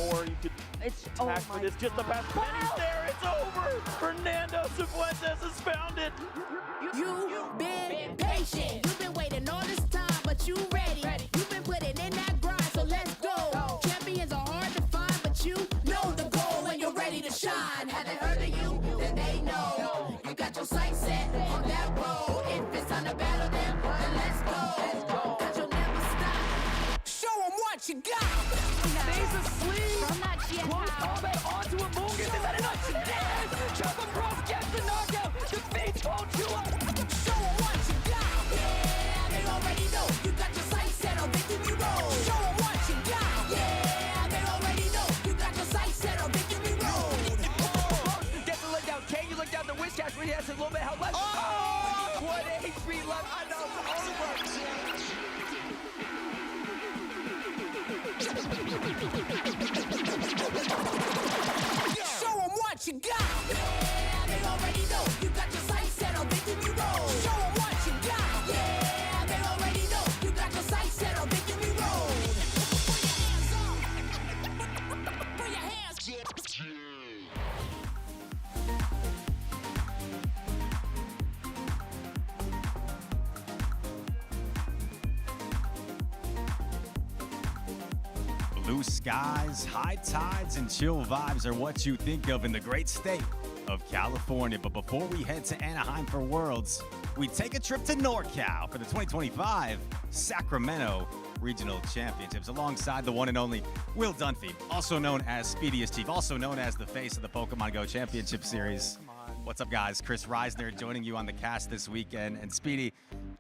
more. You could attack for this. Just a pass. Penny's there. It's over. Fernando Cifuentes has found it. You've been patient. You've been waiting all this time, but you ready. You've been putting in that grind, so let's go. Champions are hard to find, but you know the goal when you're ready to shine. Haven't heard of you, then they know. You got your sights set on that road. If it's time to battle them, then let's go. Cause you'll never stop. Show them what you got. Stays asleep. From that GM Close power. combat onto a Bogish. Is that enough? Yes! Jump across, gets the knockout. Defeats Volchula. Show them what you got. Yeah, they already know. You got your sights set on victory road. Show them what you got. Yeah, they already know. You got your sights set on victory road. Gets the leg down. Can you look down the wish cash when he has a little bit of health left? Oh! What HP left. I know. Show them what you got. Yeah, they already know. You got your sights set on victory road. Show them what you got. Yeah, they already know. You got your sights set on victory road. Put your hands up. Blue skies, high tides, and chill vibes are what you think of in the great state of California. But before we head to Anaheim for Worlds, we take a trip to NorCal for the 2025 Sacramento Regional Championships alongside the one and only Will Dunphy, also known as Speediest Chief, also known as the face of the Pokemon Go Championship Series. What's up, guys? Chris Reisner joining you on the cast this weekend. And Speedy,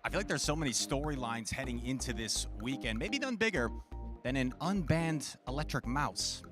I feel like there's so many storylines heading into this weekend, maybe none bigger than an unbanned electric mouse.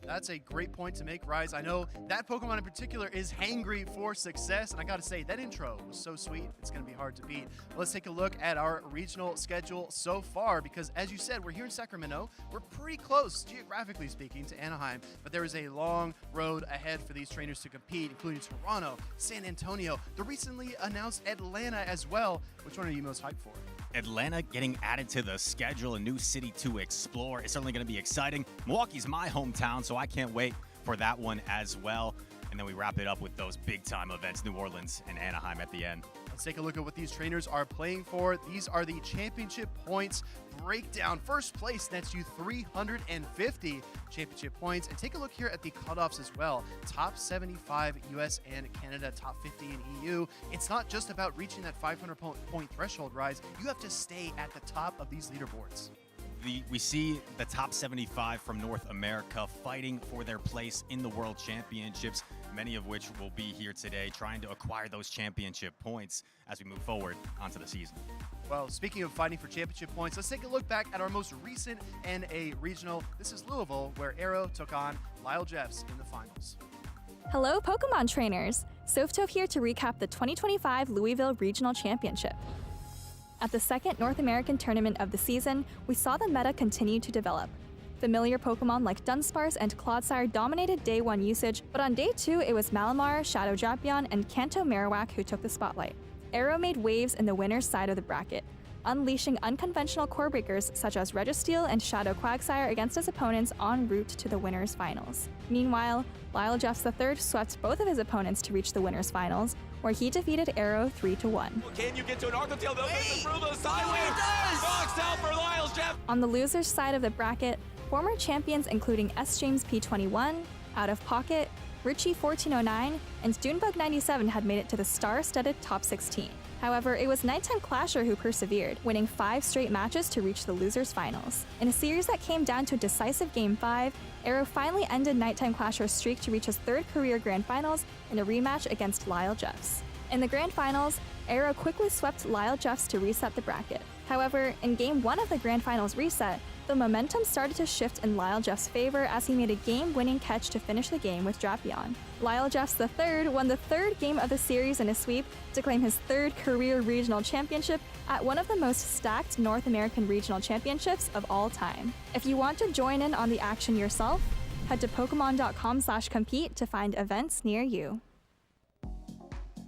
That's a great point to make, Rise. I know that Pokemon in particular is hangry for success, and I gotta say, that intro was so sweet, it's gonna be hard to beat. But let's take a look at our regional schedule so far, because as you said, we're here in Sacramento. We're pretty close, geographically speaking, to Anaheim, but there is a long road ahead for these trainers to compete, including Toronto, San Antonio, the recently announced Atlanta as well. Which one are you most hyped for? Atlanta getting added to the schedule, a new city to explore. It's certainly going to be exciting. Milwaukee's my hometown, so I can't wait for that one as well. And then we wrap it up with those big-time events, New Orleans and Anaheim at the end. Let's take a look at what these trainers are playing for. These are the championship points breakdown. First place nets you 350 championship points. And take a look here at the cutoffs as well. Top 75 US and Canada, top 50 in EU. It's not just about reaching that 500 point threshold, Rise. You have to stay at the top of these leaderboards. We see the top 75 from North America fighting for their place in the World Championships, many of which will be here today trying to acquire those championship points as we move forward onto the season. Well, speaking of fighting for championship points, let's take a look back at our most recent NA regional. This is Louisville, where Arrow took on Lyle Jeffs in the finals. Hello, Pokemon trainers! Softove here to recap the 2025 Louisville Regional Championship. At the second North American tournament of the season, we saw the meta continue to develop. Familiar Pokemon like Dunsparce and Clodsire dominated Day 1 usage, but on Day 2 it was Malamar, Shadow Drapion, and Kanto Marowak who took the spotlight. Arrow made waves in the winner's side of the bracket, unleashing unconventional core breakers such as Registeel and Shadow Quagsire against his opponents en route to the winner's finals. Meanwhile, Lyle Jeffs III swept both of his opponents to reach the winner's finals, where he defeated Arrow 3-1. Can you get to an Arctotail? Through the sideways. Boxed out for Lyle's Jeff. On the loser's side of the bracket, former champions including S. James P21, Out of Pocket, Richie 1409, and Dunebug 97 had made it to the star-studded top 16. However, it was Nighttime Clasher who persevered, winning 5 straight matches to reach the losers finals. In a series that came down to a decisive Game 5, Arrow finally ended Nighttime Clasher's streak to reach his 3rd career Grand Finals in a rematch against Lyle Jeffs. In the Grand Finals, Arrow quickly swept Lyle Jeffs to reset the bracket. However, in Game 1 of the Grand Finals reset, the momentum started to shift in Lyle Jeffs' favor as he made a game-winning catch to finish the game with Drapion. Lyle Jeffs III won the 3rd game of the series in a sweep to claim his 3rd career regional championship at one of the most stacked North American regional championships of all time. If you want to join in on the action yourself, head to Pokemon.com/compete to find events near you.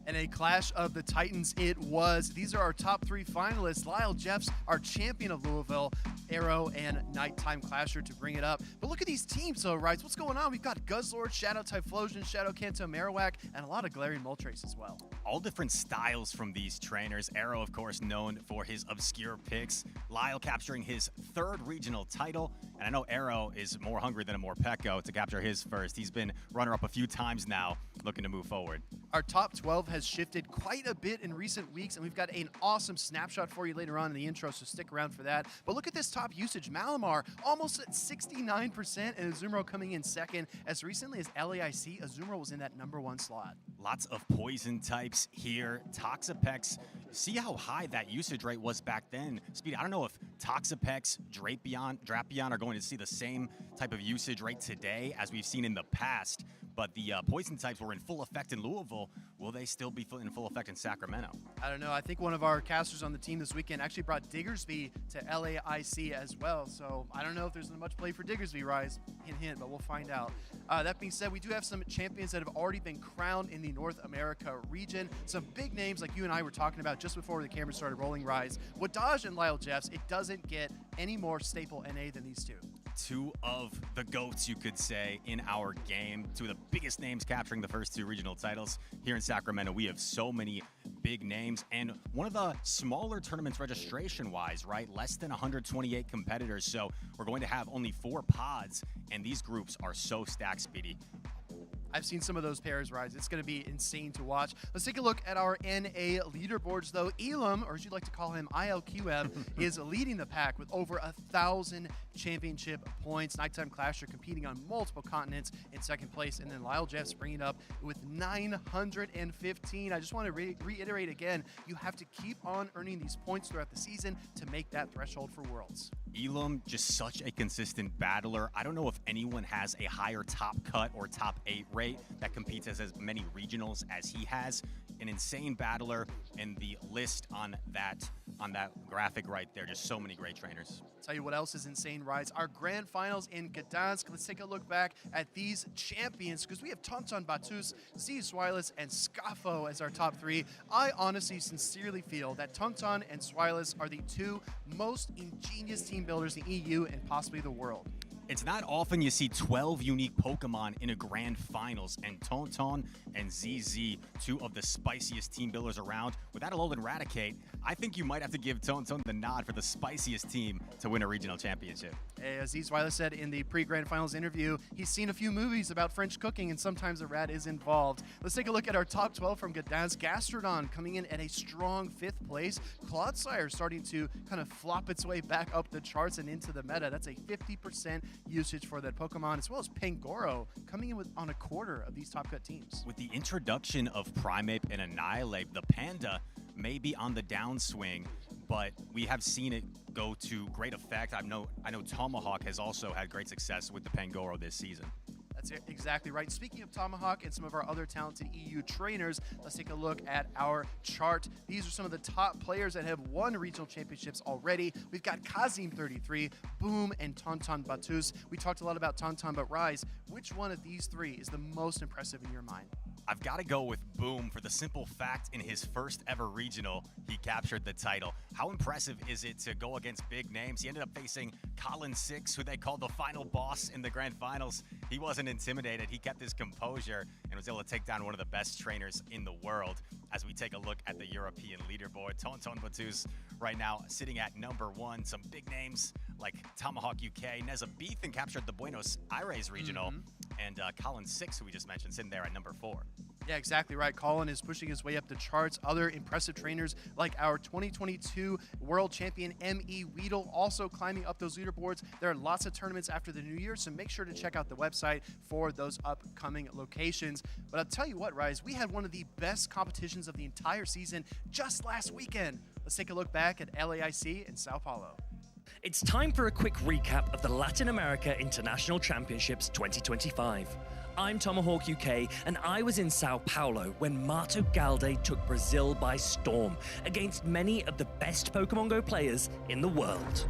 And a clash of the Titans it was. These are our top 3 finalists. Lyle Jeffs, our champion of Louisville, Arrow, and Nighttime Clasher to bring it up. But look at these teams, though, right? What's going on? We've got Guzzlord, Shadow Typhlosion, Shadow Kanto Marowak, and a lot of Galarian Moltres as well. All different styles from these trainers. Arrow, of course, known for his obscure picks. Lyle capturing his 3rd regional title. And I know Arrow is more hungry than a Morpeko to capture his first. He's been runner-up a few times now, looking to move forward. Our top 12 has shifted quite a bit in recent weeks, and we've got an awesome snapshot for you later on in the intro, so stick around for that. But look at this top usage. Malamar almost at 69%, and Azumarill coming in second. As recently as LAIC, Azumarill was in that #1 slot. Lots of poison types here. Toxapex, see how high that usage rate was back then. Speedy, I don't know if Toxapex, Drapion are going to see the same type of usage rate today as we've seen in the past, but the poison types were in full effect in Louisville. Will they still be in full effect in Sacramento? I don't know. I think one of our casters on the team this weekend actually brought Diggersby to LAIC as well, so I don't know if there's much play for Diggersby, Rise. Hint, hint, but we'll find out. That being said, we do have some champions that have already been crowned in the North America region. Some big names like you and I were talking about just before the camera started rolling, Rise. Wadaj and Lyle Jeffs, it doesn't get any more staple NA than these two. 2 of the GOATs, you could say, in our game. 2 of the biggest names capturing the first 2 regional titles. Here in Sacramento, we have so many big names, and one of the smaller tournaments registration-wise, right? Less than 128 competitors, so we're going to have only 4 pods, and these groups are so stacked, Speedy. I've seen some of those pairs, Rise. It's going to be insane to watch. Let's take a look at our NA leaderboards, though. Elam, or as you'd like to call him, ILQM, is leading the pack with over 1,000 championship points. Nighttime Clasher competing on multiple continents in second place, and then Lyle Jeffs bringing up with 915. I just want to reiterate again, you have to keep on earning these points throughout the season to make that threshold for Worlds. Elam, just such a consistent battler. I don't know if anyone has a higher top cut or top 8 rate that competes as many regionals as he has. An insane battler, and the list on that graphic right there, just so many great trainers. Tell you what else is insane, Rise. Our grand finals in Gdansk. Let's take a look back at these champions, because we have Tonton Batus, Z Swilus, and Scafo as our top 3. I honestly, sincerely feel that Tonton and Swilus are the 2 most ingenious team builders in the EU and possibly the world. It's not often you see 12 unique Pokemon in a grand finals, and Tonton and ZZ, 2 of the spiciest team builders around. With that alone, Eradicate, I think you might have to give Tonton the nod for the spiciest team to win a regional championship. As Weiler said in the pre-grand finals interview, he's seen a few movies about French cooking, and sometimes a rat is involved. Let's take a look at our top 12 from Gdansk. Gastrodon coming in at a strong 5th place. Clodsire starting to kind of flop its way back up the charts and into the meta. That's a 50% usage for that Pokemon, as well as Pangoro coming in on a quarter of these top cut teams. With the introduction of Primeape and Annihilate, the Panda may be on the downswing, but we have seen it go to great effect. I know Tomahawk has also had great success with the Pangoro this season. That's exactly right. Speaking of Tomahawk and some of our other talented EU trainers, let's take a look at our chart. These are some of the top players that have won regional championships already. We've got Kazim33, Boom, and Tonton Batus. We talked a lot about Tonton, but Rise, which one of these 3 is the most impressive in your mind? I've got to go with Boom for the simple fact in his first ever regional, he captured the title. How impressive is it to go against big names? He ended up facing Colin 6, who they called the final boss in the grand finals. He wasn't intimidated. He kept his composure and was able to take down one of the best trainers in the world. As we take a look at the European leaderboard, Tonton Batus right now sitting at number 1. Some big names like Tomahawk UK, Neza Beethan captured the Buenos Aires regional, and Colin 6, who we just mentioned, sitting there at number 4. Yeah, exactly right. Colin is pushing his way up the charts. Other impressive trainers like our 2022 world champion M.E. Weedle also climbing up those leaderboards. There are lots of tournaments after the new year, so make sure to check out the website for those upcoming locations. But I'll tell you what, Rise, we had one of the best competitions of the entire season just last weekend. Let's take a look back at LAIC in Sao Paulo. It's time for a quick recap of the Latin America International Championships 2025. I'm Tomahawk UK, and I was in Sao Paulo when Mato Galde took Brazil by storm against many of the best Pokemon Go players in the world.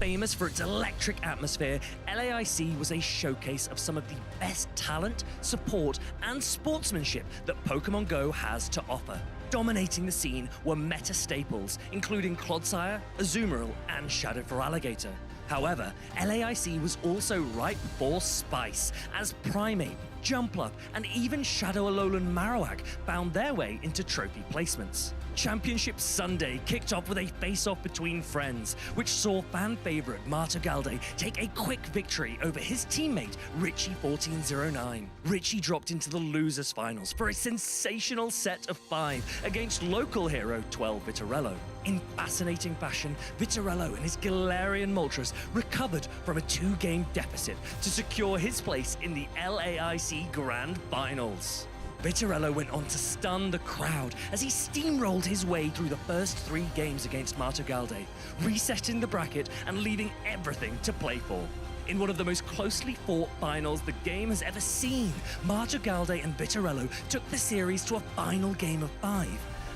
Famous for its electric atmosphere, LAIC was a showcase of some of the best talent, support, and sportsmanship that Pokemon Go has to offer. Dominating the scene were meta staples, including Clodsire, Azumarill, and Shadow for Alligator. However, LAIC was also ripe for spice, as Primeape, Jumpluff, and even Shadow Alolan Marowak found their way into trophy placements. Championship Sunday kicked off with a face-off between friends, which saw fan favorite Marto Galde take a quick victory over his teammate Richie 1409. Richie dropped into the losers finals for a sensational set of 5 against local hero 12 Vitorello. In fascinating fashion, Vitorello and his Galarian Moltres recovered from a 2-game deficit to secure his place in the LAIC Grand Finals. Vitorello went on to stun the crowd as he steamrolled his way through the first 3 games against Marto Galde, resetting the bracket and leaving everything to play for. In one of the most closely fought finals the game has ever seen, Marto Galde and Vitorello took the series to a final game of 5.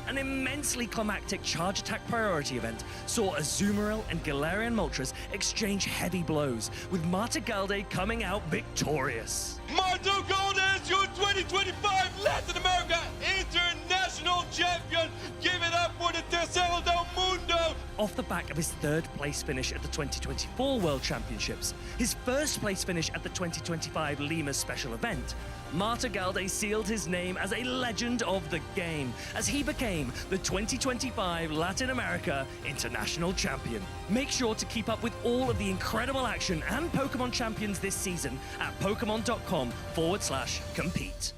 An immensely climactic charge attack priority event saw Azumarill and Galarian Moltres exchange heavy blows, with Marto Galde coming out victorious. Marto Galde is your 2025 Latin America International Champion! Give it up for the Tercero del Mundo! Off the back of his 3rd place finish at the 2024 World Championships, his 1st place finish at the 2025 Lima Special Event, Marto Galde sealed his name as a legend of the game, as he became the 2025 Latin America International Champion. Make sure to keep up with all of the incredible action and Pokemon champions this season at Pokemon.com/compete.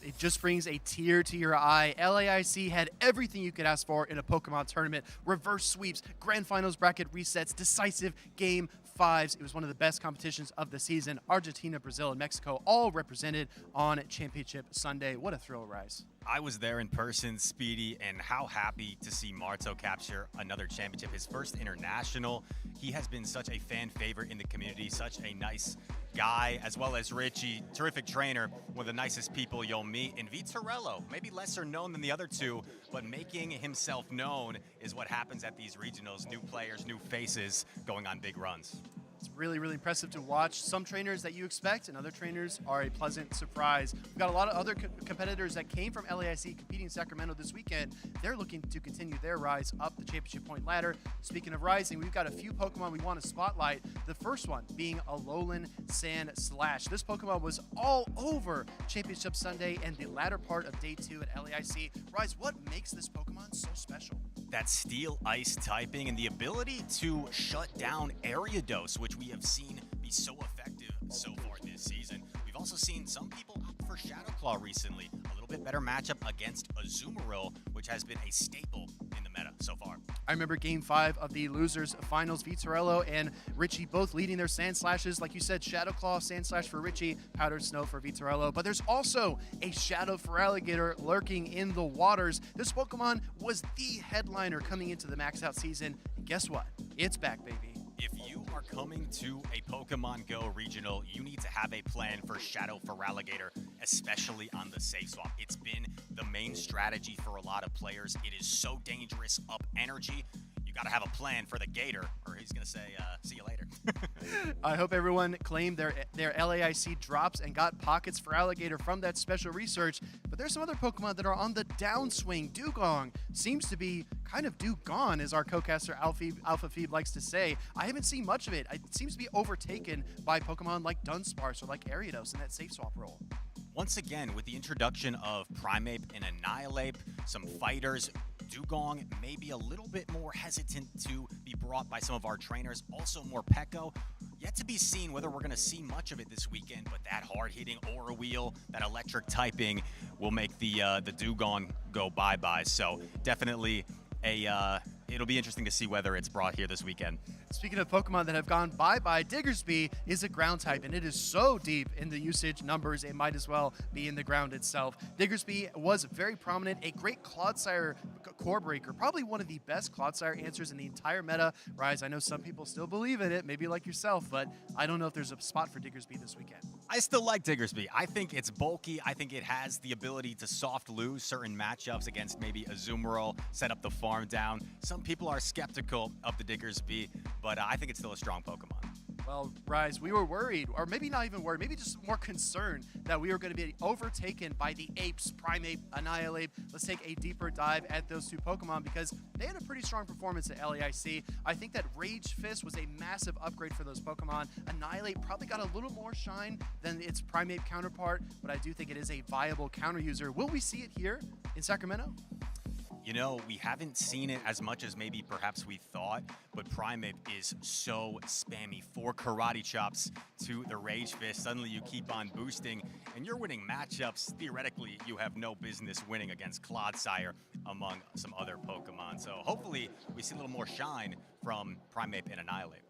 It just brings a tear to your eye. LAIC had everything you could ask for in a Pokemon tournament. Reverse sweeps, grand finals bracket resets, decisive game 5s. It was one of the best competitions of the season. Argentina, Brazil, and Mexico all represented on Championship Sunday. What a thrill, Rise. I was there in person, Speedy, and how happy to see Marto capture another championship, his first international. He has been such a fan favorite in the community, such a nice guy, as well as Richie, terrific trainer, one of the nicest people you'll meet. And Vitorello, maybe lesser known than the other two, but making himself known is what happens at these regionals. New players, new faces going on big runs. It's really, really impressive to watch. Some trainers that you expect and other trainers are a pleasant surprise. We've got a lot of other competitors that came from LAIC competing in Sacramento this weekend. They're looking to continue their rise up the championship point ladder. Speaking of rising, we've got a few Pokemon we want to spotlight. The first one being Alolan Sandslash. This Pokemon was all over Championship Sunday and the latter part of day 2 at LAIC. Rise, what makes this Pokemon so special? That Steel Ice typing and the ability to shut down Ariados, which we have seen be so effective so far this season. We've also seen some people opt for Shadow Claw recently. A little bit better matchup against Azumarill, which has been a staple in the meta so far. I remember Game 5 of the losers finals, Vitorello and Richie both leading their Sandslashes. Like you said, Shadow Claw, Sandslash for Richie, Powdered Snow for Vitorello. But there's also a Shadow for Alligator lurking in the waters. This Pokemon was the headliner coming into the Max Out season. And guess what? It's back, baby. If you are coming to a Pokemon Go regional, you need to have a plan for Shadow for Alligator, especially on the safe swap. It's been the main strategy for a lot of players. It is so dangerous, up energy. You got to have a plan for the Gator, or he's going to say, see you later. I hope everyone claimed their LAIC drops and got pockets for Alligator from that special research. But there's some other Pokemon that are on the downswing. Dugong seems to be kind of gone, as our co-caster Alpha Phoebe likes to say. I haven't seen much of it. It seems to be overtaken by Pokemon like Dunsparce or like Ariados in that safe swap role. Once again, with the introduction of Primeape and Annihilape, some fighters, Dugong may be a little bit more hesitant to be brought by some of our trainers. Also more Pekko. Yet to be seen whether we're going to see much of it this weekend, but that hard-hitting Aura Wheel, that electric typing will make the Dugong go bye-bye. So definitely it'll be interesting to see whether it's brought here this weekend. Speaking of Pokemon that have gone bye-bye, Diggersby is a ground type, and it is so deep in the usage numbers, it might as well be in the ground itself. Diggersby was very prominent, a great Clodsire Core Breaker, probably one of the best Clodsire answers in the entire meta. Rise, I know some people still believe in it, maybe like yourself, but I don't know if there's a spot for Diggersby this weekend. I still like Diggersby. I think it's bulky. I think it has the ability to soft lose certain matchups against maybe Azumarill, set up the farm down. Some people are skeptical of the Diggersby, but I think it's still a strong Pokemon. Well, Rise, we were worried, or maybe not even worried, maybe just more concerned that we were going to be overtaken by the Apes, Primeape, Annihilate. Let's take a deeper dive at those two Pokemon because they had a pretty strong performance at LAIC. I think that Rage Fist was a massive upgrade for those Pokemon. Annihilate probably got a little more shine than its Primeape counterpart, but I do think it is a viable counter user. Will we see it here in Sacramento? You know, we haven't seen it as much as maybe perhaps we thought, but Primeape is so spammy. 4 Karate Chops to the Rage Fist. Suddenly you keep on boosting, and you're winning matchups. Theoretically, you have no business winning against Clodsire among some other Pokemon. So hopefully we see a little more shine from Primeape and Annihilate.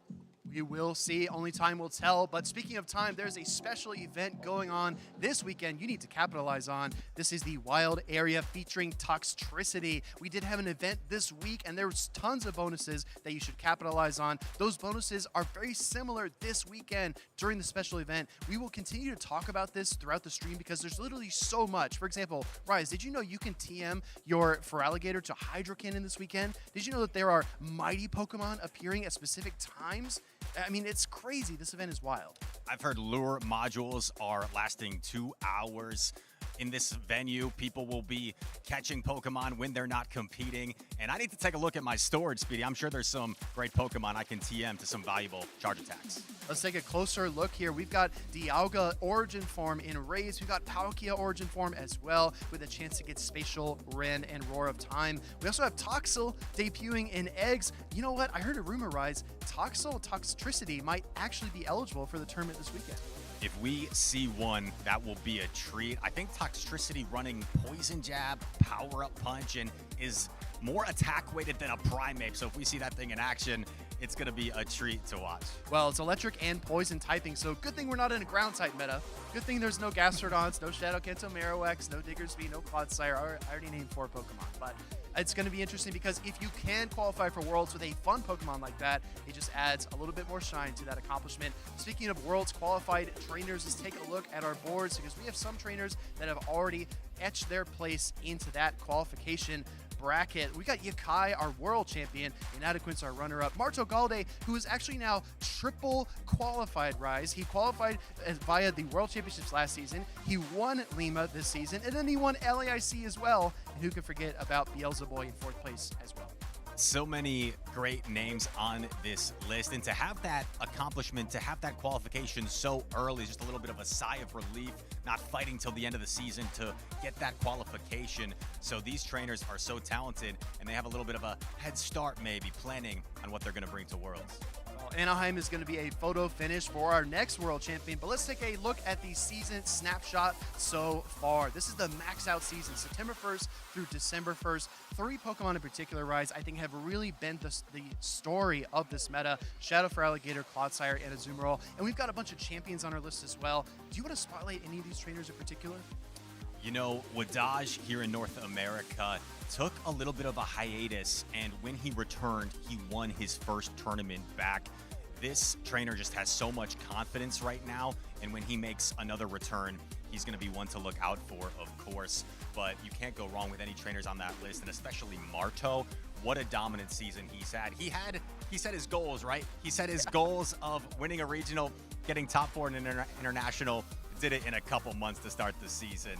We will see. Only time will tell. But speaking of time, there's a special event going on this weekend you need to capitalize on. This is the Wild Area featuring Toxtricity. We did have an event this week, and there's tons of bonuses that you should capitalize on. Those bonuses are very similar this weekend during the special event. We will continue to talk about this throughout the stream because there's literally so much. For example, Rise, did you know you can TM your Feraligatr to Hydro Cannon this weekend? Did you know that there are mighty Pokemon appearing at specific times? I mean, it's crazy. This event is wild. I've heard lure modules are lasting 2 hours. In this venue, people will be catching Pokemon when they're not competing. And I need to take a look at my storage, Speedy. I'm sure there's some great Pokemon I can TM to some valuable charge attacks. Let's take a closer look here. We've got Dialga Origin Form in Rays. We've got Palkia Origin Form as well, with a chance to get Spatial, Ren, and Roar of Time. We also have Toxel debuting in Eggs. You know what? I heard a rumor, Rise. Toxtricity might actually be eligible for the tournament this weekend. If we see one, that will be a treat. I think Toxtricity running Poison Jab, Power Up Punch, and is more attack weighted than a Primeape. So if we see that thing in action, it's going to be a treat to watch. Well, it's electric and poison typing, so good thing we're not in a ground type meta. Good thing there's no Gastrodons, no Shadow Kanto Marowak, no Diggersby, no Clodsire. I already named 4 Pokemon, but it's going to be interesting because if you can qualify for Worlds with a fun Pokemon like that, it just adds a little bit more shine to that accomplishment. Speaking of Worlds qualified trainers, let's take a look at our boards because we have some trainers that have already etched their place into that qualification bracket. We got Yakai, our world champion, Inadequence, our runner-up. Marto Galde, who is actually now triple qualified, Rise. He qualified via the World Championships last season. He won Lima this season, and then he won LAIC as well. And who can forget about Beelzeboy in 4th place as well. So many great names on this list, and to have that accomplishment, to have that qualification so early is just a little bit of a sigh of relief, not fighting till the end of the season to get that qualification. So these trainers are so talented, and they have a little bit of a head start maybe planning on what they're going to bring to Worlds. Anaheim is going to be a photo finish for our next world champion, but let's take a look at the season snapshot so far. This is the max out season, September 1st through December 1st. 3 Pokemon in particular, Rise, I think have really been the story of this meta. Shadow Feraligatr, Clodsire, and Azumarill. And we've got a bunch of champions on our list as well. Do you want to spotlight any of these trainers in particular? You know, Wadaj here in North America took a little bit of a hiatus, and when he returned, he won his first tournament back. This trainer just has so much confidence right now, and when he makes another return, he's going to be one to look out for, of course. But you can't go wrong with any trainers on that list, and especially Marto. What a dominant season he's had. He set his goals, right? He set his goals of winning a regional, getting top 4 in an international. Did it in a couple months to start the season.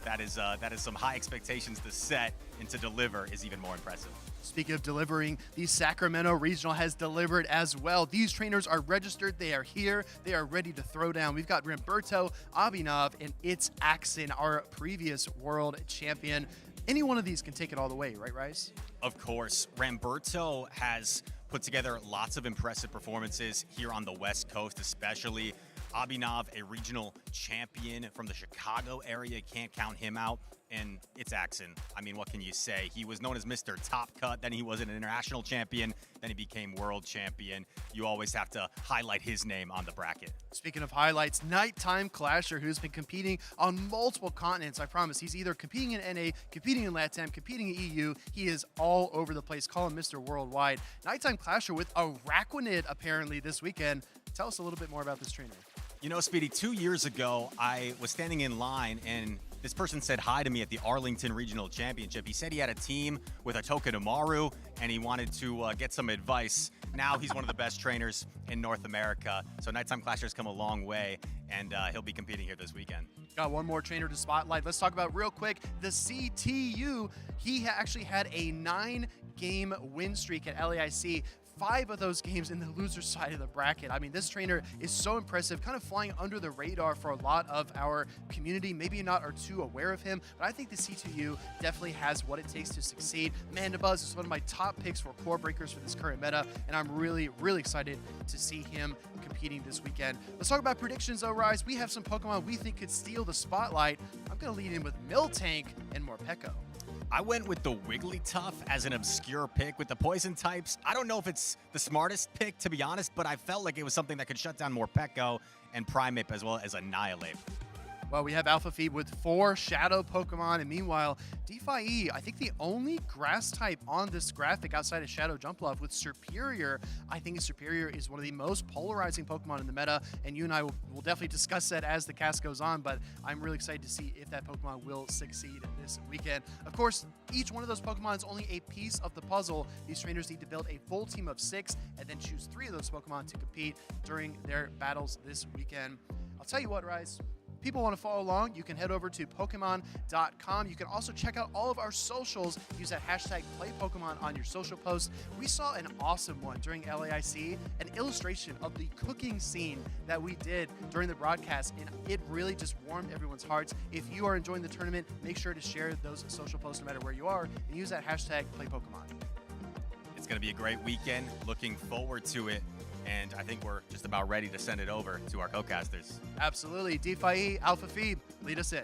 That is some high expectations to set, and to deliver is even more impressive. Speaking of delivering, the Sacramento Regional has delivered as well. These trainers are registered. They are here. They are ready to throw down. We've got Ramberto, Abinav, and it's Axon, our previous world champion. Any one of these can take it all the way, right, Rice? Of course. Ramberto has put together lots of impressive performances here on the West Coast, especially. Abinav, a regional champion from the Chicago area. Can't count him out. And it's Axon. I mean, what can you say? He was known as Mr. Top Cut, then he was an international champion, then he became world champion. You always have to highlight his name on the bracket. Speaking of highlights, Nighttime Clasher, who's been competing on multiple continents. I promise, he's either competing in NA, competing in LATAM, competing in EU. He is all over the place. Call him Mr. Worldwide. Nighttime Clasher with a Araquanid apparently this weekend. Tell us a little bit more about this trainer. You know, Speedy, 2 years ago, I was standing in line and this person said hi to me at the Arlington Regional Championship. He said he had a team with a Tokenomaru and he wanted to get some advice. Now he's one of the best trainers in North America. So Nighttime Clasher's come a long way and he'll be competing here this weekend. Got one more trainer to spotlight. Let's talk about real quick the CTU. He actually had a 9-game win streak at LAIC. 5 of those games in the loser side of the bracket. I mean, this trainer is so impressive, kind of flying under the radar for a lot of our community. Maybe not are too aware of him, but I think the C2U definitely has what it takes to succeed. Mandibuzz is one of my top picks for core breakers for this current meta, and I'm really, really excited to see him competing this weekend. Let's talk about predictions though, Rise. We have some Pokemon we think could steal the spotlight. I'm going to lead in with Miltank and Morpeko. I went with the Wigglytuff as an obscure pick with the poison types. I don't know if it's the smartest pick, to be honest, but I felt like it was something that could shut down Morpeko and Primeape as well as Annihilate. Well, we have Alpha Phoebe with 4 Shadow Pokemon, and meanwhile, DeFi, I think the only grass type on this graphic outside of Shadow Jumpluff with Superior. I think Superior is one of the most polarizing Pokemon in the meta, and you and I will definitely discuss that as the cast goes on, but I'm really excited to see if that Pokemon will succeed this weekend. Of course, each one of those Pokemon is only a piece of the puzzle. These trainers need to build a full team of 6 and then choose 3 of those Pokemon to compete during their battles this weekend. I'll tell you what, Rise. People want to follow along, you can head over to Pokemon.com. You can also check out all of our socials. Use that hashtag PlayPokemon on your social posts. We saw an awesome one during LAIC, an illustration of the cooking scene that we did during the broadcast, and it really just warmed everyone's hearts. If you are enjoying the tournament, make sure to share those social posts no matter where you are, and use that hashtag PlayPokemon. It's going to be a great weekend. Looking forward to it. And I think we're just about ready to send it over to our co-casters. Absolutely. DeFi, Alpha Phoebe, lead us in.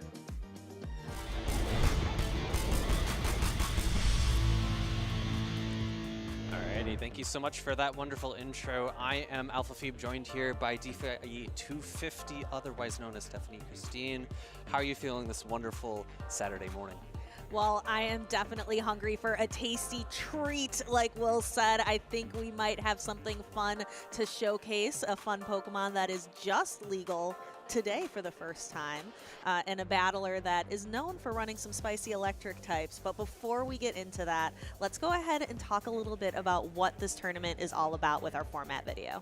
Alrighty, thank you so much for that wonderful intro. I am Alpha Phoebe, joined here by DeFi 250, otherwise known as Stephanie Christine. How are you feeling this wonderful Saturday morning? Well, I am definitely hungry for a tasty treat, like Will said. I think we might have something fun to showcase, a fun Pokemon that is just legal today for the first time, and a battler that is known for running some spicy electric types. But before we get into that, let's go ahead and talk a little bit about what this tournament is all about with our format video.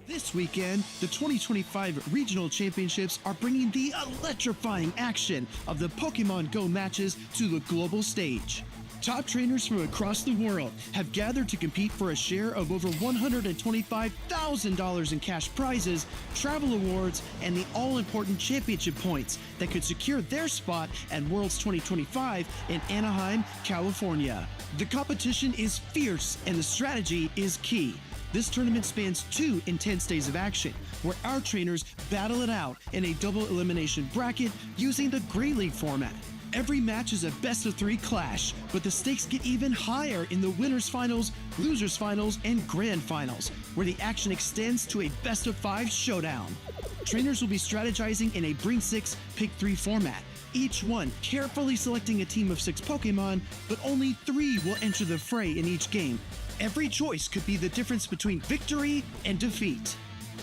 This weekend, the 2025 Regional Championships are bringing the electrifying action of the Pokemon Go matches to the global stage. Top trainers from across the world have gathered to compete for a share of over $125,000 in cash prizes, travel awards, and the all-important championship points that could secure their spot at Worlds 2025 in Anaheim, California. The competition is fierce and the strategy is key. This tournament spans 2 intense days of action, where our trainers battle it out in a double elimination bracket using the Green League format. Every match is a best-of-3 clash, but the stakes get even higher in the winners finals, losers finals, and grand finals, where the action extends to a best-of-5 showdown. Trainers will be strategizing in a Bring 6, Pick 3 format, each one carefully selecting a team of 6 Pokemon, but only 3 will enter the fray in each game. Every choice could be the difference between victory and defeat.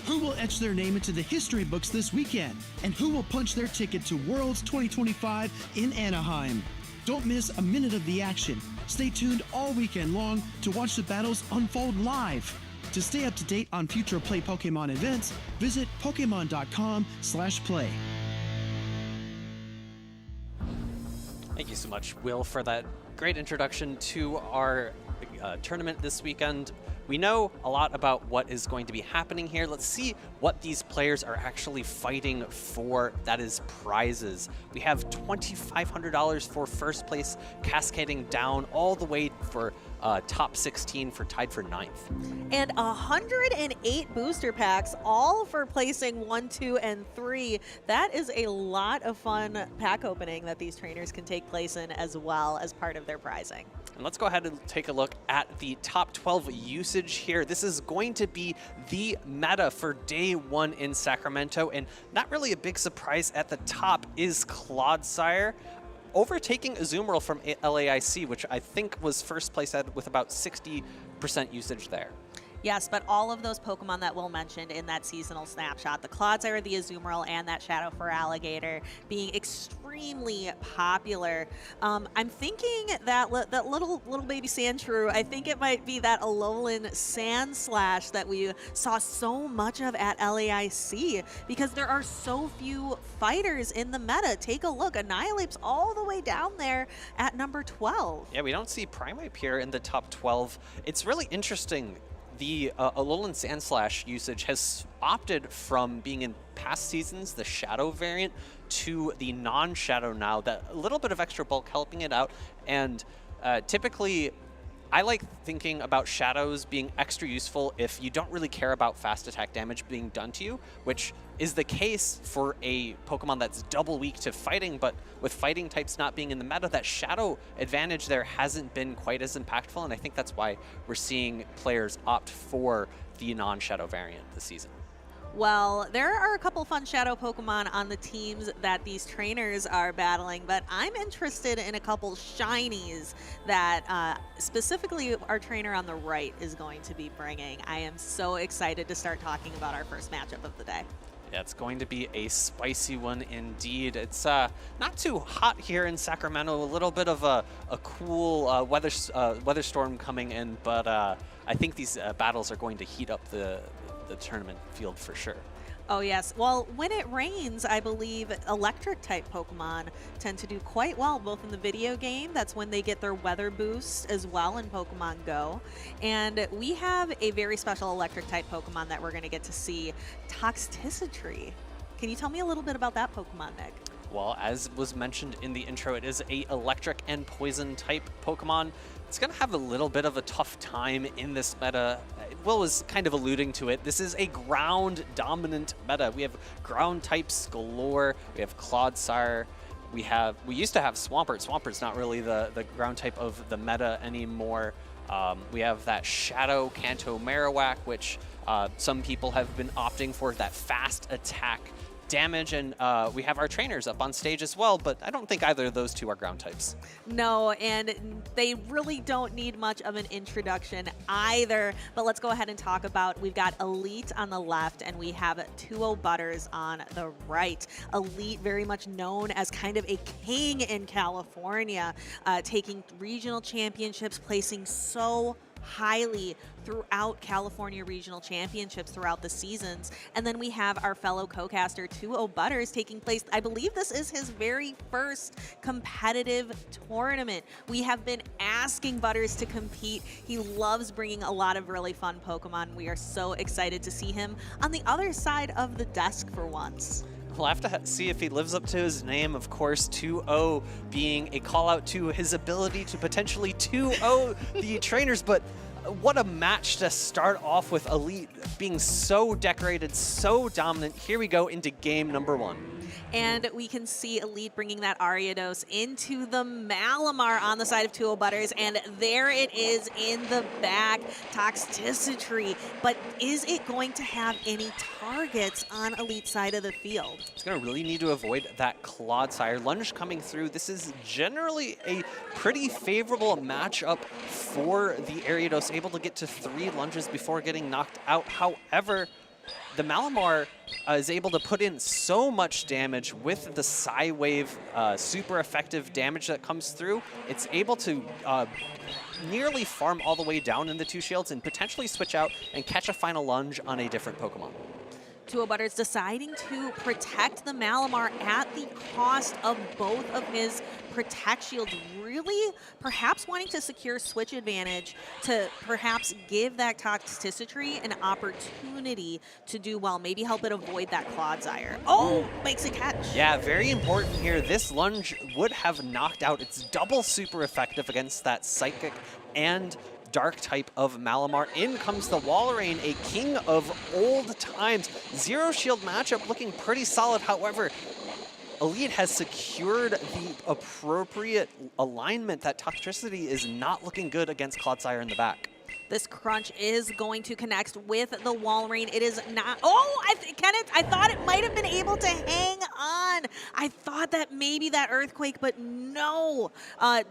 Who will etch their name into the history books this weekend? And who will punch their ticket to Worlds 2025 in Anaheim? Don't miss a minute of the action. Stay tuned all weekend long to watch the battles unfold live. To stay up to date on future Play Pokemon events, visit Pokemon.com/play. Thank you so much, Will, for that great introduction to our tournament this weekend. We know a lot about what is going to be happening here. Let's see what these players are actually fighting for. That is prizes. We have $2,500 for first place, cascading down all the way for top 16 for tied for 9th. And 108 booster packs, all for placing 1, 2, and 3. That is a lot of fun pack opening that these trainers can take place in as well as part of their prizing. And let's go ahead and take a look at the top 12 usage here. This is going to be the meta for day 1 in Sacramento, and not really a big surprise at the top is Clodsire, overtaking Azumarill from LAIC, which I think was first place with about 60% usage there. Yes, but all of those Pokemon that Will mentioned in that seasonal snapshot, the Clodsire, the Azumarill, and that Shadow Fur Alligator being extremely popular. I'm thinking that that little baby Sandshrew, I think it might be that Alolan Sandslash that we saw so much of at LAIC, because there are so few fighters in the meta. Take a look, Annihilape's all the way down there at number 12. Yeah, we don't see Primeape here in the top 12. It's really interesting. The Alolan Sandslash usage has opted from being in past seasons, the Shadow variant, to the non-Shadow now. That a little bit of extra bulk helping it out. And typically, I like thinking about Shadows being extra useful if you don't really care about fast attack damage being done to you, which is the case for a Pokemon that's double weak to fighting, but with fighting types not being in the meta, that Shadow advantage there hasn't been quite as impactful, and I think that's why we're seeing players opt for the non-Shadow variant this season. Well, there are a couple fun Shadow Pokemon on the teams that these trainers are battling, but I'm interested in a couple shinies that specifically our trainer on the right is going to be bringing. I am so excited to start talking about our first matchup of the day. Yeah, it's going to be a spicy one indeed. It's not too hot here in Sacramento, a little bit of a cool weather storm coming in, but I think these battles are going to heat up the tournament field for sure. Oh yes, well when it rains, I believe electric type Pokemon tend to do quite well both in the video game, that's when they get their weather boost, as well in Pokemon Go. And we have a very special electric type Pokemon that we're going to get to see, Toxicity. Can you tell me a little bit about that Pokemon, Nick? Well, as was mentioned in the intro, it is a electric and poison type Pokemon. It's going to have a little bit of a tough time in this meta. Will was kind of alluding to it. This is a ground dominant meta. We have ground types galore. We have Clodsire. We used to have Swampert. Swampert's not really the ground type of the meta anymore. We have that Shadow Kanto Marowak, which some people have been opting for that fast attack damage, and we have our trainers up on stage as well, but I don't think either of those two are ground types. No, and they really don't need much of an introduction either, but let's go ahead and talk about, we've got Elite on the left, and we have 2-0 Butters on the right. Elite, very much known as kind of a king in California, taking regional championships, placing so highly throughout California regional championships throughout the seasons. And then we have our fellow co-caster 2-0 Butters taking place. I believe this is his very first competitive tournament. We have been asking Butters to compete. He loves bringing a lot of really fun Pokemon. We are so excited to see him on the other side of the desk for once. We'll have to see if he lives up to his name, of course, 2-0 being a call out to his ability to potentially 2-0 the trainers, but what a match to start off with Elite being so decorated, so dominant. Here we go into game number 1. And we can see Elite bringing that Ariados into the Malamar on the side of 2-0 Butters, and there it is in the back, Toxicity. But is it going to have any targets on Elite's side of the field? It's going to really need to avoid that Clodsire. Lunge coming through. This is generally a pretty favorable matchup for the Ariados, able to get to 3 lunges before getting knocked out. However, the Malamar is able to put in so much damage with the Psy Wave, super effective damage that comes through. It's able to nearly farm all the way down in the 2 shields and potentially switch out and catch a final lunge on a different Pokemon. 2-0 Butters deciding to protect the Malamar at the cost of both of his Protect Shields, really perhaps wanting to secure switch advantage to perhaps give that Toxicity an opportunity to do well, maybe help it avoid that Clodsire. Oh, makes a catch. Yeah, very important here. This lunge would have knocked out. It's double super effective against that Psychic and dark type of Malamar. In comes the Walrein, a king of old times. Zero shield matchup looking pretty solid. However, Elite has secured the appropriate alignment. That Toxtricity is not looking good against Clodsire in the back. This crunch is going to connect with the Walrein. It is not. Oh, Kenneth, I thought it might have been able to hang on. I thought that maybe that Earthquake, but no.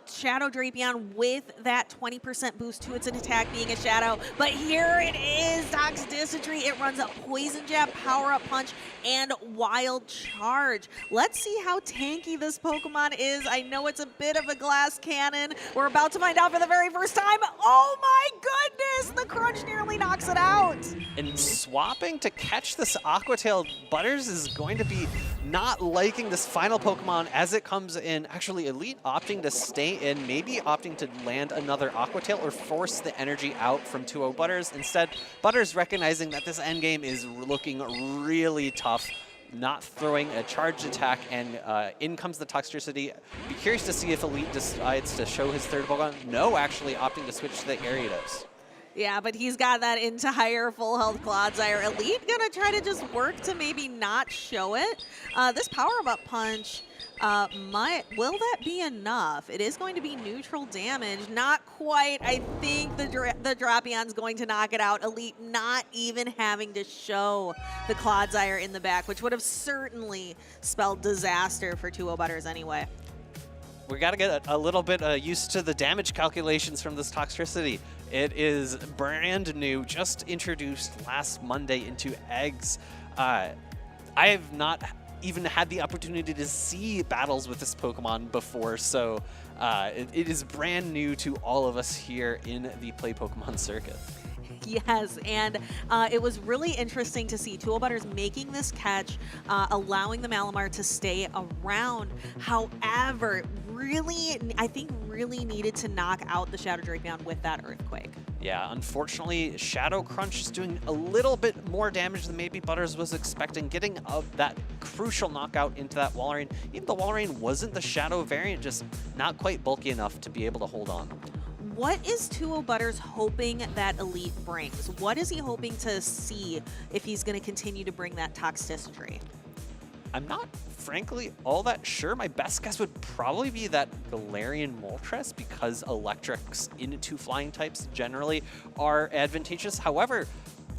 Shadow Drapion with that 20% boost to its attack being a Shadow. But here it is, Toxicity. It runs a Poison Jab, Power Up Punch, and Wild Charge. Let's see how tanky this Pokemon is. I know it's a bit of a glass cannon. We're about to find out for the very first time. Oh my goodness, the crunch nearly knocks it out. And swapping to catch this Aqua Tail, Butters is going to be not liking this final Pokemon as it comes in. Actually, Elite opting to stay in, maybe opting to land another Aqua Tail or force the energy out from 2-0 Butters. Instead, Butters recognizing that this endgame is looking really tough, not throwing a charged attack, and in comes the Toxtricity. Be curious to see if Elite decides to show his third Pokemon. No, actually opting to switch to the Ariados. Yeah, but he's got that entire full health Clodsire. Elite gonna try to just work to maybe not show it. This Power-Up Punch, will that be enough? It is going to be neutral damage. Not quite. I think the Drapion's going to knock it out. Elite not even having to show the Clodsire in the back, which would have certainly spelled disaster for 2-0 Butters anyway. We got to get a little bit used to the damage calculations from this Toxtricity. It is brand new, just introduced last Monday into eggs. I have not even had the opportunity to see battles with this Pokemon before, so it is brand new to all of us here in the Play Pokemon circuit. Yes, and it was really interesting to see 2-0 Butters making this catch, allowing the Malamar to stay around. However, I think really needed to knock out the Shadow Drapion with that Earthquake. Yeah, unfortunately, Shadow Crunch is doing a little bit more damage than maybe Butters was expecting, getting that crucial knockout into that Walrein. Even the Walrein wasn't the Shadow variant, just not quite bulky enough to be able to hold on. What is 2-0 Butters hoping that Elite brings? What is he hoping to see if he's going to continue to bring that Toxicity? I'm not, frankly, all that sure. My best guess would probably be that Galarian Moltres, because electrics into flying types generally are advantageous. However,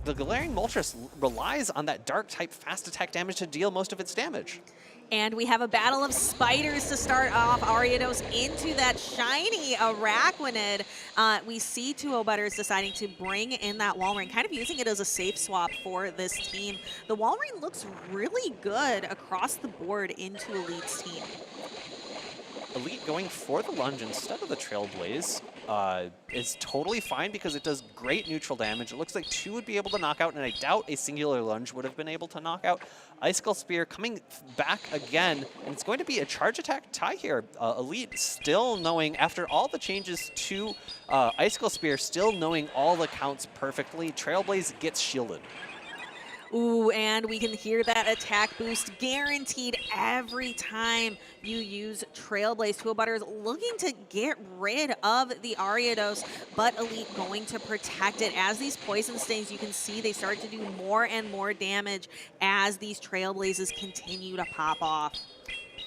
the Galarian Moltres relies on that dark type fast attack damage to deal most of its damage. And we have a battle of spiders to start off. Ariados into that shiny Araquanid. We see 2-0 Butters deciding to bring in that Walrein, kind of using it as a safe swap for this team. The Walrein looks really good across the board into Elite's team. Elite going for the lunge instead of the Trailblaze is totally fine because it does great neutral damage. It looks like 2 would be able to knock out, and I doubt a singular lunge would have been able to knock out. Icicle Spear coming back again, and it's going to be a charge attack tie here. Elite still knowing, after all the changes to Icicle Spear, still knowing all the counts perfectly. Trailblaze gets shielded. Ooh, and we can hear that attack boost guaranteed every time you use Trailblaze. 2-0 Butters looking to get rid of the Ariados, but Elite going to protect it. As these Poison Stings, you can see they start to do more and more damage as these Trailblazes continue to pop off.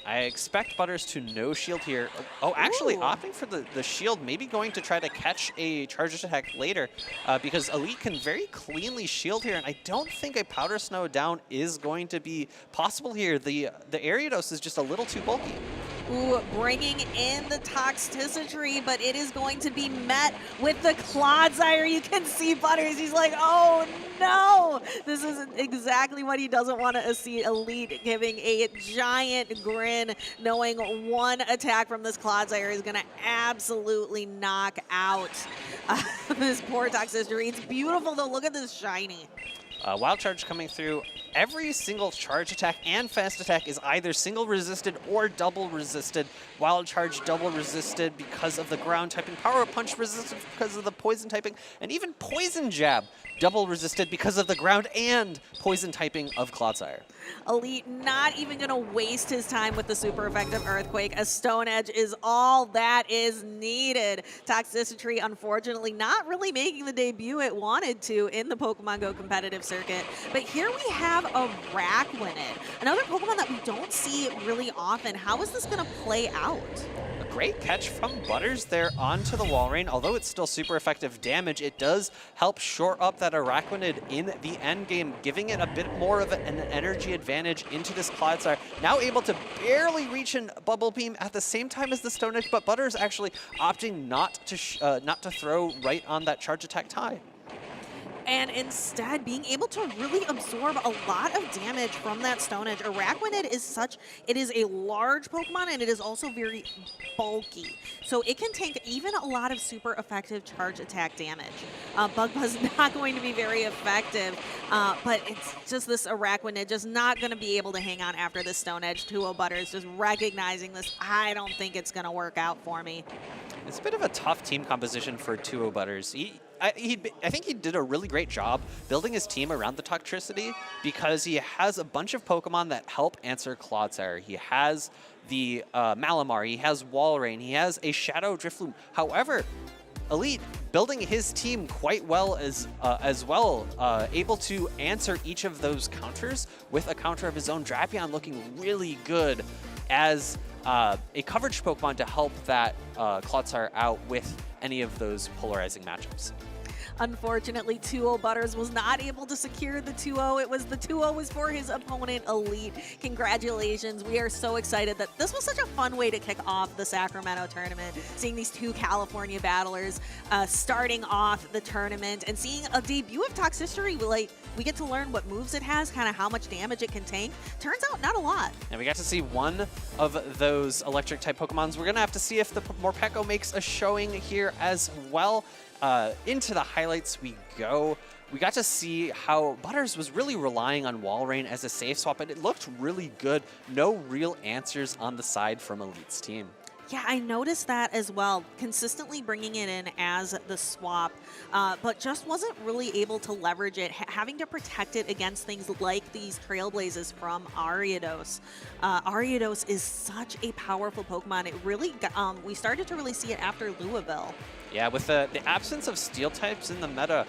I expect Butters to no shield here. Oh, actually opting for the shield, maybe going to try to catch a charge attack later because Elite can very cleanly shield here, and I don't think a Powder Snow down is going to be possible here. The Ariados is just a little too bulky. Ooh, bringing in the Toxicity, but it is going to be met with the Clodsire. You can see Butters. He's like, oh no! This is exactly what he doesn't want to see. Elite giving a giant grin, knowing one attack from this Clodsire is going to absolutely knock out this poor Toxicity. It's beautiful though. Look at this shiny. Wild Charge coming through. Every single charge attack and fast attack is either single resisted or double resisted. Wild Charge double resisted because of the ground type, and Power Punch resisted because of the poison typing, and even poison jab double resisted because of the ground and poison typing of Clodsire. Elite not even going to waste his time with the super effective Earthquake, as Stone Edge is all that is needed. Toxicity, unfortunately, not really making the debut it wanted to in the Pokemon Go competitive circuit. But here we have a Araquanid, another Pokemon that we don't see really often. How is this going to play out? Great catch from Butters there onto the wall rain. Although it's still super effective damage, it does help shore up that Araquanid in the end game, giving it a bit more of an energy advantage into this Clodsire. Now able to barely reach an Bubble Beam at the same time as the Stone Edge, but Butters actually opting not to throw right on that charge attack tie. And instead being able to really absorb a lot of damage from that Stone Edge. Araquanid is it is a large Pokemon, and it is also very bulky. So it can take even a lot of super effective charge attack damage. Bug Buzz not going to be very effective, but it's just this Araquanid just not going to be able to hang on after the Stone Edge. 2-0 Butters just recognizing this. I don't think it's going to work out for me. It's a bit of a tough team composition for 2-0 Butters. I think he did a really great job building his team around the Toxicity, because he has a bunch of Pokemon that help answer Clodsire. He has the Malamar, he has Walrein, he has a Shadow Drifloon. However, Elite building his team quite well as well, able to answer each of those counters with a counter of his own. Drapion looking really good as a coverage Pokemon to help that Clodsire out with any of those polarizing matchups. Unfortunately, 2-0 Butters was not able to secure the 2-0. The 2-0 was for his opponent, Elite. Congratulations. We are so excited that this was such a fun way to kick off the Sacramento tournament. Seeing these two California battlers starting off the tournament and seeing a debut of Toxicity. We get to learn what moves it has, kind of how much damage it can tank. Turns out not a lot. And we got to see one of those electric type Pokemons. We're going to have to see if the Morpeko makes a showing here as well. Into the highlights we go. We got to see how Butters was really relying on Walrein as a safe swap, and it looked really good. No real answers on the side from Elite's team. Yeah, I noticed that as well. Consistently bringing it in as the swap, but just wasn't really able to leverage it, having to protect it against things like these Trailblazes from Ariados. Ariados is such a powerful Pokemon. It really, we started to really see it after Louisville. Yeah, with the absence of steel types in the meta,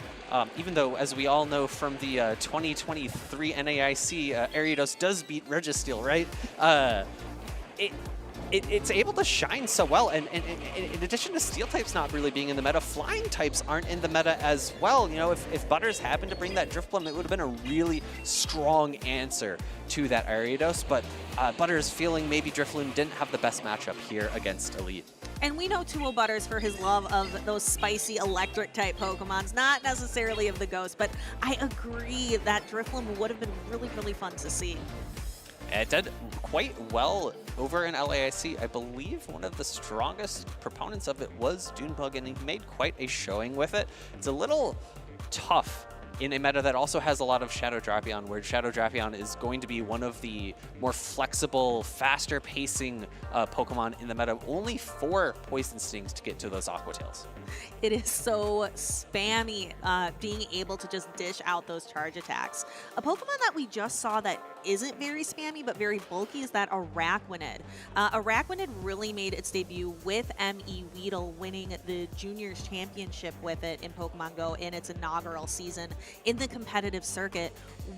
even though, as we all know from the 2023 NAIC, Ariados does beat Registeel, right? It's able to shine so well, and in addition to steel types not really being in the meta, flying types aren't in the meta as well. You know, if Butters happened to bring that Drifblim, it would have been a really strong answer to that Ariados, but Butters feeling maybe Drifloon didn't have the best matchup here against Elite. And we know 2-0 Butters for his love of those spicy electric type Pokemons, not necessarily of the Ghost, but I agree that Drifloon would have been really, really fun to see. It did quite well over in LAIC. I believe one of the strongest proponents of it was Dunebug, and he made quite a showing with it. It's a little tough in a meta that also has a lot of Shadow Drapion, where Shadow Drapion is going to be one of the more flexible, faster pacing Pokemon in the meta. Only 4 Poison Stings to get to those Aqua Tails. It is so spammy being able to just dish out those charge attacks. A Pokemon that we just saw that isn't very spammy but very bulky is that Araquanid. Araquanid really made its debut with M.E. Weedle, winning the Juniors Championship with it in Pokemon Go in its inaugural season in the competitive circuit.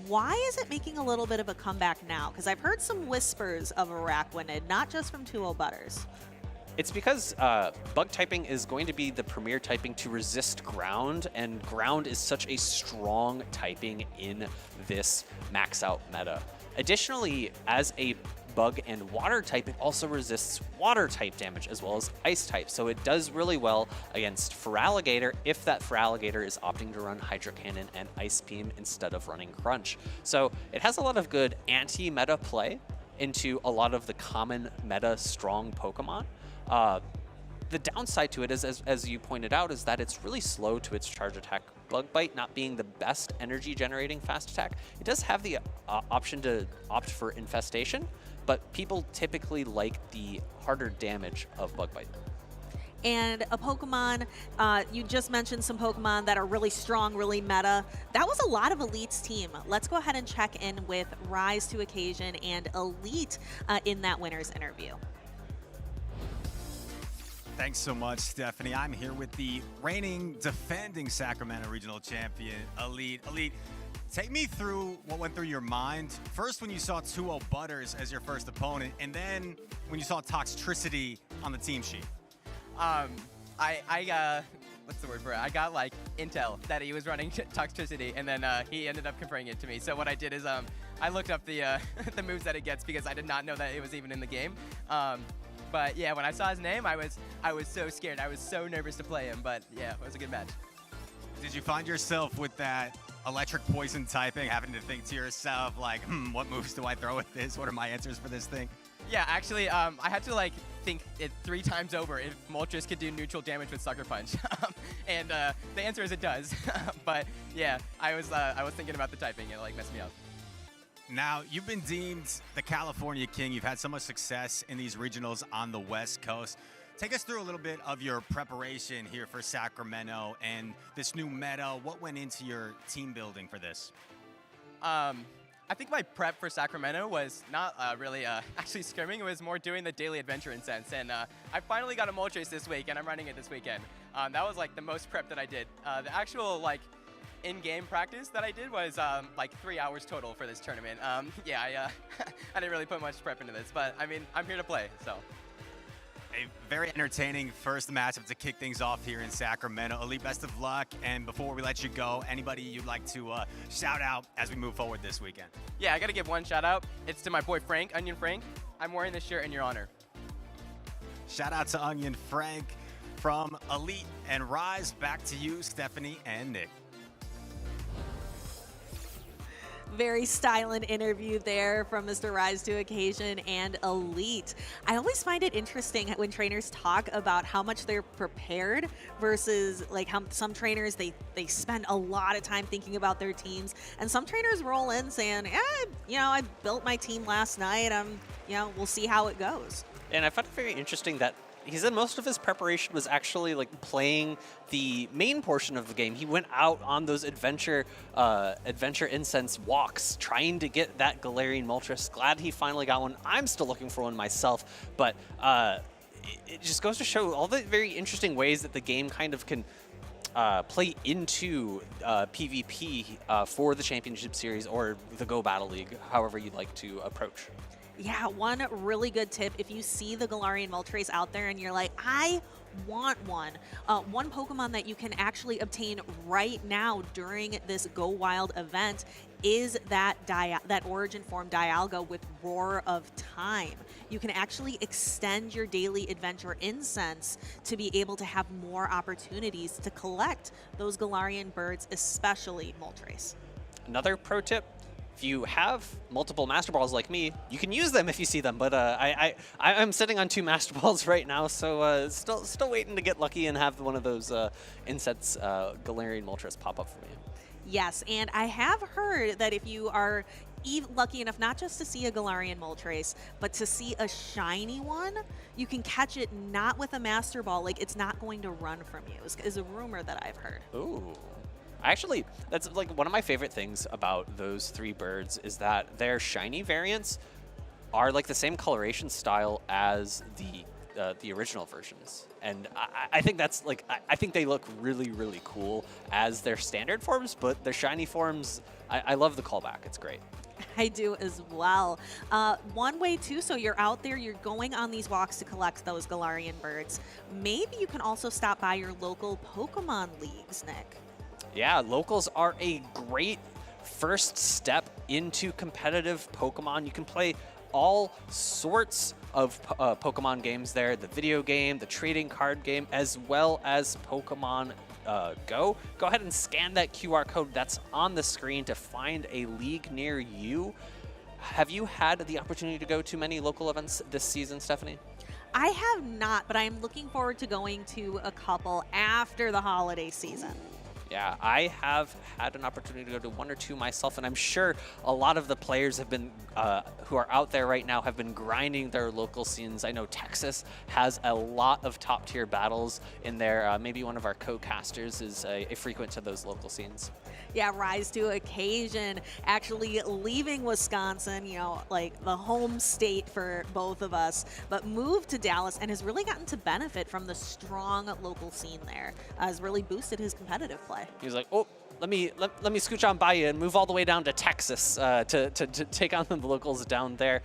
Why is it making a little bit of a comeback now? Because I've heard some whispers of Araquanid, not just from 2-0 Butters. It's because bug typing is going to be the premier typing to resist ground, and ground is such a strong typing in this max out meta. Additionally, as a bug and water type, it also resists water type damage as well as ice type. So it does really well against Feraligatr if that Feraligatr is opting to run Hydro Cannon and Ice Beam instead of running Crunch. So it has a lot of good anti-meta play into a lot of the common meta strong Pokemon. The downside to it is, as you pointed out, is that it's really slow to its charge attack. Bug Bite not being the best energy generating fast attack, it does have the option to opt for Infestation, but people typically like the harder damage of Bug Bite. and a Pokemon, you just mentioned some Pokemon that are really strong, really meta. That was a lot of Elite's team. Let's go ahead and check in with Rise to Occasion and Elite in that winner's interview. Thanks so much, Stephanie. I'm here with the reigning, defending Sacramento Regional Champion, Elite. Elite, take me through what went through your mind. First, when you saw 2-0 Butters as your first opponent, and then when you saw Toxtricity on the team sheet. What's the word for it? I got like intel that he was running Toxtricity, and then he ended up confirming it to me. So what I did is I looked up the the moves that it gets because I did not know that it was even in the game. But yeah, when I saw his name, I was so scared. I was so nervous to play him. But yeah, it was a good match. Did you find yourself with that electric poison typing, having to think to yourself like, what moves do I throw at this? What are my answers for this thing? Yeah, actually, I had to like think it 3 times over if Moltres could do neutral damage with Sucker Punch, and the answer is it does. But yeah, I was thinking about the typing. It like messed me up. Now, you've been deemed the California King. You've had so much success in these regionals on the West Coast. Take us through a little bit of your preparation here for Sacramento and this new meta. What went into your team building for this? I think my prep for Sacramento was not really actually scrimming. It was more doing the daily adventure incense. And I finally got a Moltres this week, and I'm running it this weekend. That was like the most prep that I did. The actual like in-game practice that I did was like 3 hours total for this tournament. Yeah, I didn't really put much prep into this, but I mean, I'm here to play, so. A very entertaining first matchup to kick things off here in Sacramento. Elite, best of luck. And before we let you go, anybody you'd like to shout out as we move forward this weekend? Yeah, I got to give one shout out. It's to my boy Frank, Onion Frank. I'm wearing this shirt in your honor. Shout out to Onion Frank from Elite and Rise. Back to you, Stephanie and Nick. Very styling interview there from Mr. Rise to Occasion and Elite. I always find it interesting when trainers talk about how much they're prepared versus like how some trainers, they spend a lot of time thinking about their teams, and some trainers roll in saying, I built my team last night. We'll see how it goes. And I found it very interesting that he said most of his preparation was actually like playing the main portion of the game. He went out on those adventure incense walks, trying to get that Galarian Moltres. Glad he finally got one. I'm still looking for one myself, but it just goes to show all the very interesting ways that the game kind of can play into PvP for the Championship Series or the Go Battle League, however you'd like to approach. Yeah, one really good tip, if you see the Galarian Moltres out there and you're like, I want one, one Pokemon that you can actually obtain right now during this Go Wild event is that Origin form Dialga with Roar of Time. You can actually extend your daily adventure incense to be able to have more opportunities to collect those Galarian birds, especially Moltres. Another pro tip, if you have multiple Master Balls like me, you can use them if you see them, but I'm sitting on 2 Master Balls right now, so still waiting to get lucky and have one of those incense Galarian Moltres pop up for me. Yes, and I have heard that if you are lucky enough not just to see a Galarian Moltres, but to see a shiny one, you can catch it not with a Master Ball, like it's not going to run from you, is a rumor that I've heard. Ooh. Actually, that's like one of my favorite things about those 3 birds is that their shiny variants are like the same coloration style as the original versions. And I think that's like, I think they look really, really cool as their standard forms, but their shiny forms, I love the callback. It's great. I do as well. One way too, so you're out there, you're going on these walks to collect those Galarian birds. Maybe you can also stop by your local Pokemon leagues, Nick. Yeah, locals are a great first step into competitive Pokemon. You can play all sorts of Pokemon games there, the video game, the trading card game, as well as Pokemon Go. Go ahead and scan that QR code that's on the screen to find a league near you. Have you had the opportunity to go to many local events this season, Stephanie? I have not, but I am looking forward to going to a couple after the holiday season. Yeah, I have had an opportunity to go to 1 or 2 myself, and I'm sure a lot of the players have been, who are out there right now, have been grinding their local scenes. I know Texas has a lot of top-tier battles in there. Maybe one of our co-casters is a frequent to those local scenes. Yeah, rise to occasion, actually leaving Wisconsin, you know, like the home state for both of us, but moved to Dallas and has really gotten to benefit from the strong local scene there. Has really boosted his competitive play. He was like, oh, let me scooch on by you and move all the way down to Texas to take on the locals down there.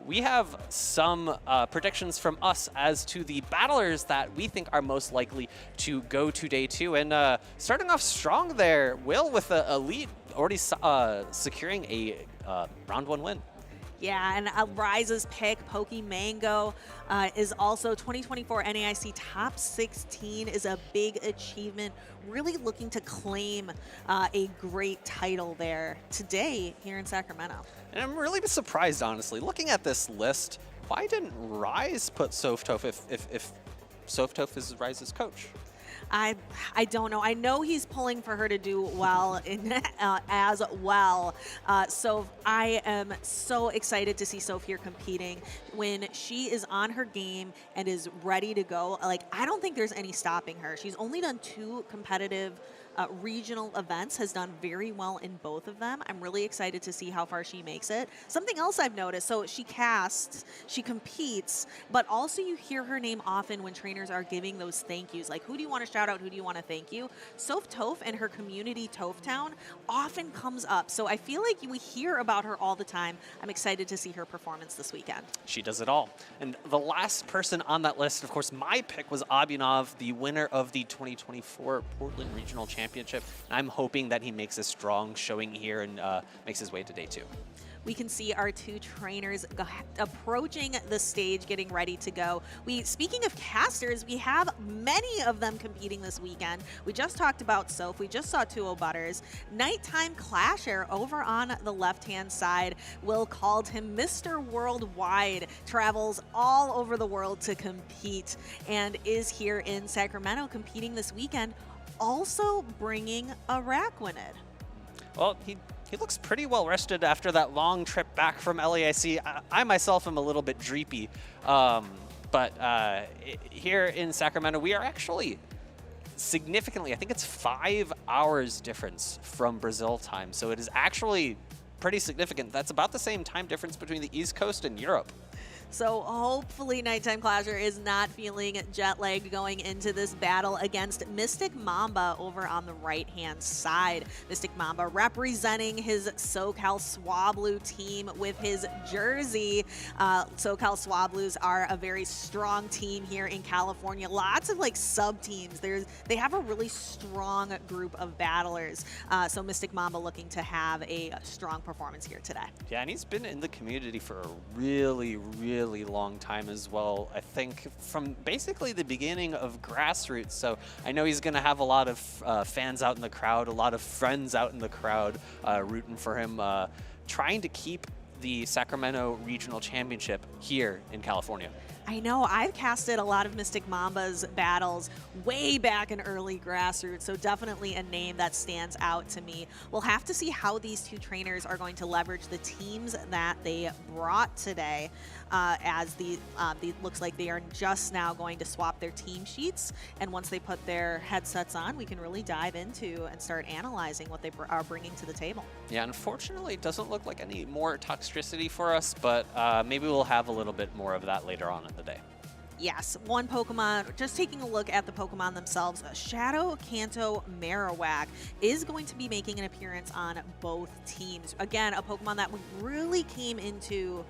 We have some predictions from us as to the battlers that we think are most likely to go to day 2. And starting off strong there, Will with a lead, already securing a round 1 win. Yeah, and Rise's pick, Pokemango, is also 2024 NAIC Top 16 is a big achievement. Really looking to claim a great title there today here in Sacramento. And I'm really surprised, honestly. Looking at this list, why didn't Rise put Softov if Softov is Rise's coach? I don't know. I know he's pulling for her to do well in, as well. So I am so excited to see Soph here competing. When she is on her game and is ready to go, like, I don't think there's any stopping her. She's only done 2 competitive regional events, has done very well in both of them. I'm really excited to see how far she makes it. Something else I've noticed, so she casts, she competes, but also you hear her name often when trainers are giving those thank yous, like who do you want to shout out, who do you want to thank you? Soph Toph and her community Tophtown often comes up, so I feel like we hear about her all the time. I'm excited to see her performance this weekend. She does it all. And the last person on that list, of course, my pick was Abinav, the winner of the 2024 Portland Regional Championship. And I'm hoping that he makes a strong showing here and makes his way to day 2. We can see our 2 trainers approaching the stage, getting ready to go. Speaking of casters, we have many of them competing this weekend. We just talked about Soph. We just saw 2 Butters. Nighttime Clasher over on the left-hand side. Will called him Mr. Worldwide. Travels all over the world to compete and is here in Sacramento competing this weekend. Also bringing a Raquinid. Well, he looks pretty well rested after that long trip back from LAIC. I myself am a little bit dreepy, but here in Sacramento, we are actually significantly, I think it's 5 hours difference from Brazil time. So it is actually pretty significant. That's about the same time difference between the East Coast and Europe. So hopefully Nighttime Clasher is not feeling jet lagged going into this battle against Mystic Mamba over on the right-hand side. Mystic Mamba representing his SoCal Swablu team with his jersey. SoCal Swablu's are a very strong team here in California. Lots of like sub-teams. They have a really strong group of battlers. So Mystic Mamba looking to have a strong performance here today. Yeah, and he's been in the community for a really long time as well. I think from basically the beginning of Grassroots. So I know he's going to have a lot of fans out in the crowd, a lot of friends out in the crowd rooting for him, trying to keep the Sacramento Regional Championship here in California. I know, I've casted a lot of Mystic Mamba's battles way back in early Grassroots, so definitely a name that stands out to me. We'll have to see how these 2 trainers are going to leverage the teams that they brought today, as looks like they are just now going to swap their team sheets, and once they put their headsets on, we can really dive into and start analyzing what they are bringing to the table. Yeah, unfortunately, it doesn't look like any more toxicity for us, but maybe we'll have a little bit more of that later on in the day. Yes, one Pokemon, just taking a look at the Pokemon themselves, Shadow Kanto Marowak is going to be making an appearance on both teams. Again, a Pokemon that really came into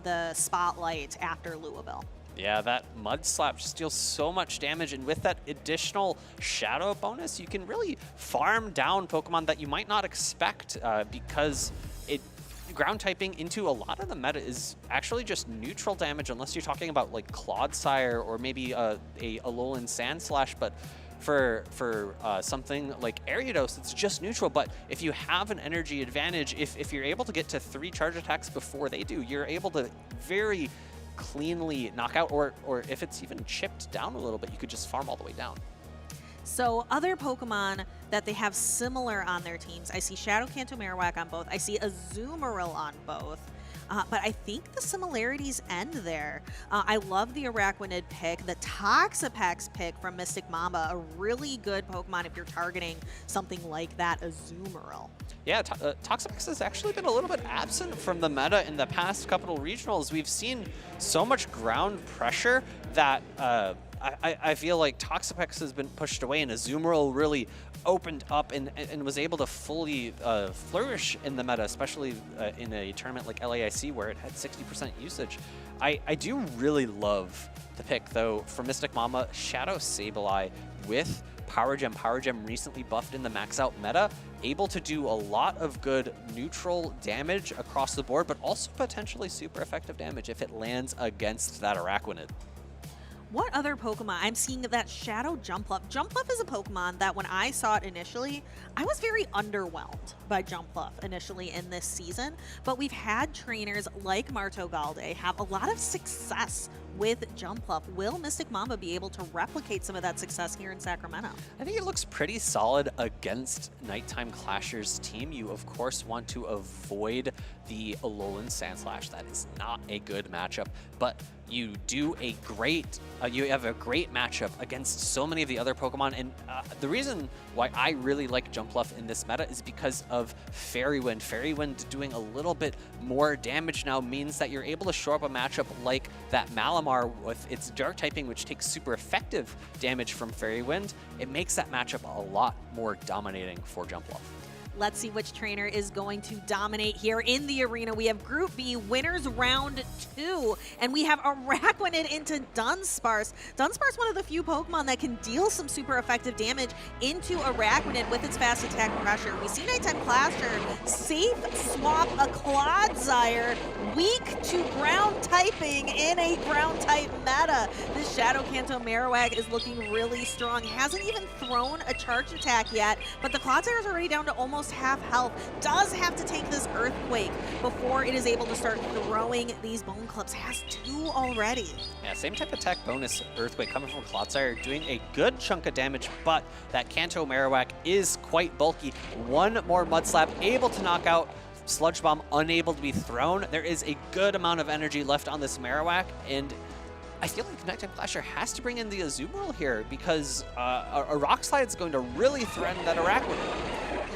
the spotlight after Louisville. Yeah, that Mud Slap just deals so much damage, and with that additional Shadow bonus, you can really farm down Pokemon that you might not expect because ground typing into a lot of the meta is actually just neutral damage, unless you're talking about like Clodsire or maybe a Alolan Sandslash, but for something like Ariados, it's just neutral. But if you have an energy advantage, if you're able to get to 3 charge attacks before they do, you're able to very cleanly knock out, or if it's even chipped down a little bit, you could just farm all the way down. So other Pokemon that they have similar on their teams, I see Shadow Kanto Marowak on both. I see Azumarill on both. But I think the similarities end there. I love the Araquanid pick, the Toxapex pick from Mystic Mamba, a really good Pokemon if you're targeting something like that Azumarill. Yeah, Toxapex has actually been a little bit absent from the meta in the past couple of regionals. We've seen so much ground pressure that I feel like Toxapex has been pushed away, and Azumarill really opened up and was able to fully flourish in the meta, especially in a tournament like LAIC where it had 60% usage. I do really love the pick, though, for Mystic Mamba, Shadow Sableye with Power Gem. Power Gem recently buffed in the max out meta, able to do a lot of good neutral damage across the board, but also potentially super effective damage if it lands against that Araquanid. What other Pokemon? I'm seeing that Shadow Jumpluff. Jumpluff is a Pokemon that when I saw it initially, I was very underwhelmed by Jumpluff initially in this season, but we've had trainers like Marto Galde have a lot of success with Jumpluff. Will Mystic Mamba be able to replicate some of that success here in Sacramento? I think it looks pretty solid against Nighttime Clasher's team. You, of course, want to avoid the Alolan Sandslash. That is not a good matchup, but you do a great, you have a great matchup against so many of the other Pokemon. And the reason why I really like Jumpluff in this meta is because of Fairy Wind. Fairy Wind doing a little bit more damage now means that you're able to shore up a matchup like that Malamar with its Dark typing, which takes super effective damage from Fairy Wind. It makes that matchup a lot more dominating for Jumpluff. Let's see which trainer is going to dominate here in the arena. We have Group B, winners round 2, and we have Araquanid into Dunsparce. Dunsparce, one of the few Pokemon that can deal some super effective damage into Araquanid with its fast attack pressure. We see Nighttime Clasher safe swap a Clodsire, weak to ground typing in a ground type meta. This Shadow Kanto Marowak is looking really strong. Hasn't even thrown a charge attack yet, but the Clodsire is already down to almost half health. Does have to take this Earthquake before it is able to start throwing these Bone Clips. Has 2 already. Yeah, same type of attack bonus Earthquake coming from Clodsire, doing a good chunk of damage, but that Kanto Marowak is quite bulky. One more Mud Slap, able to knock out Sludge Bomb, unable to be thrown. There is a good amount of energy left on this Marowak, and I feel like Nighttime Clasher has to bring in the Azumarill here because a Rock Slide is going to really threaten that Araquanid.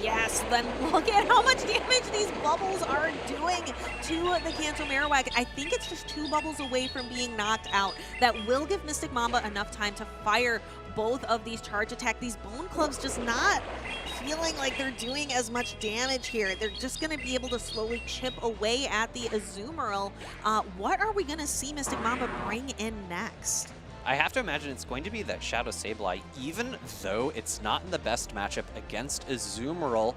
Yes, then look at how much damage these bubbles are doing to the Kanto Marowak. I think it's just 2 bubbles away from being knocked out. That will give Mystic Mamba enough time to fire both of these charge attacks. These Bone Clubs just not feeling like they're doing as much damage here. They're just going to be able to slowly chip away at the Azumarill. What are we going to see Mystic Mamba bring in next? I have to imagine it's going to be that Shadow Sableye, even though it's not in the best matchup against Azumarill.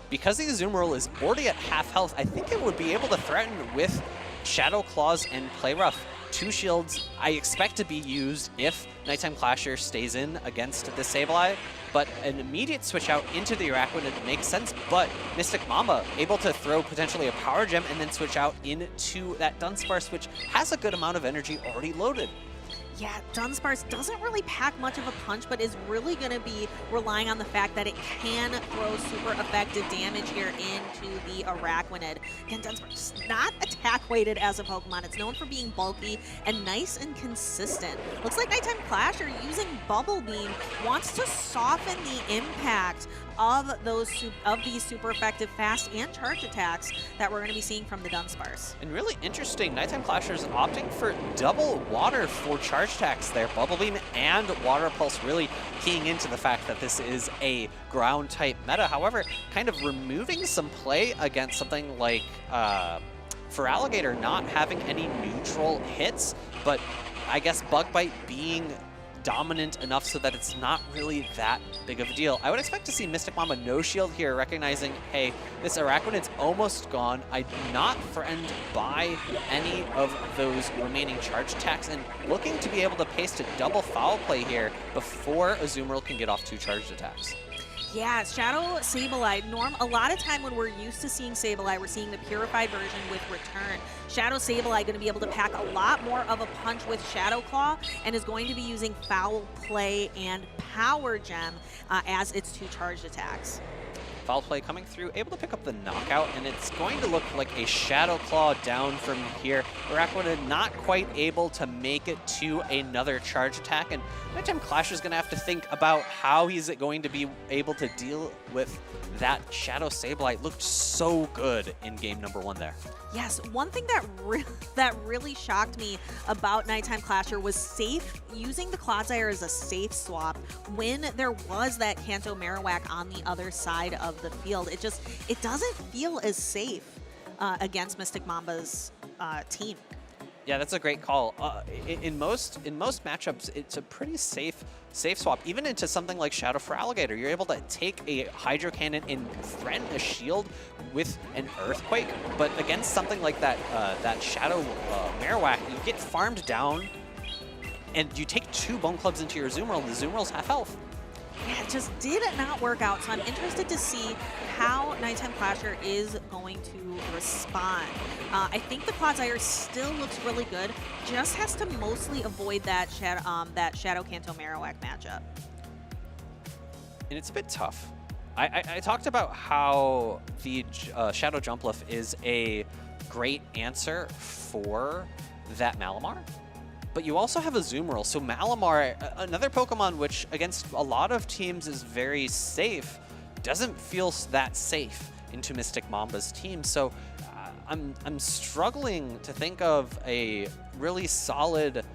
Because the Azumarill is already at half health, I think it would be able to threaten with Shadow Claws and Play Rough. 2 shields I expect to be used if Nighttime Clasher stays in against the Sableye, but an immediate switch out into the Araquanid makes sense, but Mystic Mamba able to throw potentially a Power Gem and then switch out into that Dunsparce, which has a good amount of energy already loaded. Yeah, Dunsparce doesn't really pack much of a punch, but is really going to be relying on the fact that it can throw super effective damage here into the Araquanid. Again, Dunsparce is not attack weighted as a Pokemon. It's known for being bulky and nice and consistent. Looks like Nighttime Clasher using Bubble Beam wants to soften the impact of these super effective fast and charge attacks that we're going to be seeing from the Dunsparce. And really interesting, Nighttime Clasher is opting for double water for charge attacks there. Bubble Beam and Water Pulse really keying into the fact that this is a ground type meta. However, kind of removing some play against something like for Alligator not having any neutral hits, but I guess Bug Bite being dominant enough so that it's not really that big of a deal. I would expect to see Mystic Mamba no shield here, recognizing, hey, this Araquanid's almost gone. I'm not threatened by any of those remaining charge attacks, and looking to be able to paste a double foul play here before Azumarill can get off 2 charged attacks. Yeah, Shadow Sableye. A lot of time when we're used to seeing Sableye, we're seeing the purified version with Return. Shadow Sableye going to be able to pack a lot more of a punch with Shadow Claw and is going to be using Foul Play and Power Gem as its 2 charged attacks. Foul Play coming through, able to pick up the knockout, and it's going to look like a Shadow Claw down from here. Araquanid not quite able to make it to another charge attack, and Nighttime Clasher is going to have to think about how he's going to be able to deal with that Shadow Sableye. Looked so good in game number 1 there. Yes, one thing that really shocked me about Nighttime Clasher was using the Clodsire as a safe swap when there was that Kanto Marowak on the other side of the field. It doesn't feel as safe against Mystic Mamba's team. Yeah, that's a great call. In most matchups, it's a pretty safe swap. Even into something like Shadow for Alligator, you're able to take a Hydro Cannon and threaten a shield with an Earthquake. But against something like that, that Shadow Marowak, you get farmed down, and you take 2 Bone Clubs into your Azumarill, and the Azumarill's half health. Yeah, it just did not work out. So I'm interested to see how Nighttime Clasher is going to respond. I think the Clodsire still looks really good. Just has to mostly avoid that Shadow Kanto Marowak matchup. And it's a bit tough. I talked about how the Shadow Jumpluff is a great answer for that Malamar. But you also have a Azumarill, so Malamar, another Pokemon which against a lot of teams is very safe, doesn't feel that safe into Mystic Mamba's team. So I'm struggling to think of a really solid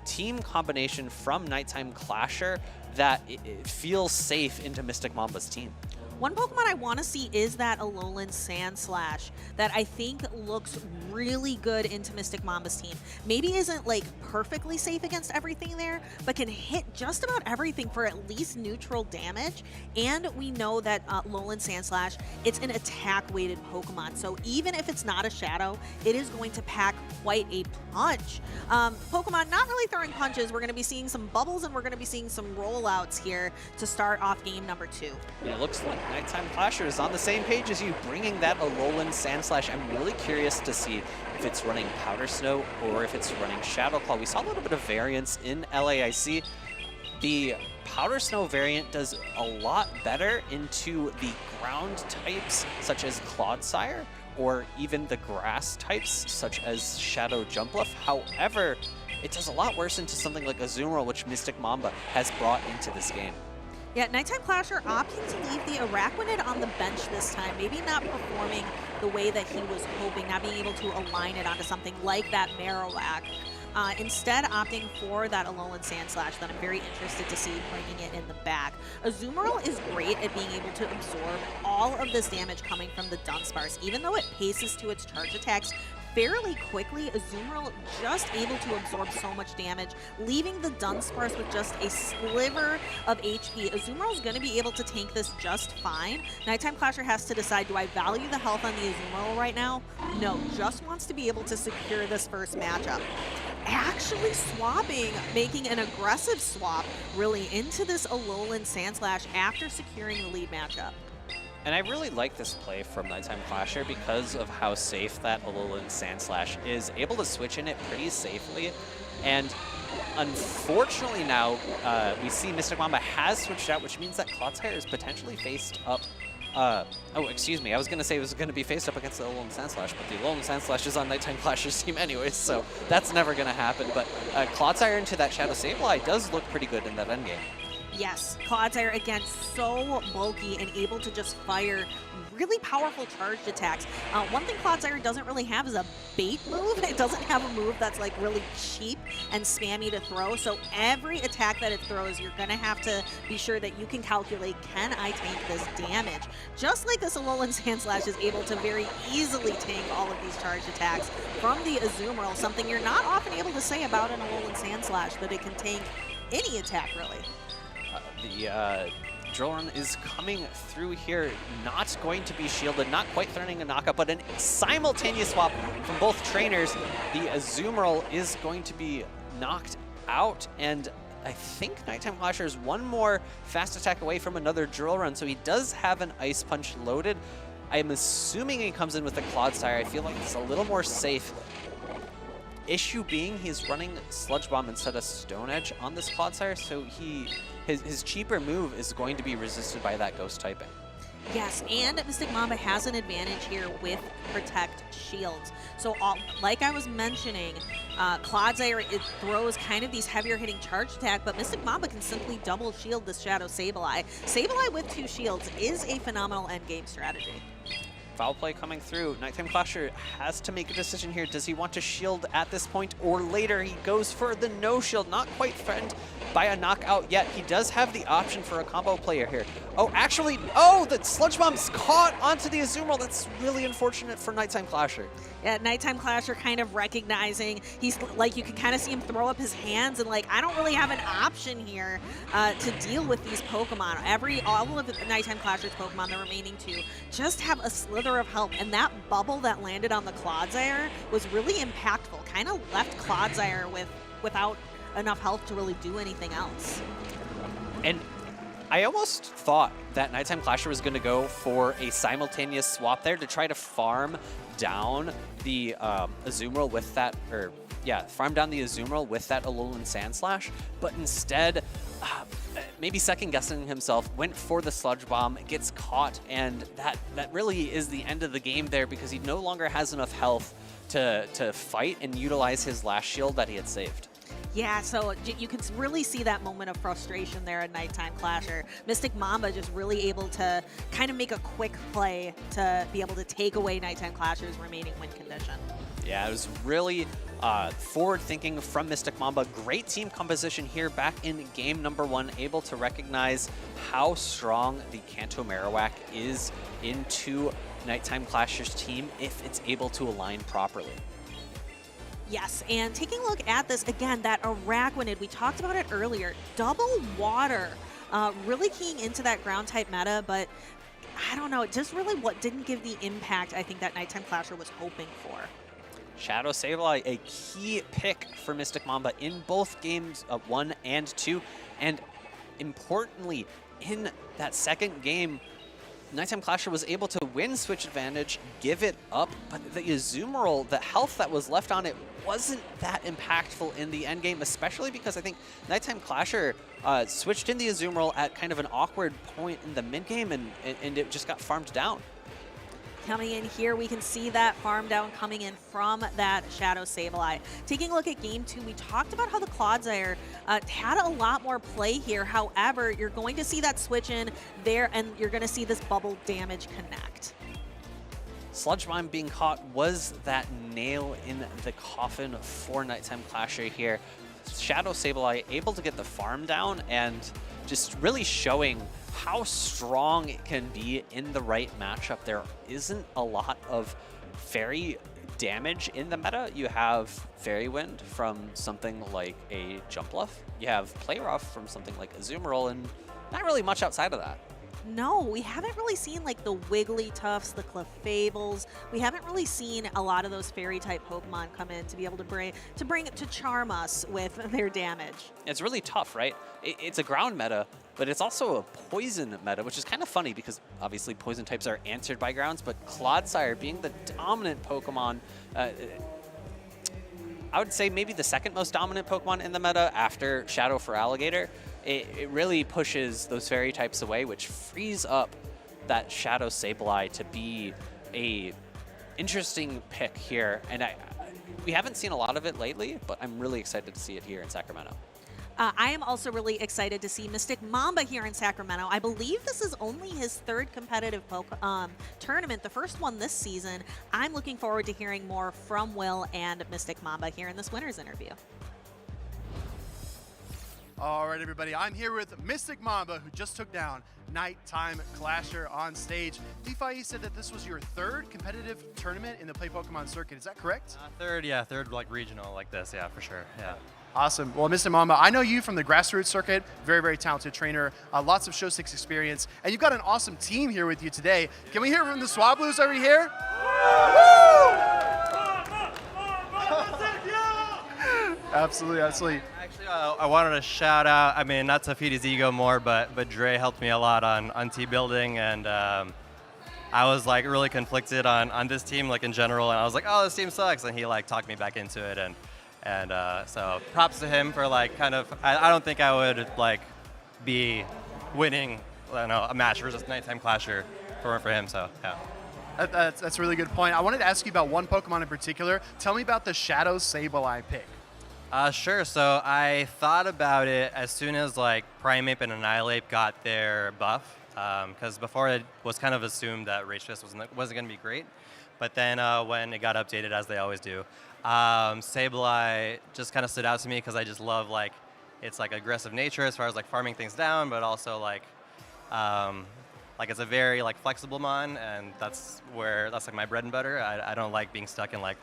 team combination from Nighttime Clasher that it feels safe into Mystic Mamba's team. One Pokemon I want to see is that Alolan Sandslash that I think looks really good into Mystic Mamba's team. Maybe isn't like perfectly safe against everything there, but can hit just about everything for at least neutral damage. And we know that Alolan Sandslash, it's an attack-weighted Pokemon. So even if it's not a Shadow, it is going to pack quite a punch. Pokemon not really throwing punches. We're going to be seeing some bubbles and we're going to be seeing some rollouts here to start off game number 2. And it looks like Nighttime Clasher is on the same page as you, bringing that Alolan Sandslash. I'm really curious to see if it's running Powder Snow or if it's running Shadow Claw. We saw a little bit of variance in LAIC. The Powder Snow variant does a lot better into the ground types, such as Clodsire, or even the grass types, such as Shadow Jumpluff. However, it does a lot worse into something like Azumarill, which Mystic Mamba has brought into this game. Yeah, Nighttime Clasher opting to leave the Araquanid on the bench this time, maybe not performing the way that he was hoping, not being able to align it onto something like that Marowak. Instead, opting for that Alolan Sandslash that I'm very interested to see bringing it in the back. Azumarill is great at being able to absorb all of this damage coming from the Dunsparce. Even though it paces to its charge attacks fairly quickly, Azumarill just able to absorb so much damage, leaving the Dunsparce with just a sliver of HP. Azumarill's going to be able to tank this just fine. Nighttime Clasher has to decide, do I value the health on the Azumarill right now? No, just wants to be able to secure this first matchup. Actually swapping, making an aggressive swap really into this Alolan Sandslash after securing the lead matchup. And I really like this play from Nighttime Clasher because of how safe that Alolan Sandslash is, able to switch in it pretty safely. And unfortunately now, we see Mystic Mamba has switched out, which means that Clodsire is potentially faced up. Oh, excuse me. I was going to say it was going to be faced up against the Alolan Sandslash, but the Alolan Sandslash is on Nighttime Clasher's team anyways, so that's never going to happen. But Clodsire into that Shadow Sableye does look pretty good in that endgame. Yes, Clodsire, again, so bulky and able to just fire really powerful charged attacks. One thing Clodsire doesn't really have is a bait move. It doesn't have a move that's like really cheap and spammy to throw. So every attack that it throws, you're going to have to be sure that you can calculate, can I tank this damage? Just like this Alolan Sandslash is able to very easily tank all of these charged attacks from the Azumarill, something you're not often able to say about an Alolan Sandslash, that it can tank any attack, really. The Drill Run is coming through here, not going to be shielded, not quite threatening a knockout, but a simultaneous swap from both trainers. The Azumarill is going to be knocked out, and I think Nighttime Clasher is one more fast attack away from another drill run, so he does have an Ice Punch loaded. I'm assuming he comes in with the Clodsire. I feel like it's a little more safe. Issue being he's running Sludge Bomb instead of Stone Edge on this Clodsire, so his cheaper move is going to be resisted by that Ghost typing. Yes, and Mystic Mamba has an advantage here with Protect Shields. So like I was mentioning, Clodsire, it throws kind of these heavier hitting charge attack, but Mystic Mamba can simply double shield this Shadow Sableye. Sableye with 2 shields is a phenomenal endgame strategy. Foul play coming through. Nighttime Clasher has to make a decision here. Does he want to shield at this point or later? He goes for the no shield. Not quite threatened by a knockout yet. He does have the option for a combo player here. Oh, actually, the Sludge Bomb's caught onto the Azumarill. That's really unfortunate for Nighttime Clasher. Yeah, Nighttime Clasher kind of recognizing, he's like, you can kind of see him throw up his hands and like, I don't really have an option here to deal with these Pokemon. All of Nighttime Clasher's Pokemon, the remaining 2, just have a slither of help, and that bubble that landed on the Clodsire was really impactful. Kind of left Clodsire without enough health to really do anything else. And I almost thought that Nighttime Clasher was going to go for a simultaneous swap there to try to farm down the Azumarill with that, farm down the Azumarill with that Alolan Sandslash, but instead, maybe second-guessing himself, went for the Sludge Bomb, gets caught, and that really is the end of the game there because he no longer has enough health to fight and utilize his last shield that he had saved. Yeah, so you can really see that moment of frustration there at Nighttime Clasher. Mystic Mamba just really able to kind of make a quick play to be able to take away Nighttime Clasher's remaining win condition. Yeah, it was really forward-thinking from Mystic Mamba. Great team composition here back in game number 1, able to recognize how strong the Kanto Marowak is into Nighttime Clasher's team if it's able to align properly. Yes, and taking a look at this, again, that Araquanid, we talked about it earlier, double water, really keying into that ground-type meta, but I don't know, it just really didn't give the impact I think that Nighttime Clasher was hoping for. Shadow Sableye, a key pick for Mystic Mamba in both games 1 and 2, and importantly, in that second game, Nighttime Clasher was able to win Switch Advantage, give it up, but the Azumarill, the health that was left on it wasn't that impactful in the endgame, especially because I think Nighttime Clasher switched in the Azumarill at kind of an awkward point in the mid-game, and it just got farmed down. Coming in here, we can see that farm down coming in from that Shadow Sableye. Taking a look at game 2, we talked about how the Clodsire had a lot more play here. However, you're going to see that switch in there, and you're going to see this bubble damage connect. Sludge Bomb being caught was that nail in the coffin for Nighttime Clasher here. Shadow Sableye able to get the farm down and just really showing how strong it can be in the right matchup. There isn't a lot of fairy damage in the meta. You have Fairy Wind from something like a Jumpluff. You have Play Rough from something like Azumarill, and not really much outside of that. No, we haven't really seen like the Wigglytuffs, the Clefable. We haven't really seen a lot of those fairy-type Pokemon come in to be able to charm us with their damage. It's really tough, right? It's a ground meta, but it's also a poison meta, which is kind of funny because obviously poison types are answered by grounds, but Clodsire being the dominant Pokemon, I would say maybe the second most dominant Pokemon in the meta after Shadow for Alligator. It really pushes those fairy types away, which frees up that Shadow Sableye to be a interesting pick here. And we haven't seen a lot of it lately, but I'm really excited to see it here in Sacramento. I am also really excited to see Mystic Mamba here in Sacramento. I believe this is only his 3rd competitive tournament, the first one this season. I'm looking forward to hearing more from Will and Mystic Mamba here in this winner's interview. All right, everybody, I'm here with Mystic Mamba, who just took down Nighttime Clasher on stage. Leafai said that this was your 3rd competitive tournament in the Play Pokemon circuit. Is that correct? Third like regional like this, yeah, for sure, yeah. Awesome. Well, Mystic Mamba, I know you from the grassroots circuit, very, very talented trainer, lots of Show 6 experience, and you've got an awesome team here with you today. Can we hear from the Swablues over here? Woo! Absolutely, absolutely. Actually, I wanted to shout out, I mean, not to feed his ego more, but Dre helped me a lot on team building, and I was like really conflicted on this team like in general, and I was like, oh, this team sucks, and he like talked me back into it, and so props to him for like kind of, I don't think I would like be winning, I don't know, a match versus Nighttime Clasher for him, so yeah. That's a really good point. I wanted to ask you about one Pokemon in particular. Tell me about the Shadow Sableye pick. Sure. So I thought about it as soon as like Primeape and Annihilate got their buff, because before it was kind of assumed that Rage Fist wasn't going to be great, but then when it got updated, as they always do, Sableye just kind of stood out to me because I just love like its like aggressive nature as far as like farming things down, but also like it's a very like flexible mon, and that's like my bread and butter. I don't like being stuck in like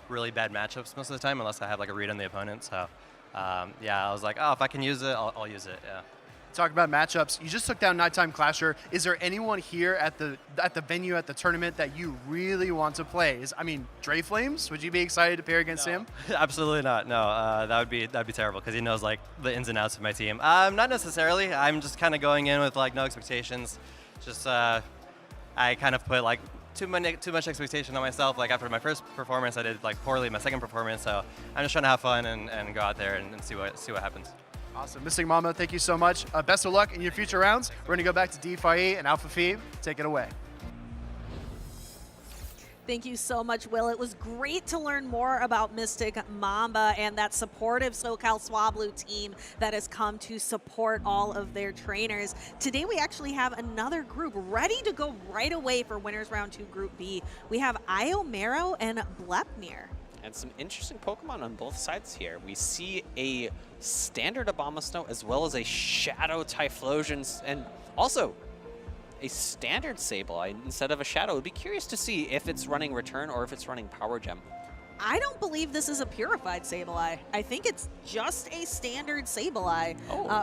really bad matchups most of the time unless I have like a read on the opponent. So yeah, I was like, oh, if I can use it, I'll use it. Yeah. Talk about matchups. You just took down Nighttime Clasher. Is there anyone here at the venue at the tournament that you really want to play? Dre Flames? Would you be excited to pair against him? Absolutely not. No, that'd be terrible because he knows like the ins and outs of my team. Not necessarily. I'm just kind of going in with like no expectations. Just I kind of put like too much expectation on myself. Like after my first performance, I did like poorly my second performance. So I'm just trying to have fun and go out there and see what happens. Awesome. Mystic Mamba, thank you so much. Best of luck in your future rounds. We're going to go back to D5E and Alpha Phi. Take it away. Thank you so much, Will. It was great to learn more about Mystic Mamba and that supportive SoCal Swablu team that has come to support all of their trainers. Today we actually have another group ready to go right away for Winners Round 2 Group B. We have Iomero and Blepnir. And some interesting Pokemon on both sides here. We see a standard Abomasnow as well as a Shadow Typhlosion, and also a standard Sableye instead of a Shadow. Would be curious to see if it's running Return or if it's running Power Gem. I don't believe this is a purified Sableye. I think it's just a standard Sableye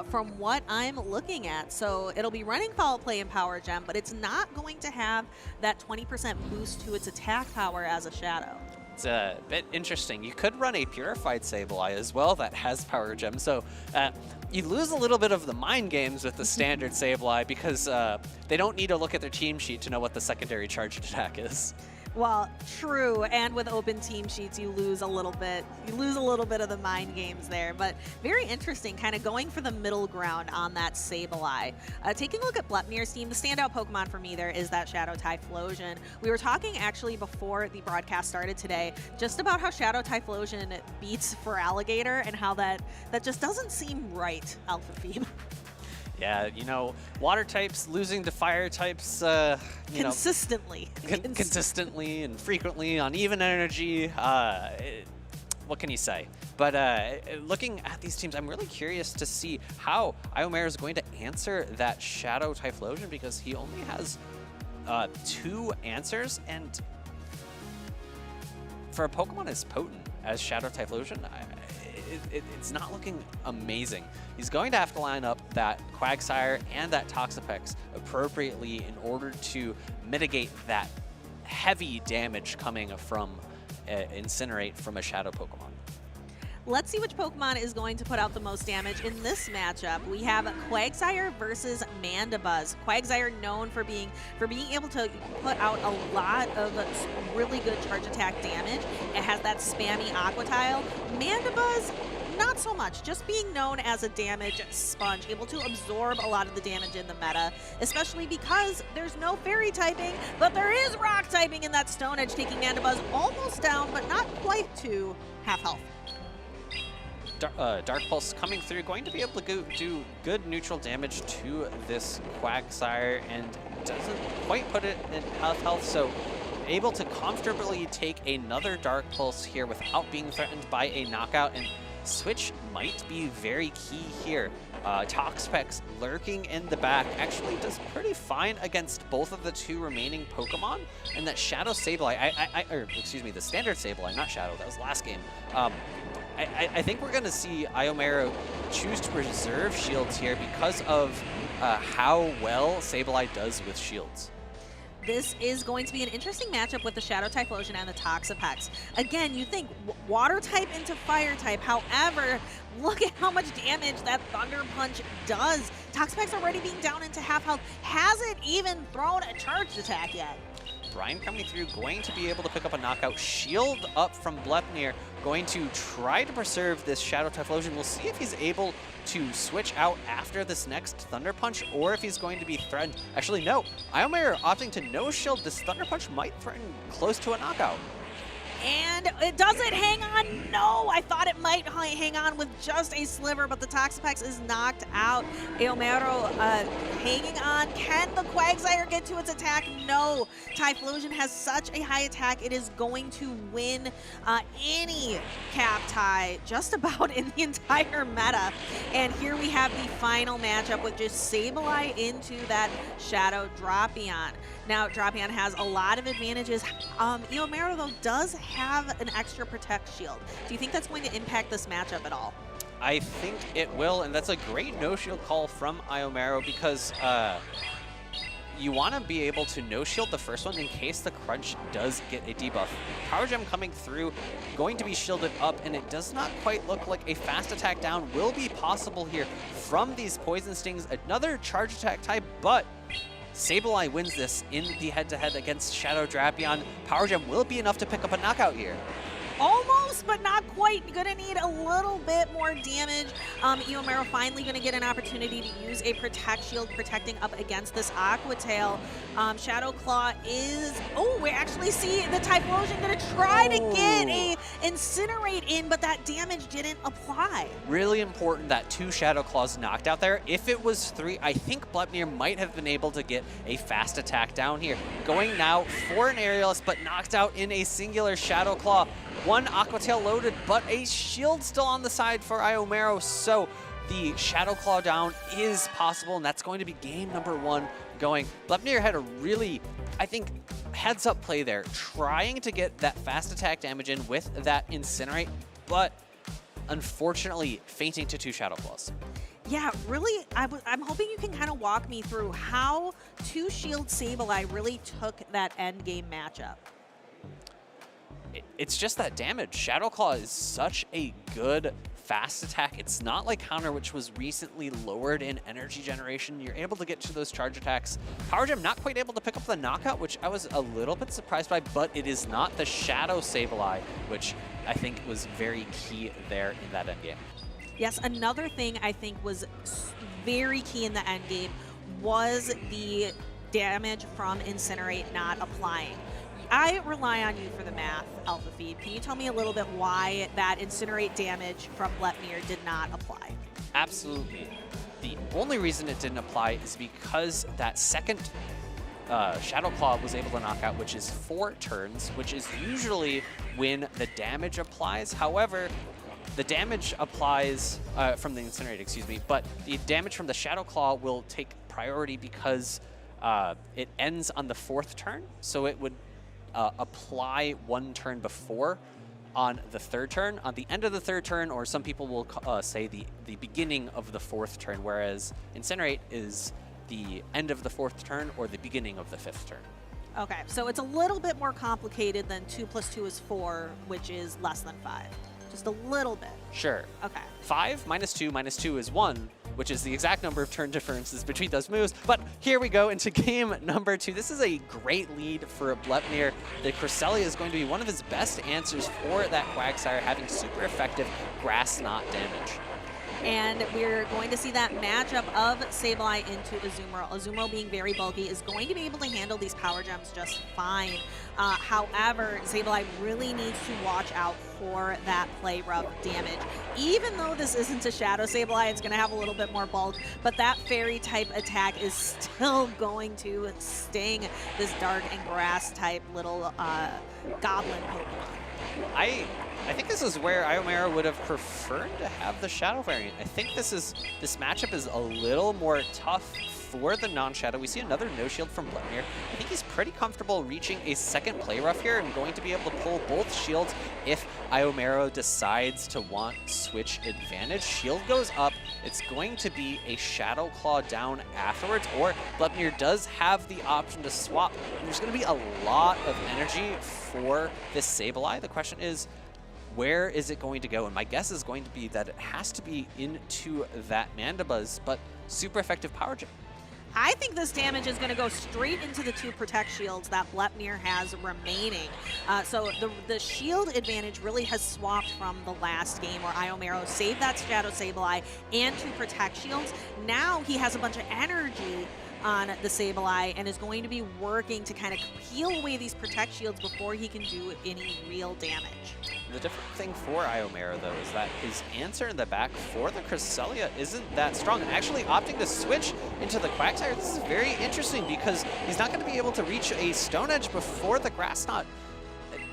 from what I'm looking at. So it'll be running Foul Play and Power Gem, but it's not going to have that 20% boost to its attack power as a Shadow. It's a bit interesting. You could run a purified Sableye as well that has Power Gem. So you lose a little bit of the mind games with the standard Sableye because they don't need to look at their team sheet to know what the secondary charged attack is. Well, true, and with open team sheets, you lose a little bit. You lose a little bit of the mind games there, but very interesting, kind of going for the middle ground on that Sableye. Taking a look at Blepnir's team, the standout Pokemon for me there is that Shadow Typhlosion. We were talking actually before the broadcast started today, just about how Shadow Typhlosion beats for Alligator and how that just doesn't seem right, Alpha Phi. Yeah, water types losing to fire types, consistently. Consistently and frequently on even energy. What can you say? But looking at these teams, I'm really curious to see how Iomero is going to answer that Shadow Typhlosion because he only has 2 answers, and for a Pokemon as potent as Shadow Typhlosion, it's not looking amazing. He's going to have to line up that Quagsire and that Toxapex appropriately in order to mitigate that heavy damage coming from Incinerate from a Shadow Pokemon. Let's see which Pokemon is going to put out the most damage in this matchup. We have Quagsire versus Mandibuzz. Quagsire known for being able to put out a lot of really good charge attack damage. It has that spammy Aqua Tile. Mandibuzz, not so much, just being known as a damage sponge, able to absorb a lot of the damage in the meta, especially because there's no fairy typing, but there is rock typing in that Stone Edge, taking Mandibuzz almost down, but not quite to half health. Dark Pulse coming through, going to be able to do good neutral damage to this Quagsire and doesn't quite put it in half health, so able to comfortably take another Dark Pulse here without being threatened by a knockout, and switch might be very key here. Toxapex lurking in the back actually does pretty fine against both of the 2 remaining Pokemon, and that Shadow Sableye, the standard Sableye, not Shadow, that was last game. I think we're going to see Iomero choose to preserve shields here because of how well Sableye does with shields. this is going to be an interesting matchup with the Shadow Typhlosion and the Toxapex. Again, you think water type into fire type. However, look at how much damage that Thunder Punch does. Toxapex already being down into half health. Hasn't even thrown a charged attack yet. Brian coming through, going to be able to pick up a knockout. Shield up from Blepnir, going to try to preserve this Shadow Typhlosion. We'll see if he's able to switch out after this next Thunder Punch, or if he's going to be threatened. Actually, no. Iomair opting to no shield. This Thunder Punch might threaten close to a knockout. And it doesn't hang on. No, I thought it might hang on with just a sliver, but the Toxapex is knocked out. Aomero hanging on. Can the Quagsire get to its attack? No. Typhlosion has such a high attack, it is going to win any cap tie just about in the entire meta. And here we have the final matchup with just Sableye into that Shadow Drapion. Now, Drapion has a lot of advantages. Aomero, though, does have an extra Protect Shield. Do you think that's going to impact this matchup at all? I think it will, and that's a great no-shield call from Iomaru because you want to be able to no-shield the first one in case the Crunch does get a debuff. Power Gem coming through, going to be shielded up, and it does not quite look like a fast attack down will be possible here from these Poison Stings. Another charge attack type, but Sableye wins this in the head-to-head against Shadow Drapion. Power Gem will be enough to pick up a knockout here. Almost, but not quite. Gonna need a little bit more damage. Aomero finally gonna get an opportunity to use a Protect Shield, protecting up against this Aqua Tail. Shadow Claw is, oh, we actually see the Typhlosion gonna try to get a Incinerate in, but that damage didn't apply. Really important that 2 Shadow Claws knocked out there. If it was 3, I think Blepnir might have been able to get a fast attack down here. Going now for an Aerialist, but knocked out in a singular Shadow Claw. 1 Aqua Tail loaded, but a shield still on the side for Iomaru, so the Shadow Claw down is possible, and that's going to be game number 1 going. Blepnir had a really, I think, heads-up play there, trying to get that fast attack damage in with that Incinerate, but unfortunately fainting to 2 Shadow Claws. Yeah, really, I'm hoping you can kind of walk me through how 2 Shield Sableye really took that endgame matchup. It's just that damage. Shadow Claw is such a good fast attack. It's not like Counter, which was recently lowered in energy generation. You're able to get to those charge attacks. Power Gem not quite able to pick up the knockout, which I was a little bit surprised by, but it is not the Shadow Sableye, which I think was very key there in that endgame. Yes, another thing I think was very key in the endgame was the damage from Incinerate not applying. I rely on you for the math, Alpha Feed. Can you tell me a little bit why that Incinerate damage from Blepnir did not apply? Absolutely. The only reason it didn't apply is because that second Shadow Claw was able to knock out, which is 4 turns, which is usually when the damage applies. However, the damage applies from the Incinerate, excuse me, but the damage from the Shadow Claw will take priority because it ends on the 4th turn, so it would apply 1 turn before on the 3rd turn, on the end of the 3rd turn, or some people will say the beginning of the 4th turn, whereas Incinerate is the end of the 4th turn or the beginning of the 5th turn. Okay, so it's a little bit more complicated than 2 + 2 is 4, which is less than 5. Just a little bit. Sure. Okay. 5 minus 2 minus 2 is 1, which is the exact number of turn differences between those moves. But here we go into game number 2. This is a great lead for Blepnir. The Cresselia is going to be one of his best answers for that Quagsire, having super effective Grass Knot damage. And we're going to see that matchup of Sableye into Azumarill. Azumarill, being very bulky, is going to be able to handle these Power Gems just fine. However, Sableye really needs to watch out for that play rough damage. Even though this isn't a Shadow Sableye, it's going to have a little bit more bulk, but that Fairy type attack is still going to sting this Dark and Grass type little Goblin Pokemon. I think this is where Iomaru would have preferred to have the Shadow variant. I think this matchup is a little more tough for the non-Shadow. We see another no-shield from Blepnir. I think he's pretty comfortable reaching a second play rough here and going to be able to pull both shields if Iomaru decides to want switch advantage. Shield goes up. it's going to be a Shadow Claw down afterwards, or Blepnir does have the option to swap. And there's going to be a lot of energy for this Sableye. The question is, where is it going to go? And my guess is going to be that it has to be into that Mandibuzz, but super effective Power Gem. I think this damage is going to go straight into the 2 Protect Shields that Blepnir has remaining. So the shield advantage really has swapped from the last game where Iomero saved that Shadow Sableye and 2 Protect Shields. Now he has a bunch of energy on the Sableye and is going to be working to kind of peel away these Protect Shields before he can do any real damage. The different thing for Iomero, though, is that his answer in the back for the Cresselia isn't that strong. And actually opting to switch into the Quagsire, this is very interesting because he's not going to be able to reach a Stone Edge before the Grass Knot.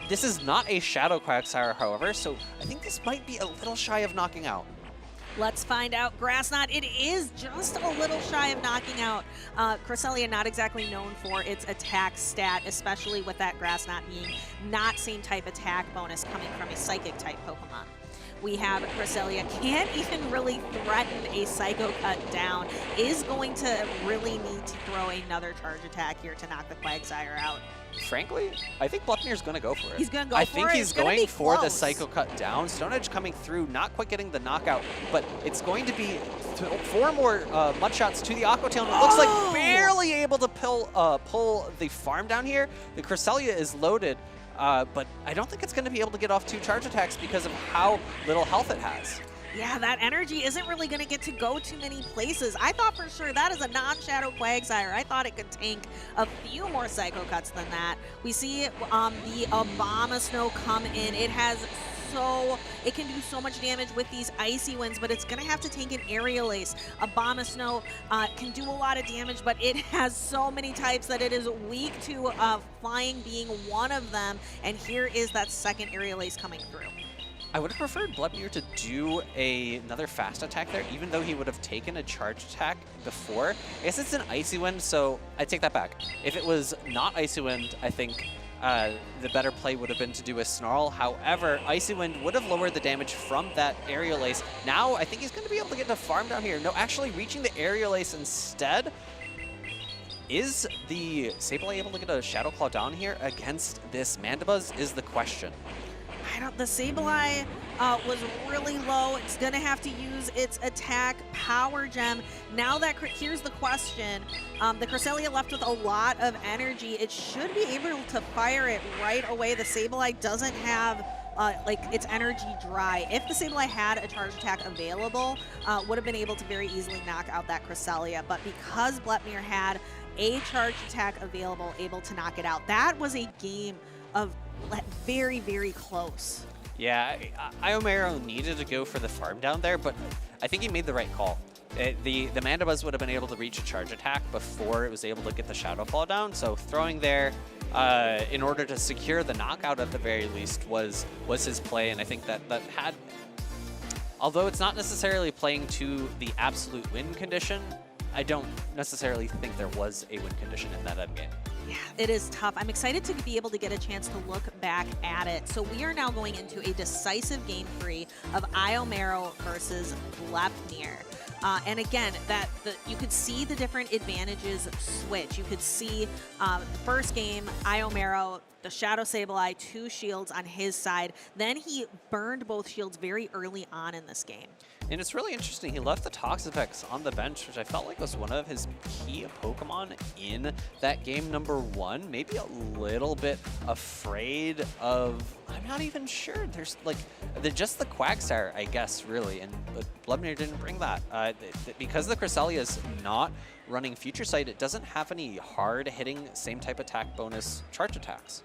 This is not a Shadow Quagsire, however, so I think this might be a little shy of knocking out. Let's find out. Grass Knot, it is just a little shy of knocking out. Cresselia not exactly known for its attack stat, especially with that Grass Knot being not same type attack bonus coming from a Psychic type Pokemon. We have Cresselia can't even really threaten a Psycho Cut down, is going to really need to throw another Charge Attack here to knock the Quagsire out. Frankly, I think Blepnir's going to go for it. He's going to go for it. I think he's going for the close. Psycho Cut down. Stone Edge coming through, not quite getting the knockout, but it's going to be 4 more Mud Shots to the Aqua Tail. And it looks like barely able to pull the farm down here. The Cresselia is loaded, but I don't think it's going to be able to get off 2 charge attacks because of how little health it has. Yeah, that energy isn't really going to get to go too many places. I thought for sure that is a non-Shadow Quagsire. I thought it could tank a few more Psycho Cuts than that. We see the Abomasnow come in. It can do so much damage with these Icy Winds, but it's going to have to tank an Aerial Ace. Abomasnow can do a lot of damage, but it has so many types that it is weak to Flying being one of them. And here is that second Aerial Ace coming through. I would have preferred Blepnir to do another fast attack there, even though he would have taken a charge attack before. I guess it's an Icy Wind, so I take that back. If it was not Icy Wind, I think the better play would have been to do a Snarl. However, Icy Wind would have lowered the damage from that Aerial Ace. Now, I think he's going to be able to get the farm down here. No, actually reaching the Aerial Ace instead. Is the Sableye able to get a Shadow Claw down here against this Mandibuzz is the question. The Sableye was really low. It's going to have to use its attack Power Gem. Now that, here's the question. The Cresselia left with a lot of energy. It should be able to fire it right away. The Sableye doesn't have its energy dry. If the Sableye had a charge attack available, would have been able to very easily knock out that Cresselia. But because Blepnir had a charge attack available, able to knock it out, that was a game of very, very close. Yeah, Iomero needed to go for the farm down there, but I think he made the right call. The Mandibuzz would have been able to reach a charge attack before it was able to get the Shadow Claw down, so throwing there in order to secure the knockout at the very least was his play, and I think that had, although it's not necessarily playing to the absolute win condition, I don't necessarily think there was a win condition in that endgame. Yeah, it is tough. I'm excited to be able to get a chance to look back at it. So we are now going into a decisive game 3 of Iomero versus Blepnir. And again, you could see the different advantages switch. You could see the first game, Iomero, the Shadow Sableye, 2 shields on his side. Then he burned both shields very early on in this game. And it's really interesting. He left the Toxapex on the bench, which I felt like was one of his key Pokemon in that game number 1. Maybe a little bit afraid of, I'm not even sure. There's just the Quagsire, I guess, really. And Blepnir didn't bring that. Because the Cresselia is not running Future Sight, it doesn't have any hard-hitting same type attack bonus charge attacks.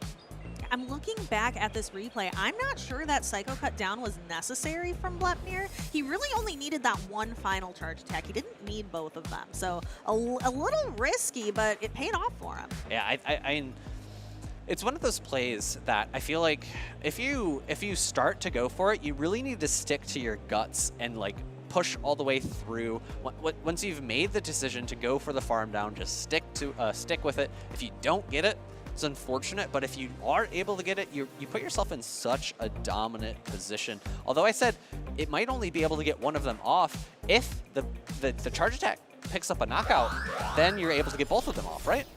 I'm looking back at this replay. I'm not sure that Psycho Cut down was necessary from Blepnir. He really only needed that one final charge attack. He didn't need both of them. So a little risky, but it paid off for him. Yeah, it's one of those plays that I feel like if you start to go for it, you really need to stick to your guts and push all the way through. Once you've made the decision to go for the farm down, just stick with it. If you don't get it, It's unfortunate, but if you are able to get it, you put yourself in such a dominant position. Although I said it might only be able to get one of them off if the charge attack picks up a knockout, then you're able to get both of them off, right?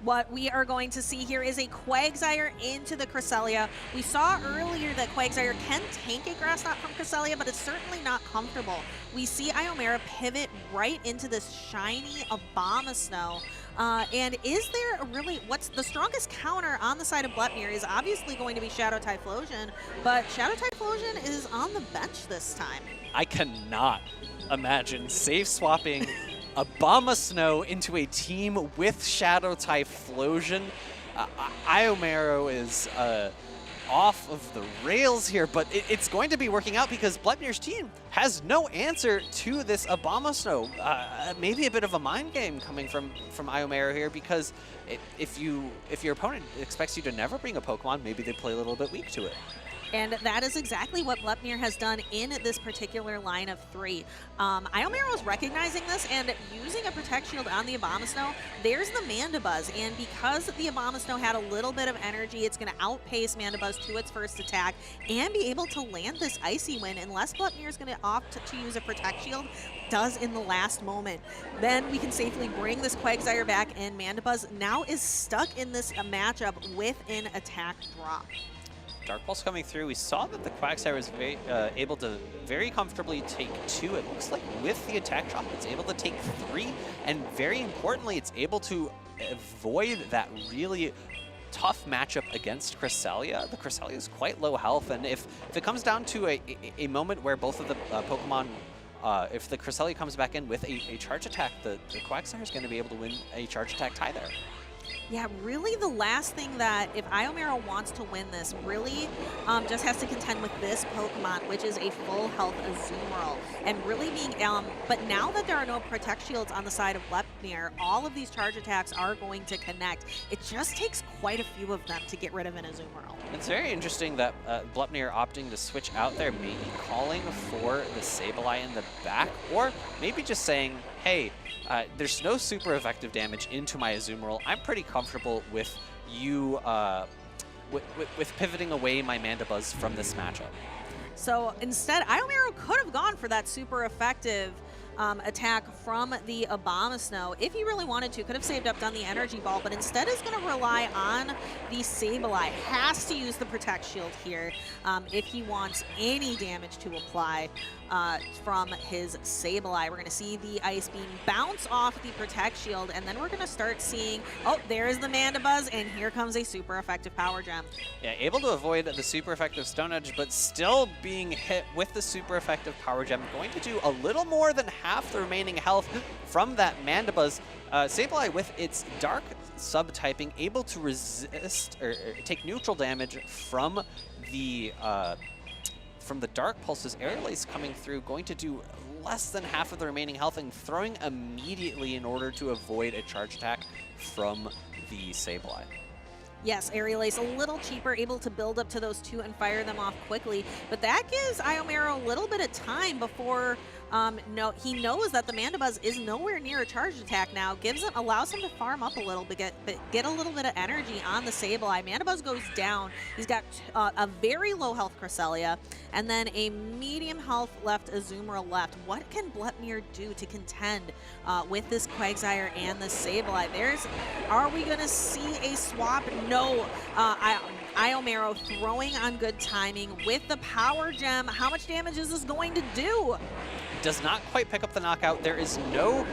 What we are going to see here is a Quagsire into the Cresselia. We saw earlier that Quagsire can tank a Grass Knot from Cresselia, but it's certainly not comfortable. We see Iomera pivot right into this shiny Abomasnow. And is there really, what's the strongest counter on the side of Blepnir is obviously going to be Shadow Typhlosion, but Shadow Typhlosion is on the bench this time. I cannot imagine safe swapping Abomasnow into a team with Shadow Typhlosion. Iomero is off of the rails here, but it's going to be working out because Blepnir's team has no answer to this Abomasnow. Maybe a bit of a mind game coming from Iomero here, because if your opponent expects you to never bring a Pokemon, maybe they play a little bit weak to it. And that is exactly what Blepnir has done in this particular line of 3. Iomero is recognizing this and using a Protect Shield on the Abomasnow. There's the Mandibuzz, and because the Abomasnow had a little bit of energy, it's going to outpace Mandibuzz to its first attack and be able to land this Icy Wind, unless Blepnir is going to opt to use a Protect Shield, does in the last moment. Then we can safely bring this Quagsire back, and Mandibuzz now is stuck in this matchup with an attack drop. Dark Pulse coming through. We saw that the Quagsire was able to very comfortably take 2. It looks like with the attack drop, it's able to take 3. And very importantly, it's able to avoid that really tough matchup against Cresselia. The Cresselia is quite low health, and if it comes down to a moment where both of the Pokemon, if the Cresselia comes back in with a charge attack, the Quagsire is going to be able to win a charge attack tie there. Yeah, really the last thing that, if Iomero wants to win this, really just has to contend with this Pokemon, which is a full health Azumarill. And really being, but now that there are no Protect Shields on the side of Blepnir, all of these charge attacks are going to connect. It just takes quite a few of them to get rid of an Azumarill. It's very interesting that Blepnir opting to switch out there, maybe calling for the Sableye in the back, or maybe just saying, hey, there's no super effective damage into my Azumarill. I'm pretty comfortable with you, with pivoting away my Mandibuzz from this matchup. So instead, Iomero could have gone for that super effective attack from the Abomasnow. If he really wanted to, could have saved up, done the Energy Ball, but instead is going to rely on the Sableye. Has to use the Protect Shield here if he wants any damage to apply from his Sableye. We're going to see the Ice Beam bounce off the Protect Shield, and then we're going to start seeing, oh, there's the Mandibuzz, and here comes a super effective Power Gem. Yeah, able to avoid the super effective Stone Edge, but still being hit with the super effective Power Gem. Going to do a little more than half the remaining health from that Mandibuzz. Sableye with its Dark subtyping, able to resist or take neutral damage from the Dark Pulse's Aerial Ace coming through, going to do less than half of the remaining health and throwing immediately in order to avoid a charge attack from the Sableye. Yes, Aerial Ace a little cheaper, able to build up to those 2 and fire them off quickly, but that gives Iomero a little bit of time before he knows that the Mandibuzz is nowhere near a charge attack now. Allows him to farm up a little bit, get a little bit of energy on the Sableye. Mandibuzz goes down. He's got a very low health Cresselia, and then a medium health left Azumarill left. What can Blepnir do to contend with this Quagsire and the Sableye? Are we going to see a swap? No. Iomero throwing on good timing with the Power Gem. How much damage is this going to do? Does not quite pick up the knockout. There is no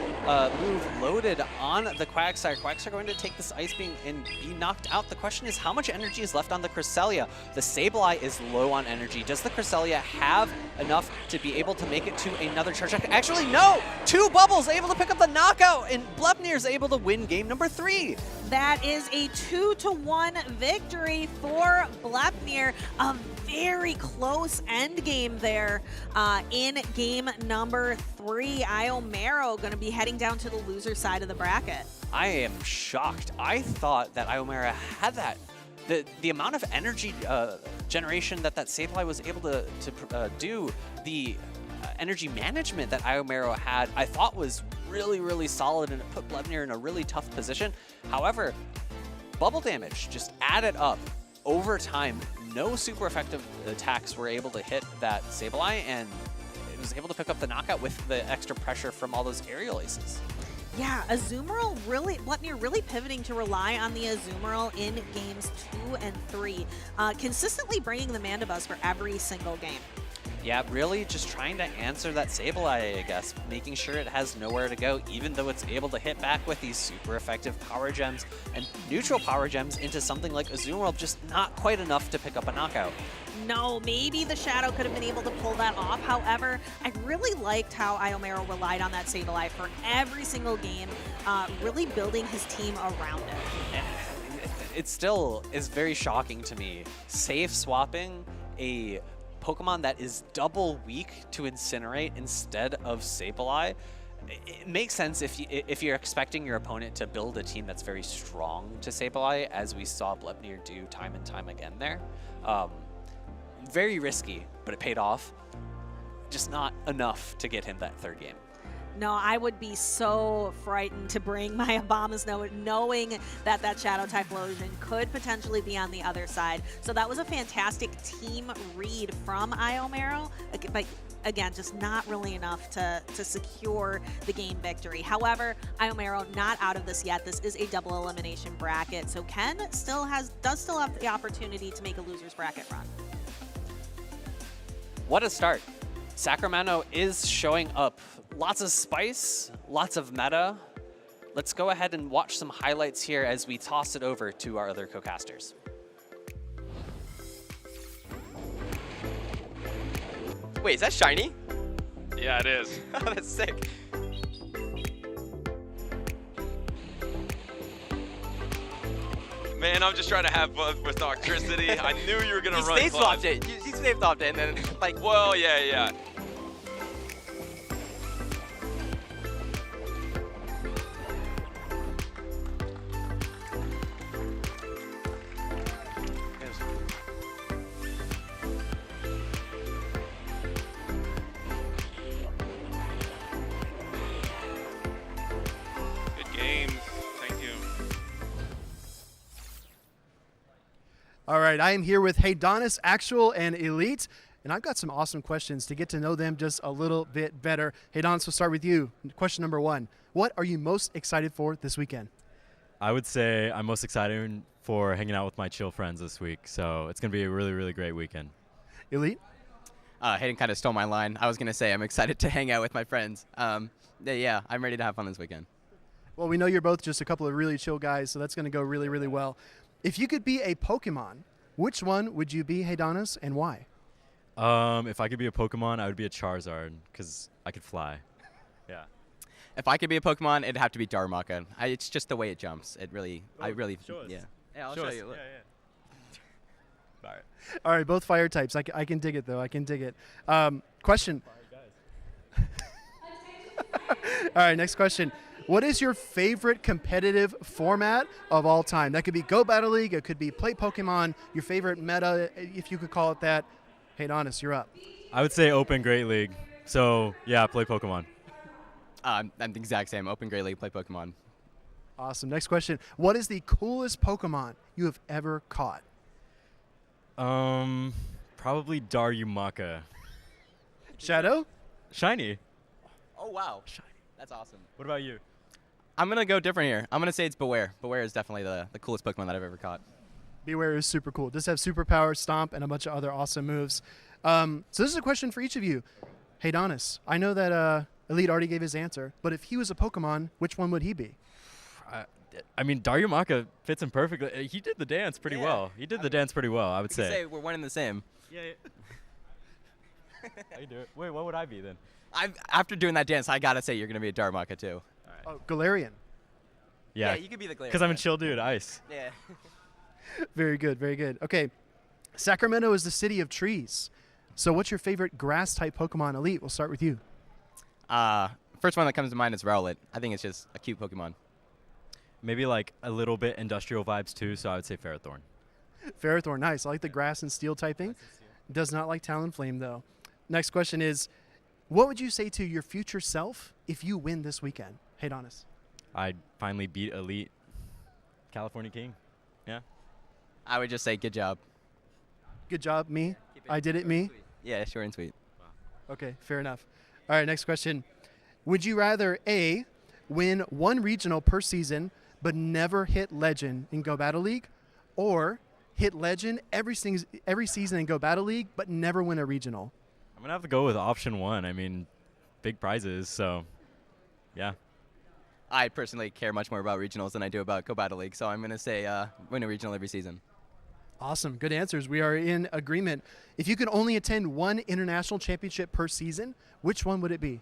move loaded on the Quagsire. Quagsire going to take this Ice Beam and be knocked out. The question is, how much energy is left on the Cresselia? The Sableye is low on energy. Does the Cresselia have enough to be able to make it to another charge attack? Actually, no! 2 bubbles able to pick up the knockout, and Blepnir is able to win game number 3. That is a 2-1 victory for Blepnir. A very close end game there in game number 3. Iomero going to be heading down to the loser side of the bracket. I am shocked. I thought that Iomero had that. The amount of energy generation that Sableye was able to do, the energy management that Iomero had, I thought was really, really solid, and it put Blepnir in a really tough position. However, bubble damage, just add it up. Over time, no super effective attacks were able to hit that Sableye, and it was able to pick up the knockout with the extra pressure from all those aerial aces. Yeah, Azumarill really pivoting to rely on the Azumarill in games 2 and 3, consistently bringing the Mandibuzz for every single game. Yeah, really just trying to answer that Sableye, I guess, making sure it has nowhere to go, even though it's able to hit back with these super effective power gems and neutral power gems into something like Azumarill, just not quite enough to pick up a knockout. No, maybe the Shadow could have been able to pull that off. However, I really liked how Iomero relied on that Sableye for every single game, really building his team around it. It still is very shocking to me. Safe swapping a Pokemon that is double weak to Incinerate instead of Sableye. It makes sense if you're expecting your opponent to build a team that's very strong to Sableye, as we saw Blepnir do time and time again there. Very risky, but it paid off. Just not enough to get him that third game. No, I would be so frightened to bring my Abomasnow, knowing that that Shadow-type Lotion could potentially be on the other side. So that was a fantastic team read from Iomero, but again, just not really enough to secure the game victory. However, Iomero not out of this yet. This is a double elimination bracket, so Ken does still have the opportunity to make a loser's bracket run. What a start. Sacramento is showing up. Lots of spice, lots of meta. Let's go ahead and watch some highlights here as we toss it over to our other co-casters. Wait, is that shiny? Yeah, it is. Oh, that's sick. Man, I'm just trying to have fun with electricity. I knew you were gonna run. He swapped it. He swapped it, and then like. Well, yeah. Good games. Thank you. All right, I am here with Heidonis, Actual, and Elite, and I've got some awesome questions to get to know them just a little bit better. Heidonis, we'll start with you. Question number 1. What are you most excited for this weekend? I would say I'm most excited for hanging out with my chill friends this week, so it's going to be a really, really great weekend. Elite? Hayden kind of stole my line. I was going to say I'm excited to hang out with my friends. Yeah, I'm ready to have fun this weekend. Well, we know you're both just a couple of really chill guys, so that's going to go really, really well. If you could be a Pokemon, which one would you be, Heidonis, and why? If I could be a Pokemon, I would be a Charizard, because I could fly. Yeah. If I could be a Pokemon, it'd have to be Darumaka. It's just the way it jumps. It really, show us. Yeah. Yeah, I'll show show us. you. Look. Yeah. All right, both fire types. I can dig it, though. I can dig it. Question. All right, next question. What is your favorite competitive format of all time? That could be Go Battle League. It could be Play Pokemon. Your favorite meta, if you could call it that. Heidonis, you're up. I would say Open Great League. So, yeah, play Pokemon. I'm the exact same. Open Great League, play Pokemon. Awesome. Next question. What is the coolest Pokemon you have ever caught? Probably Darumaka. Shadow? Shiny. Oh, wow. Shiny. That's awesome. What about you? I'm going to go different here. I'm going to say it's Beware. Beware is definitely the coolest Pokemon that I've ever caught. Beware is super cool. Does have superpower, stomp, and a bunch of other awesome moves. So this is a question for each of you. Heidonis, I know that Elite already gave his answer, but if he was a Pokemon, which one would he be? I mean, Darumaka fits him perfectly. He did the dance pretty well. He did the dance pretty well, I would say. We're one and the same. Yeah. How you do it? Wait, what would I be then? After doing that dance, I got to say you're going to be a Darumaka, too. All right. Oh, Galarian. Yeah, you could be the Galarian. Because I'm a chill dude, ice. Yeah. Very good, very good. Okay, Sacramento is the city of trees. So what's your favorite grass-type Pokemon? Elite, we'll start with you. First one that comes to mind is Rowlet. I think it's just a cute Pokemon. Maybe like a little bit industrial vibes too, so I would say Ferrothorn. Ferrothorn, nice. I like the grass and steel typing. Does not like Talonflame, though. Next question is, what would you say to your future self if you win this weekend? Heidonis. I'd finally beat Elite. California King. Yeah. I would just say good job. Good job, me. I did it, me. Yeah, short and sweet. Okay, fair enough. All right, next question. Would you rather A, win one regional per season but never hit Legend in Go Battle League, or hit Legend every season in Go Battle League but never win a regional? I'm going to have to go with option 1. I mean, big prizes, so yeah. I personally care much more about regionals than I do about Go Battle League, so I'm going to say win a regional every season. Awesome. Good answers. We are in agreement. If you could only attend one international championship per season, which one would it be?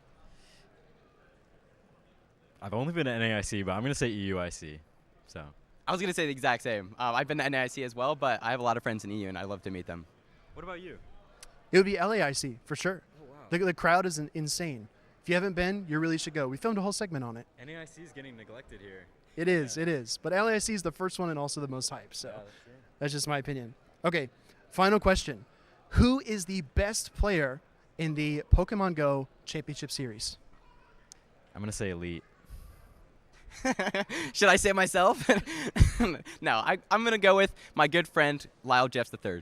I've only been to NAIC, but I'm going to say EUIC. So I was going to say the exact same. I've been to NAIC as well, but I have a lot of friends in EU, and I love to meet them. What about you? It would be LAIC, for sure. Oh, wow. The crowd is insane. If you haven't been, you really should go. We filmed a whole segment on it. NAIC is getting neglected here. It is, it is. But LAIC is the first one and also the most hype, so that's just my opinion. Okay, final question. Who is the best player in the Pokemon Go Championship Series? I'm going to say Elite. Should I say myself? No, I'm going to go with my good friend, Lyle Jeffs III.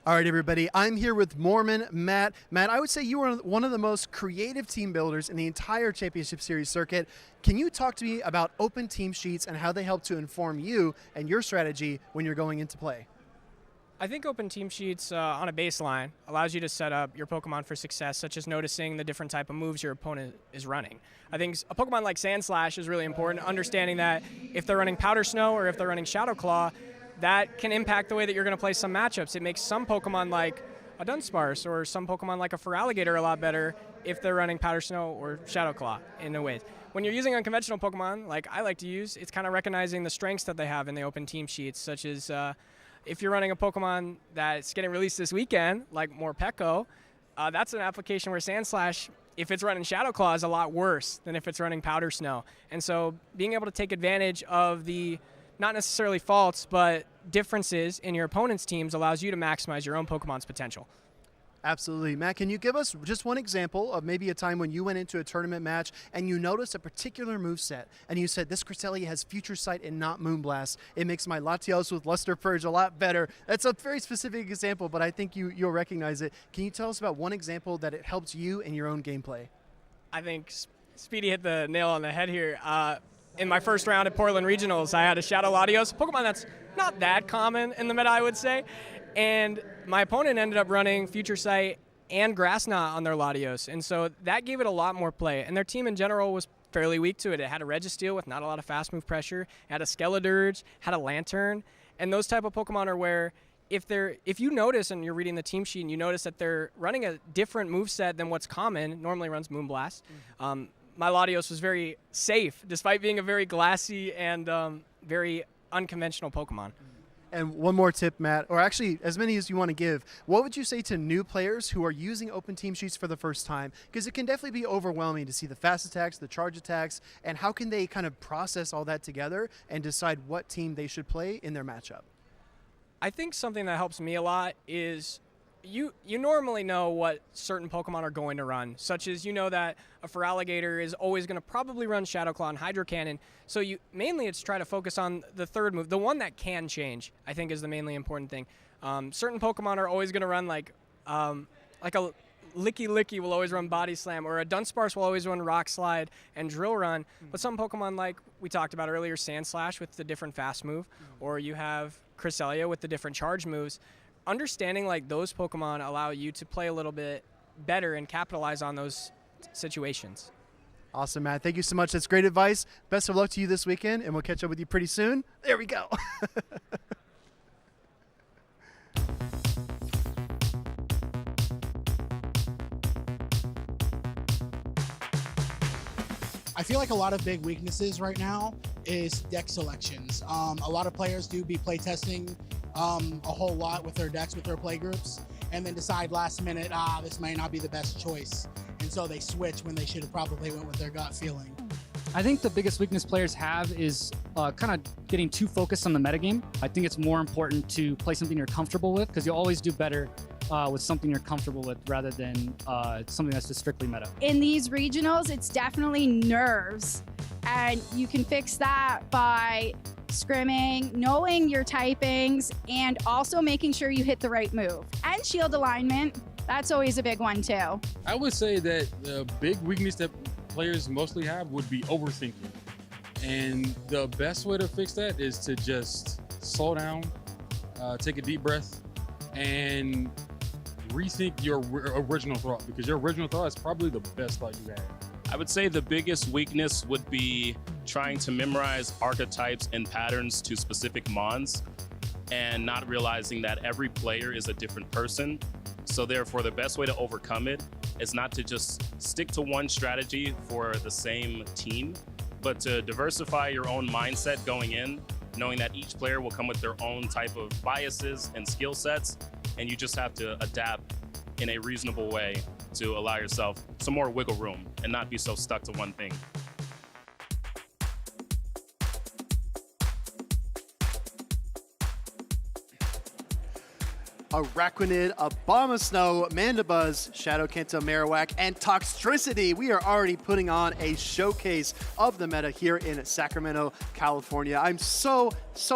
All right, everybody. I'm here with Mormon Matt. Matt, I would say you are one of the most creative team builders in the entire Championship Series circuit. Can you talk to me about open team sheets and how they help to inform you and your strategy when you're going into play? I think open team sheets on a baseline allows you to set up your Pokemon for success, such as noticing the different type of moves your opponent is running. I think a Pokemon like Sand Slash is really important, understanding that if they're running Powder Snow or if they're running Shadow Claw, that can impact the way that you're going to play some matchups. It makes some Pokemon like a Dunsparce or some Pokemon like a Feraligatr a lot better if they're running Powder Snow or Shadow Claw in a way. When you're using unconventional Pokemon, like I like to use, it's kind of recognizing the strengths that they have in the open team sheets, such as if you're running a Pokemon that's getting released this weekend, like Morpeko, that's an application where Sand Slash, if it's running Shadow Claw, is a lot worse than if it's running Powder Snow. And so being able to take advantage of the not necessarily faults, but differences in your opponent's teams allows you to maximize your own Pokemon's potential. Absolutely. Matt, can you give us just one example of maybe a time when you went into a tournament match and you noticed a particular moveset and you said, this Cresselia has Future Sight and not Moonblast. It makes my Latios with Luster Purge a lot better. That's a very specific example, but I think you'll recognize it. Can you tell us about one example that it helped you in your own gameplay? I think Speedy hit the nail on the head here. In my first round at Portland Regionals, I had a Shadow Latios, a Pokemon that's not that common in the meta, I would say. And my opponent ended up running Future Sight and Grass Knot on their Latios. And so that gave it a lot more play. And their team in general was fairly weak to it. It had a Registeel with not a lot of fast move pressure. It had a Skeledirge, had a Lantern. And those type of Pokemon are where if you notice and you're reading the team sheet and you notice that they're running a different moveset than what's common, normally runs Moonblast, my Latios was very safe, despite being a very glassy and very unconventional Pokemon. And one more tip, Matt, or actually as many as you want to give, what would you say to new players who are using open team sheets for the first time? Because it can definitely be overwhelming to see the fast attacks, the charge attacks, and how can they kind of process all that together and decide what team they should play in their matchup? I think something that helps me a lot is you normally know what certain Pokemon are going to run, such as you know that a Feraligatr is always going to probably run Shadow Claw and Hydro Cannon. So mainly it's try to focus on the third move, the one that can change, I think is the mainly important thing. Certain Pokemon are always going to run like a Licky will always run Body Slam, or a Dunsparce will always run Rock Slide and Drill Run. But some Pokemon like we talked about earlier, Sand Slash with the different fast move, or you have Cresselia with the different charge moves. Understanding like those Pokemon allow you to play a little bit better and capitalize on those situations. Awesome, Matt. Thank you so much. That's great advice. Best of luck to you this weekend, and we'll catch up with you pretty soon. There we go. I feel like a lot of big weaknesses right now is deck selections. A lot of players do be play testing a whole lot with their decks, with their play groups, and then decide last minute, this may not be the best choice. And so they switch when they should have probably went with their gut feeling. I think the biggest weakness players have is kind of getting too focused on the metagame. I think it's more important to play something you're comfortable with, because you'll always do better with something you're comfortable with rather than something that's just strictly meta. In these regionals, it's definitely nerves. And you can fix that by scrimming, knowing your typings, and also making sure you hit the right move. And shield alignment, that's always a big one too. I would say that the big weakness that players mostly have would be overthinking. And the best way to fix that is to just slow down, take a deep breath, and rethink your original thought, because your original thought is probably the best thought you had. I would say the biggest weakness would be trying to memorize archetypes and patterns to specific mons and not realizing that every player is a different person. So therefore, the best way to overcome it is not to just stick to one strategy for the same team, but to diversify your own mindset going in, knowing that each player will come with their own type of biases and skill sets, and you just have to adapt in a reasonable way to allow yourself some more wiggle room and not be so stuck to one thing. Araquanid, Abomasnow, Mandibuzz, Shadow Kanto, Marowak, and Toxtricity. We are already putting on a showcase of the meta here in Sacramento, California. I'm so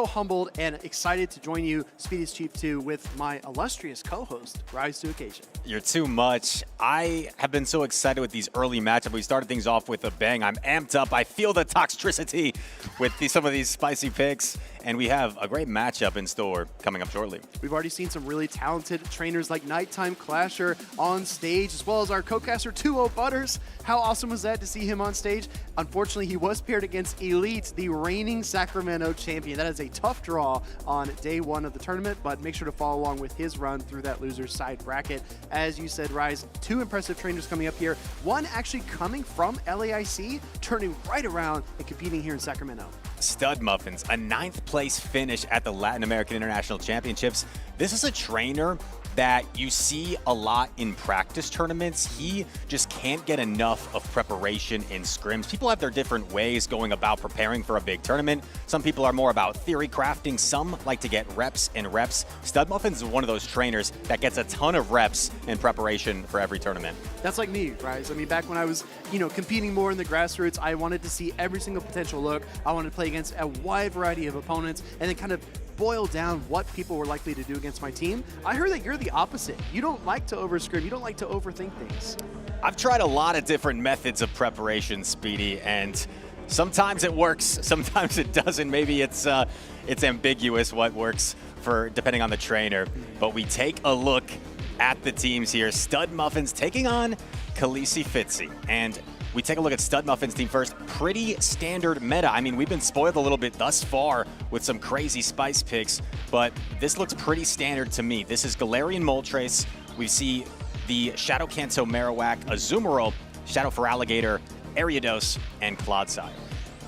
humbled and excited to join you, Speedy's Chief 2, with my illustrious co-host, Rise to Occasion. You're too much. I have been so excited with these early matchups. We started things off with a bang. I'm amped up. I feel the Toxtricity with some of these spicy picks, and we have a great matchup in store coming up shortly. We've already seen some really talented trainers like Nighttime Clasher on stage, as well as our co-caster 2-0 Butters. How awesome was that to see him on stage? Unfortunately, he was paired against Elite, the reigning Sacramento champion. That is a tough draw on day one of the tournament, but make sure to follow along with his run through that loser's side bracket. As you said, Rise, two impressive trainers coming up here. One actually coming from LAIC, turning right around and competing here in Sacramento. Studmuffins, a 9th place finish at the Latin American International Championships. This is a trainer that you see a lot in practice tournaments. He just can't get enough of preparation in scrims. People have their different ways going about preparing for a big tournament. Some people are more about theory crafting. Some like to get reps and reps. Studmuffins is one of those trainers that gets a ton of reps in preparation for every tournament. That's like me, Rise. I mean, back when I was, competing more in the grassroots, I wanted to see every single potential look. I wanted to play against a wide variety of opponents and then kind of boil down what people were likely to do against my team. I heard that you're the opposite. You don't like to overscrim. You don't like to overthink things. I've tried a lot of different methods of preparation, Speedy, and sometimes it works, sometimes it doesn't. Maybe it's ambiguous what works for depending on the trainer. But we take a look at the teams here. Studmuffins taking on Khaleesi Fitzy. And we take a look at Studmuffin's team first. Pretty standard meta. I mean, we've been spoiled a little bit thus far with some crazy spice picks, but this looks pretty standard to me. This is Galarian Moltres. We see the Shadow Kanto Marowak, Azumarill, Shadow Feraligatr, Ariados, and Clodsire.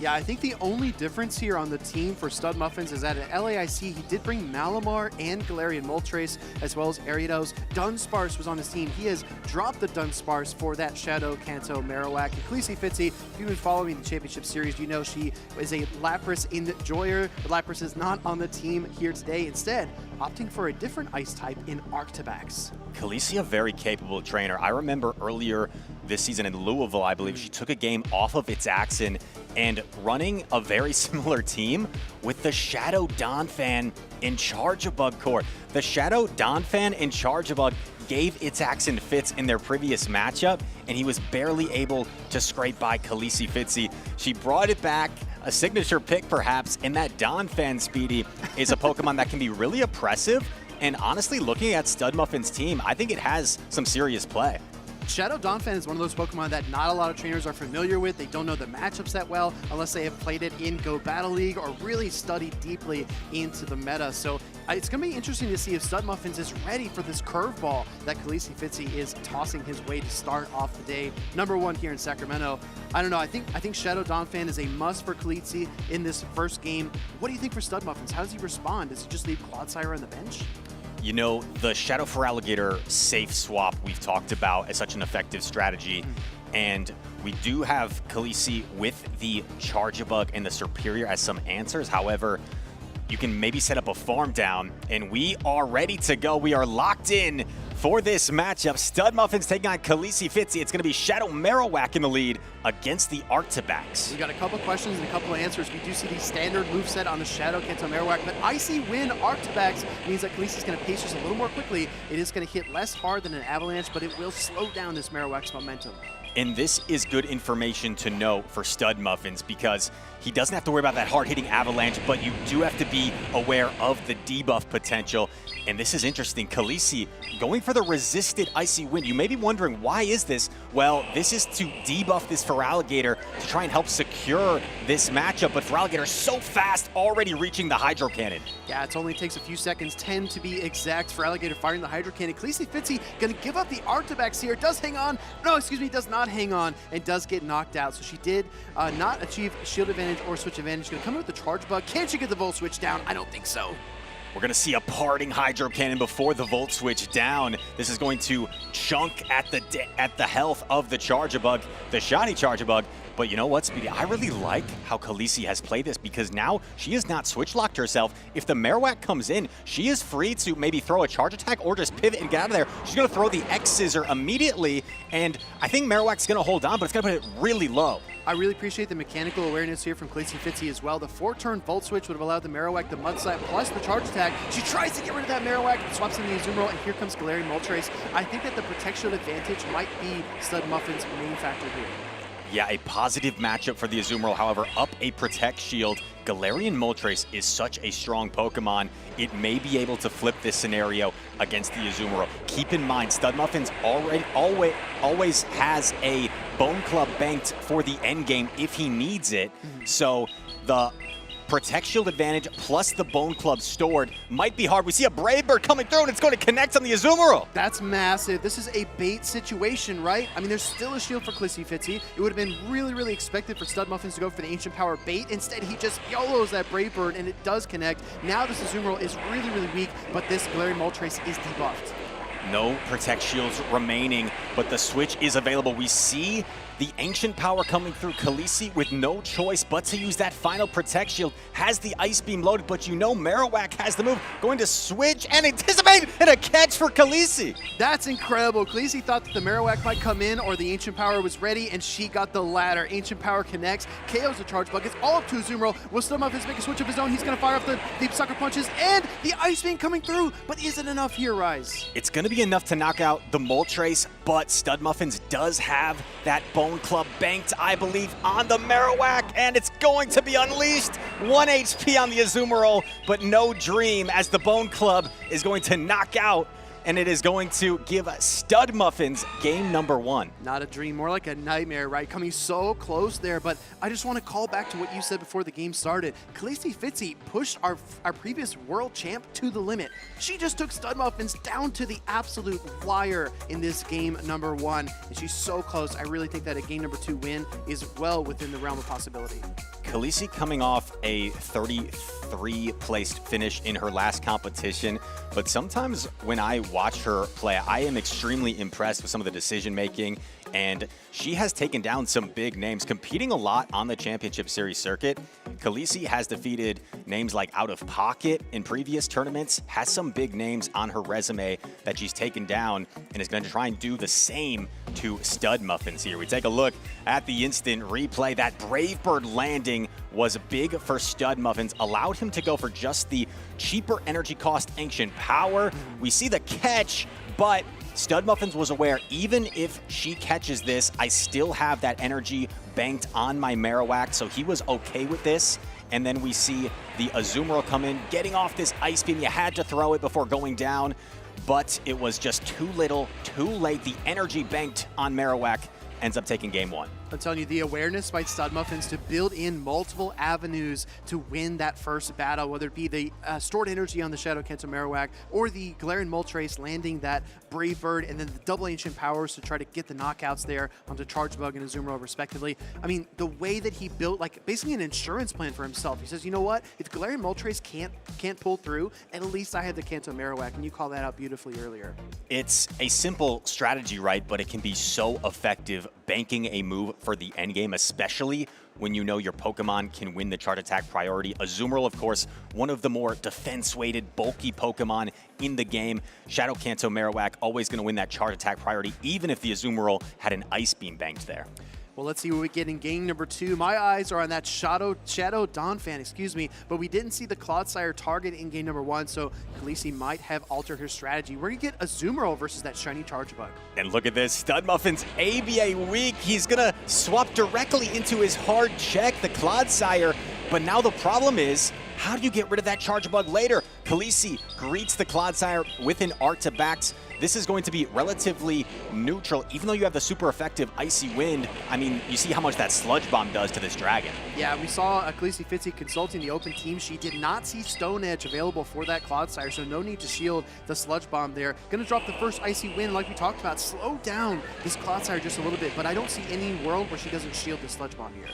Yeah, I think the only difference here on the team for Studmuffins is that at LAIC, he did bring Malamar and Galarian Moltres, as well as Ariados. Dunsparce was on his team. He has dropped the Dunsparce for that Shadow Kanto Marowak. And Khaleesi Fitzy, if you've been following the championship series, you know she is a Lapras enjoyer. But Lapras is not on the team here today. Instead, opting for a different ice type in Arctibax. Khaleesi, a very capable trainer. I remember earlier this season in Louisville, I believe, she took a game off of Itaxen and running a very similar team with the Shadow Donphan in Charjabug core. The Shadow Donphan in Charjabug gave Itaxen fits in their previous matchup, and he was barely able to scrape by Khaleesi Fitzy. She brought it back, a signature pick perhaps, and that Donphan, Speedy, is a Pokemon that can be really oppressive. And honestly, looking at Studmuffin's team, I think it has some serious play. Shadow Donphan is one of those Pokemon that not a lot of trainers are familiar with. They don't know the matchups that well unless they have played it in Go Battle League or really studied deeply into the meta. So it's going to be interesting to see if Studmuffins is ready for this curveball that Khaleesi Fitzy is tossing his way to start off the day. Number one here in Sacramento. I don't know. I think Shadow Donphan is a must for Khaleesi in this first game. What do you think for Studmuffins? How does he respond? Does he just leave Clodsire on the bench? You know, the Shadow Feraligatr safe swap we've talked about as such an effective strategy, and we do have Khaleesi with the Charjabug and the Serperior as some answers. However, you can maybe set up a farm down, and we are ready to go. We are locked in For this matchup, Studmuffins taking on Khaleesi Fitzy. It's going to be Shadow Marowak in the lead against the Arctibax. We got a couple questions and a couple of answers. We do see the standard moveset on the Shadow Kanto Marowak, but Icy Wind Arctibax means that Khaleesi's going to pace just a little more quickly. It is going to hit less hard than an Avalanche, but it will slow down this Marowak's momentum. And this is good information to know for Studmuffins because he doesn't have to worry about that hard-hitting Avalanche, but you do have to be aware of the debuff potential. And this is interesting. Khaleesi going for the resisted Icy Wind. You may be wondering, why is this? Well, this is to debuff this Feraligatr to try and help secure this matchup. But Feraligatr so fast, already reaching the Hydro Cannon. Yeah, it only takes a few seconds, 10 to be exact. Feraligatr firing the Hydro Cannon. Khaleesi Fitzy going to give up the Arctibax here. Does hang on. No, excuse me, does not hang on and does get knocked out. So she did not achieve shield advantage or switch advantage. Going to come in with the Charge Bug. Can she get the Volt Switch down? I don't think so. We're going to see a parting Hydro Cannon before the Volt Switch down. This is going to chunk at the health of the Charge-a-Bug, the shiny Charge-a-Bug. But you know what, Speedy? I really like how Khaleesi has played this because now she has not switch-locked herself. If the Marowak comes in, she is free to maybe throw a charge attack or just pivot and get out of there. She's going to throw the X-Scissor immediately, and I think Marowak's going to hold on, but it's going to put it really low. I really appreciate the mechanical awareness here from Khaleesi Fitzy as well. The 4-turn Volt Switch would have allowed the Marowak the Mud Slap plus the charge attack. She tries to get rid of that Marowak, swaps in the Azumarill, and here comes Galarian Moltres. I think that the protection advantage might be Studmuffin's main factor here. Yeah, a positive matchup for the Azumarill. However, up a Protect Shield. Galarian Moltres is such a strong Pokemon. It may be able to flip this scenario against the Azumarill. Keep in mind, Studmuffins always has a Bone Club banked for the end game if he needs it. So the Protect Shield advantage plus the Bone Club stored might be hard. We see a Brave Bird coming through and it's going to connect on the Azumarill. That's massive. This is a bait situation, right? I mean, there's still a shield for Khaleesi Fitzy. It would have been really, really expected for Studmuffins to go for the Ancient Power bait. Instead, he just YOLOs that Brave Bird and it does connect. Now this Azumarill is really, really weak, but this Galarian Moltres is debuffed. No Protect Shields remaining, but the switch is available. We see the Ancient Power coming through. Khaleesi with no choice but to use that final Protect Shield. Has the Ice Beam loaded, but you know Marowak has the move. Going to switch and anticipate, and a catch for Khaleesi. That's incredible. Khaleesi thought that the Marowak might come in or the Ancient Power was ready, and she got the latter. Ancient Power connects, KOs the Charge Bug. It's all up to Azumarill. Will Studmuffins make a switch of his own? He's going to fire off the Deep Sucker Punches, and the Ice Beam coming through, but is it enough here, Rise? It's going to be enough to knock out the Moltres, but Studmuffins does have that Bone Club banked, I believe, on the Marowak, and it's going to be unleashed. 1 HP on the Azumarill, but no dream as the Bone Club is going to knock out, and it is going to give Studmuffins game number 1. Not a dream, more like a nightmare, right? Coming so close there, but I just want to call back to what you said before the game started. Khaleesi Fitzy pushed our previous world champ to the limit. She just took Studmuffins down to the absolute wire in this game number 1, and she's so close. I really think that a game number 2 win is well within the realm of possibility. Khaleesi coming off a 33 placed finish in her last competition, but sometimes when I watch her play, I am extremely impressed with some of the decision making, and she has taken down some big names, competing a lot on the Championship Series circuit. Khaleesi has defeated names like Out of Pocket in previous tournaments, has some big names on her resume that she's taken down, and is going to try and do the same to Studmuffins here. We take a look at the instant replay. That Brave Bird landing was big for Studmuffins, allowed him to go for just the cheaper energy cost Ancient Power. We see the catch, but Studmuffins was aware, even if she catches this, I still have that energy banked on my Marowak, so he was okay with this. And then we see the Azumarill come in, getting off this Ice Beam. You had to throw it before going down, but it was just too little, too late. The energy banked on Marowak ends up taking game 1. I'm telling you, the awareness by Studmuffins to build in multiple avenues to win that first battle, whether it be the stored energy on the Shadow Kanto Marowak or the Galarian Moltres landing that Brave Bird, and then the double Ancient Powers to try to get the knockouts there onto Charge Bug and Azumarill respectively. I mean, the way that he built, like, basically an insurance plan for himself. He says, you know what, if Galarian Moltres can't pull through, at least I have the Kanto Marowak, and you called that out beautifully earlier. It's a simple strategy, right? But it can be so effective banking a move for the end game, especially when you know your Pokemon can win the charge attack priority. Azumarill, of course, one of the more defense-weighted, bulky Pokemon in the game. Shadow Kanto Marowak always going to win that charge attack priority, even if the Azumarill had an Ice Beam banked there. Well, let's see what we get in game number 2. My eyes are on that Shadow Donphan, but we didn't see the Clodsire target in game number 1, so Khaleesi might have altered her strategy. We're going to get Azumarill versus that shiny Chargebug. And look at this, Studmuffin's ABA weak. He's going to swap directly into his hard check, the Clodsire, but now the problem is, how do you get rid of that Chargebug later? Khaleesi greets the Clodsire with an Artibax. This is going to be relatively neutral, even though you have the super effective Icy Wind. I mean, you see how much that Sludge Bomb does to this dragon. Yeah, we saw Khaleesi Fitzy consulting the open team. She did not see Stone Edge available for that Clodsire, so no need to shield the Sludge Bomb there. Gonna drop the first Icy Wind, like we talked about. Slow down this Clodsire just a little bit, but I don't see any world where she doesn't shield the Sludge Bomb here.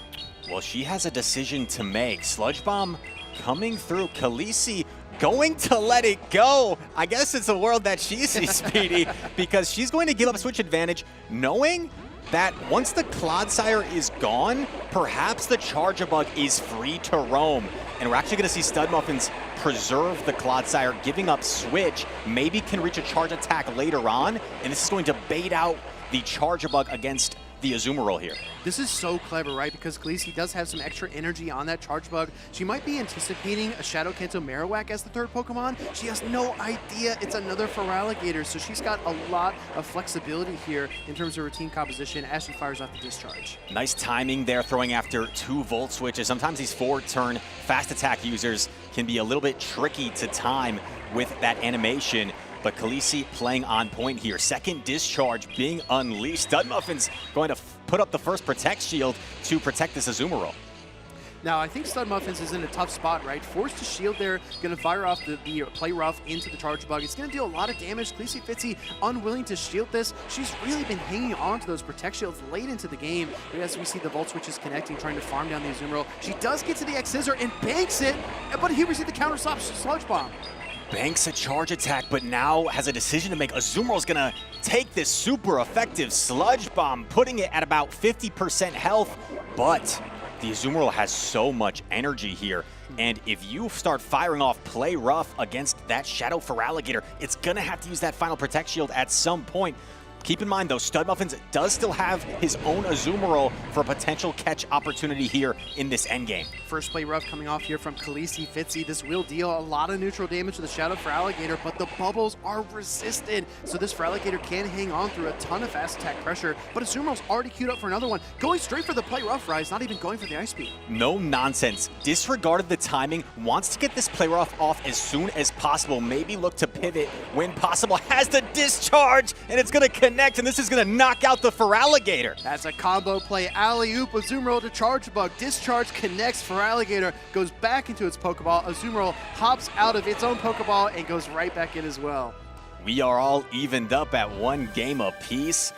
Well, she has a decision to make. Sludge Bomb coming through. Khaleesi going to let it go. I guess it's a world that she sees, Speedy, because she's going to give up switch advantage, knowing that once the Clodsire is gone, perhaps the Chargebug is free to roam. And we're actually going to see Studmuffins preserve the Clodsire, giving up switch, maybe can reach a charge attack later on, and this is going to bait out the Chargebug against the Azumarill here. This is so clever, right? Because Khaleesi does have some extra energy on that Chargebug. She might be anticipating a Shadow Kanto Marowak as the third Pokemon. She has no idea it's another Feraligatr, so she's got a lot of flexibility here in terms of her team composition as she fires off the discharge. Nice timing there, throwing after 2 Volt Switches. Sometimes these forward-turn fast attack users can be a little bit tricky to time with that animation. But Khaleesi playing on point here. Second discharge being unleashed. Studmuffin's going to put up the first Protect Shield to protect this Azumarill. Now, I think Studmuffins is in a tough spot, right? Forced to shield there, going to fire off the Play Rough into the Chargebug. It's going to deal a lot of damage. Khaleesi Fitzy unwilling to shield this. She's really been hanging on to those Protect Shields late into the game. As we see the Volt Switches connecting, trying to farm down the Azumarill. She does get to the X-Scissor and banks it, but here we see the counter Sludge Bomb. Banks a charge attack, but now has a decision to make. Azumarill's gonna take this super effective Sludge Bomb, putting it at about 50% health, but the Azumarill has so much energy here, and if you start firing off Play Rough against that Shadow Feraligatr, it's gonna have to use that final Protect Shield at some point. Keep in mind, though, Studmuffins does still have his own Azumarill for a potential catch opportunity here in this endgame. First Play Rough coming off here from Khaleesi Fitzy. This will deal a lot of neutral damage to the Shadow Feraligatr, but the bubbles are resisted, so this Feraligatr can hang on through a ton of fast attack pressure, but Azumarill's already queued up for another one. Going straight for the Play Rough Rise, not even going for the Ice Beam. No nonsense. Disregarded the timing, wants to get this Play Rough off as soon as possible, maybe look to pivot when possible, has the discharge, and it's going to connect, and this is going to knock out the Feraligatr. That's a combo play. Alley-oop, Azumarill to Chargebug. Discharge connects, Feraligatr goes back into its Pokeball. Azumarill hops out of its own Pokeball and goes right back in as well. We are all evened up at 1 game apiece.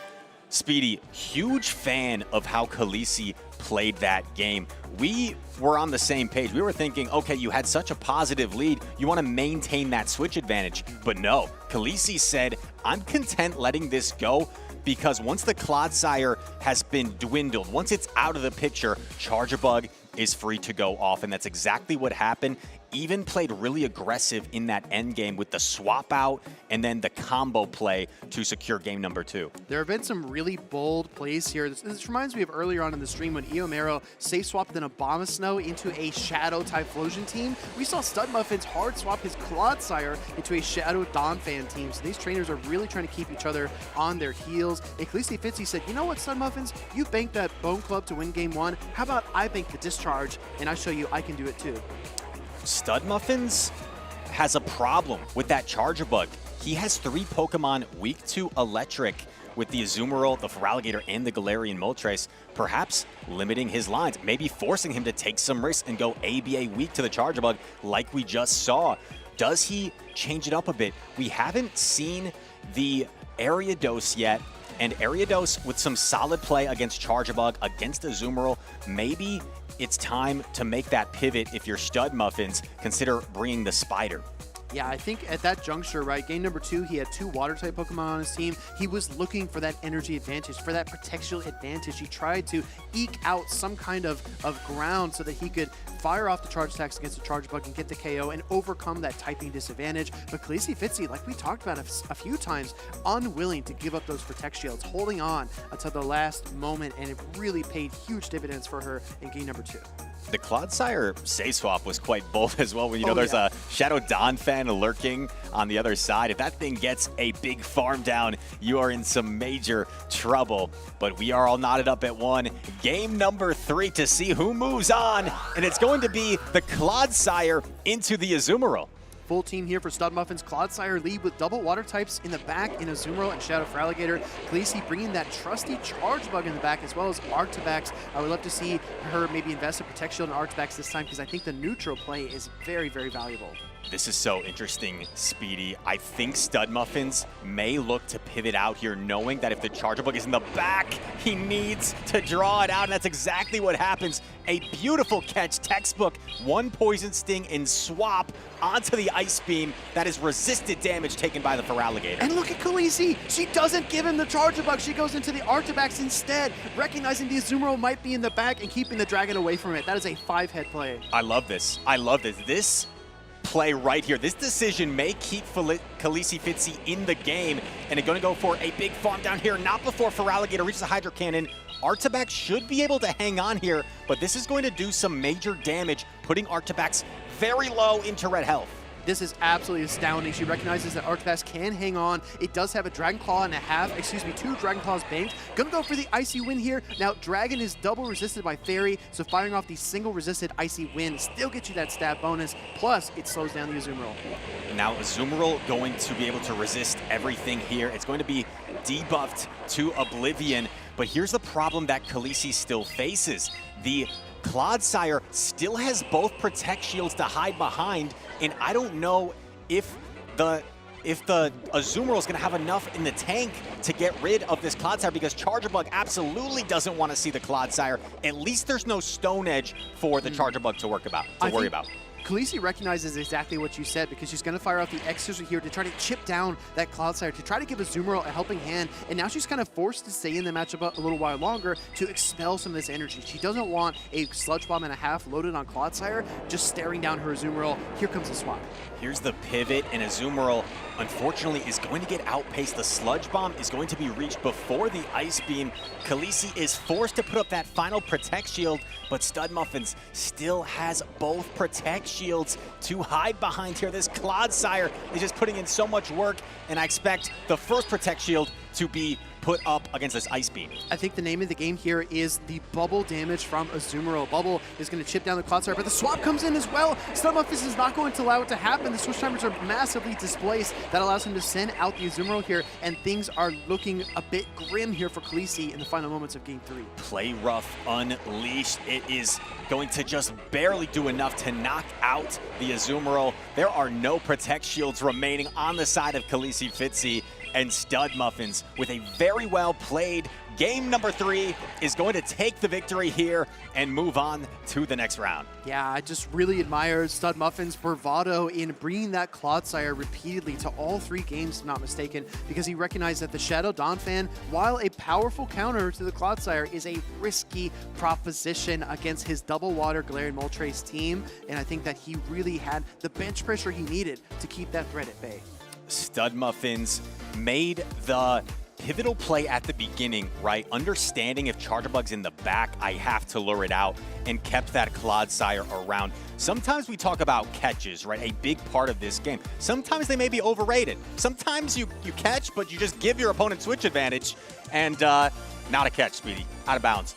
Speedy, huge fan of how Khaleesi played that game. We were on the same page. We were thinking, okay, you had such a positive lead. You want to maintain that switch advantage. But no, Khaleesi said, I'm content letting this go because once the Clodsire has been dwindled, once it's out of the picture, Chargebug is free to go off. And that's exactly what happened. Even played really aggressive in that end game with the swap out and then the combo play to secure game number 2. There have been some really bold plays here. This reminds me of earlier on in the stream when Eomero safe swapped an Abomasnow into a Shadow Typhlosion team. We saw Studmuffins hard swap his Clodsire into a Shadow Donphan team. So these trainers are really trying to keep each other on their heels. And Khaleesi Fitzy said, you know what, Studmuffins? You banked that Bone Club to win game 1. How about I bank the discharge and I show you I can do it too. Studmuffins has a problem with that Chargebug. He has 3 Pokemon weak to Electric with the Azumarill, the Feraligatr, and the Galarian Moltres, perhaps limiting his lines, maybe forcing him to take some risks and go ABA weak to the Chargebug like we just saw. Does he change it up a bit? We haven't seen the Ariados yet, and Ariados with some solid play against Chargebug, against Azumarill, maybe it's time to make that pivot if you're Studmuffins. Consider bringing the Spider. Yeah, I think at that juncture, right, game number 2, he had 2 water-type Pokemon on his team. He was looking for that energy advantage, for that Protect-Shield advantage. He tried to eke out some kind of ground so that he could fire off the charge attacks against the Charge Bug and get the KO and overcome that typing disadvantage. But Khaleesi Fitzy, like we talked about a few times, unwilling to give up those Protect Shields, holding on until the last moment, and it really paid huge dividends for her in game number 2. The Clodsire Safe Swap was quite bold as well. When you know there's a Shadow Dawn fan lurking on the other side. If that thing gets a big farm down, you are in some major trouble. But we are all knotted up at 1. Game number 3 to see who moves on. And it's going to be the Clodsire into the Azumarill. Full team here for Studmuffin's Clodsire lead with double water types in the back in Azumarill and Shadow Feraligatr. Khaleesi bringing that trusty Charge Bug in the back as well as Arctivax. I would love to see her maybe invest in Protect Shield and Arctivax this time because I think the neutral play is very, very valuable. This is so interesting, Speedy. I think Studmuffins may look to pivot out here knowing that if the Charger Bug is in the back, he needs to draw it out, and that's exactly what happens. A beautiful catch, textbook, 1 Poison Sting and swap onto the Ice Beam that is resisted damage taken by the Feraligatr. And look at Khaleesi. She doesn't give him the Charger Bug. She goes into the Arctivax instead, recognizing the Azumarill might be in the back and keeping the Dragon away from it. That is a 5-head play. I love this. I love this. This play right here. This decision may keep Khaleesi Fitzy in the game, and it's going to go for a big farm down here. Not before Feraligatr reaches the Hydro Cannon. Arctivax should be able to hang on here, but this is going to do some major damage, putting Arctivax very low into red health. This is absolutely astounding. She recognizes that Arctivax can hang on. It does have a Dragon Claw and a half, 2 Dragon Claws banked. Gonna go for the Icy Wind here. Now, Dragon is double resisted by Fairy, so firing off the single resisted Icy Wind still gets you that stat bonus, plus it slows down the Azumarill. Now, Azumarill going to be able to resist everything here. It's going to be debuffed to Oblivion, but here's the problem that Khaleesi still faces. The Clodsire still has both Protect Shields to hide behind, and I don't know if the Azumarill is going to have enough in the tank to get rid of this Clodsire, because Charger Bug absolutely doesn't want to see the Clodsire. At least there's no Stone Edge for the Charger Bug to worry about. Khaleesi recognizes exactly what you said, because she's going to fire out the X-Scissor here to try to chip down that Clodsire, to try to give Azumarill a helping hand, and now she's kind of forced to stay in the matchup a little while longer to expel some of this energy. She doesn't want a Sludge Bomb and a half loaded on Clodsire, just staring down her Azumarill. Here comes the swap. Here's the pivot, and Azumarill, unfortunately, is going to get outpaced. The Sludge Bomb is going to be reached before the Ice Beam. Khaleesi is forced to put up that final Protect Shield, but Studmuffins still has both Protect Shields to hide behind here. This Clodsire is just putting in so much work, and I expect the first Protect Shield to be put up against this Ice Beam. I think the name of the game here is the bubble damage from Azumarill. Bubble is going to chip down the Clodsire, but the swap comes in as well. Studmuffins is not going to allow it to happen. The switch timers are massively displaced. That allows him to send out the Azumarill here, and things are looking a bit grim here for Khaleesi in the final moments of Game 3. Play rough unleashed. It is going to just barely do enough to knock out the Azumarill. There are no Protect Shields remaining on the side of Khaleesi Fitzy, and Studmuffins, with a very well played game number 3, is going to take the victory here and move on to the next round. Yeah, I just really admire Studmuffin's bravado in bringing that Clodsire repeatedly to all 3 games, if not mistaken, because he recognized that the Shadow Dawn fan, while a powerful counter to the Clodsire, is a risky proposition against his double water Galarian Moltres team, and I think that he really had the bench pressure he needed to keep that threat at bay. Studmuffins made the pivotal play at the beginning, right? Understanding if Charger Bug's in the back, I have to lure it out, and kept that Clodsire around. Sometimes we talk about catches, right? A big part of this game. Sometimes they may be overrated. Sometimes you catch, but you just give your opponent switch advantage, and not a catch, Speedy, out of bounds.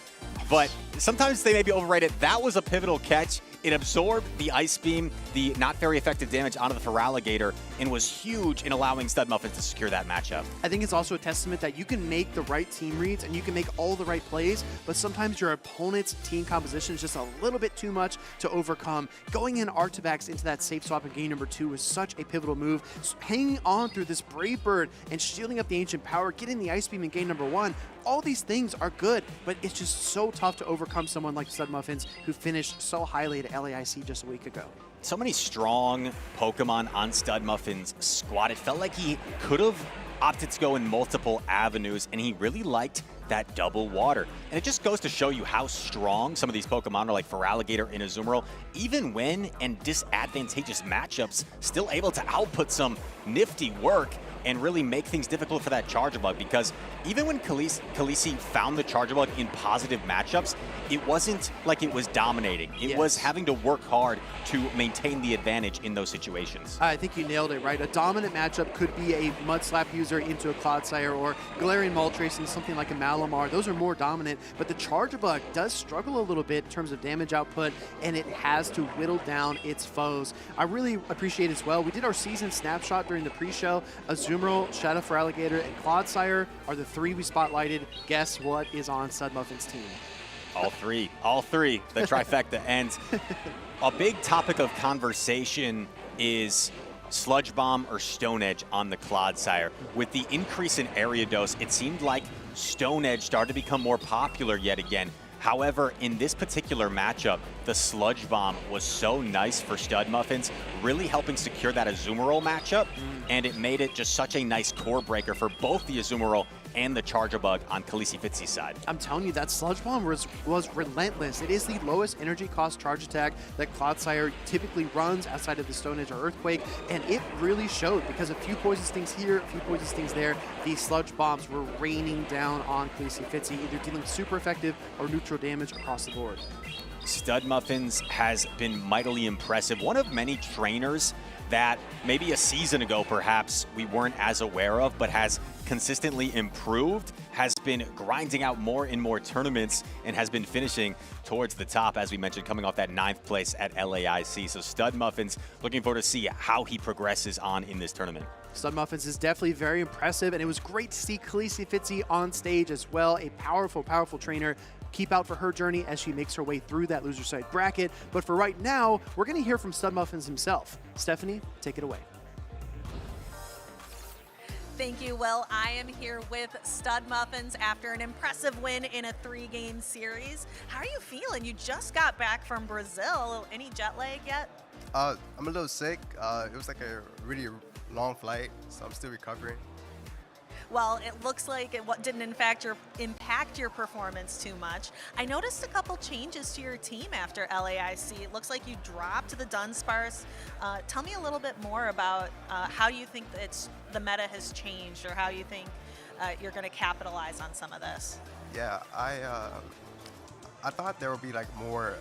But sometimes they may be overrated. That was a pivotal catch. It absorbed the Ice Beam, the not very effective damage onto the Feraligatr, and was huge in allowing Studmuffins to secure that matchup. I think it's also a testament that you can make the right team reads and you can make all the right plays, but sometimes your opponent's team composition is just a little bit too much to overcome. Going in Arctivax into that safe swap in game number 2 was such a pivotal move. Hanging on through this Brave Bird and shielding up the Ancient Power, getting the Ice Beam in game number 1, all these things are good, but it's just so tough to overcome someone like Studmuffins, who finished so highly at LAIC just a week ago. so many strong Pokemon on Studmuffin's squad. It felt like he could have opted to go in multiple avenues, and he really liked that double water. And it just goes to show you how strong some of these Pokemon are, like Feraligatr and Azumarill, even when in disadvantageous matchups, still able to output some nifty work and really make things difficult for that Charger Bug, because even when Khaleesi found the Charger Bug in positive matchups, it wasn't like it was dominating. It was having to work hard to maintain the advantage in those situations. I think you nailed it, right? A dominant matchup could be a Mud Slap user into a Clodsire, or Galarian Moltres into something like a Malamar. Those are more dominant, but the Charger Bug does struggle a little bit in terms of damage output, and it has to whittle down its foes. I really appreciate as well, we did our season snapshot during the pre-show. Azumarill, Shadow Feraligatr, and Clodsire are the 3 we spotlighted. Guess what is on Studmuffin's team? All three, the trifecta. And a big topic of conversation is Sludge Bomb or Stone Edge on the Clodsire. With the increase in area dose, it seemed like Stone Edge started to become more popular yet again. However, in this particular matchup, the Sludge Bomb was so nice for Studmuffins, really helping secure that Azumarill matchup, and it made it just such a nice core breaker for both the Azumarill and the Charger Bug on Khaleesi Fitzy's side. I'm telling you, that Sludge Bomb was relentless. It is the lowest energy cost charge attack that Clodsire typically runs outside of the Stone Edge or Earthquake, and it really showed, because a few poison stings here, a few poison stings there, these Sludge Bombs were raining down on Khaleesi Fitzy, either dealing super effective or neutral damage across the board. Studmuffins has been mightily impressive. One of many trainers that maybe a season ago perhaps we weren't as aware of, but has consistently improved, has been grinding out more and more tournaments, and has been finishing towards the top, as we mentioned, coming off that 9th place at LAIC. So Studmuffins, looking forward to see how he progresses on in this tournament. Studmuffins is definitely very impressive, and it was great to see Khaleesi Fitzy on stage as well. A powerful, powerful trainer. Keep out for her journey as she makes her way through that loser side bracket. But for right now, we're going to hear from Studmuffins himself. Stephanie, take it away. Thank you, Will. I am here with Studmuffins after an impressive win in a 3-game series. How are you feeling? You just got back from Brazil. Any jet lag yet? I'm a little sick. It was like a really long flight, so I'm still recovering. Well, it looks like it didn't impact your performance too much. I noticed a couple changes to your team after LAIC. It looks like you dropped the Dunsparce. Tell me a little bit more about how you think the meta has changed, or how you think you're going to capitalize on some of this. Yeah, I thought there would be like more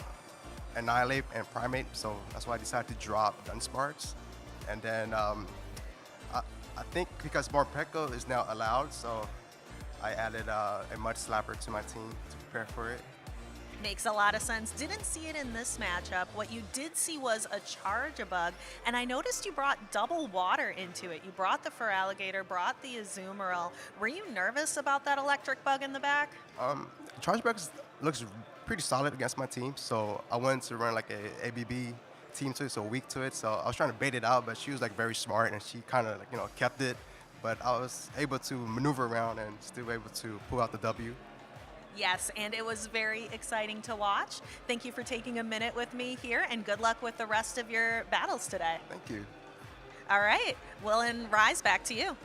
Annihilate and Primate, so that's why I decided to drop Dunsparce. And then I think because Morpeko is now allowed, so I added a Mud Slapper to my team to prepare for it. Makes a lot of sense. Didn't see it in this matchup. What you did see was a Charger Bug, and I noticed you brought double water into it. You brought the Feraligatr, brought the Azumarill. Were you nervous about that electric bug in the back? Charger Bug looks pretty solid against my team, so I wanted to run like a ABB team to it, so weak to it. So I was trying to bait it out, but she was like very smart, and she kind of kept it. But I was able to maneuver around and still able to pull out the W. Yes, and it was very exciting to watch. Thank you for taking a minute with me here, and good luck with the rest of your battles today. Thank you. All right, Will and Rise, back to you.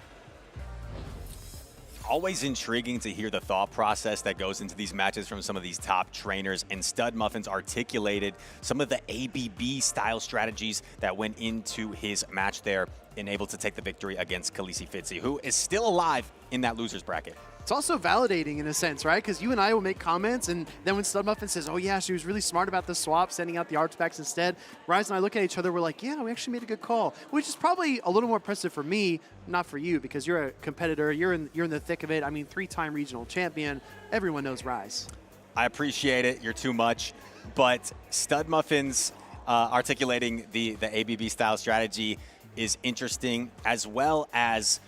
Always intriguing to hear the thought process that goes into these matches from some of these top trainers, and Studmuffins articulated some of the ABB style strategies that went into his match there, and able to take the victory against Khaleesi Fitzy, who is still alive in that loser's bracket. It's also validating in a sense, right? Because you and I will make comments, and then when Studmuffin says, oh yeah, she was really smart about the swap, sending out the artifacts instead, Rise and I look at each other, we're like, yeah, we actually made a good call, which is probably a little more impressive for me, not for you, because you're a competitor, you're in the thick of it. I mean, 3-time regional champion, everyone knows Rise. I appreciate it, you're too much, but Studmuffins articulating the ABB style strategy is interesting, as well as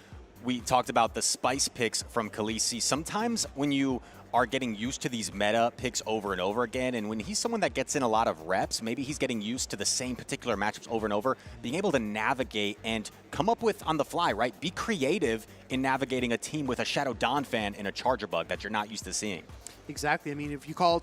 we talked about the spice picks from Khaleesi. Sometimes when you are getting used to these meta picks over and over again, and when he's someone that gets in a lot of reps, maybe he's getting used to the same particular matchups over and over, being able to navigate and come up with on the fly, right? Be creative in navigating a team with a Shadow Dawn fan and a Charger Bug that you're not used to seeing. Exactly. I mean, if you call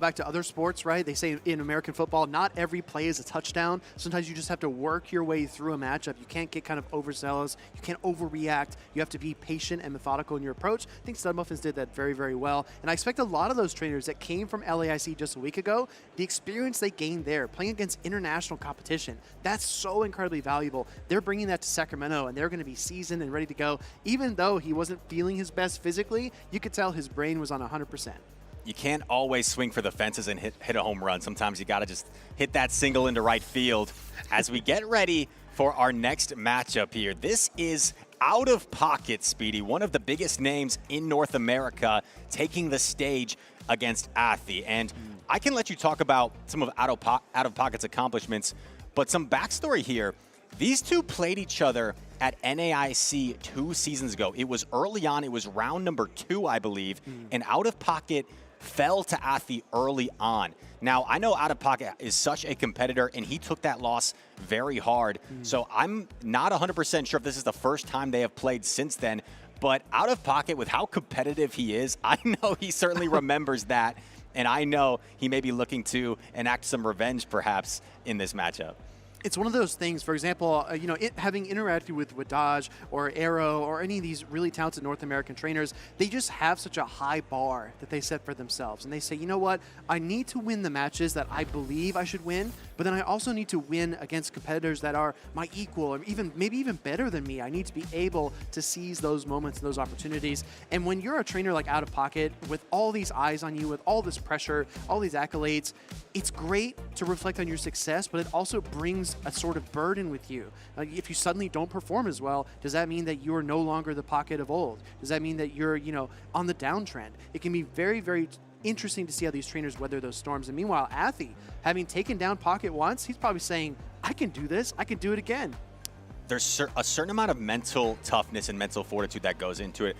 back to other sports, right? They say in American football, not every play is a touchdown. Sometimes you just have to work your way through a matchup. You can't get kind of overzealous. You can't overreact. You have to be patient and methodical in your approach. I think Studmuffins did that very, very well. And I expect a lot of those trainers that came from LAIC just a week ago, the experience they gained there, playing against international competition, that's so incredibly valuable. They're bringing that to Sacramento, and they're going to be seasoned and ready to go. Even though he wasn't feeling his best physically, you could tell his brain was on 100%. You can't always swing for the fences and hit a home run. Sometimes you got to just hit that single into right field. As we get ready for our next matchup here, this is Out of Pocket, Speedy, one of the biggest names in North America, taking the stage against Athi. And I can let you talk about some of Out of Pocket's accomplishments, but some backstory here. These two played each other at NAIC 2 seasons ago. It was early on. It was round number 2, I believe, and Out of Pocket fell to Athi early on. Now, I know Out of Pocket is such a competitor, and he took that loss very hard. So I'm not 100% sure if this is the first time they have played since then. But Out of Pocket, with how competitive he is, I know he certainly remembers that. And I know he may be looking to enact some revenge, perhaps, in this matchup. It's one of those things, for example, having interacted with Wadaj or Arrow or any of these really talented North American trainers, they just have such a high bar that they set for themselves. And they say, you know what, I need to win the matches that I believe I should win, but then I also need to win against competitors that are my equal or maybe even better than me. I need to be able to seize those moments and those opportunities. And when you're a trainer like Out of Pocket, with all these eyes on you, with all this pressure, all these accolades, it's great to reflect on your success, but it also brings a sort of burden with you. If you suddenly don't perform as well, does that mean that you are no longer the Pocket of old? Does that mean that you're, on the downtrend? It can be very, very interesting to see how these trainers weather those storms. And meanwhile, Athi, having taken down Pocket once, he's probably saying, I can do this. I can do it again. There's a certain amount of mental toughness and mental fortitude that goes into it.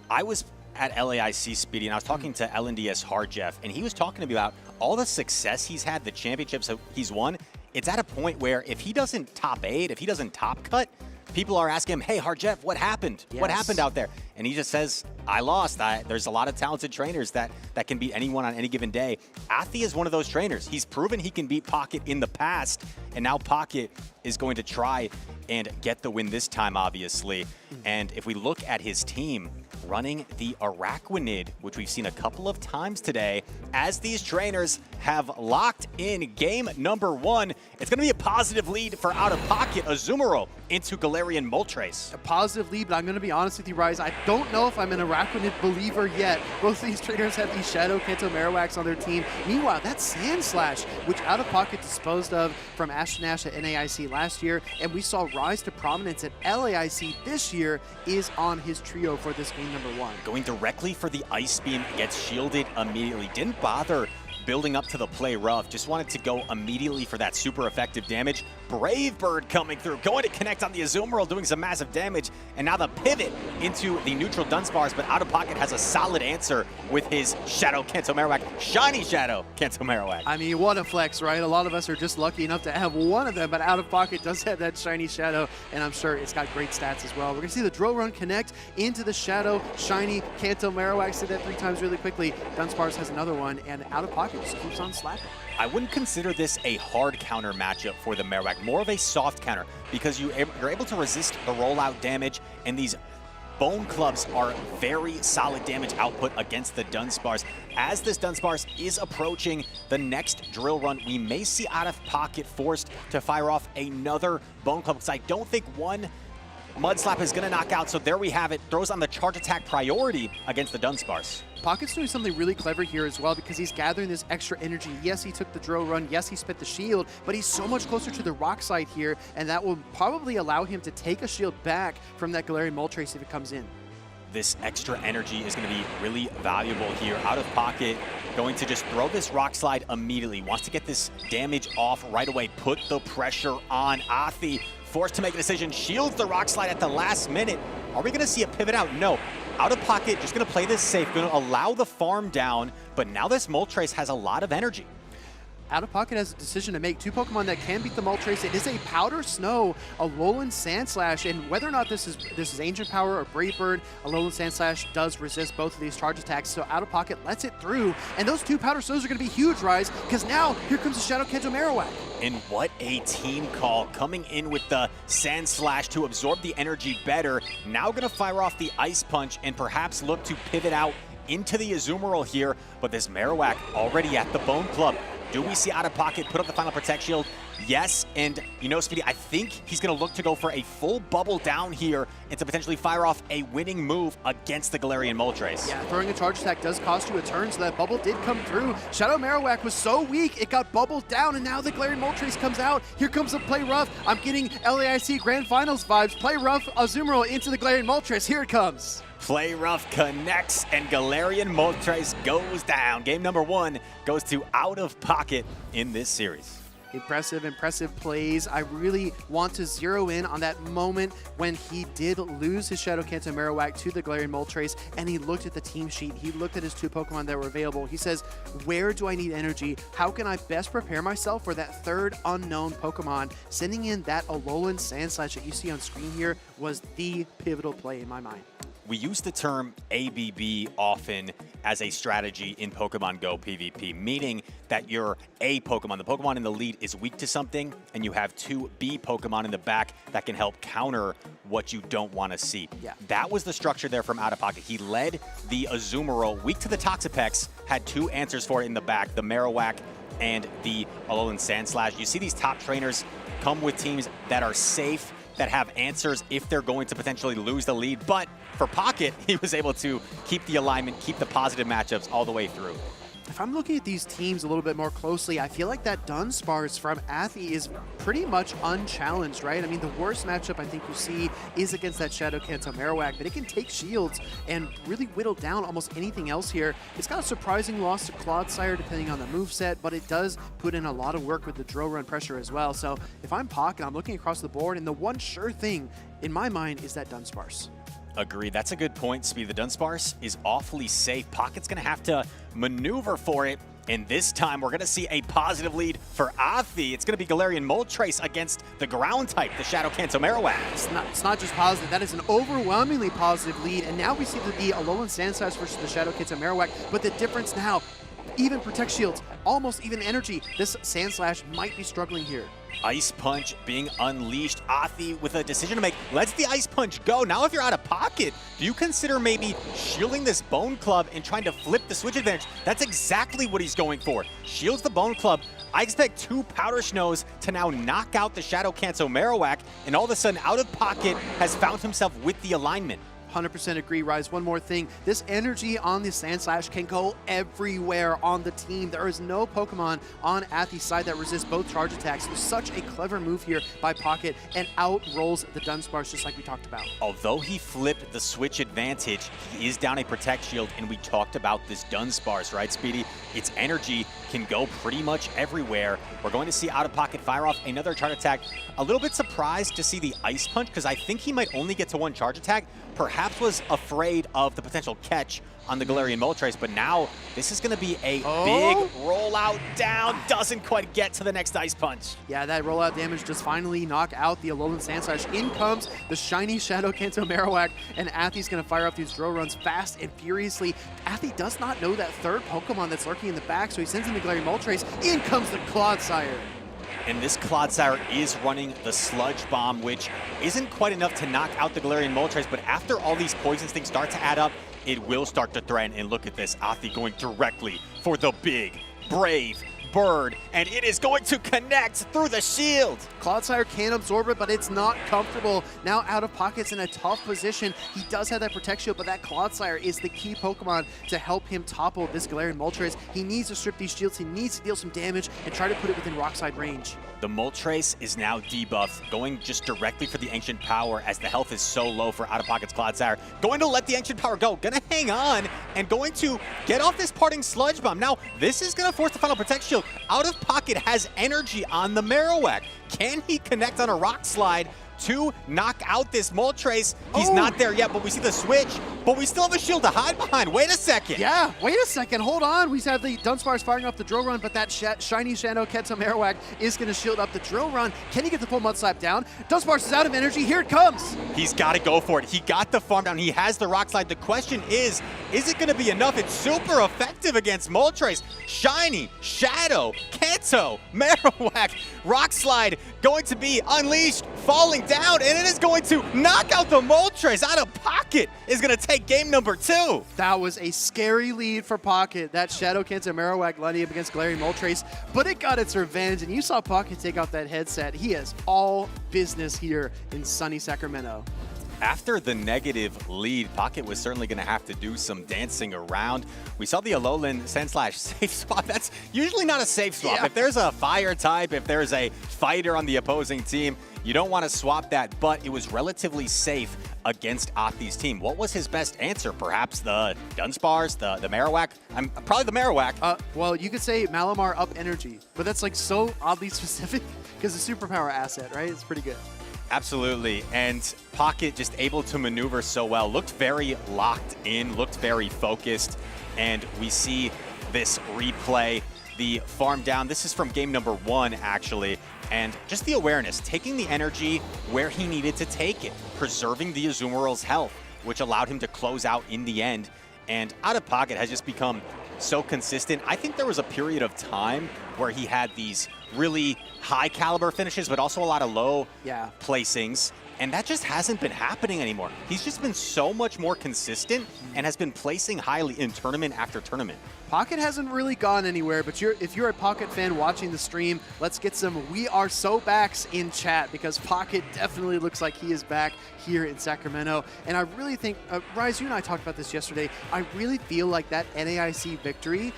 I was at LAIC, Speedy, and I was talking to LNDS Hardjeff, and he was talking to me about all the success he's had, the championships that he's won. It's at a point where if he doesn't top 8, if he doesn't top cut, people are asking him, hey, Hardjeff, what happened? Yes. What happened out there? And he just says, I lost. There's a lot of talented trainers that can beat anyone on any given day. Athi is one of those trainers. He's proven he can beat Pocket in the past, and now Pocket is going to try and get the win this time, obviously. And if we look at his team, running the Araquanid, which we've seen a couple of times today, as these trainers have locked in game number 1. It's going to be a positive lead for Out of Pocket. Azumarill into Galarian Moltres. A positive lead, but I'm going to be honest with you, Rise. I don't know if I'm an Araquanid believer yet. Both of these trainers have these Shadow Kanto Marowaks on their team. Meanwhile, that Sand Slash, which Out of Pocket disposed of from Ashton Ash at NAIC last year, and we saw rise to prominence at LAIC this year, is on his trio for this game number 1. Going directly for the Ice Beam, gets shielded immediately. Didn't bother building up to the play rough, just wanted to go immediately for that super effective damage. Brave Bird coming through, going to connect on the Azumarill, doing some massive damage, and now the pivot into the neutral Dunsparce, but Out of Pocket has a solid answer with his Shadow Kanto Marowak, Shiny Shadow Kanto Marowak. I mean, what a flex, right? A lot of us are just lucky enough to have one of them, but Out of Pocket does have that Shiny Shadow, and I'm sure it's got great stats as well. We're going to see the Drill Run connect into the Shadow Shiny Kanto Marowak. Did that 3 times really quickly. Dunsparce has another one, and Out of Pocket just keeps on slapping. I wouldn't consider this a hard counter matchup for the Marowak, more of a soft counter, because you're able to resist the rollout damage, and these Bone Clubs are very solid damage output against the Dunsparce. As this Dunsparce is approaching the next Drill Run, we may see Out of Pocket forced to fire off another Bone Club, because I don't think one Mud Slap is going to knock out, so there we have it. Throws on the charge attack priority against the Dunsparce. Pocket's doing something really clever here as well, because he's gathering this extra energy. Yes, he took the Drill Run. Yes, he spit the shield, but he's so much closer to the rock side here, and that will probably allow him to take a shield back from that Galarian Moltres if it comes in. This extra energy is going to be really valuable here. Out of Pocket going to just throw this rock slide immediately. Wants to get this damage off right away. Put the pressure on Athi. Forced to make a decision. Shields the rock slide at the last minute. Are we going to see a pivot out? No. Out of Pocket just going to play this safe. Going to allow the farm down. But now this Moltres has a lot of energy. Out of Pocket has a decision to make. 2 Pokemon that can beat the Moltres. It is a Powder Snow, a Alolan Sandslash, and whether or not this is Ancient Power or Brave Bird, Alolan Sandslash does resist both of these charge attacks, so Out of Pocket lets it through, and those 2 Powder Snows are going to be huge, Rise, because now here comes the Shadow Kanto Marowak. And what a team call, coming in with the Sandslash to absorb the energy better. Now going to fire off the Ice Punch and perhaps look to pivot out into the Azumarill here, but this Marowak already at the Bone Club. Do we see Out of Pocket put up the final Protect Shield? Yes, and you know, Speedy, I think he's going to look to go for a full bubble down here and to potentially fire off a winning move against the Galarian Moltres. Yeah, throwing a charge attack does cost you a turn, so that bubble did come through. Shadow Marowak was so weak, it got bubbled down, and now the Galarian Moltres comes out. Here comes a Play Rough. I'm getting LAIC Grand Finals vibes. Play Rough, Azumarill into the Galarian Moltres. Here it comes. Play Rough connects, and Galarian Moltres goes down. Game number 1 goes to Out of Pocket in this series. Impressive plays. I really want to zero in on that moment when he did lose his Shadow Kanto Marowak to the Galarian Moltres, and he looked at the team sheet. He looked at his 2 Pokemon that were available. He says, where do I need energy? How can I best prepare myself for that 3rd unknown Pokemon? Sending in that Alolan Sandslash that you see on screen here was the pivotal play in my mind. We use the term ABB often as a strategy in Pokemon Go PvP, meaning that your A Pokemon, the Pokemon in the lead, is weak to something, and you have 2 B Pokemon in the back that can help counter what you don't want to see. Yeah. That was the structure there from Out of Pocket. He led the Azumarill, weak to the Toxapex, had 2 answers for it in the back, the Marowak and the Alolan Sandslash. You see these top trainers come with teams that are safe, that have answers if they're going to potentially lose the lead. But for Pocket, he was able to keep the alignment, keep the positive matchups all the way through. If I'm looking at these teams a little bit more closely, I feel like that Dunsparce from Athi is pretty much unchallenged, right? I mean, the worst matchup I think you see is against that Shadow Kanto Marowak, but it can take shields and really whittle down almost anything else here. It's got a surprising loss to Clodsire depending on the moveset, but it does put in a lot of work with the drill run pressure as well. So if I'm Pocket, I'm looking across the board, and the one sure thing in my mind is that Dunsparce. Agreed. That's a good point, Speed. The Dunsparce is awfully safe. Pocket's going to have to maneuver for it, and this time we're going to see a positive lead for Athi. It's going to be Galarian Moltres against the ground type, the Shadow Kanto Marowak. It's not just positive. That is an overwhelmingly positive lead, and now we see the Alolan Sandslash versus the Shadow Kanto Marowak, but the difference now, even Protect Shields, almost even energy. This Sandslash might be struggling here. Ice Punch being unleashed. Athi with a decision to make. Lets the Ice Punch go. Now if you're Out of Pocket, do you consider maybe shielding this Bone Club and trying to flip the switch advantage? That's exactly what he's going for. Shields the Bone Club. I expect 2 Powder Snows to now knock out the Shadow Kanto Marowak, and all of a sudden Out of Pocket has found himself with the alignment. 100% agree, Rise. One more thing. This energy on the Sandslash can go everywhere on the team. There is no Pokemon on Athi's side that resists both charge attacks. It's such a clever move here by Pocket, and out rolls the Dunsparce just like we talked about. Although he flipped the switch advantage, he is down a Protect Shield, and we talked about this Dunsparce, right, Speedy? Its energy can go pretty much everywhere. We're going to see Out of Pocket fire off another charge attack. A little bit surprised to see the Ice Punch, because I think he might only get to 1 charge attack. Perhaps was afraid of the potential catch on the Galarian Moltres, but now this is going to be a big rollout down. Doesn't quite get to the next Ice Punch. Yeah, that rollout damage just finally knock out the Alolan Sandslash. In comes the shiny Shadow Kanto Marowak, and Athi's going to fire off these drill runs fast and furiously. Athi does not know that 3rd Pokemon that's lurking in the back, so he sends in the Galarian Moltres. In comes the Clodsire. And this Clodsire is running the Sludge Bomb, which isn't quite enough to knock out the Galarian Moltres, but after all these poisons things start to add up, it will start to threaten. And look at this, Athi going directly for the big, brave bird, and it is going to connect through the shield. Clodsire can absorb it, but it's not comfortable. Now Out of Pocket's in a tough position. He does have that Protect Shield, but that Clodsire is the key Pokemon to help him topple this Galarian Moltres. He needs to strip these shields. He needs to deal some damage and try to put it within Rock Slide range. The Moltres is now debuffed, going just directly for the Ancient Power as the health is so low for Out of Pocket's Clodsire. Going to let the Ancient Power go, gonna hang on, and going to get off this parting Sludge Bomb. Now, this is gonna force the final Protect Shield. Out of Pocket has energy on the Marowak. Can he connect on a Rock Slide? to knock out this Moltres. He's not there yet, but we see the switch. But we still have a shield to hide behind. Wait a second. Yeah, wait a second. Hold on. We have the Dunsparce firing off the drill run, but that shiny Shadow Kenta Marowak is going to shield up the drill run. Can he get the full Mud Slap down? Dunsparce is out of energy. Here it comes. He's got to go for it. He got the farm down. He has the Rock Slide. The question is it going to be enough? It's super effective against Moltres. Shiny, Shadow, Kanto, Marowak, Rock Slide going to be unleashed, falling down, and it is going to knock out the Moltres. Out of Pocket is going to take game number 2. That was a scary lead for Pocket. That Shadow Kanto Marowak lining up against Glaring Moltres, but it got its revenge, and you saw Pocket take out that headset. He has all business here in sunny Sacramento. After the negative lead, Pocket was certainly going to have to do some dancing around. We saw the Alolan Sandslash safe swap. That's usually not a safe swap. Yeah. If there's a fire type, if there's a fighter on the opposing team, you don't want to swap that, but it was relatively safe against Athi's team. What was his best answer? Perhaps the Dunsparce, the Marowak? Probably the Marowak. Well, you could say Malamar up energy, but that's like so oddly specific because the superpower asset, right? It's pretty good. Absolutely, and Pocket just able to maneuver so well. Looked very locked in, looked very focused, and we see this replay, the farm down. This is from game number 1, actually, and just the awareness, taking the energy where he needed to take it, preserving the Azumarill's health, which allowed him to close out in the end, and Out of Pocket has just become so consistent. I think there was a period of time where he had these really high caliber finishes, but also a lot of low placings. And that just hasn't been happening anymore. He's just been so much more consistent and has been placing highly in tournament after tournament. Pocket hasn't really gone anywhere, but if you're a Pocket fan watching the stream, let's get some "We Are So Backs" in chat, because Pocket definitely looks like he is back here in Sacramento. And I really think, Rise, you and I talked about this yesterday, I really feel like that NAIC victory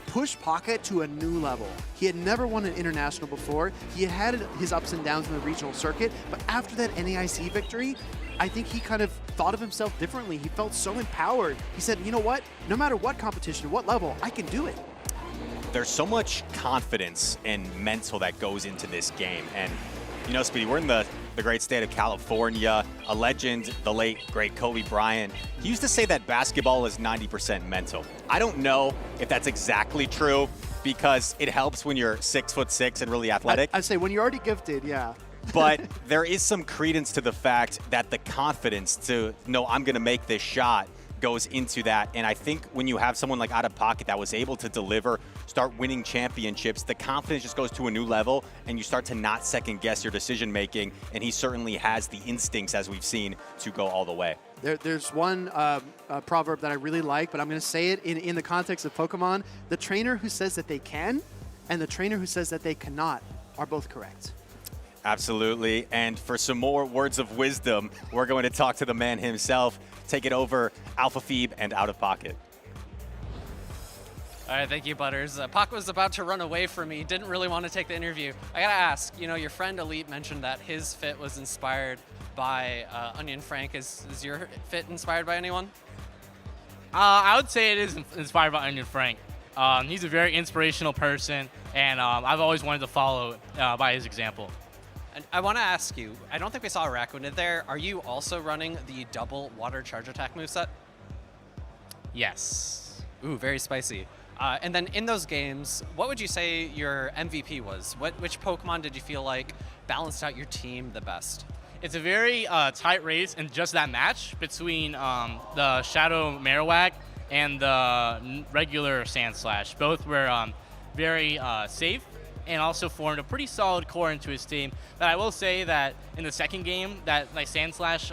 pushed Pocket to a new level. He had never won an international before. He had his ups and downs in the regional circuit, but after that NAIC victory, I think he kind of thought of himself differently. He felt so empowered. He said, you know what? No matter what competition, what level, I can do it. There's so much confidence and mental that goes into this game. And, you know, Speedy, we're in the great state of California. A legend, the late, great Kobe Bryant, he used to say that basketball is 90% mental. I don't know if that's exactly true, because it helps when you're 6'6" and really athletic. I'd say when you're already gifted, yeah. But there is some credence to the fact that the confidence to know I'm going to make this shot goes into that. And I think when you have someone like Out of Pocket that was able to deliver, start winning championships, the confidence just goes to a new level, and you start to not second guess your decision making. And he certainly has the instincts, as we've seen, to go all the way. There's one proverb that I really like, but I'm going to say it in the context of Pokemon. The trainer who says that they can and the trainer who says that they cannot are both correct. Absolutely. And for some more words of wisdom, we're going to talk to the man himself. Take it over, Alpha Phoebe and Out of Pocket. All right, thank you, Butters. Pocket was about to run away from me, didn't really want to take the interview. I gotta ask, you know, your friend Elite mentioned that his fit was inspired by Onion Frank. Is your fit inspired by anyone? I would say it is inspired by Onion Frank. He's a very inspirational person, and I've always wanted to follow by his example. And I want to ask you, I don't think we saw a Raccoon in there. Are you also running the double water charge attack moveset? Yes. Ooh, very spicy. And then in those games, what would you say your MVP was? Which Pokemon did you feel like balanced out your team the best? It's a very tight race in just that match between the Shadow Marowak and the regular Sandslash. Both were very safe and also formed a pretty solid core into his team. But I will say that in the second game, that like Sandslash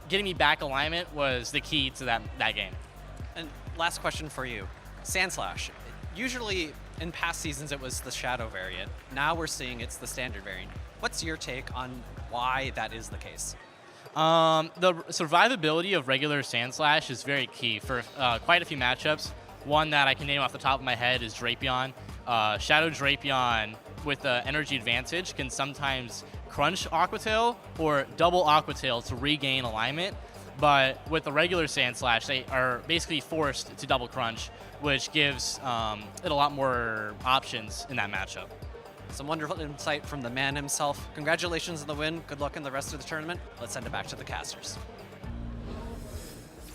getting me back alignment was the key to that game. And last question for you. Sandslash. Usually in past seasons it was the Shadow variant. Now we're seeing it's the standard variant. What's your take on why that is the case? The survivability of regular Sandslash is very key for quite a few matchups. One that I can name off the top of my head is Drapion. Shadow Drapion with the energy advantage can sometimes crunch Aqua Tail or double Aqua Tail to regain alignment. But with the regular Sandslash, they are basically forced to double crunch, which gives it a lot more options in that matchup. Some wonderful insight from the man himself. Congratulations on the win. Good luck in the rest of the tournament. Let's send it back to the casters.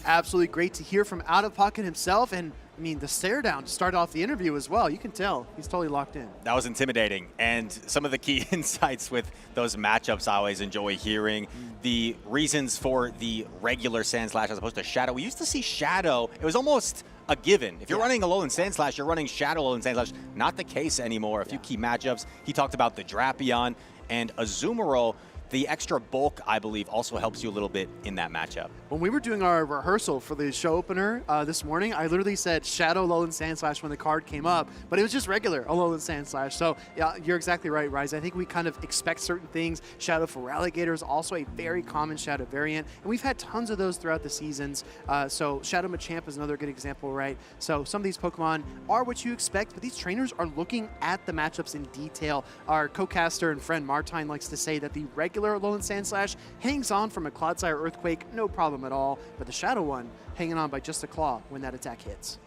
Absolutely great to hear from Out of Pocket himself, and I mean the stare down to start off the interview as well. You can tell he's totally locked in. That was intimidating, and some of the key insights with those matchups I always enjoy hearing. The reasons for the regular Sand Slash as opposed to Shadow. We used to see Shadow, it was almost a given. If you're running a Alolan Sand Slash, you're running Shadow Alolan Sand Slash. Not the case anymore. A few key matchups. He talked about the Drapion and Azumarill. The extra bulk, I believe, also helps you a little bit in that matchup. When we were doing our rehearsal for the show opener this morning, I literally said Shadow Alolan Sand Slash when the card came up, but it was just regular Alolan Sand Slash. So yeah, you're exactly right, Rise. I think we kind of expect certain things. Shadow for Alligator is also a very common Shadow variant, and we've had tons of those throughout the seasons. So Shadow Machamp is another good example, right? So some of these Pokemon are what you expect, but these trainers are looking at the matchups in detail. Our co-caster and friend Martine likes to say that the regular Alolan Sand Slash hangs on from a Clodsire Earthquake, no problem at all, but the Shadow one hanging on by just a claw when that attack hits.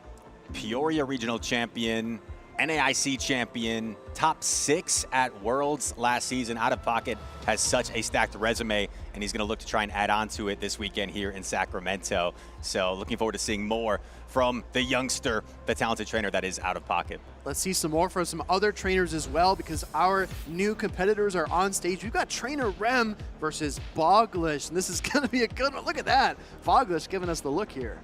Peoria Regional Champion, NAIC Champion, top 6 at Worlds last season. Out of Pocket has such a stacked resume, and he's going to look to try and add on to it this weekend here in Sacramento. So looking forward to seeing more from the youngster, the talented trainer that is Out of Pocket. Let's see some more from some other trainers as well, because our new competitors are on stage. We've got Trainer Rem versus Bogish, and this is going to be a good one. Look at that. Bogish giving us the look here.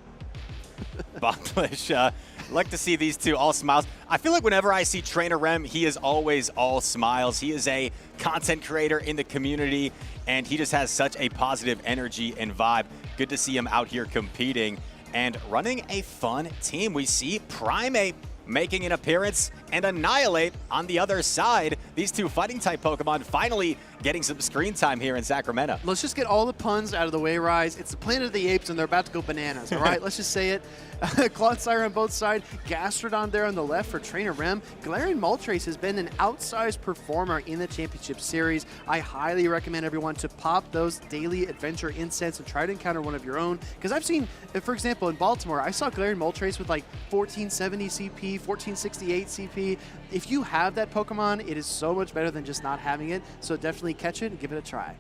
Bogish, like to see these two all smiles. I feel like whenever I see Trainer Rem, he is always all smiles. He is a content creator in the community, and he just has such a positive energy and vibe. Good to see him out here competing and running a fun team. We see Primeape making an appearance and Annihilate on the other side. These two fighting type Pokemon finally getting some screen time here in Sacramento. Let's just get all the puns out of the way, Rise. It's the Planet of the Apes, and they're about to go bananas, all right? Let's just say it. Clodsire on both sides, Gastrodon there on the left for Trainer Rem. Galarian Moltres has been an outsized performer in the Championship Series. I highly recommend everyone to pop those daily adventure incense and try to encounter one of your own. Because I've seen, for example, in Baltimore, I saw Galarian Moltres with like 1470 CP, 1468 CP. If you have that Pokemon, it is so much better than just not having it. So definitely catch it and give it a try.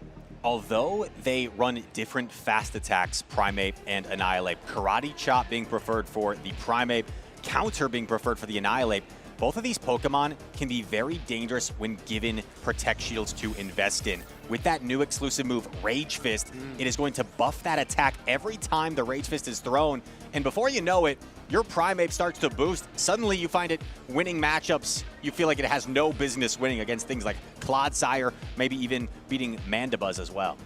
Although they run different fast attacks, Primeape and Annihilate, Karate Chop being preferred for the Primeape, Counter being preferred for the Annihilate, both of these Pokemon can be very dangerous when given Protect Shields to invest in. With that new exclusive move, Rage Fist, it is going to buff that attack every time the Rage Fist is thrown, and before you know it, your Primeape starts to boost. Suddenly you find it winning matchups. You feel like it has no business winning against things like Clodsire, maybe even beating Mandibuzz as well.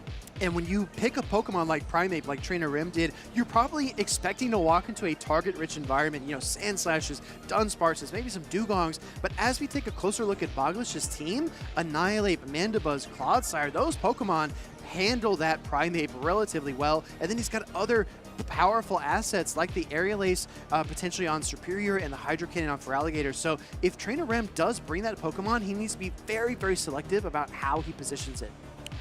And when you pick a Pokemon like Primeape, like Trainer Rem did, you're probably expecting to walk into a target-rich environment, you know, Sand Slashes, Dunsparces, maybe some Dugongs. But as we take a closer look at Bogish's team, Annihilate, Mandibuzz, Clodsire, those Pokemon handle that Primeape relatively well. And then he's got other powerful assets like the Aerial Ace potentially on Superior and the Hydro Cannon on Feraligatr. So if Trainer Rem does bring that Pokemon, he needs to be very, very selective about how he positions it.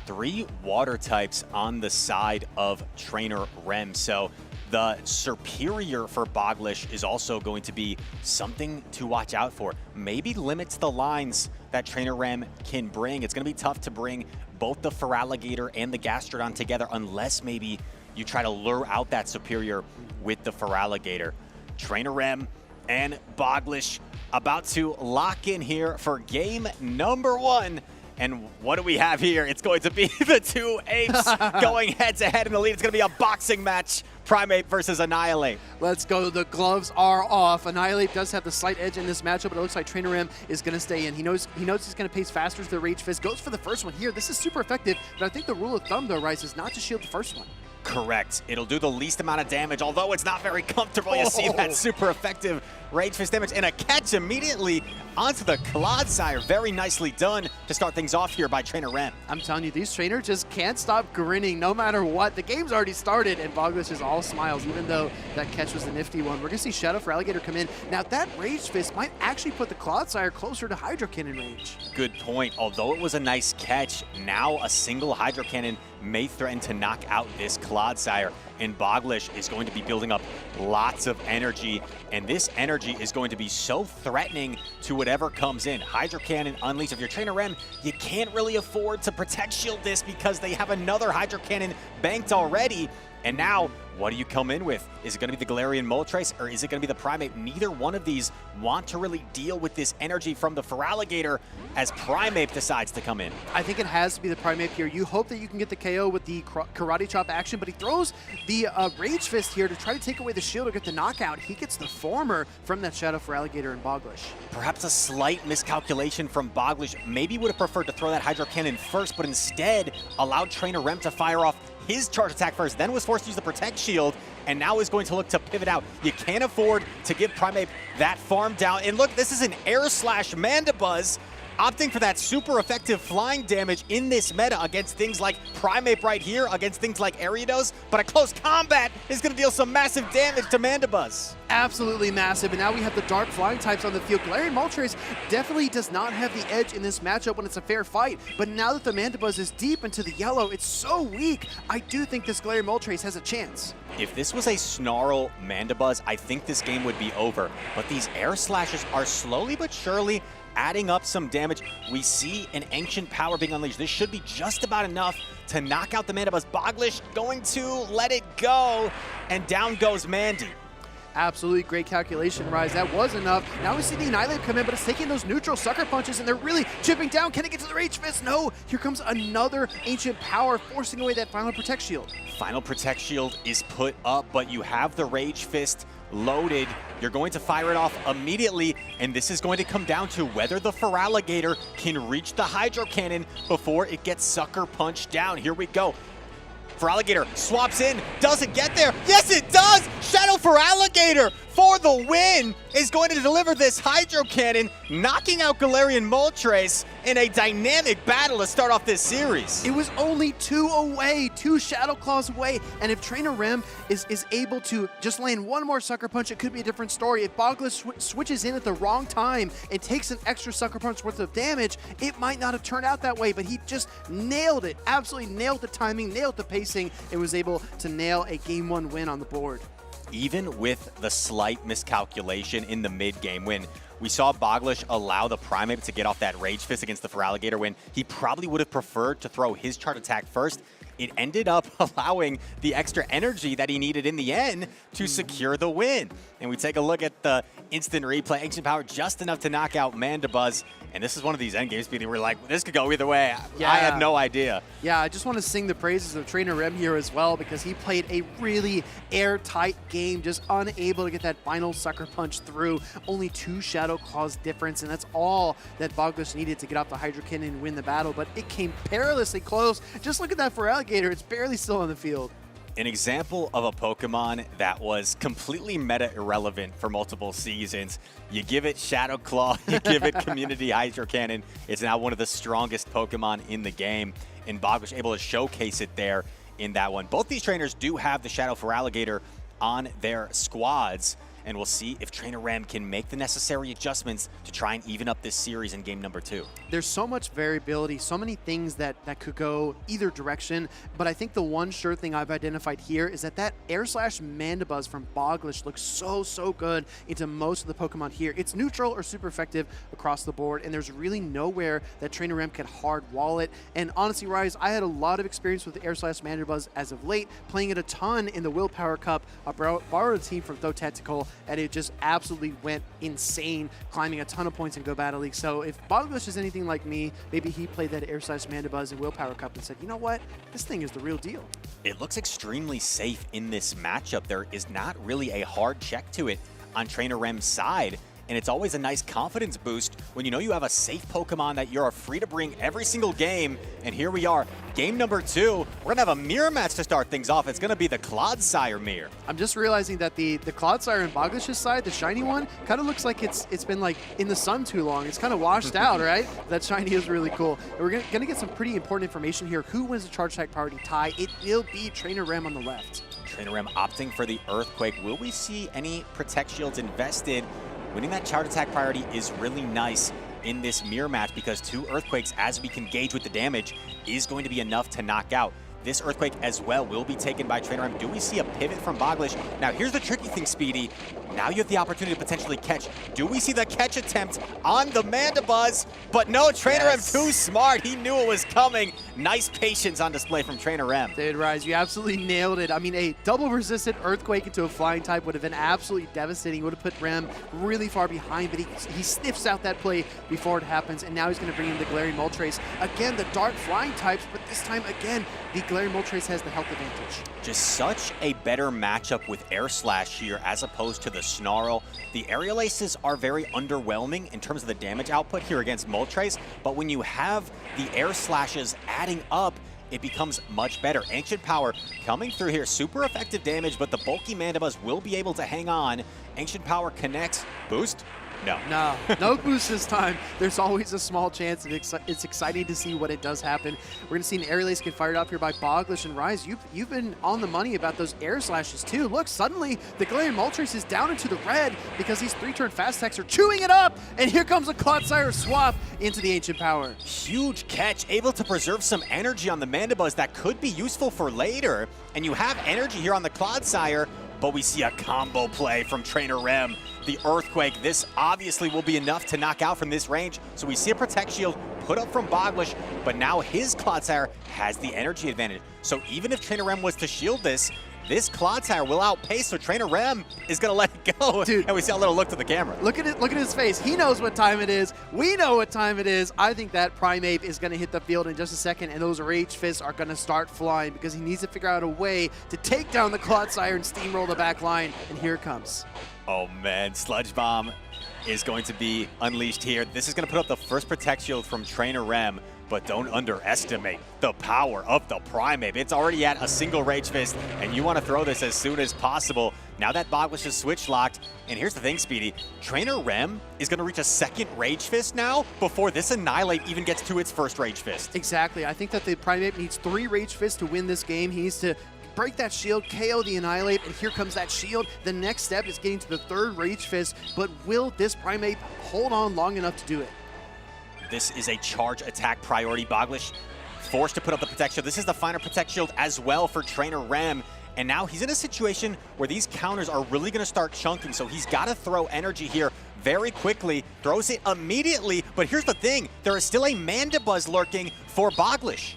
3 water types on the side of Trainer Rem. So the Superior for Bogish is also going to be something to watch out for. Maybe limits the lines that Trainer Rem can bring. It's going to be tough to bring both the Feraligatr and the Gastrodon together unless maybe you try to lure out that Superior with the Feraligatr. Trainer Rem and Bogish about to lock in here for game number 1. And what do we have here? It's going to be the two apes going head-to-head in the lead. It's going to be a boxing match, Primeape versus Annihilate. Let's go. The gloves are off. Annihilate does have the slight edge in this matchup, but it looks like Trainer Rem is going to stay in. He knows he's going to pace faster to the Rage Fist. Goes for the first one here. This is super effective, but I think the rule of thumb, though, Rice, is not to shield the first one. Correct. It'll do the least amount of damage, although it's not very comfortable. You see that super effective Rage Fist damage and a catch immediately onto the Clodsire. Very nicely done to start things off here by Trainer Rem. I'm telling you, these trainers just can't stop grinning no matter what. The game's already started, and Bogish is all smiles, even though that catch was a nifty one. We're going to see Shadow Feraligatr come in. Now, that Rage Fist might actually put the Clodsire closer to Hydro Cannon range. Good point. Although it was a nice catch, now a single Hydro Cannon may threaten to knock out this Clodsire. and Bogish is going to be building up lots of energy, and this energy is going to be so threatening to whatever comes in. Hydro Cannon unleashed. If you're Trainer Rem, you can't really afford to protect shield this because they have another Hydro Cannon banked already. And now, what do you come in with? Is it going to be the Galarian Moltres or is it going to be the Primeape? Neither one of these want to really deal with this energy from the Feraligatr as Primeape decides to come in. I think it has to be the Primeape here. You hope that you can get the KO with the Karate Chop action, but he throws the Rage Fist here to try to take away the shield or get the knockout. He gets the former from that Shadow Feraligatr and Bogish. Perhaps a slight miscalculation from Bogish. Maybe would have preferred to throw that Hydro Cannon first, but instead allowed Trainer Rem to fire off his charge attack first, then was forced to use the Protect Shield, and now is going to look to pivot out. You can't afford to give Primeape that farm down. And look, this is an Air Slash Mandibuzz, opting for that super effective flying damage in this meta against things like Primeape right here, against things like Ariados, but a close combat is going to deal some massive damage to Mandibuzz. Absolutely massive, and now we have the dark flying types on the field. Galarian Moltres definitely does not have the edge in this matchup when it's a fair fight, but now that the Mandibuzz is deep into the yellow, it's so weak. I do think this Galarian Moltres has a chance. If this was a Snarl Mandibuzz, I think this game would be over, but these Air Slashes are slowly but surely adding up some damage. We see an Ancient Power being unleashed. This should be just about enough to knock out the Mandibuzz. Bogish going to let it go, and down goes Mandy. Absolutely great calculation, Rise. That was enough. Now we see the Annihilate come in, but it's taking those neutral sucker punches, and they're really chipping down. Can it get to the Rage Fist? No. Here comes another Ancient Power, forcing away that final Protect Shield. Final Protect Shield is put up, but you have the Rage Fist loaded. You're going to fire it off immediately, and this is going to come down to whether the Feraligatr can reach the Hydro Cannon before it gets sucker punched down. Here we go. Feraligatr swaps in, doesn't get there. Yes, it does! Shadow Feraligatr for the win is going to deliver this Hydro Cannon, knocking out Galarian Moltres in a dynamic battle to start off this series. It was only 2 away, 2 Shadow Claws away, and if Trainer Rem is able to just land one more Sucker Punch, it could be a different story. If Bogish switches in at the wrong time and takes an extra Sucker Punch worth of damage, it might not have turned out that way, but he just nailed it, absolutely nailed the timing, nailed the pacing, and was able to nail a Game 1 win on the board. Even with the slight miscalculation in the mid-game win, we saw Bogish allow the Primeape to get off that Rage Fist against the Feraligatr when he probably would have preferred to throw his chart attack first. It ended up allowing the extra energy that he needed in the end to secure the win. And we take a look at the instant replay. Ancient Power just enough to knock out Mandibuzz. And this is one of these endgame speeds where we're like, this could go either way. Yeah. I had no idea. Yeah, I just want to sing the praises of Trainer Rem here as well, because he played a really airtight game, just unable to get that final Sucker Punch through. Only 2 Shadow Claws difference, and that's all that Bogish needed to get off the Hydro Cannon and win the battle, but it came perilously close. Just look at that Feraligatr, it's barely still on the field. An example of a Pokemon that was completely meta irrelevant for multiple seasons. You give it Shadow Claw, you give it Community Hydro Cannon. It's now one of the strongest Pokemon in the game, and Bogish able to showcase it there in that one. Both these trainers do have the Shadow Feraligatr on their squads, and we'll see if Trainer Rem can make the necessary adjustments to try and even up this series in game number 2. There's so much variability, so many things that could go either direction, but I think the one sure thing I've identified here is that Air Slash Mandibuzz from Bogish looks so good into most of the Pokemon here. It's neutral or super effective across the board, and there's really nowhere that Trainer Rem can hard wall it. And honestly, Rise, I had a lot of experience with Air Slash Mandibuzz as of late, playing it a ton in the Willpower Cup. I borrowed a team from Though Tactical, and it just absolutely went insane, climbing a ton of points in Go Battle League. So if Bogish is anything like me, maybe he played that Air Slash Mandibuzz in Willpower Cup and said, you know what, this thing is the real deal. It looks extremely safe in this matchup. There is not really a hard check to it on Trainer Rem's side. And it's always a nice confidence boost when you know you have a safe Pokemon that you're free to bring every single game. And here we are, game number 2. We're going to have a mirror match to start things off. It's going to be the Clodsire mirror. I'm just realizing that the Clodsire on Bogish's side, the shiny one, kind of looks like it's been like in the sun too long. It's kind of washed out, right? That shiny is really cool. And we're going to get some pretty important information here. Who wins the Charge Attack priority tie? It will be Trainer Rem on the left. Trainer Rem opting for the Earthquake. Will we see any Protect Shields invested? Winning that Charge Attack priority is really nice in this mirror match because 2 Earthquakes, as we can gauge with the damage, is going to be enough to knock out this Earthquake as well will be taken by Trainer M. Do we see a pivot from Bogish? Now, here's the tricky thing, Speedy. Now you have the opportunity to potentially catch. Do we see the catch attempt on the Mandibuzz? But no, Trainer M too smart. He knew it was coming. Nice patience on display from Trainer M. Dude, Rise, you absolutely nailed it. I mean, a double resistant Earthquake into a flying type would have been absolutely devastating. He would have put Rem really far behind, but he sniffs out that play before it happens, and now he's going to bring in the Glaring Moltres. Again, the dark flying types, but this time, again, the Glaring Moltres has the health advantage. Just such a better matchup with Air Slash here as opposed to the Snarl. The Aerial Aces are very underwhelming in terms of the damage output here against Moltres, but when you have the Air Slashes adding up, it becomes much better. Ancient Power coming through here, super effective damage, but the bulky Mandibuzz will be able to hang on. Ancient Power connects, boost? No. No boost this time. There's always a small chance, and it's exciting to see what it does happen. We're going to see an Aerial Ace get fired up here by Bogish, and Rise, you've been on the money about those Air Slashes too. Look, suddenly the Galarian Moltres is down into the red because these 3-turn fast attacks are chewing it up, and here comes a Clodsire swap into the Ancient Power. Huge catch, able to preserve some energy on the Mandibuzz that could be useful for later, and you have energy here on the Clodsire, but we see a combo play from Trainer Rem. The Earthquake, this obviously will be enough to knock out from this range. So we see a Protect Shield put up from Bogish, but now his Clodsire has the energy advantage. So even if Trainer Rem was to shield this Clodsire will outpace, so Trainer Rem is going to let it go. Dude, and we see a little look to the camera. Look at it. Look at his face. He knows what time it is. We know what time it is. I think that Primeape is going to hit the field in just a second, and those Rage Fists are going to start flying because he needs to figure out a way to take down the Clodsire and steamroll the back line, and here it comes. Oh man, Sludge Bomb is going to be unleashed here. This is going to put up the first Protect Shield from Trainer Rem, but don't underestimate the power of the Primeape. It's already at a single Rage Fist, and you want to throw this as soon as possible. Now that Bogish is switch locked, and here's the thing, Speedy. Trainer Rem is going to reach a second Rage Fist now before this Annihilate even gets to its first Rage Fist. Exactly. I think that the Primeape needs 3 Rage Fists to win this game. He needs to break that shield, KO the Annihilate, and here comes that shield. The next step is getting to the 3rd Rage Fist, but will this Primeape hold on long enough to do it? This is a charge attack priority. Bogish forced to put up the Protect Shield. This is the final Protect Shield as well for Trainer Rem. And now he's in a situation where these counters are really going to start chunking, so he's got to throw energy here very quickly. Throws it immediately, but here's the thing. There is still a Mandibuzz lurking for Bogish.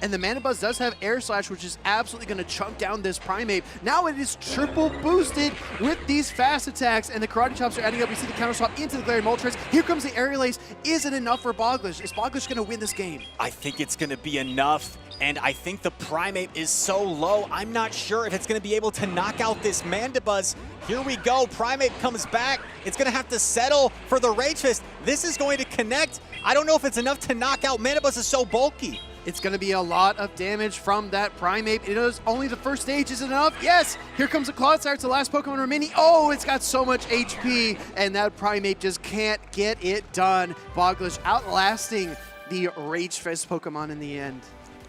And the Mandibuzz does have Air Slash, which is absolutely going to chunk down this Primeape. Now it is triple boosted with these fast attacks, and the Karate Chops are adding up. We see the counter swap into the Glaring Moltres. Here comes the Aerial Ace. Is it enough for Bogish? Is Bogish going to win this game? I think it's going to be enough, and I think the Primeape is so low, I'm not sure if it's going to be able to knock out this Mandibuzz. Here we go. Primeape comes back. It's going to have to settle for the Rage Fist. This is going to connect. I don't know if it's enough to knock out. Mandibuzz is so bulky. It's going to be a lot of damage from that Primeape. It is only the first stage. Is it enough? Yes! Here comes the Clodsire. It's the last Pokemon remaining. Oh, it's got so much HP, and that Primeape just can't get it done. Bogish outlasting the Rage Fist Pokemon in the end.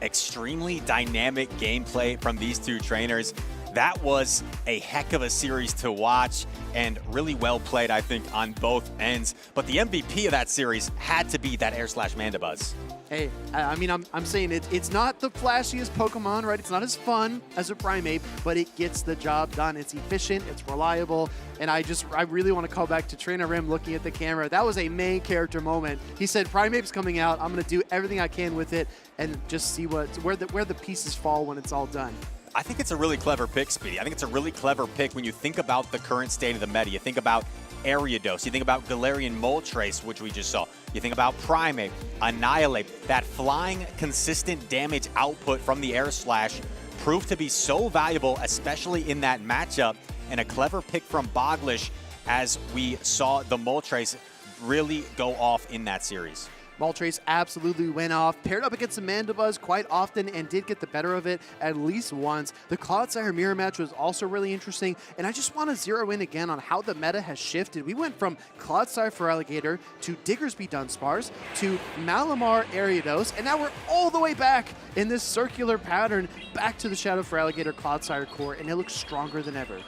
Extremely dynamic gameplay from these two trainers. That was a heck of a series to watch and really well played, I think, on both ends. But the MVP of that series had to be that Air Slash Mandibuzz. Hey, I mean, I'm saying it's not the flashiest Pokemon, right? It's not as fun as a Primeape, but it gets the job done. It's efficient, it's reliable, and I really want to call back to Trainer Rem looking at the camera. That was a main character moment. He said, Primeape's coming out. I'm going to do everything I can with it and just see where the pieces fall when it's all done. I think it's a really clever pick, Speedy. I think it's a really clever pick when you think about the current state of the meta. You think about Ariados, you think about Galarian Moltres, which we just saw. You think about Primeape, Annihilate. That flying, consistent damage output from the Air Slash proved to be so valuable, especially in that matchup. And a clever pick from Bogish as we saw the Moltres really go off in that series. Moltres absolutely went off, paired up against the Mandibuzz quite often and did get the better of it at least once. The Clodsire mirror match was also really interesting, and I just want to zero in again on how the meta has shifted. We went from Clodsire for Alligator to Diggersby Dunsparce to Malamar Ariados, and now we're all the way back in this circular pattern back to the Shadow for Alligator Clodsire core, and it looks stronger than ever.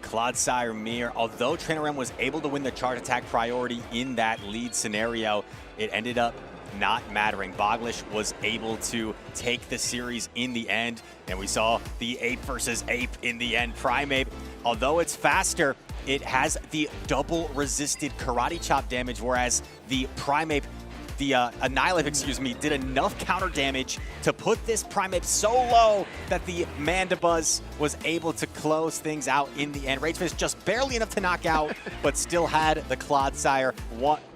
Clodsire Mirror, although Trainer Rem was able to win the charge attack priority in that lead scenario, it ended up not mattering. Bogish was able to take the series in the end, and we saw the ape versus ape in the end. Primeape, although it's faster, it has the double resisted karate chop damage, whereas the Primeape, the Annihilate, excuse me, did enough counter damage to put this Primeape so low that the Mandibuzz was able to close things out in the end. Ragefist just barely enough to knock out, but still had the Clodsire.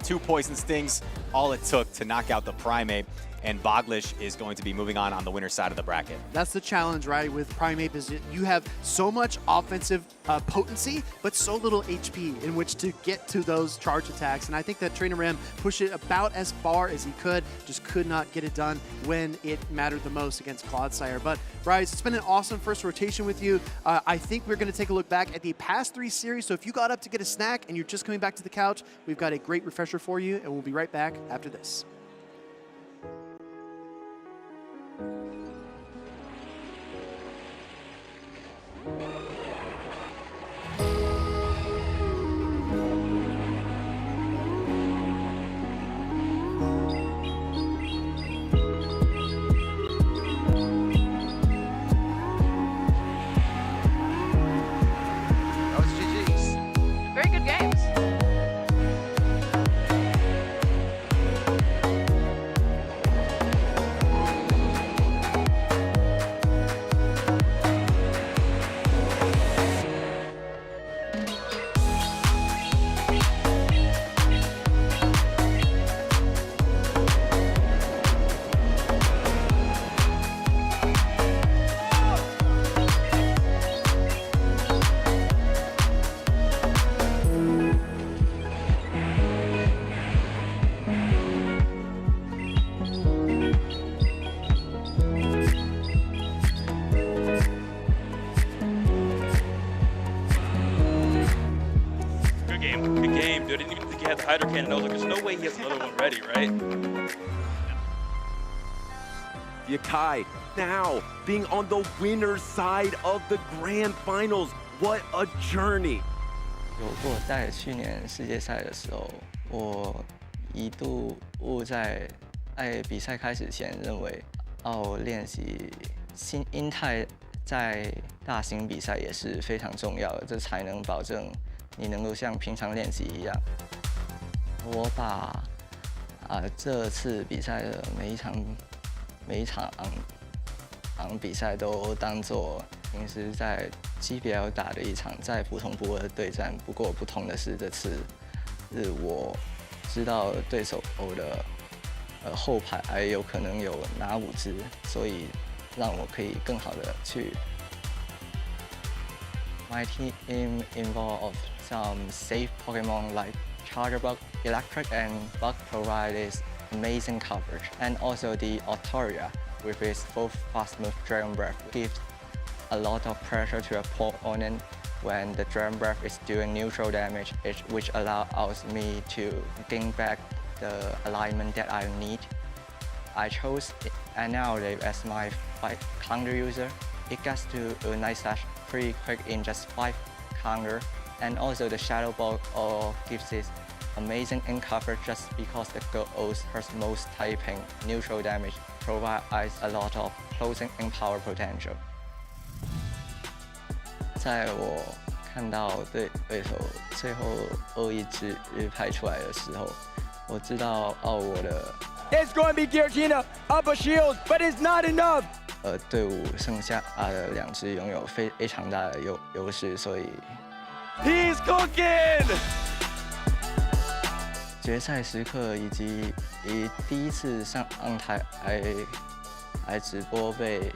2 poison stings, all it took to knock out the Primeape. And Bogish is going to be moving on the winner's side of the bracket. That's the challenge, right, with Primeape is you have so much offensive potency, but so little HP in which to get to those charge attacks. And I think that Trainer Rem pushed it about as far as he could, just could not get it done when it mattered the most against Clodsire. But Bryce, it's been an awesome first rotation with you. I think we're going to take a look back at the past 3 series. So if you got up to get a snack and you're just coming back to the couch, we've got a great refresher for you, and we'll be right back after this. Very good games. Good game, dude. I didn't even think he had the Hydro Cannon. I was like, there's no way he has another one ready, right? Yakai, now being on the winner's side of the grand finals. What a journey. 有过在去年世界赛的时候，我一度误在比赛开始前认为，练习心态在大型比赛也是非常重要的，这才能保证你能够像平常练习一样。我把这次比赛的每一场比赛都当作平时在 GBL 打的一场在普通部的对战，不过不同的是这次是我知道对手的后排还有可能有拿5只，所以让我可以更好的去。My team involved some safe Pokemon like Chargerbug, Electric, and Bug provides amazing coverage, and also the Autoria with its full fast move Dragon Breath gives a lot of pressure to opponent when the Dragon Breath is doing neutral damage, which allows me to gain back the alignment that I need. I chose Annihilate as my fight counter user. It gets to a nice slash pretty quick in just 5 counter, and also the Shadow Ball gives it amazing in coverage just because it goes her most typing neutral damage provides a lot of closing in power potential. 在我看到对手最后2只派出来的时候，我知道我的 It's going to be Giratina up a shield, but it's not enough. 队伍剩下的2只拥有非常大的优势，所以 He's cooking. 决赛时刻以及第一次上台来直播被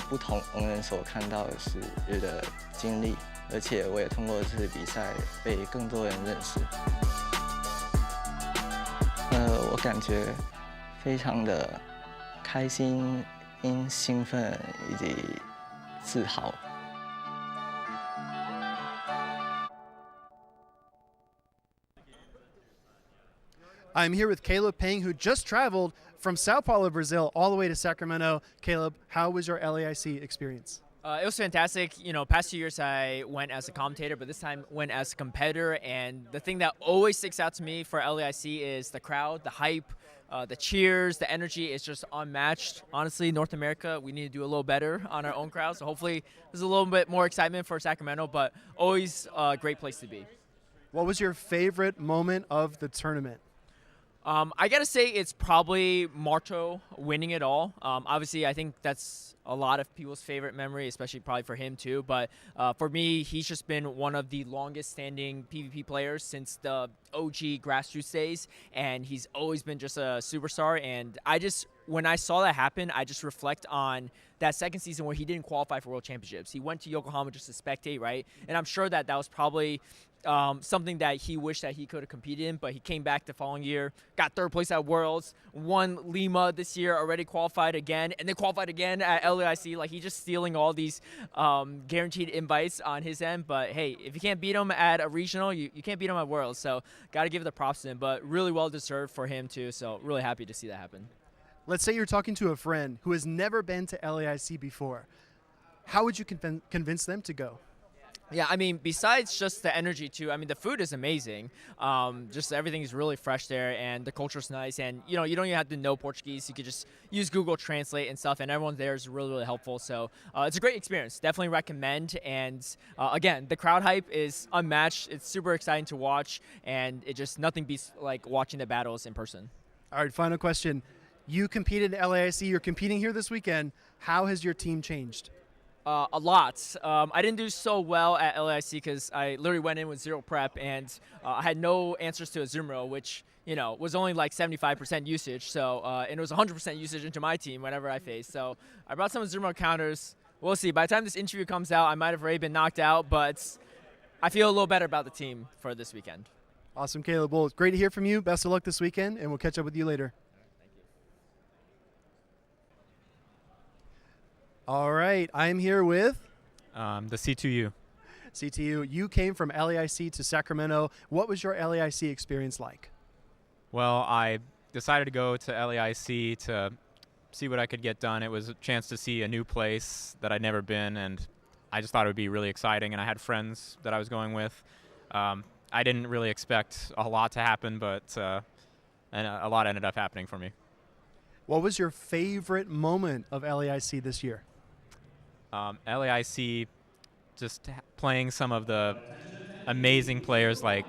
不同人所看到的是的经历，而且我也通过这次比赛被更多人认识。我感觉非常的开心、兴奋以及自豪。I'm here with Caleb Pang, who just traveled from Sao Paulo, Brazil, all the way to Sacramento. Caleb, how was your LAIC experience? It was fantastic. You know, past 2 years I went as a commentator, but this time went as a competitor. And the thing that always sticks out to me for LAIC is the crowd, the hype, The cheers, the energy is just unmatched. Honestly, North America, we need to do a little better on our own crowd. So hopefully there's a little bit more excitement for Sacramento, but always a great place to be. What was your favorite moment of the tournament? I got to say it's probably Marto winning it all. Obviously, I think that's a lot of people's favorite memory, especially probably for him too. But for me, he's just been one of the longest standing PvP players since the OG grassroots days. And he's always been just a superstar. And when I saw that happen, I just reflect on that second season where he didn't qualify for World Championships. He went to Yokohama just to spectate, right? And I'm sure that was probably something that he wished that he could have competed in, but he came back the following year, got third place at Worlds, won Lima this year, already qualified again, and then qualified again at LAIC. Like, he's just stealing all these guaranteed invites on his end. But hey, if you can't beat him at a regional, you can't beat him at Worlds. So got to give the props to him, but really well deserved for him too. So really happy to see that happen. Let's say you're talking to a friend who has never been to LAIC before. How would you convince them to go? Yeah, I mean, besides just the energy too, I mean, the food is amazing. Just everything is really fresh there, and the culture's nice. And, you don't even have to know Portuguese. You could just use Google Translate and stuff, and everyone there is really, really helpful. So it's a great experience. Definitely recommend. And, again, the crowd hype is unmatched. It's super exciting to watch, and nothing beats, like, watching the battles in person. All right, final question. You competed in LAIC. You're competing here this weekend. How has your team changed? A lot. I didn't do so well at LAIC because I literally went in with zero prep, and I had no answers to a Azumarill, which was only like 75% usage. So and it was 100% usage into my team whenever I faced. So I brought some Azumarill counters. We'll see. By the time this interview comes out, I might have already been knocked out, but I feel a little better about the team for this weekend. Awesome, Caleb. Well, it's great to hear from you. Best of luck this weekend, and we'll catch up with you later. All right, I'm here with the C2U. C2U, you came from LAIC to Sacramento. What was your LAIC experience like? Well, I decided to go to LAIC to see what I could get done. It was a chance to see a new place that I'd never been, and I just thought it would be really exciting, and I had friends that I was going with. I didn't really expect a lot to happen, but and a lot ended up happening for me. What was your favorite moment of LAIC this year? LAIC, just playing some of the amazing players like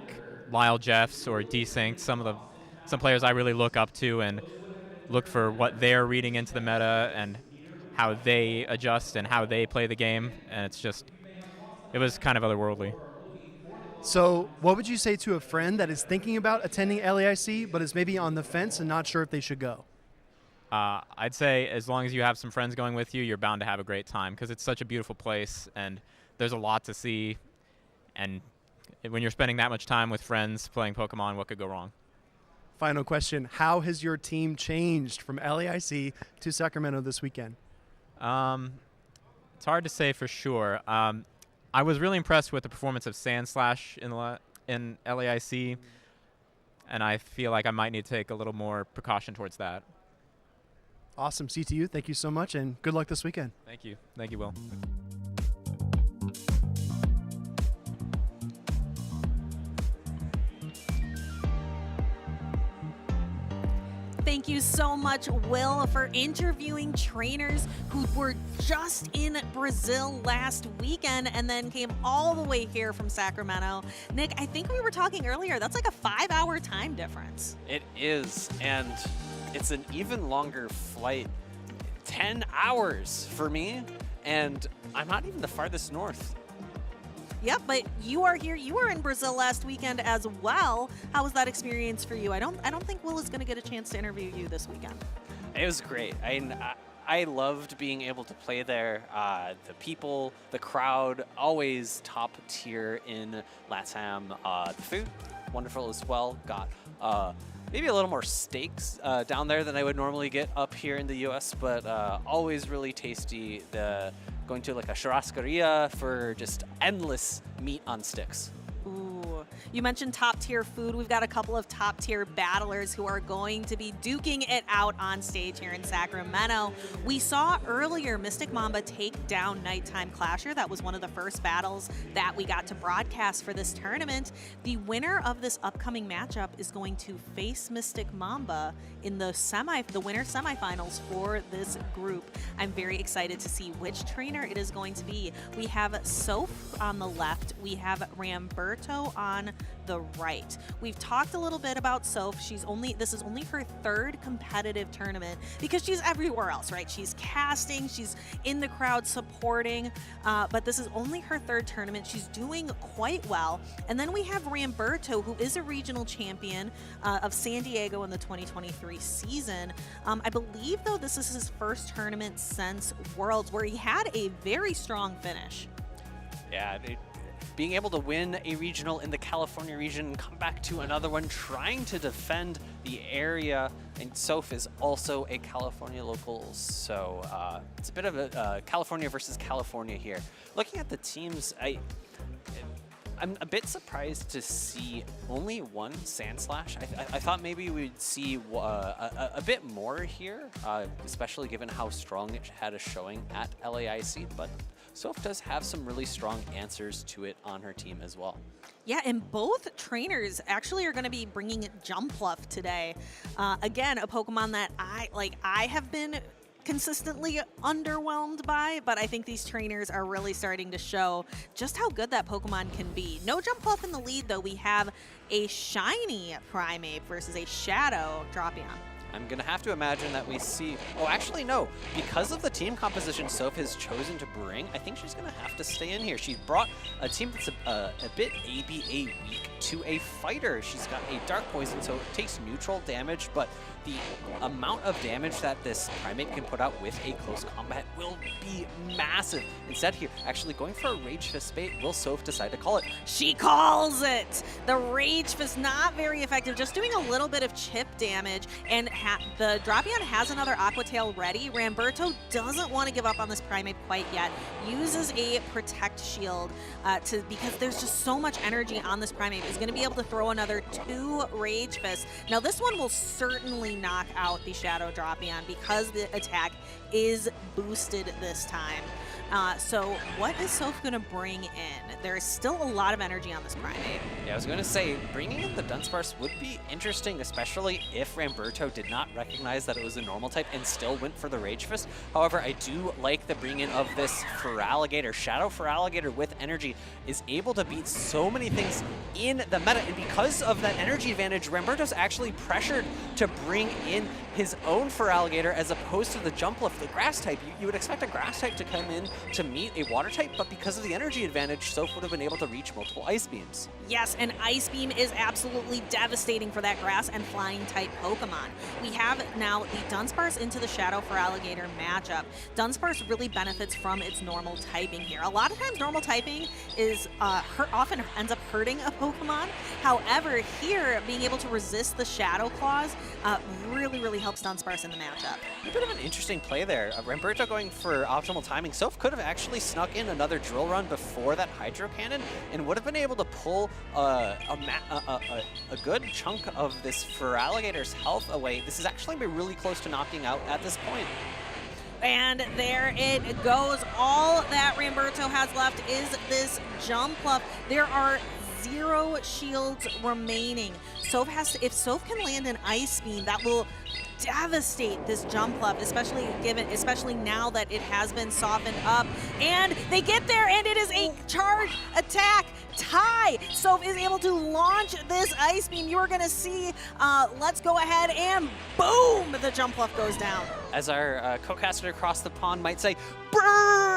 Lyle Jeffs or Desynced, some players I really look up to and look for what they're reading into the meta and how they adjust and how they play the game, and it was kind of otherworldly. So what would you say to a friend that is thinking about attending LAIC but is maybe on the fence and not sure if they should go? I'd say as long as you have some friends going with you, you're bound to have a great time because it's such a beautiful place and there's a lot to see. And when you're spending that much time with friends playing Pokemon, what could go wrong? Final question. How has your team changed from LAIC to Sacramento this weekend? It's hard to say for sure. I was really impressed with the performance of Sandslash in LAIC, and I feel like I might need to take a little more precaution towards that. Awesome. C2U, thank you so much, and good luck this weekend. Thank you. Thank you, Will. Thank you so much, Will, for interviewing trainers who were just in Brazil last weekend and then came all the way here from Sacramento. Nick, I think we were talking earlier, that's like a 5-hour time difference. It is, and it's an even longer flight. 10 hours for me, and I'm not even the farthest north. Yep, but you are here. You were in Brazil last weekend as well. How was that experience for you? I don't think Will is going to get a chance to interview you this weekend. It was great. I loved being able to play there. The people, the crowd, always top tier in LATAM. The food, wonderful as well. Got maybe a little more steaks down there than I would normally get up here in the U.S., but always really tasty. Going to like a churrascaria for just endless meat on sticks. Ooh. You mentioned top-tier food. We've got a couple of top-tier battlers who are going to be duking it out on stage here in Sacramento. We saw earlier Mystic Mamba take down Nighttime Clasher. That was one of the first battles that we got to broadcast for this tournament. The winner of this upcoming matchup is going to face Mystic Mamba in the winner semifinals for this group. I'm very excited to see which trainer it is going to be. We have Soph on the left. We have Ramberto on the right. We've talked a little bit about Soph. This is only her third competitive tournament because she's everywhere else, right? She's casting, she's in the crowd supporting, but this is only her third tournament. She's doing quite well. And then we have Ramberto, who is a regional champion of San Diego in the 2023 season. I believe, though, this is his first tournament since Worlds, where he had a very strong finish. Yeah, being able to win a regional in the California region, come back to another one, trying to defend the area. And Soph is also a California local, so it's a bit of a California versus California here. Looking at the teams, I'm a bit surprised to see only one Sand Slash. I thought maybe we'd see a bit more here, especially given how strong it had a showing at LAIC, but Soph does have some really strong answers to it on her team as well. Yeah, and both trainers actually are going to be bringing Jumpluff today. Again, a Pokemon that I have been consistently underwhelmed by, but I think these trainers are really starting to show just how good that Pokemon can be. No Jumpluff in the lead, though. We have a shiny Primeape versus a Shadow Dropion. I'm going to have to imagine that we see... Oh, actually, no. Because of the team composition Soph has chosen to bring, I think she's going to have to stay in here. She's brought a team that's a bit ABA weak to a fighter. She's got a Dark Poison, so it takes neutral damage, but the amount of damage that this Primeape can put out with a close combat will be massive. Instead here, actually going for a Rage Fist bait, will Soph decide to call it? She calls it! The Rage Fist, not very effective, just doing a little bit of chip damage, and the Dropion has another Aqua Tail ready. Ramberto doesn't want to give up on this Primeape quite yet, uses a Protect Shield because there's just so much energy on this Primeape. Is going to be able to throw another 2 Rage Fists. Now this one will certainly knock out the Shadow Dropion because the attack is boosted this time. So what is Soph going to bring in? There is still a lot of energy on this Primeape. Yeah, I was going to say, bringing in the Dunsparce would be interesting, especially if Ramberto did not recognize that it was a normal type and still went for the Rage Fist. However, I do like the bring in of this Feraligatr. Shadow Feraligatr with energy is able to beat so many things in the meta, and because of that energy advantage, Ramberto's actually pressured to bring in his own Feraligatr as opposed to the Jumpluff, the Grass type. You would expect a Grass type to come in to meet a Water type, but because of the energy advantage, Soph would have been able to reach multiple Ice Beams. Yes, and Ice Beam is absolutely devastating for that Grass and Flying type Pokemon. We have now the Dunsparce into the Shadow Feraligatr matchup. Dunsparce really benefits from its normal typing here. A lot of times normal typing is often ends up hurting a Pokemon. However, here, being able to resist the Shadow Claws really helps Dunsparce in the matchup. A bit of an interesting play there. Ramberto going for optimal timing. Soph could have actually snuck in another Drill Run before that Hydro Cannon and would have been able to pull a good chunk of this Feraligator's health away. This is actually been really close to knocking out at this point. And there it goes. All that Ramberto has left is this Jumpluff. There are 0 shields remaining. If Soph can land an Ice Beam, that will devastate this Jumpluff, especially now that it has been softened up. And they get there, and it is a charge attack tie. Soph is able to launch this Ice Beam. You are going to see, let's go ahead and boom, the Jumpluff goes down. As our co-caster across the pond might say, brrr!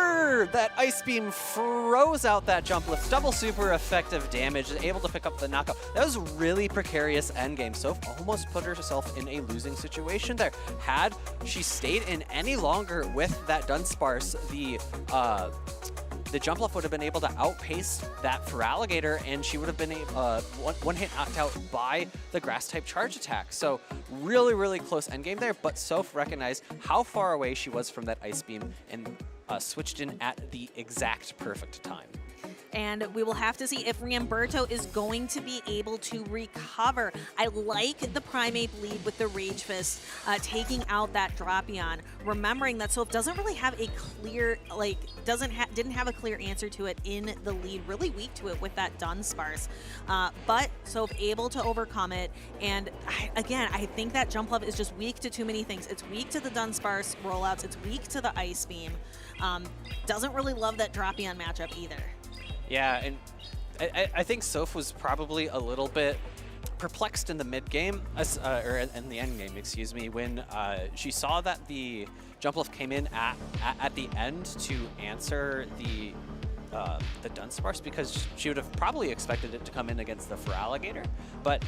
That Ice Beam froze out that Jumpluff. Double super effective damage, able to pick up the knockout. That was really precarious endgame. Soph almost put herself in a losing situation there. Had she stayed in any longer with that Dunsparce, the Jumpluff would have been able to outpace that Feraligatr, and she would have been one hit knocked out by the Grass-type charge attack. So really close endgame there, but Soph recognized how far away she was from that Ice Beam and switched in at the exact perfect time. And we will have to see if Ramberto is going to be able to recover. I like the Primate lead with the Rage Fist taking out that Drapion. Remembering that Soph doesn't really have a clear, didn't have a clear answer to it in the lead. Really weak to it with that Dunsparce. But Soph able to overcome it. And I think that Jumpluff is just weak to too many things. It's weak to the Dunsparce rollouts. It's weak to the Ice Beam. Doesn't really love that Drapion matchup either. Yeah, and I think Soph was probably a little bit perplexed in the mid game, or in the end game, excuse me, when she saw that the Jumpluff came in at the end to answer the Dunsparce, because she would have probably expected it to come in against the Feraligatr. But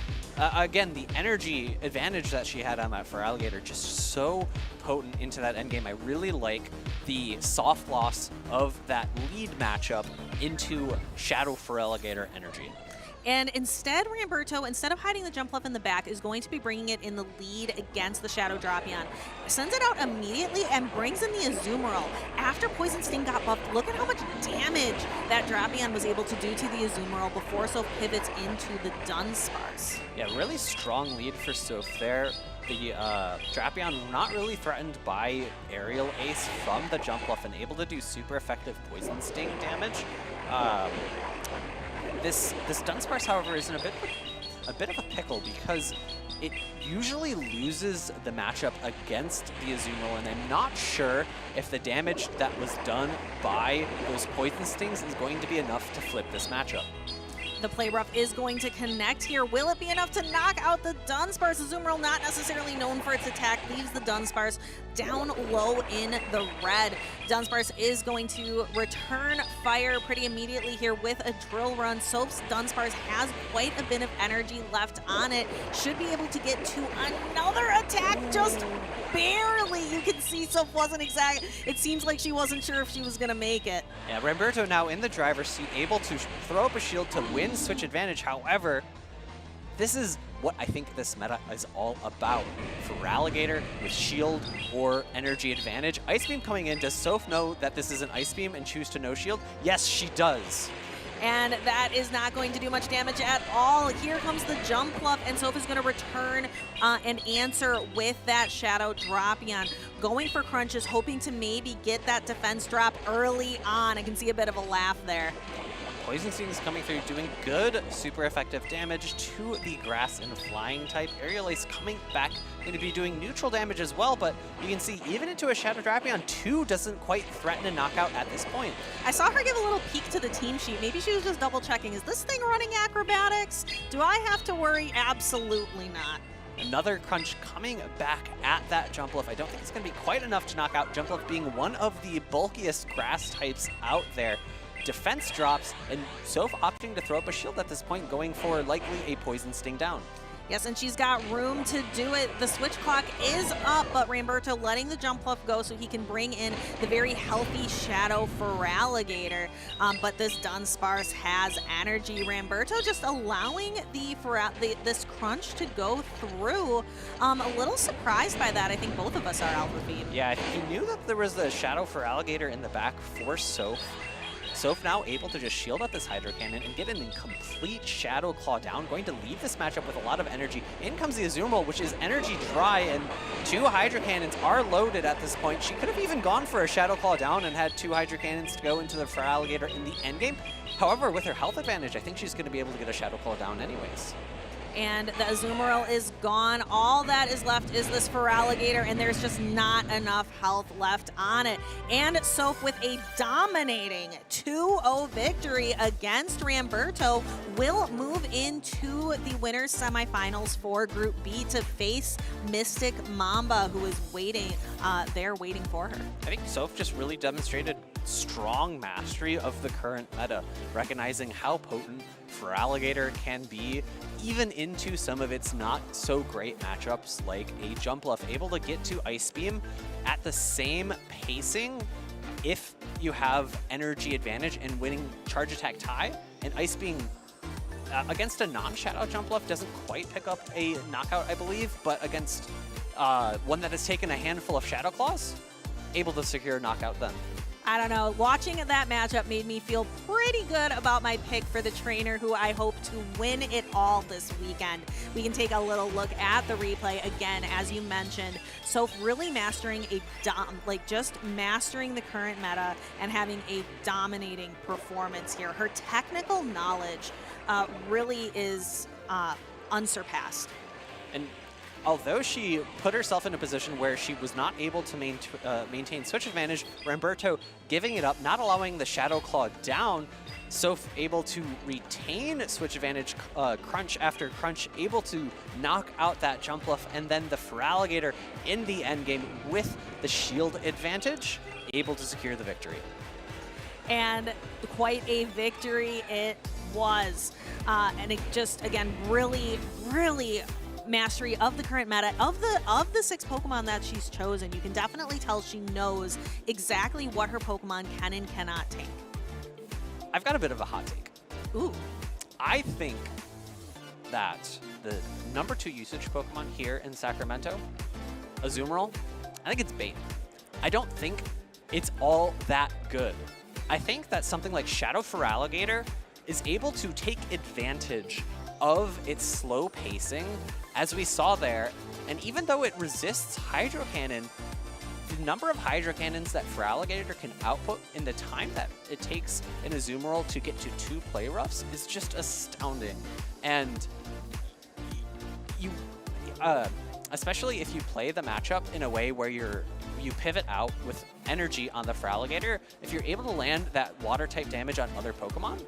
again, the energy advantage that she had on that Feraligatr just so potent into that endgame. I really like the soft loss of that lead matchup into Shadow Feraligatr energy. And instead, Ramberto, instead of hiding the Jumpluff in the back, is going to be bringing it in the lead against the Shadow Drapion. Sends it out immediately and brings in the Azumarill. After Poison Sting got buffed, look at how much damage that Drapion was able to do to the Azumarill before Soph pivots into the Dunsparce. Yeah, really strong lead for Soph there. The Drapion not really threatened by Aerial Ace from the Jumpluff and able to do super effective Poison Sting damage. This Dunsparce, however, is in a bit of a pickle because it usually loses the matchup against the Azumarill, and I'm not sure if the damage that was done by those Poison Stings is going to be enough to flip this matchup. The play rough is going to connect here. Will it be enough to knock out the Dunsparce? Azumarill, not necessarily known for its attack, leaves the Dunsparce down low in the red. Dunsparce is going to return fire pretty immediately here with a drill run. Soph's Dunsparce has quite a bit of energy left on it. Should be able to get to another attack, just barely. You can see Soph wasn't exact. It seems like she wasn't sure if she was gonna make it. Yeah, Ramberto now in the driver's seat, able to throw up a shield to win switch advantage. However, this is what I think this meta is all about. Feraligatr with shield or energy advantage. Ice Beam coming in. Does Soph know that this is an Ice Beam and choose to no shield? Yes, she does. And that is not going to do much damage at all. Here comes the Jumpluff, and Soph is going to return and answer with that Shadow Drapion. Going for crunches, hoping to maybe get that defense drop early on. I can see a bit of a laugh there. Poison Sting is coming through, doing good, super effective damage to the grass and flying type. Aerial Ace coming back, going to be doing neutral damage as well, but you can see even into a Shadow Drapion, 2 doesn't quite threaten a knockout at this point. I saw her give a little peek to the team sheet. Maybe she was just double checking. Is this thing running acrobatics? Do I have to worry? Absolutely not. Another crunch coming back at that Jumpluff. I don't think it's going to be quite enough to knock out Jumpluff, being one of the bulkiest grass types out there. Defense drops, and Soph opting to throw up a shield at this point, going for likely a Poison Sting down. Yes, and she's got room to do it. The switch clock is up, but Ramberto letting the Jumpluff go so he can bring in the very healthy Shadow Feraligatr. But this Dunsparce has energy. Ramberto just allowing this crunch to go through. A little surprised by that. I think both of us are, Alpha Feed. Yeah, he knew that there was a Shadow Feraligatr in the back for Soph. Soph now able to just shield up this Hydro Cannon and get an incomplete Shadow Claw down, going to leave this matchup with a lot of energy. In comes the Azumarill, which is energy dry, and 2 Hydro Cannons are loaded at this point. She could have even gone for a Shadow Claw down and had 2 Hydro Cannons to go into the Feraligatr in the endgame. However, with her health advantage, I think she's going to be able to get a Shadow Claw down anyways. And the Azumarill is gone. All that is left is this Feraligatr, and there's just not enough health left on it. And Soph with a dominating 2-0 victory against Ramberto will move into the winners semifinals for Group B to face Mystic Mamba, who is waiting there waiting for her. I think Soph just really demonstrated strong mastery of the current meta, recognizing how potent Feraligatr can be, even into some of its not so great matchups like a Jumpluff, able to get to Ice Beam at the same pacing if you have energy advantage and winning charge attack tie, and Ice Beam against a non-Shadow Jumpluff doesn't quite pick up a knockout, I believe, but against one that has taken a handful of Shadow Claws, able to secure a knockout then. I don't know. Watching that matchup made me feel pretty good about my pick for the trainer who I hope to win it all this weekend. We can take a little look at the replay again, as you mentioned. So really mastering just mastering the current meta and having a dominating performance here. Her technical knowledge really is unsurpassed. And although she put herself in a position where she was not able to maintain switch advantage, Ramberto giving it up, not allowing the Shadow Claw down, Soph able to retain switch advantage crunch after crunch, able to knock out that jump bluff, and then the Feraligatr in the endgame with the shield advantage, able to secure the victory. And quite a victory it was. And it just, again, really, really mastery of the current meta of the 6 Pokemon that she's chosen. You can definitely tell she knows exactly what her Pokemon can and cannot take. I've got a bit of a hot take. Ooh. I think that the number 2 usage Pokemon here in Sacramento, Azumarill, I think it's bait. I don't think it's all that good. I think that something like Shadow Feraligatr is able to take advantage of its slow pacing, as we saw there, and even though it resists Hydro Cannon, the number of Hydro Cannons that Feraligatr can output in the time that it takes an Azumarill to get to 2 play roughs is just astounding. And you, especially if you play the matchup in a way where you pivot out with energy on the Feraligatr, if you're able to land that water type damage on other Pokemon,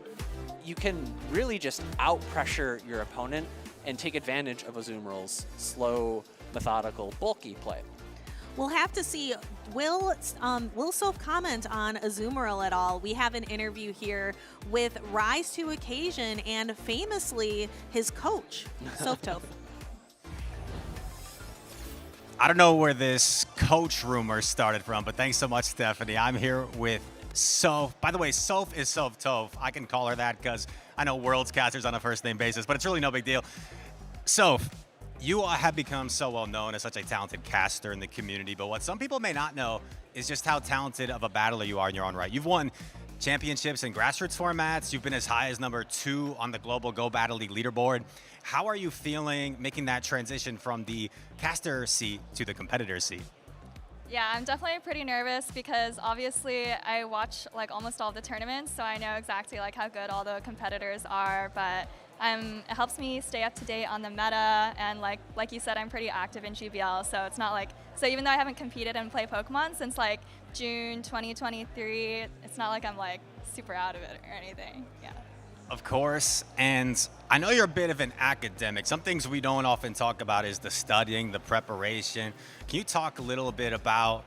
you can really just out-pressure your opponent and take advantage of Azumarill's slow, methodical, bulky play. We'll have to see. Will Soph comment on Azumarill at all? We have an interview here with Rise to Occasion and famously his coach, Soph Toph. I don't know where this coach rumor started from, but thanks so much, Stephanie. I'm here with Soph. By the way, Soph is Soph Toph. I can call her that because I know Worlds casters on a first name basis, but it's really no big deal. Soph, you have become so well known as such a talented caster in the community, but what some people may not know is just how talented of a battler you are in your own right. You've won championships in grassroots formats. You've been as high as number 2 on the global Go Battle League leaderboard. How are you feeling making that transition from the caster seat to the competitor seat? Yeah, I'm definitely pretty nervous because obviously I watch like almost all the tournaments, so I know exactly like how good all the competitors are, but it helps me stay up to date on the meta, and like you said, I'm pretty active in GBL, so it's not like, so even though I haven't competed and played Pokemon since like June 2023, it's not like I'm like super out of it or anything. Yeah. Of course, and I know you're a bit of an academic. Some things we don't often talk about is the studying, the preparation. Can you talk a little bit about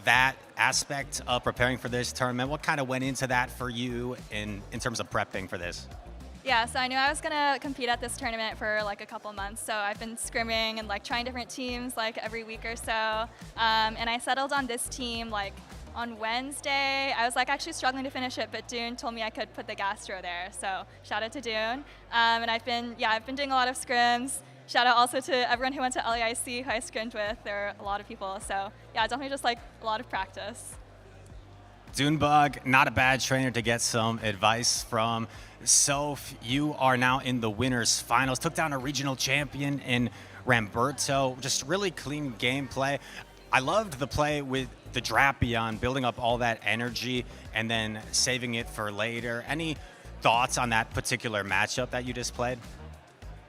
that aspect of preparing for this tournament? What kind of went into that for you in terms of prepping for this? Yeah, so I knew I was gonna compete at this tournament for like a couple months, so I've been scrimming and like trying different teams like every week or so, and I settled on this team like on Wednesday. I was like actually struggling to finish it, but Dune told me I could put the Gastro there, so shout out to Dune. And I've been doing a lot of scrims. Shout out also to everyone who went to LAIC who I scrimmed with. There are a lot of people, so yeah, definitely just like a lot of practice. Dunebug, not a bad trainer to get some advice from. Soph, you are now in the winners finals. Took down a regional champion in Ramberto. Just really clean gameplay. I loved the play with the Drapion, building up all that energy and then saving it for later. Any thoughts on that particular matchup that you just played?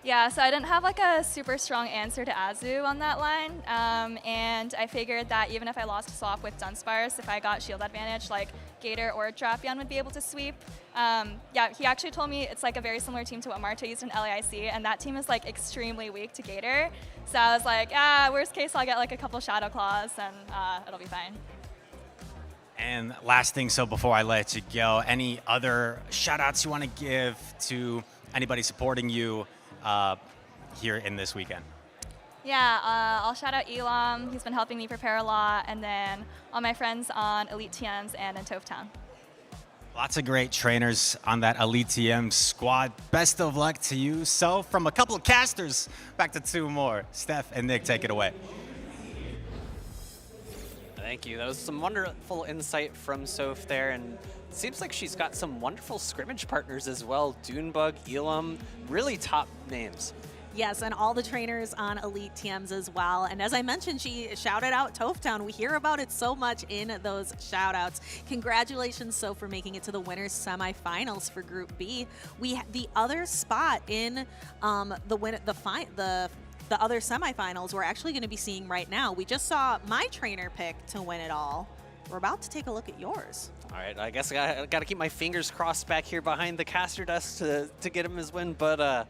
Yeah, so I didn't have like a super strong answer to Azu on that line, and I figured that even if I lost a swap with Dunsparce, if I got shield advantage, like Gator or Drapion would be able to sweep. Yeah, he actually told me it's like a very similar team to what Marta used in LAIC, and that team is like extremely weak to Gator. So I was like, worst case I'll get like a couple Shadow Claws and it'll be fine. And last thing, so before I let you go, any other shout outs you want to give to anybody supporting you here in this weekend? Yeah, I'll shout out Elam. He's been helping me prepare a lot, and then all my friends on Elite TMs and in Toph Town. Lots of great trainers on that Elite TM squad. Best of luck to you. So from a couple of casters, back to 2 more. Steph and Nick, take it away. Thank you. That was some wonderful insight from Soph there, and it seems like she's got some wonderful scrimmage partners as well. Dunebug, Elam, really top names. Yes, and all the trainers on Elite TMs as well. And as I mentioned, she shouted out Tophtown. We hear about it so much in those shout-outs. Congratulations, So, for making it to the winners semifinals for Group B. The other spot in the other semifinals we're actually going to be seeing right now. We just saw my trainer pick to win it all. We're about to take a look at yours. All right, I guess I got to keep my fingers crossed back here behind the caster desk to get him his win, but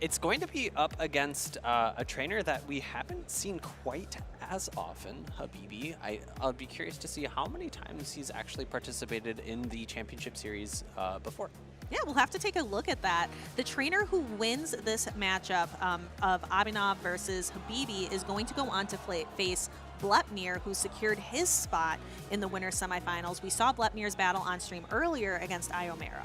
it's going to be up against a trainer that we haven't seen quite as often, Habibi. I'll be curious to see how many times he's actually participated in the championship series before. Yeah, we'll have to take a look at that. The trainer who wins this matchup of Abinav versus Habibi is going to go on to face Blepnir, who secured his spot in the winter semifinals. We saw Blepnir's battle on stream earlier against Iomero.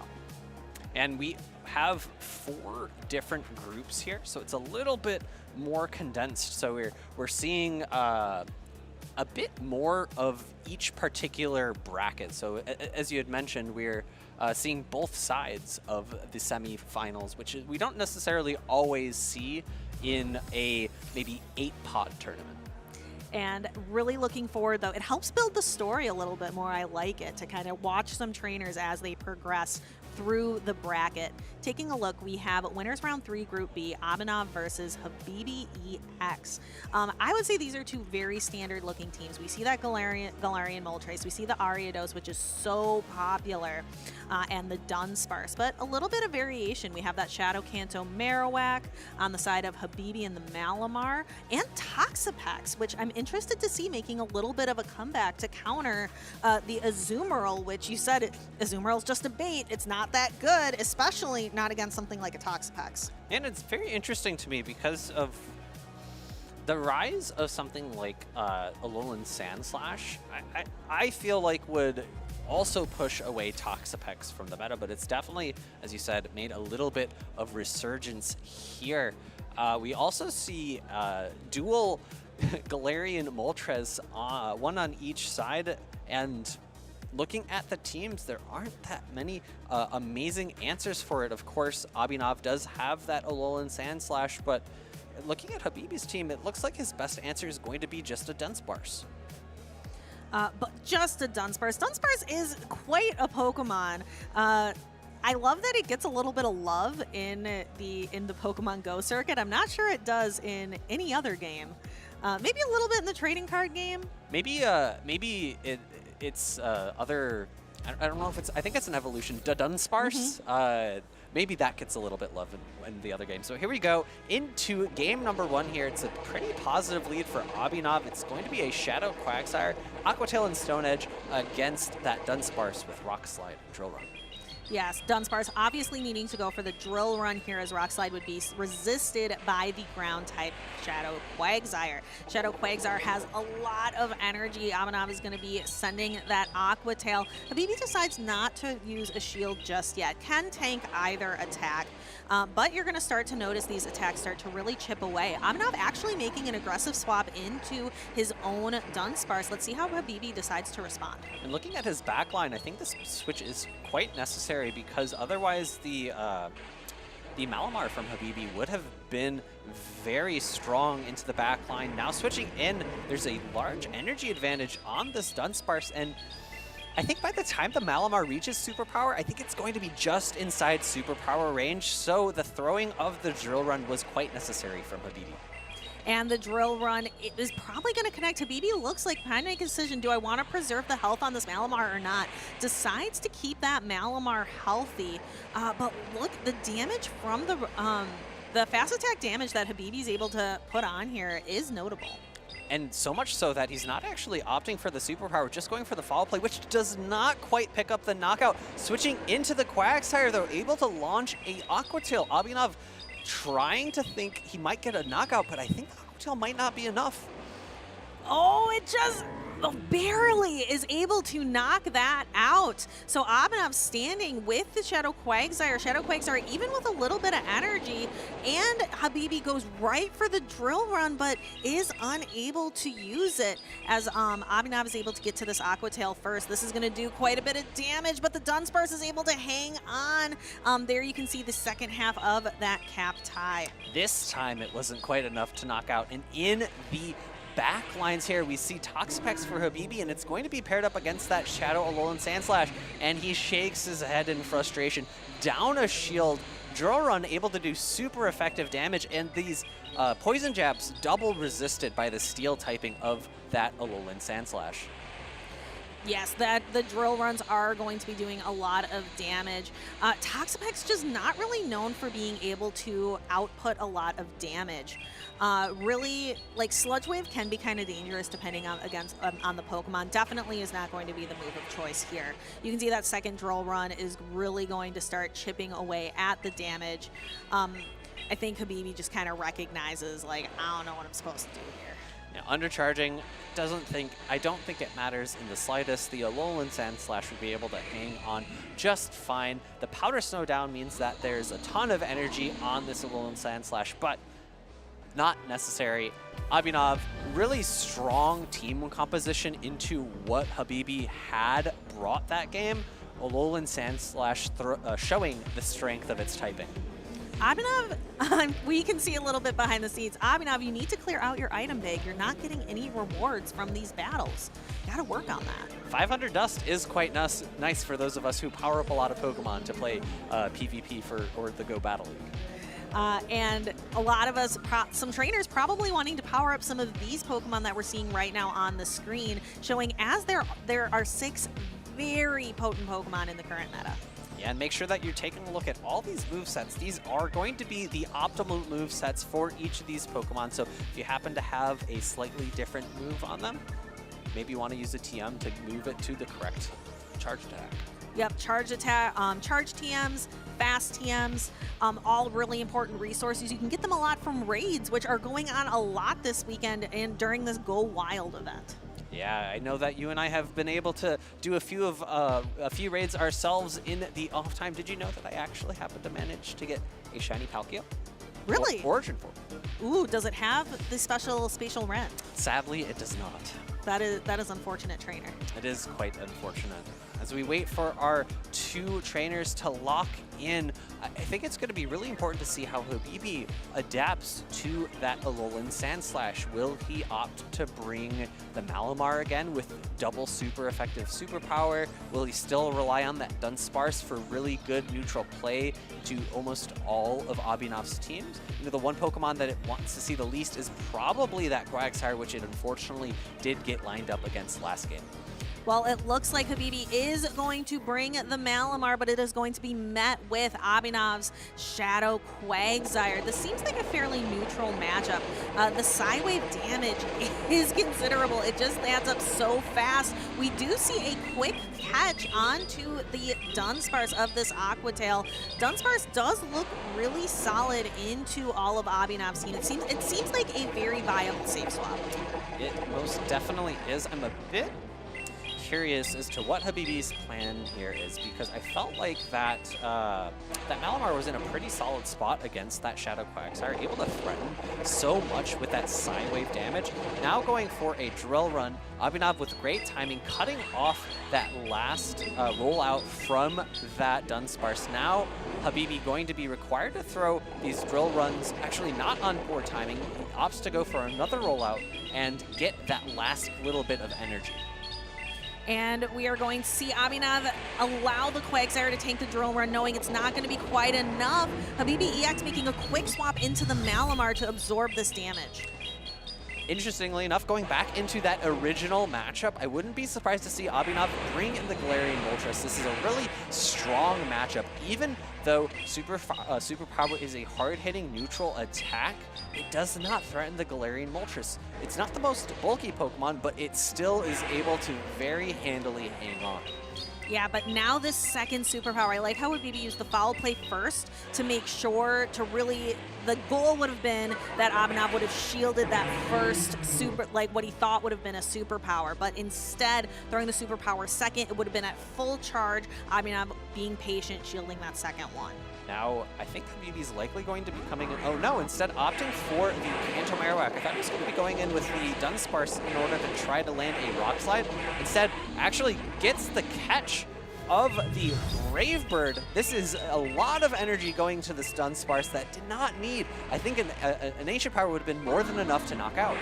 And we have 4 different groups here, so it's a little bit more condensed. So we're seeing a bit more of each particular bracket. So as you had mentioned, we're seeing both sides of the semifinals, which we don't necessarily always see in a maybe 8-pod tournament. And really looking forward, though, it helps build the story a little bit more. I like it to kind of watch some trainers as they progress through the bracket. Taking a look, we have winners round 3 Group B, Abinav versus Habibi EX. I would say these are 2 very standard looking teams. We see that Galarian Moltres, we see the Ariados, which is so popular, and the Dunsparce, but a little bit of variation. We have that Shadow Kanto Marowak on the side of Habibi and the Malamar, and Toxapex, which I'm interested to see making a little bit of a comeback to counter the Azumarill, which you said Azumarill's just a bait. It's not that good, especially not against something like a Toxapex. And it's very interesting to me because of the rise of something like Alolan Sandslash. I feel like would also push away Toxapex from the meta, but it's definitely, as you said, made a little bit of resurgence here. We also see dual Galarian Moltres, one on each side, and looking at the teams, there aren't that many amazing answers for it. Of course, Abinav does have that Alolan Sandslash, but looking at Habibi's team, it looks like his best answer is going to be just a Dunsparce. But just a Dunsparce. Dunsparce is quite a Pokemon. I love that it gets a little bit of love in the Pokemon Go circuit. I'm not sure it does in any other game. Maybe a little bit in the trading card game. Maybe it's other. I don't know if it's. I think it's an evolution. Dunsparce. Maybe that gets a little bit love in the other game. So here we go into game number 1 here. It's a pretty positive lead for Abinav. It's going to be a Shadow Quagsire, Aqua Tail, and Stone Edge against that Dunsparce with Rock Slide and Drill Run. Yes, Dunsparce obviously needing to go for the Drill Run here, as Rock Slide would be resisted by the ground-type Shadow Quagsire. Shadow Quagsire has a lot of energy. Abinav is going to be sending that Aqua Tail. Habibi decides not to use a shield just yet. Can tank either attack, but you're going to start to notice these attacks start to really chip away. Abinav actually making an aggressive swap into his own Dunsparce. Let's see how Habibi decides to respond. And looking at his backline, I think this switch is quite necessary, because otherwise the Malamar from Habibi would have been very strong into the back line. Now switching in, there's a large energy advantage on this Dunsparce, and I think by the time the Malamar reaches superpower, I think it's going to be just inside superpower range, so the throwing of the Drill Run was quite necessary from Habibi. And the Drill Run is probably going to connect. Habibi looks like trying to make a decision. Do I want to preserve the health on this Malamar or not? Decides to keep that Malamar healthy. But look, the damage from the fast attack damage that Habibi's able to put on here is notable. And so much so that he's not actually opting for the superpower, just going for the follow play, which does not quite pick up the knockout. Switching into the Quagsire, though, able to launch a Aqua Tail. Abinav trying to think he might get a knockout, but I think the Aqua Tail might not be enough. Oh, it just barely is able to knock that out. So Abinav standing with the Shadow Quagsire. Shadow Quagsire even with a little bit of energy, and Habibi goes right for the drill run, but is unable to use it as Abinav is able to get to this Aqua Tail first. This is going to do quite a bit of damage, but the Dunsparce is able to hang on. There you can see the second half of that cap tie. This time it wasn't quite enough to knock out, and in the back lines here, we see Toxapex for Habibi, and it's going to be paired up against that Shadow Alolan Sandslash, and he shakes his head in frustration. Down a shield, Drill Run able to do super effective damage, and these Poison Jabs double resisted by the Steel typing of that Alolan Sandslash. Yes, the drill runs are going to be doing a lot of damage. Toxapex just not really known for being able to output a lot of damage. Really, like Sludge Wave can be kind of dangerous depending on the Pokemon. Definitely is not going to be the move of choice here. You can see that second drill run is really going to start chipping away at the damage. I think Habibi just kind of recognizes, like, I don't know what I'm supposed to do here. Now, undercharging, I don't think it matters in the slightest. The Alolan Sandslash would be able to hang on just fine. The Powder Snow down means that there's a ton of energy on this Alolan Sandslash, but not necessary. Abinav, really strong team composition into what Habibi had brought that game. Alolan Sandslash showing the strength of its typing. Abinav, we can see a little bit behind the scenes. Abinav, you need to clear out your item bag. You're not getting any rewards from these battles. You gotta work on that. 500 Dust is quite nice for those of us who power up a lot of Pokemon to play PvP or the Go Battle League. And a lot of us, some trainers probably wanting to power up some of these Pokemon that we're seeing right now on the screen, showing as there are 6 very potent Pokemon in the current meta. Yeah, and make sure that you're taking a look at all these movesets. These are going to be the optimal movesets for each of these Pokemon. So if you happen to have a slightly different move on them, maybe you want to use a TM to move it to the correct charge attack. Yep, charge attack, charge TMs, fast TMs, all really important resources. You can get them a lot from raids, which are going on a lot this weekend and during this Go Wild event. Yeah, I know that you and I have been able to do a few raids ourselves in the off time. Did you know that I actually happened to manage to get a shiny Palkia? Really? Origin form. Ooh, does it have the special spatial rent? Sadly, it does not. That is unfortunate, trainer. It is quite unfortunate. As we wait for our 2 trainers to lock in, I think it's going to be really important to see how Habibi adapts to that Alolan Sandslash. Will he opt to bring the Malamar again with double super effective superpower? Will he still rely on that Dunsparce for really good neutral play to almost all of Abinav's teams? You know, the one Pokemon that it wants to see the least is probably that Quagsire, which it unfortunately did get lined up against last game. Well, it looks like Habibi is going to bring the Malamar, but it is going to be met with Abinav's Shadow Quagsire. This seems like a fairly neutral matchup. The Psywave damage is considerable. It just adds up so fast. We do see a quick catch onto the Dunsparce of this Aqua Tail. Dunsparce does look really solid into all of Abinav's team. It seems like a very viable safe swap. It most definitely is. I'm a bit curious as to what Habibi's plan here is, because I felt like that Malamar was in a pretty solid spot against that Shadow Quagsire, able to threaten so much with that Psywave damage. Now going for a Drill Run, Abinav with great timing, cutting off that last rollout from that Dunsparce. Now Habibi going to be required to throw these Drill Runs, actually not on poor timing. He opts to go for another rollout and get that last little bit of energy. And we are going to see Abinav allow the Quagsire to tank the Drill Run, knowing it's not going to be quite enough. Habibi EX making a quick swap into the Malamar to absorb this damage. Interestingly enough, going back into that original matchup, I wouldn't be surprised to see Abinav bring in the Galarian Moltres. This is a really strong matchup. Even though Super Power is a hard-hitting neutral attack, it does not threaten the Galarian Moltres. It's not the most bulky Pokemon, but it still is able to very handily hang on. Yeah, but now this second superpower, I like how Habibi used the foul play first to make sure to really the goal would have been that Abinav would have shielded that first super, like what he thought would have been a superpower, but instead throwing the superpower second, it would have been at full charge. Abinav being patient, shielding that second one. Now, I think Habibi's likely going to be coming in. Oh no, instead opting for the Kanto Marowak. I thought he was going to be going in with the Dunsparce in order to try to land a Rock Slide. Instead, actually gets the catch of the Brave Bird. This is a lot of energy going to this Dunsparce that did not need. I think an Ancient Power would have been more than enough to knock out.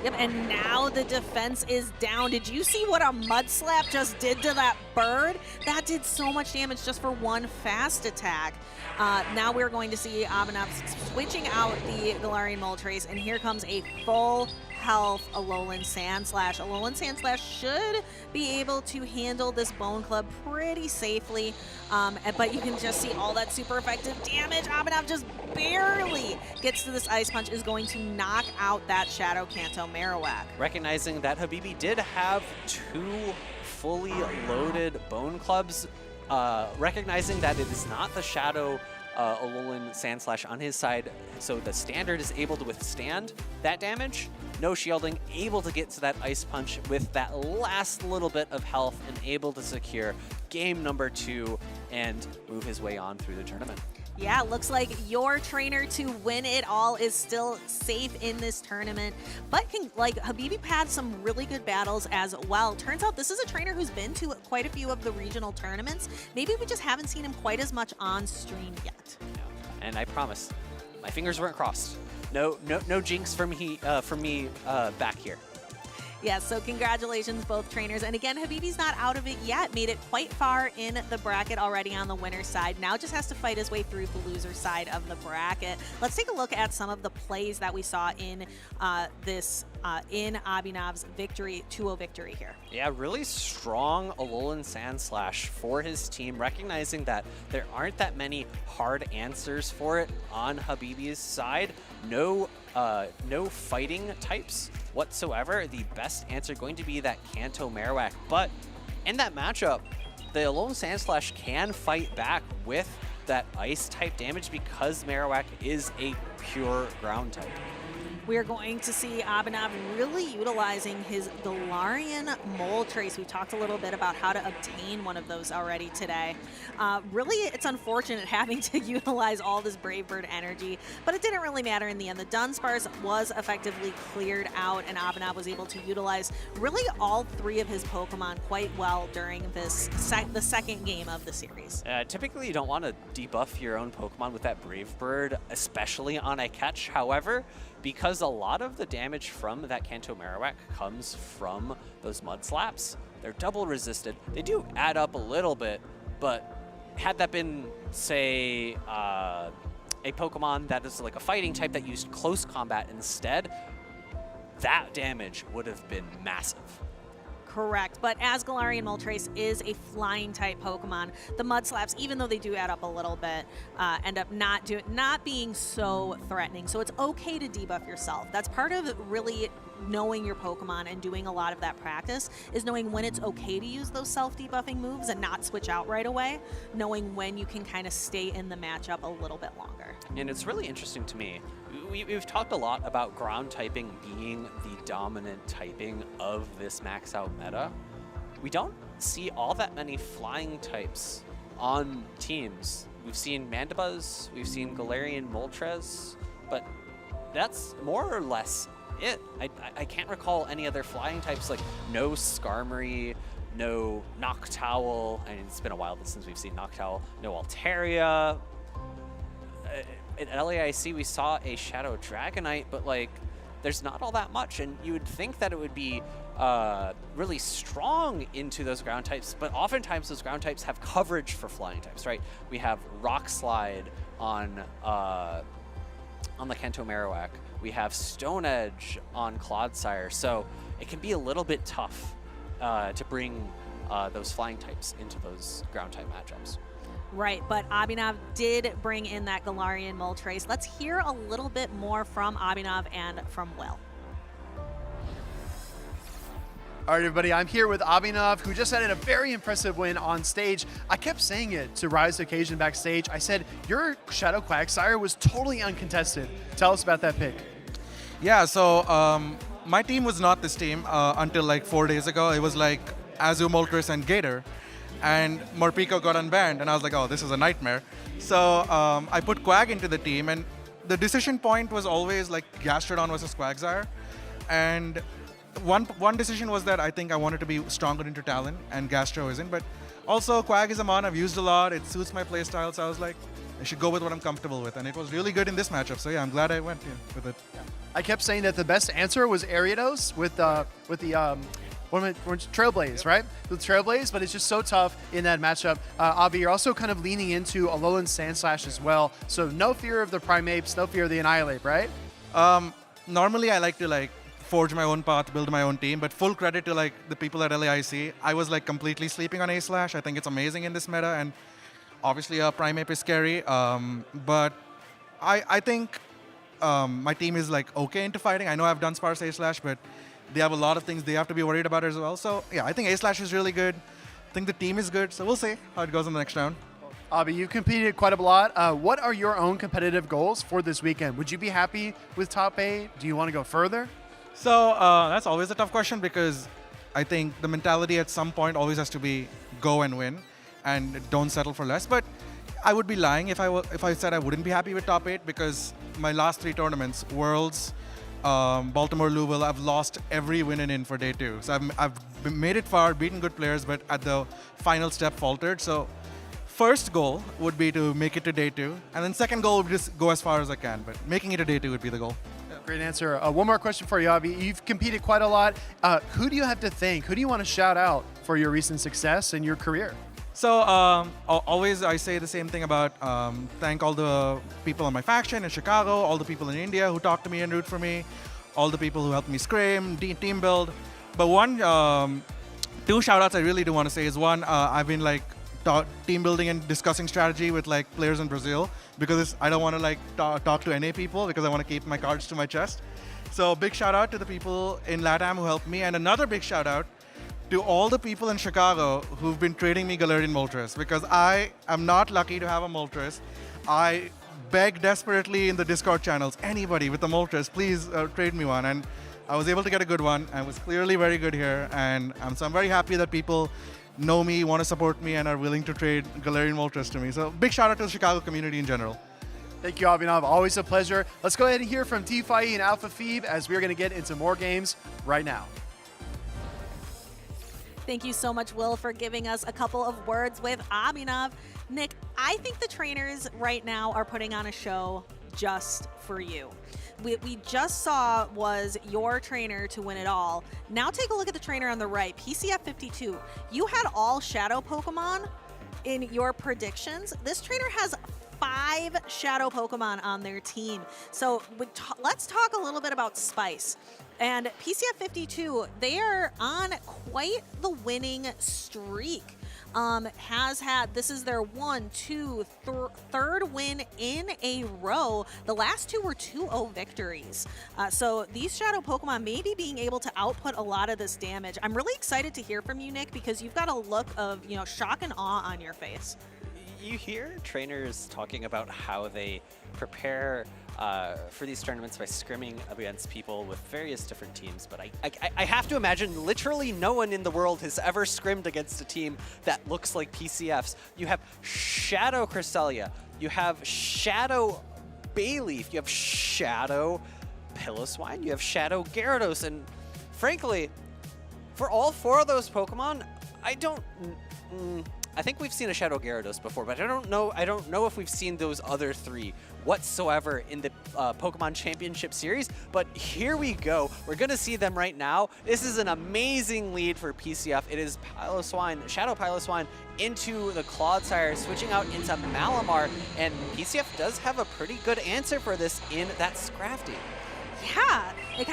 Yep, and now the defense is down. Did you see what a Mud Slap just did to that bird? That did so much damage just for one fast attack. Now we're going to see Abinav switching out the Galarian Moltres, and here comes a full health Alolan Sandslash. Alolan Sandslash should be able to handle this Bone Club pretty safely, but you can just see all that super effective damage. Abinav just barely gets to this Ice Punch, is going to knock out that Shadow Kanto Marowak. Recognizing that Habibi did have 2 fully loaded Bone Clubs, recognizing that it is not the Shadow Alolan Sandslash on his side, so the standard is able to withstand that damage. No shielding, able to get to that Ice Punch with that last little bit of health and able to secure game number 2 and move his way on through the tournament. Yeah, looks like your trainer to win it all is still safe in this tournament. But Habibi had some really good battles as well. Turns out this is a trainer who's been to quite a few of the regional tournaments. Maybe we just haven't seen him quite as much on stream yet. Yeah. And I promise, my fingers weren't crossed. No jinx from me back here. Yeah, so congratulations, both trainers. And again, Habibi's not out of it yet. Made it quite far in the bracket already on the winner's side. Now just has to fight his way through the loser side of the bracket. Let's take a look at some of the plays that we saw in in Abinav's victory, 2-0 victory here. Yeah, really strong Alolan Sandslash for his team, recognizing that there aren't that many hard answers for it on Habibi's side. No fighting types whatsoever. The best answer going to be that Kanto Marowak, but in that matchup, the Alolan Sandslash can fight back with that ice type damage because Marowak is a pure ground type. We are going to see Abinav really utilizing his Galarian Moltres. We talked a little bit about how to obtain one of those already today. Really, it's unfortunate having to utilize all this Brave Bird energy, but it didn't really matter in the end. The Dunsparce was effectively cleared out, and Abinav was able to utilize really all 3 of his Pokemon quite well during this the second game of the series. Typically, you don't want to debuff your own Pokemon with that Brave Bird, especially on a catch. However, because a lot of the damage from that Kanto Marowak comes from those Mud Slaps, they're double resisted. They do add up a little bit, but had that been, say, a Pokemon that is like a fighting type that used close combat instead, that damage would have been massive. Correct, but as Galarian Moltres is a flying type Pokemon, the Mud Slaps, even though they do add up a little bit, end up not being so threatening. So it's okay to debuff yourself. That's part of really knowing your Pokemon and doing a lot of that practice, is knowing when it's okay to use those self-debuffing moves and not switch out right away, knowing when you can kind of stay in the matchup a little bit longer. And it's really interesting to me. We've talked a lot about ground typing being the dominant typing of this max out meta. We don't see all that many flying types on teams. We've seen Mandibuzz, we've seen Galarian Moltres, but that's more or less it. I can't recall any other flying types, like no Skarmory, no Noctowl. I mean, it's been a while since we've seen Noctowl. No Altaria. At LAIC, we saw a Shadow Dragonite, but like, there's not all that much, and you would think that it would be really strong into those ground types, but oftentimes those ground types have coverage for flying types, right? We have Rock Slide on the Kanto Marowak. We have Stone Edge on Clodsire, so it can be a little bit tough to bring those flying types into those ground type matchups. Right, but Abinav did bring in that Galarian Moltres. Let's hear a little bit more from Abinav and from Will. All right, everybody, I'm here with Abinav, who just had a very impressive win on stage. I kept saying it to Rise Occasion backstage. I said, your Shadow Quagsire was totally uncontested. Tell us about that pick. Yeah, so my team was not this team until like 4 days ago. It was like Azu, Moltres, and Gator. And Morpeko got unbanned, and I was like, oh, this is a nightmare. So I put Quag into the team, and the decision point was always like Gastrodon versus Quagsire. And one decision was that I think I wanted to be stronger into Talon, and Gastro isn't. But also, Quag is a mon I've used a lot. It suits my playstyle, so I was like, I should go with what I'm comfortable with. And it was really good in this matchup, so yeah, I'm glad I went with it. I kept saying that the best answer was Ariados with the Trailblaze, right? With Trailblaze, but it's just so tough in that matchup. Avi, you're also kind of leaning into Alolan Sandslash as well, so no fear of the Primeapes, no fear of the Annihilate, right? Normally, I like to forge my own path, build my own team, but full credit to the people at LAIC. I was completely sleeping on A-Slash. I think it's amazing in this meta, and obviously Primeape is scary, but I think my team is okay into fighting. I know I've done sparse A-Slash, but they have a lot of things they have to be worried about as well. So yeah, I think A-Slash is really good. I think the team is good, so we'll see how it goes in the next round. Avi, you competed quite a lot. What are your own competitive goals for this weekend? Would you be happy with top 8? Do you want to go further? So that's always a tough question, because I think the mentality at some point always has to be go and win and don't settle for less. But I would be lying if I said I wouldn't be happy with top 8, because my last 3 tournaments, Worlds, Baltimore, Louisville, I've lost every win and in for day 2. So I've made it far, beaten good players, but at the final step faltered. So first goal would be to make it to day 2, and then second goal would be just go as far as I can. But making it to day 2 would be the goal. Great answer. One more question for you, Avi. You've competed quite a lot. Who do you have to thank? Who do you want to shout out for your recent success in your career? So always I say the same thing about thank all the people on my faction in Chicago, all the people in India who talk to me and root for me, all the people who helped me scrim, team build. But two shout outs I really do want to say is one, I've been team building and discussing strategy with players in Brazil, because I don't want to talk to NA people, because I want to keep my cards to my chest. So big shout out to the people in LATAM who helped me, and another big shout out to all the people in Chicago who've been trading me Galarian Moltres, because I am not lucky to have a Moltres. I beg desperately in the Discord channels, anybody with a Moltres, please trade me one. And I was able to get a good one. I was clearly very good here, and so I'm very happy that people know me, want to support me, and are willing to trade Galarian Moltres to me. So big shout out to the Chicago community in general. Thank you, Abinav. Always a pleasure. Let's go ahead and hear from T-Fi and Alpha Phoebe, as we're going to get into more games right now. Thank you so much, Will, for giving us a couple of words with Abinav. Nick, I think the trainers right now are putting on a show just for you. We just saw was your trainer to win it all. Now take a look at the trainer on the right, PCF52. You had all Shadow Pokemon in your predictions. This trainer has 5 Shadow Pokemon on their team. So let's talk a little bit about Spice. And PCF52, they are on quite the winning streak. This is their third win in a row. The last 2 were 2-0 victories. So these Shadow Pokemon may be being able to output a lot of this damage. I'm really excited to hear from you, Nick, because you've got a look of shock and awe on your face. You hear trainers talking about how they prepare for these tournaments by scrimming against people with various different teams, but I have to imagine literally no one in the world has ever scrimmed against a team that looks like PCFs. You have Shadow Cresselia, you have Shadow Bayleaf, you have Shadow Piloswine, you have Shadow Gyarados, and frankly, for all 4 of those Pokemon, I think we've seen a Shadow Gyarados before, but I don't know if we've seen those other 3 whatsoever in the Pokemon Championship Series, but here we go. We're going to see them right now. This is an amazing lead for PCF. It is Shadow Piloswine into the Clodsire, switching out into Malamar, and PCF does have a pretty good answer for this in that Scrafty. Yeah,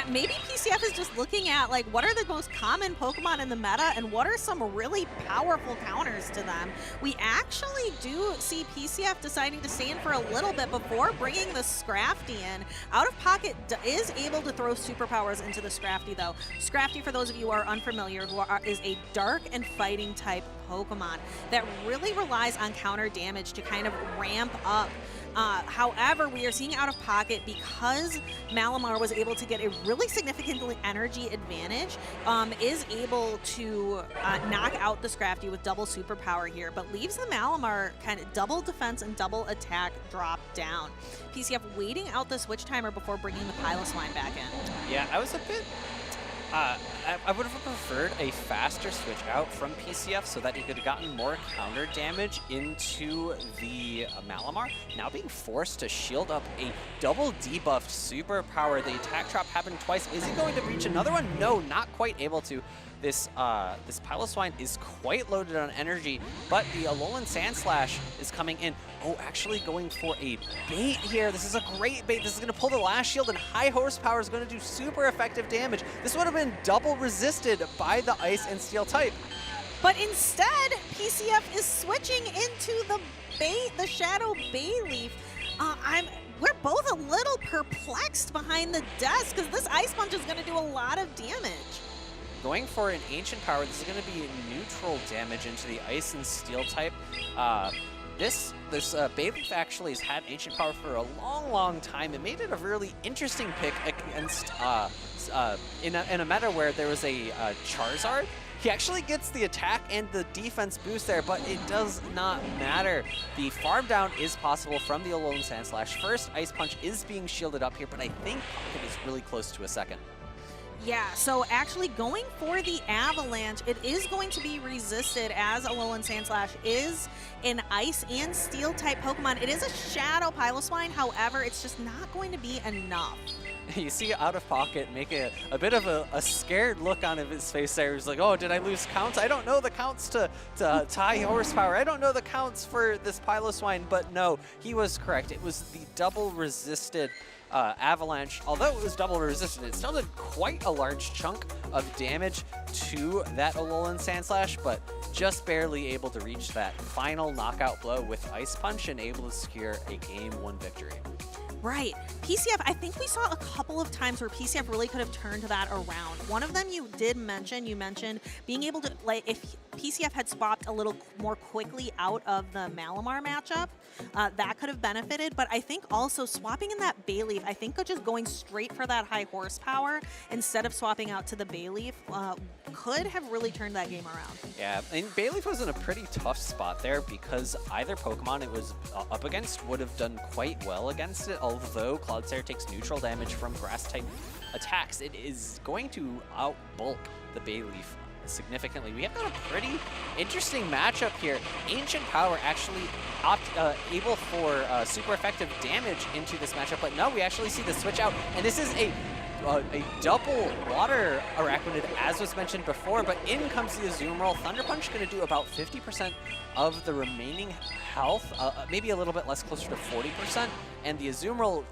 maybe PCF is just looking at like what are the most common Pokemon in the meta and what are some really powerful counters to them. We actually do see PCF deciding to stay in for a little bit before bringing the Scrafty in. Out of Pocket is able to throw superpowers into the Scrafty though. Scrafty, for those of you who are unfamiliar, is a dark and fighting type Pokemon that really relies on counter damage to kind of ramp up. However, we are seeing Out of Pocket because Malamar was able to get a really significant energy advantage, is able to knock out the Scrafty with double superpower here, but leaves the Malamar kind of double defense and double attack drop down. PCF waiting out the switch timer before bringing the Piloswine back in. Yeah, I was a bit... I would have preferred a faster switch out from PCF so that he could have gotten more counter damage into the Malamar. Now being forced to shield up a double debuffed superpower. The attack drop happened twice. Is he going to reach another one? No, not quite able to. This Piloswine is quite loaded on energy, but the Alolan Sandslash is coming in. Oh, actually going for a bait here. This is a great bait. This is going to pull the last shield, and high horsepower is going to do super effective damage. This would have been double resisted by the Ice and Steel type. But instead, PCF is switching into the Shadow Bayleaf. We're both a little perplexed behind the desk because this Ice Punch is going to do a lot of damage. Going for an Ancient Power, this is going to be neutral damage into the Ice and Steel type. This Bayleaf actually has had Ancient Power for a long time. It made it a really interesting pick against in a meta where there was a Charizard. He actually gets the attack and the defense boost there, but it does not matter. The farm down is possible from the Alolan Sandslash. First, Ice Punch is being shielded up here, but I think Pocket is really close to a second. Yeah, so actually going for the Avalanche, it is going to be resisted as Alolan Sandslash is an Ice and Steel type Pokemon. It is a Shadow Piloswine, however, it's just not going to be enough. You see Out of Pocket make a bit of a scared look on his face there. He's like, oh, did I lose counts? I don't know the counts to high horsepower. I don't know the counts for this Piloswine, but no, he was correct. It was the double resisted Avalanche. Although it was double resisted, it still did quite a large chunk of damage to that Alolan Sandslash, but just barely able to reach that final knockout blow with Ice Punch and able to secure a Game 1 victory. Right. PCF, I think we saw a couple of times where PCF really could have turned that around. One of them you mentioned being able to, like, if PCF had swapped a little more quickly out of the Malamar matchup, that could have benefited. But I think also swapping in that Bayleaf, I think just going straight for that high horsepower instead of swapping out to the Bayleaf could have really turned that game around. Yeah, and Bayleaf was in a pretty tough spot there because either Pokemon it was up against would have done quite well against it, although Cloudslayer takes neutral damage from grass-type attacks. It is going to outbulk the Bayleaf significantly. We have got a pretty interesting matchup here. Ancient Power actually able for super effective damage into this matchup, but no, we actually see the switch out, and this is a double water Araquanid, as was mentioned before, but in comes the Azumarill. Thunder Punch going to do about 50% of the remaining health, maybe a little bit less, closer to 40%, and the Azumarill,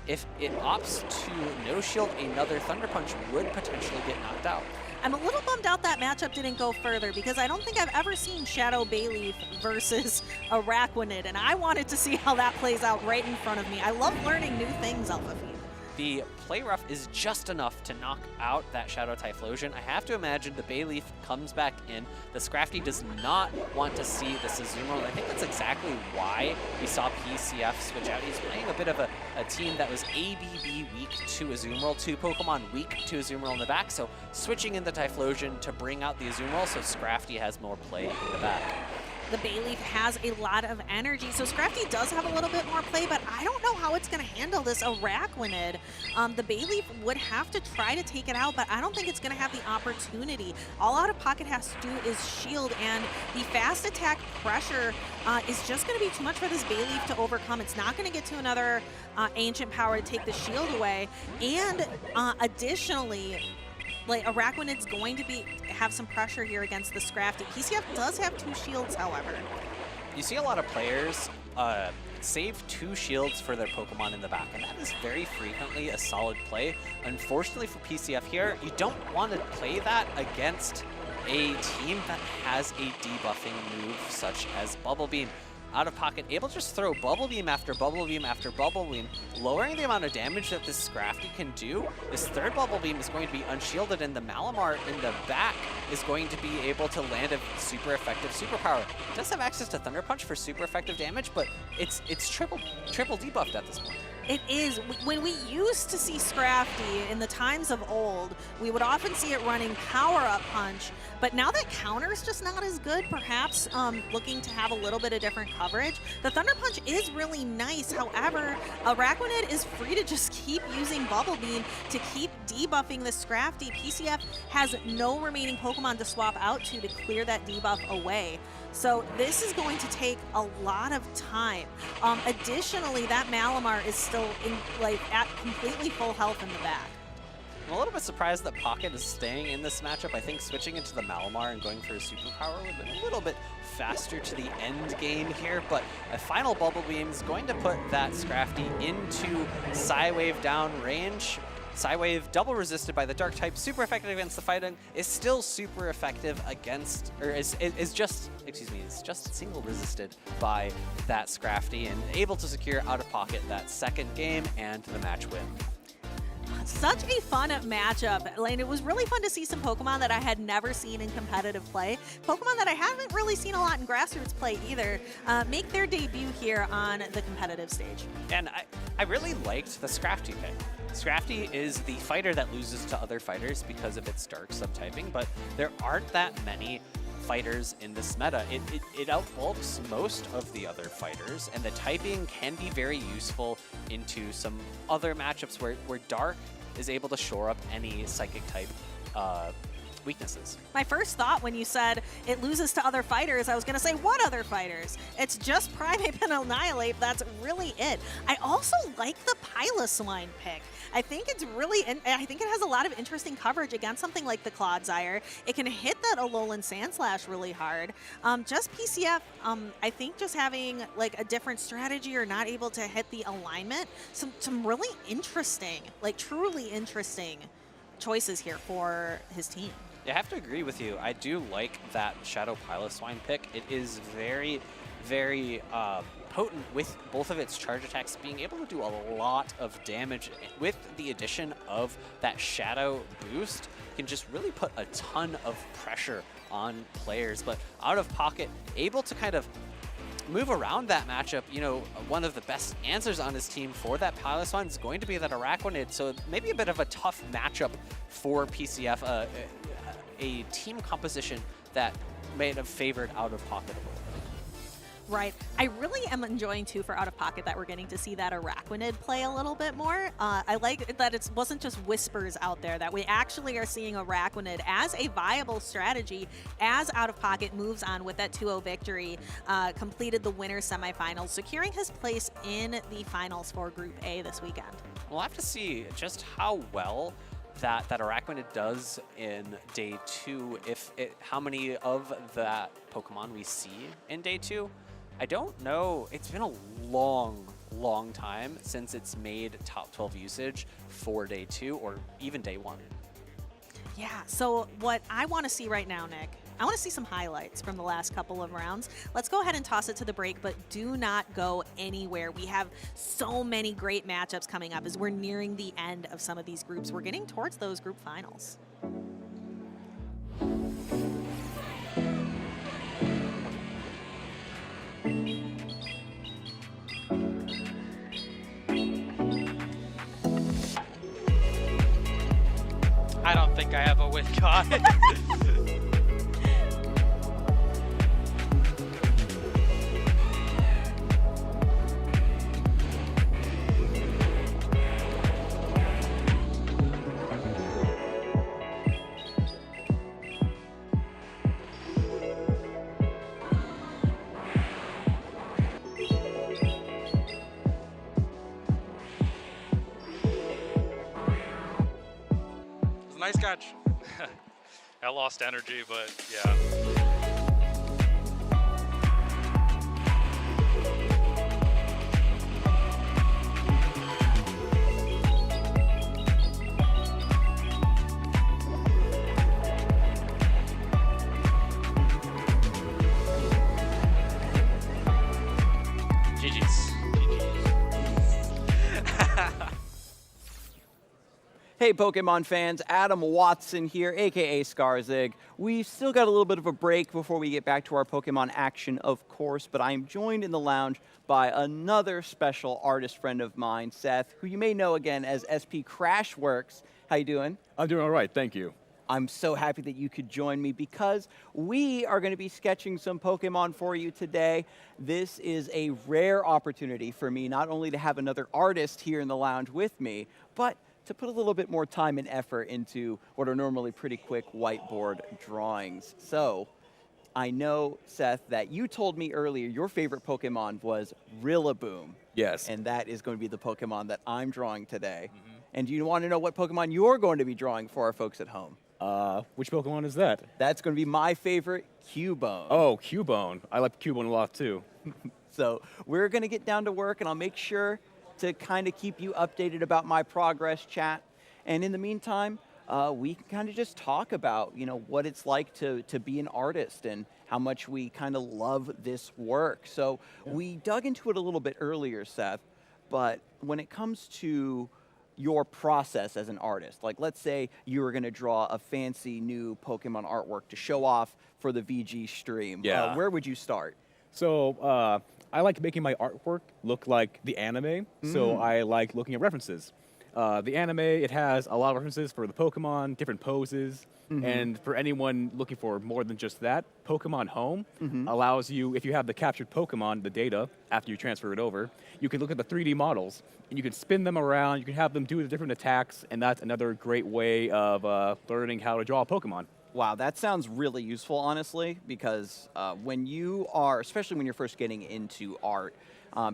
if it opts to no shield, another Thunder Punch would potentially get knocked out. I'm a little bummed out that matchup didn't go further because I don't think I've ever seen Shadow Bayleaf versus Araquanid, and I wanted to see how that plays out right in front of me. I love learning new things, Alpha Feed. The Play Rough is just enough to knock out that Shadow Typhlosion. I have to imagine the Bayleaf comes back in. The Scrafty does not want to see the Azumarill. I think that's exactly why we saw PCF switch out. He's playing a bit of a team that was ABB weak to Azumarill, 2 Pokemon weak to Azumarill in the back, so switching in the Typhlosion to bring out the Azumarill so Scrafty has more play in the back. The Bayleaf has a lot of energy, so Scrafty does have a little bit more play, but I don't know how it's going to handle this Araquanid. The Bayleaf would have to try to take it out, but I don't think it's going to have the opportunity. All Out of Pocket has to do is shield, and the fast attack pressure is just going to be too much for this Bayleaf to overcome. It's not going to get to another Ancient Power to take the shield away, and additionally, like, Araquanid's going to have some pressure here against the Scrafty. PCF does have 2 shields, however. You see a lot of players save 2 shields for their Pokemon in the back, and that is very frequently a solid play. Unfortunately for PCF here, you don't want to play that against a team that has a debuffing move such as Bubble Beam. Out of pocket, able to just throw Bubble Beam after Bubble Beam after Bubble Beam, lowering the amount of damage that this Scrafty can do. This third Bubble Beam is going to be unshielded, and the Malamar in the back is going to be able to land a super effective superpower. It does have access to Thunder Punch for super effective damage, but it's triple debuffed at this point. It is. When we used to see Scrafty in the times of old, we would often see it running Power-Up Punch, but now that counter's just not as good, perhaps looking to have a little bit of different coverage. The Thunder Punch is really nice. However, Araquanid is free to just keep using Bubble Beam to keep debuffing the Scrafty. PCF has no remaining Pokemon to swap out to clear that debuff away. So this is going to take a lot of time. Additionally, that Malamar is still at completely full health in the back. I'm a little bit surprised that Pocket is staying in this matchup. I think switching into the Malamar and going for a superpower would have been a little bit faster to the end game here, but a final Bubble Beam is going to put that Scrafty into Psywave down range. Psywave, double resisted by the Dark type, super effective against the fighting, is still super effective against, or is just single resisted by that Scrafty and able to secure out of pocket that second game and the match win. Such a fun matchup, and it was really fun to see some Pokemon that I had never seen in competitive play. Pokemon that I haven't really seen a lot in grassroots play either make their debut here on the competitive stage. And I really liked the Scrafty pick. Scrafty is the fighter that loses to other fighters because of its dark subtyping, but there aren't that many fighters in this meta. It outbulks most of the other fighters, and the typing can be very useful into some other matchups where Dark is able to shore up any psychic type weaknesses. My first thought when you said it loses to other fighters, I was going to say, what other fighters? It's just Primeape and Annihilate. That's really it. I also like the Piloswine pick. I think it's really, I think it has a lot of interesting coverage against something like the Clodsire. It can hit that Alolan Sandslash really hard. Just PCF, I think just having like a different strategy or not able to hit the alignment, some really interesting, like truly interesting choices here for his team. I have to agree with you. I do like that Shadow Piloswine pick. It is very, very potent with both of its charge attacks, being able to do a lot of damage with the addition of that Shadow boost. Can just really put a ton of pressure on players, but out of pocket, able to kind of move around that matchup. You know, one of the best answers on his team for that Piloswine is going to be that Araquanid, so maybe a bit of a tough matchup for PCF, a team composition that may have favored out of pocket a little bit. Right. I really am enjoying, too, for Out of Pocket that we're getting to see that Araquanid play a little bit more. I like that it wasn't just whispers out there, that we actually are seeing Araquanid as a viable strategy as Out of Pocket moves on with that 2-0 victory, completed the winner's semifinals, securing his place in the finals for Group A this weekend. We'll have to see just how well that Araquanid does in Day 2, how many of that Pokemon we see in Day 2. I don't know. It's been a long time since it's made top 12 usage for Day 2 or even Day 1. Yeah, so what I want to see right now, Nick, I want to see some highlights from the last couple of rounds. Let's go ahead and toss it to the break, but do not go anywhere. We have so many great matchups coming up as we're nearing the end of some of these groups. We're getting towards those group finals. I don't think I have a win con. Nice catch. I lost energy, but yeah. Hey Pokemon fans, Adam Watson here, aka Skarzig. We've still got a little bit of a break before we get back to our Pokemon action, of course, but I am joined in the lounge by another special artist friend of mine, Seth, who you may know again as SP Crashworks. How you doing? I'm doing all right, thank you. I'm so happy that you could join me because we are going to be sketching some Pokemon for you today. This is a rare opportunity for me not only to have another artist here in the lounge with me, but to put a little bit more time and effort into what are normally pretty quick whiteboard drawings. So I know, Seth, that you told me earlier your favorite Pokemon was Rillaboom. Yes. And that is going to be the Pokemon that I'm drawing today. And do you want to know what Pokemon you're going to be drawing for our folks at home? Which Pokemon is that? That's going to be my favorite, Cubone. Oh, Cubone. I like Cubone a lot too. So we're going to get down to work, and I'll make sure to kind of keep you updated about my progress, chat. And in the meantime, we can kind of just talk about, what it's like to be an artist and how much we kind of love this work. So we dug into it a little bit earlier, Seth, but when it comes to your process as an artist, like let's say you were going to draw a fancy new Pokemon artwork to show off for the VG stream. Yeah. Where would you start? So I like making my artwork look like the anime, so I like looking at references. The anime, it has a lot of references for the Pokemon, different poses, and for anyone looking for more than just that, Pokemon Home allows you, if you have the captured Pokemon, the data, after you transfer it over, you can look at the 3D models, and you can spin them around, you can have them do the different attacks, and that's another great way of learning how to draw a Pokemon. Wow, that sounds really useful, honestly, because when you are, especially when you're first getting into art,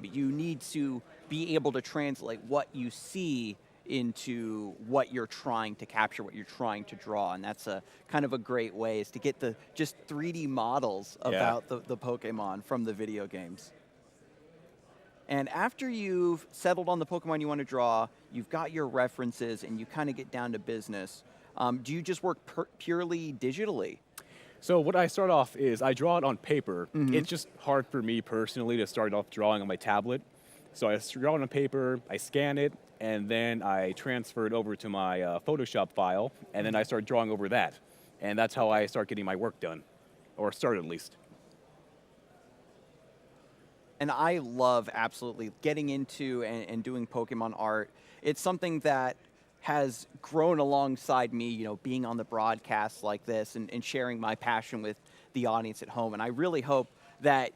you need to be able to translate what you see into what you're trying to capture, what you're trying to draw. And that's a kind of a great way is to get the just 3D models about the Pokemon from the video games. And after you've settled on the Pokemon you want to draw, you've got your references, and you kind of get down to business. Do you just work purely digitally? So what I start off is I draw it on paper. It's just hard for me personally to start off drawing on my tablet. So I draw it on paper, I scan it, and then I transfer it over to my Photoshop file, and then I start drawing over that. And that's how I start getting my work done, or start at least. And I love absolutely getting into and doing Pokemon art. It's something that has grown alongside me, being on the broadcasts like this and sharing my passion with the audience at home. And I really hope that,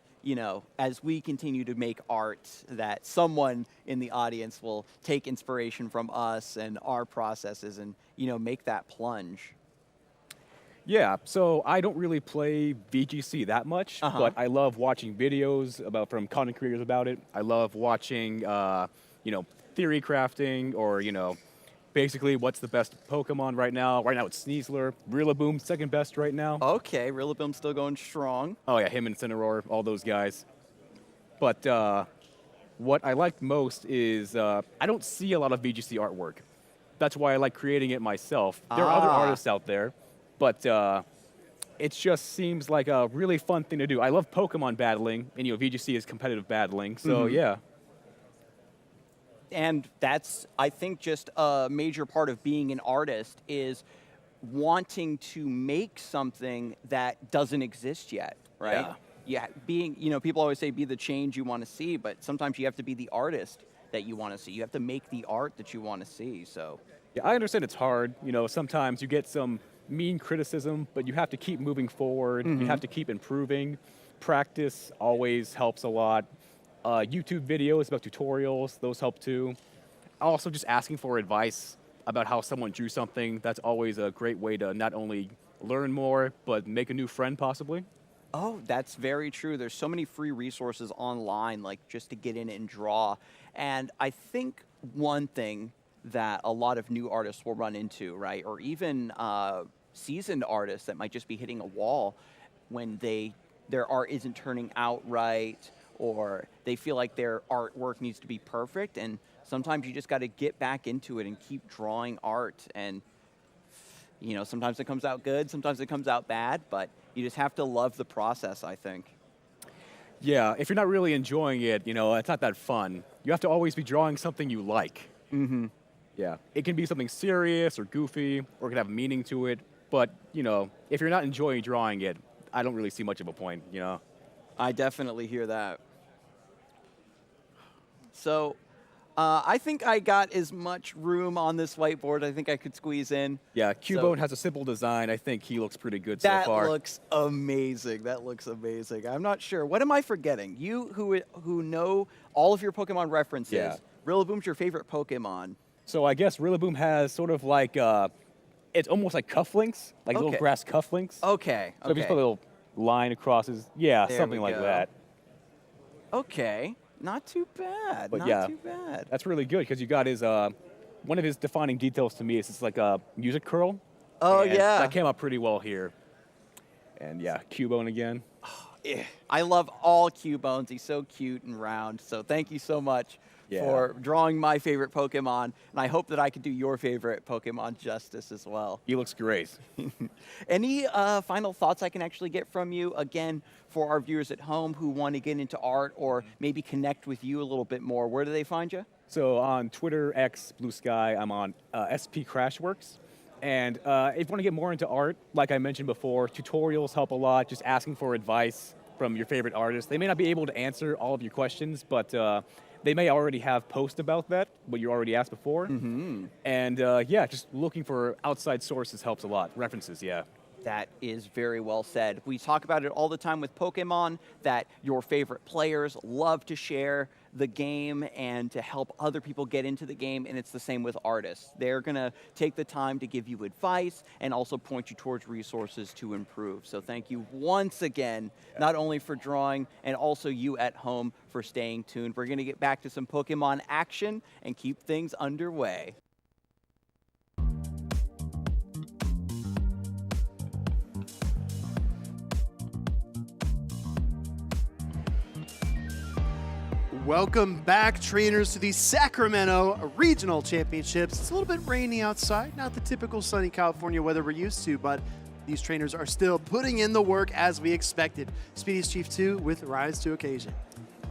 as we continue to make art, that someone in the audience will take inspiration from us and our processes and, make that plunge. Yeah, so I don't really play VGC that much, but I love watching videos from content creators about it. I love watching, theory crafting or, basically what's the best Pokemon right now. Right now it's Sneasler. Rillaboom, second best right now. Okay, Rillaboom's still going strong. Oh yeah, him and Incineroar, all those guys. But what I like most is I don't see a lot of VGC artwork. That's why I like creating it myself. There are other artists out there, but it just seems like a really fun thing to do. I love Pokemon battling, and VGC is competitive battling, so yeah. And that's, I think, just a major part of being an artist is wanting to make something that doesn't exist yet, right? Yeah, being, people always say be the change you want to see, but sometimes you have to be the artist that you want to see. You have to make the art that you want to see, so. Yeah, I understand it's hard. Sometimes you get some mean criticism, but you have to keep moving forward. You have to keep improving. Practice always helps a lot. YouTube videos about tutorials, those help too. Also just asking for advice about how someone drew something, that's always a great way to not only learn more, but make a new friend possibly. Oh, that's very true. There's so many free resources online, like just to get in and draw. And I think one thing that a lot of new artists will run into, right, or even seasoned artists that might just be hitting a wall when their art isn't turning out right, or they feel like their artwork needs to be perfect, and sometimes you just got to get back into it and keep drawing art. And sometimes it comes out good, sometimes it comes out bad, but you just have to love the process, I think. Yeah, if you're not really enjoying it, it's not that fun. You have to always be drawing something you like. Yeah, it can be something serious or goofy, or it can have meaning to it. But, if you're not enjoying drawing it, I don't really see much of a point, I definitely hear that. So I think I got as much room on this whiteboard I think I could squeeze in. Yeah, Cubone has a simple design. I think he looks pretty good so far. That looks amazing. I'm not sure. What am I forgetting? You who know all of your Pokemon references, Yeah. Rillaboom's your favorite Pokemon. So I guess Rillaboom has sort of like, it's almost like cufflinks, like little grass cufflinks. Okay. So if you just put a little line across his, There something we like go. that. Okay. Not too bad. But not yeah, too bad. that's really good because you got his, one of his defining details to me is it's like a music curl. Oh, and yeah. That came out pretty well here. And yeah, Cubone again. I love all Cubones. He's so cute and round. So thank you so much for drawing my favorite Pokemon. And I hope that I could do your favorite Pokemon justice as well. He looks great. Any final thoughts I can actually get from you? Again, for our viewers at home who want to get into art or maybe connect with you a little bit more, where do they find you? So on Twitter, X, Blue Sky, I'm on SP Crashworks. And if you want to get more into art, like I mentioned before, tutorials help a lot, just asking for advice from your favorite artist. They may not be able to answer all of your questions, but they may already have posts about that, what you already asked before. Mm-hmm. And just looking for outside sources helps a lot. References, yeah. That is very well said. We talk about it all the time with Pokemon, that your favorite players love to share the game and to help other people get into the game, and it's the same with artists. They're going to take the time to give you advice and also point you towards resources to improve. So thank you once again, not only for drawing, and also you at home for staying tuned. We're going to get back to some Pokemon action and keep things underway. Welcome back, trainers, to the Sacramento Regional Championships. It's a little bit rainy outside, not the typical sunny California weather we're used to, but these trainers are still putting in the work as we expected. Speedy's Chief 2 with Rise to Occasion.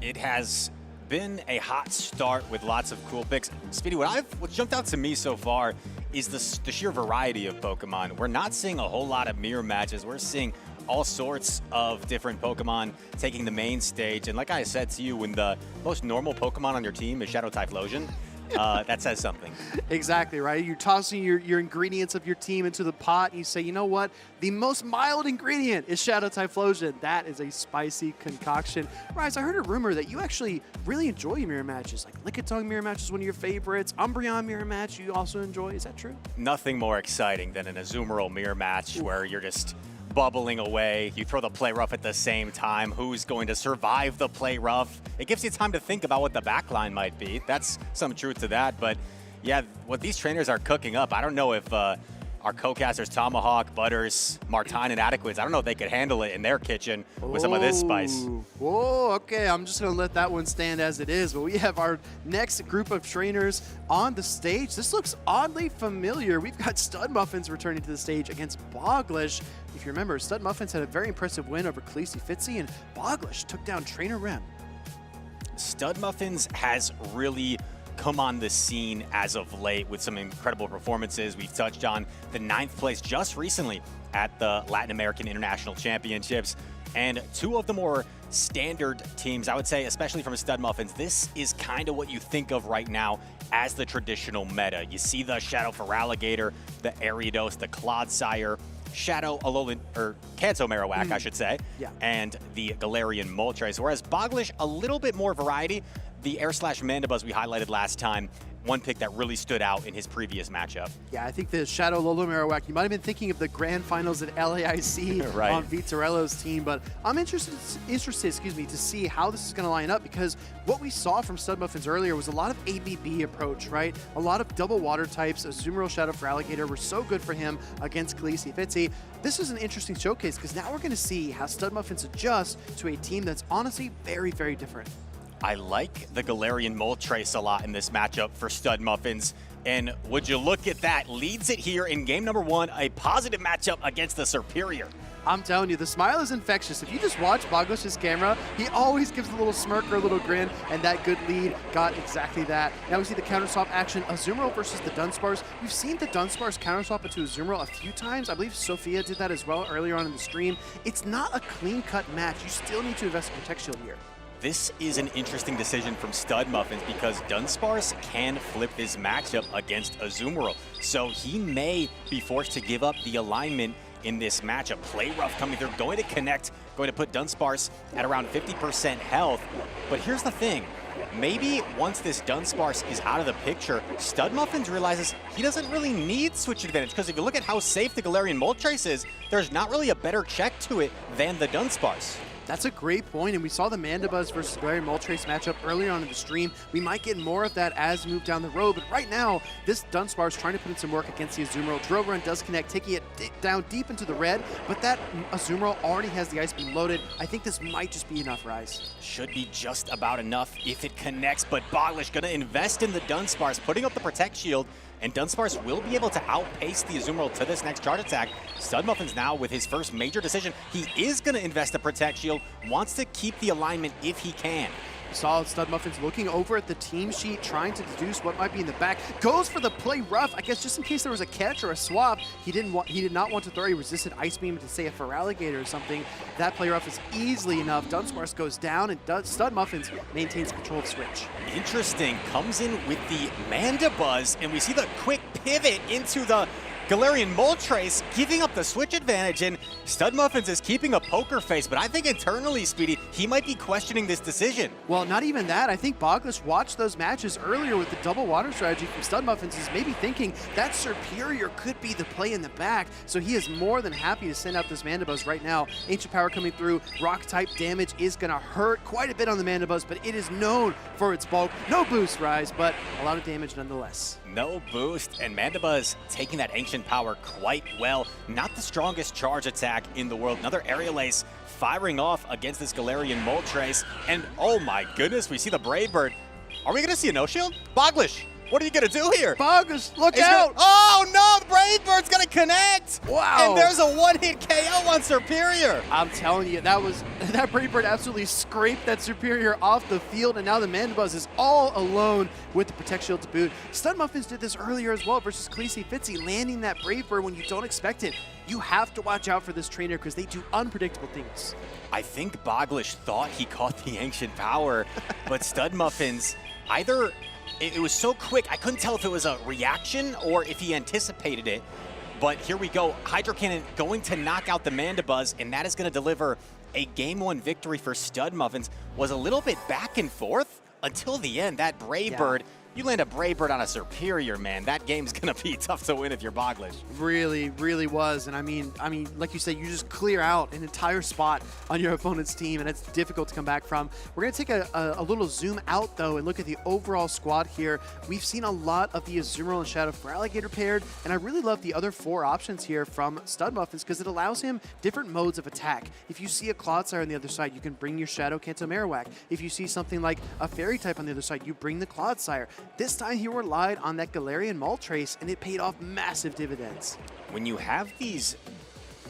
It has been a hot start with lots of cool picks. Speedy, what jumped out to me so far is the sheer variety of Pokemon. We're not seeing a whole lot of mirror matches. We're seeing all sorts of different Pokemon taking the main stage. And like I said to you, when the most normal Pokemon on your team is Shadow Typhlosion, that says something. Exactly, right? You're tossing your ingredients of your team into the pot, and you say, you know what? The most mild ingredient is Shadow Typhlosion. That is a spicy concoction. Rise, I heard a rumor that you actually really enjoy mirror matches. Like Lickitung mirror match is one of your favorites. Umbreon mirror match you also enjoy. Is that true? Nothing more exciting than an Azumarill mirror match where you're just bubbling away. You throw the play rough at the same time. Who's going to survive the play rough? It gives you time to think about what the backline might be. That's some truth to that. But yeah, what these trainers are cooking up, I don't know if our co-casters Tomahawk, Butters, Martine, and Adequates, I don't know if they could handle it in their kitchen with some of this spice. Whoa, okay, I'm just going to let that one stand as it is. But we have our next group of trainers on the stage. This looks oddly familiar. We've got Studmuffins returning to the stage against Bogish. If you remember, Studmuffins had a very impressive win over Fitzy, and Bogish took down Trainer Rem. Studmuffins has really come on the scene as of late with some incredible performances. We've touched on the 9th place just recently at the Latin American International Championships. And two of the more standard teams, I would say, especially from Studmuffins, this is kind of what you think of right now as the traditional meta. You see the Shadow Feraligatr, the Ariados, the Clodsire, Shadow Alolan, or Kanto Marowak, I should say, and the Galarian Moltres. Whereas Boglish, a little bit more variety. The Air/Mandibuzz we highlighted last time, one pick that really stood out in his previous matchup. Yeah, I think the Shadow Alolan Marowak, you might have been thinking of the grand finals at LAIC right. on Vitorello's team, but I'm interested, to see how this is going to line up, because what we saw from Studmuffins earlier was a lot of ABB approach, right? A lot of double water types. Azumarill, Shadow Feraligatr were so good for him against Fitzy. This is an interesting showcase, because now we're going to see how Studmuffins adjust to a team that's honestly very, very different. I like the Galarian Moltres a lot in this matchup for Studmuffins. And would you look at that, leads it here in game number 1, a positive matchup against the Superior. I'm telling you, the smile is infectious. If you just watch Bogish's camera, he always gives a little smirk or a little grin, and that good lead got exactly that. Now we see the counter swap action, Azumarill versus the Dunsparce. We've seen the Dunsparce counter swap into Azumarill a few times. I believe Sophia did that as well earlier on in the stream. It's not a clean-cut match. You still need to invest in Protect Shield here. This is an interesting decision from Studmuffins because Dunsparce can flip this matchup against Azumarill. So he may be forced to give up the alignment in this matchup. Play rough coming through, going to connect, going to put Dunsparce at around 50% health. But here's the thing. Maybe once this Dunsparce is out of the picture, Studmuffins realizes he doesn't really need switch advantage, because if you look at how safe the Galarian Moltres is, there's not really a better check to it than the Dunsparce. That's a great point, and we saw the Mandibuzz versus Galarian Moltres matchup earlier on in the stream. We might get more of that as we move down the road, but right now, this Dunsparce trying to put in some work against the Azumarill. Drill Run does connect, taking it down deep into the red, but that Azumarill already has the Ice Beam loaded. I think this might just be enough, Rise. Should be just about enough if it connects, but Bogish gonna invest in the Dunsparce, putting up the Protect Shield, and Dunsparce will be able to outpace the Azumarill to this next charge attack. Studmuffins now with his first major decision. He is going to invest the Protect Shield, wants to keep the alignment if he can. We saw Studmuffins looking over at the team sheet, trying to deduce what might be in the back. Goes for the play rough, I guess just in case there was a catch or a swap. He did not want to throw a resisted Ice Beam to, say, a Feraligatr or something. That play rough is easily enough. Dunsparce goes down, and Studmuffins maintains control of switch. Interesting, comes in with the Mandibuzz, and we see the quick pivot into the Galarian Moltres, giving up the switch advantage, and Studmuffins is keeping a poker face, but I think internally, Speedy, he might be questioning this decision. Well, not even that. I think Bogish watched those matches earlier with the double water strategy from Studmuffins, is maybe thinking that Superior could be the play in the back, so he is more than happy to send out this Mandibuzz right now. Ancient Power coming through, Rock-type damage is going to hurt quite a bit on the Mandibuzz, but it is known for its bulk. No boost, Rise, but a lot of damage nonetheless. No boost, and Mandibuzz taking that Ancient Power quite well. Not the strongest charge attack in the world. Another Aerial Ace firing off against this Galarian Moltres, and oh my goodness, we see the Brave Bird. Are we going to see a no-shield? Boglish, what are you going to do here? Bogish, look out! Oh no, the Brave Bird's going to connect! Wow! And there's a one-hit KO on Superior! I'm telling you, that Brave Bird absolutely scraped that Superior off the field, and now the Mandibuzz is all alone with the Protect Shield to boot. Studmuffins did this earlier as well versus Khaleesi Fitzy, landing that Brave Bird when you don't expect it. You have to watch out for this trainer because they do unpredictable things. I think Boglish thought he caught the Ancient Power, but Studmuffins either... It was so quick, I couldn't tell if it was a reaction or if he anticipated it. But here we go, Hydro Cannon going to knock out the Mandibuzz, and that is going to deliver a Game 1 victory for Studmuffins. Was a little bit back and forth until the end. That Brave Bird, you land a Brave Bird on a Superior, man. That game's going to be tough to win if you're Boglish. Really, really was. And I mean, like you said, you just clear out an entire spot on your opponent's team, and it's difficult to come back from. We're going to take a little zoom out, though, and look at the overall squad here. We've seen a lot of the Azumarill and Shadow Feraligatr paired, and I really love the other 4 options here from Studmuffins because it allows him different modes of attack. If you see a Clodsire on the other side, you can bring your Shadow Kanto Marowak. If you see something like a Fairy type on the other side, you bring the Clodsire. This time he relied on that Galarian Moltres, and it paid off massive dividends. When you have these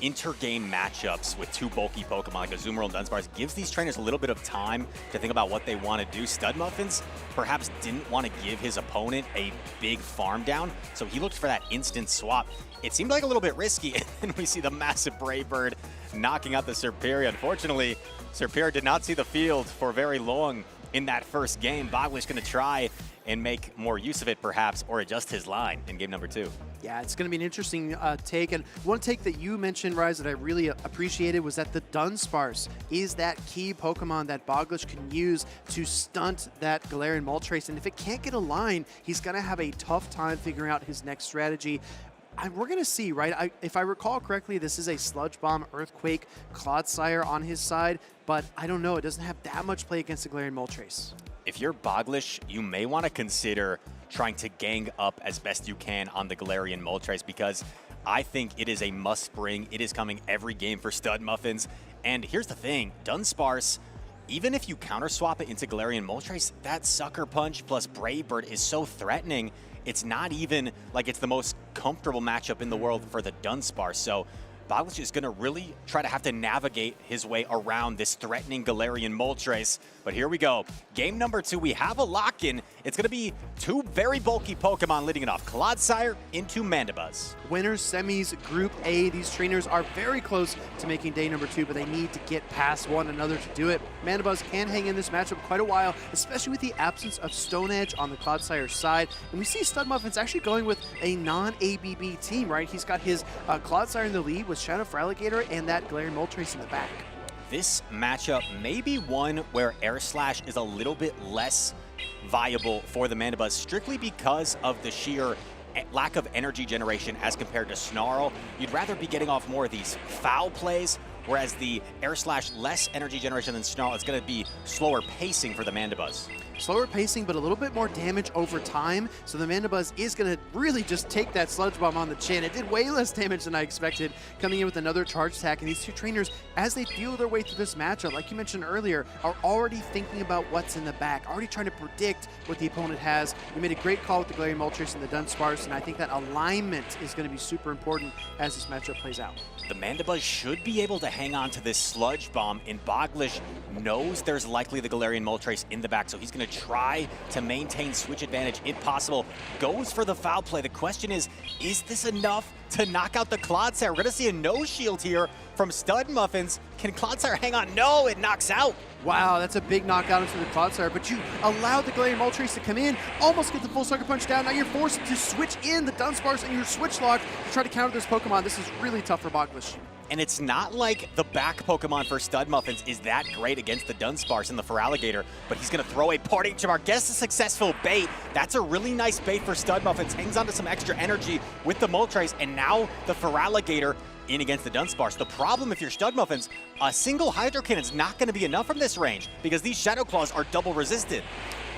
inter-game matchups with 2 bulky Pokemon like Azumarill and Dunsparce, gives these trainers a little bit of time to think about what they want to do. Studmuffins perhaps didn't want to give his opponent a big farm down, so he looked for that instant swap. It seemed like a little bit risky, and then we see the massive Brave Bird knocking out the Superior. Unfortunately, Superior did not see the field for very long in that first game. Boglish going to try and make more use of it, perhaps, or adjust his line in game number 2. Yeah, it's going to be an interesting take. And one take that you mentioned, Rise, that I really appreciated was that the Dunsparce is that key Pokemon that Boglish can use to stunt that Galarian Moltres. And if it can't get a line, he's going to have a tough time figuring out his next strategy. We're going to see, right? If I recall correctly, this is a Sludge Bomb, Earthquake, Clodsire on his side, but I don't know. It doesn't have that much play against the Galarian Moltres. If you're Boglish, you may want to consider trying to gang up as best you can on the Galarian Moltres, because I think it is a must bring. It is coming every game for Studmuffins. And here's the thing, Dunsparce, even if you counter swap it into Galarian Moltres, that Sucker Punch plus Brave Bird is so threatening. It's not even like it's the most comfortable matchup in the world for the Dunsparce. So Bogish is going to really try to have to navigate his way around this threatening Galarian Moltres. But here we go. Game number 2, we have a lock-in. It's going to be 2 very bulky Pokemon leading it off. Clodsire into Mandibuzz. Winners semis Group A. These trainers are very close to making day number 2, but they need to get past one another to do it. Mandibuzz can hang in this matchup quite a while, especially with the absence of Stone Edge on the Clodsire side. And we see Studmuffin's actually going with a non-ABB team, right? He's got his Clodsire in the lead with Shadow for Alligator and that Galarian Moltres in the back. This matchup may be one where Air Slash is a little bit less viable for the Mandibuzz, strictly because of the sheer lack of energy generation as compared to Snarl. You'd rather be getting off more of these foul plays, whereas the Air Slash, less energy generation than Snarl, it's going to be slower pacing for the Mandibuzz. Slower pacing, but a little bit more damage over time. So the Mandibuzz is going to really just take that Sludge Bomb on the chin. It did way less damage than I expected, coming in with another charge attack. And these two trainers, as they feel their way through this matchup, like you mentioned earlier, are already thinking about what's in the back, already trying to predict what the opponent has. We made a great call with the Galarian Moltres and the Dunsparce, and I think that alignment is going to be super important as this matchup plays out. The Mandibuzz should be able to hang on to this Sludge Bomb, and Bogish knows there's likely the Galarian Moltres in the back, so he's going to try to maintain switch advantage if possible. Goes for the foul play. The question is this enough to knock out the Clodsire? We're going to see a no shield here from Studmuffins. Can Clodsire hang on? No, it knocks out. Wow, that's a big knockout into the Clodsire, but you allowed the Galarian Moltres to come in, almost get the full sucker punch down. Now you're forced to switch in the Dunsparce and your switch lock to try to counter this Pokemon. This is really tough for Bogish. And it's not like the back Pokemon for Studmuffins is that great against the Dunsparce and the Feraligatr, but he's going to throw a Parting Charm. Guess a successful bait. That's a really nice bait for Studmuffins. Hangs onto some extra energy with the Moltres, and now the Feraligatr in against the Dunsparce. The problem if you're Studmuffins, a single Hydro Cannon's not going to be enough from this range because these Shadow Claws are double resisted.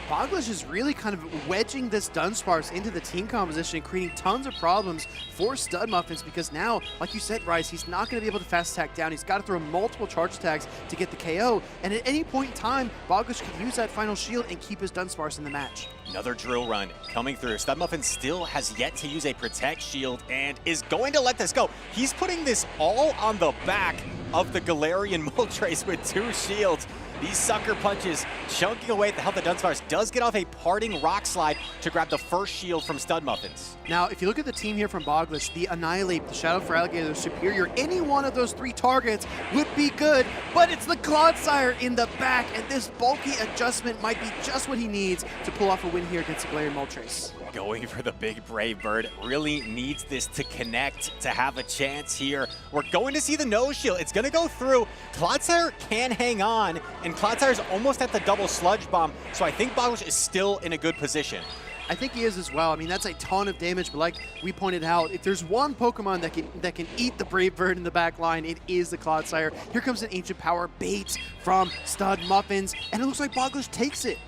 Bogish is really kind of wedging this Dunsparce into the team composition and creating tons of problems for Studmuffins because now, like you said, Rice, he's not going to be able to fast attack down. He's got to throw multiple charge attacks to get the KO, and at any point in time, Bogish could use that final shield and keep his Dunsparce in the match. Another drill run coming through. Studmuffin still has yet to use a Protect Shield and is going to let this go. He's putting this all on the back of the Galarian Moltres with 2 shields. These sucker punches chunking away at the health of Dunsparce. Does get off a parting Rock Slide to grab the first shield from Studmuffins. Now, if you look at the team here from Bogish, the Annihilate, the Shadow for Alligator, the Superior, any one of those 3 targets would be good, but it's the Clodsire in the back, and this bulky adjustment might be just what he needs to pull off a win here against the Galarian Moltres. Going for the big Brave Bird. Really needs this to connect to have a chance here. We're going to see the no shield. It's going to go through. Clodsire can hang on, and Clodsire's almost at the double Sludge Bomb, so I think Bogish is still in a good position. I think he is as well. I mean, that's a ton of damage, but like we pointed out, if there's one Pokemon that can eat the Brave Bird in the back line, it is the Clodsire. Here comes an Ancient Power bait from Studmuffins, and it looks like Bogish takes it.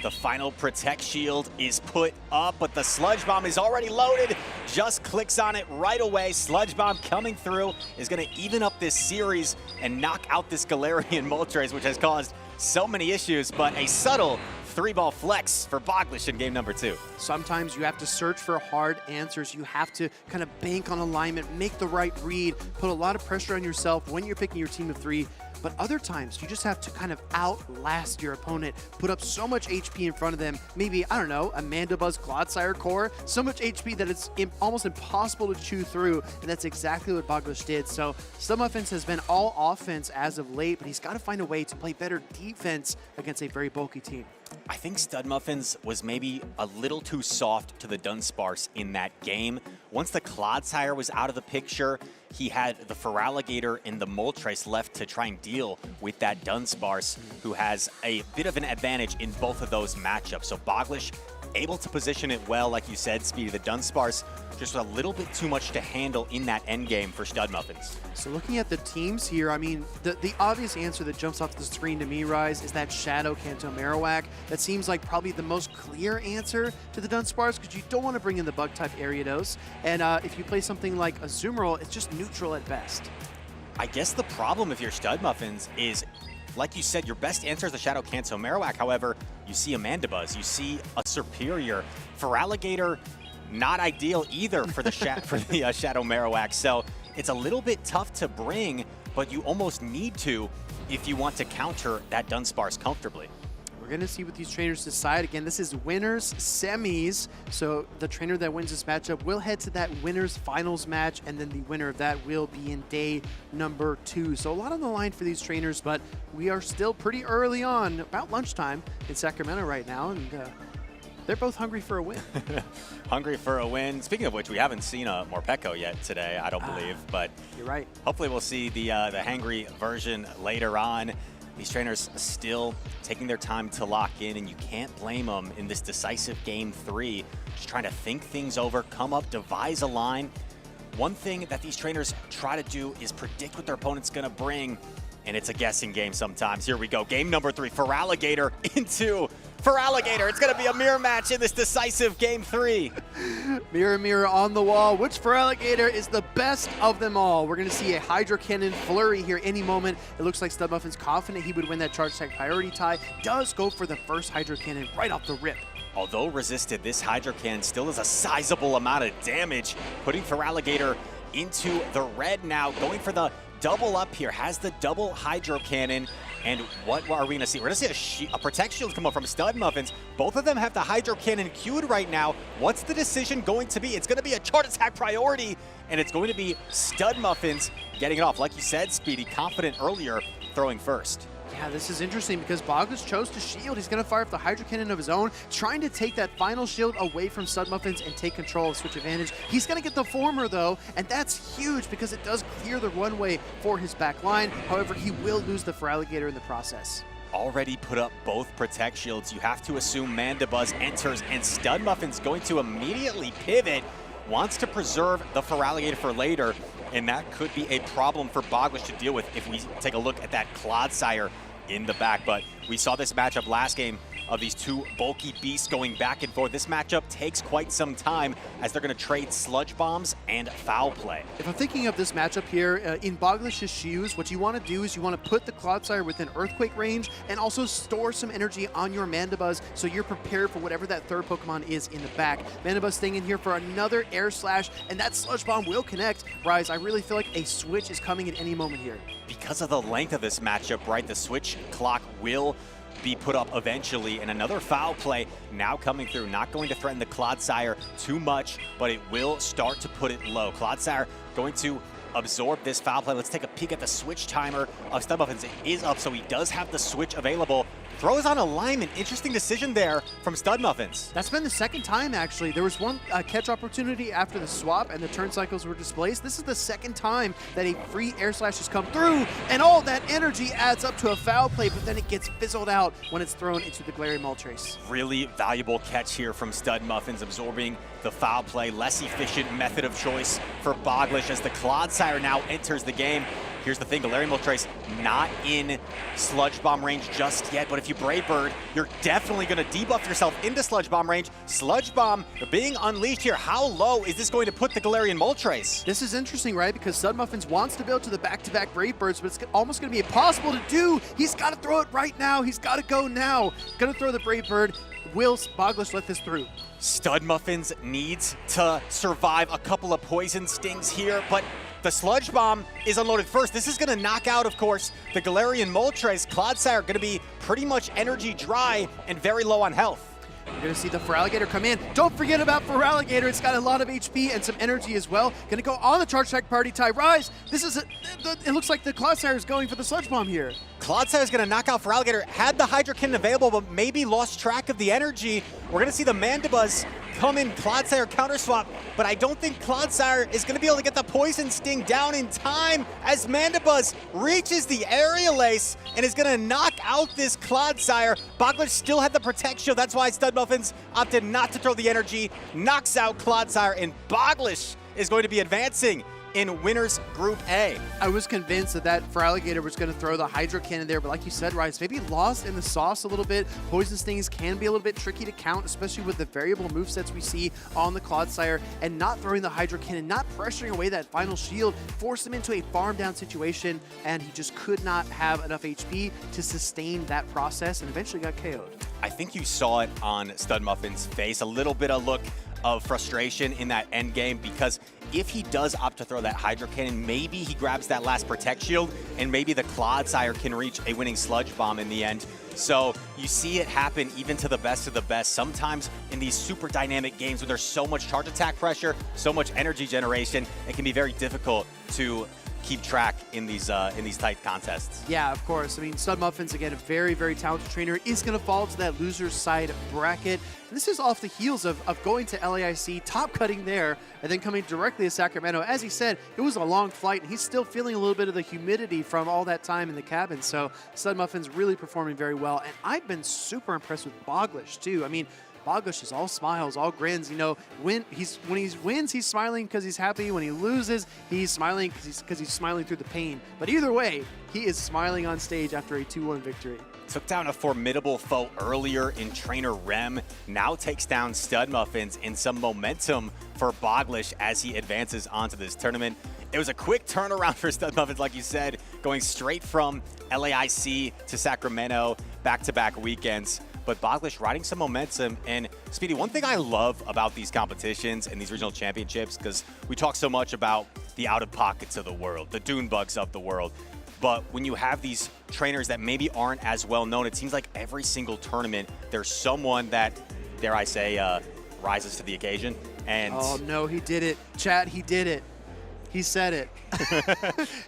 The final Protect Shield is put up, but the Sludge Bomb is already loaded. Just clicks on it right away. Sludge Bomb coming through is going to even up this series and knock out this Galarian Moltres, which has caused so many issues, but a subtle 3-ball flex for Bogish in game number 2. Sometimes you have to search for hard answers. You have to kind of bank on alignment, make the right read, put a lot of pressure on yourself when you're picking your team of 3. But other times, you just have to kind of outlast your opponent, put up so much HP in front of them, maybe, I don't know, a Mandibuzz Clodsire core, so much HP that it's almost impossible to chew through, and that's exactly what Bogish did. So Studmuffins has been all offense as of late, but he's got to find a way to play better defense against a very bulky team. I think Studmuffins was maybe a little too soft to the Dunsparce in that game. Once the Clodsire was out of the picture, he had the Feraligatr and the Moltres left to try and deal with that Dunsparce, who has a bit of an advantage in both of those matchups. So Bogish able to position it well, like you said, Speedy. The Dunsparce just a little bit too much to handle in that endgame for Studmuffins. So looking at the teams here, I mean, the obvious answer that jumps off the screen to me, Rise, is that Shadow Kanto Marowak. That seems like probably the most clear answer to the Dunsparce because you don't want to bring in the Bug-type Ariados. And if you play something like a Azumarill, it's just neutral at best. I guess the problem if you're Studmuffins is, like you said, your best answer is the Shadow Kanto Marowak. However, you see a Mandibuzz, you see a Superior. Feraligatr, not ideal either for the Shadow Marowak. So it's a little bit tough to bring, but you almost need to if you want to counter that Dunsparce comfortably. We're going to see what these trainers decide. Again, this is winners semis, so the trainer that wins this matchup will head to that winners finals match, and then the winner of that will be in day number 2. So a lot on the line for these trainers, but we are still pretty early on, about lunchtime in Sacramento right now, and they're both hungry for a win. Hungry for a win. Speaking of which, we haven't seen a Morpeko yet today, I don't believe, but you're right. Hopefully we'll see the hangry version later on. These trainers still taking their time to lock in, and you can't blame them in this decisive game 3. Just trying to think things over, come up, devise a line. One thing that these trainers try to do is predict what their opponent's going to bring, and it's a guessing game sometimes. Here we go. Game number 3, Feraligatr into Feraligatr. It's going to be a mirror match in this decisive game 3. Mirror, mirror on the wall. Which Feraligatr is the best of them all? We're going to see a Hydro Cannon flurry here any moment. It looks like Studmuffin's confident he would win that charge tag priority tie. Does go for the first Hydro Cannon right off the rip. Although resisted, this Hydro Cannon still is a sizable amount of damage, putting Feraligatr into the red now, going for the double up here, has the double Hydro Cannon. And what are we going to see? We're going to see a Protect Shield come up from Studmuffins. Both of them have the Hydro Cannon queued right now. What's the decision going to be? It's going to be a Chart Attack priority, and it's going to be Studmuffins getting it off. Like you said, Speedy, confident earlier, throwing first. Yeah, this is interesting because Bogish chose to shield. He's going to fire up the Hydro Cannon of his own, trying to take that final shield away from Studmuffins and take control of switch advantage. He's going to get the former, though, and that's huge because it does clear the runway for his back line. However, he will lose the Feraligatr in the process. Already put up both Protect Shields. You have to assume Mandibuzz enters, and Studmuffin's going to immediately pivot. Wants to preserve the Feraligatr for later, and that could be a problem for Bogish to deal with if we take a look at that Clodsire in the back. But we saw this matchup last game of these two bulky beasts going back and forth. This matchup takes quite some time as they're going to trade Sludge Bombs and Foul Play. If I'm thinking of this matchup here, in Bogish's shoes, what you want to do is you want to put the Clodsire within Earthquake range and also store some energy on your Mandibuzz so you're prepared for whatever that third Pokemon is in the back. Mandibuzz staying in here for another Air Slash, and that Sludge Bomb will connect. Rise, I really feel like a switch is coming at any moment here. Because of the length of this matchup, right, the switch clock will be put up eventually, and another Foul Play now coming through. Not going to threaten the Clodsire too much, but it will start to put it low. Clodsire going to absorb this Foul Play. Let's take a peek at the switch timer of Studmuffins. It is up, so he does have the switch available. Throws on alignment. Interesting decision there from Studmuffins. That's been the second time, actually. There was one catch opportunity after the swap and the turn cycles were displaced. This is the second time that a free Air Slash has come through, and all that energy adds up to a Foul Play, but then it gets fizzled out when it's thrown into the Galarian Moltres. Really valuable catch here from Studmuffins, absorbing the Foul Play. Less efficient method of choice for Bogish as the Clodsire now enters the game. Here's the thing, Galarian Moltres not in Sludge Bomb range just yet, but if you Brave Bird, you're definitely going to debuff yourself into Sludge Bomb range. Sludge Bomb being unleashed here. How low is this going to put the Galarian Moltres? This is interesting, right? Because Studmuffins wants to build to the back-to-back Brave Birds, but it's almost going to be impossible to do. He's got to throw it right now. He's got to go now. Going to throw the Brave Bird. Will Bogish let this through? Studmuffins needs to survive a couple of poison stings here, but the Sludge Bomb is unloaded first. This is going to knock out, of course, the Galarian Moltres. Clodsire going to be pretty much energy dry and very low on health. You're going to see the Feraligatr come in. Don't forget about Feraligatr. It's got a lot of HP and some energy as well. Going to go on the Charge Tag Party tie. Rise. This is it looks like the Clodsire is going for the Sludge Bomb here. Clodsire is going to knock out Feraligatr. Had the Hydro Cannon available, but maybe lost track of the energy. We're going to see the Mandibuzz come in, Clodsire counter swap, but I don't think Clodsire is going to be able to get the Poison Sting down in time as Mandibuzz reaches the Aerial Ace and is going to knock out this Clodsire. Bogish still had the Protect Shield. That's why Studmuffins opted not to throw the energy. Knocks out Clodsire, and Bogish is going to be advancing in Winners Group A. I was convinced that Feraligatr was going to throw the Hydro Cannon there, but like you said, Rice, maybe lost in the sauce a little bit. Poison Stings can be a little bit tricky to count, especially with the variable movesets we see on the Clodsire, and not throwing the Hydro Cannon, not pressuring away that final shield, forced him into a farm down situation, and he just could not have enough HP to sustain that process, and eventually got KO'd. I think you saw it on Studmuffin's face, a little bit of look of frustration in that end game, because if he does opt to throw that Hydro Cannon, maybe he grabs that last Protect Shield, and maybe the Clodsire can reach a winning Sludge Bomb in the end. So you see it happen even to the best of the best. Sometimes in these super dynamic games where there's so much charge attack pressure, so much energy generation, it can be very difficult to keep track in these tight contests. Yeah, of course. I mean, Studmuffin's, again, a very, very talented trainer, is going to fall to that loser's side bracket. And this is off the heels of going to LAIC, top cutting there, and then coming directly to Sacramento. As he said, it was a long flight, and he's still feeling a little bit of the humidity from all that time in the cabin. So Studmuffin's really performing very well. And I've been super impressed with Bogish, too. I mean, Bogish is all smiles, all grins. You know, when he wins, he's smiling because he's happy. When he loses, he's smiling because he's smiling through the pain. But either way, he is smiling on stage after a 2-1 victory. Took down a formidable foe earlier in Trainer Rem, now takes down Studmuffins in some momentum for Bogish as he advances onto this tournament. It was a quick turnaround for Studmuffins, like you said, going straight from LAIC to Sacramento, back-to-back weekends. But Bogish riding some momentum. And Speedy, one thing I love about these competitions and these regional championships, because we talk so much about the out-of-pockets of the world, the Dune Bugs of the world. But when you have these trainers that maybe aren't as well known, it seems like every single tournament, there's someone that, dare I say, rises to the occasion. And oh, no, he did it. Chat, he did it. He said it.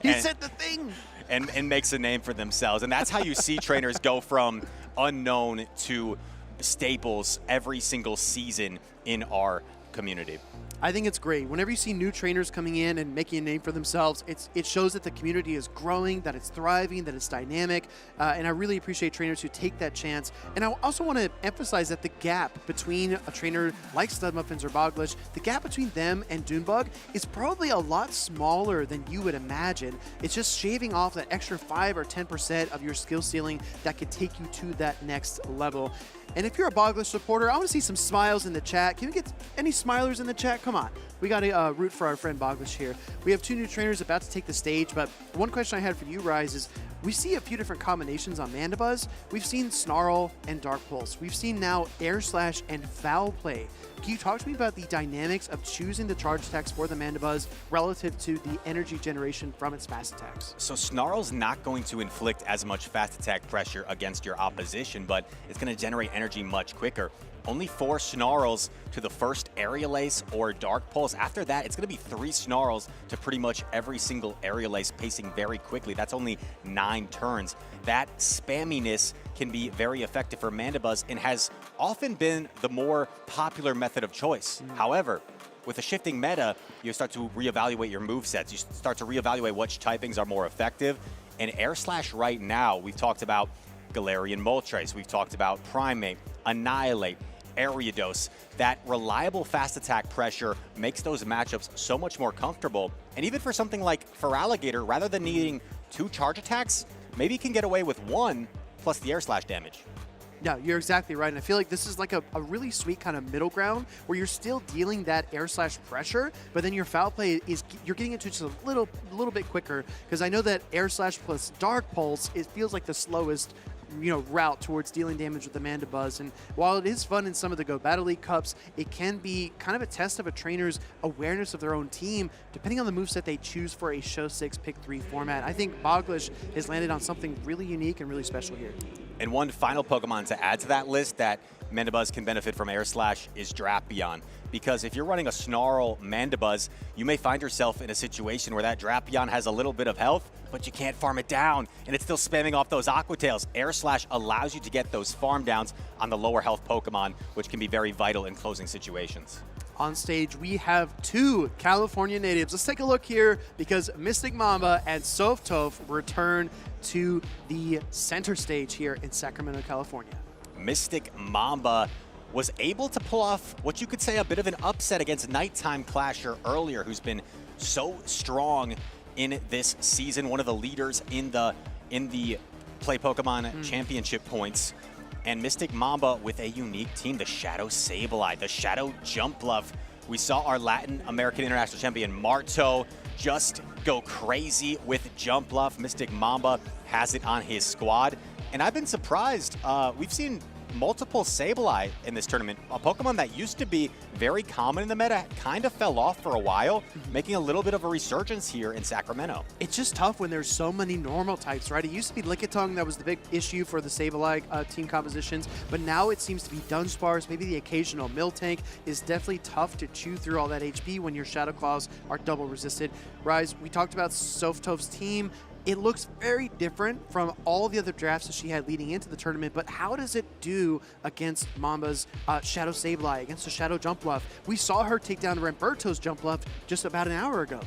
He said the thing. And makes a name for themselves. And that's how you see trainers go from unknown to staples every single season in our community. I think it's great. Whenever you see new trainers coming in and making a name for themselves, it shows that the community is growing, that it's thriving, that it's dynamic, and I really appreciate trainers who take that chance. And I also want to emphasize that the gap between a trainer like Studmuffins or Bogish, the gap between them and Dunebug is probably a lot smaller than you would imagine. It's just shaving off that extra 5 or 10% of your skill ceiling that could take you to that next level. And if you're a Bogish supporter, I want to see some smiles in the chat. Can we get any smilers in the chat? Come on. We got to root for our friend Bogish here. We have 2 new trainers about to take the stage, but one question I had for you, Rise, is we see a few different combinations on Mandibuzz. We've seen Snarl and Dark Pulse. We've seen now Air Slash and Foul Play. Can you talk to me about the dynamics of choosing the charge attacks for the Mandibuzz relative to the energy generation from its fast attacks? So Snarl's not going to inflict as much fast attack pressure against your opposition, but it's going to generate energy much quicker. Only 4 Snarls to the first Aerial Ace or Dark Pulse. After that, it's going to be 3 Snarls to pretty much every single Aerial Ace, pacing very quickly. That's only 9 turns. That spamminess can be very effective for Mandibuzz and has often been the more popular method of choice. However, with a shifting meta, you start to reevaluate your movesets. You start to reevaluate which typings are more effective. And Air Slash right now, we've talked about Galarian Moltres, we've talked about Primate, Annihilate, Ariados. That reliable fast attack pressure makes those matchups so much more comfortable. And even for something like Feraligatr, rather than needing 2 charge attacks, maybe you can get away with 1 plus the Air Slash damage. Yeah, you're exactly right. And I feel like this is like a really sweet kind of middle ground where you're still dealing that Air Slash pressure, but then your Foul Play is, you're getting it to just a little bit quicker, because I know that Air Slash plus Dark Pulse, it feels like the slowest route towards dealing damage with the Mandibuzz. And while it is fun in some of the Go Battle League Cups, it can be kind of a test of a trainer's awareness of their own team, depending on the moveset they choose for a Show 6 Pick 3 format. I think Bogish has landed on something really unique and really special here. And one final Pokemon to add to that list that Mandibuzz can benefit from Air Slash is Drapion. Because if you're running a Snarl Mandibuzz, you may find yourself in a situation where that Drapion has a little bit of health, but you can't farm it down, and it's still spamming off those Aqua Tails. Air Slash allows you to get those farm downs on the lower health Pokemon, which can be very vital in closing situations. On stage, we have 2 California natives. Let's take a look here, because Mystic Mamba and Softov return to the center stage here in Sacramento, California. Mystic Mamba was able to pull off what you could say a bit of an upset against Nighttime Clasher earlier, who's been so strong in this season, one of the leaders in the Play Pokemon Championship points. And Mystic Mamba with a unique team, the Shadow Sableye, the Shadow Jumpluff. We saw our Latin American International Champion Marto just go crazy with Jumpluff. Mystic Mamba has it on his squad. And I've been surprised. We've seen multiple Sableye in this tournament. A Pokemon that used to be very common in the meta kind of fell off for a while, making a little bit of a resurgence here in Sacramento. It's just tough when there's so many normal types, right? It used to be Lickitung that was the big issue for the Sableye team compositions, but now it seems to be Dunsparce, maybe the occasional Miltank. Is definitely tough to chew through all that HP when your Shadow Claws are double resisted. Rise, we talked about Softov's team. It looks very different from all the other drafts that she had leading into the tournament, but how does it do against Mamba's Shadow Sableye, against the Shadow Jumpluff? We saw her take down Ramberto's Jumpluff just about an hour ago.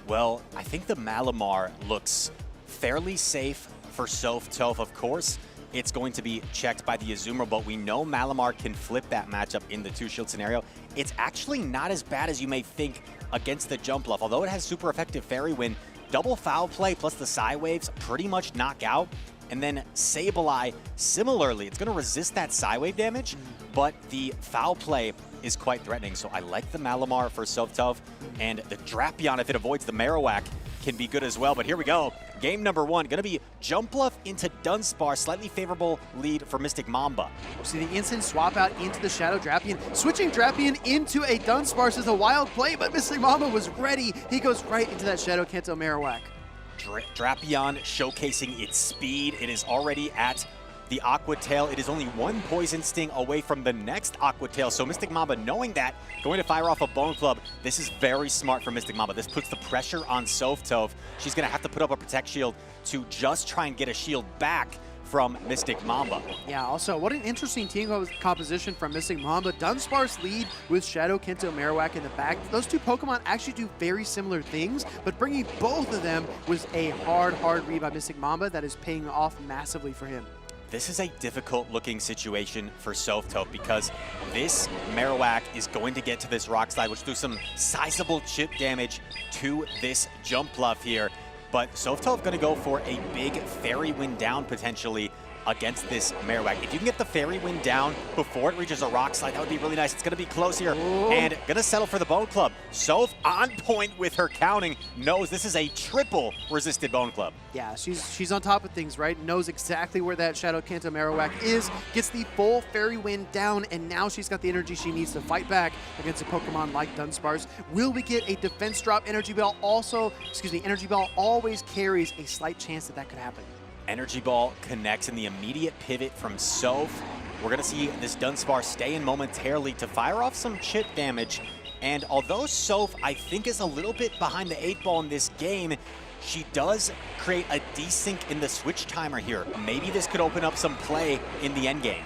Well, I think the Malamar looks fairly safe for Softov, of course. It's going to be checked by the Azumarill, but we know Malamar can flip that matchup in the two-shield scenario. It's actually not as bad as you may think against the Jumpluff. Although it has super effective Fairy Wind, double foul play plus the Psy Waves pretty much knock out. And then Sableye, similarly, it's going to resist that Psy Wave damage, but the foul play is quite threatening. So I like the Malamar for Softov, and the Drapion, if it avoids the Marowak, can be good as well. But here we go. Game number one, going to be Jumpluff into Dunsparce. Slightly favorable lead for Mystic Mamba. See the instant swap out into the Shadow Drapion. Switching Drapion into a Dunsparce is a wild play, but Mystic Mamba was ready. He goes right into that Shadow Kanto Marowak. Drapion showcasing its speed. It is already at the Aqua Tail. It is only one Poison Sting away from the next Aqua Tail. So Mystic Mamba, knowing that, going to fire off a Bone Club. This is very smart for Mystic Mamba. This puts the pressure on Softov. She's going to have to put up a Protect Shield to just try and get a shield back from Mystic Mamba. Yeah, also, what an interesting team composition from Mystic Mamba. Dunsparce lead with Shadow Kanto Marowak in the back. Those two Pokemon actually do very similar things, but bringing both of them was a hard read by Mystic Mamba that is paying off massively for him. This is a difficult-looking situation for Softov because this Marowak is going to get to this Rock Slide, which does some sizable chip damage to this Jumpluff here. But Softov going to go for a big Fairy Wind down potentially against this Marowak. If you can get the Fairy Wind down before it reaches a Rock Slide, that would be really nice. It's going to be close here. Ooh. And going to settle for the Bone Club. Soph on point with her counting. Knows this is a triple resisted Bone Club. Yeah, she's on top of things, right? Knows exactly where that Shadow Kanto Marowak is. Gets the full Fairy Wind down, and now she's got the energy she needs to fight back against a Pokemon like Dunsparce. Will we get a defense drop? Energy Ball always carries a slight chance that could happen. Energy Ball connects in the immediate pivot from Soph. We're going to see this Dunsparce stay in momentarily to fire off some chip damage. And although Soph, I think, is a little bit behind the 8-ball in this game, she does create a desync in the switch timer here. Maybe this could open up some play in the endgame.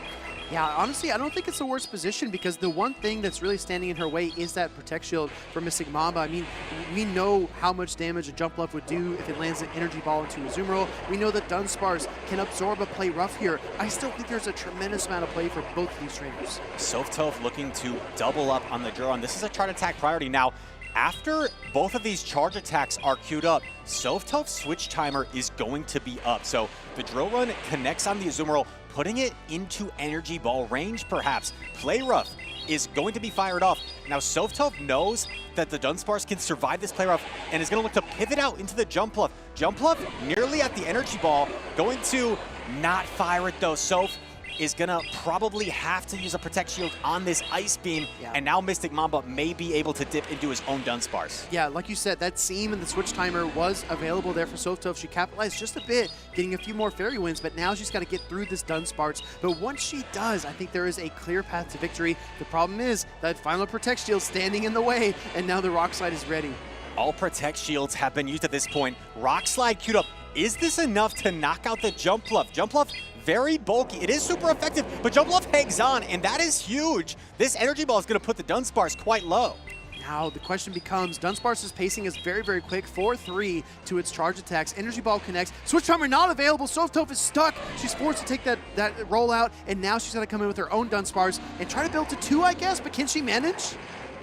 Yeah, honestly, I don't think it's the worst position because the one thing that's really standing in her way is that Protect Shield for Mystic Mamba. I mean, we know how much damage a Jumpluff would do if it lands an Energy Ball into Azumarill. We know that Dunsparce can absorb a play rough here. I still think there's a tremendous amount of play for both of these trainers. Softov looking to double up on the Duron. This is a charge attack priority. Now, after both of these charge attacks are queued up, Softov's switch timer is going to be up. So the Drill Run connects on the Azumarill, putting it into Energy Ball range, perhaps. Play Rough is going to be fired off. Now, Softov knows that the Dunsparce can survive this Play Rough and is going to look to pivot out into the Jumpluff. Jumpluff nearly at the Energy Ball, going to not fire it though. Soph is going to probably have to use a Protect Shield on this Ice Beam, and now Mystic Mamba may be able to dip into his own Dunsparce. Yeah, like you said, that seam and the switch timer was available there for Softov. She capitalized just a bit, getting a few more Fairy Winds, but now she's got to get through this Dunsparce. But once she does, I think there is a clear path to victory. The problem is that final Protect Shield standing in the way, and now the Rock Slide is ready. All Protect Shields have been used at this point. Rock Slide queued up. Is this enough to knock out the Jumpluff? Jumpluff, very bulky. It is super effective, but Jumpluff hangs on, and that is huge. This Energy Ball is going to put the Dunsparce quite low. Now the question becomes, Dunsparce's pacing is very, very quick. 4-3 to its charge attacks. Energy Ball connects. Switch timer not available. Softov is stuck. She's forced to take that rollout, and now she's got to come in with her own Dunsparce and try to build to 2, I guess, but can she manage?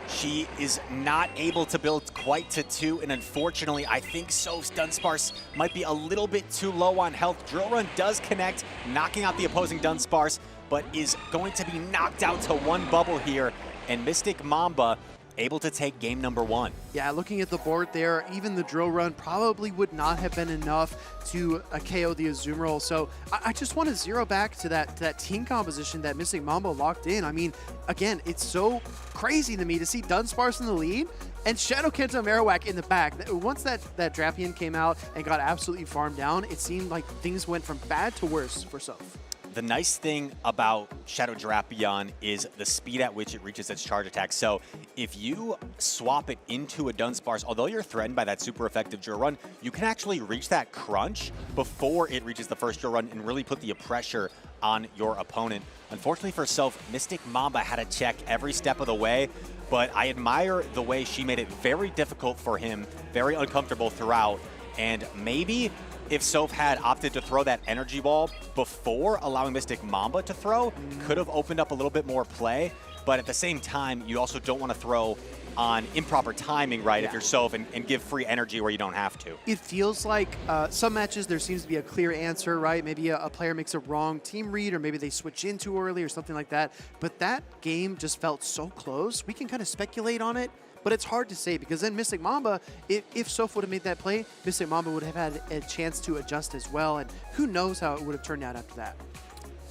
She is not able to build quite to 2, and unfortunately, I think Soph's Dunsparce might be a little bit too low on health. Drill Run does connect, knocking out the opposing Dunsparce, but is going to be knocked out to 1 bubble here, and Mystic Mamba able to take game number 1. Yeah, looking at the board there, even the drill run probably would not have been enough to KO the Azumarill. So I just want to zero back to that team composition that Mystic Mamba locked in. I mean, again, it's so crazy to me to see Dunsparce in the lead and Shadow Kento Marowak in the back. Once that Drapion came out and got absolutely farmed down, it seemed like things went from bad to worse for Soph. The nice thing about Shadow Drapion is the speed at which it reaches its charge attack. So if you swap it into a Dunsparce, although you're threatened by that super effective drill run, you can actually reach that crunch before it reaches the first drill run and really put the pressure on your opponent. Unfortunately for Soph, Mystic Mamba had to check every step of the way, but I admire the way she made it very difficult for him, very uncomfortable throughout, and maybe if Soph had opted to throw that energy ball before allowing Mystic Mamba to throw, could have opened up a little bit more play. But at the same time, you also don't want to throw on improper timing, right, if you're Soph, and give free energy where you don't have to. It feels like some matches there seems to be a clear answer, right? Maybe a player makes a wrong team read, or maybe they switch in too early or something like that. But that game just felt so close. We can kind of speculate on it, but it's hard to say because then Mystic Mamba, if Soph would have made that play, Mystic Mamba would have had a chance to adjust as well, and who knows how it would have turned out after that.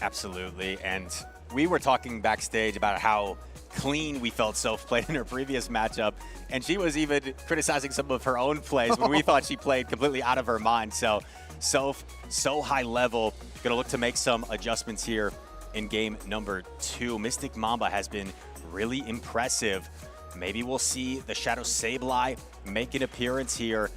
Absolutely, and we were talking backstage about how clean we felt Soph played in her previous matchup, and she was even criticizing some of her own plays when we thought she played completely out of her mind. So Soph, so high level, gonna look to make some adjustments here in game number 2. Mystic Mamba has been really impressive. Maybe we'll see the Shadow Sableye make an appearance here,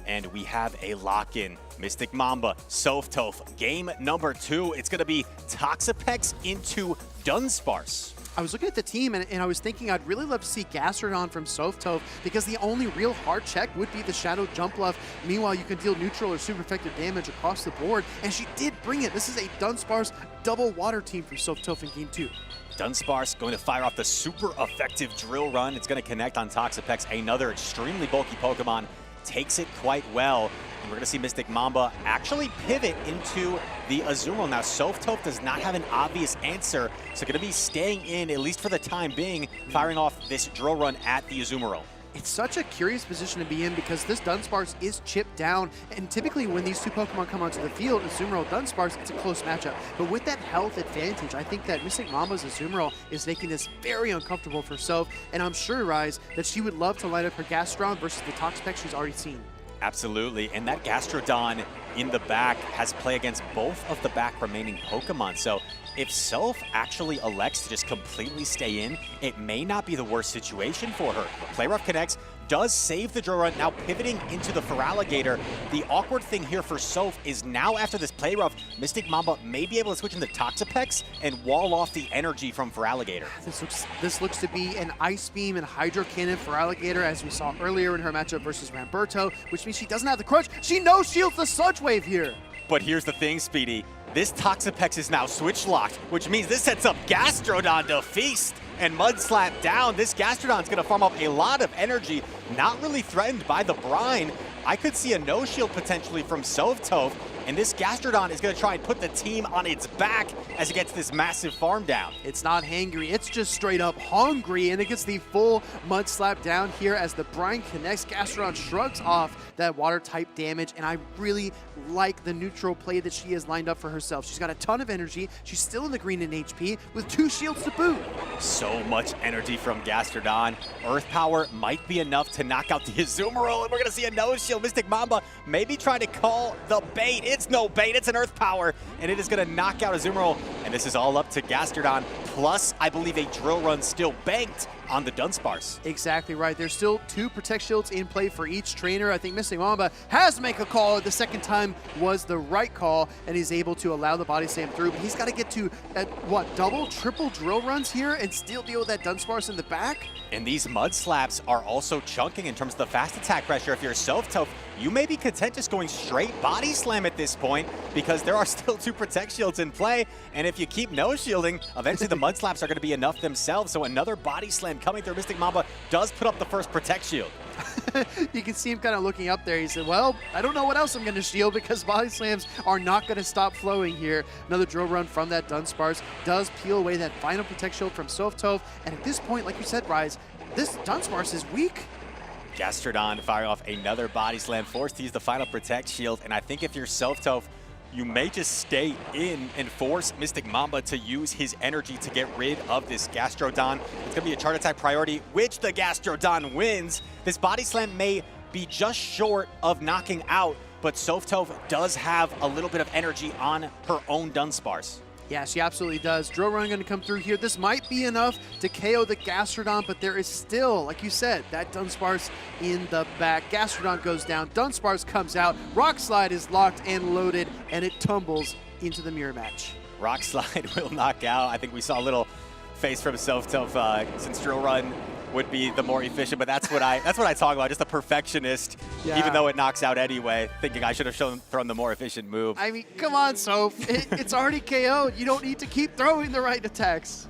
and we have a lock-in. Mystic Mamba, Soph Toph, game number 2. It's gonna be Toxapex into Dunsparce. I was looking at the team, and I was thinking I'd really love to see Gastrodon from Soph Toph because the only real hard check would be the Shadow Jump Bluff. Meanwhile, you can deal neutral or super effective damage across the board, and she did bring it. This is a Dunsparce double water team from Soph Toph in game 2. Dunsparce going to fire off the super effective drill run. It's going to connect on Toxapex, another extremely bulky Pokemon. Takes it quite well. And we're going to see Mystic Mamba actually pivot into the Azumarill. Now, Soph Toph does not have an obvious answer, so going to be staying in, at least for the time being, firing off this drill run at the Azumarill. It's such a curious position to be in because this Dunsparce is chipped down, and typically when these two Pokemon come onto the field, Azumarill, Dunsparce, it's a close matchup. But with that health advantage, I think that Mystic Mamba's Azumarill is making this very uncomfortable for Soph, and I'm sure, Rise, that she would love to light up her Gastrodon versus the Toxapex she's already seen. Absolutely, and that Gastrodon in the back has play against both of the back remaining Pokemon. So if Soph actually elects to just completely stay in, it may not be the worst situation for her. Play Rough connects, does save the drill run, now pivoting into the Feraligatr. The awkward thing here for Soph is now after this Play Rough, Mystic Mamba may be able to switch into Toxapex and wall off the energy from Feraligatr. This looks to be an Ice Beam and Hydro Cannon Feraligatr, as we saw earlier in her matchup versus Ramberto, which means she doesn't have the crunch. She no-shields the Sludge Wave here. But here's the thing, Speedy. This Toxapex is now switch locked, which means this sets up Gastrodon to feast and Mud Slap down. This Gastrodon's gonna farm up a lot of energy, not really threatened by the brine. I could see a no-shield potentially from Soph Toph, and this Gastrodon is gonna try and put the team on its back as it gets this massive farm down. It's not hangry, it's just straight up hungry, and it gets the full Mud Slap down here as the brine connects. Gastrodon shrugs off that water type damage, and I really like the neutral play that she has lined up for herself. She's got a ton of energy, she's still in the green in HP with 2 shields to boot. So much energy from Gastrodon. Earth Power might be enough to knock out the Azumarill, and we're gonna see a no-shield. Mystic Mamba maybe trying to call the bait. It's no bait, it's an Earth Power, and it is gonna knock out Azumarill, and this is all up to Gastrodon, plus I believe a drill run still banked on the Dunsparce. Exactly right. There's still 2 Protect Shields in play for each trainer. I think Mystic Mamba has to make a call. The second time was the right call, and he's able to allow the Body Slam through. But he's got to get to, double, triple drill runs here and still deal with that Dunsparce in the back? And these Mud Slaps are also chunking in terms of the fast attack pressure. If you're Soph Toph, you may be content just going straight Body Slam at this point because there are still 2 Protect Shields in play. And if you keep no-shielding, eventually the Mud Slaps are going to be enough themselves. So another Body Slam coming through. Mystic Mamba does put up the first Protect Shield. You can see him kind of looking up there. He said, well, I don't know what else I'm going to shield because Body Slams are not going to stop flowing here. Another drill run from that Dunsparce does peel away that final Protect Shield from Soph Toph. And at this point, like you said, Rise, this Dunsparce is weak. Gastrodon firing off another body slam, forced to use the final protect shield, and I think if you're Softove, you may just stay in and force Mystic Mamba to use his energy to get rid of this Gastrodon. It's gonna be a chart attack priority, which the Gastrodon wins. This body slam may be just short of knocking out, but Softove does have a little bit of energy on her own Dunsparce. Yeah, she absolutely does. Drill Run going to come through here. This might be enough to KO the Gastrodon, but there is still, like you said, that Dunsparce in the back. Gastrodon goes down, Dunsparce comes out, Rock Slide is locked and loaded, and it tumbles into the mirror match. Rock Slide will knock out. I think we saw a little face from Softove since Drill Run would be the more efficient, but that's what I talk about, just a perfectionist, even though it knocks out anyway, thinking I should have thrown the more efficient move. I mean, come on, Soph. It's already KO'd. You don't need to keep throwing the right attacks.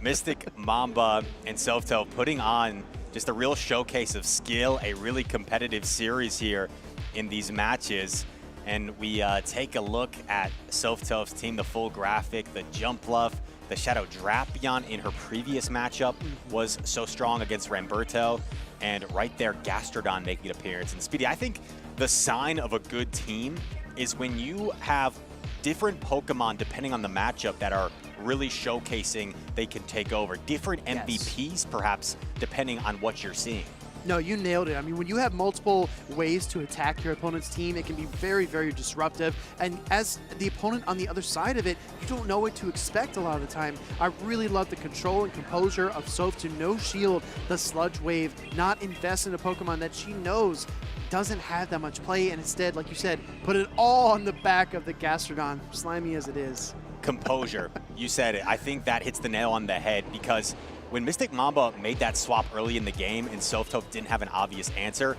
Mystic Mamba and Softove putting on just a real showcase of skill, a really competitive series here in these matches. And we take a look at Softove's team, the full graphic, the jump bluff. The Shadow Drapion in her previous matchup was so strong against Ramberto, and right there, Gastrodon making an appearance. And Speedy, I think the sign of a good team is when you have different Pokemon, depending on the matchup, that are really showcasing they can take over. Different MVPs, perhaps, depending on what you're seeing. No, you nailed it. I mean, when you have multiple ways to attack your opponent's team, it can be very, very disruptive. And as the opponent on the other side of it, you don't know what to expect a lot of the time. I really love the control and composure of Soph to no shield the Sludge Wave, not invest in a Pokemon that she knows doesn't have that much play, and instead, like you said, put it all on the back of the Gastrodon, slimy as it is. Composure, you said it. I think that hits the nail on the head, because when Mystic Mamba made that swap early in the game and Softove didn't have an obvious answer,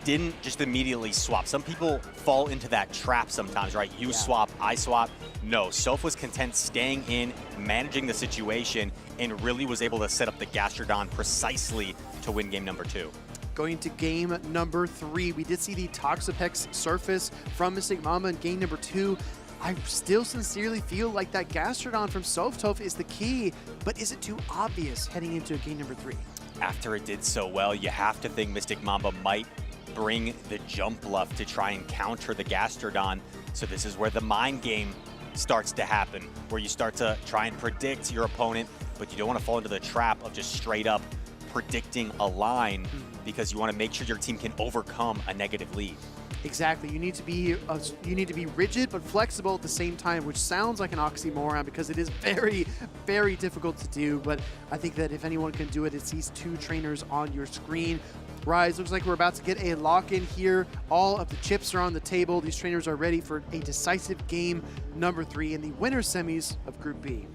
didn't just immediately swap. Some people fall into that trap sometimes, right? You swap, I swap. No, Soph was content staying in, managing the situation, and really was able to set up the Gastrodon precisely to win game number 2. Going to game number 3, we did see the Toxapex surface from Mystic Mamba in game number 2. I still sincerely feel like that Gastrodon from Softove is the key, but is it too obvious heading into game number 3? After it did so well, you have to think Mystic Mamba might bring the jump bluff to try and counter the Gastrodon. So this is where the mind game starts to happen, where you start to try and predict your opponent, but you don't want to fall into the trap of just straight up predicting a line, because you want to make sure your team can overcome a negative lead. Exactly. You need to be rigid but flexible at the same time, which sounds like an oxymoron because it is very, very difficult to do. But I think that if anyone can do it, it's these two trainers on your screen. Rise, looks like we're about to get a lock-in here. All of the chips are on the table. These trainers are ready for a decisive game number 3 in the winners semis of Group B.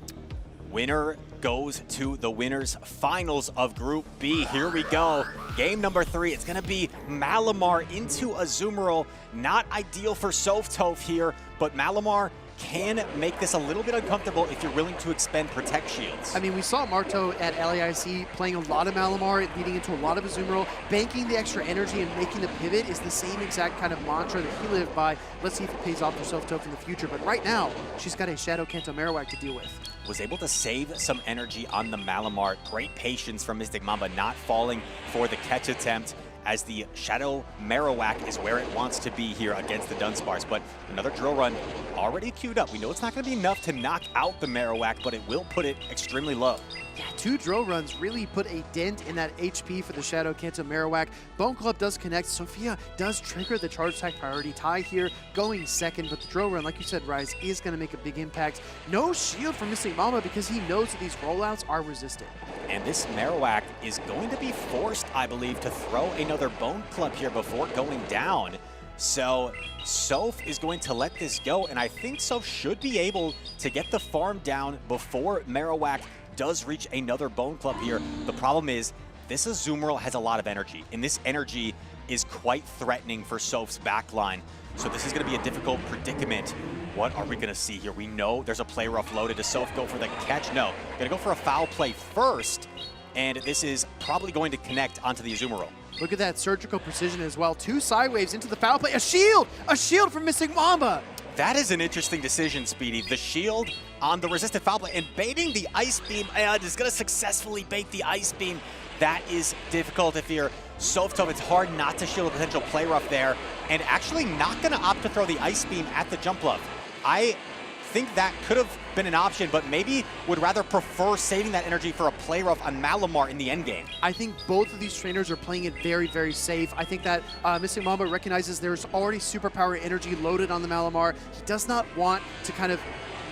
Winner goes to the winners finals of Group B. Here we go. Game number 3. It's going to be Malamar into Azumarill. Not ideal for Softove here, but Malamar can make this a little bit uncomfortable if you're willing to expend Protect Shields. I mean, we saw Marto at LAIC playing a lot of Malamar, leading into a lot of Azumarill. Banking the extra energy and making the pivot is the same exact kind of mantra that he lived by. Let's see if it pays off for Softove in the future. But right now, she's got a Shadow Kanto Marowak to deal with. Was able to save some energy on the Malamar. Great patience from Mystic Mamba, not falling for the catch attempt, as the Shadow Marowak is where it wants to be here against the Dunsparce. But another Drill Run already queued up. We know it's not going to be enough to knock out the Marowak, but it will put it extremely low. Yeah, 2 Drill Runs really put a dent in that HP for the Shadow Kanto Marowak. Bone Club does connect. Sophia does trigger the charge attack priority tie here, going second, but the Drill Run, like you said, Rise, is going to make a big impact. No shield from Mystic Mamba because he knows that these rollouts are resisted. And this Marowak is going to be forced, I believe, to throw another Bone Club here before going down. So Soph is going to let this go, and I think Soph should be able to get the farm down before Marowak does reach another Bone Club here. The problem is this Azumarill has a lot of energy, and this energy is quite threatening for Soph's backline. So this is going to be a difficult predicament. What are we going to see here? We know there's a play rough loaded. Does Soph go for the catch? No. Going to go for a foul play first, and this is probably going to connect onto the Azumarill. Look at that surgical precision as well. 2 side waves into the foul play. A shield! A shield from Mystic Mamba! That is an interesting decision, Speedy. The shield on the resisted foul play and baiting the Ice Beam, and is going to successfully bait the Ice Beam. That is difficult if you're Softov. It's hard not to shield a potential play rough there, and actually not going to opt to throw the Ice Beam at the jump bluff. I think that could have been an option, but maybe would rather prefer saving that energy for a play rough on Malamar in the endgame. I think both of these trainers are playing it very, very safe. I think that Missing Mamba recognizes there's already superpower energy loaded on the Malamar. He does not want to kind of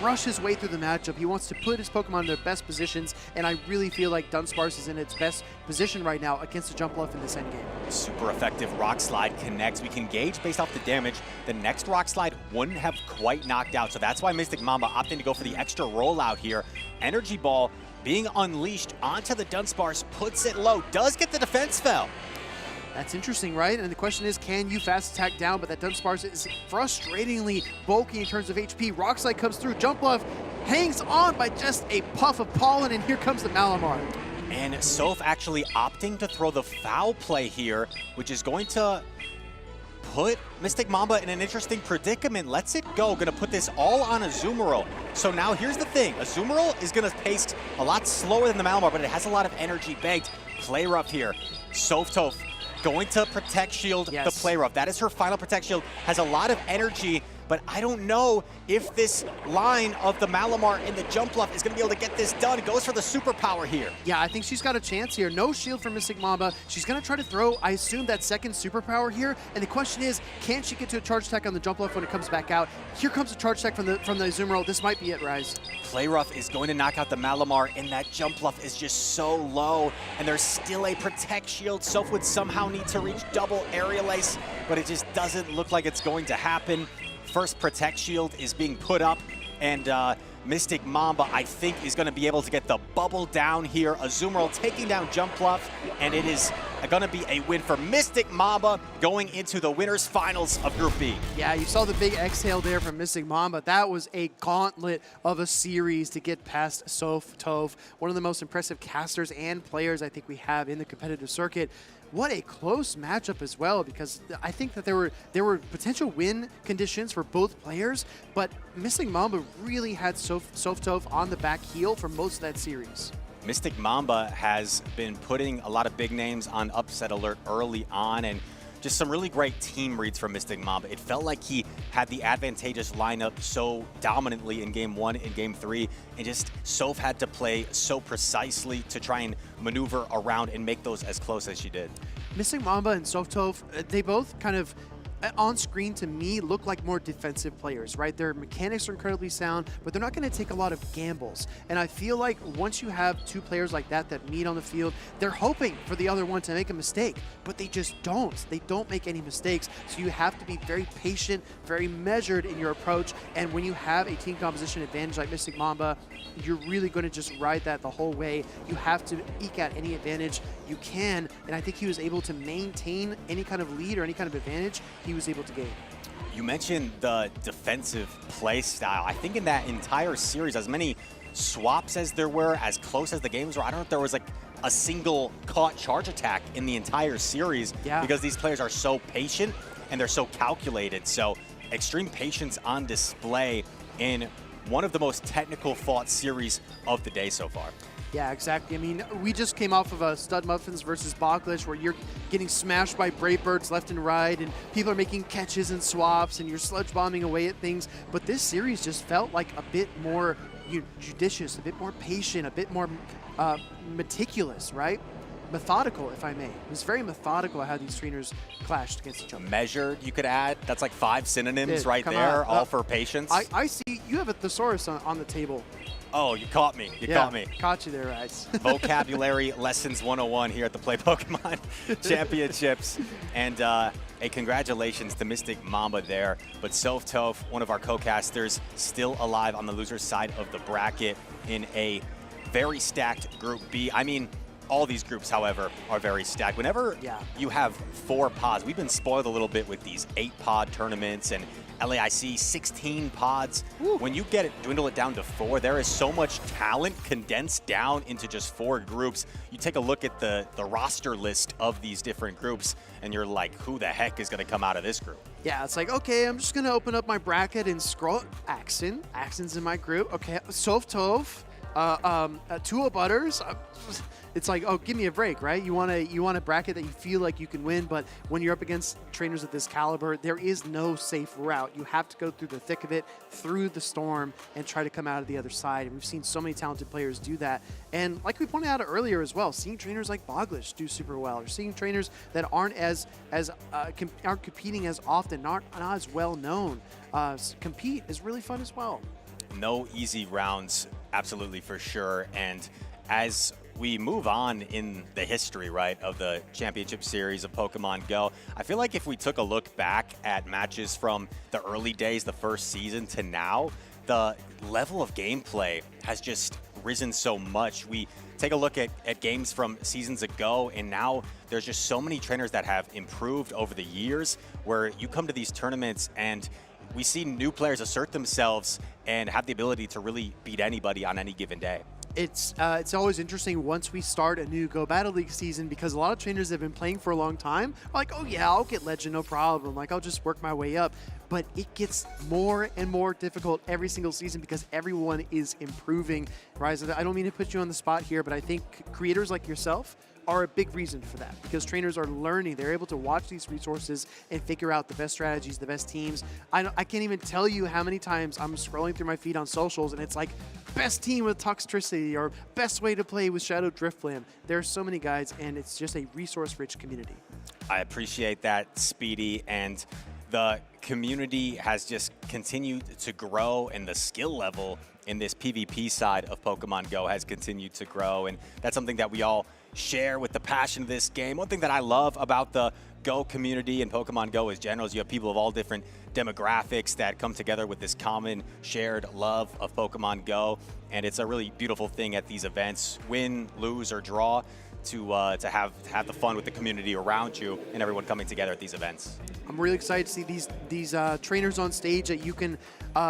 rush his way through the matchup. He wants to put his Pokemon in their best positions, and I really feel like Dunsparce is in its best position right now against the Jump Bluff in this endgame. Super effective Rock Slide connects. We can gauge based off the damage. The next Rock Slide wouldn't have quite knocked out, so that's why Mystic Mamba opting to go for the extra rollout here. Energy Ball being unleashed onto the Dunsparce, puts it low, does get the defense fell. That's interesting, right? And the question is, can you fast attack down? But that Dunsparce is frustratingly bulky in terms of HP. Rock Slide comes through. Jump Bluff hangs on by just a puff of pollen, and here comes the Malamar. And Soph actually opting to throw the foul play here, which is going to put Mystic Mamba in an interesting predicament. Lets it go. Going to put this all on Azumarill. So now here's the thing. Azumarill is going to pace a lot slower than the Malamar, but it has a lot of energy banked. Play rough here. Softov going to Protect Shield the play rough. That is her final Protect Shield. Has a lot of energy, but I don't know if this line of the Malamar and the Jump Bluff is going to be able to get this done. It goes for the superpower here. Yeah, I think she's got a chance here. No shield for Mystic Mamba. She's going to try to throw, I assume, that second superpower here. And the question is, can she get to a charge attack on the Jump Bluff when it comes back out? Here comes a charge attack from the Azumarill. This might be it, Rise. Play rough is going to knock out the Malamar, and that Jump Bluff is just so low. And there's still a Protect Shield. Soph would somehow need to reach double Aerial Ace, but it just doesn't look like it's going to happen. First Protect Shield is being put up, and Mystic Mamba, I think, is going to be able to get the bubble down here. Azumarill taking down Jump Bluff, and it is going to be a win for Mystic Mamba going into the winners finals of Group B. Yeah, you saw the big exhale there from Mystic Mamba. That was a gauntlet of a series to get past Softov, one of the most impressive casters and players I think we have in the competitive circuit. What a close matchup as well, because I think that there were potential win conditions for both players, but Mystic Mamba really had Softov on the back heel for most of that series. Mystic Mamba has been putting a lot of big names on upset alert early on, and just some really great team reads from Mystic Mamba. It felt like he had the advantageous lineup so dominantly in Game 1 and Game 3, and just Soph had to play so precisely to try and maneuver around and make those as close as she did. Mystic Mamba and Softov, they both kind of on screen to me look like more defensive players, right? Their mechanics are incredibly sound, but they're not going to take a lot of gambles. And I feel like once you have two players like that meet on the field, they're hoping for the other one to make a mistake, but they just don't. They don't make any mistakes. So you have to be very patient, very measured in your approach. And when you have a team composition advantage like Mystic Mamba, you're really going to just ride that the whole way. You have to eke out any advantage you can. And I think he was able to maintain any kind of lead or any kind of advantage he was able to gain. You mentioned the defensive play style. I think in that entire series, as many swaps as there were, as close as the games were, I don't know if there was like a single caught charge attack in the entire series, because these players are so patient and they're so calculated. So extreme patience on display in one of the most technical fought series of the day so far. Yeah, exactly. I mean, we just came off of a Studmuffins versus Bogish, where you're getting smashed by Brave Birds left and right, and people are making catches and swaps, and you're sludge bombing away at things. But this series just felt like a bit more judicious, a bit more patient, a bit more meticulous, right? Methodical, if I may. It was very methodical how these trainers clashed against each other. Measured, you could add. That's like 5 synonyms right there, all for patience. I see you have a thesaurus on the table. Oh, you caught me. You caught me. Caught you there, Rice. Vocabulary Lessons 101 here at the Play Pokemon Championships. And a congratulations to Mystic Mamba there. But Softov, one of our co-casters, still alive on the loser's side of the bracket in a very stacked Group B. I mean, All these groups, however, are very stacked. Whenever you have 4 pods, we've been spoiled a little bit with these 8-pod tournaments and LAIC 16 pods. When you dwindle it down to 4, there is so much talent condensed down into just 4 groups. You take a look at the roster list of these different groups, and you're like, who the heck is going to come out of this group? Yeah, it's like, okay, I'm just going to open up my bracket and scroll. Axon. Axon's in my group. Okay, Sof Tov. Tua Butters. It's like, oh, give me a break, right? You want a bracket that you feel like you can win, but when you're up against trainers of this caliber, there is no safe route. You have to go through the thick of it, through the storm, and try to come out of the other side. And we've seen so many talented players do that. And like we pointed out earlier as well, seeing trainers like Bogish do super well, or seeing trainers that aren't aren't competing as often, not as well known, compete is really fun as well. No easy rounds, absolutely for sure. And as we move on in the history, right, of the championship series of Pokemon Go, I feel like if we took a look back at matches from the early days, the first season to now, the level of gameplay has just risen so much. We take a look at games from seasons ago, and now there's just so many trainers that have improved over the years, where you come to these tournaments and we see new players assert themselves and have the ability to really beat anybody on any given day. It's always interesting once we start a new Go Battle League season, because a lot of trainers that have been playing for a long time are like, oh yeah, I'll get Legend, no problem. Like, I'll just work my way up. But it gets more and more difficult every single season because everyone is improving. Rise, I don't mean to put you on the spot here, but I think creators like yourself are a big reason for that, because trainers are learning. They're able to watch these resources and figure out the best strategies, the best teams. I can't even tell you how many times I'm scrolling through my feed on socials and it's like, best team with Toxtricity or best way to play with Shadow Driftblim. There are so many guides, and it's just a resource-rich community. I appreciate that, Speedy, and the community has just continued to grow, and the skill level in this PvP side of Pokemon Go has continued to grow, and that's something that we all share with the passion of this game. One thing that I love about the Go community and Pokemon Go as general is you have people of all different demographics that come together with this common shared love of Pokemon Go, and it's a really beautiful thing at these events, win, lose, or draw, to have the fun with the community around you and everyone coming together at these events. I'm really excited to see these trainers on stage that you can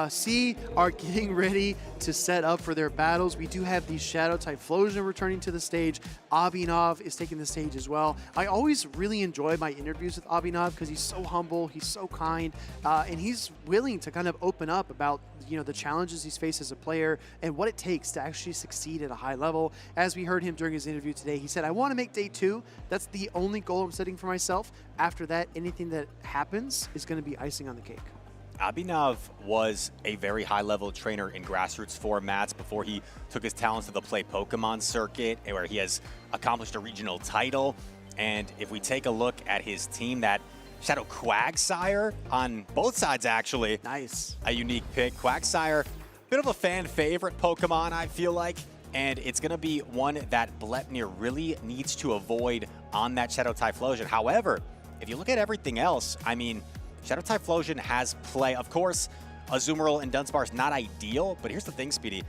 see are getting ready to set up for their battles. We do have the Shadow Typhlosion returning to the stage. Abinav is taking the stage as well. I always really enjoy my interviews with Abinav because he's so humble, he's so kind, and he's willing to kind of open up about the challenges he's faced as a player and what it takes to actually succeed at a high level. As we heard him during his interview today, he said, I want to make day 2. That's the only goal I'm setting for myself. After that, anything that happens is going to be icing on the cake. Abinav was a very high-level trainer in grassroots formats before he took his talents to the Play Pokemon circuit, where he has accomplished a regional title. And if we take a look at his team, that Shadow Quagsire on both sides, actually. Nice. A unique pick. Quagsire, bit of a fan favorite Pokemon, I feel like. And it's going to be one that Blepnir really needs to avoid on that Shadow Typhlosion. However, if you look at everything else, I mean, Shadow Typhlosion has play. Of course, Azumarill and Dunsparce not ideal, but here's the thing, Speedy.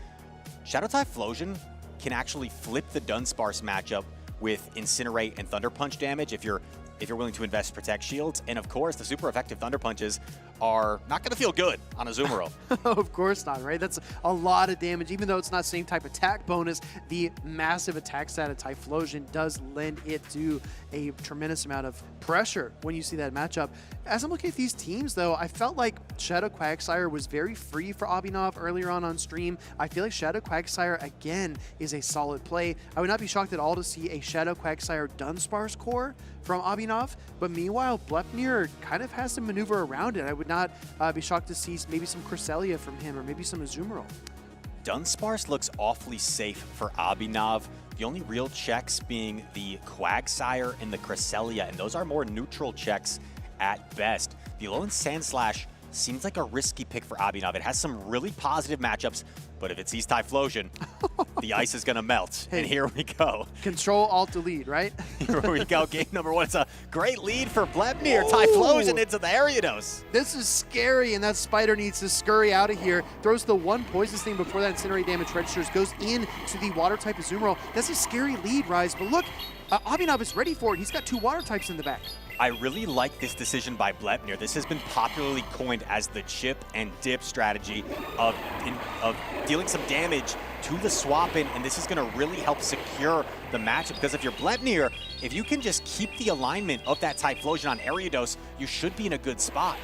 Shadow Typhlosion can actually flip the Dunsparce matchup with Incinerate and Thunder Punch damage if you're willing to invest Protect Shields. And of course, the super effective Thunder Punches are not going to feel good on Azumarill. Of course not, right? That's a lot of damage. Even though it's not the same type attack bonus, the massive attack stat of Typhlosion does lend it to a tremendous amount of pressure when you see that matchup. As I'm looking at these teams, though, I felt like Shadow Quagsire was very free for Abinav earlier on stream. I feel like Shadow Quagsire, again, is a solid play. I would not be shocked at all to see a Shadow Quagsire Dunsparce core from Abinav, but meanwhile, Blepnir kind of has to maneuver around it. I would not be shocked to see maybe some Cresselia from him or maybe some Azumarill. Dunsparce looks awfully safe for Abinav. The only real checks being the Quagsire and the Cresselia, and those are more neutral checks at best. The Alolan Sandslash seems like a risky pick for Abinav. It has some really positive matchups, But if it sees Typhlosion, the ice is going to melt. Hey. And here we go. Control, Alt, Delete, right? Here we go. Game number 1. It's a great lead for Blepnir. Typhlosion into the Ariados. This is scary, and that spider needs to scurry out of here. Throws the one poison sting before that incinerate damage registers. Goes into the water type Azumarill. That's a scary lead, Rise. But look, Abinav is ready for it. He's got 2 water types in the back. I really like this decision by Blepnir. This has been popularly coined as the chip and dip strategy of dealing some damage to the swap in, and this is going to really help secure the matchup, because if you're Blepnir, if you can just keep the alignment of that Typhlosion on Ariados, you should be in a good spot.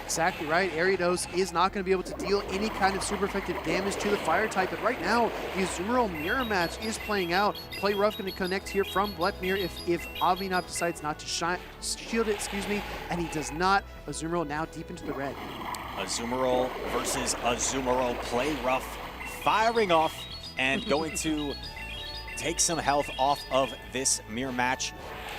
Exactly right. Ariados is not going to be able to deal any kind of super effective damage to the fire type, but right now, the Azumarill mirror match is playing out. Play rough going to connect here from Blepnir if Abinav decides not to shield it, and he does not. Azumarill now deep into the red. Azumarill versus Azumarill. Play rough, firing off, and going to take some health off of this mirror match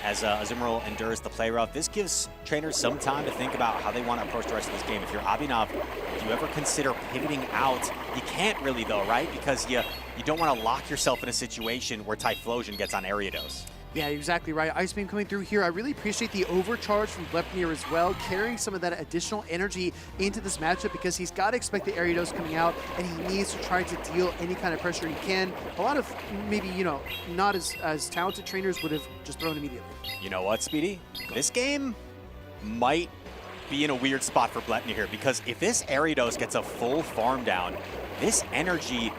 as Azumarill endures the play rough. This gives trainers some time to think about how they want to approach the rest of this game. If you're Abinav, do you ever consider pivoting out? You can't really though, right? Because you don't want to lock yourself in a situation where Typhlosion gets on Ariados. Yeah, you're exactly right. Ice Beam coming through here. I really appreciate the overcharge from Blepnir as well, carrying some of that additional energy into this matchup, because he's got to expect the Ariados coming out, and he needs to try to deal any kind of pressure he can. A lot of maybe, not as talented trainers would have just thrown immediately. You know what, Speedy? This game might be in a weird spot for Blepnir here, because if this Ariados gets a full farm down, this energy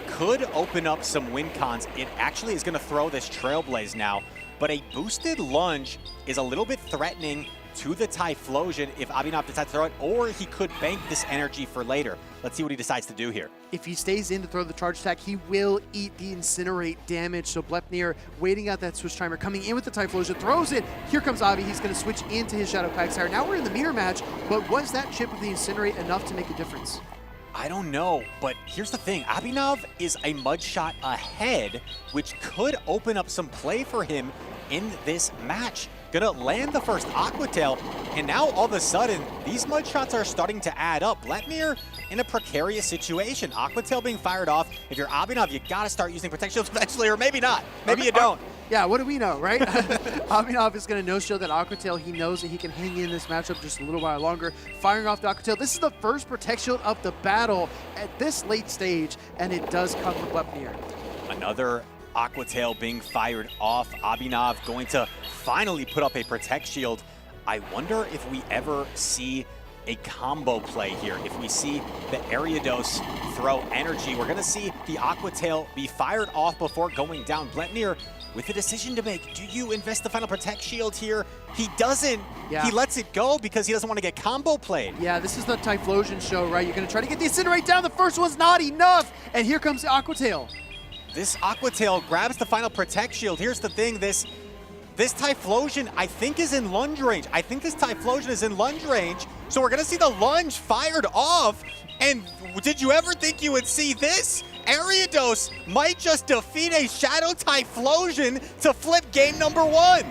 could open up some win cons. It actually is going to throw this Trailblaze now, but a boosted lunge is a little bit threatening to the Typhlosion if Abinav decides to throw it, or he could bank this energy for later. Let's see what he decides to do here. If he stays in to throw the charge attack, he will eat the Incinerate damage. So Blepnir waiting out that Swiss Timer, coming in with the Typhlosion, throws it. Here comes Avi. He's going to switch into his Shadow Quagsire. Now we're in the mirror match, but was that chip of the Incinerate enough to make a difference? I don't know, but here's the thing. Abinav is a mud shot ahead, which could open up some play for him in this match. Gonna land the first Aqua Tail, and now all of a sudden, these mud shots are starting to add up. Blepnir in a precarious situation. Aqua Tail being fired off. If you're Abinav, you gotta start using Protect Shields eventually, or maybe not. Maybe you don't. Yeah, what do we know, right? Abinav is going to no-show that Aqua Tail. He knows that he can hang in this matchup just a little while longer. Firing off the Aqua Tail. This is the first Protect Shield of the battle at this late stage, and it does come from Blepnir. Another Aqua Tail being fired off. Abinav going to finally put up a Protect Shield. I wonder if we ever see a combo play here. If we see the Ariados throw energy, we're going to see the Aqua Tail be fired off before going down. Blepnir with a decision to make. Do you invest the final Protect Shield here? He doesn't. Yeah. He lets it go because he doesn't want to get combo played. Yeah, this is the Typhlosion show, right? You're going to try to get the Incinerate down. The first one's not enough. And here comes the Aqua Tail. This Aqua Tail grabs the final Protect Shield. Here's the thing. This Typhlosion, I think, is in lunge range. I think this Typhlosion is in lunge range. So we're going to see the lunge fired off. And did you ever think you would see this? Ariados might just defeat a Shadow Typhlosion to flip game number 1.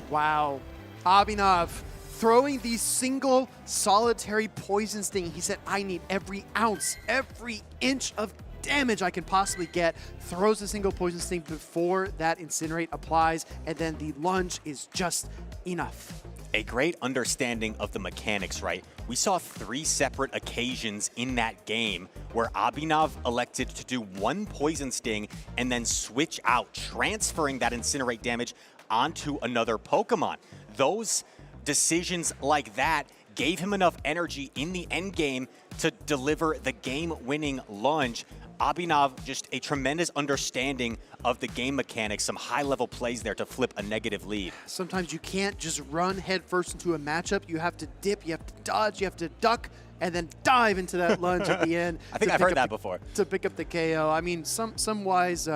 Wow. Abinav throwing the single solitary Poison Sting. He said, I need every ounce, every inch of damage I can possibly get. Throws a single Poison Sting before that Incinerate applies, and then the lunge is just enough. A great understanding of the mechanics, right? We saw 3 separate occasions in that game where Abinav elected to do 1 Poison Sting and then switch out, transferring that Incinerate damage onto another Pokemon. Those decisions like that gave him enough energy in the end game to deliver the game-winning lunge. Abinav, just a tremendous understanding of the game mechanics, some high-level plays there to flip a negative lead. Sometimes you can't just run headfirst into a matchup. You have to dip, you have to dodge, you have to duck, and then dive into that lunge at the end. I think I've heard that before. To pick up the KO. I mean, some wise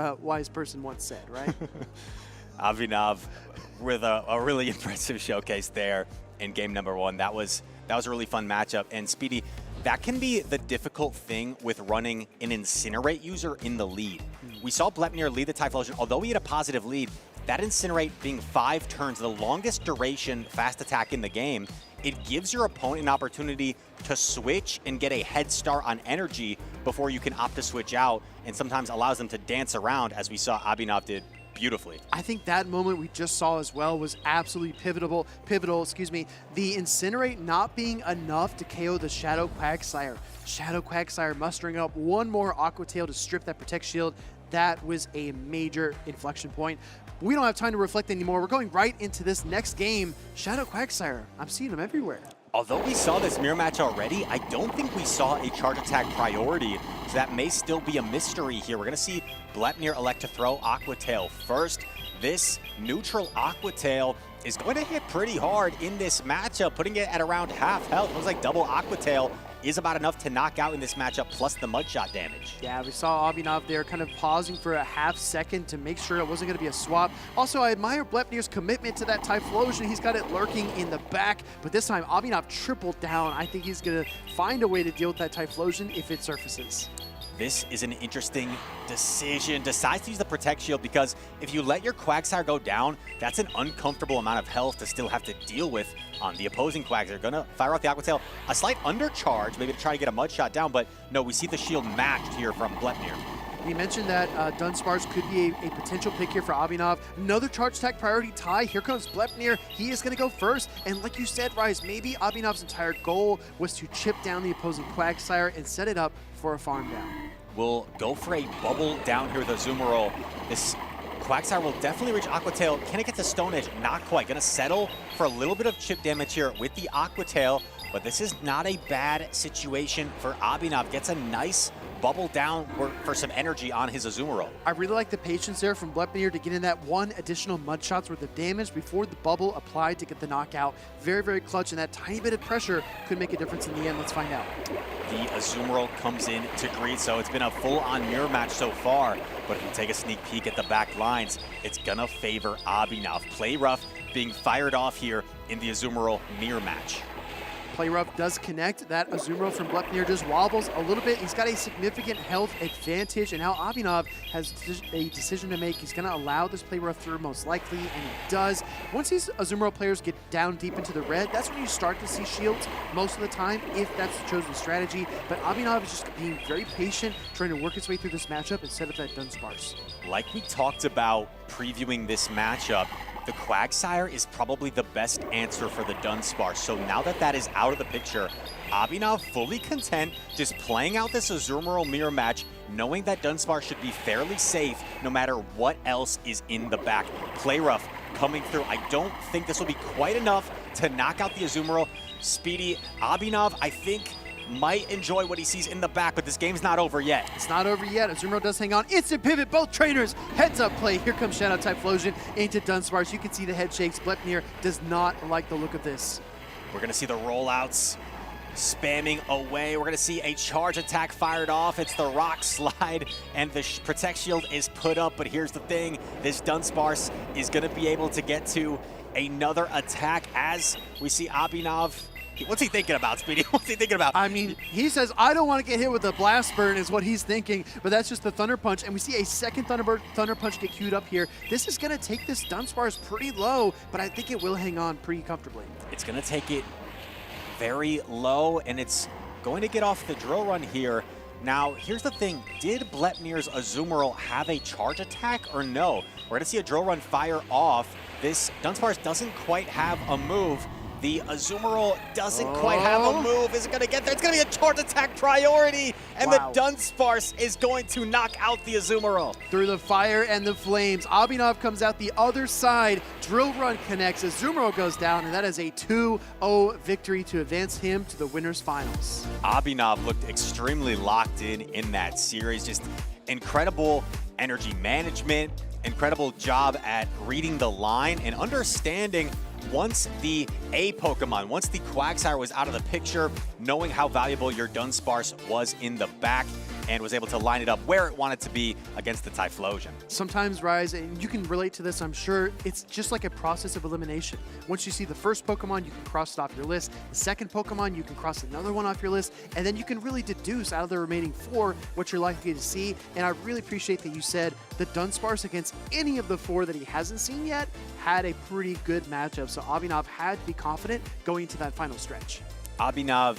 person once said, right? Abinav with a really impressive showcase there in game number 1. That was a really fun matchup. And Speedy, that can be the difficult thing with running an Incinerate user in the lead. We saw Blepnir lead the Typhlosion. Although he had a positive lead, that Incinerate being 5 turns, the longest duration fast attack in the game, it gives your opponent an opportunity to switch and get a head start on energy before you can opt to switch out, and sometimes allows them to dance around, as we saw Abinav did beautifully. I think that moment we just saw as well was absolutely pivotal, the Incinerate not being enough to KO the Shadow Quagsire. Shadow Quagsire mustering up one more Aqua Tail to strip that Protect Shield. That was a major inflection point. We don't have time to reflect anymore. We're going right into this next game. Shadow Quagsire, I'm seeing them everywhere. Although we saw this mirror match already, I don't think we saw a charge attack priority, so that may still be a mystery here. We're going to see Blepnir elect to throw Aqua Tail first. This neutral Aqua Tail is going to hit pretty hard in this matchup, putting it at around half health. Looks like double Aqua Tail is about enough to knock out in this matchup, plus the mudshot damage. Yeah, we saw Abinav there kind of pausing for a half second to make sure it wasn't going to be a swap. Also, I admire Blepnir's commitment to that Typhlosion. He's got it lurking in the back, but this time Abinav tripled down. I think he's going to find a way to deal with that Typhlosion if it surfaces. This is an interesting decision. Decides to use the Protect Shield because if you let your Quagsire go down, that's an uncomfortable amount of health to still have to deal with on the opposing Quags. They're going to fire off the Aqua Tail. A slight undercharge, maybe to try to get a mudshot down, but no, we see the shield matched here from Blepnir. We mentioned that Dunsparce could be a potential pick here for Abinav. Another charge attack priority tie. Here comes Blepnir. He is going to go first. And like you said, Rise, maybe Abinav's entire goal was to chip down the opposing Quagsire and set it up for a farm down. We'll go for a bubble down here with Azumarill. This Quagsire will definitely reach Aqua Tail. Can it get to Stone Edge? Not quite. Gonna settle for a little bit of chip damage here with the Aqua Tail, but this is not a bad situation for Abinav. Gets a nice bubble down for some energy on his Azumarill. I really like the patience there from Blepnir to get in that one additional mud shot's worth of damage before the bubble applied to get the knockout. Very, very clutch, and that tiny bit of pressure could make a difference in the end. Let's find out. The Azumarill comes in to greet, so it's been a full-on mirror match so far, but if you take a sneak peek at the back lines, it's gonna favor Abinav. Play rough being fired off here in the Azumarill mirror match. Play rough does connect. That Azumarill from Blepnir just wobbles a little bit. He's got a significant health advantage, and now Abinav has a decision to make. He's going to allow this play rough through most likely, and he does. Once these Azumarill players get down deep into the red, that's when you start to see shields most of the time, if that's the chosen strategy. But Abinav is just being very patient, trying to work his way through this matchup and set up that Dunsparce. Like we talked about previewing this matchup, the Quagsire is probably the best answer for the Dunsparce. So now that that is out of the picture, Abinav fully content just playing out this Azumarill mirror match, knowing that Dunsparce should be fairly safe no matter what else is in the back. Play rough coming through. I don't think this will be quite enough to knock out the Azumarill. Speedy Abinav, I think, might enjoy what he sees in the back, but this game's not over yet. It's not over yet. Azumarill does hang on. Instant pivot, both trainers. Heads up play. Here comes Shadow Typhlosion into Dunsparce. You can see the head shakes. Blepnir does not like the look of this. We're going to see the rollouts spamming away. We're going to see a charge attack fired off. It's the rock slide, and the Protect Shield is put up, but here's the thing. This Dunsparce is going to be able to get to another attack as we see Abinav. What's he thinking about, Speedy? What's he thinking about? I mean, he says, I don't want to get hit with a blast burn is what he's thinking, but that's just the Thunder Punch, and we see a second Thunder Punch get queued up here. This is going to take this Dunsparce pretty low, but I think it will hang on pretty comfortably. It's going to take it very low, and it's going to get off the drill run here. Now, here's the thing. Did Blepnir's Azumarill have a charge attack or no? We're going to see a drill run fire off. This Dunsparce doesn't quite have a move. The Azumarill doesn't quite have a move. Is it going to get there? It's going to be a charge attack priority, and the Dunsparce is going to knock out the Azumarill. Through the fire and the flames, Abinav comes out the other side. Drill run connects. Azumarill goes down, and that is a 2-0 victory to advance him to the winners finals. Abinav looked extremely locked in that series. Just incredible energy management, incredible job at reading the line and understanding once the A Pokemon, once the Quagsire was out of the picture, knowing how valuable your Dunsparce was in the back and was able to line it up where it wanted to be against the Typhlosion. Sometimes, Rise, and you can relate to this, I'm sure, it's just like a process of elimination. Once you see the first Pokemon, you can cross it off your list. The second Pokemon, you can cross another one off your list, and then you can really deduce out of the remaining 4 what you're likely to see. And I really appreciate that you said the Dunsparce against any of the 4 that he hasn't seen yet had a pretty good matchup. So Abinav had to be confident going into that final stretch. Abinav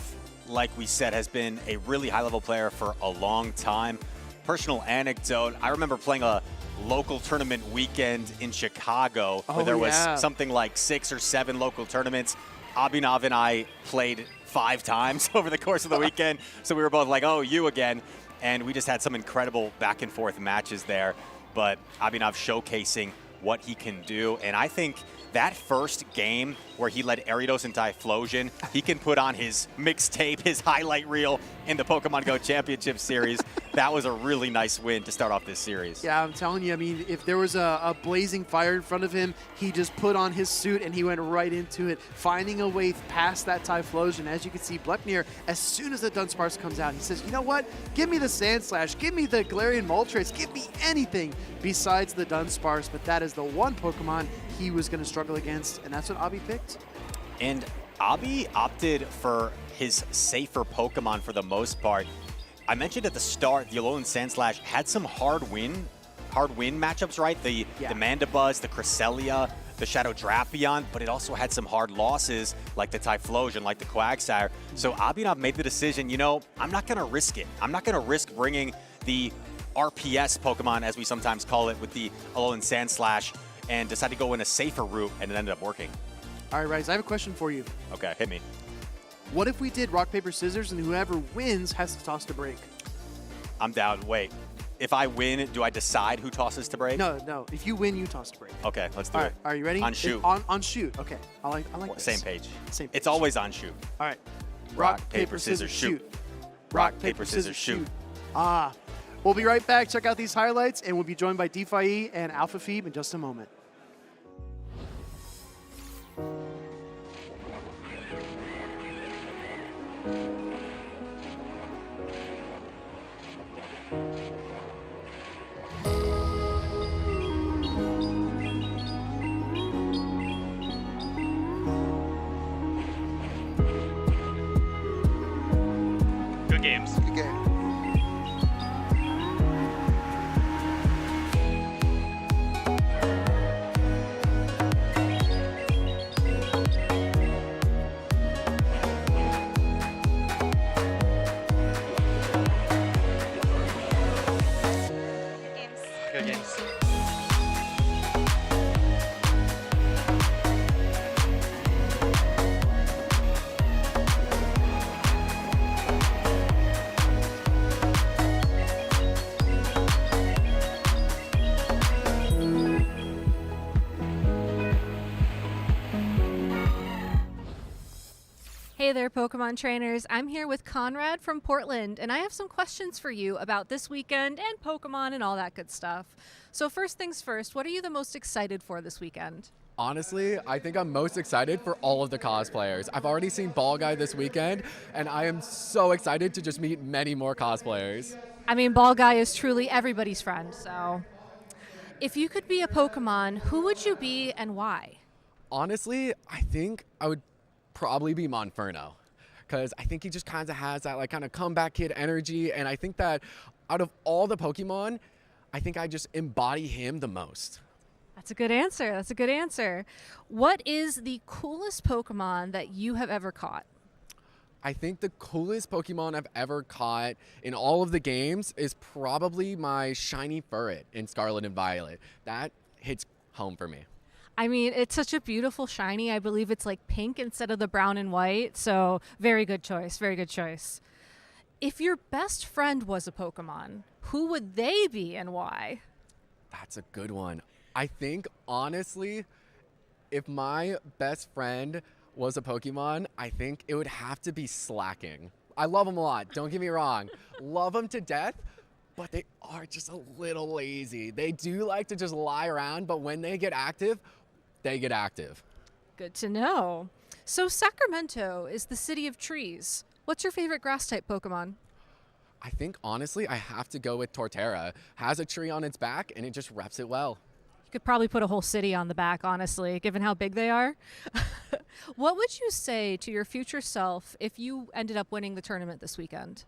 like we said, has been a really high-level player for a long time. Personal anecdote, I remember playing a local tournament weekend in Chicago where there was something like 6 or 7 local tournaments. Abinav and I played 5 times over the course of the weekend, so we were both like, oh, you again. And we just had some incredible back-and-forth matches there. But Abinav showcasing what he can do, and I think that first game where he led Aridos and Typhlosion, he can put on his mixtape, his highlight reel in the Pokemon Go Championship Series. That was a really nice win to start off this series. Yeah, I'm telling you, I mean, if there was a blazing fire in front of him, he just put on his suit and he went right into it, finding a way past that Typhlosion. As you can see, Blepnir, as soon as the Dunsparce comes out, he says, you know what? Give me the Sand Slash, give me the Galarian Moltres, give me anything besides the Dunsparce. But that is the one Pokemon he was going to struggle against, and that's what Abi picked. And Abi opted for his safer Pokemon for the most part. I mentioned at the start, the Alolan Sandslash had some hard win matchups, right? The Mandibuzz, the Cresselia, the Shadow Drapion, but it also had some hard losses like the Typhlosion, like the Quagsire. So Abinav made the decision, you know, I'm not going to risk it. I'm not going to risk bringing the RPS Pokemon, as we sometimes call it, with the Alolan Sandslash, and decided to go in a safer route, and it ended up working. All right, Rise, I have a question for you. Okay, hit me. What if we did rock, paper, scissors, and whoever wins has to toss to break? I'm down. Wait, if I win, do I decide who tosses to break? No. If you win, you toss to break. Okay, let's do All it. right, are you ready? On shoot. On shoot. Okay, I like this. Same page. Same page. It's always on shoot. All right. Rock, paper, scissors, shoot. Rock, paper, scissors, shoot. We'll be right back. Check out these highlights, and we'll be joined by DeFi and Alpha Phoebe in just a moment. Good games. Good game. Good games. Hey there, Pokemon trainers. I'm here with Conrad from Portland, and I have some questions for you about this weekend and Pokemon and all that good stuff. So first things first, what are you the most excited for this weekend? Honestly, I think I'm most excited for all of the cosplayers. I've already seen Ball Guy this weekend, and I am so excited to just meet many more cosplayers. I mean, Ball Guy is truly everybody's friend, so... If you could be a Pokemon, who would you be and why? Honestly, I think I would probably be Monferno, because I think he just kind of has that like kind of comeback kid energy, and I think that out of all the Pokemon, I think I just embody him the most. That's a good answer. That's a good answer. What is the coolest Pokemon that you have ever caught? I think the coolest Pokemon I've ever caught in all of the games is probably my shiny Furret in Scarlet and Violet. That hits home for me. I mean, it's such a beautiful shiny. I believe it's like pink instead of the brown and white. So very good choice. Very good choice. If your best friend was a Pokemon, who would they be and why? That's a good one. I think, honestly, if my best friend was a Pokemon, I think it would have to be Slacking. I love them a lot. Don't get me wrong. Love them to death. But they are just a little lazy. They do like to just lie around, but when they get active, they get active. Good to know. So Sacramento is the city of trees. What's your favorite grass-type Pokemon? I think, honestly, I have to go with Torterra. Has a tree on its back, and it just reps it well. You could probably put a whole city on the back, honestly, given how big they are. What would you say to your future self if you ended up winning the tournament this weekend?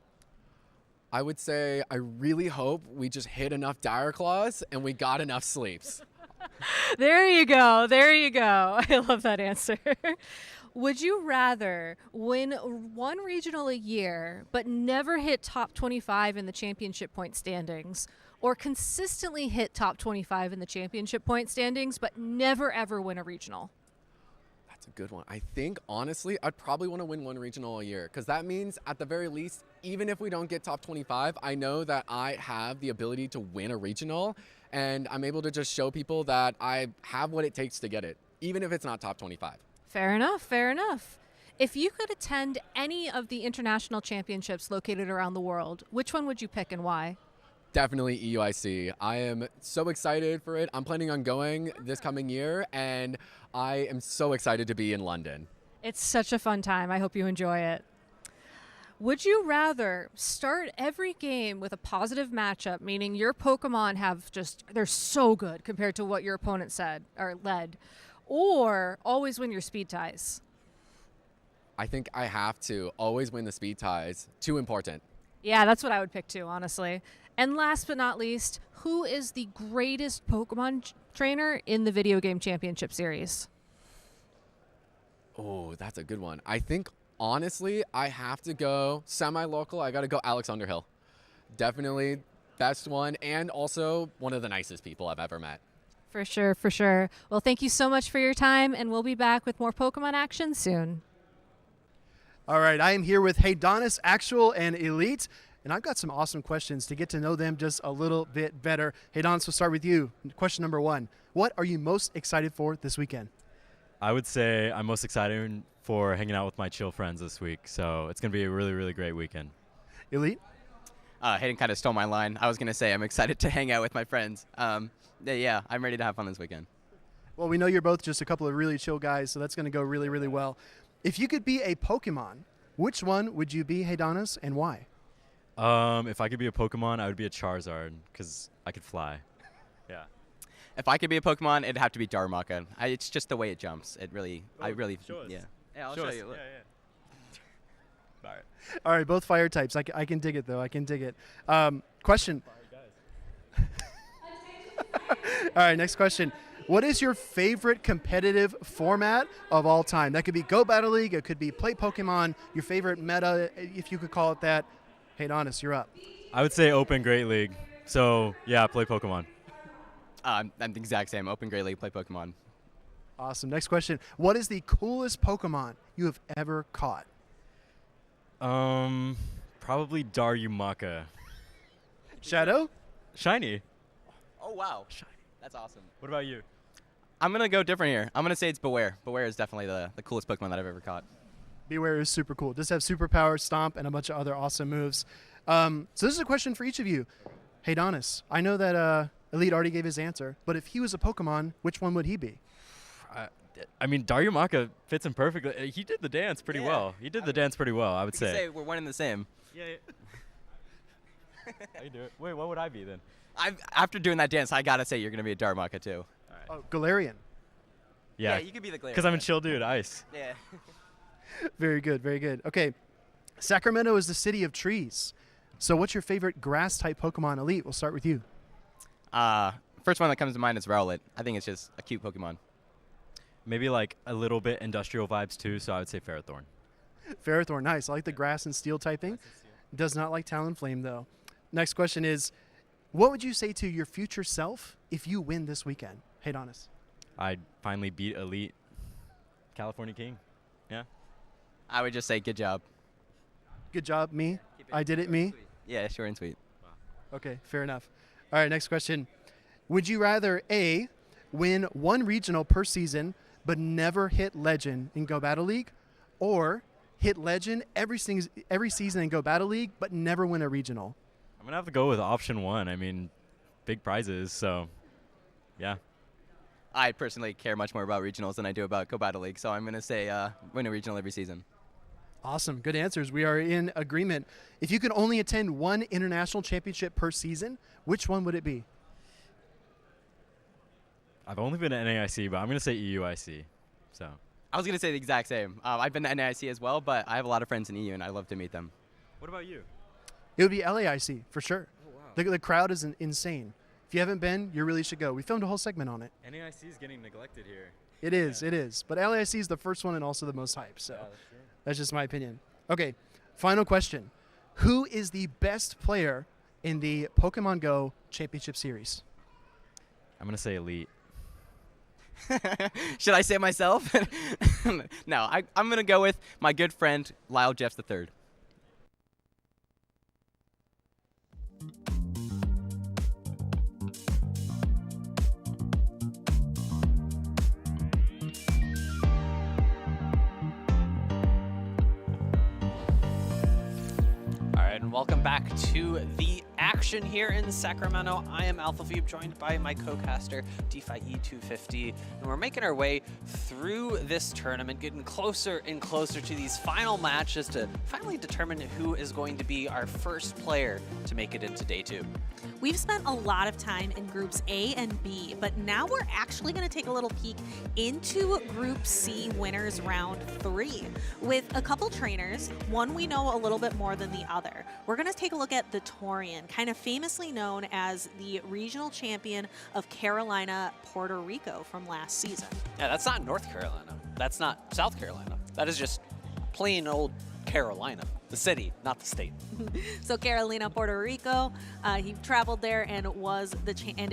I would say I really hope we just hit enough Dire Claws and we got enough sleeps. There you go. There you go. I love that answer. Would you rather win one regional a year but never hit top 25 in the championship point standings, or consistently hit top 25 in the championship point standings but never ever win a regional? That's a good one. I think, honestly, I'd probably want to win one regional a year, because that means, at the very least, even if we don't get top 25, I know that I have the ability to win a regional, and I'm able to just show people that I have what it takes to get it, even if it's not top 25. Fair enough, fair enough. If you could attend any of the international championships located around the world, which one would you pick and why? Definitely EUIC. I am so excited for it. I'm planning on going this coming year, and I am so excited to be in London. It's such a fun time. I hope you enjoy it. Would you rather start every game with a positive matchup, meaning your Pokemon they're so good compared to what your opponent said or led, or always win your speed ties? I think I have to always win the speed ties. Too important. Yeah, that's what I would pick too, honestly. And last but not least, who is the greatest Pokemon trainer in the video game championship series? Oh, that's a good one. I think, honestly, I have to go semi-local. I got to go Alex Underhill. Definitely best one, and also one of the nicest people I've ever met. For sure, for sure. Well, thank you so much for your time, and we'll be back with more Pokemon action soon. All right, I am here with Heidonis, Actual, and Elite, and I've got some awesome questions to get to know them just a little bit better. Heidonis, we'll start with you. Question number 1. What are you most excited for this weekend? I would say I'm most excited for hanging out with my chill friends this week, so it's going to be a really, really great weekend. Elite? Hayden kind of stole my line. I was going to say I'm excited to hang out with my friends. Yeah, I'm ready to have fun this weekend. Well, we know you're both just a couple of really chill guys, so that's going to go really, really well. If you could be a Pokemon, which one would you be, Heidonis, and why? If I could be a Pokemon, I would be a Charizard, because I could fly. Yeah. If I could be a Pokemon, it'd have to be Darumaka. It's just the way it jumps. It really, show us. yeah. Yeah, I'll show show us. you. Look. All right. All right, both fire types. I can dig it, though. I can dig it. Question. All right, next question. What is your favorite competitive format of all time? That could be Go Battle League. It could be Play Pokemon. Your favorite meta, if you could call it that. Heidonis, you're up. I would say Open Great League. So, yeah, play Pokemon. I'm the exact same. Open Great League, play Pokemon. Awesome. Next question. What is the coolest Pokemon you have ever caught? Probably Darumaka. Shadow? Shiny. Oh, wow. That's awesome. What about you? I'm going to go different here. I'm going to say it's Beware. Beware is definitely the coolest Pokemon that I've ever caught. Beware is super cool. Does have superpower, stomp, and a bunch of other awesome moves. So this is a question for each of you. Heidonis, I know that Elite already gave his answer, but if he was a Pokemon, which one would he be? I mean, Darumaka fits him perfectly. He did the dance pretty well. He did the dance pretty well, I would say. We're one and the same. Yeah. How you do it? Wait, what would I be then? After doing that dance, I got to say you're going to be a Darumaka, too. Oh, Galarian. Yeah, you could be the Galarian. Because I'm a chill dude, ice. Yeah. Very good, very good. Okay, Sacramento is the city of trees. So what's your favorite grass-type Pokemon, Elite? We'll start with you. First one that comes to mind is Rowlet. I think it's just a cute Pokemon. Maybe like a little bit industrial vibes too, so I would say Ferrothorn. Ferrothorn, nice. I like the grass and steel typing. Does not like Talonflame, though. Next question is, what would you say to your future self if you win this weekend? Heidonis. I'd finally beat Elite. California King. Yeah. I would just say good job. Good job, me. I did it, me. Yeah, short and sweet. Okay, fair enough. All right, next question. Would you rather, A, win one regional per season but never hit Legend in Go Battle League, or hit Legend every season in Go Battle League but never win a regional? I'm going to have to go with option 1. I mean, big prizes, so yeah. I personally care much more about regionals than I do about Go Battle League, so I'm going to say win a regional every season. Awesome. Good answers. We are in agreement. If you could only attend one international championship per season, which one would it be? I've only been to NAIC, but I'm going to say EUIC. So I was going to say the exact same. I've been to NAIC as well, but I have a lot of friends in EU, and I love to meet them. What about you? It would be LAIC, for sure. Oh, wow. The crowd is insane. If you haven't been, you really should go. We filmed a whole segment on it. LAIC is getting neglected here. It is. But LAIC is the first one and also the most hype. So that's just my opinion. Okay, final question. Who is the best player in the Pokemon Go Championship Series? I'm going to say Elite. Should I say it myself? No, I'm going to go with my good friend, Lyle Jeffs III. And welcome back to the action here in Sacramento. I am Alpha Phoebe, joined by my co-caster, DeFi-E250, and we're making our way through this tournament, getting closer and closer to these final matches to finally determine who is going to be our first player to make it into day 2. We've spent a lot of time in groups A and B, but now we're actually going to take a little peek into Group C winners round 3 with a couple trainers, one we know a little bit more than the other. We're going to take a look at the Torian, kind of famously known as the regional champion of Carolina, Puerto Rico from last season. Yeah, that's not North Carolina. That's not South Carolina. That is just plain old Carolina, the city, not the state. So Carolina, Puerto Rico, he traveled there and was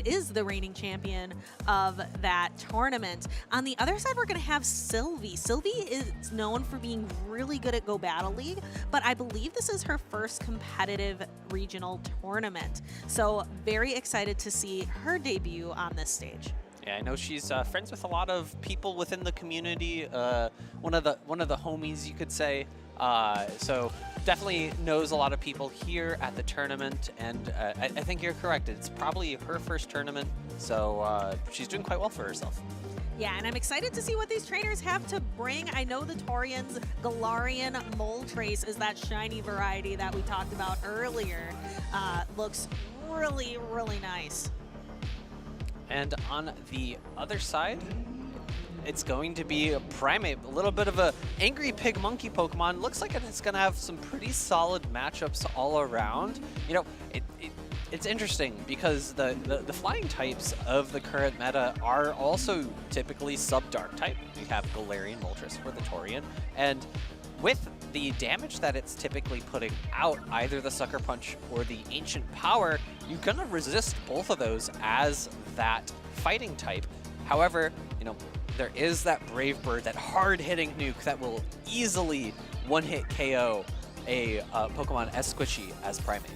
is the reigning champion of that tournament. On the other side, we're going to have Sylvie. Sylvie is known for being really good at Go Battle League, but I believe this is her first competitive regional tournament. So very excited to see her debut on this stage. Yeah, I know she's friends with a lot of people within the community. One of the homies, you could say. So definitely knows a lot of people here at the tournament, and I think you're correct. It's probably her first tournament, so she's doing quite well for herself. Yeah, and I'm excited to see what these trainers have to bring. I know the Torian's Galarian Moltres is that shiny variety that we talked about earlier. Looks really, really nice. And on the other side, it's going to be a Primate, a little bit of a angry pig monkey Pokemon. Looks like it's going to have some pretty solid matchups all around. You know, it's interesting because the flying types of the current meta are also typically sub-dark type. We have Galarian Moltres for the Torian, and with the damage that it's typically putting out, either the Sucker Punch or the Ancient Power, you're going to resist both of those as that fighting type. However, you know, there is that Brave Bird, that hard-hitting nuke that will easily one-hit KO a Pokemon as squishy as Primate.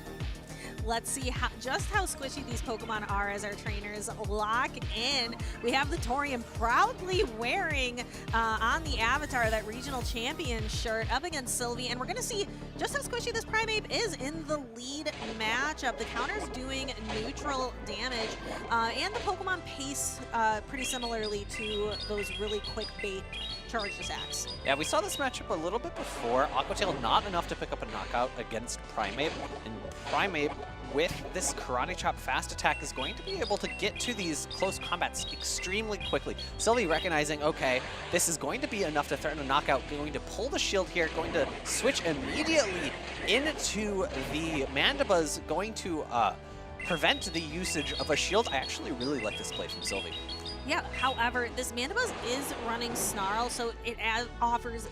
Let's see just how squishy these Pokemon are as our trainers lock in. We have the Torian proudly wearing on the avatar that regional champion shirt up against Sylvie, and we're going to see just how squishy this Primeape is in the lead matchup. The counter's doing neutral damage, and the Pokemon pace pretty similarly to those really quick bait charged attacks. Yeah, we saw this matchup a little bit before. Aqua Tail not enough to pick up a knockout against Primeape, and Primeape with this Karate Chop fast attack is going to be able to get to these close combats extremely quickly. Sylvie recognizing, okay, this is going to be enough to threaten a knockout, going to pull the shield here, going to switch immediately into the Mandibuzz, going to prevent the usage of a shield. I actually really like this play from Sylvie. Yeah, however, this Mandibuzz is running Snarl, so it offers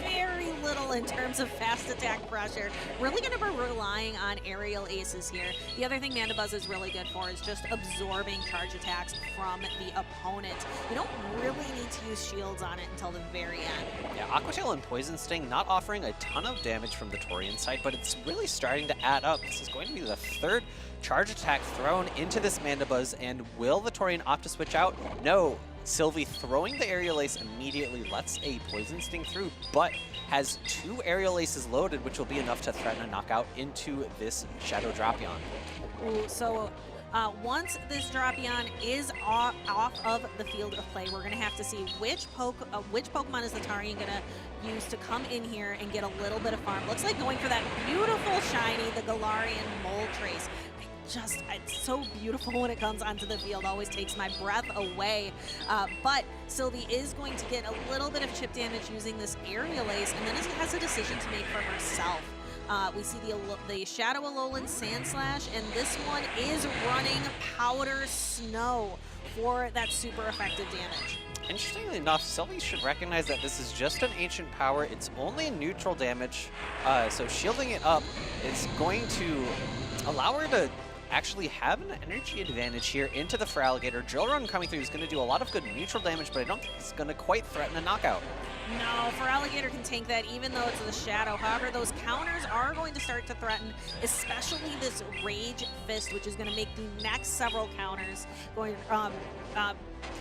very little in terms of fast attack pressure. Really going to be relying on aerial aces here. The other thing Mandibuzz is really good for is just absorbing charge attacks from the opponent. You don't really need to use shields on it until the very end. Yeah, Aqua Tail and Poison Sting not offering a ton of damage from the Torian side, but it's really starting to add up. This is going to be the third charge attack thrown into this Mandibuzz, and will the Torian opt to switch out? No. Sylvie throwing the Aerial Ace immediately lets a Poison Sting through, but has 2 Aerial Aces loaded, which will be enough to threaten a knockout into this Shadow Drapion. Ooh, so once this Drapion is off of the field of play, we're going to have to see which Pokemon is the Torian going to use to come in here and get a little bit of farm. Looks like going for that beautiful shiny, the Galarian Moltres. It's so beautiful when it comes onto the field, always takes my breath away. But Sylvie is going to get a little bit of chip damage using this Aerial Ace, and then has a decision to make for herself. We see the Shadow Alolan Sand Slash, and this one is running Powder Snow for that super effective damage. Interestingly enough, Sylvie should recognize that this is just an Ancient Power. It's only neutral damage, so shielding it up is going to allow her to actually have an energy advantage here into the Feraligatr. Drill Run coming through is going to do a lot of good neutral damage, but I don't think it's going to quite threaten a knockout. No, Feraligatr can tank that even though it's the Shadow. However, those counters are going to start to threaten, especially this Rage Fist, which is going to make the next several counters going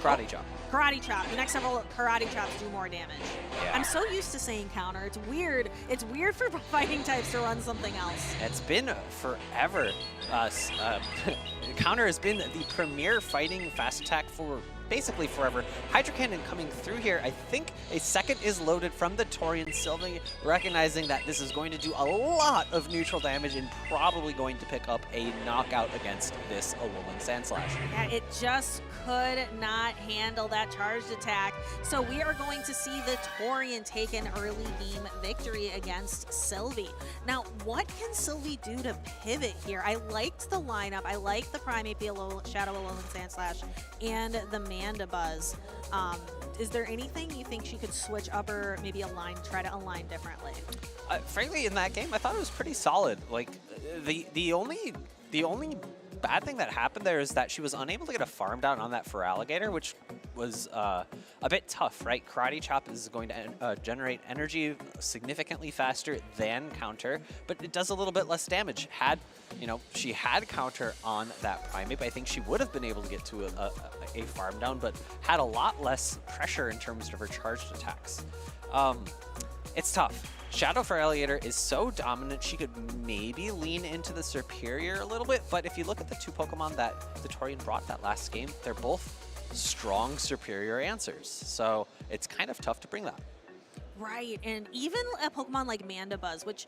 Karate Chop. Karate Chop. The next several Karate Chops do more damage. Yeah. I'm so used to saying counter. It's weird. It's weird for fighting types to run something else. It's been forever. Counter has been the premier fighting fast attack for basically forever. Hydro Cannon coming through here. I think a second is loaded from the Torian. Sylvie recognizing that this is going to do a lot of neutral damage and probably going to pick up a knockout against this Alolan Sand Slash. Yeah, it just could not handle that charged attack. So we are going to see the Torian take an early game victory against Sylvie. Now, what can Sylvie do to pivot here? I liked the lineup. I liked the Primate, the Shadow Alolan Sand Slash, and the Manda Buzz. Is there anything you think she could switch up or maybe try to align differently? Frankly, in that game, I thought it was pretty solid. Like the only bad thing that happened there is that she was unable to get a farm down on that Feraligatr, which was a bit tough, right? Karate Chop is going to generate energy significantly faster than counter, but it does a little bit less damage. Had she had counter on that Primate, I think she would have been able to get to a farm down, but had a lot less pressure in terms of her charged attacks. It's tough. Shadow Feraligatr is so dominant, she could maybe lean into the Superior a little bit, but if you look at the two Pokemon that the Torian brought that last game, they're both strong Superior answers, so it's kind of tough to bring that. Right, and even a Pokemon like Manda Buzz, which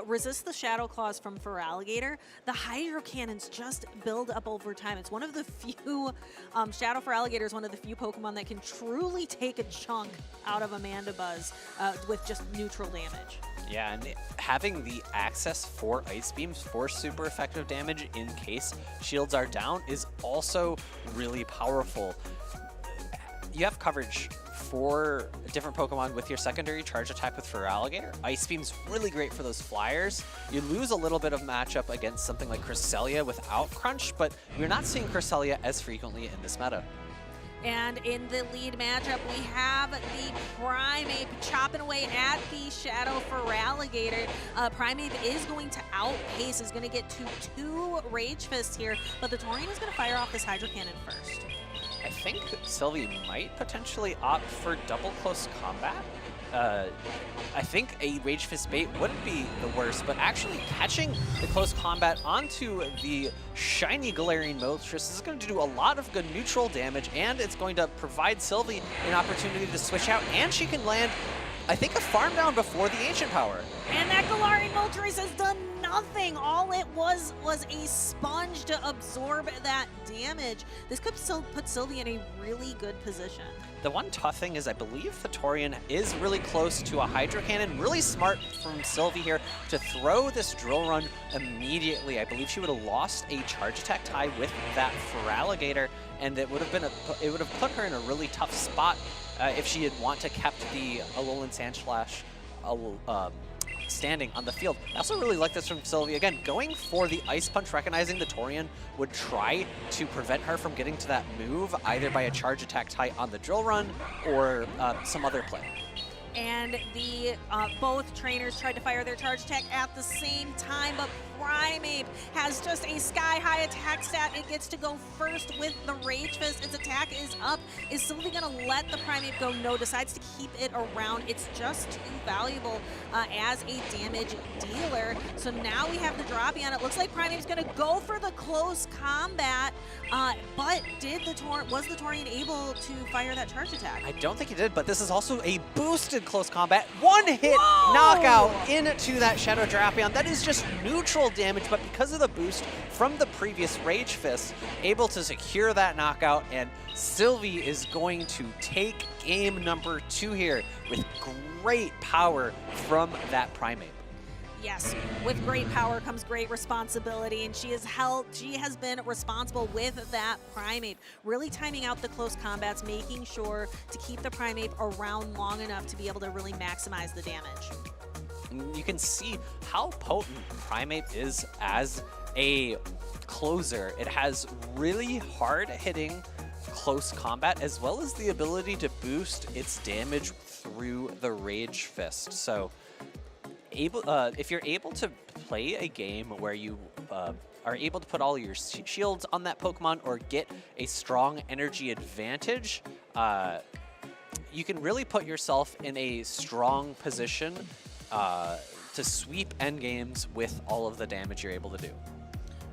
resists the Shadow Claws from Feraligatr, the Hydro Cannons just build up over time. It's one of the few, Shadow Feraligatr is one of the few Pokemon that can truly take a chunk out of a Manda Buzz with just neutral damage. Yeah, and having the access for Ice Beams for super effective damage in case shields are down is also really powerful. You have coverage for different Pokemon with your secondary charge attack with Feraligatr. Ice Beam's really great for those flyers. You lose a little bit of matchup against something like Cresselia without Crunch, but you're not seeing Cresselia as frequently in this meta. And in the lead matchup, we have the Primate chopping away at the Shadow Feraligatr. Primate is going to outpace, is going to get to 2 Rage Fists here, but the Torian is going to fire off this Hydro Cannon first. I think Sylvie might potentially opt for double close combat. I think a Rage Fist bait wouldn't be the worst, but actually catching the close combat onto the shiny Galarian Moltres is going to do a lot of good neutral damage, and it's going to provide Sylvie an opportunity to switch out, and she can land, I think, a farm down before the Ancient Power. And that Galarian Moltres has done nothing. All it was a sponge to absorb that damage. This could still put Sylvie in a really good position. The one tough thing is I believe the Torian is really close to a Hydro Cannon. Really smart from Sylvie here to throw this Drill Run immediately. I believe she would have lost a charge attack tie with that Feraligatr, and it would have put her in a really tough spot if she had want to kept the Alolan Sand Slash standing on the field. I also really like this from Sylvie. Again, going for the Ice Punch, recognizing the Torian would try to prevent her from getting to that move, either by a charge attack tie on the Drill Run or some other play. And the both trainers tried to fire their charge attack at the same time, but Primate has just a sky-high attack stat. It gets to go first with the Rage Fist. Its attack is up. Is Sylvie going to let the Primate go? No, decides to keep it around. It's just too valuable as a damage dealer. So now we have the Dropion. It looks like Primate's going to go for the close combat, but was the Torian able to fire that charge attack? I don't think he did, but this is also a boosted close combat. One-hit knockout into that Shadow Drapion. That is just neutral damage, but because of the boost from the previous Rage Fist, able to secure that knockout, and Sylvie is going to take game number 2 here with great power from that Primate. Yes, with great power comes great responsibility, and she has been responsible with that Primate, really timing out the close combats, making sure to keep the Primate around long enough to be able to really maximize the damage. And you can see how potent Primate is as a closer. It has really hard-hitting close combat, as well as the ability to boost its damage through the Rage Fist. So if you're able to play a game where you are able to put all your shields on that Pokemon or get a strong energy advantage, you can really put yourself in a strong position to sweep endgames with all of the damage you're able to do.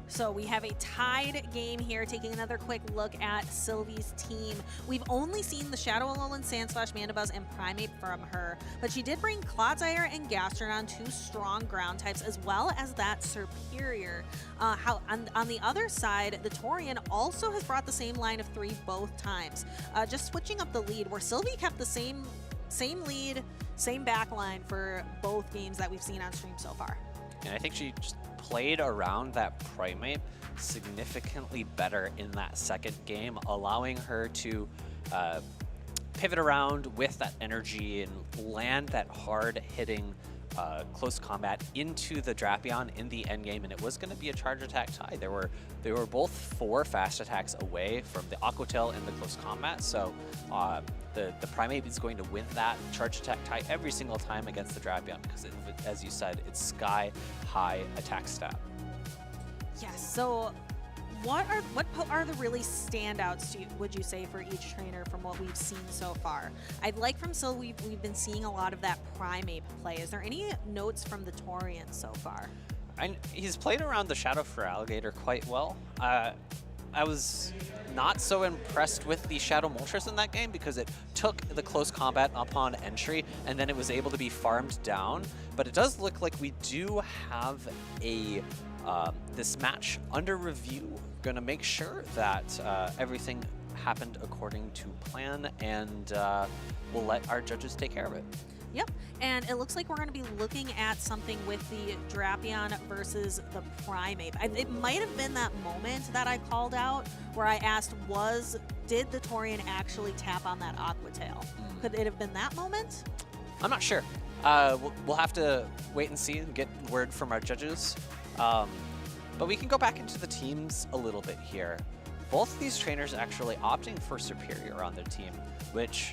So we have a tied game here, taking another quick look at Sylvie's team. We've only seen the Shadow Alolan, Sandslash, Mandibuzz, and Primate from her, but she did bring Clodsire and Gastrodon, 2 strong ground types, as well as that Serperior. On the other side, the Torian also has brought the same line of 3 both times. Just switching up the lead, where Sylvie kept the same lead, same backline for both games that we've seen on stream so far. And I think she just played around that Primate significantly better in that second game, allowing her to pivot around with that energy and land that hard-hitting close combat into the Drapion in the endgame, and it was going to be a charge attack tie. They were both 4 fast attacks away from the Aqua Tail in the close combat, so the Primate is going to win that charge attack tie every single time against the Drapion because, as you said, it's sky-high attack stat. Yes, so what are the really standouts, would you say, for each trainer from what we've seen so far? I'd like from Syl, we've been seeing a lot of that Primate play. Is there any notes from the Torian so far? He's played around the Shadow Feraligatr quite well. I was not so impressed with the Shadow Moltres in that game because it took the close combat upon entry and then it was able to be farmed down. But it does look like we do have this match under review. Gonna make sure that everything happened according to plan, and we'll let our judges take care of it. Yep, and it looks like we're going to be looking at something with the Drapion versus the Primate. It might have been that moment that I called out where I asked, did the Torian actually tap on that Aqua Tail? Could it have been that moment? I'm not sure. We'll have to wait and see and get word from our judges. But we can go back into the teams a little bit here. Both of these trainers actually opting for Serperior on their team, which...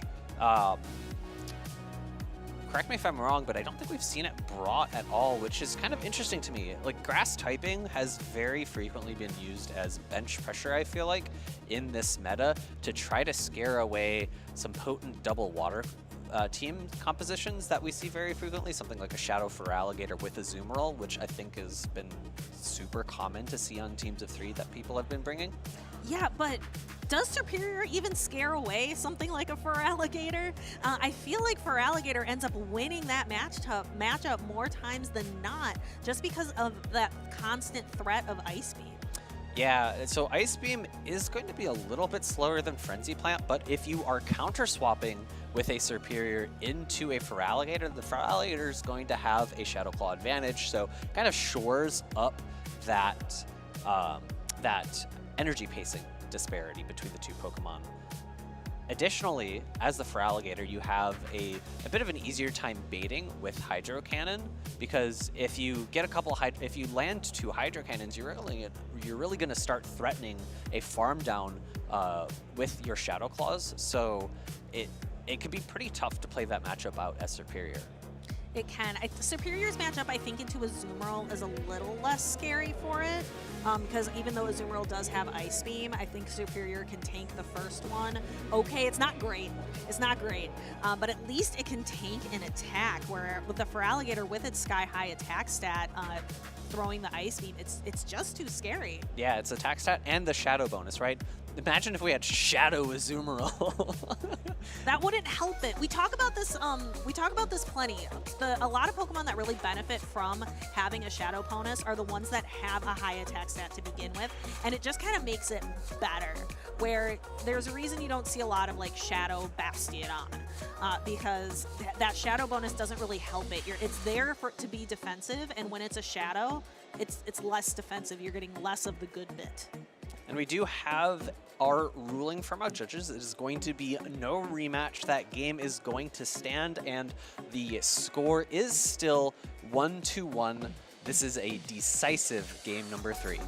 correct me if I'm wrong, but I don't think we've seen it brought at all, which is kind of interesting to me. Like, grass typing has very frequently been used as bench pressure, I feel like, in this meta to try to scare away some potent double water team compositions that we see very frequently, something like a Shadow Feraligatr with a Azumarill, which I think has been super common to see on teams of 3 that people have been bringing. Yeah, but does Serperior even scare away something like a Feraligatr? I feel like Feraligatr ends up winning that matchup more times than not, just because of that constant threat of Ice Beam. Yeah, so Ice Beam is going to be a little bit slower than Frenzy Plant, but if you are counter-swapping with a Serperior into a Feraligatr, the Feraligatr is going to have a Shadow Claw advantage, so kind of shores up that, that energy pacing disparity between the 2 Pokemon. Additionally, as the Feraligatr, you have a bit of an easier time baiting with Hydro Cannon, because if you get if you land 2 Hydro Cannons, you're really going to start threatening a farm down with your Shadow Claws. So it can be pretty tough to play that matchup out as Serperior. It can. Serperior's matchup, I think, into Azumarill is a little less scary for it, because even though Azumarill does have Ice Beam, I think Serperior can tank the first one. Okay, it's not great. It's not great, but at least it can tank an attack, where with the Feraligatr, with its sky-high attack stat, throwing the Ice Beam, it's just too scary. Yeah, it's attack stat and the Shadow bonus, right? Imagine if we had Shadow Azumarill. That wouldn't help it. We talk about this. We talk about this plenty. A lot of Pokemon that really benefit from having a Shadow bonus are the ones that have a high attack stat to begin with, and it just kind of makes it better. Where there's a reason you don't see a lot of like Shadow Bastiodon, because that Shadow bonus doesn't really help it. It's there for it to be defensive, and when it's a Shadow, it's less defensive. You're getting less of the good bit. And we do have our ruling from our judges. It is going to be no rematch. That game is going to stand, and the score is still 1-1. This is a decisive game number 3.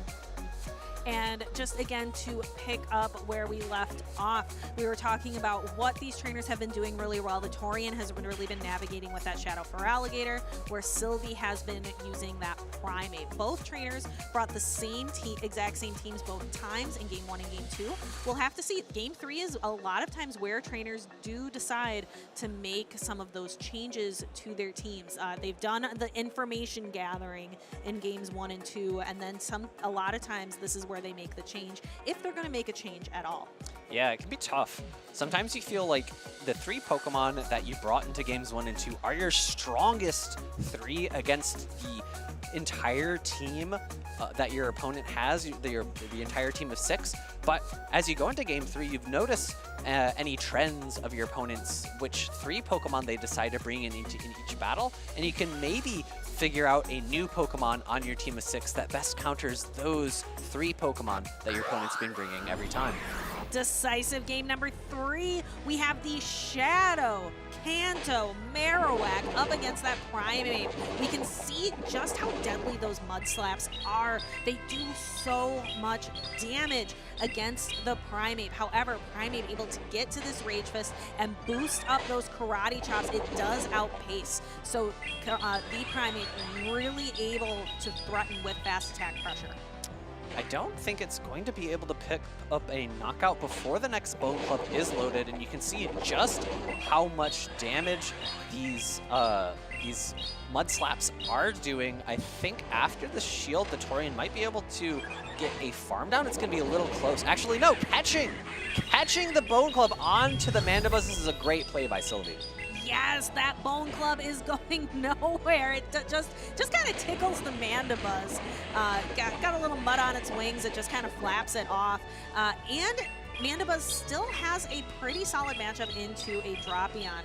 And just again to pick up where we left off, we were talking about what these trainers have been doing really well. The Torian has really been navigating with that Shadow Feraligatr, where Sylvie has been using that Primate. Both trainers brought the same exact same teams both times in Game 1 and Game 2. We'll have to see. Game 3 is a lot of times where trainers do decide to make some of those changes to their teams. They've done the information gathering in Games 1 and 2, and then a lot of times this is where they make the change, if they're going to make a change at all. Yeah, it can be tough. Sometimes you feel like the 3 Pokemon that you brought into Games 1 and 2 are your strongest 3 against the entire team that your opponent has, the entire team of 6. But as you go into Game 3, you've noticed any trends of your opponents, which 3 Pokemon they decide to bring in each battle, and you can maybe figure out a new Pokemon on your team of 6 that best counters those 3 Pokemon that your opponent's been bringing every time. Decisive game number 3, we have the Shadow Kanto Marowak up against that Primate. We can see just how deadly those Mud Slaps are. They do so much damage against the Primate. However, Primate able to get to this Rage Fist and boost up those Karate Chops. It does outpace. So the Primate really able to threaten with fast attack pressure. I don't think it's going to be able to pick up a knockout before the next Bone Club is loaded, and you can see just how much damage these Mud Slaps are doing. I think after the shield, the Torian might be able to get a farm down. It's going to be a little close. Actually, no, catching the Bone Club onto the Mandibuzz. This is a great play by Sylvie. Yes, that Bone Club is going nowhere. It just kind of tickles the Mandibuzz. Got a little mud on its wings. It just kind of flaps it off. And Mandibuzz still has a pretty solid matchup into a Drapion.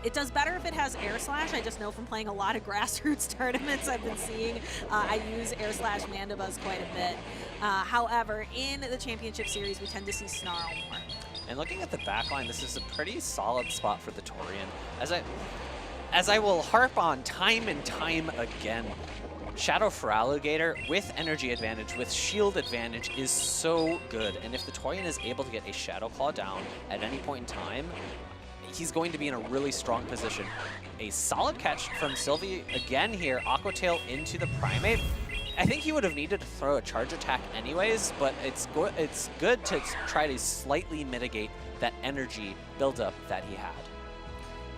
It does better if it has Air Slash. I just know from playing a lot of grassroots tournaments I've been seeing, I use Air Slash Mandibuzz quite a bit. However, in the Championship Series, we tend to see Snarl more. And looking at the backline, this is a pretty solid spot for the Torian. As I will harp on time and time again, Shadow Feraligatr with energy advantage, with shield advantage is so good. And if the Torian is able to get a Shadow Claw down at any point in time, he's going to be in a really strong position. A solid catch from Sylvie again here, Aqua Tail into the Primate. I think he would have needed to throw a charge attack anyways, but it's good to try to slightly mitigate that energy buildup that he had.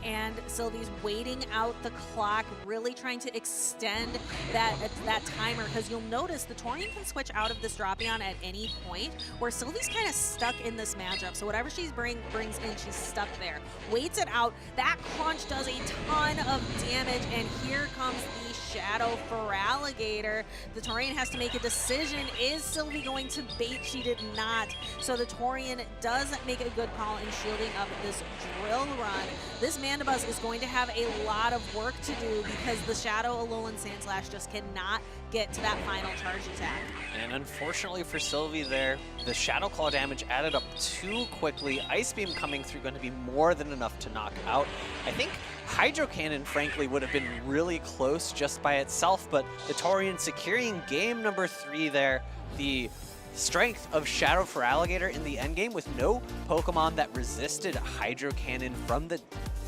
And Sylvie's waiting out the clock, really trying to extend that timer, because you'll notice the Torian can switch out of this Drapion at any point, where Sylvie's kind of stuck in this matchup. So whatever she brings in, she's stuck there. Waits it out. That crunch does a ton of damage, and here comes the Shadow Feraligatr. The Torian has to make a decision. Is Sylvie going to bait? She did not. So the Torian does make a good call in shielding up this Drill Run. This Mandibuzz is going to have a lot of work to do because the Shadow, Alolan Sandslash just cannot get to that final charge attack. And unfortunately for Sylvie there, the Shadow Claw damage added up too quickly. Ice Beam coming through going to be more than enough to knock out. I think Hydro Cannon, frankly, would have been really close just by itself, but the Torian securing game number 3 there. The strength of Shadow Feraligatr in the endgame with no Pokemon that resisted Hydro Cannon from the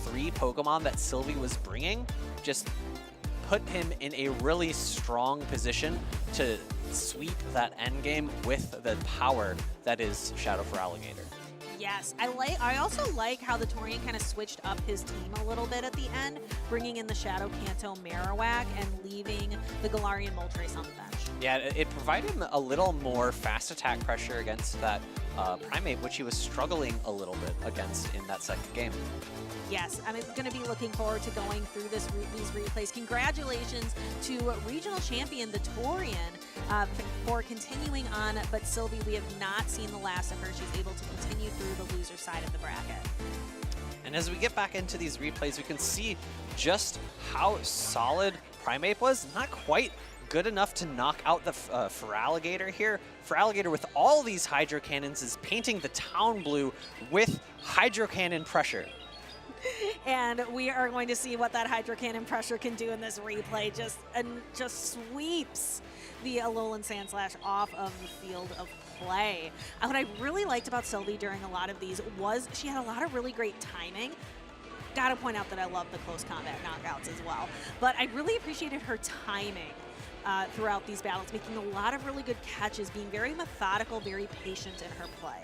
3 Pokemon that Sylvie was bringing just put him in a really strong position to sweep that endgame with the power that is Shadow Feraligatr. Yes, I also like how the Torian kind of switched up his team a little bit at the end, bringing in the Shadow Kanto Marowak and leaving the Galarian Moltres on the bench. Yeah, it provided him a little more fast attack pressure against that Primate, which he was struggling a little bit against in that second game. Yes, I'm going to be looking forward to going through these replays. Congratulations to regional champion, the Torian, for continuing on. But Sylvie, we have not seen the last of her. She's able to continue through the loser side of the bracket. And as we get back into these replays, we can see just how solid Primate was. Not quite good enough to knock out the Feraligatr here. Feraligatr with all these Hydro Cannons is painting the town blue with Hydro Cannon pressure. And we are going to see what that Hydro Cannon pressure can do in this replay. Just sweeps the Alolan Sandslash off of the field of play. What I really liked about Sylvie during a lot of these was she had a lot of really great timing. Gotta point out that I love the close combat knockouts as well. But I really appreciated her timing throughout these battles, making a lot of really good catches, being very methodical, very patient in her play.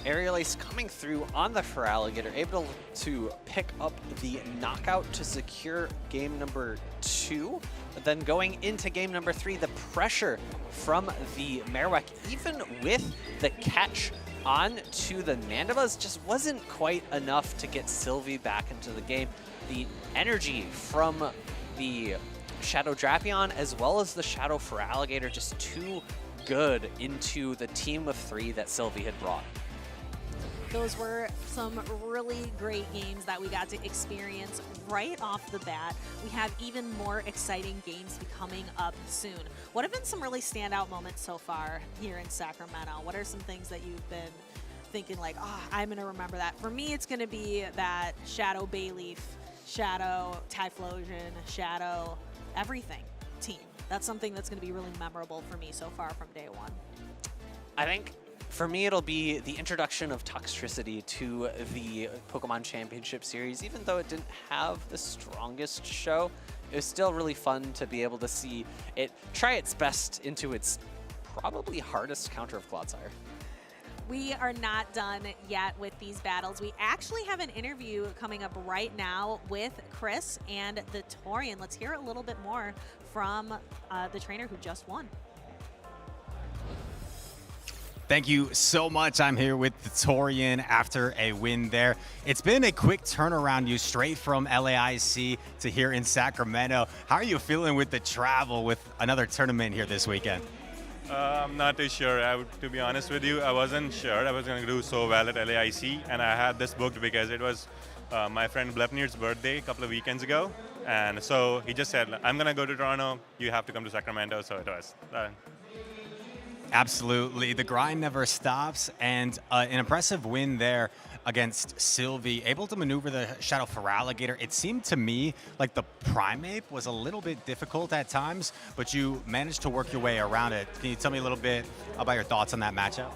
Aerial Ace coming through on the Feraligatr, able to pick up the knockout to secure game number 2. But then going into game number 3, the pressure from the Marowak, even with the catch on to the Mandibas, just wasn't quite enough to get Sylvie back into the game. The energy from the Shadow Drapion as well as the Shadow Feraligatr just too good into the team of 3 that Sylvie had brought. Those were some really great games that we got to experience right off the bat. We have even more exciting games coming up soon. What have been some really standout moments so far here in Sacramento? What are some things that you've been thinking like, oh, I'm going to remember that? For me, it's going to be that Shadow Bayleaf, Shadow Typhlosion, Shadow everything team. That's something that's going to be really memorable for me so far from day one. I think for me, it'll be the introduction of Toxtricity to the Pokemon Championship Series. Even though it didn't have the strongest show, it was still really fun to be able to see it try its best into its probably hardest counter of Clodsire. We are not done yet with these battles. We actually have an interview coming up right now with Chris and the Torian. Let's hear a little bit more from the trainer who just won. Thank you so much. I'm here with the Torian after a win there. It's been a quick turnaround, you straight from LAIC to here in Sacramento. How are you feeling with the travel with another tournament here this weekend? I'm not too sure. To be honest with you, I wasn't sure I was going to do so well at LAIC, and I had this booked because it was my friend Blepnir's birthday a couple of weekends ago. And so he just said, I'm going to go to Toronto. You have to come to Sacramento. So it was. Absolutely. The grind never stops, and an impressive win there against Sylvie, able to maneuver the Shadow Feraligatr. It seemed to me like the Primate was a little bit difficult at times, but you managed to work your way around it. Can you tell me a little bit about your thoughts on that matchup?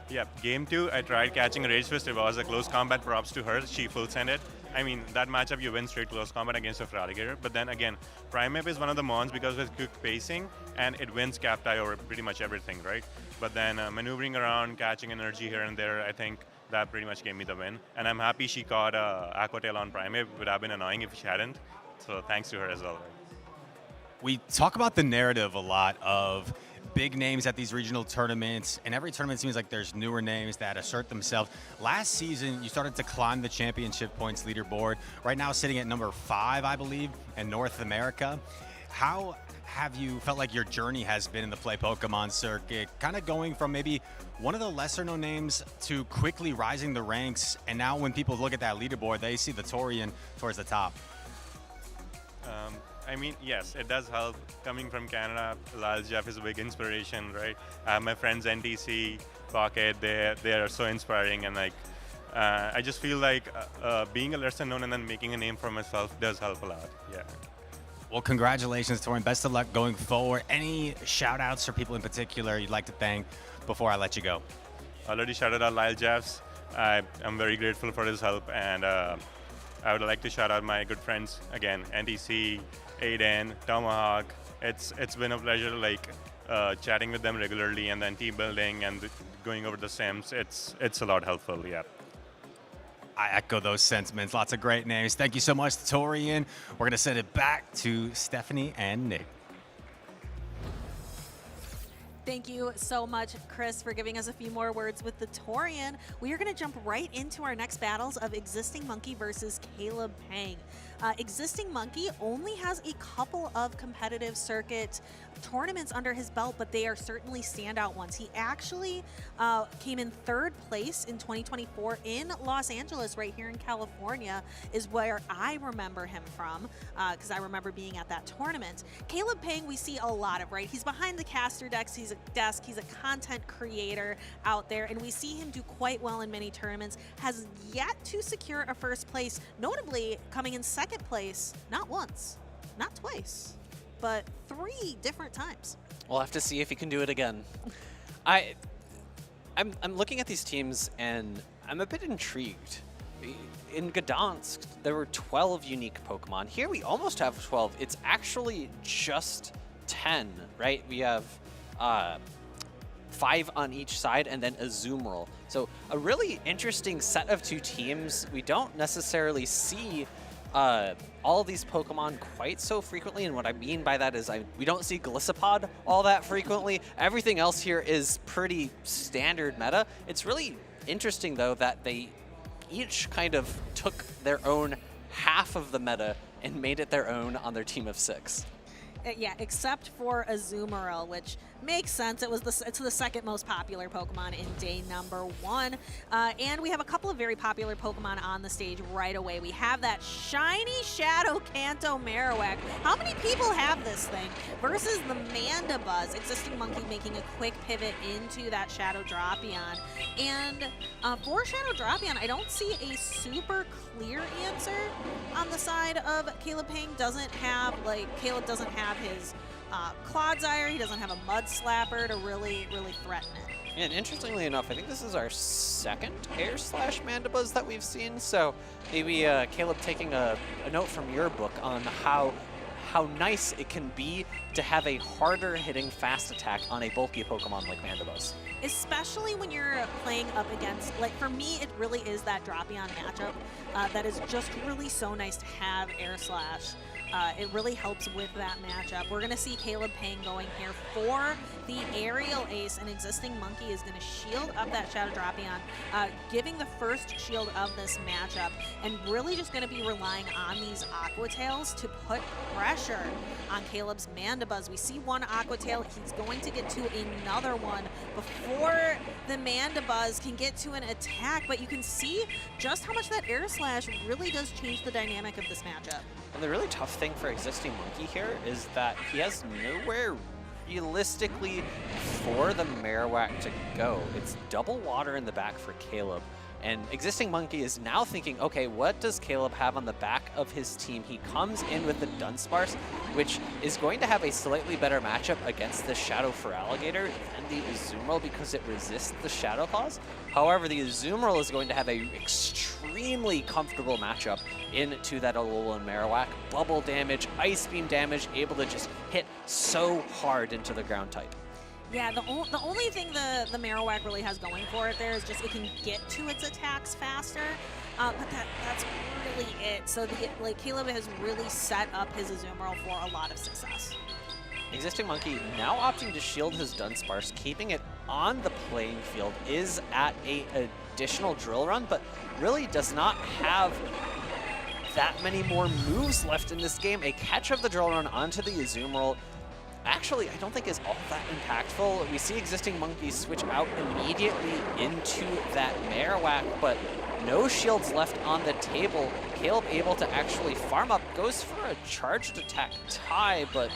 Yeah, game 2, I tried catching a Rage Fist. It was a close combat, props to her. She full sent it. I mean, that matchup, you win straight close combat against a Feraligatr. But then again, Primate is one of the mons because of its quick pacing, and it wins cap tie over pretty much everything, right? But then maneuvering around, catching energy here and there, I think that pretty much gave me the win. And I'm happy she caught Aqua Tail on Primate. It would have been annoying if she hadn't. So thanks to her as well. We talk about the narrative a lot of big names at these regional tournaments, and every tournament seems like there's newer names that assert themselves. Last season, you started to climb the championship points leaderboard. Right now, sitting at number 5, I believe, in North America. How have you felt like your journey has been in the Play Pokemon circuit? Kind of going from maybe one of the lesser-known names to quickly rising the ranks, and now when people look at that leaderboard, they see the Torian towards the top. I mean, yes, it does help. Coming from Canada, Lyle Jeff is a big inspiration, right? My friends NTC, Pocket, they are so inspiring, and like, I just feel like being a lesser known and then making a name for myself does help a lot. Yeah. Well, congratulations, Torian. Best of luck going forward. Any shout-outs for people in particular you'd like to thank before I let you go? Already shouted out Lyle Jeffs. I'm very grateful for his help, and I would like to shout out my good friends again, NTC, Aiden, Tomahawk. It's been a pleasure, like chatting with them regularly, and then team building and going over the sims. It's a lot helpful. Yeah. I echo those sentiments. Lots of great names. Thank you so much, Torian. We're going to send it back to Stephanie and Nick. Thank you so much, Chris, for giving us a few more words with the Torian. We are going to jump right into our next battles of Existing Monkey versus Caleb Pang. Existing Monkey only has a couple of competitive circuit tournaments under his belt, but they are certainly standout ones. He actually came in 3rd place in 2024 in Los Angeles, right here in California, is where I remember him from, because I remember being at that tournament. Caleb Pang, we see a lot of, right? He's behind the caster decks, he's a content creator out there, and we see him do quite well in many tournaments, has yet to secure a 1st place, notably coming in 2nd place, not once, not twice, but 3 different times. We'll have to see if he can do it again. I'm looking at these teams and I'm a bit intrigued. In Gdansk, there were 12 unique Pokemon. Here we almost have 12. It's actually just 10, right? We have 5 on each side and then a Azumarill. So a really interesting set of 2 teams. We don't necessarily see all these Pokemon quite so frequently, and what I mean by that is we don't see Gliscopod all that frequently. Everything else here is pretty standard meta. It's really interesting, though, that they each kind of took their own half of the meta and made it their own on their team of 6. Yeah, except for Azumarill, which makes sense. It's the 2nd most popular Pokemon in day number 1. And we have a couple of very popular Pokemon on the stage right away. We have that shiny Shadow Kanto Marowak. How many people have this thing? Versus the Mandibuzz. Existing Monkey making a quick pivot into that Shadow Drapion. And for Shadow Drapion, I don't see a super clear answer on the side of Caleb Pang. Caleb doesn't have his Clodsire, he doesn't have a Mud Slapper to really threaten it. And interestingly enough, I think this is our 2nd Air Slash Mandibuzz that we've seen, so maybe Caleb taking a note from your book on how nice it can be to have a harder hitting fast attack on a bulky Pokemon like Mandibuzz. Especially when you're playing up against, for me, it really is that Drapion matchup that is just really so nice to have Air Slash. It really helps with that matchup. We're going to see Caleb Pang going here for the Aerial Ace. An Existing Monkey is going to shield up that Shadow Drapion, giving the first shield of this matchup, and really just going to be relying on these Aqua Tails to put pressure on Caleb's Mandibuzz. We see one Aqua Tail. He's going to get to another one before the Mandibuzz can get to an attack, but you can see just how much that Air Slash really does change the dynamic of this matchup. And the really tough thing for Existing Monkey here is that he has nowhere realistically for the Marowak to go. It's double water in the back for Caleb. And Existing Monkey is now thinking, okay, what does Caleb have on the back of his team? He comes in with the Dunsparce, which is going to have a slightly better matchup against the Shadow Feraligatr than the Azumarill because it resists the Shadow Claws. However, the Azumarill is going to have an extremely comfortable matchup into that Alolan Marowak. Bubble damage, Ice Beam damage, able to just hit so hard into the ground type. Yeah, the only thing the Marowak really has going for it there is just it can get to its attacks faster, but that's really it. So Caleb has really set up his Azumarill for a lot of success. Existing Monkey now opting to shield his Dunsparce, keeping it on the playing field, is at a additional drill run, but really does not have that many more moves left in this game. A catch of the drill run onto the Azumarill actually, I don't think is all that impactful. We see Existing Monkey switch out immediately into that Marowak, but no shields left on the table. Caleb able to actually farm up, goes for a charged attack tie, but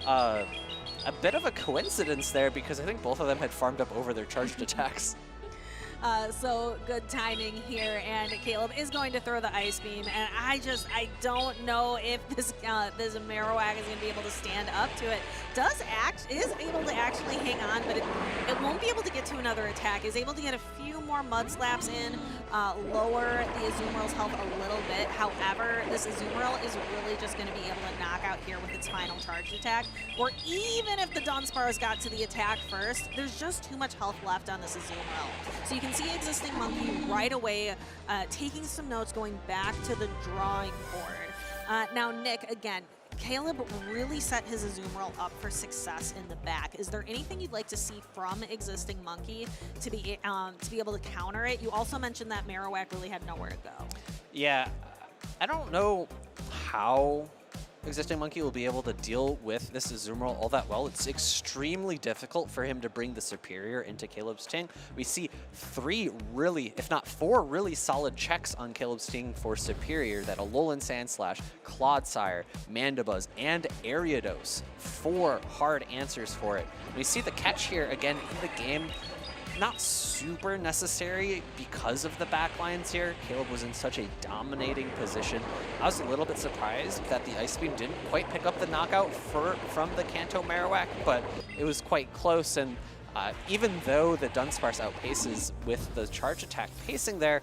a bit of a coincidence there because I think both of them had farmed up over their charged attacks. So good timing here, and Caleb is going to throw the Ice Beam, and I don't know if this Marowak is going to be able to stand up to it. Is able to actually hang on, but it won't be able to get to another attack. Is able to get a few more Mud Slaps in, lower the Azumarill's health a little bit. However, this Azumarill is really just going to be able to knock out here with its final charged attack, or even if the Dunsparce got to the attack first, there's just too much health left on this Azumarill. So you can see Existing Monkey right away taking some notes, going back to the drawing board. Now, Nick, again, Caleb really set his Azumarill up for success in the back. Is there anything you'd like to see from existing Monkey to be able to counter it? You also mentioned that Marowak really had nowhere to go. Yeah, I don't know how existing Monkey will be able to deal with this Azumarill all that well. It's extremely difficult for him to bring the Superior into Caleb's Ting. We see 3 really, if not 4 really solid checks on Caleb's Ting for Superior, that Alolan Sandslash, Clodsire, Mandibuzz, and Ariados. 4 hard answers for it. We see the catch here again in the game. Not super necessary because of the backlines here. Caleb was in such a dominating position. I was a little bit surprised that the Ice Beam didn't quite pick up the knockout from the Kanto Marowak, but it was quite close. And even though the Dunsparce outpaces with the charge attack pacing there,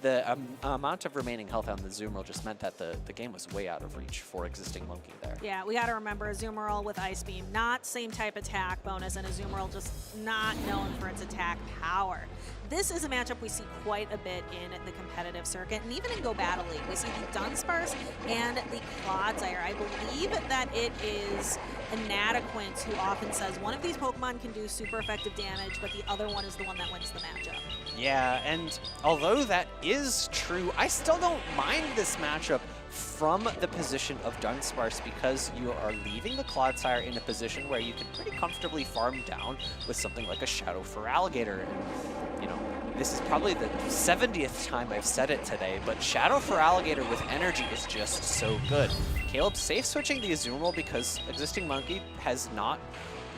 the amount of remaining health on the Azumarill just meant that the game was way out of reach for existing Monkey there. Yeah, we got to remember Azumarill with Ice Beam, not same type attack bonus, and Azumarill just not known for its attack power. This is a matchup we see quite a bit in the competitive circuit, and even in Go Battle League. We see the Dunsparce and the Clodsire. I believe that it is Inadequate who often says one of these Pokemon can do super effective damage, but the other one is the one that wins the matchup. Yeah, and although that is true, I still don't mind this matchup from the position of Dunsparce, because you are leaving the Clodsire in a position where you can pretty comfortably farm down with something like a Shadow Feraligatr. And, you know, this is probably the 70th time I've said it today, but Shadow Feraligatr with energy is just so good. Caleb safe switching the Azumarill because existing Monkey has not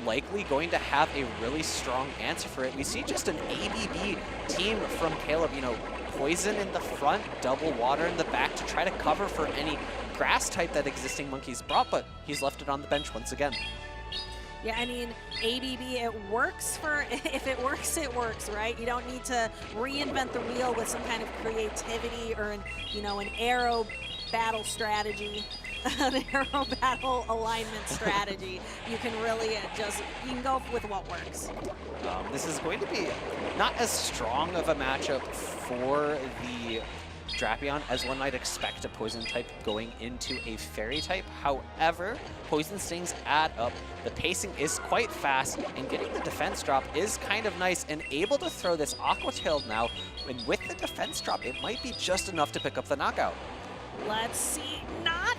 likely going to have a really strong answer for it. We see just an ABB team from Caleb, you know, Poison in the front, double Water in the back to try to cover for any grass type that existing Monkey's brought, but he's left it on the bench once again. Yeah, I mean, ABB, it works for, if it works, right? You don't need to reinvent the wheel with some kind of creativity or, an arrow battle strategy, an arrow battle alignment strategy. You can really you can go with what works. This is going to be not as strong of a matchup for the Drapion as one might expect a Poison type going into a Fairy type. However, Poison Stings add up. The pacing is quite fast, and getting the defense drop is kind of nice, and able to throw this Aqua Tail now. And with the defense drop, it might be just enough to pick up the knockout. Let's see, not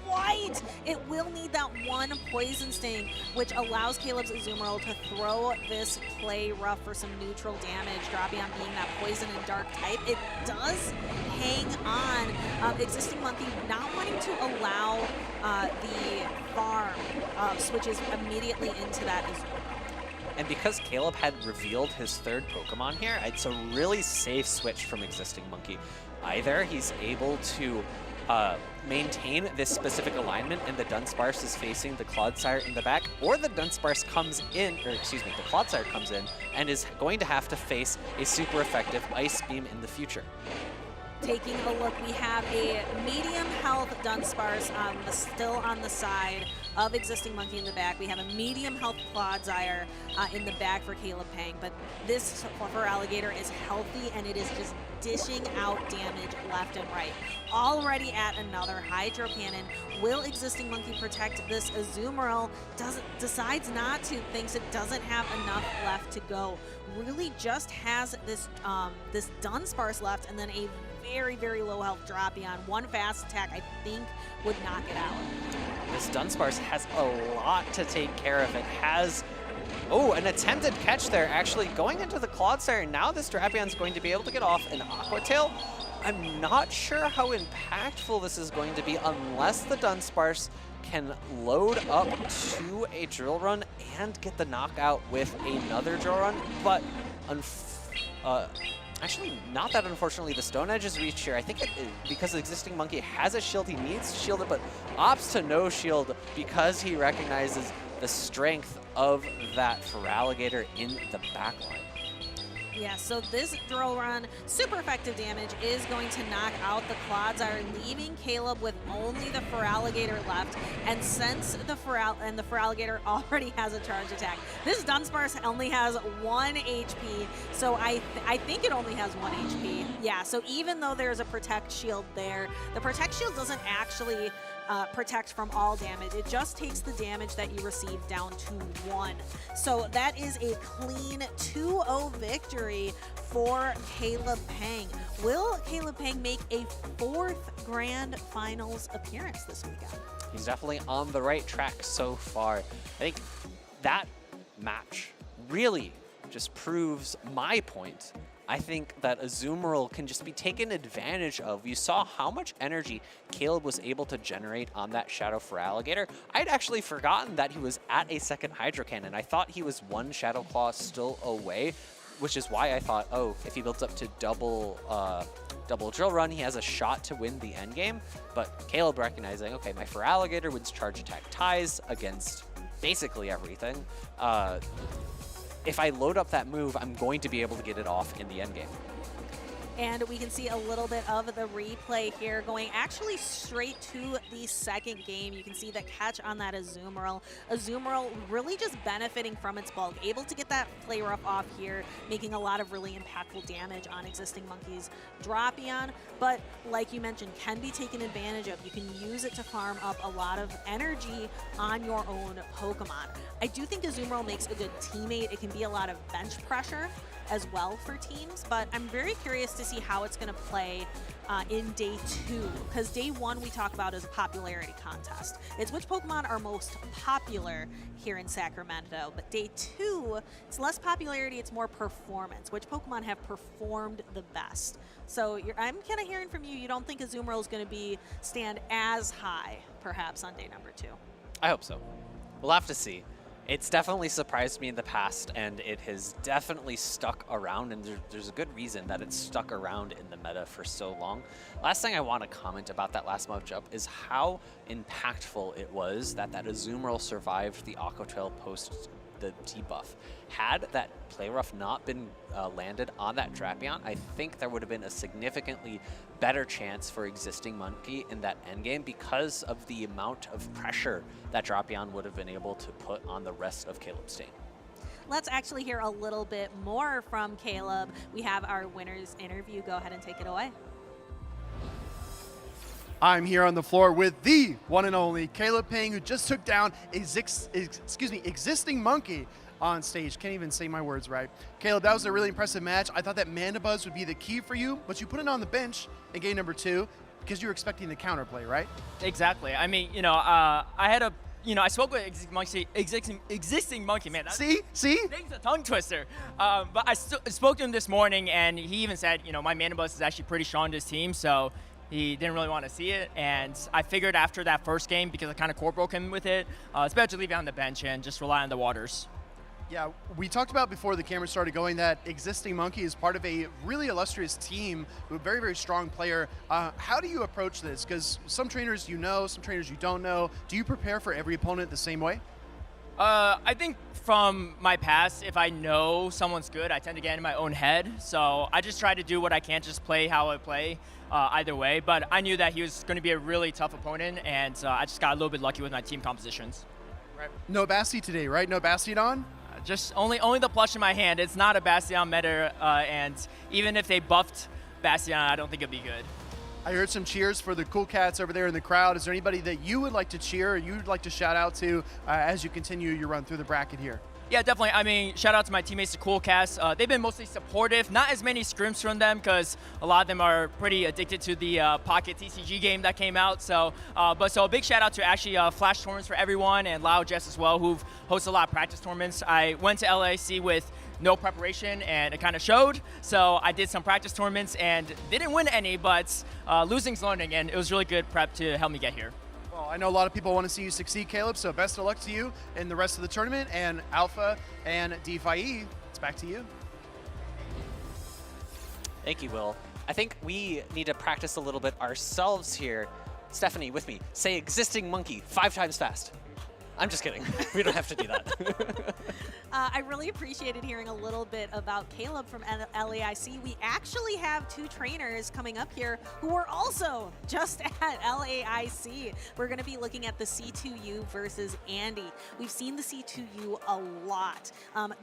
quite. It will need that one Poison Sting, which allows Caleb's Azumarill to throw this Clay Rough for some neutral damage. Drapion being that Poison and Dark type, it does hang on. Existing Monkey not wanting to allow the farm switches immediately into that Azumarill. And because Caleb had revealed his 3rd Pokemon here, it's a really safe switch from existing Monkey. Either he's able to maintain this specific alignment and the Dunsparce is facing the Clodsire in the back, or the Dunsparce comes in, or excuse me, the Clodsire comes in and is going to have to face a super effective Ice Beam in the future. Taking a look, we have a medium health Dunsparce still on the side of existing Monkey in the back. We have a medium health Clodsire in the back for Caleb Pang, but this Feraligatr is healthy and it is just dishing out damage left and right. Already at another Hydro Cannon. Will existing Monkey protect this Azumarill? Decides not to, thinks it doesn't have enough left to go. Really just has this this Dunsparce left, and then a very, very low health Drapion. One fast attack, I think, would knock it out. This Dunsparce has a lot to take care of. It has, an attempted catch there, actually going into the Clodsire. Now this Drapion's going to be able to get off an Aqua Tail. I'm not sure how impactful this is going to be unless the Dunsparce can load up to a Drill Run and get the knockout with another Drill Run, but actually, not that unfortunately. The Stone Edge is reached here. I think because the existing Monkey has a shield, he needs to shield it, but opts to no shield because he recognizes the strength of that Feraligatr in the backline. Yeah, so this Drill Run, super effective damage, is going to knock out the Clodsire, leaving Caleb with only the Feraligatr left. And since the Feraligatr already has a charge attack, this Dunsparce only has 1 HP, so I think it only has 1 HP. Yeah, so even though there's a Protect Shield there, the Protect Shield doesn't actually protect from all damage. It just takes the damage that you receive down to 1. So that is a clean 2-0 victory for Caleb Pang. Will Caleb Pang make a 4th Grand Finals appearance this weekend? He's definitely on the right track so far. I think that match really just proves my point. I think that Azumarill can just be taken advantage of. You saw how much energy Caleb was able to generate on that Shadow Feraligatr. I'd actually forgotten that he was at a second Hydro Cannon. I thought he was 1 Shadow Claw still away, which is why I thought, oh, if he builds up to double Drill Run, he has a shot to win the endgame. But Caleb recognizing, okay, my Feraligatr wins Charge Attack ties against basically everything. If I load up that move, I'm going to be able to get it off in the endgame. And we can see a little bit of the replay here going actually straight to the second game. You can see the catch on that Azumarill. Azumarill really just benefiting from its bulk, able to get that play rough off here, making a lot of really impactful damage on Existing Monkey's Drapion. But like you mentioned, can be taken advantage of. You can use it to farm up a lot of energy on your own Pokemon. I do think Azumarill makes a good teammate. It can be a lot of bench pressure as well for teams, but I'm very curious to see how it's going to play in day 2, because day 1 we talk about as a popularity contest. It's which Pokemon are most popular here in Sacramento, but day 2, it's less popularity, it's more performance. Which Pokemon have performed the best? So I'm kind of hearing from you, you don't think Azumarill is going to stand as high, perhaps, on day number 2? I hope so. We'll have to see. It's definitely surprised me in the past, and it has definitely stuck around, and there's a good reason that it's stuck around in the meta for so long. Last thing I want to comment about that last matchup is how impactful it was that Azumarill survived the Aqua Tail post the debuff. Had that play rough not been landed on that Drapion, I think there would have been a significantly better chance for Existing Monkey in that endgame because of the amount of pressure that Drapion would have been able to put on the rest of Caleb's team. Let's actually hear a little bit more from Caleb. We have our winner's interview. Go ahead and take it away. I'm here on the floor with the one and only Caleb Pang, who just took down Existing Monkey on stage. Can't even say my words right. Caleb, that was a really impressive match. I thought that Mana Buzz would be the key for you, but you put it on the bench in game number 2 because you were expecting the counterplay, right? Exactly. I mean, I had a, I spoke with Existing Monkey, man. See? Thing's a tongue twister. But I spoke to him this morning, and he even said, my Mana Buzz is actually pretty strong to his team, so he didn't really want to see it, and I figured after that first game, because I kind of core broke him with it, it's better to leave it on the bench and just rely on the waters. Yeah, we talked about before the camera started going that Existing Monkey is part of a really illustrious team, a very, very strong player. How do you approach this? Because some trainers you know, some trainers you don't know. Do you prepare for every opponent the same way? I think from my past, if I know someone's good, I tend to get in my own head. So I just try to do what I can, just play how I play either way. But I knew that he was going to be a really tough opponent, and I just got a little bit lucky with my team compositions. Right. No Basti today, right? No Bastiodon? Just only the plush in my hand. It's not a Bastion meta, and even if they buffed Bastion, I don't think it'd be good. I heard some cheers for the cool cats over there in the crowd. Is there anybody that you would like to cheer or you'd like to shout out to as you continue your run through the bracket here? Yeah, definitely. I mean, shout out to my teammates, the Cool Cats. They've been mostly supportive. Not as many scrims from them because a lot of them are pretty addicted to the Pocket TCG game that came out. So a big shout out to actually Flash Tournaments for Everyone and Lao Jess as well, who've hosted a lot of practice tournaments. I went to LAIC with no preparation, and it kind of showed. So I did some practice tournaments and didn't win any, but losing's learning, and it was really good prep to help me get here. Well, I know a lot of people want to see you succeed, Caleb, so best of luck to you in the rest of the tournament, and Alpha and DeFi, it's back to you. Thank you, Will. I think we need to practice a little bit ourselves here. Stephanie, with me, say Existing Monkey 5 times fast. I'm just kidding. We don't have to do that. I really appreciated hearing a little bit about Caleb from LAIC. We actually have 2 trainers coming up here who are also just at LAIC. We're going to be looking at the C2U versus Andy. We've seen the C2U a lot.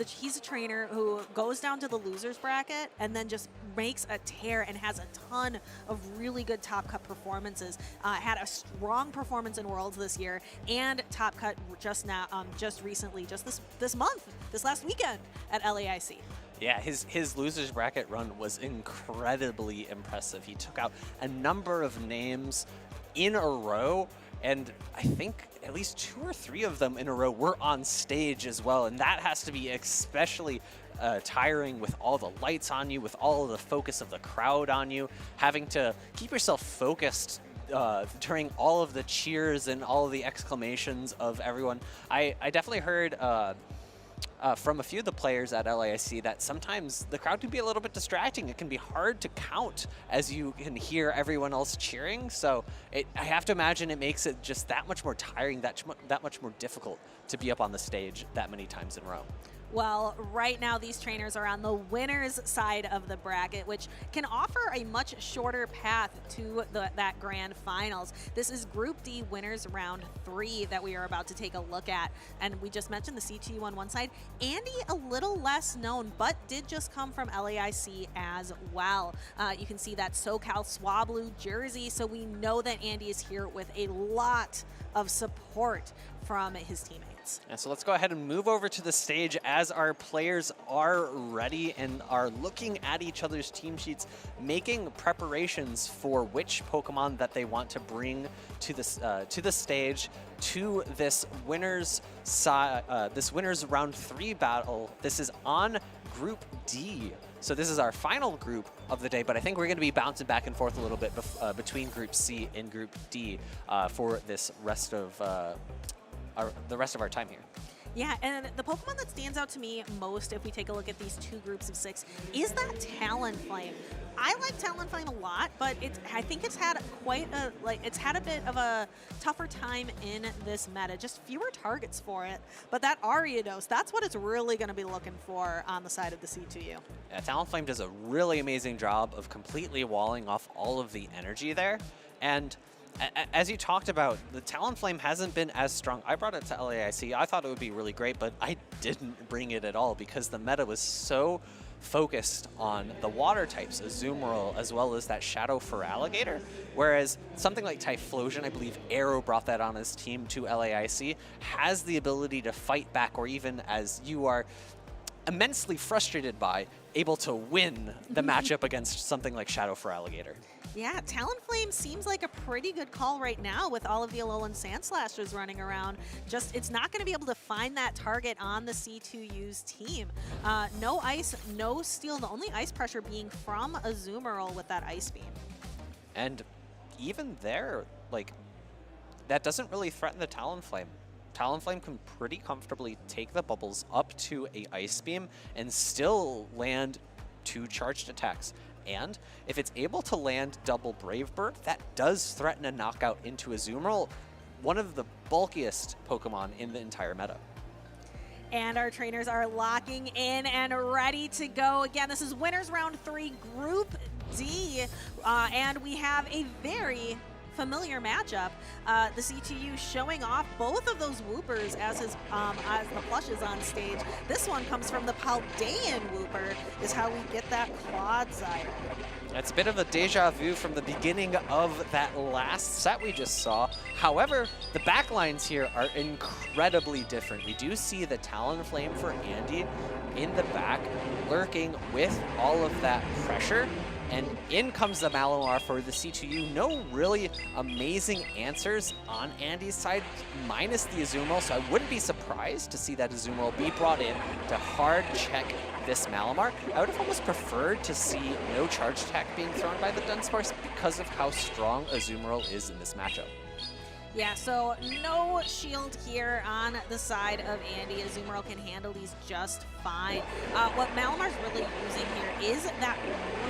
He's a trainer who goes down to the losers bracket and then just makes a tear and has a ton of really good top cut performances. Had a strong performance in Worlds this year and top cut just recently, just this month. This last weekend at LAIC. Yeah, his losers bracket run was incredibly impressive. He took out a number of names in a row, and I think at least 2 or 3 of them in a row were on stage as well, and that has to be especially tiring with all the lights on you, with all of the focus of the crowd on you, having to keep yourself focused during all of the cheers and all of the exclamations of everyone. I definitely heard from a few of the players at LAIC that sometimes the crowd can be a little bit distracting. It can be hard to count as you can hear everyone else cheering. So I have to imagine it makes it just that much more tiring, that much more difficult to be up on the stage that many times in a row. Well, right now these trainers are on the winner's side of the bracket, which can offer a much shorter path to that grand finals. This is Group D winners round 3 that we are about to take a look at. And we just mentioned the C2U on one side. Andy, a little less known, but did just come from LAIC as well. You can see that SoCal Swablu jersey, so we know that Andy is here with a lot of support from his teammates. And so let's go ahead and move over to the stage as our players are ready and are looking at each other's team sheets, making preparations for which Pokemon that they want to bring to the stage, to this winners round 3 battle. This is on Group D. So this is our final group of the day, but I think we're going to be bouncing back and forth a little bit between Group C and Group D for this rest of the rest of our time here. Yeah, and the Pokemon that stands out to me most, if we take a look at these 2 groups of 6, is that Talonflame. I like Talonflame a lot, but I think it's had a bit of a tougher time in this meta. Just fewer targets for it. But that Ariados, that's what it's really going to be looking for on the side of the C2U. Yeah, Talonflame does a really amazing job of completely walling off all of the energy there. And as you talked about, the Talonflame hasn't been as strong. I brought it to LAIC. I thought it would be really great, but I didn't bring it at all because the meta was so focused on the water types, Azumarill, as well as that Shadow Feraligatr. Whereas something like Typhlosion, I believe Arrow brought that on his team to LAIC, has the ability to fight back, or even as you are immensely frustrated by, able to win the matchup against something like Shadow Feraligatr. Yeah, Talonflame seems like a pretty good call right now with all of the Alolan Sandslashers running around. Just, it's not going to be able to find that target on the C2U's team. No ice, no steel. The only ice pressure being from Azumarill with that Ice Beam. And even there, like, that doesn't really threaten the Talonflame. Talonflame can pretty comfortably take the bubbles up to a Ice Beam and still land 2 charged attacks. And if it's able to land double Brave Bird, that does threaten a knockout into Azumarill, one of the bulkiest Pokemon in the entire meta. And our trainers are locking in and ready to go. Again, this is winners round 3, Group D, and we have a very familiar matchup. The C2U showing off both of those Woopers as the plush is on stage. This one comes from the Paldean Wooper, is how we get that Clodsire. That's a bit of a deja vu from the beginning of that last set we just saw. However, the backlines here are incredibly different. We do see the Talonflame for Andy in the back, lurking with all of that pressure. And in comes the Malamar for the C2U. No really amazing answers on Andy's side, minus the Azumarill, so I wouldn't be surprised to see that Azumarill be brought in to hard check this Malamar. I would have almost preferred to see no charge attack being thrown by the Dunsparce because of how strong Azumarill is in this matchup. Yeah, so no shield here on the side of Andy. Azumarill can handle these just fine. What Malamar's really using here is that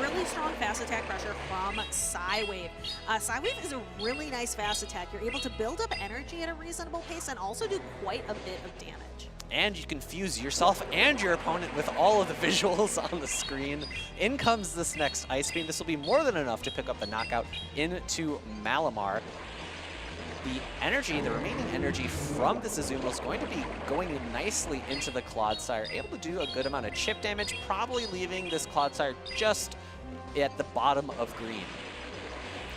really strong fast attack pressure from Psywave. Psywave is a really nice fast attack. You're able to build up energy at a reasonable pace and also do quite a bit of damage. and you confuse yourself and your opponent with all of the visuals on the screen. In comes this next Ice Beam. This will be more than enough to pick up the knockout into Malamar. The energy, the remaining energy from this Azumarill is going to be going nicely into the Clodsire, able to do a good amount of chip damage, probably leaving this Clodsire just at the bottom of green.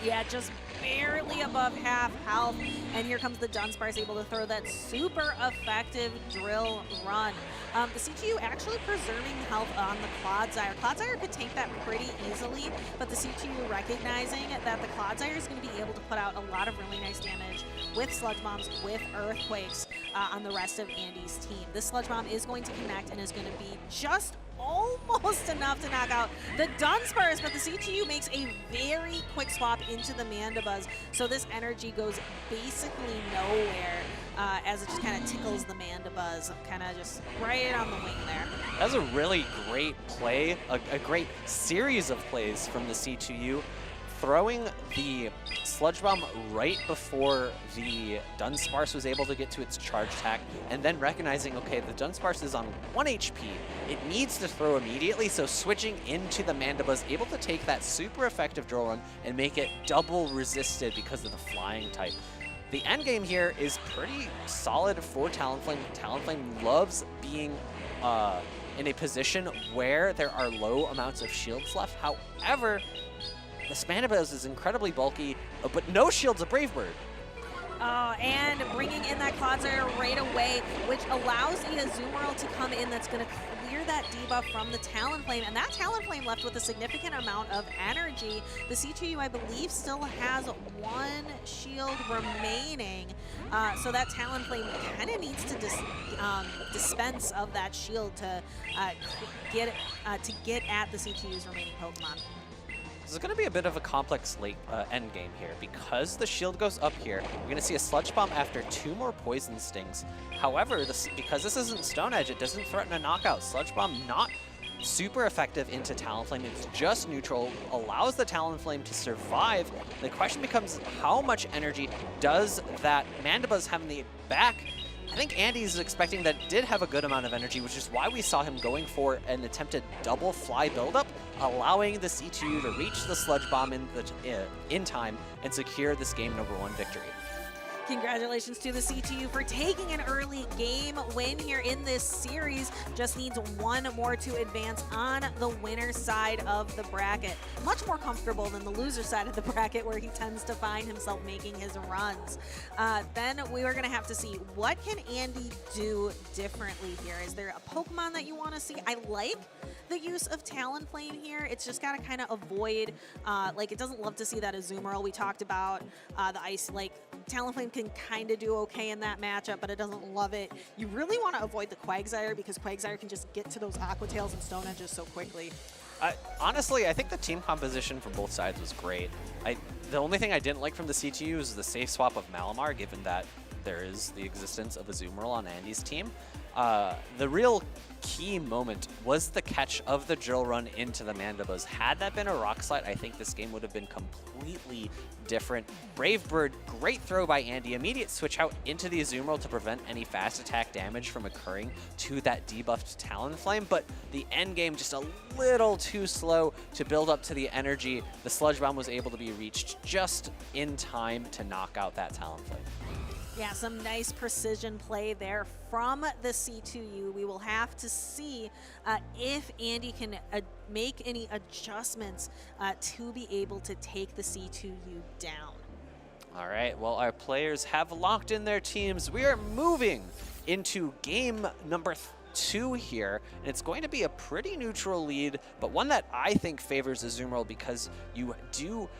Yeah, just barely above half health. And here comes the Dunsparce able to throw that super effective drill run. The CTU actually preserving health on the Clodsire. Clodsire could take that pretty easily, but the CTU recognizing that the Clodsire is going to be able to put out a lot of really nice damage with Sludge Bombs, with Earthquakes on the rest of Andy's team. This Sludge Bomb is going to connect and is going to be just almost enough to knock out the Dunsparce, but the CTU makes a very quick swap into the Mandibuzz, so this energy goes basically nowhere as it just kind of tickles the Mandibuzz, kind of just right on the wing there. That was a really great play, a great series of plays from the C2U. Throwing the Sludge Bomb right before the Dunsparce was able to get to its charge attack, and then recognizing, okay, the Dunsparce is on 1 HP. It needs to throw immediately, so switching into the Mandibuzz, able to take that super effective drill run and make it double resisted because of the flying type. The end game here is pretty solid for Talonflame. Talonflame loves being in a position where there are low amounts of shields left. However, the Mandibuzz is incredibly bulky, but no shields of Brave Bird. And bringing in that Clodsire right away, which allows the Azumarill to come in that's going to clear that debuff from the Talonflame. And that Talonflame left with a significant amount of energy. The C2U, I believe, still has 1 shield remaining. So that Talonflame kind of needs to dispense of that shield to get at the C2U's remaining Pokemon. This is going to be a bit of a complex late end game here. Because the shield goes up here, you're going to see a Sludge Bomb after 2 more Poison Stings. However, because this isn't Stone Edge, it doesn't threaten a knockout. Sludge Bomb not super effective into Talonflame. It's just neutral, allows the Talonflame to survive. The question becomes, how much energy does that Mandibuzz have in the back? I think Andy's expecting that did have a good amount of energy, which is why we saw him going for an attempted double fly buildup, allowing the C2U to reach the Sludge Bomb in time and secure this game #1 victory. Congratulations to the C2U for taking an early game win here in this series. Just needs 1 more to advance on the winner's side of the bracket. Much more comfortable than the loser side of the bracket, where he tends to find himself making his runs. Then we are going to have to see, what can Andy do differently here? Is there a Pokemon that you want to see? I like the use of Talonflame here. It's just got to kind of avoid, like, it doesn't love to see that Azumarill. We talked about the Ice, like, Talonflame can kind of do okay in that matchup, but it doesn't love it. You really want to avoid the Quagsire, because Quagsire can just get to those Aqua Tails and Stone Edges so quickly. Honestly, I think the team composition from both sides was great. The only thing I didn't like from the C2U is the safe swap of Malamar, given that there is the existence of Azumarill on Andy's team. The real key moment was the catch of the drill run into the Mandibuzz. Had that been a Rock Slide, I think this game would have been completely different. Brave Bird, great throw by Andy. Immediate switch out into the Azumarill to prevent any fast attack damage from occurring to that debuffed Talonflame, but the end game just a little too slow to build up to the energy. The Sludge Bomb was able to be reached just in time to knock out that Talonflame. Yeah, some nice precision play there from the C2U. We will have to see if Andy can make any adjustments to be able to take the C2U down. All right, well, our players have locked in their teams. We are moving into game #2 here, and it's going to be a pretty neutral lead, but one that I think favors Azumarill because you do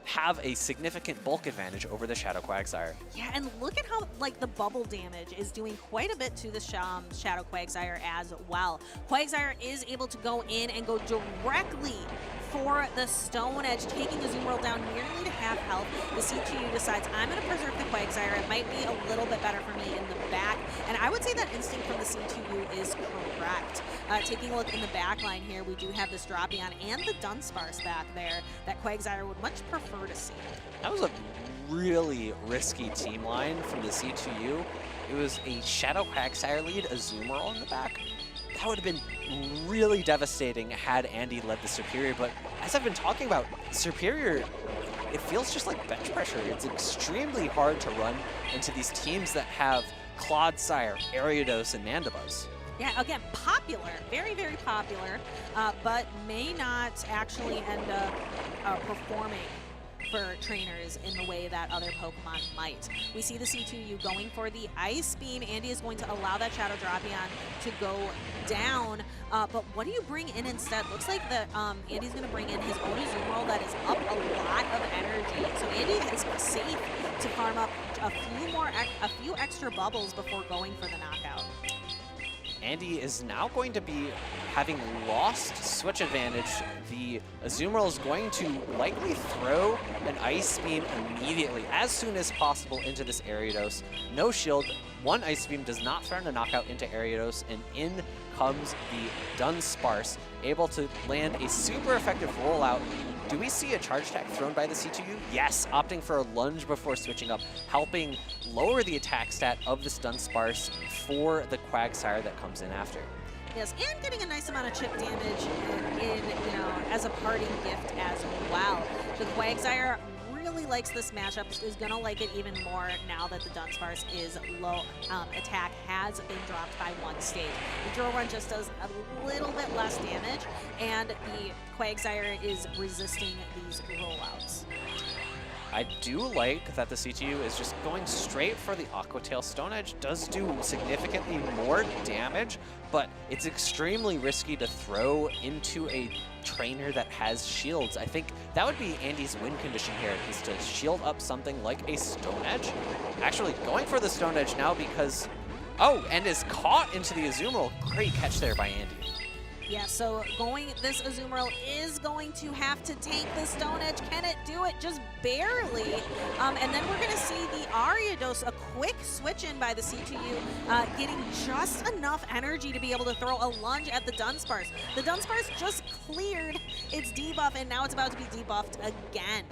have a significant bulk advantage over the Shadow Quagsire. Yeah, and look at how, like, the bubble damage is doing quite a bit to the Shadow Quagsire as well. Quagsire is able to go in and go directly for the Stone Edge, taking the Azumarill down nearly to half health. The C2U decides, I'm going to preserve the Quagsire. It might be a little bit better for me in the back. And I would say that instinct from the C2U is correct. Taking a look in the back line here, we do have this Drapion and the Dunsparce back there that Quagsire would much prefer to see. That was a really risky team line from the C2U. It was a Shadow Quagsire lead, a Azumarill in the back. That would have been really devastating had Andy led the Superior, but as I've been talking about, Superior, it feels just like bench pressure. It's extremely hard to run into these teams that have Clodsire, Ariados, and Mandibuzz. Yeah, again, popular, very, very popular, but may not actually end up performing for trainers in the way that other Pokemon might. We see the C2U going for the Ice Beam. Andy is going to allow that Shadow Drapion to go down, but what do you bring in instead? Looks like that Andy's going to bring in his own Azumarill that is up a lot of energy. So Andy is safe to farm up a few extra bubbles before going for the knockout. Andy is now going to be having lost switch advantage. The Azumarill is going to likely throw an Ice Beam immediately, as soon as possible, into this Ariados. No shield, one Ice Beam does not threaten a knockout into Ariados, and in comes the Dunsparce, able to land a super effective rollout. Do we see a charge attack thrown by the C2U? Yes, opting for a lunge before switching up, helping lower the attack stat of this Dunsparce for the Quagsire that comes in after. Yes, and getting a nice amount of chip damage in as a parting gift as well. The Quagsire really likes this matchup, is going to like it even more now that the Dunsparce is low. Attack has been dropped by one stage. The Drill Run just does a little bit less damage, and the Quagsire is resisting these rollouts. I do like that the CTU is just going straight for the Aqua Tail. Stone Edge does do significantly more damage, but it's extremely risky to throw into a trainer that has shields. I think that would be Andy's win condition here, is to shield up something like a Stone Edge. Actually going for the Stone Edge now because, oh, and is caught into the Azumarill. Great catch there by Andy. Yeah, so this Azumarill is going to have to tank the Stone Edge. Can it do it? Just barely. And then we're going to see the Ariados, a quick switch in by the C2U, getting just enough energy to be able to throw a lunge at the Dunsparce. The Dunsparce just cleared its debuff, and now it's about to be debuffed again.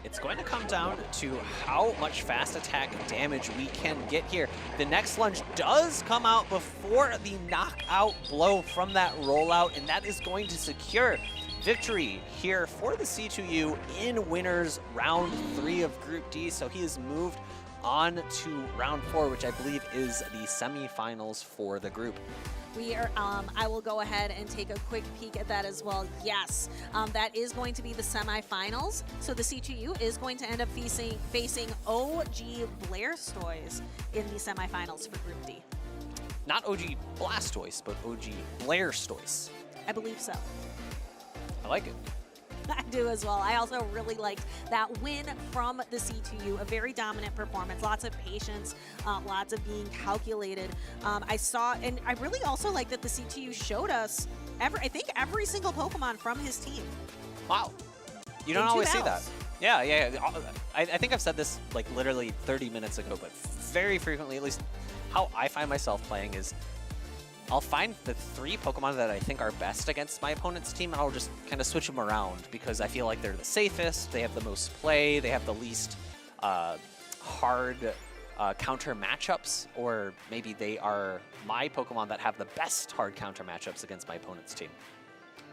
It's going to come down to how much fast attack damage we can get here. The next lunge does come out before the knockout blow from that rollout, and that is going to secure victory here for the C2U in winners round 3 of Group D. So he has moved on to round 4, which I believe is the semifinals for the group. I will go ahead and take a quick peek at that as well. Yes, that is going to be the semifinals. So the C2U is going to end up facing OG Blastoise in the semifinals for Group D. Not OG Blastoise, but OG Blastoise. I believe so. I like it. I do as well. I also really liked that win from the C2U, a very dominant performance, lots of patience, lots of being calculated. And I really also like that the C2U showed us, I think every single Pokemon from his team. Wow. You don't always see that. Yeah. I think I've said this like literally 30 minutes ago, but very frequently, at least how I find myself playing is I'll find the 3 Pokemon that I think are best against my opponent's team, and I'll just kind of switch them around because I feel like they're the safest, they have the most play, they have the least hard counter matchups, or maybe they are my Pokemon that have the best hard counter matchups against my opponent's team.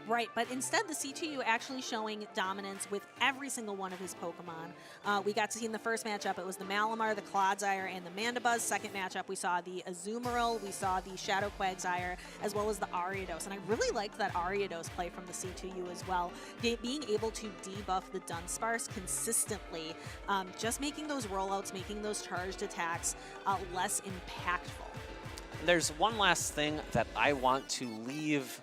Right, but instead the C2U actually showing dominance with every single one of his Pokemon. We got to see in the first matchup, it was the Malamar, the Clodsire, and the Mandibuzz. Second matchup, we saw the Azumarill, we saw the Shadow Quagsire, as well as the Ariados. And I really liked that Ariados play from the C2U as well. Being able to debuff the Dunsparce consistently, just making those rollouts, making those charged attacks less impactful. There's one last thing that I want to leave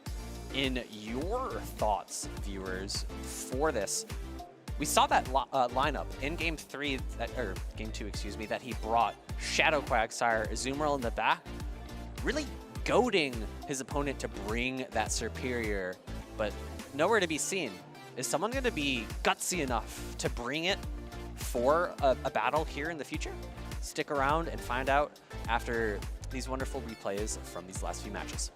in your thoughts, viewers, for this. We saw that lineup in Game 2, that he brought Shadow Quagsire, Azumarill in the back, really goading his opponent to bring that Superior, but nowhere to be seen. Is someone going to be gutsy enough to bring it for a battle here in the future? Stick around and find out after these wonderful replays from these last few matches.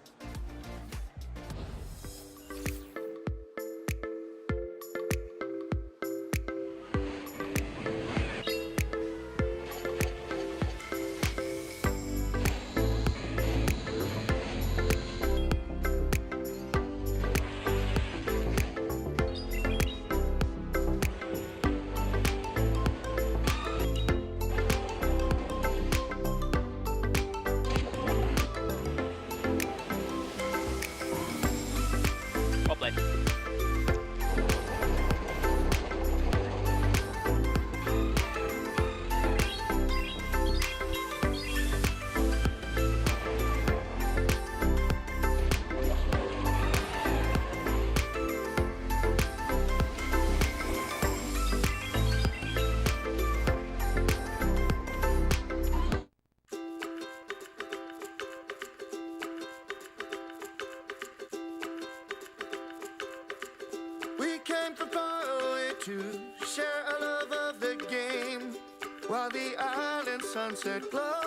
Well played. We came from far away to share a love of the game while the island sunset glows.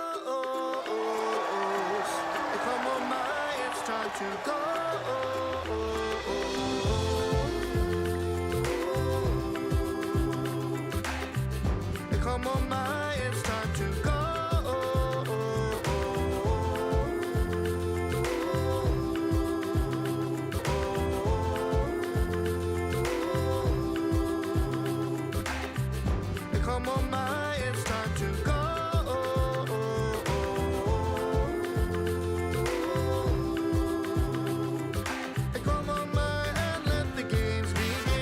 Come on, my, it's time to go. Come on, my, it's time to go. Come on, my, it's time to go. Come on, my, and let the games begin.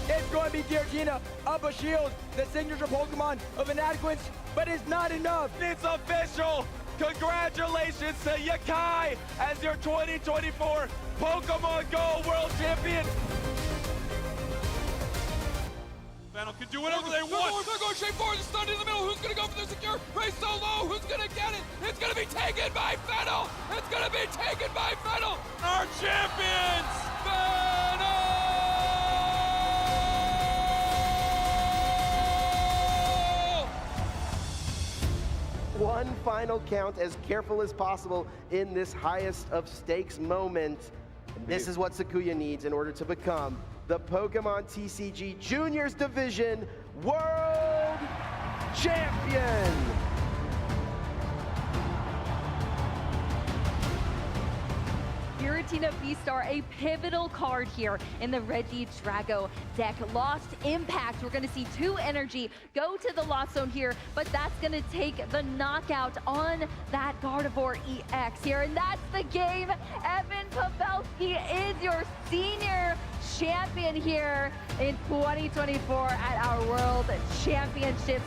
It's going to be Giratina up a shield, the signature Pokemon of inadequacy, but it's not enough. It's official! Congratulations to Yakai as your 2024 Pokemon Go World Champion! Battle can do whatever they want! They're going straight forward, the stun in the middle, who's gonna go for the secure? Race so low, who's gonna get it? It's gonna be taken by Fennel! It's gonna be taken by Fennel! Our champions! One final count, as careful as possible in this highest of stakes moment. And this is what Sakuya needs in order to become the Pokemon TCG Juniors Division World Champion. Giratina V-Star, a pivotal card here in the Reggie Drago deck. Lost Impact, we're going to see 2 energy go to the Lost Zone here, but that's going to take the knockout on that Gardevoir EX here, and that's the game. Evan Pavelski is your senior champion here in 2024 at our World Championships.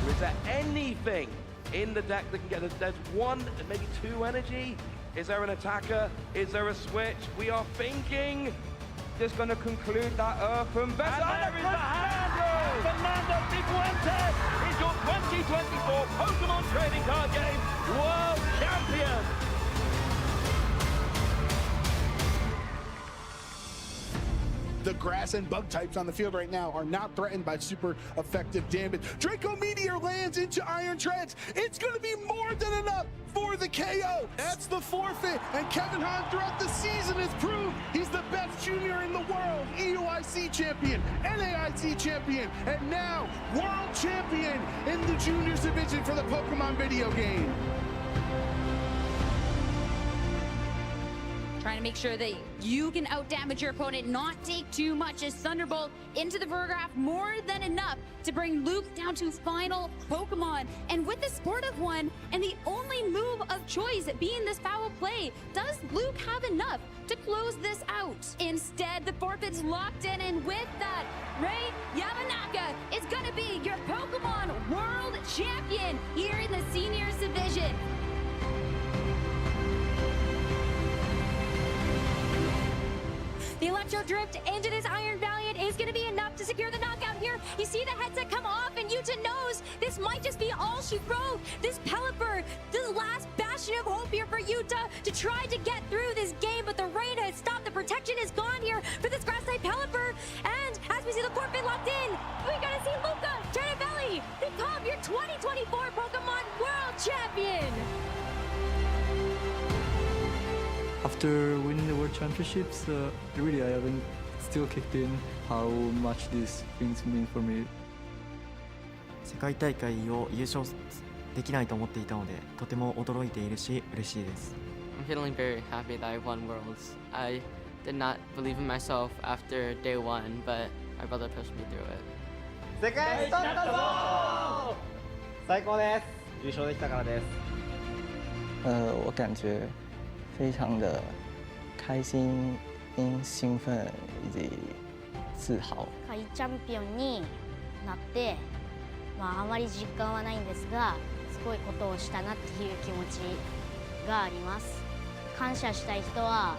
Is there anything in the deck that can get us? There's 1, maybe 2 energy. Is there an attacker? Is there a switch? We are thinking. Just going to conclude that Earth and Vessel. And there is the hand! Fernando Cifuentes is your 2024 Pokemon Trading Card Game World Champion! The grass and bug types on the field right now are not threatened by super effective damage. Draco Meteor lands into Iron Treads. It's going to be more than enough for the KO. That's the forfeit. And Kevin Hahn throughout the season has proved he's the best junior in the world. EUIC champion, LAIC champion, and now world champion in the juniors division for the Pokemon video game. Trying to make sure that you can outdamage your opponent, not take too much as Thunderbolt into the Vergraph, more than enough to bring Luke down to final Pokemon. And with the Sportive one, and the only move of choice being this foul play, does Luke have enough to close this out? Instead, the forfeit's locked in, and with that, Ray Yamanaka is gonna be your Pokemon World Champion here in the Seniors Division. The Electro Drift into this Iron Valiant is going to be enough to secure the knockout here. You see the headset come off, and Yuta knows this might just be all she wrote. This Pelipper, the last bastion bastion of hope here for Utah to try to get through this game, but the rain has stopped. The protection is gone here for this grass-type Pelipper. And as we see the court fit locked in, we're going to see Luca Cernavelli become your 2024 Pokemon World Champion. After winning the World Championships, really I haven't still kicked in how much these things mean for me. 世界大会を優勝できないと思っていたので、とても驚いているし、嬉しいです。I'm feeling very happy that I won Worlds. I did not believe in myself after day one, but my brother pushed me through it. 世界一取ったぞ！最高です。優勝できたからです。我感觉非常的开心、兴奋以及自豪。下位チャンピオンになって、あまり実感はないんですが、すごいことをしたなっていう気持ちがあります。感謝したい人は、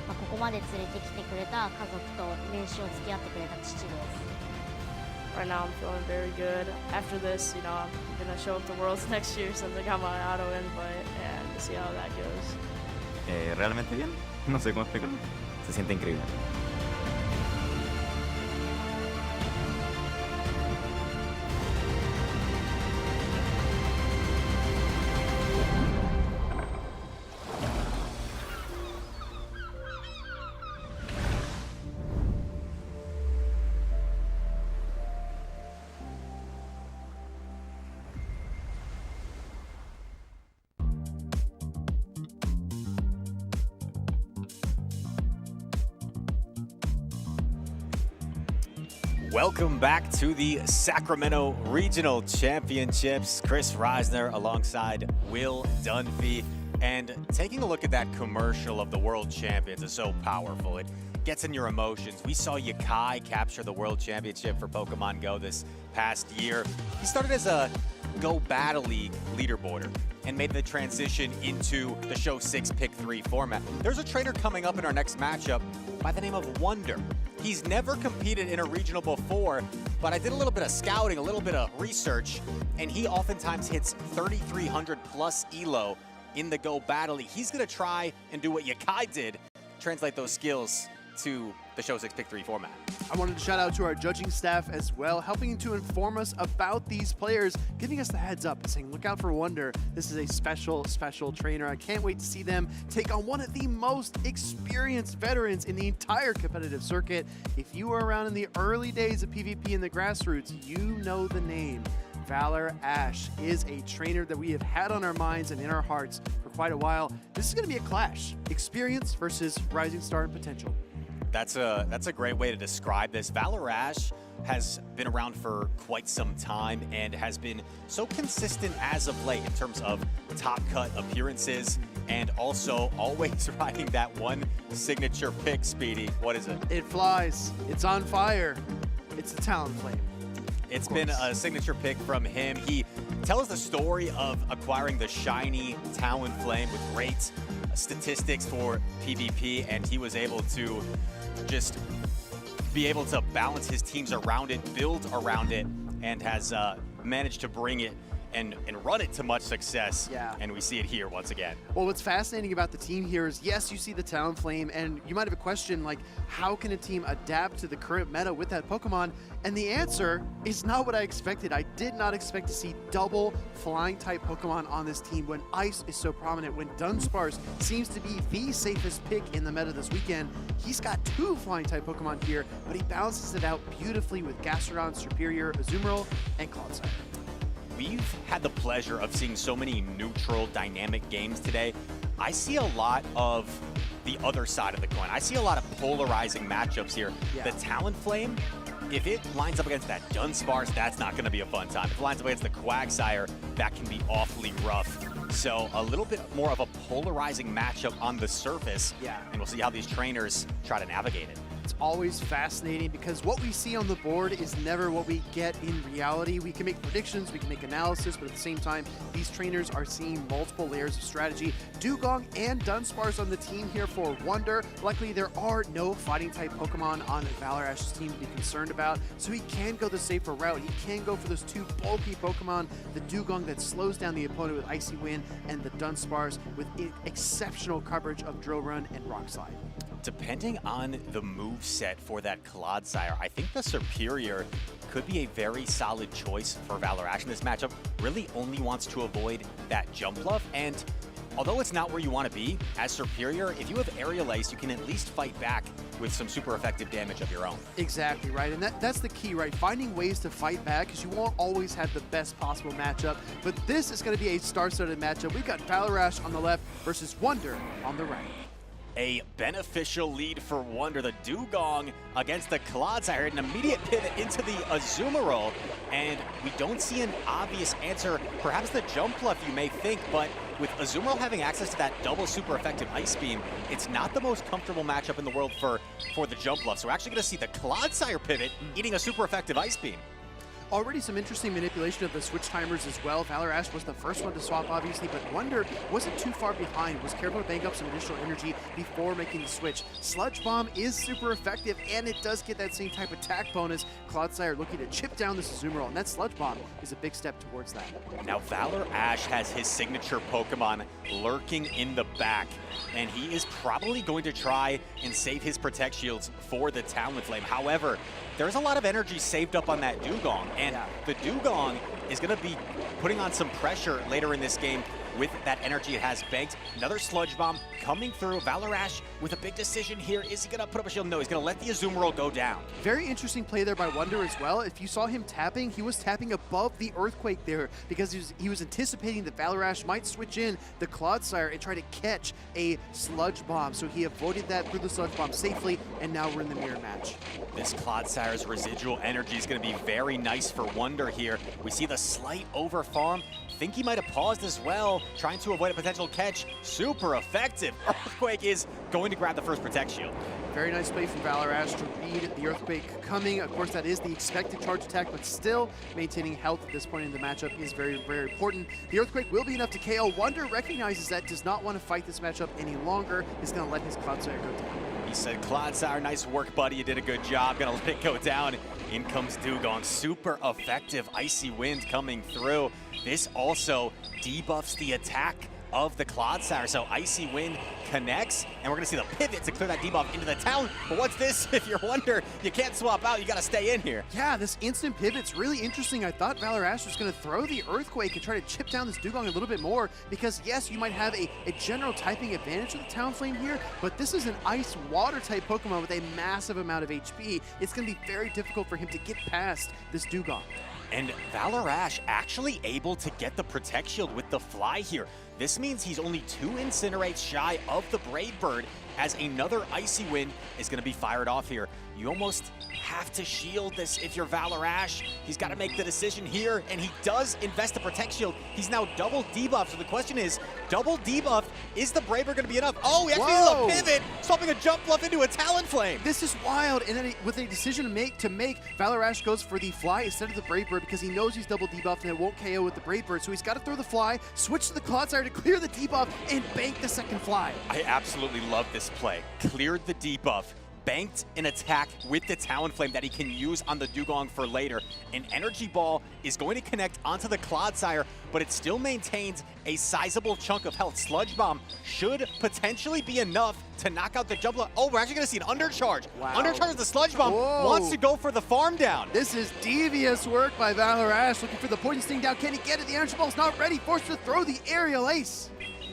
ここまで連れてきてくれた家族と練習を付き合ってくれた父です。Right now I'm feeling very good. After this, I'm gonna show up to Worlds next year since I got my auto invite and see how that goes. Realmente bien, no sé cómo explicarlo. Se siente increíble. Welcome back to the Sacramento Regional Championships. Chris Reisner alongside Will Dunphy. And taking a look at that commercial of the World Champions is so powerful. It gets in your emotions. We saw Yakai capture the World Championship for Pokemon Go this past year. He started as a Go Battle League leaderboarder and made the transition into the Show 6 Pick 3 format. There's a trainer coming up in our next matchup by the name of Wonder. He's never competed in a regional before, but I did a little bit of scouting, a little bit of research, and he oftentimes hits 3,300 plus ELO in the Go Battle League. He's gonna try and do what Yakai did, translate those skills to the Show 6 Pick 3 format. I wanted to shout out to our judging staff as well, helping to inform us about these players, giving us the heads up and saying, look out for Wonder. This is a special, special trainer. I can't wait to see them take on one of the most experienced veterans in the entire competitive circuit. If you were around in the early days of PvP in the grassroots, you know the name. Valor Ash is a trainer that we have had on our minds and in our hearts for quite a while. This is going to be a clash. Experience versus rising star and potential. That's a great way to describe this. Valor Ash has been around for quite some time and has been so consistent as of late in terms of top cut appearances and also always riding that one signature pick, Speedy. What is it? It flies. It's on fire. It's the Talonflame. It's been a signature pick from him. He tells the story of acquiring the shiny Talonflame with great statistics for PvP, and he was able to just be able to balance his teams around it, build around it, and has managed to bring it and run it to much success. Yeah. And we see it here once again. Well, what's fascinating about the team here is, yes, you see the Talonflame, and you might have a question like, how can a team adapt to the current meta with that Pokemon? And the answer is not what I expected. I did not expect to see double flying type Pokemon on this team when Ice is so prominent, when Dunsparce seems to be the safest pick in the meta this weekend. He's got two flying type Pokemon here, but he balances it out beautifully with Gastrodon, Superior, Azumarill, and Clodsire. We've had the pleasure of seeing so many neutral, dynamic games today. I see a lot of the other side of the coin. I see a lot of polarizing matchups here. Yeah. The Talonflame, if it lines up against that Dunsparce, that's not going to be a fun time. If it lines up against the Quagsire, that can be awfully rough. So a little bit more of a polarizing matchup on the surface. Yeah. And we'll see how these trainers try to navigate it. It's always fascinating because what we see on the board is never what we get in reality. We can make predictions, we can make analysis, but at the same time, these trainers are seeing multiple layers of strategy. Dugong and Dunsparce on the team here for Wonder. Luckily, there are no fighting type Pokemon on Valor Ash's team to be concerned about, so he can go the safer route. He can go for those two bulky Pokemon, the Dugong that slows down the opponent with Icy Wind, and the Dunsparce with exceptional coverage of Drill Run and Rock Slide. Depending on the move set for that Clodsire, I think the Superior could be a very solid choice for Valor Ash in this matchup. Really only wants to avoid that jump bluff, and although it's not where you want to be, as Superior, if you have Aerial Ace, you can at least fight back with some super effective damage of your own. Exactly, right? And that's the key, right? Finding ways to fight back, because you won't always have the best possible matchup. But this is going to be a star-studded matchup. We've got Valor Ash on the left versus Wonder on the right. A beneficial lead for Wonder. The Dugong against the Clodsire, an immediate pivot into the Azumarill, and we don't see an obvious answer. Perhaps the jump bluff, you may think, but with Azumarill having access to that double super effective Ice Beam, it's not the most comfortable matchup in the world for the jump bluff. So we're actually going to see the Clodsire pivot eating a super effective Ice Beam. Already some interesting manipulation of the switch timers as well. Valor Ash was the first one to swap, obviously, but Wonder wasn't too far behind, was careful to bank up some additional energy before making the switch. Sludge Bomb is super effective, and it does get that same type of attack bonus. Clodsire looking to chip down this Azumarill, and that Sludge Bomb is a big step towards that. Now, Valor Ash has his signature Pokemon lurking in the back, and he is probably going to try and save his Protect Shields for the Talonflame. However, there's a lot of energy saved up on that Dugong, and the Dugong is going to be putting on some pressure later in this game with that energy it has banked. Another Sludge Bomb coming through. Valor Ash with a big decision here. Is he going to put up a shield? No, he's going to let the Azumarill go down. Very interesting play there by Wonder as well. If you saw him tapping, he was tapping above the Earthquake there because he was anticipating that Valor Ash might switch in the Clodsire and try to catch a Sludge Bomb. So he avoided that through the Sludge Bomb safely, and now we're in the mirror match. This Clodsire's residual energy is going to be very nice for Wonder here. We see the slight overfarm. Think he might have paused as well, trying to avoid a potential catch. Super effective. Earthquake is going to grab the first Protect Shield. Very nice play from Valor Ash to read the Earthquake coming. Of course, that is the expected charge attack, but still maintaining health at this point in the matchup is very, very important. The Earthquake will be enough to KO. Wonder recognizes that, does not want to fight this matchup any longer. He's going to let his Clodsire go down. He said, Clodsire, nice work, buddy. You did a good job. Gonna let it go down. In comes Dugong. Super effective Icy Wind coming through. This also debuffs the attack of the Clodsire. So Icy Wind connects, and we're gonna see the pivot to clear that debuff into the town. But what's this? If you're Wonder, you can't swap out, you gotta stay in here. Yeah, this instant pivot's really interesting. I thought Valor Ash was gonna throw the Earthquake and try to chip down this Dugong a little bit more, because yes, you might have a general typing advantage with the Talonflame here, but this is an Ice Water type Pokemon with a massive amount of HP. It's gonna be very difficult for him to get past this Dugong. And Valor Ash actually able to get the Protect Shield with the Fly here. This means he's only 2 Incinerates shy of the Brave Bird, as another Icy Wind is going to be fired off here. You almost have to shield this if you're Valor Ash. He's got to make the decision here, and he does invest the Protect Shield. He's now double debuff, so the question is, double debuff, is the Brave Bird going to be enough? Oh, he actually does a pivot, swapping a Jump Bluff into a Talonflame. This is wild, and then with a decision to make, Valor Ash goes for the Fly instead of the Brave Bird because he knows he's double debuffed and it won't KO with the Brave Bird, so he's got to throw the Fly, switch to the Clodsire to clear the debuff, and bank the second Fly. I absolutely love this play. Cleared the debuff, banked an attack with the Talonflame that he can use on the Dugong for later. An Energy Ball is going to connect onto the Clodsire, but it still maintains a sizable chunk of health. Sludge Bomb should potentially be enough to knock out the Jump Bluff. Oh, we're actually going to see an Undercharge. Wow. Undercharge the Sludge Bomb, wants to go for the farm down. This is devious work by Valor Ash, looking for the Poison Sting down. Can he get it? The Energy Ball's not ready, forced to throw the Aerial Ace.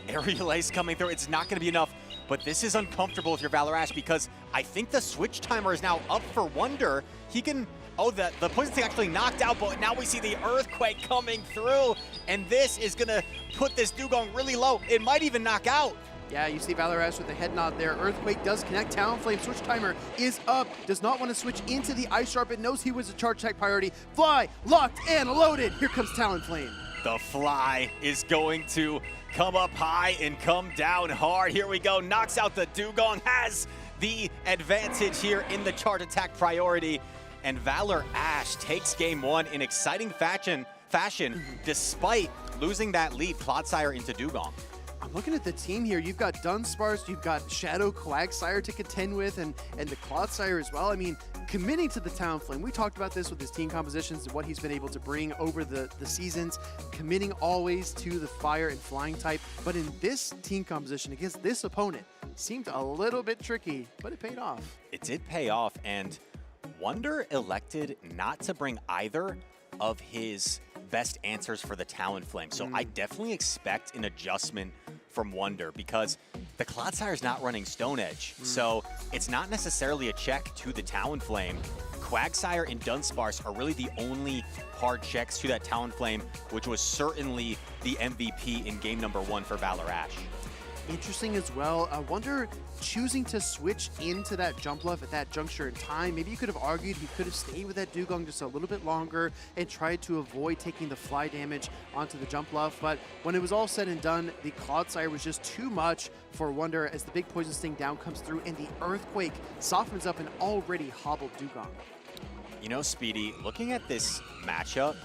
Aerial Ace coming through, it's not going to be enough. But this is uncomfortable if you're Valor Ash, because I think the switch timer is now up for Wonder. He can, oh, the Poison Sting actually knocked out, but now we see the Earthquake coming through, and this is gonna put this Dugong really low. It might even knock out. Yeah, you see Valor Ash with the head nod there. Earthquake does connect. Talonflame switch timer is up. Does not want to switch into the Ice Sharp. It knows he was a charge attack priority. Fly, locked, and loaded. Here comes Talonflame. The Fly is going to come up high and come down hard. Here we go. Knocks out the Dugong. Has the advantage here in the charge attack priority. And Valor Ash takes game one in exciting fashion despite losing that lead Clodsire into Dugong. I'm looking at the team here. You've got Dunsparce, you've got Shadow Quagsire to contend with, and the Clodsire as well. I mean, committing to the Talonflame. We talked about this with his team compositions and what he's been able to bring over the seasons, committing always to the fire and flying type. But in this team composition against this opponent, seemed a little bit tricky, but it paid off. It did pay off, and Wonder elected not to bring either of his best answers for the Talonflame. So I definitely expect an adjustment from Wonder because the Clodsire is not running Stone Edge. So it's not necessarily a check to the Talonflame. Quagsire and Dunsparce are really the only hard checks to that Talonflame, which was certainly the MVP in game number 1 for Valor Ash. Interesting as well. I wonder, choosing to switch into that jump bluff at that juncture in time, maybe you could have argued he could have stayed with that Dugong just a little bit longer and tried to avoid taking the fly damage onto the jump bluff. But when it was all said and done, the Clodsire was just too much for Wonder as the big Poison Sting down comes through and the Earthquake softens up an already hobbled Dugong. You know, Speedy, looking at this matchup,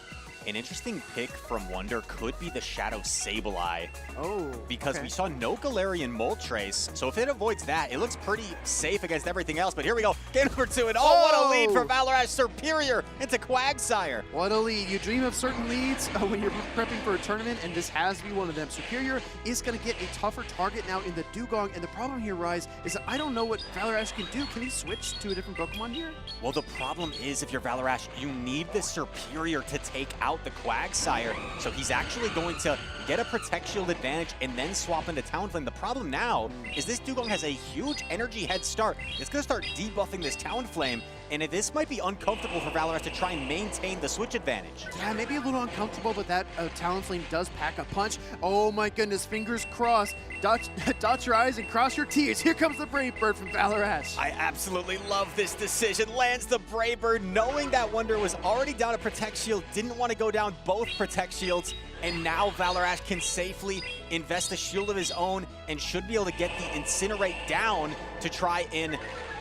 an interesting pick from Wonder could be the Shadow Sableye. Oh, because we saw no Galarian Moltres, so if it avoids that, it looks pretty safe against everything else. But here we go, game number 2, and oh, what a lead for Valor Ash, Superior into Quagsire. What a lead. You dream of certain leads when you're prepping for a tournament, and this has to be one of them. Superior is going to get a tougher target now in the Dugong, and the problem here, Rise, is that I don't know what Valor Ash can do. Can he switch to a different Pokemon here? Well, the problem is if you're Valor Ash, you need the Superior to take out the Quagsire, so he's actually going to get a Protect Shield advantage and then swap into Talonflame. The problem now is this Dugong has a huge energy head start. It's going to start debuffing this Talonflame, and this might be uncomfortable for Valor Ash to try and maintain the switch advantage. Yeah, maybe a little uncomfortable, but that Talonflame does pack a punch. Oh my goodness, fingers crossed. Dot your eyes and cross your T's. Here comes the Brave Bird from Valor Ash. I absolutely love this decision. Lands the Brave Bird, knowing that Wonder was already down a Protect Shield, didn't want to go down both Protect Shields, and now Valor Ash can safely invest a shield of his own and should be able to get the Incinerate down to try and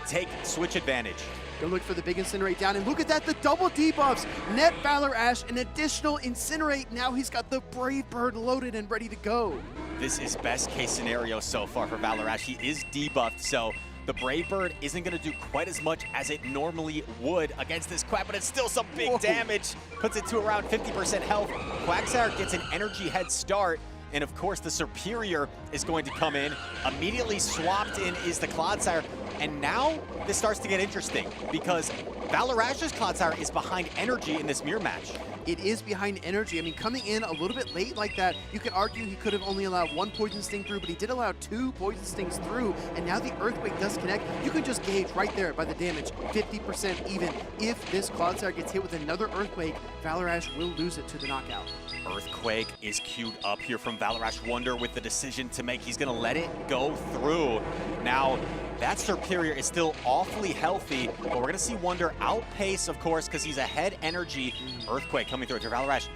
take switch advantage. Go look for the big Incinerate down, and look at that, the double debuffs. Net Valor Ash, an additional Incinerate. Now he's got the Brave Bird loaded and ready to go. This is best case scenario so far for Valor Ash. He is debuffed, so the Brave Bird isn't going to do quite as much as it normally would against this Quag, but it's still some big damage. Puts it to around 50% health. Quagsire gets an energy head start, and of course the Superior is going to come in. Immediately swapped in is the Clodsire, and now this starts to get interesting because Valor Ash's Clodsire is behind energy in this mirror match. It is behind energy. I mean, coming in a little bit late like that, you could argue he could have only allowed 1 Poison Sting through, but he did allow 2 Poison Stings through, and now the Earthquake does connect. You can just gauge right there by the damage, 50% even. If this Clodsire gets hit with another Earthquake, Valor Ash will lose it to the knockout. Earthquake is queued up here from Valor Ash. Wonder with the decision to make. He's going to let it go through. Now, that Superior is still awfully healthy, but we're going to see Wonder outpace, of course, because he's ahead energy. Earthquake coming through to Valor Ash.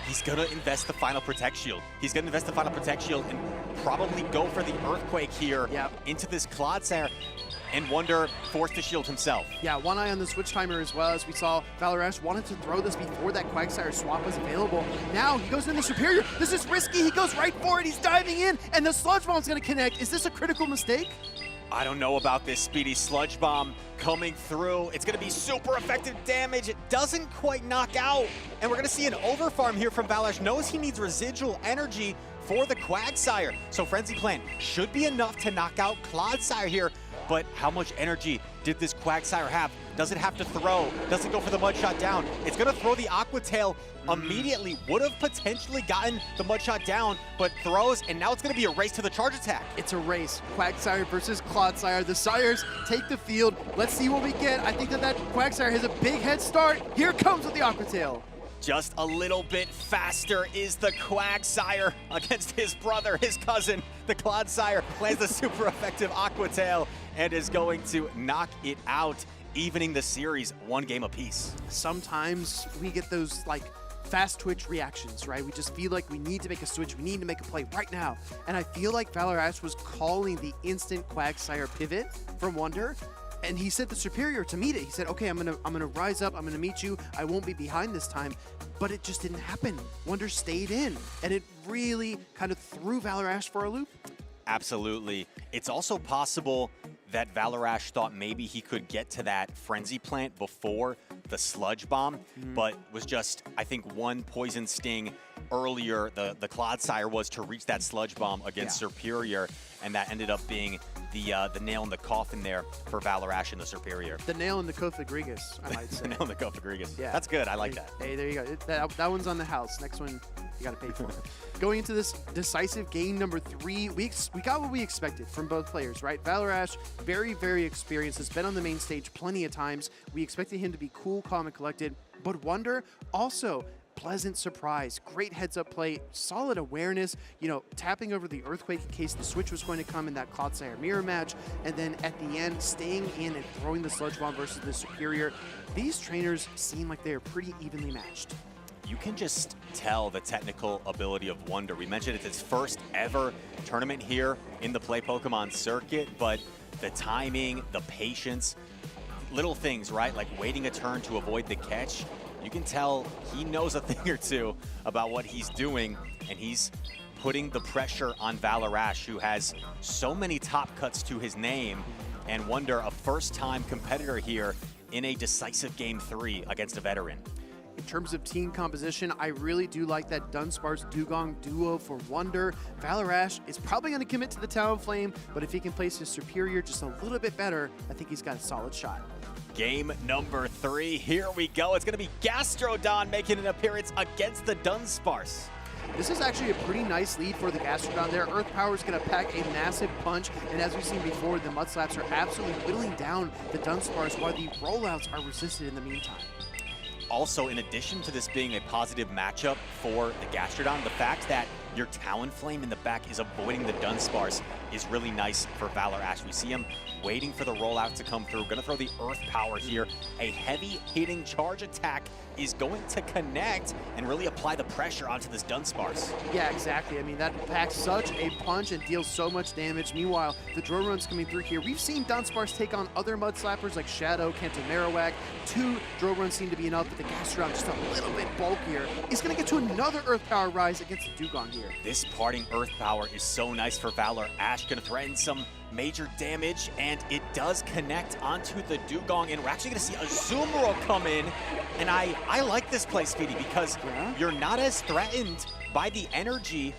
He's going to invest the final Protect Shield. He's going to invest the final Protect Shield and probably go for the Earthquake here into this Clodsire. And Wonder forced to shield himself. Yeah, one eye on the switch timer as well, as we saw Valor Ash wanted to throw this before that Quagsire swap was available. Now he goes in the Superior. This is risky. He goes right for it. He's diving in, and the Sludge Bomb's going to connect. Is this a critical mistake? I don't know about this Speedy Sludge Bomb coming through. It's going to be super effective damage. It doesn't quite knock out. And we're going to see an overfarm here from Valor Ash. Knows he needs residual energy for the Quagsire. So Frenzy Plant should be enough to knock out Clodsire here. But how much energy did this Quagsire have? Does it have to throw? Does it go for the Mud Shot down? It's going to throw the Aqua Tail immediately. Would have potentially gotten the Mud Shot down, but throws, and now it's going to be a race to the charge attack. It's a race. Quagsire versus Clodsire. The Sires take the field. Let's see what we get. I think that Quagsire has a big head start. Here comes with the Aqua Tail. Just a little bit faster is the Quagsire against his brother, his cousin. The Clodsire lands the super effective Aqua Tail and is going to knock it out, evening the series 1 game apiece. Sometimes we get those like fast twitch reactions, right? We just feel like we need to make a switch, we need to make a play right now. And I feel like Valor Ash was calling the instant Quagsire pivot from Wonder, and he said the superior to meet it. He said, okay, I'm gonna rise up, I'm gonna meet you, I won't be behind this time. But it just didn't happen. Wonder stayed in, and it really kind of threw Valor Ash for a loop. Absolutely. It's also possible that Valor Ash thought maybe he could get to that Frenzy Plant before the Sludge Bomb, but was just, I think, one Poison Sting earlier. The Clodsire was to reach that Sludge Bomb against Superior, and that ended up being the nail in the coffin there for Valor Ash and the Superior. The nail in the Kofagrigus, I might say. The nail in the Kofagrigus. Yeah. That's good. I like that. Hey, there you go. That one's on the house. Next one, you got to pay for it. Going into this decisive game number 3, we got what we expected from both players, right? Valor Ash, very, very experienced, has been on the main stage plenty of times. We expected him to be cool, calm, and collected. But Wonder also pleasant surprise, great heads-up play, solid awareness, you know, tapping over the Earthquake in case the switch was going to come in that Clodsire mirror match, and then at the end, staying in and throwing the Sludge Bomb versus the Superior. These trainers seem like they are pretty evenly matched. You can just tell the technical ability of Wonder. We mentioned it's his first ever tournament here in the Play Pokemon circuit, but the timing, the patience, little things, right? Like waiting a turn to avoid the catch. You can tell he knows a thing or two about what he's doing, and he's putting the pressure on Valor Ash, who has so many top cuts to his name, and Wonder, a first-time competitor here in a decisive Game 3 against a veteran. In terms of team composition, I really do like that Dunsparce-Dugong duo for Wonder. Valor Ash is probably going to commit to the Talonflame, but if he can place his Superior just a little bit better, I think he's got a solid shot. Game number 3, here we go. It's going to be Gastrodon making an appearance against the Dunsparce. This is actually a pretty nice lead for the Gastrodon there. Earth Power is going to pack a massive punch, and as we've seen before, the Mud Slaps are absolutely whittling down the Dunsparce while the rollouts are resisted in the meantime. Also, in addition to this being a positive matchup for the Gastrodon, the fact that your Talonflame in the back is avoiding the Dunsparce is really nice for Valor Ash. We see him waiting for the rollout to come through. Gonna throw the Earth Power here. A heavy hitting charge attack is going to connect and really apply the pressure onto this Dunsparce. Yeah, exactly. I mean, that packs such a punch and deals so much damage. Meanwhile, the drone runs coming through here. We've seen Dunsparce take on other Mud Slappers like Shadow, Kanto Marowak. 2 drone runs seem to be enough, but the Gastrodon just a little bit bulkier. He's gonna get to another Earth Power rise against the Dugong here. This parting Earth Power is so nice for Valor Ash. Gonna threaten some major damage, and it does connect onto the Dugong, and we're actually gonna see a Azumarill come in, and I like this play, Speedy, because you're not as threatened by the energy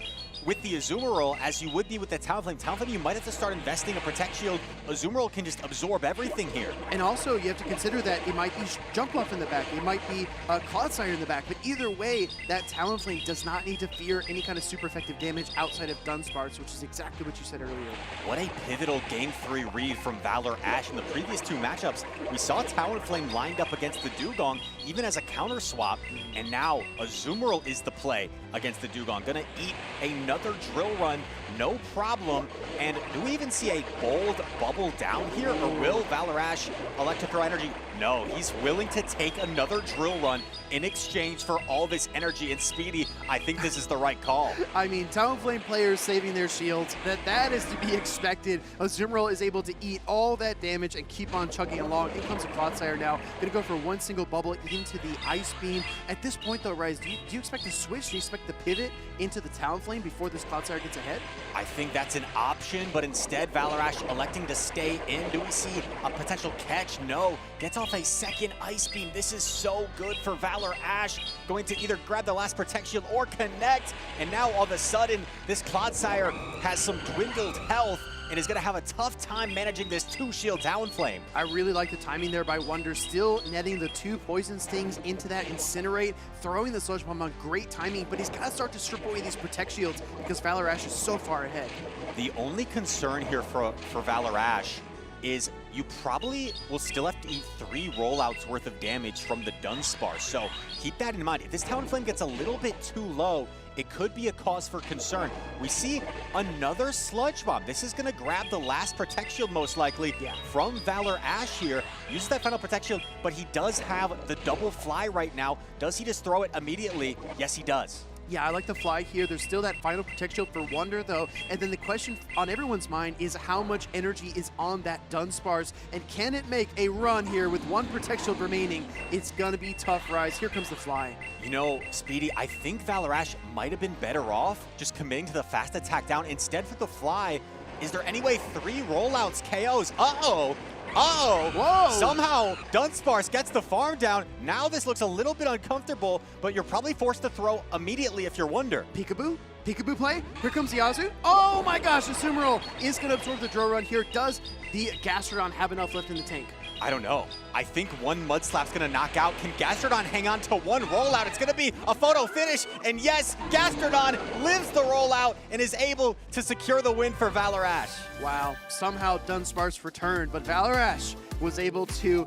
with the Azumarill as you would be with the Talonflame. Talonflame, you might have to start investing a Protect Shield. Azumarill can just absorb everything here. And also, you have to consider that it might be Jumpluff in the back, it might be Clodsire in the back, but either way, that Talonflame does not need to fear any kind of super effective damage outside of Dunsparce, which is exactly what you said earlier. What a pivotal Game 3 read from Valor Ash. In the previous 2 matchups, we saw Talonflame lined up against the Dugong, even as a counter swap, and now Azumarill is the play against the Dugong. Gonna eat another Drill Run, no problem. And do we even see a bold bubble down here, or will Valor Ash elect to throw energy? No, he's willing to take another Drill Run in exchange for all this energy. And Speedy, I think this is the right call. I mean, Talonflame players saving their shields, that is to be expected. Azumarill is able to eat all that damage and keep on chugging along. In comes a Clodsire now. Gonna go for one single bubble into the Ice Beam. At this point though, Rise, do you expect to switch? Do you expect to pivot into the Talonflame before this Clodsire gets ahead? I think that's an option, but instead Valor Ash electing to stay in. Do we see a potential catch? No. Gets off a second Ice Beam. This is so good for Valor Ash. Going to either grab the last Protect Shield or connect. And now all of a sudden, this Clodsire has some dwindled health and is going to have a tough time managing this 2-shield Talonflame. I really like the timing there by Wonder, still netting the 2 Poison Stings into that Incinerate, throwing the Sludge Bomb on great timing, but he's got to start to strip away these Protect Shields because Valor Ash is so far ahead. The only concern here for Valor Ash is you probably will still have to eat 3 rollouts worth of damage from the Dunsparce. So keep that in mind. If this Talonflame gets a little bit too low, it could be a cause for concern. We see another Sludge Bomb. This is going to grab the last Protect Shield most likely from Valor Ash here. Uses that final Protect Shield, but he does have the double fly right now. Does he just throw it immediately? Yes, he does. Yeah, I like the fly here. There's still that final Protect Shield for Wonder, though. And then the question on everyone's mind is how much energy is on that Dunsparce, and can it make a run here with 1 Protect Shield remaining? It's going to be tough, Rise. Here comes the fly. You know, Speedy, I think Valor Ash might have been better off just committing to the fast attack down. Instead for the fly, is there any way 3 rollouts KOs? Uh-oh. Uh-oh! Whoa! Somehow, Dunsparce gets the farm down. Now this looks a little bit uncomfortable, but you're probably forced to throw immediately if you're Wonder. Peekaboo? Peekaboo play? Here comes Yazoo. Oh my gosh, the Sumeral is going to absorb the draw run here. Does the Gastrodon have enough left in the tank? I don't know. I think 1 Mud Slap's gonna knock out. Can Gastrodon hang on to 1 rollout? It's gonna be a photo finish, and yes, Gastrodon lives the rollout and is able to secure the win for Valor Ash. Wow, somehow Dunsparce returned, but Valor Ash was able to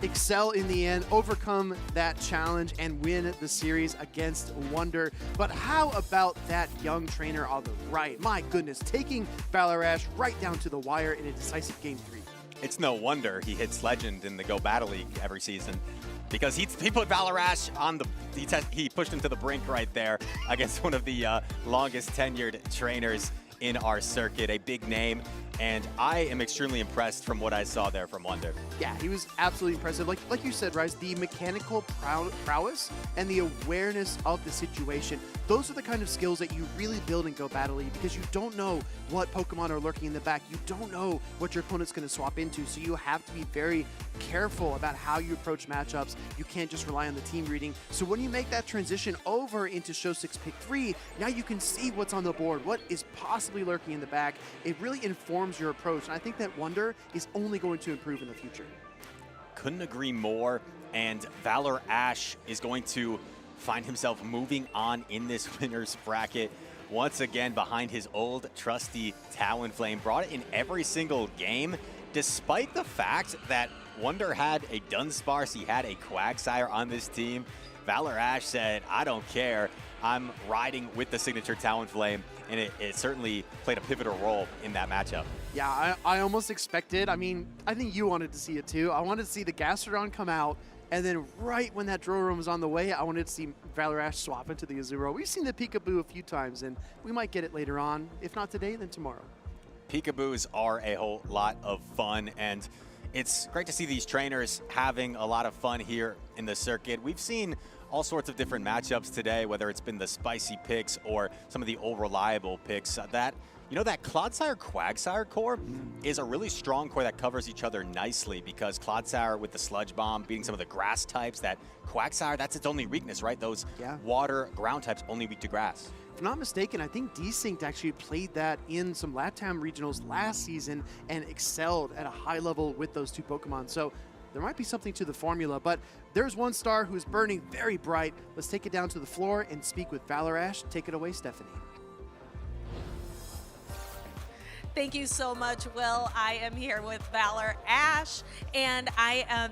excel in the end, overcome that challenge, and win the series against Wonder. But how about that young trainer on the right? My goodness, taking Valor Ash right down to the wire in a decisive Game 3. It's no wonder he hits Legend in the Go Battle League every season, because he put Valor Ash on the, he pushed him to the brink right there against one of the longest tenured trainers in our circuit, a big name. And I am extremely impressed from what I saw there from Wonder. Yeah, he was absolutely impressive. Like you said, Rise, the mechanical prowess and the awareness of the situation, those are the kind of skills that you really build in Go Battle League, because you don't know what Pokemon are lurking in the back. You don't know what your opponent's going to swap into, so you have to be very careful about how you approach matchups. You can't just rely on the team reading. So when you make that transition over into Show 6 Pick 3, now you can see what's on the board, what is possibly lurking in the back. It really informs your approach, and I think that Wonder is only going to improve in the future. Couldn't agree more, and Valor Ash is going to find himself moving on in this winner's bracket. Once again, behind his old trusty Talonflame, brought it in every single game, despite the fact that Wonder had a Dunsparce, he had a Quagsire on this team. Valor Ash said, I don't care, I'm riding with the signature Talonflame, and it certainly played a pivotal role in that matchup. Yeah, I almost expected, I mean, I think you wanted to see it too. I wanted to see the Gastrodon come out, and then right when that Drillroom was on the way, I wanted to see Valor Ash swap into the Azuro. We've seen the Peekaboo a few times, and we might get it later on. If not today, then tomorrow. Peekaboos are a whole lot of fun, and it's great to see these trainers having a lot of fun here in the circuit. We've seen all sorts of different matchups today, whether it's been the spicy picks or some of the old reliable picks. That Clodsire Quagsire core is a really strong core that covers each other nicely, because Clodsire with the Sludge Bomb beating some of the grass types, that Quagsire, that's its only weakness, right? Those water ground types only weak to grass. If I'm not mistaken, I think Desynced actually played that in some LATAM regionals last season and excelled at a high level with those 2 Pokemon. So there might be something to the formula, but there's one star who's burning very bright. Let's take it down to the floor and speak with Valor Ash. Take it away, Stephanie. Thank you so much, Will. I am here with Valor Ash, and I am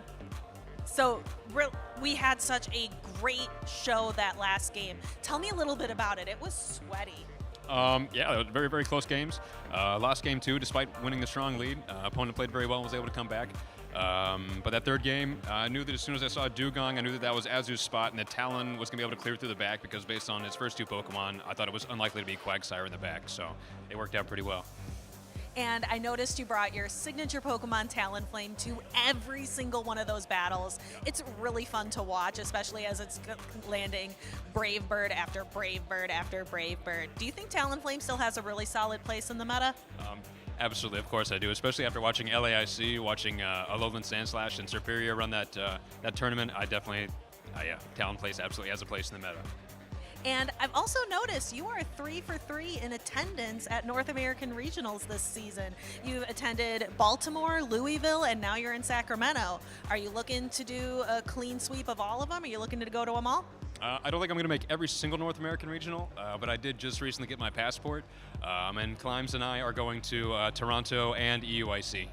we had such a great show that last game. Tell me a little bit about it. It was sweaty. Yeah, it was very, very close games. Lost game 2, despite winning the strong lead. Opponent played very well and was able to come back. But that third game, I knew that as soon as I saw Dugong, I knew that was Azu's spot, and that Talon was going to be able to clear through the back, because based on his first 2 Pokemon, I thought it was unlikely to be Quagsire in the back, so it worked out pretty well. And I noticed you brought your signature Pokemon Talonflame to every single one of those battles. It's really fun to watch, especially as it's landing Brave Bird after Brave Bird after Brave Bird. Do you think Talonflame still has a really solid place in the meta? Absolutely, of course I do, especially after watching LAIC, watching Alolan Sandslash and Superior run that tournament. I definitely, Talonflame absolutely has a place in the meta. And I've also noticed you are 3 for 3 in attendance at North American Regionals this season. You attended Baltimore, Louisville, and now you're in Sacramento. Are you looking to do a clean sweep of all of them? Are you looking to go to them all? I don't think I'm going to make every single North American Regional, but I did just recently get my passport, and Climbs and I are going to Toronto and EUIC.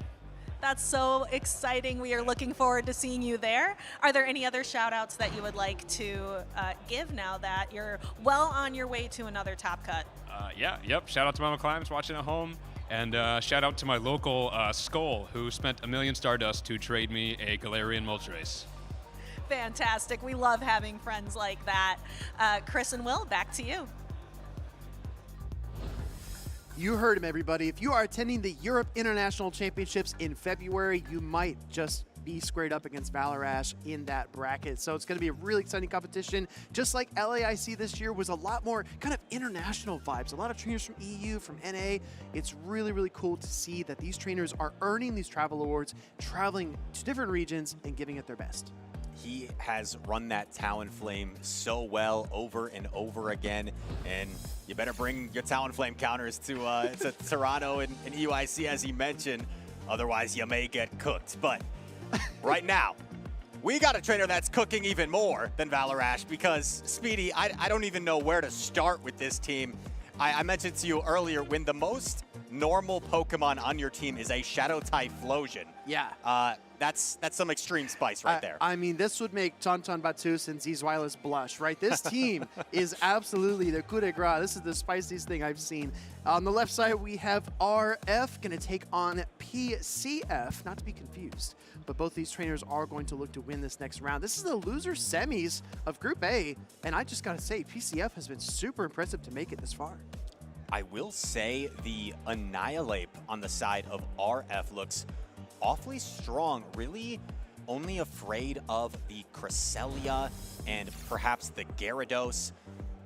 That's so exciting. We are looking forward to seeing you there. Are there any other shout outs that you would like to give now that you're well on your way to another top cut? Yep. Shout out to Mama Climbs watching at home. And shout out to my local Skull, who spent $1 million Stardust to trade me a Galarian Moltres. Fantastic. We love having friends like that. Chris and Will, back to you. You heard him, everybody. If you are attending the Europe International Championships in February, you might just be squared up against Valor in that bracket. So it's going to be a really exciting competition. Just like LAIC this year was a lot more kind of international vibes. A lot of trainers from EU, from NA. It's really, really cool to see that these trainers are earning these travel awards, traveling to different regions and giving it their best. He has run that Talonflame so well over and over again, and you better bring your Talonflame counters to Toronto and EUIC, as he mentioned. Otherwise, you may get cooked. But right now, we got a trainer that's cooking even more than Valor because, Speedy, I don't even know where to start with this team. I mentioned to you earlier, when the most normal Pokemon on your team is a Shadow Typhlosion. Yeah. That's some extreme spice right there. I mean, this would make Tonton Batus and Zizwiles blush, right? This team is absolutely the coup de grace. This is the spiciest thing I've seen. On the left side, we have RF going to take on PCF, not to be confused, but both these trainers are going to look to win this next round. This is the loser semis of Group A, and I just got to say, PCF has been super impressive to make it this far. I will say the Annihilate on the side of RF looks awfully strong, really only afraid of the Cresselia and perhaps the Gyarados.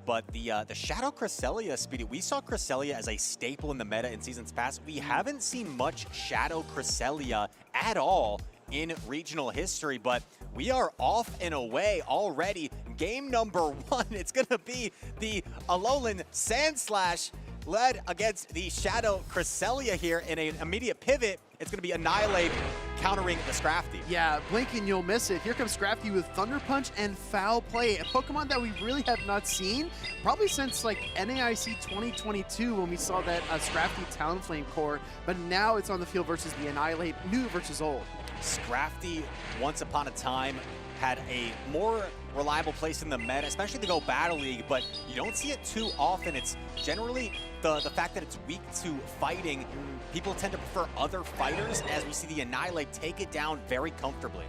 But the Shadow Cresselia, Speedy, we saw Cresselia as a staple in the meta in seasons past. We haven't seen much Shadow Cresselia at all in regional history, but we are off and away already. Game number 1, it's going to be the Alolan Sandslash led against the Shadow Cresselia here in an immediate pivot. It's going to be Annihilate countering the Scrafty. Yeah, blink and you'll miss it. Here comes Scrafty with Thunder Punch and Foul Play, a Pokemon that we really have not seen probably since like NAIC 2022 when we saw that Scrafty Talonflame core, but now it's on the field versus the Annihilate, new versus old. Scrafty, once upon a time, had a more reliable place in the meta, especially to go Battle League, but you don't see it too often. It's generally the fact that it's weak to fighting. People tend to prefer other fighters, as we see the Annihilate take it down very comfortably.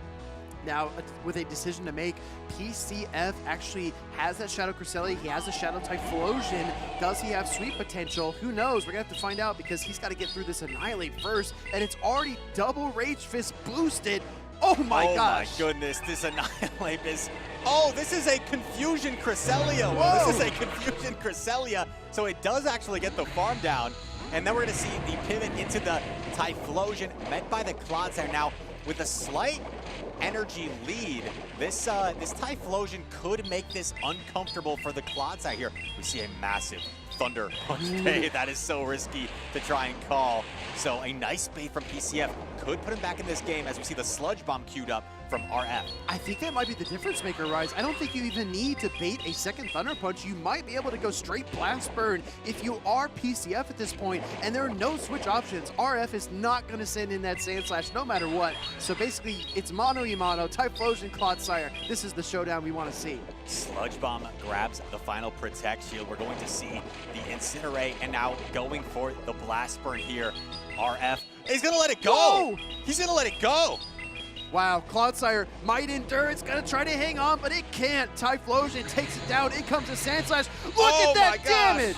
Now, with a decision to make, PCF actually has that Shadow Cresselia. He has a Shadow Typhlosion. Does he have sweep potential? Who knows? We're going to have to find out because he's got to get through this Annihilate first, and it's already double Rage Fist boosted. Oh my gosh. Oh my goodness, this Annihilate is... Oh, this is a Confusion Cresselia. Whoa. This is a Confusion Cresselia. So it does actually get the farm down. And then we're going to see the pivot into the Typhlosion met by the Clodsire. Now, with a slight energy lead, this Typhlosion could make this uncomfortable for the Clodsire here. We see a massive Thunder Punch pay. That is so risky to try and call. So a nice bait from PCF could put him back in this game as we see the Sludge Bomb queued up from RF. I think that might be the difference maker, Rise. I don't think you even need to bait a second Thunder Punch. You might be able to go straight Blast Burn if you are PCF at this point, and there are no switch options. RF is not going to send in that Sandslash no matter what. So basically, it's mono-y-mono, Typhlosion, Clodsire. This is the showdown we want to see. Sludge Bomb grabs the final Protect Shield. We're going to see the Incinerate, and now going for the Blast Burn here. RF, he's going to let it go! Whoa! He's going to let it go! Wow, Clodsire might endure. It's going to try to hang on, but it can't. Typhlosion takes it down. In comes a Sandslash. Look at that damage!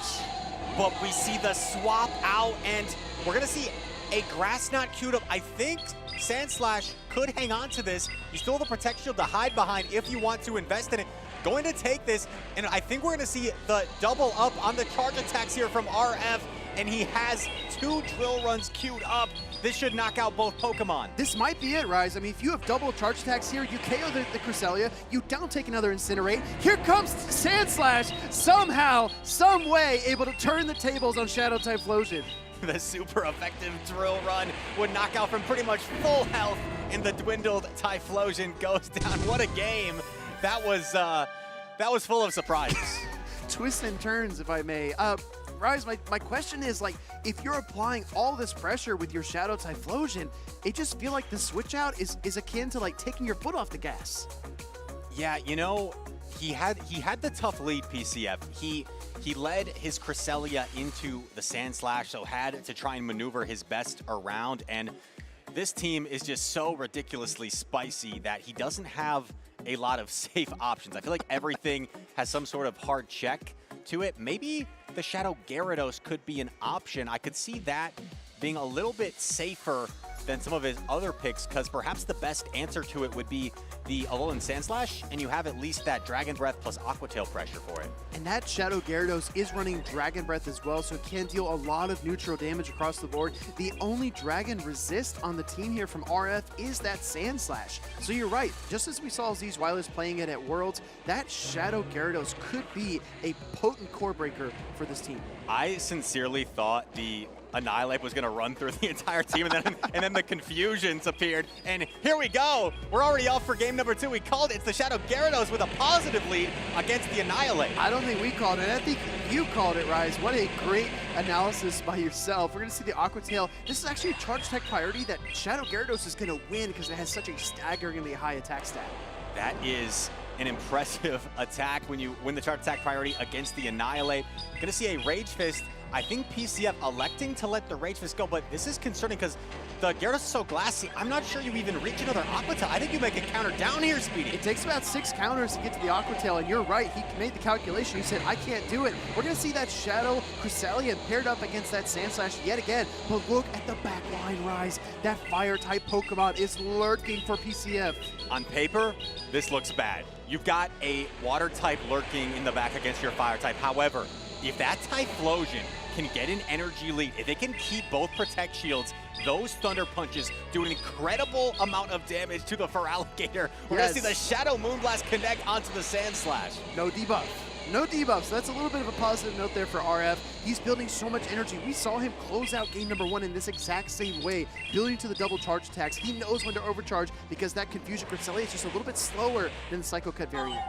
But we see the swap out, and we're going to see a Grass Knot queued up. I think Sandslash could hang on to this. You still have the Protect Shield to hide behind if you want to invest in it. Going to take this, and I think we're going to see the double up on the charge attacks here from RF, and he has 2 drill runs queued up. This should knock out both Pokemon. This might be it, Rise. I mean, if you have double charge attacks here, you KO the Cresselia, you don't take another Incinerate. Here comes Sandslash, somehow, some way, able to turn the tables on Shadow Typhlosion. The super effective drill run would knock out from pretty much full health, and the dwindled Typhlosion goes down. What a game. That was full of surprises. Twists and turns, if I may. Rise, my question is, like, if you're applying all this pressure with your Shadow Typhlosion, it just feel like the switch out is akin to, like, taking your foot off the gas. Yeah, you know, he had the tough lead, PCF. He led his Cresselia into the Sand Slash, so had to try and maneuver his best around. And this team is just so ridiculously spicy that he doesn't have a lot of safe options. I feel like everything has some sort of hard check to it. Maybe the Shadow Gyarados could be an option. I could see that being a little bit safer than some of his other picks, because perhaps the best answer to it would be the Alolan Sandslash, and you have at least that Dragon Breath plus Aqua Tail pressure for it. And that Shadow Gyarados is running Dragon Breath as well, so it can deal a lot of neutral damage across the board. The only Dragon resist on the team here from RF is that Sandslash. So you're right, just as we saw Z's Wireless playing it at Worlds, that Shadow Gyarados could be a potent core breaker for this team. I sincerely thought the Annihilate was going to run through the entire team, and then the confusions appeared. And here we go. We're already off for game number 2. We called it. It's the Shadow Gyarados with a positive lead against the Annihilate. I don't think we called it. I think you called it, Rise. What a great analysis by yourself. We're going to see the Aqua Tail. This is actually a Charge Tech priority that Shadow Gyarados is going to win because it has such a staggeringly high attack stat. That is an impressive attack when you win the Charge Attack priority against the Annihilate. Going to see a Rage Fist. I think PCF electing to let the Rage Fist go, but this is concerning because the Gyarados is so glassy. I'm not sure you even reach another Aqua Tail. I think you make a counter down here, Speedy. It takes about 6 counters to get to the Aqua Tail, and you're right. He made the calculation. He said, I can't do it. We're going to see that Shadow Cresselia paired up against that Sandslash yet again. But look at the back line, Rise. That Fire-type Pokemon is lurking for PCF. On paper, this looks bad. You've got a Water type lurking in the back against your Fire type. However, if that Typhlosion can get an energy lead, if it can keep both Protect Shields, those Thunder Punches do an incredible amount of damage to the Feraligatr. We're going to see the Shadow Moonblast connect onto the Sandslash. No debuff. No debuff, so that's a little bit of a positive note there for RF. He's building so much energy. We saw him close out game number 1 in this exact same way, building to the double charge attacks. He knows when to overcharge because that Confusion Cresselia is just a little bit slower than the Psycho Cut variant.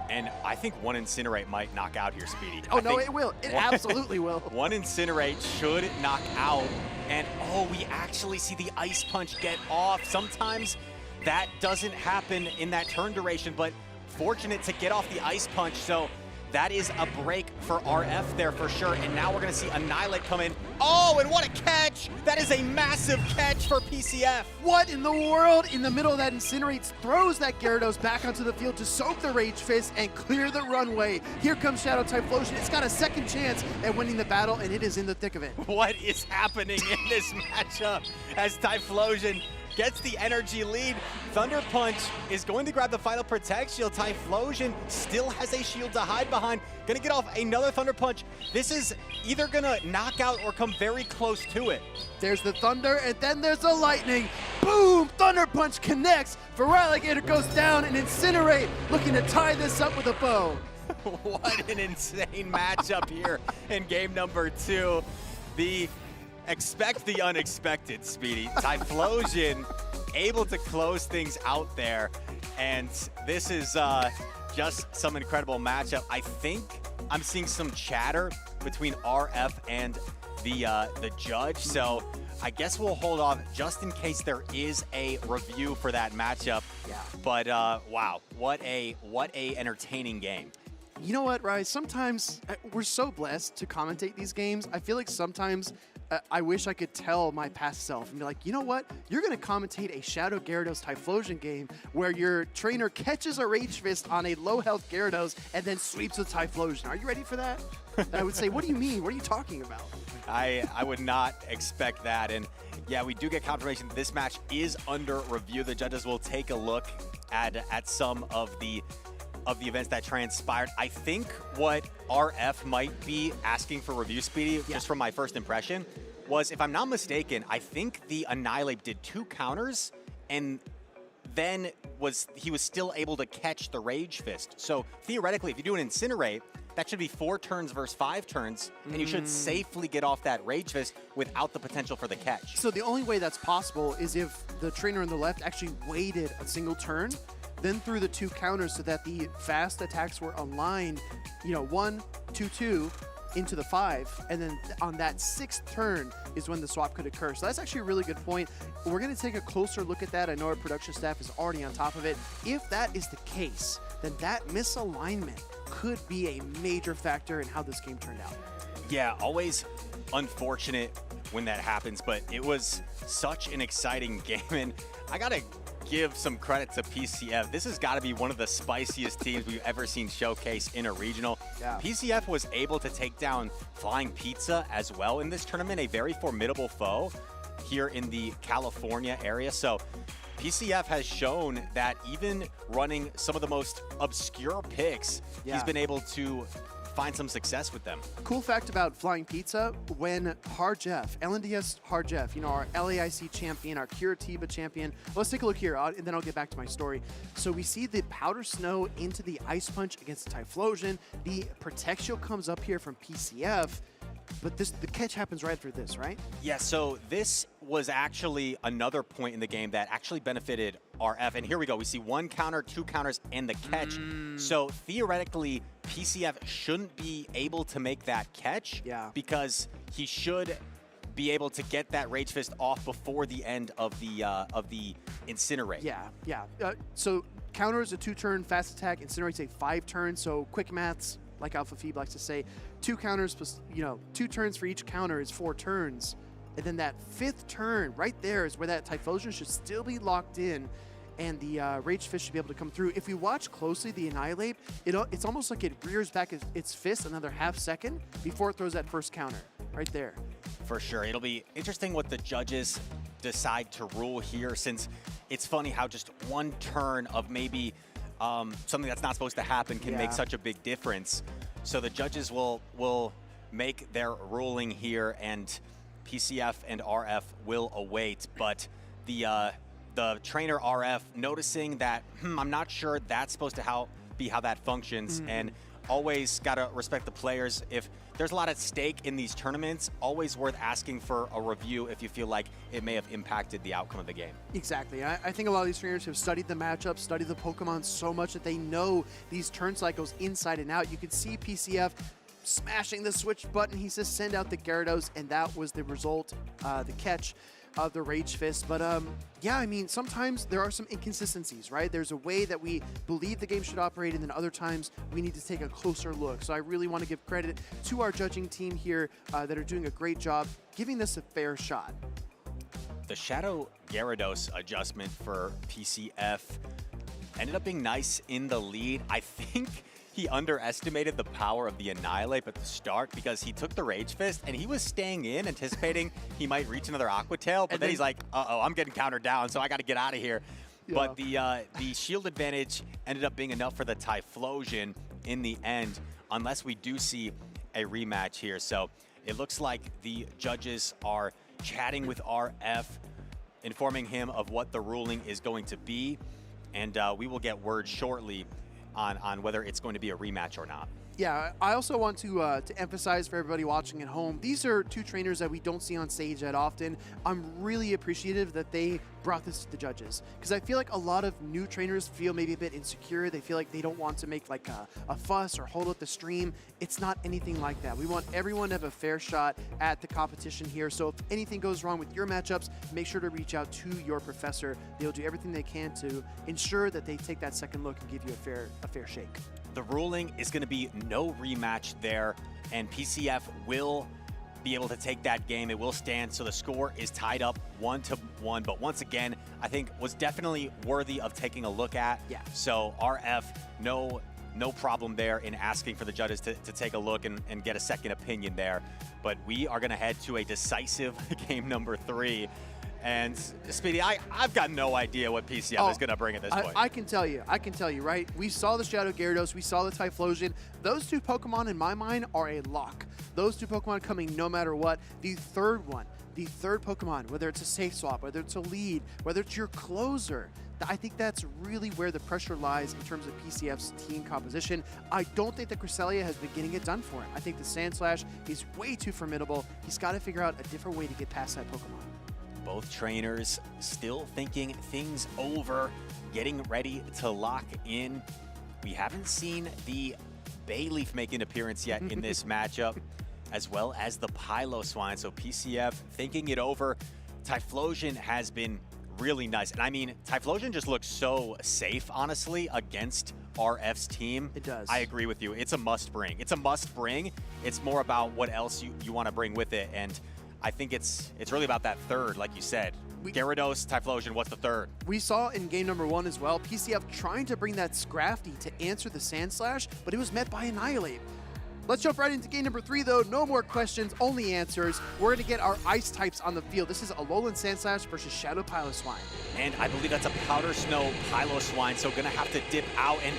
And I think one Incinerate might knock out here, Speedy. Oh, no, it will. It absolutely will. One Incinerate should knock out. And, oh, we actually see the Ice Punch get off. Sometimes that doesn't happen in that turn duration, but fortunate to get off the Ice Punch. So that is a break for RF there for sure. And now we're going to see Annihilate come in. Oh, and what a catch! That is a massive catch for PCF. What in the world? In the middle of that, Incinerate throws that Gyarados back onto the field to soak the Rage Fist and clear the runway. Here comes Shadow Typhlosion. It's got a second chance at winning the battle, and it is in the thick of it. What is happening in this matchup as Typhlosion gets the energy lead? Thunder Punch is going to grab the final Protect Shield. Typhlosion still has a shield to hide behind. Gonna get off another Thunder Punch. This is either gonna knock out or come very close to it. There's the Thunder, and then there's the Lightning. Boom! Thunder Punch connects. Feraligatr goes down, and Incinerate looking to tie this up with a bow. What an insane matchup here in game number 2. Expect the unexpected, Speedy. Typhlosion able to close things out there, and this is just some incredible matchup. I think I'm seeing some chatter between RF and the judge, so I guess we'll hold off just in case there is a review for that matchup. Yeah. But wow, what a entertaining game. You know what, Rise? Sometimes we're so blessed to commentate these games. I feel like sometimes I wish I could tell my past self and be like, you know what? You're going to commentate a Shadow Gyarados Typhlosion game where your trainer catches a Rage Fist on a low-health Gyarados and then sweeps with Typhlosion. Are you ready for that? And I would say, what do you mean? What are you talking about? I would not expect that. And yeah, we do get confirmation that this match is under review. The judges will take a look at some of the events that transpired. I think what RF might be asking for review, Speedy, just from my first impression, was, if I'm not mistaken, I think the Annihilate did 2 counters, and then he was still able to catch the Rage Fist. So theoretically, if you do an Incinerate, that should be 4 turns versus 5 turns, and you should safely get off that Rage Fist without the potential for the catch. So the only way that's possible is if the trainer on the left actually waited a single turn, then threw the 2 counters so that the fast attacks were aligned, 1, 2, 2, into the 5, and then on that 6th turn is when the swap could occur. So that's actually a really good point. We're going to take a closer look at that. I know our production staff is already on top of it. If that is the case, then that misalignment could be a major factor in how this game turned out. Yeah, always unfortunate when that happens, but it was such an exciting game, and I gotta give some credit to PCF. This has got to be one of the spiciest teams we've ever seen showcase in a regional. Yeah. PCF was able to take down Flying Pizza as well in this tournament, a very formidable foe here in the California area. So PCF has shown that even running some of the most obscure picks, he's been able to find some success with them. Cool fact about Flying Pizza, when Harjeff, LNDS Harjeff, you know, our LAIC champion, our Curitiba champion, let's take a look here, and then I'll get back to my story. So we see the Powder Snow into the Ice Punch against the Typhlosion. The Protect Shield comes up here from PCF, but the catch happens right after this, right? Yeah, so this was actually another point in the game that actually benefited RF. And here we go. We see 1 counter, 2 counters, and the catch. So theoretically, PCF shouldn't be able to make that catch because he should be able to get that Rage Fist off before the end of the Incinerate. Yeah. So counter is a 2-turn fast attack. Incinerate's a 5-turn. So quick maths, like Alpha Phoebe likes to say, 2 counters plus, 2 turns for each counter is 4 turns. And then that 5th turn right there is where that Typhlosion should still be locked in, and the Rage Fist should be able to come through. If we watch closely the Annihilate, it's almost like it rears back its fist another half second before it throws that first counter right there. For sure. It'll be interesting what the judges decide to rule here, since it's funny how just 1 turn of maybe something that's not supposed to happen can make such a big difference. So the judges will make their ruling here, and PCF and RF will await. But the trainer RF noticing that, I'm not sure that's supposed to be how that functions, and always got to respect the players. If there's a lot at stake in these tournaments, always worth asking for a review if you feel like it may have impacted the outcome of the game. Exactly. I think a lot of these trainers have studied the matchup, studied the Pokemon so much that they know these turn cycles inside and out. You could see PCF smashing the switch button. He says send out the Gyarados, and that was the result, the catch of the Rage Fist. But yeah, I mean, sometimes there are some inconsistencies, right? There's a way that we believe the game should operate, and then other times we need to take a closer look. So I really want to give credit to our judging team here that are doing a great job giving this a fair shot. The Shadow Gyarados adjustment for PCF ended up being nice in the lead. I think he underestimated the power of the Annihilate at the start because he took the Rage Fist and he was staying in, anticipating he might reach another Aqua Tail, but then he's like, uh-oh, I'm getting countered down, so I got to get out of here. Yeah. But the shield advantage ended up being enough for the Typhlosion in the end, unless we do see a rematch here. So it looks like the judges are chatting with RF, informing him of what the ruling is going to be, and we will get word shortly on whether it's going to be a rematch or not. Yeah, I also want to emphasize for everybody watching at home, these are 2 trainers that we don't see on stage that often. I'm really appreciative that they brought this to the judges, because I feel like a lot of new trainers feel maybe a bit insecure. They feel like they don't want to make like a fuss or hold up the stream. It's not anything like that. We want everyone to have a fair shot at the competition here. So if anything goes wrong with your matchups, make sure to reach out to your professor. They'll do everything they can to ensure that they take that second look and give you a fair shake. The ruling is going to be no rematch there, and PCF will be able to take that game. It will stand, so the score is tied up 1-1. But once again, I think was definitely worthy of taking a look at. Yeah. So RF, no problem there in asking for the judges to take a look and get a second opinion there. But we are going to head to a decisive game number 3. And Speedy, I've got no idea what PCF is going to bring at this point. I can tell you, right? We saw the Shadow Gyarados, we saw the Typhlosion. Those 2 Pokemon in my mind are a lock. Those 2 Pokemon coming no matter what. The third Pokemon, whether it's a safe swap, whether it's a lead, whether it's your closer, I think that's really where the pressure lies in terms of PCF's team composition. I don't think that Cresselia has been getting it done for him. I think the Sandslash is way too formidable. He's got to figure out a different way to get past that Pokemon. Both trainers still thinking things over, getting ready to lock in. We haven't seen the Bayleaf make an appearance yet in this matchup, as well as the Pylo Swine. So PCF thinking it over. Typhlosion has been really nice. And I mean, Typhlosion just looks so safe, honestly, against RF's team. It does. I agree with you. It's a must bring. It's a must bring. It's more about what else you want to bring with it. And I think it's really about that third, like you said. Gyarados, Typhlosion, what's the third? We saw in game number 1 as well, PCF trying to bring that Scrafty to answer the Sand Slash, but it was met by Annihilate. Let's jump right into game number 3, though. No more questions, only answers. We're going to get our ice types on the field. This is Alolan Sandslash versus Shadow Piloswine. And I believe that's a Powder Snow Piloswine, so going to have to dip out and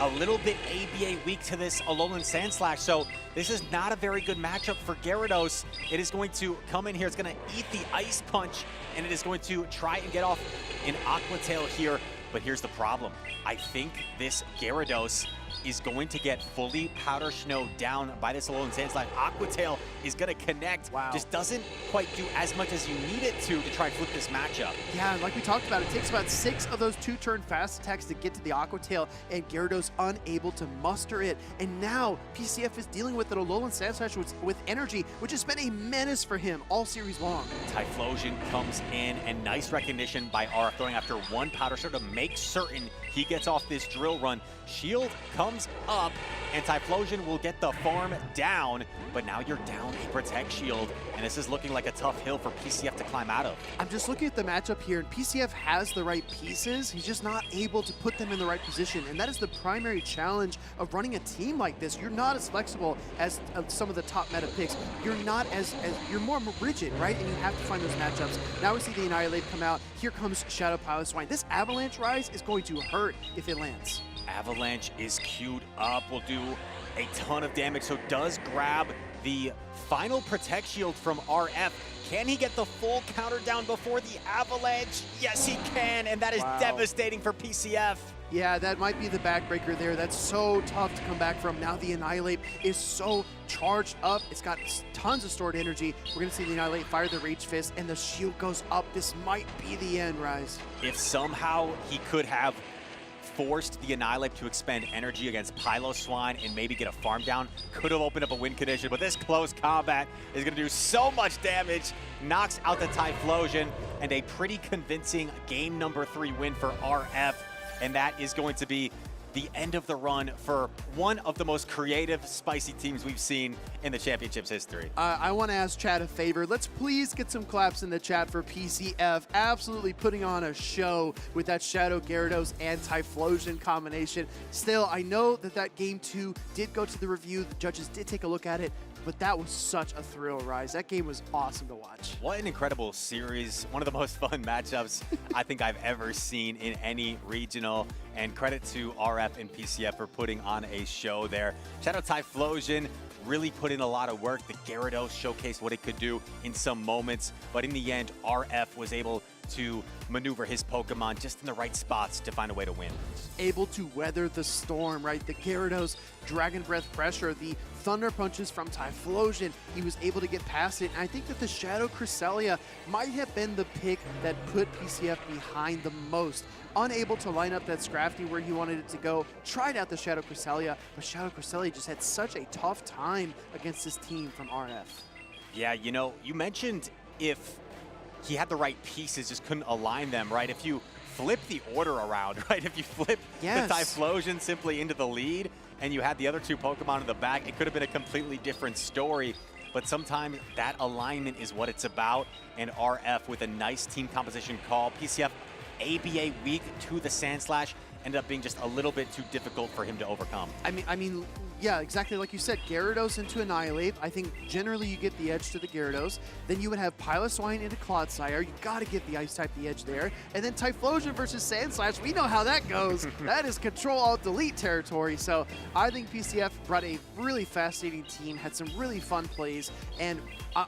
a little bit ABA weak to this Alolan Sandslash. So this is not a very good matchup for Gyarados. It is going to come in here. It's going to eat the Ice Punch, and it is going to try and get off an Aqua Tail here. But here's the problem. I think this Gyarados is going to get fully Powder Snow down by this Alolan Sandslash. Aqua Tail is going to connect. Wow. Just doesn't quite do as much as you need it to try and flip this matchup. Yeah, like we talked about, it takes about 6 of those 2-turn fast attacks to get to the Aqua Tail, and Gyarados unable to muster it. And now PCF is dealing with an Alolan Sandslash with energy, which has been a menace for him all series long. Typhlosion comes in, and nice recognition by RF, throwing after 1 Powder Snow to make certain he gets off this drill run. Shield comes up, and Typhlosion will get the farm down, but now you're down a Protect Shield, and this is looking like a tough hill for PCF to climb out of. I'm just looking at the matchup here, and PCF has the right pieces. He's just not able to put them in the right position, and that is the primary challenge of running a team like this. You're not as flexible as some of the top meta picks. You're not you're more rigid, right? And you have to find those matchups. Now we see the Annihilate come out. Here comes Shadow Piloswine. This Avalanche Rise is going to hurt if it lands. Avalanche is queued up, will do a ton of damage, so does grab the final Protect Shield from RF. Can he get the full counter down before the Avalanche? Yes, he can, and that is devastating for PCF. Yeah, that might be the backbreaker there. That's so tough to come back from. Now the Annihilate is so charged up. It's got tons of stored energy. We're going to see the Annihilate fire the Rage Fist, and the shield goes up. This might be the end, Rise. If somehow he could have forced the Annihilate to expend energy against Piloswine and maybe get a farm down, could have opened up a win condition, but this close combat is going to do so much damage, knocks out the Typhlosion, and a pretty convincing game number 3 win for RF, and that is going to be the end of the run for one of the most creative, spicy teams we've seen in the championship's history. I want to ask chat a favor. Let's please get some claps in the chat for PCF. Absolutely putting on a show with that Shadow Gyarados and Typhlosion combination. Still, I know that game 2 did go to the review. The judges did take a look at it, but that was such a thrill, Rise. That game was awesome to watch. What an incredible series. One of the most fun matchups I think I've ever seen in any regional. And credit to RF and PCF for putting on a show there. Shadow Typhlosion really put in a lot of work. The Gyarados showcased what it could do in some moments. But in the end, RF was able to maneuver his Pokemon just in the right spots to find a way to win. Able to weather the storm, right? The Gyarados Dragon Breath pressure, the Thunder Punches from Typhlosion, he was able to get past it. And I think that the Shadow Cresselia might have been the pick that put PCF behind the most. Unable to line up that Scrafty where he wanted it to go. Tried out the Shadow Cresselia, but Shadow Cresselia just had such a tough time against this team from RF. Yeah, you know, you mentioned if he had the right pieces, just couldn't align them, right? If you flip the order around, right? If you flip the Typhlosion simply into the lead and you had the other 2 Pokemon in the back, it could have been a completely different story. But sometimes that alignment is what it's about. And RF with a nice team composition call. PCF ABA weak to the Sandslash ended up being just a little bit too difficult for him to overcome. I mean, yeah, exactly like you said, Gyarados into Annihilate. I think generally you get the edge to the Gyarados. Then you would have Piloswine into Clodsire. You got to give the Ice type the edge there. And then Typhlosion versus Sandslash. We know how that goes. That is Control-Alt-Delete territory. So I think PCF brought a really fascinating team, had some really fun plays, and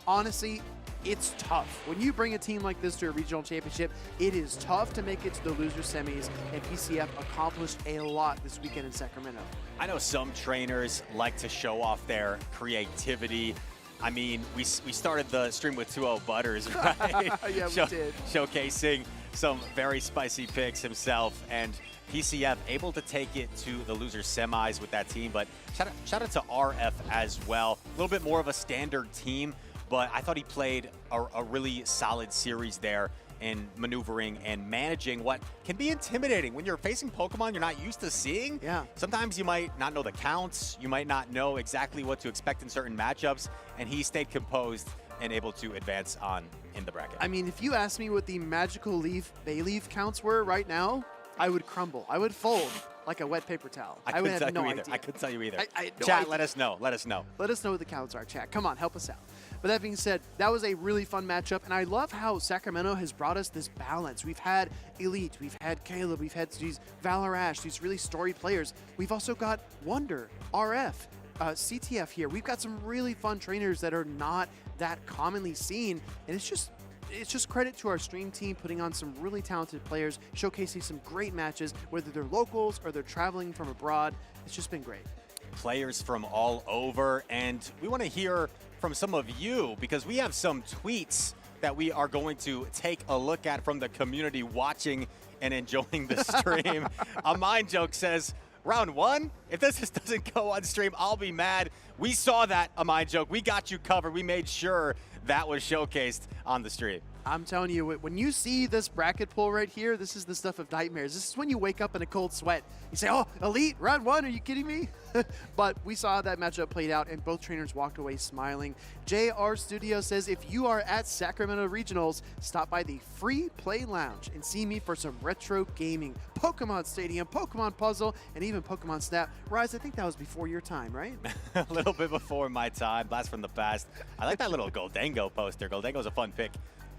honestly, it's tough. When you bring a team like this to a regional championship, it is tough to make it to the loser semis, and PCF accomplished a lot this weekend in Sacramento. I know some trainers like to show off their creativity. I mean, we started the stream with 2-0 Butters, right? Yeah, we did. Showcasing some very spicy picks himself, and PCF able to take it to the loser semis with that team. But shout out to RF as well. A little bit more of a standard team, but I thought he played a really solid series there in maneuvering and managing what can be intimidating when you're facing Pokemon you're not used to seeing. Yeah. Sometimes you might not know the counts, you might not know exactly what to expect in certain matchups, and he stayed composed and able to advance on in the bracket. I mean, if you asked me what the Magical Leaf Bayleaf counts were right now, I would crumble. I would fold like a wet paper towel. I would couldn't have tell no you either. idea. I couldn't tell you either. I had no Chat, idea. let us know. Let us know. Let us know what the counts are, chat. Come on, help us out. But that being said, that was a really fun matchup, and I love how Sacramento has brought us this balance. We've had Elite, we've had Caleb, we've had these Valor Ash, these really storied players. We've also got Wonder, RF, CTF here. We've got some really fun trainers that are not that commonly seen, and it's just credit to our stream team putting on some really talented players, showcasing some great matches, whether they're locals or they're traveling from abroad. It's just been great. Players from all over, and we want to hear from some of you because we have some tweets that we are going to take a look at from the community watching and enjoying the stream. A Mind Joke says, round one, if this doesn't go on stream, I'll be mad. We saw that, A Mind Joke. We got you covered. We made sure that was showcased on the stream. I'm telling you, when you see this bracket pool right here, this is the stuff of nightmares. This is when you wake up in a cold sweat. You say, oh, Elite, round one, are you kidding me? But we saw how that matchup played out, and both trainers walked away smiling. JR Studio says, if you are at Sacramento Regionals, stop by the Free Play Lounge and see me for some retro gaming, Pokemon Stadium, Pokemon Puzzle, and even Pokemon Snap. Rise, I think that was before your time, right? A little bit before my time, blast from the past. I like that little Goldango poster. Goldango's a fun pick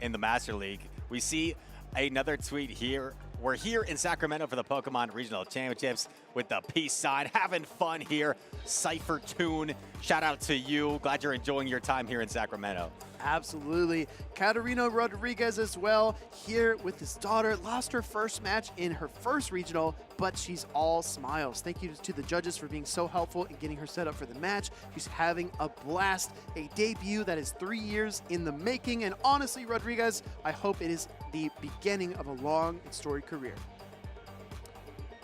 in the Master League. We see another tweet here. We're here in Sacramento for the Pokemon Regional Championships with the peace sign. Having fun here. Cypher Tune, shout out to you. Glad you're enjoying your time here in Sacramento. Absolutely. Katarina Rodriguez as well, here with his daughter. Lost her first match in her first regional, but she's all smiles. Thank you to the judges for being so helpful in getting her set up for the match. She's having a blast. A debut that is 3 years in the making. And honestly, Rodriguez, I hope it is the beginning of a long and storied career.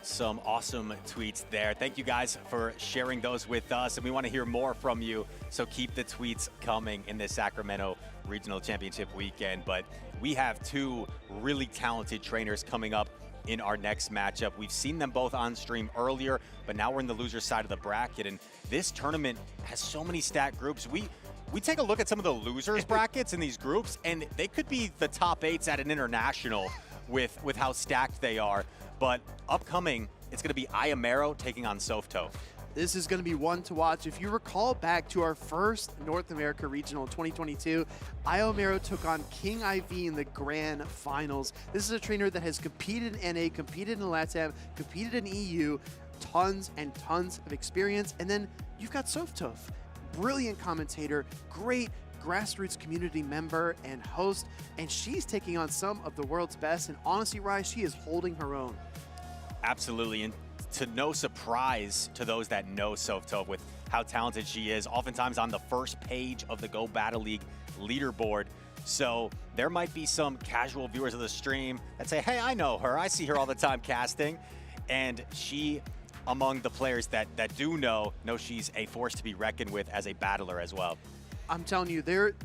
Some awesome tweets there. Thank you guys for sharing those with us, and we want to hear more from you, so keep the tweets coming in this Sacramento Regional Championship weekend. But we have two really talented trainers coming up in our next matchup. We've seen them both on stream earlier, but now we're in the loser side of the bracket, and this tournament has so many stacked groups. We take a look at some of the losers brackets in these groups, and they could be the top 8s at an international with how stacked they are. But upcoming, it's going to be Iamero taking on Softo. This is going to be one to watch. If you recall back to our first North America Regional in 2022, Iamero took on King IV in the grand finals. This is a trainer that has competed in NA, competed in LATAM, competed in EU, tons and tons of experience. And then you've got Softo, brilliant commentator, great grassroots community member and host, and she's taking on some of the world's best, and honestly, Rai, she is holding her own. Absolutely, and to no surprise to those that know Softo with how talented she is, oftentimes on the first page of the Go Battle League leaderboard. So there might be some casual viewers of the stream that say, hey, I know her, I see her all the time casting, and she, among the players that do know she's a force to be reckoned with as a battler as well. I'm telling you,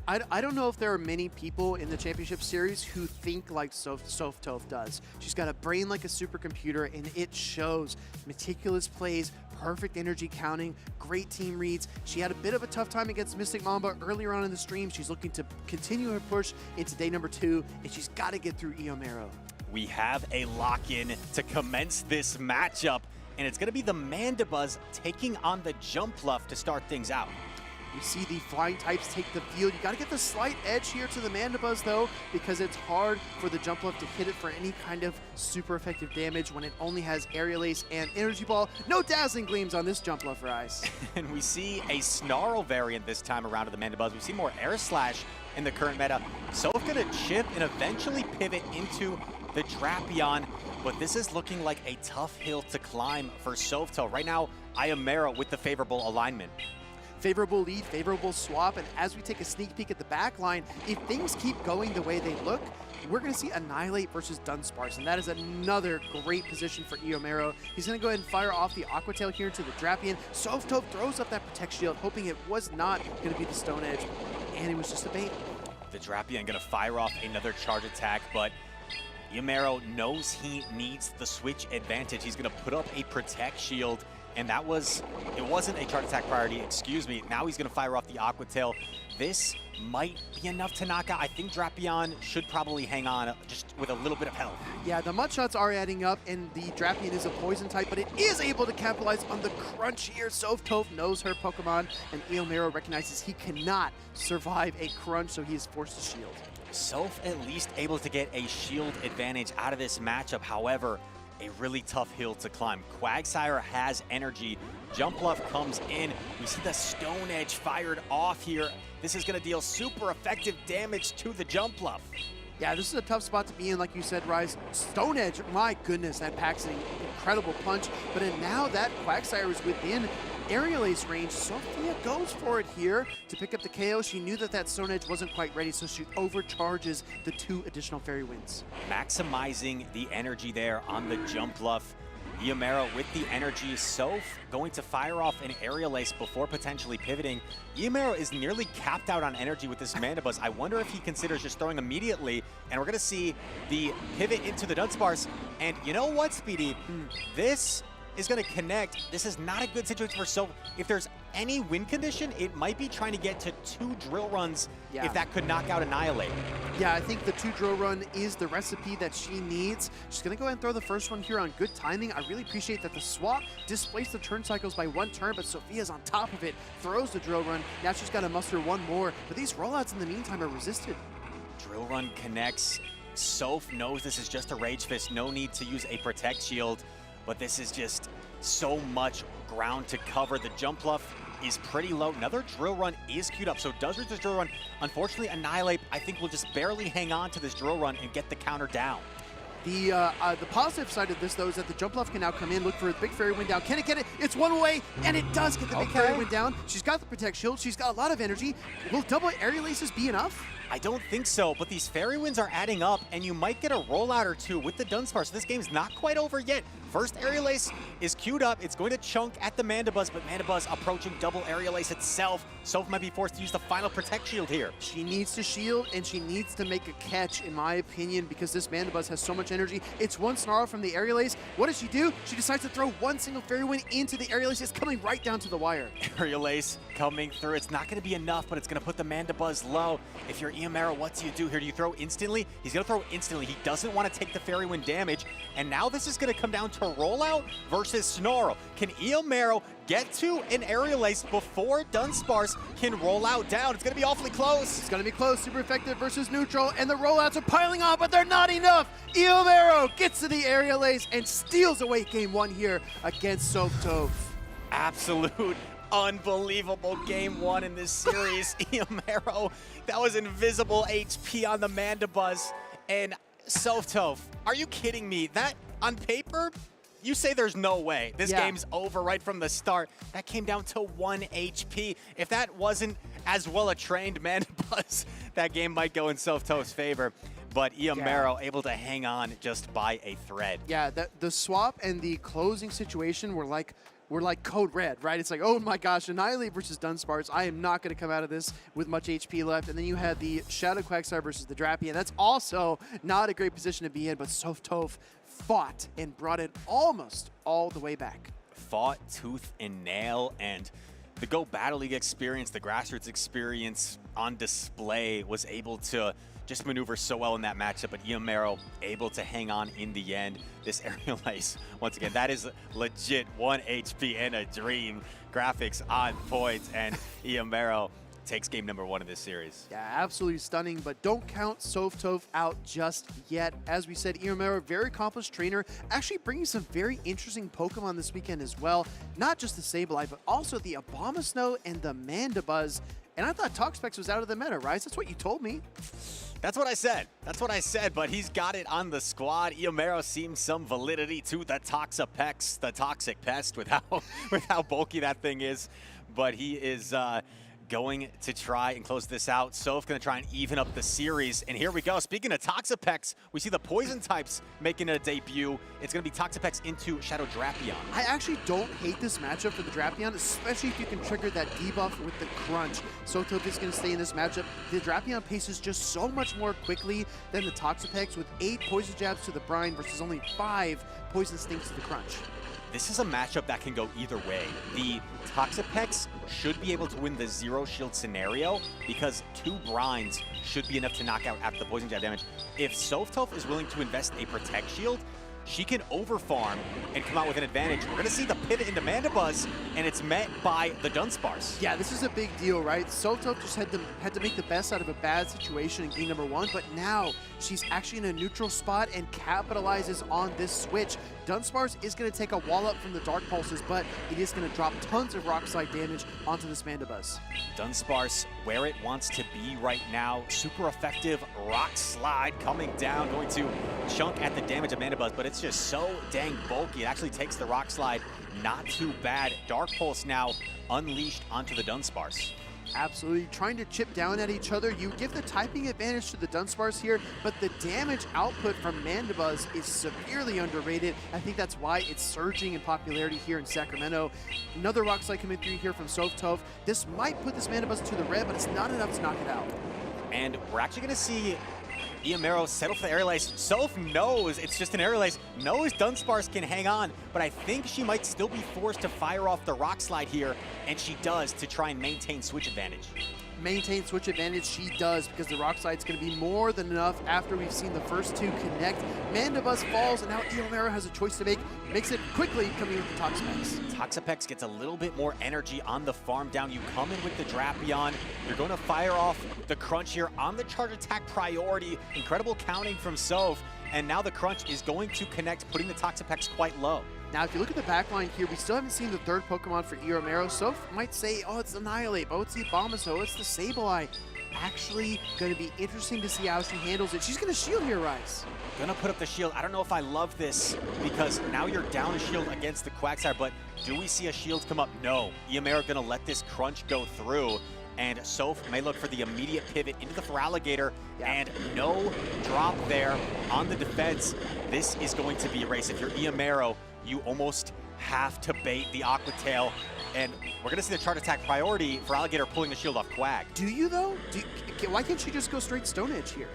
I don't know if there are many people in the championship series who think like Softo does. She's got a brain like a supercomputer, and it shows. Meticulous plays, perfect energy counting, great team reads. She had a bit of a tough time against Mystic Mamba earlier on in the stream. She's looking to continue her push into day number 2, and she's got to get through Iamero. We have a lock-in to commence this matchup, and it's going to be the Mandibuzz taking on the Jumpluff to start things out. You see the flying types take the field. You got to get the slight edge here to the Mandibuzz, though, because it's hard for the Jumpluff to hit it for any kind of super effective damage when it only has Aerial Ace and Energy Ball. No Dazzling Gleams on this Jumpluff, Rise. And we see a Snarl variant this time around to the Mandibuzz. We see more Air Slash in the current meta. So it's going to chip and eventually pivot into the Drapion, but this is looking like a tough hill to climb for Softo. Right now, Iamero with the favorable alignment. Favorable lead, favorable swap, and as we take a sneak peek at the back line, if things keep going the way they look, we're going to see Annihilate versus Dunsparce, and that is another great position for Eomero. He's going to go ahead and fire off the Aqua Tail here into the Drapion. Softove throws up that Protect Shield, hoping it was not going to be the Stone Edge, and it was just a bait. The Drapion going to fire off another charge attack, but Eomero knows he needs the switch advantage. He's going to put up a Protect Shield, and it wasn't a charge attack priority, excuse me. Now he's going to fire off the Aqua Tail. This might be enough to knock out. I think Drapion should probably hang on just with a little bit of help. Yeah, the Mud Shots are adding up, and the Drapion is a poison type, but it is able to capitalize on the crunch here. Softove knows her Pokemon, and Eomero recognizes he cannot survive a crunch, so he is forced to shield. Soph at least able to get a shield advantage out of this matchup. However, a really tough hill to climb. Quagsire has energy. Jumpluff comes in. We see the Stone Edge fired off here. This is going to deal super effective damage to the Jumpluff. Yeah, this is a tough spot to be in, like you said, Rise. Stone Edge, my goodness, that packs an incredible punch. But now that Quagsire is within Aerial Ace range, Sophia goes for it here to pick up the KO. She knew that that Stone Edge wasn't quite ready, so she overcharges the 2 additional Fairy Winds. Maximizing the energy there on the Jumpluff. Eomero with the energy. Soph going to fire off an Aerial Ace before potentially pivoting. Eomero is nearly capped out on energy with this Mandibuzz. I wonder if he considers just throwing immediately, and we're going to see the pivot into the Dunsparce. And you know what, Speedy? This is going to connect. This is not a good situation for Soph. If there's any win condition, it might be trying to get to 2 drill runs if that could knock out Annihilate. Yeah, I think the 2 drill run is the recipe that she needs. She's going to go ahead and throw the first one here on good timing. I really appreciate that the swap displaced the turn cycles by 1 turn, but Sophia's on top of it, throws the drill run. Now she's got to muster 1 more, but these rollouts in the meantime are resisted. Drill run connects. Soph knows this is just a Rage Fist. No need to use a Protect Shield, but this is just so much ground to cover. The Jumpluff is pretty low. Another drill run is queued up, so does reach this drill run. Unfortunately, Annihilate, I think, will just barely hang on to this drill run and get the counter down. The positive side of this, though, is that the Jumpluff can now come in, look for a big Fairy Wind down. Can it get it? It's one away, and it does get the big Fairy Wind down. She's got the Protect Shield. She's got a lot of energy. Will double Aerial Aces be enough? I don't think so, but these Fairy Winds are adding up, and you might get a rollout or 2 with the Dunsparce. So this game's not quite over yet. First Aerial Ace is queued up. It's going to chunk at the Mandibuzz, but Mandibuzz approaching double Aerial Ace itself. Soph might be forced to use the final Protect Shield here. She needs to shield, and she needs to make a catch, in my opinion, because this Mandibuzz has so much energy. It's 1 Snarl from the Aerial Ace. What does she do? She decides to throw 1 single Fairy Wind into the Aerial Ace. It's coming right down to the wire. Aerial Ace coming through. It's not going to be enough, but it's going to put the Mandibuzz low. If you're Eomero, what do you do here? Do you throw instantly? He's going to throw instantly. He doesn't want to take the Fairy Wind damage, and now this is going to come down to rollout versus Snarl. Can Eomero get to an Aerial Ace before Dunsparce can roll out down? It's going to be awfully close. It's going to be close. Super effective versus neutral, and the rollouts are piling on, but they're not enough. Eomero gets to the Aerial Ace and steals away game 1 here against Softove. Absolute unbelievable game 1 in this series. Eomero, that was invisible HP on the Mandibuzz. And Softove, are you kidding me? That, on paper, you say there's no way. This game's over right from the start. That came down to 1 HP. If that wasn't as well a trained Mandibuzz, that game might go in Softove's favor. But Eomero able to hang on just by a thread. Yeah, the swap and the closing situation were like code red, right? It's like, oh my gosh, Annihilate versus Dunsparce. I am not going to come out of this with much HP left. And then you had the Shadow Quagsire versus the Drapion. That's also not a great position to be in, but Softove fought and brought it almost all the way back. Fought tooth and nail, and the Go Battle League experience, the grassroots experience on display, was able to just maneuver so well in that matchup, but Eomero able to hang on in the end. This Aerial Ace, once again, that is legit 1 HP and a dream. Graphics on point, and Eomero takes game number 1 of this series. Yeah, absolutely stunning, but don't count Softove out just yet. As we said, Eomero, very accomplished trainer, actually bringing some very interesting Pokemon this weekend as well. Not just the Sableye, but also the Abomasnow and the Mandibuzz. And I thought Toxapex was out of the meta, right? That's what you told me. That's what I said. That's what I said, but he's got it on the squad. Eomero seems some validity to the Toxapex, the toxic pest, with how bulky that thing is. But he is going to try and close this out. Soph going to try and even up the series. And here we go. Speaking of Toxapex, we see the poison types making a debut. It's going to be Toxapex into Shadow Drapion. I actually don't hate this matchup for the Drapion, especially if you can trigger that debuff with the crunch. Sotop is going to stay in this matchup. The Drapion paces just so much more quickly than the Toxapex with 8 poison jabs to the brine versus only 5 poison stings to the crunch. This is a matchup that can go either way. The Toxapex should be able to win the 0 shield scenario because 2 brines should be enough to knock out after the poison jab damage. If Sotop is willing to invest a protect shield, she can overfarm and come out with an advantage. We're going to see the pivot into Mandibuzz, and it's met by the Dunsparce. Yeah, this is a big deal, right? Sotop just had to make the best out of a bad situation in game number 1, but now she's actually in a neutral spot and capitalizes on this switch. Dunsparce is going to take a wall up from the Dark Pulses, but it is going to drop tons of Rock Slide damage onto this Mandibuzz. Dunsparce where it wants to be right now. Super effective Rock Slide coming down, going to chunk at the damage of Mandibuzz, but it's just so dang bulky. It actually takes the Rock Slide. Not too bad. Dark Pulse now unleashed onto the Dunsparce. Absolutely, trying to chip down at each other. You give the typing advantage to the Dunsparce here, but the damage output from Mandibuzz is severely underrated. I think that's why it's surging in popularity here in Sacramento. Another Rock Slide coming through here from Sotop. This might put this Mandibuzz to the red, but it's not enough to knock it out. And we're actually going to see Iamero settle for the Aerial Ace. Soph knows it's just an Aerial Ace, knows Dunsparce can hang on, but I think she might still be forced to fire off the Rock Slide here, and she does to try and maintain switch advantage. Maintain switch advantage she does because the Rock Slide's going to be more than enough after we've seen the first 2 connect. Mandibuzz falls, and now Iamero has a choice to make. Makes it quickly coming with the Toxapex. Toxapex gets a little bit more energy on the farm down. You come in with the Drapion. You're going to fire off the Crunch here on the charge attack priority. Incredible counting from Soph. And now the Crunch is going to connect, putting the Toxapex quite low. Now, if you look at the back line here, we still haven't seen the 3rd Pokemon for Iamero. Soph might say, oh, it's Annihilate, oh, it's the Abomasnow, it's the Sableye. Actually going to be interesting to see how she handles it. She's going to shield here, Rise. Gonna put up the shield. I don't know if I love this because now you're down a shield against the Quagsire, but do we see a shield come up? No. Iamero gonna let this Crunch go through, and Soph may look for the immediate pivot into the Feraligatr, and no drop there on the defense. This is going to be a race. If you're Iamero, you almost have to bait the Aqua Tail, and we're gonna see the chart attack priority for Alligator pulling the shield off Quag. Do you though? Why can't she just go straight Stone Edge here?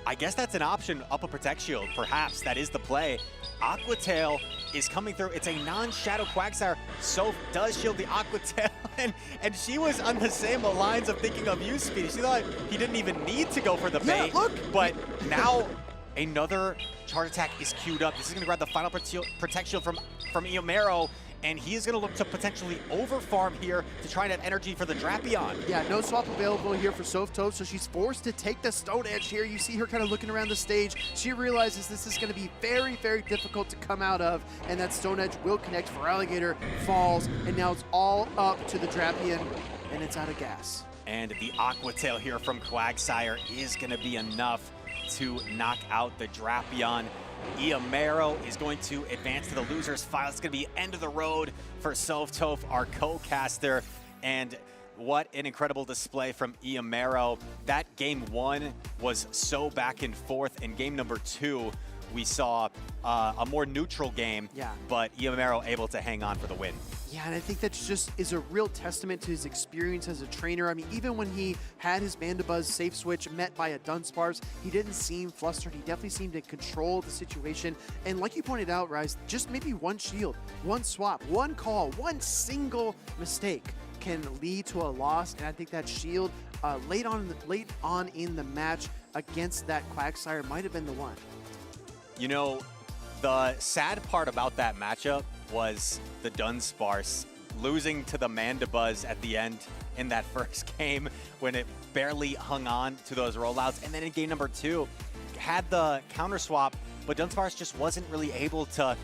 I guess that's an option, up a Protect Shield. Perhaps that is the play. Aqua Tail is coming through. It's a non-Shadow Quagsire. Soph does shield the Aqua Tail, and she was on the same lines of thinking of use speed. She thought he didn't even need to go for the bait. Yeah, look. But now another charge attack is queued up. This is going to grab the final Protect Shield from Iamero, and he is going to look to potentially overfarm here to try and have energy for the Drapion. Yeah, no swap available here for Sotop, so she's forced to take the Stone Edge here. You see her kind of looking around the stage. She realizes this is going to be very, very difficult to come out of, and that Stone Edge will connect for Alligator, falls, and now it's all up to the Drapion, and it's out of gas. And the Aqua Tail here from Quagsire is going to be enough to knock out the Drapion. Iamero is going to advance to the loser's file. It's going to be end of the road for Sotop, our co-caster. And what an incredible display from Iamero. That game 1 was so back and forth. In game number 2, we saw a more neutral game, but Iamero able to hang on for the win. Yeah, and I think that just is a real testament to his experience as a trainer. I mean, even when he had his Mandibuzz safe switch met by a Dunsparce, he didn't seem flustered. He definitely seemed to control the situation. And like you pointed out, Rise, just maybe one shield, one swap, one call, one single mistake can lead to a loss. And I think that shield late on in the match against that Quagsire might have been the one. You know, the sad part about that matchup was the Dunsparce losing to the Mandibuzz at the end in that first game when it barely hung on to those rollouts. And then in game number 2, had the counter swap, but Dunsparce just wasn't really able to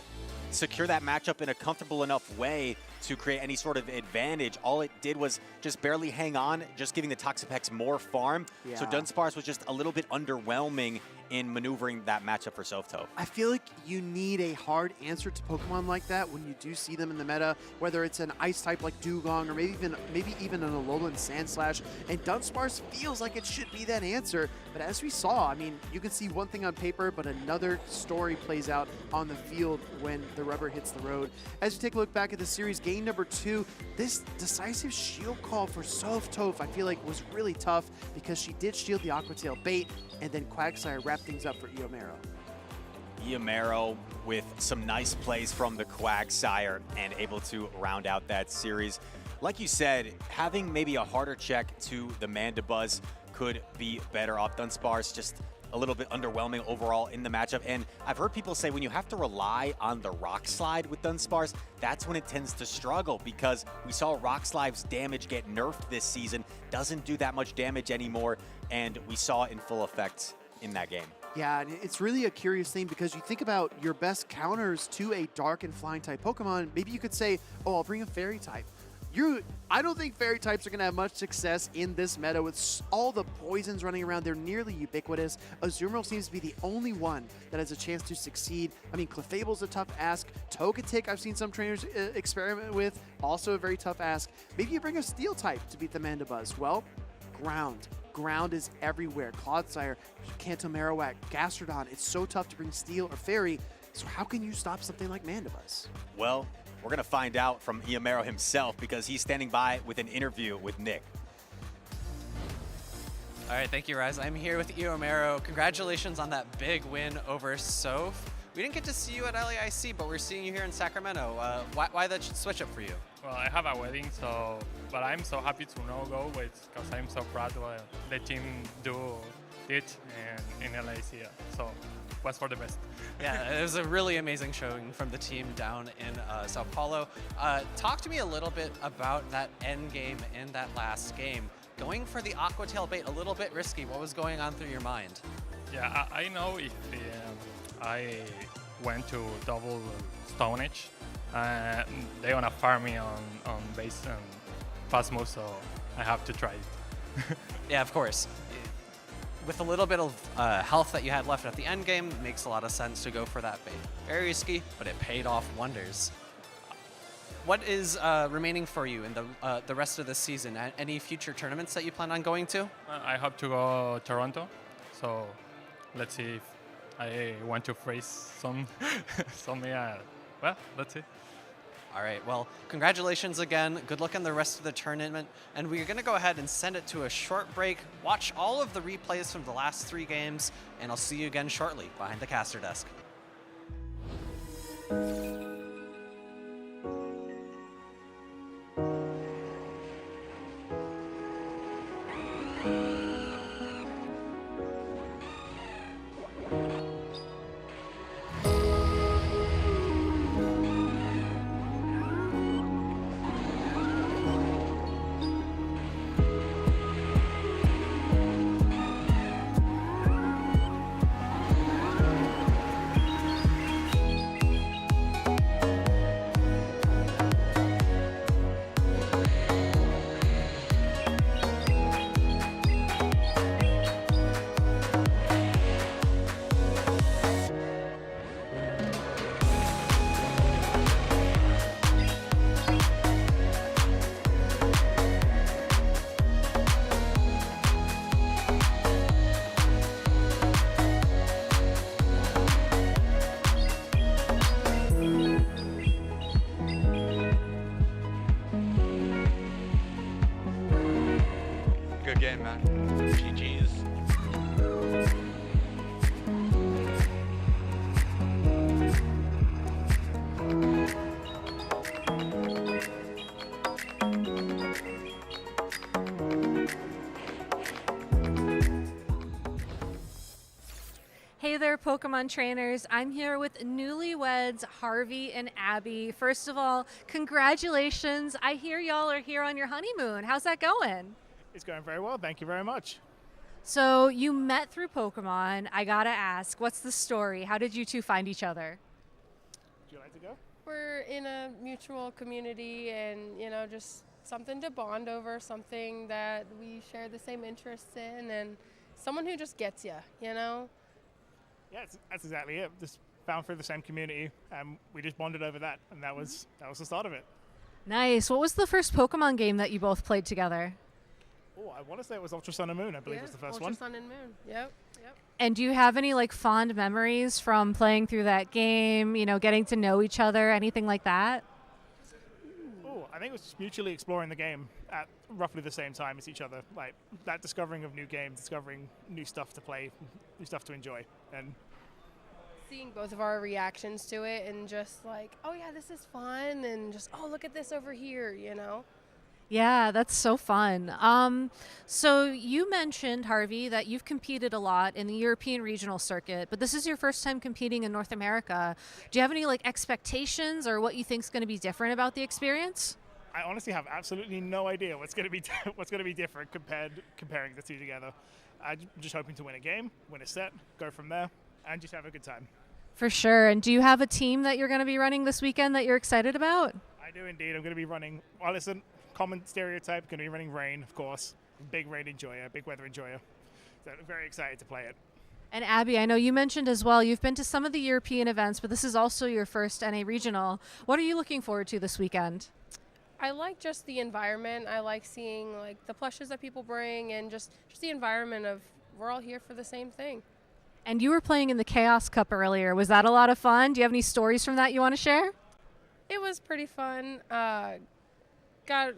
secure that matchup in a comfortable enough way to create any sort of advantage. All it did was just barely hang on, just giving the Toxapex more farm. So Dunsparce was just a little bit underwhelming in maneuvering that matchup for Softove? I feel like you need a hard answer to Pokemon like that when you do see them in the meta, whether it's an ice type like Dugong or maybe even an Alolan Sandslash. And Dunsparce feels like it should be that answer. But as we saw, I mean, you can see one thing on paper, but another story plays out on the field when the rubber hits the road. As you take a look back at the series, game number 2, this decisive shield call for Softove, I feel like was really tough because she did shield the Aqua Tail bait, and then Quagsire wrapped things up for Eomero. Eomero with some nice plays from the Quagsire and able to round out that series. Like you said, having maybe a harder check to the Mandibuzz could be better off. Dunsparce just a little bit underwhelming overall in the matchup. And I've heard people say when you have to rely on the Rock Slide with Dunsparce, that's when it tends to struggle, because we saw Rock Slide's damage get nerfed this season, doesn't do that much damage anymore, and we saw it in full effect in that game. Yeah, and it's really a curious thing because you think about your best counters to a dark and flying type Pokemon. Maybe you could say, oh, I'll bring a fairy type. I don't think fairy types are going to have much success in this meta with all the poisons running around. They're nearly ubiquitous. Azumarill seems to be the only one that has a chance to succeed. I mean, Clefable's a tough ask. Togetic, I've seen some trainers experiment with, also a very tough ask. Maybe you bring a steel type to beat the Mandibuzz. Well, ground. Ground is everywhere. Clodsire, Kanto Marowak, Gastrodon. It's so tough to bring steel or fairy. So how can you stop something like Mandibuzz? Well, we're going to find out from Eomero himself because he's standing by with an interview with Nick. All right, thank you, Rise. I'm here with Eomero. Congratulations on that big win over Soph. We didn't get to see you at LAIC, but we're seeing you here in Sacramento. Why that switch up for you? Well, I have a wedding, but I'm so happy to not go because I'm so proud what the team did in LAIC. So was for the best. Yeah, it was a really amazing showing from the team down in Sao Paulo. Talk to me a little bit about that end game in that last game. Going for the Aqua Tail bait, a little bit risky. What was going on through your mind? Yeah, I know if I went to double Stone Age, they wanna farm me on base and fast move, so I have to try it. Yeah, of course. With a little bit of health that you had left at the end game, makes a lot of sense to go for that bait. Very risky, but it paid off wonders. What is remaining for you in the rest of the season? Any future tournaments that you plan on going to? I hope to go Toronto, so let's see if I want to face some. Well, let's see. All right, well, congratulations again. Good luck in the rest of the tournament. And we're going to go ahead and send it to a short break. Watch all of the replays from the last 3 games, and I'll see you again shortly behind the caster desk. Good game, man. GG's. Hey there, Pokemon trainers. I'm here with newlyweds Harvey and Abby. First of all, congratulations. I hear y'all are here on your honeymoon. How's that going? It's going very well. Thank you very much. So you met through Pokemon. I gotta ask, what's the story? How did you two find each other? Would you like to go? We're in a mutual community and, you know, just something to bond over, something that we share the same interests in, and someone who just gets you, you know? Yeah, that's exactly it. Just found through the same community, and we just bonded over that, and that was the start of it. Nice. What was the first Pokemon game that you both played together? Oh, I want to say it was Ultra Sun and Moon. I believe was the first one. Ultra Sun and Moon. Yep. And do you have any like fond memories from playing through that game, you know, getting to know each other, anything like that? Oh, I think it was just mutually exploring the game at roughly the same time as each other. Like that discovering of new games, discovering new stuff to play, new stuff to enjoy. And seeing both of our reactions to it and just like, oh yeah, this is fun, and just, oh, look at this over here, you know? Yeah, that's so fun. So you mentioned, Harvey, that you've competed a lot in the European regional circuit, but this is your first time competing in North America. Do you have any like expectations or what you think is going to be different about the experience? I honestly have absolutely no idea what's going to be different comparing the two together. I'm just hoping to win a game, win a set, go from there, and just have a good time. For sure. And do you have a team that you're going to be running this weekend that you're excited about? I do indeed. I'm going to be running, well, listen, common stereotype, going to be running Rain, of course. Big rain enjoyer, big weather enjoyer. So I'm very excited to play it. And Abby, I know you mentioned as well, you've been to some of the European events, but this is also your first NA regional. What are you looking forward to this weekend? I like just the environment. I like seeing like the plushes that people bring, and just the environment of we're all here for the same thing. And you were playing in the Chaos Cup earlier. Was that a lot of fun? Do you have any stories from that you want to share? It was pretty fun. Got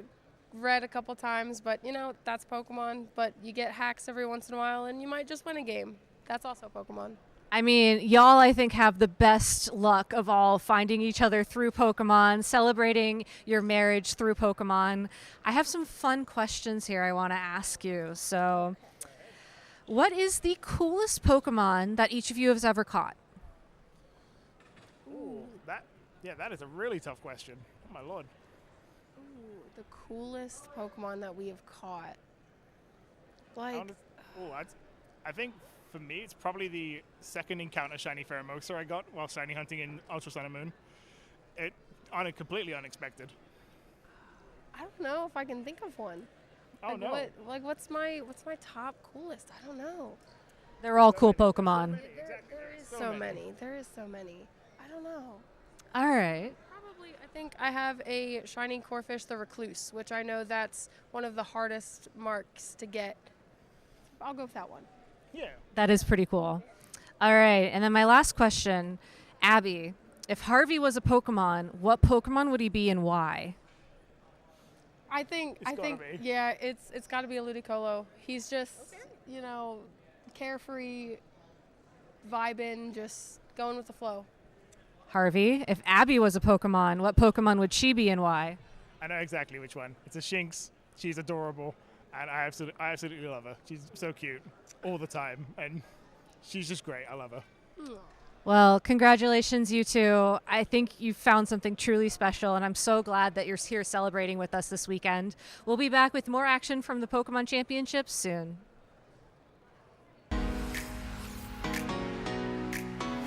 red a couple times, but you know, that's Pokemon. But you get hacks every once in a while, and you might just win a game. That's also Pokemon. I mean, y'all, I think, have the best luck of all, finding each other through Pokemon, celebrating your marriage through Pokemon. I have some fun questions here I want to ask you. So, what is the coolest Pokemon that each of you has ever caught? Ooh, that is a really tough question. Oh my lord. The coolest Pokemon that we have caught. Like, I think for me, it's probably the second encounter Shiny Pheromosa I got while shiny hunting in Ultra Sun and Moon. Completely unexpected. I don't know if I can think of one. Oh no! What's my top coolest? I don't know. They're all cool Pokemon. There is so many. There is so many. I don't know. All right. I think I have a Shining Corphish the Recluse, which I know that's one of the hardest marks to get. I'll go with that one. Yeah. That is pretty cool. All right. And then my last question, Abby, if Harvey was a Pokemon, what Pokemon would he be and why? I think yeah, it's got to be a Ludicolo. He's just, you know, carefree, vibing, just going with the flow. Harvey, if Abby was a Pokemon, what Pokemon would she be and why? I know exactly which one. It's a Shinx. She's adorable, and I absolutely love her. She's so cute all the time, and she's just great. I love her. Well, congratulations, you two. I think you found something truly special, and I'm so glad that you're here celebrating with us this weekend. We'll be back with more action from the Pokemon Championships soon.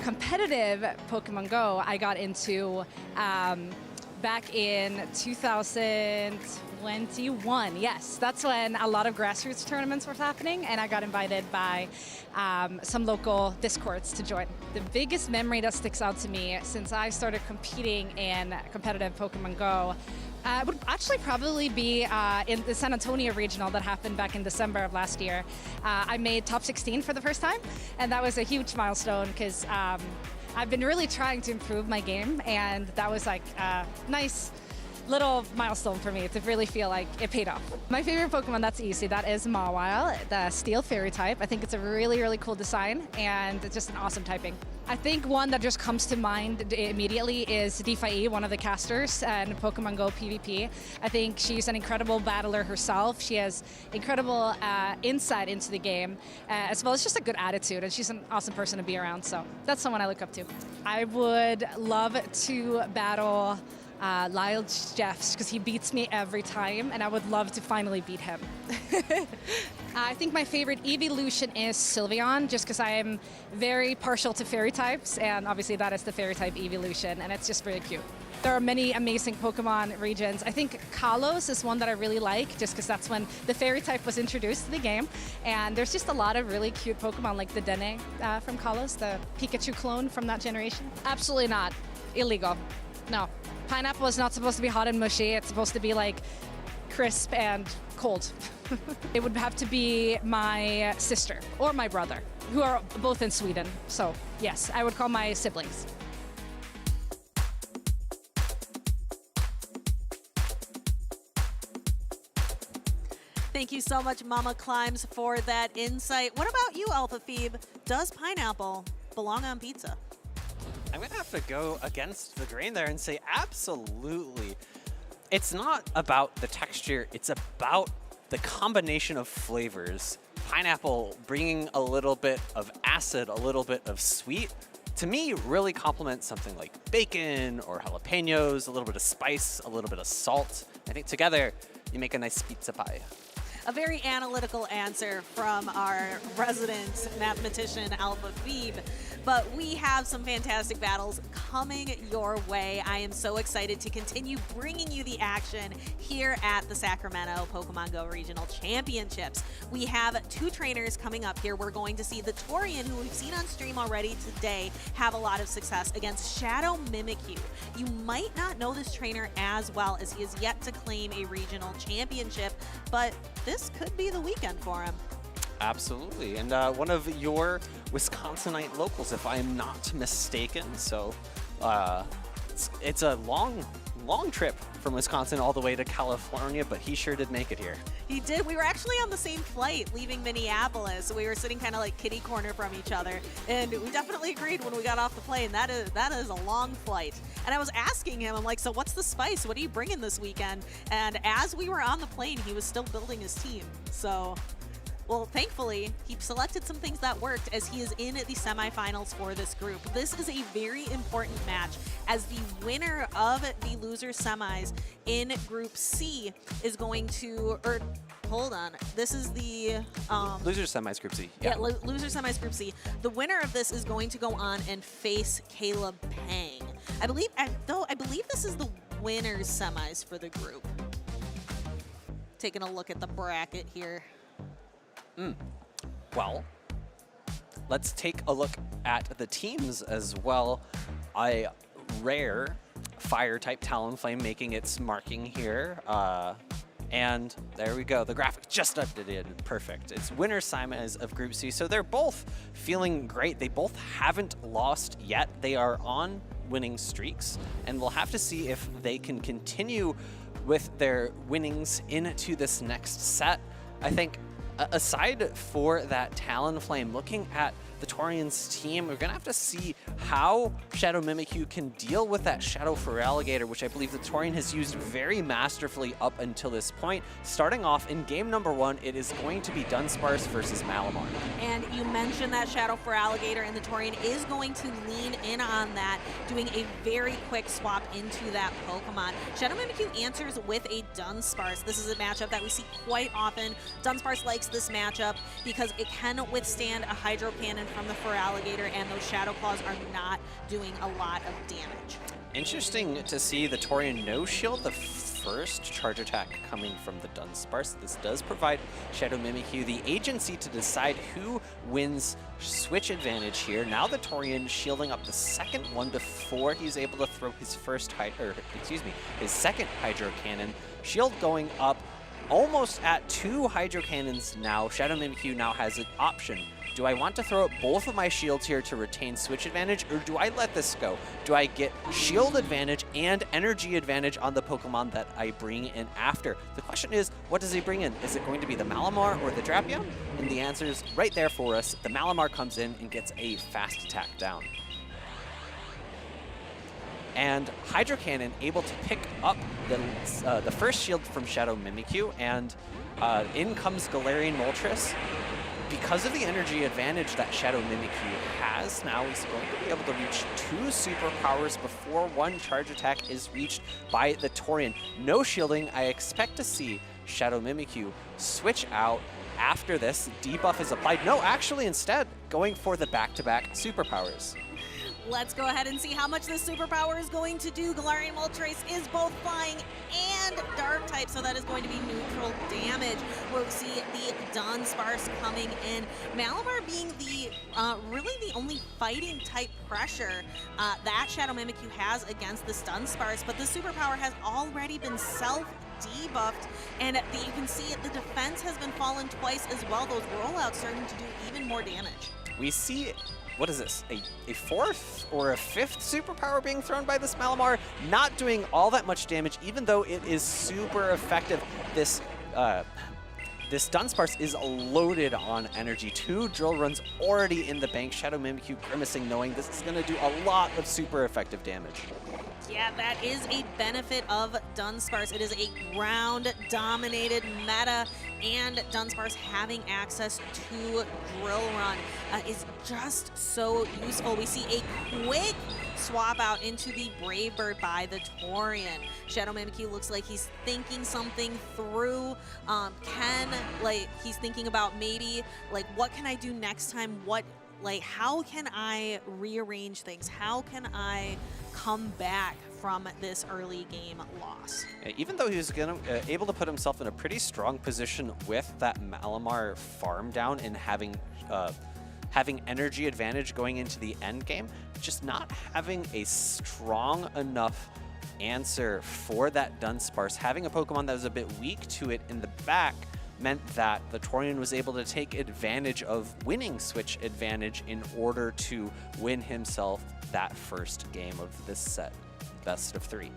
Competitive Pokemon Go I got into back in 2021. Yes, that's when a lot of grassroots tournaments were happening, and I got invited by some local Discords to join. The biggest memory that sticks out to me since I started competing in competitive Pokemon Go would actually probably be in the San Antonio regional that happened back in December of last year. I made top 16 for the first time, and that was a huge milestone because I've been really trying to improve my game, and that was like a nice little milestone for me to really feel like it paid off. My favorite Pokemon, that's easy, that is Mawile, the Steel Fairy type. I think it's a really, really cool design, and it's just an awesome typing. I think one that just comes to mind immediately is Defai, one of the casters in Pokemon Go PvP. I think she's an incredible battler herself. She has incredible insight into the game, as well as just a good attitude, and she's an awesome person to be around, so that's someone I look up to. I would love to battle Lyle Jeffs, because he beats me every time, and I would love to finally beat him. I think my favorite evolution is Sylveon, just because I am very partial to fairy types, and obviously that is the fairy type evolution, and it's just very cute. There are many amazing Pokemon regions. I think Kalos is one that I really like, just because that's when the fairy type was introduced to the game, and there's just a lot of really cute Pokemon, like the Dene from Kalos, the Pikachu clone from that generation. Absolutely not. Illegal. No. Pineapple is not supposed to be hot and mushy. It's supposed to be like crisp and cold. It would have to be my sister or my brother, who are both in Sweden. So yes, I would call my siblings. Thank you so much, Mama Climbs, for that insight. What about you, Alpha Phoebe? Does pineapple belong on pizza? I'm going to have to go against the grain there and say absolutely. It's not about the texture, it's about the combination of flavors. Pineapple bringing a little bit of acid, a little bit of sweet, to me really complements something like bacon or jalapenos, a little bit of spice, a little bit of salt. I think together you make a nice pizza pie. A very analytical answer from our resident mathematician, Alpha Phoebe. But we have some fantastic battles coming your way. I am so excited to continue bringing you the action here at the Sacramento Pokemon Go Regional Championships. We have 2 trainers coming up here. We're going to see the Torian, who we've seen on stream already today, have a lot of success against Shadow Mimikyu. You might not know this trainer as well, as he is yet to claim a regional championship, but this could be the weekend for him. Absolutely, and one of your Wisconsinite locals, if I'm not mistaken. So it's a long trip from Wisconsin all the way to California, but he sure did make it here. He did. We were actually on the same flight leaving Minneapolis. We were sitting kind of like kitty corner from each other, and we definitely agreed when we got off the plane. That is a long flight. And I was asking him, I'm like, so what's the spice? What are you bringing this weekend? And as we were on the plane, he was still building his team. So, well, thankfully, he selected some things that worked, as he is in the semifinals for this group. This is a very important match, as the winner of the loser semis in Group C is going to, or hold on, this is the loser semis Group C. Yeah, loser semis Group C. The winner of this is going to go on and face Caleb Pang. I believe this is the winner's semis for the group. Taking a look at the bracket here. Well, let's take a look at the teams as well. A rare fire-type Talonflame making its marking here. And there we go. The graphic just updated. Perfect. It's winner semis of Group C. So they're both feeling great. They both haven't lost yet. They are on winning streaks. And we'll have to see if they can continue with their winnings into this next set. I think aside for that Talonflame, looking at the Torian's team, we're going to have to see how Shadow Mimikyu can deal with that Shadow Feraligatr, which I believe the Torian has used very masterfully up until this point. Starting off in game number 1, it is going to be Dunsparce versus Malamar. And you mentioned that Shadow Feraligatr, and the Torian is going to lean in on that, doing a very quick swap into that Pokemon. Shadow Mimikyu answers with a Dunsparce. This is a matchup that we see quite often. Dunsparce likes this matchup because it can withstand a Hydro Cannon from the Feraligatr, and those Shadow Claws are not doing a lot of damage. Interesting to see the Torian no shield the first charge attack coming from the Dunsparce. This does provide Shadow Mimikyu the agency to decide who wins switch advantage here. Now the Torian shielding up the second one before he's able to throw his his second Hydro Cannon. Shield going up almost at 2 Hydro Cannons now. Shadow Mimikyu now has an option. Do I want to throw up both of my shields here to retain switch advantage, or do I let this go? Do I get shield advantage and energy advantage on the Pokemon that I bring in after? The question is, what does he bring in? Is it going to be the Malamar or the Drapion? And the answer is right there for us. The Malamar comes in and gets a fast attack down. And Hydro Cannon able to pick up the first shield from Shadow Mimikyu, and in comes Galarian Moltres. because of the energy advantage that Shadow Mimikyu has, now he's going to be able to reach 2 superpowers before 1 charge attack is reached by the Torian. No shielding. I expect to see Shadow Mimikyu switch out after this. Debuff is applied. No, actually instead going for the back-to-back superpowers. Let's go ahead and see how much this superpower is going to do. Galarian Moltres is both flying and dark type, so that is going to be neutral damage. We'll see the Dunsparce coming in. Malamar being the really the only fighting type pressure that Shadow Mimikyu has against this Dunsparce, but the superpower has already been self-debuffed, and you can see the defense has been fallen twice as well. Those rollouts starting to do even more damage. We see, what is this, a 4th or a 5th superpower being thrown by this Malamar, not doing all that much damage, even though it is super effective. This Dunsparce is loaded on energy. 2 drill runs already in the bank. Shadow Mimikyu grimacing, knowing this is going to do a lot of super effective damage. Yeah, that is a benefit of Dunsparce. It is a ground-dominated meta, and Dunsparce having access to Drill Run is just so useful. We see a quick swap out into the Brave Bird by the Torian. Shadow Mimikyu looks like he's thinking something through. He's thinking about maybe, what can I do next time? How can I rearrange things? How can I come back from this early game loss? Even though he was able to put himself in a pretty strong position with that Malamar farm down and having energy advantage going into the end game, just not having a strong enough answer for that Dunsparce, having a Pokemon that was a bit weak to it in the back, meant that the Torian was able to take advantage of winning switch advantage in order to win himself that first game of this set, best of 3.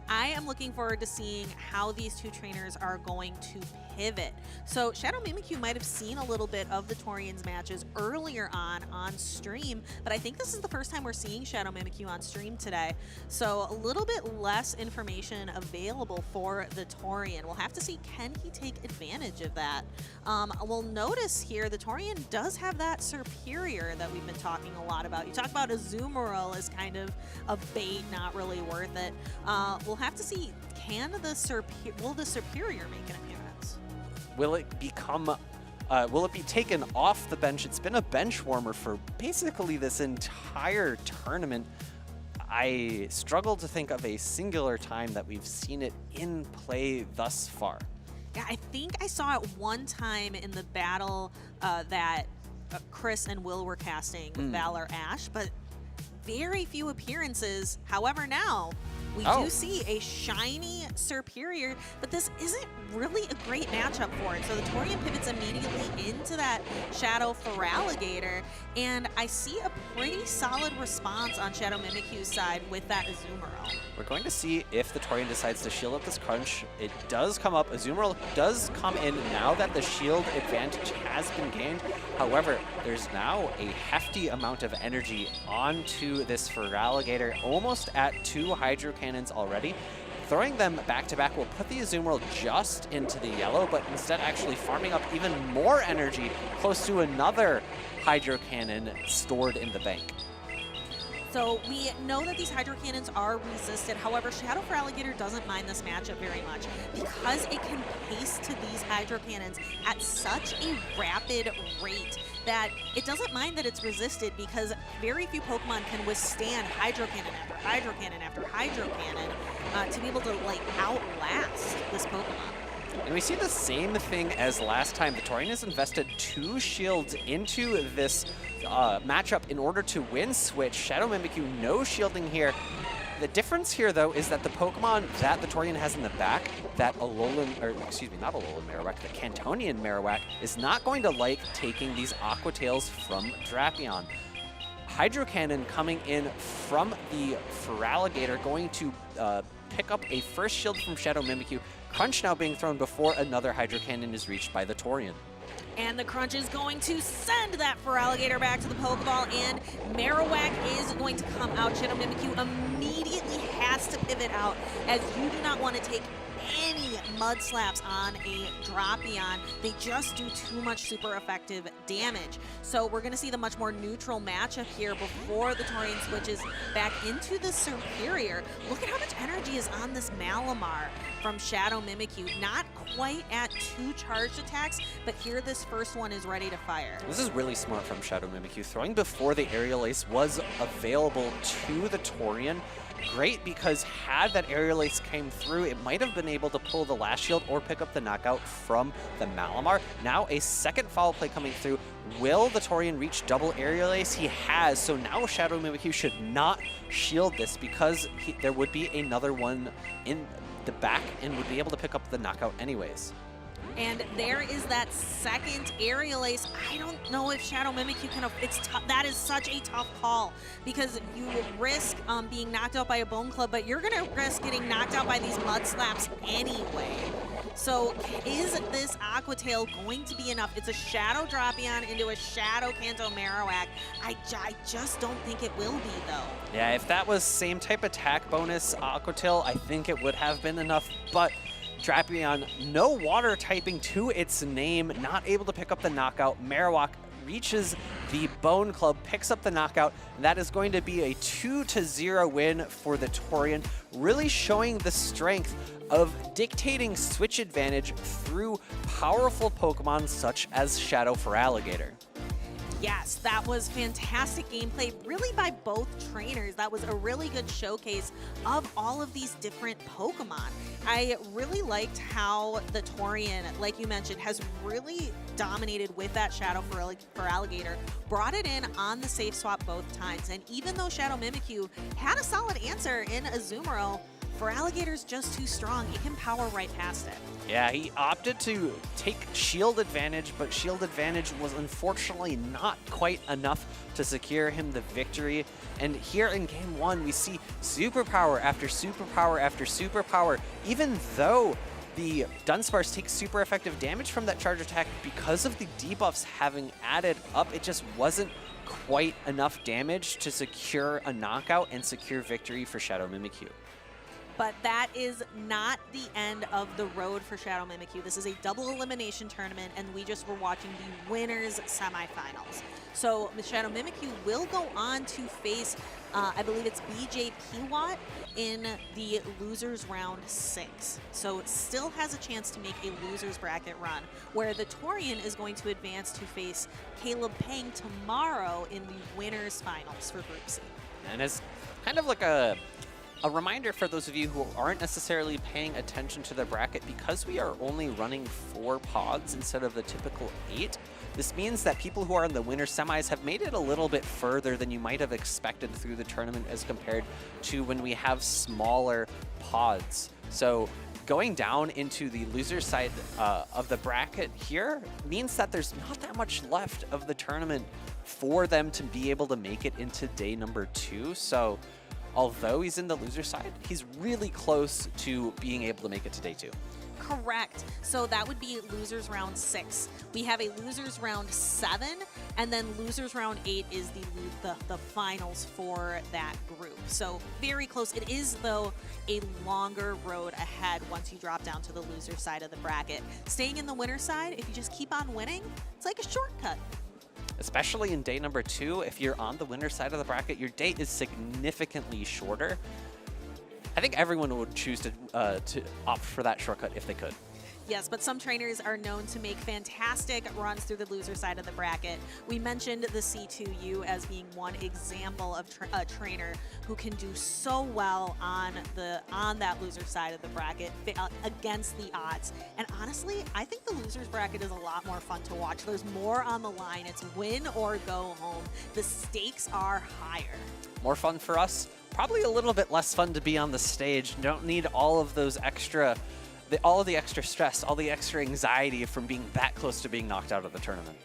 I am looking forward to seeing how these two trainers are going to pivot. So Shadow Mimikyu might have seen a little bit of the Torian's matches earlier on stream, but I think this is the first time we're seeing Shadow Mimikyu on stream today. So a little bit less information available for the Torian. We'll have to see, can he take advantage of that? We'll notice here the Torian does have that Superior that we've been talking a lot about. You talk about Azumarill as kind of a bait, not really worth it. We'll have to see, will the Superior make an appearance? Will it become, will it be taken off the bench? It's been a bench warmer for basically this entire tournament. I struggle to think of a singular time that we've seen it in play thus far. Yeah, I think I saw it one time in the battle that Chris and Will were casting with Valor Ash, but very few appearances. However, now we do see a shiny Superior, but this isn't really a great matchup for it. So the Torian pivots immediately into that Shadow Feraligatr, and I see a pretty solid response on Shadow Mimikyu's side with that Azumarill. We're going to see if the Torian decides to shield up this crunch. It does come up. Azumarill does come in now that the shield advantage has been gained. However, there's now a hefty amount of energy onto this Feraligatr, almost at 2 Hydro Cannons already. Throwing them back-to-back will put the Azumarill just into the yellow, but instead actually farming up even more energy close to another Hydro Cannon stored in the bank. So we know that these Hydro Cannons are resisted. However, Shadow Feraligatr doesn't mind this matchup very much because it can pace to these Hydro Cannons at such a rapid rate that it doesn't mind that it's resisted, because very few Pokemon can withstand Hydro Cannon after Hydro Cannon after Hydro Cannon to be able to outlast this Pokemon. And we see the same thing as last time. The Torian has invested 2 shields into this matchup in order to win switch. Shadow Mimikyu, no shielding here. The difference here, though, is that the Pokemon that the Torian has in the back, that Alolan, or excuse me, not Alolan Marowak, the Cantonian Marowak, is not going to like taking these Aqua Tails from Drapion. Hydro Cannon coming in from the Feraligatr, going to pick up a first shield from Shadow Mimikyu. Crunch now being thrown before another Hydro Cannon is reached by the Torian. And the Crunch is going to send that Feraligatr back to the Pokeball, and Marowak is going to come out. Shadow Mimikyu immediately has to pivot out, as you do not want to take any mud slaps on a Drapion. They just do too much super effective damage. So we're going to see the much more neutral matchup here before the Torian switches back into the Superior. Look at how much energy is on this Malamar from Shadow Mimikyu. Not quite at 2 charged attacks, but here this first one is ready to fire. This is really smart from Shadow Mimikyu. Throwing before the Aerial Ace was available to the Torian. Great, because had that Aerial Ace came through, it might have been able to pull the last shield or pick up the knockout from the Malamar. Now a second foul play coming through. Will the Torian reach double Aerial Ace? He has, so now Shadow Mimikyu should not shield this because there would be another one in the back and would be able to pick up the knockout anyways. And there is that second Aerial Ace. I don't know if Shadow Mimikyu can. That is such a tough call because you risk being knocked out by a Bone Club, but you're going to risk getting knocked out by these Mud Slaps anyway. So is this Aqua Tail going to be enough? It's a Shadow Drapion into a Shadow Kanto Marowak. I just don't think it will be, though. Yeah, if that was same type attack bonus Aqua Tail, I think it would have been enough, but Drapion, no water typing to its name, not able to pick up the knockout. Marowak reaches the Bone Club, picks up the knockout, and that is going to be a 2-0 win for the Torian, really showing the strength of dictating switch advantage through powerful Pokemon such as Shadow for Alligator. Yes, that was fantastic gameplay, really by both trainers. That was a really good showcase of all of these different Pokemon. I really liked how the Torian, like you mentioned, has really dominated with that Shadow for Alligator, brought it in on the safe swap both times. And even though Shadow Mimikyu had a solid answer in Azumarill, for Alligator's just too strong. It can power right past it. Yeah, he opted to take shield advantage, but shield advantage was unfortunately not quite enough to secure him the victory. And here in Game 1, we see superpower after superpower after superpower. Even though the Dunsparce takes super effective damage from that charge attack, because of the debuffs having added up, it just wasn't quite enough damage to secure a knockout and secure victory for Shadow Mimikyu. But that is not the end of the road for Shadow Mimikyu. This is a double elimination tournament, and we just were watching the winners semifinals. So Shadow Mimikyu will go on to face, I believe it's BJ Pewat in the losers round 6. So it still has a chance to make a losers bracket run, where the Torian is going to advance to face Caleb Pang tomorrow in the winners finals for Group C. And it's kind of like a reminder for those of you who aren't necessarily paying attention to the bracket, because we are only running 4 pods instead of the typical 8. This means that people who are in the winner semis have made it a little bit further than you might have expected through the tournament as compared to when we have smaller pods. So going down into the loser side of the bracket here means that there's not that much left of the tournament for them to be able to make it into day number 2. So although he's in the loser side, he's really close to being able to make it to day 2. Correct. So that would be losers round 6. We have a losers round 7, and then losers round 8 is the finals for that group. So very close. It is, though, a longer road ahead once you drop down to the loser side of the bracket. Staying in the winner side, if you just keep on winning, it's like a shortcut. Especially in day number 2, if you're on the winner side of the bracket, your day is significantly shorter. I think everyone would choose to opt for that shortcut if they could. Yes, but some trainers are known to make fantastic runs through the loser side of the bracket. We mentioned the C2U as being one example of a trainer who can do so well on that loser side of the bracket against the odds. And honestly, I think the losers bracket is a lot more fun to watch. There's more on the line. It's win or go home. The stakes are higher. More fun for us. Probably a little bit less fun to be on the stage. Don't need all of those extra all of the extra stress, all the extra anxiety from being that close to being knocked out of the tournament.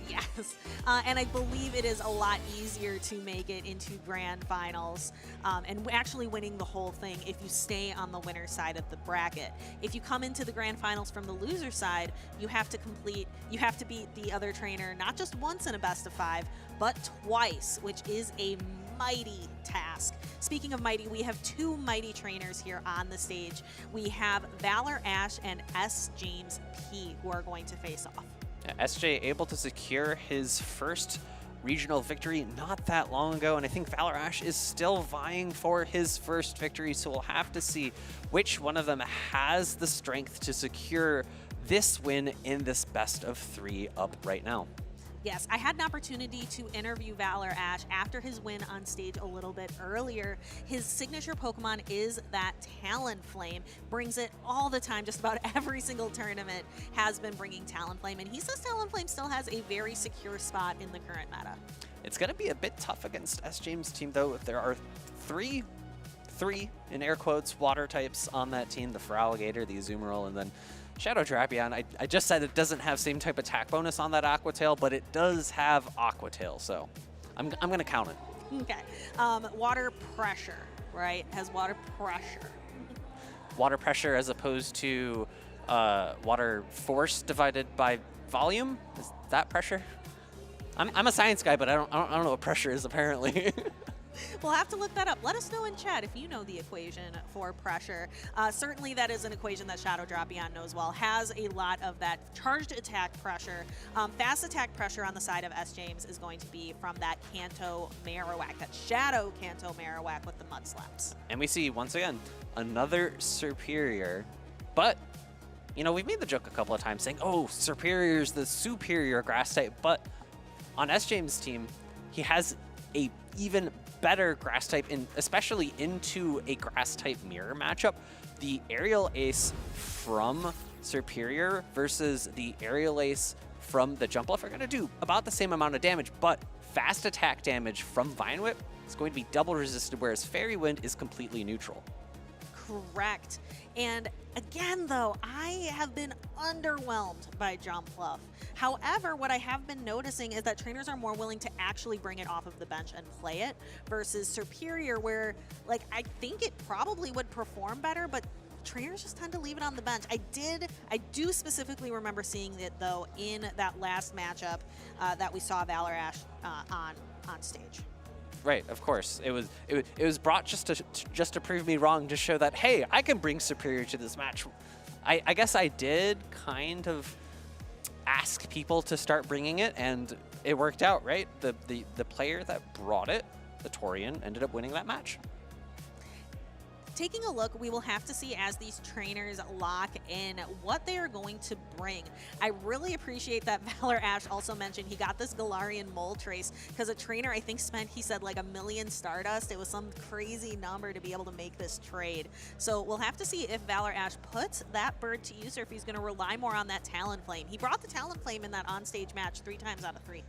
Yes, and I believe it is a lot easier to make it into grand finals and actually winning the whole thing if you stay on the winner side of the bracket. If you come into the grand finals from the loser side, you have to beat the other trainer not just once in a best of 5, but twice, which is a mighty task. Speaking of mighty, we have two mighty trainers here on the stage. We have Valor Ash and S. James P, who are going to face off. SJ able to secure his first regional victory not that long ago, and I think Valor Ash is still vying for his first victory, so we'll have to see which one of them has the strength to secure this win in this best of 3 up right now. Yes, I had an opportunity to interview Valor Ash after his win on stage a little bit earlier. His signature Pokemon is that Talonflame. Brings it all the time, just about every single tournament has been bringing Talonflame, and he says Talonflame still has a very secure spot in the current meta. It's going to be a bit tough against S. James' team, though. There are three, in air quotes, water types on that team, the Feraligatr, the Azumarill, and then Shadow Drapion. I just said it doesn't have same type attack bonus on that Aqua Tail, but it does have Aqua Tail, so I'm going to count it. Okay. Water pressure, right? Has water pressure. Water pressure as opposed to water force divided by volume? Is that pressure? I'm a science guy, but I don't know what pressure is, apparently. We'll have to look that up. Let us know in chat if you know the equation for pressure. Certainly that is an equation that Shadow Drapion knows well. Has a lot of that charged attack pressure. Fast attack pressure on the side of S. James is going to be from that Kanto Marowak, that Shadow Kanto Marowak with the Mud Slaps. And we see, once again, another Superior. But, you know, we've made the joke a couple of times saying, oh, Superior's the superior grass type. But on S. James' team, he has a even better grass type, especially into a grass type mirror matchup. The Aerial Ace from Superior versus the Aerial Ace from the Jumpluff are going to do about the same amount of damage, but fast attack damage from Vine Whip is going to be double resisted, whereas Fairy Wind is completely neutral. Correct. And again, though, I have been underwhelmed by Jumpluff. However, what I have been noticing is that trainers are more willing to actually bring it off of the bench and play it versus Superior, where, like, I think it probably would perform better, but trainers just tend to leave it on the bench. I do specifically remember seeing it, though, in that last matchup that we saw Valor Ash on stage. Right, of course. It was brought just to prove me wrong, to show that, hey, I can bring Superior to this match. I guess I did kind of ask people to start bringing it, and it worked out, right? The player that brought it, the Torian, ended up winning that match. Taking a look, we will have to see as these trainers lock in what they are going to bring. I really appreciate that Valor Ash also mentioned he got this Galarian Moltres because a trainer, I think, spent, he said, like 1 million Stardust. It was some crazy number to be able to make this trade. So we'll have to see if Valor Ash puts that bird to use or if he's going to rely more on that Talonflame. He brought the Talonflame in that on-stage match 3 times out of 3.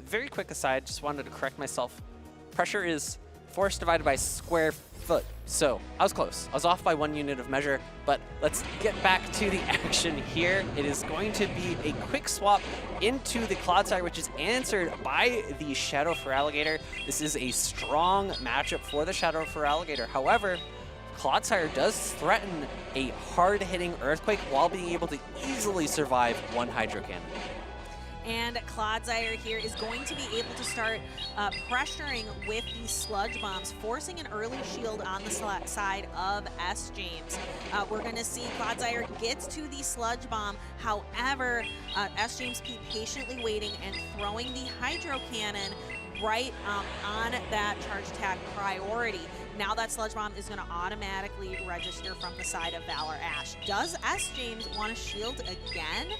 Very quick aside, just wanted to correct myself. Pressure is force divided by square foot. So I was close. I was off by 1 unit of measure, but let's get back to the action here. It is going to be a quick swap into the Clodsire, which is answered by the Shadow Feraligatr. This is a strong matchup for the Shadow Feraligatr. However, Clodsire does threaten a hard-hitting Earthquake while being able to easily survive 1 Hydro Cannon. And Clodsire here is going to be able to start pressuring with these Sludge Bombs, forcing an early shield on the side of S. James. We're going to see Clodsire gets to the Sludge Bomb. However, S. James keep patiently waiting and throwing the Hydro Cannon right on that charge attack priority. Now that Sludge Bomb is going to automatically register from the side of Valor Ash. Does S. James want to shield again?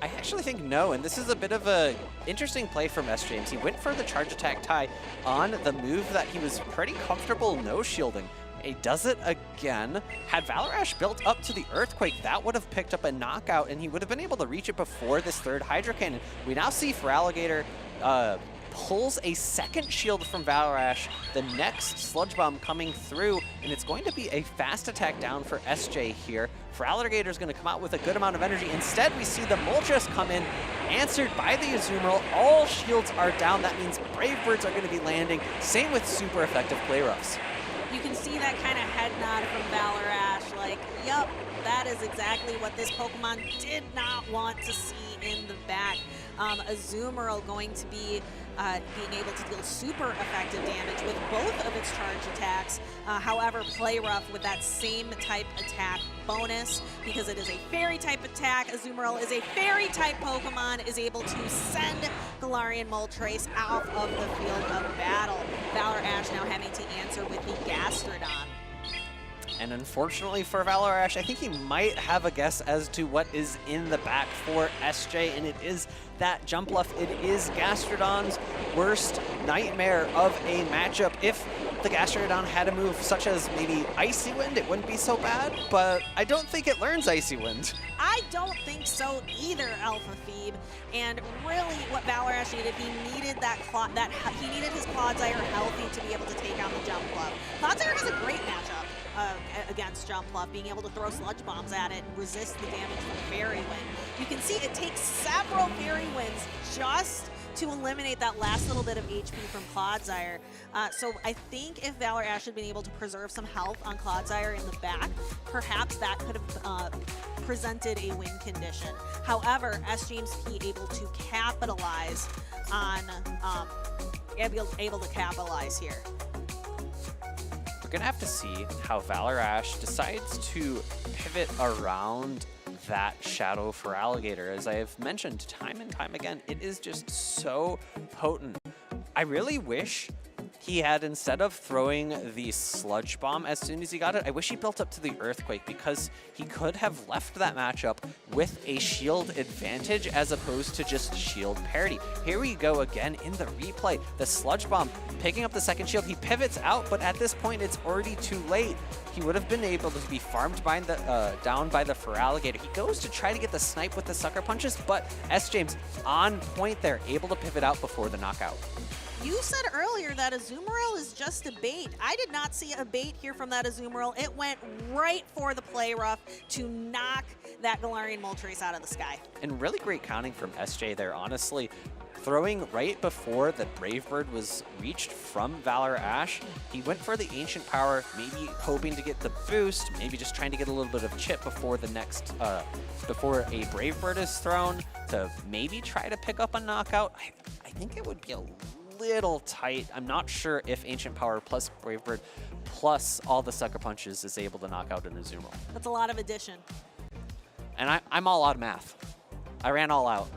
I actually think no, and this is a bit of a interesting play from S. James. He went for the charge attack tie on the move that he was pretty comfortable no shielding. He does it again. Had Valor Ash built up to the Earthquake, that would have picked up a knockout, and he would have been able to reach it before this 3rd Hydro Cannon. We now see Feraligatr pulls a 2nd shield from Valor Ash, the next Sludge Bomb coming through, and it's going to be a fast attack down for SJ here. Feraligatr is going to come out with a good amount of energy. Instead, we see the Moltres come in, answered by the Azumarill. All shields are down. That means Brave Birds are going to be landing. Same with super effective Play Roughs. You can see that kind of head nod from Valor Ash, like, yup, that is exactly what this Pokemon did not want to see in the back. Azumarill going to be being able to deal super effective damage with both of its charge attacks. However, Play Rough with that same type attack bonus, because it is a fairy type attack. Azumarill is a fairy type Pokemon, is able to send Galarian Moltres out of the field of battle. Valor Ash now having to answer with the Gastrodon. And unfortunately for Valor Ash, I think he might have a guess as to what is in the back for SJ, and it is that Jumpluff. It is Gastrodon's worst nightmare of a matchup. If the Gastrodon had a move such as maybe Icy Wind, it wouldn't be so bad, but I don't think it learns Icy Wind. I don't think so either, Alpha Phoebe. And really, what Valor Ash needed, he needed he needed his Clodsire healthy to be able to take on the Jumpluff. Clodsire has a great matchup against Jumpluff, being able to throw Sludge Bombs at it and resist the damage from Fairy Wind. You can see it takes several Fairy Winds just to eliminate that last little bit of HP from Clodsire. So I think if Valor Ash had been able to preserve some health on Clodsire in the back, perhaps that could have presented a win condition. However, SJM's able to capitalize on, able to capitalize here. We're gonna have to see how Valor Ash decides to pivot around that Shadow for Alligator. As I have mentioned time and time again, it is just so potent. I really wish he had, instead of throwing the Sludge Bomb as soon as he got it, I wish he built up to the Earthquake, because he could have left that matchup with a shield advantage as opposed to just shield parity. Here we go again in the replay. The Sludge Bomb picking up the second shield. He pivots out, but at this point it's already too late. He would have been able to be farmed by the, down by the Feraligatr. He goes to try to get the snipe with the Sucker Punches, but SJM's on point there, able to pivot out before the knockout. You said earlier that Azumarill is just a bait. I did not see a bait here from that Azumarill. It went right for the Play Rough to knock that Galarian Moltres out of the sky. And really great counting from SJ there, honestly. Throwing right before the Brave Bird was reached from Valor Ash, he went for the Ancient Power, maybe hoping to get the boost, maybe just trying to get a little bit of chip before the next, before a Brave Bird is thrown to maybe try to pick up a knockout. I think it would be a little tight. I'm not sure if Ancient Power plus Brave Bird plus all the Sucker Punches is able to knock out an Azumarill. That's a lot of addition. And I'm all out of math. I ran all out.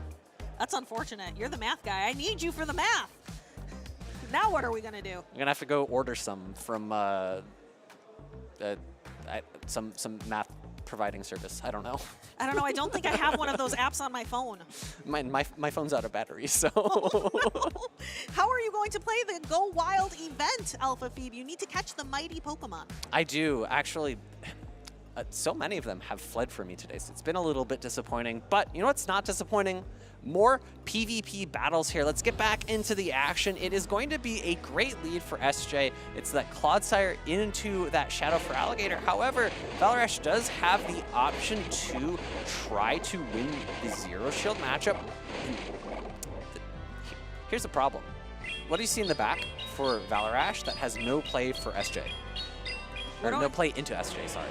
That's unfortunate. You're the math guy. I need you for the math. Now what are we going to do? I'm going to have to go order some from some math providing service. I don't know. I don't know. I don't think I have one of those apps on my phone. My phone's out of battery, so. Oh, no. How are you going to play the Go Wild event, Alpha Phoebe? You need to catch the mighty Pokemon. I do, actually. So many of them have fled from me today, so it's been a little bit disappointing. But you know what's not disappointing? More PvP battles here. Let's get back into the action. It is going to be a great lead for SJ. It's that Clodsire into that Shadow for Alligator. However, Valor Ash does have the option to try to win the Zero Shield matchup. Here's the problem. What do you see in the back for Valor Ash that has no play for SJ? Or no play into SJ, sorry.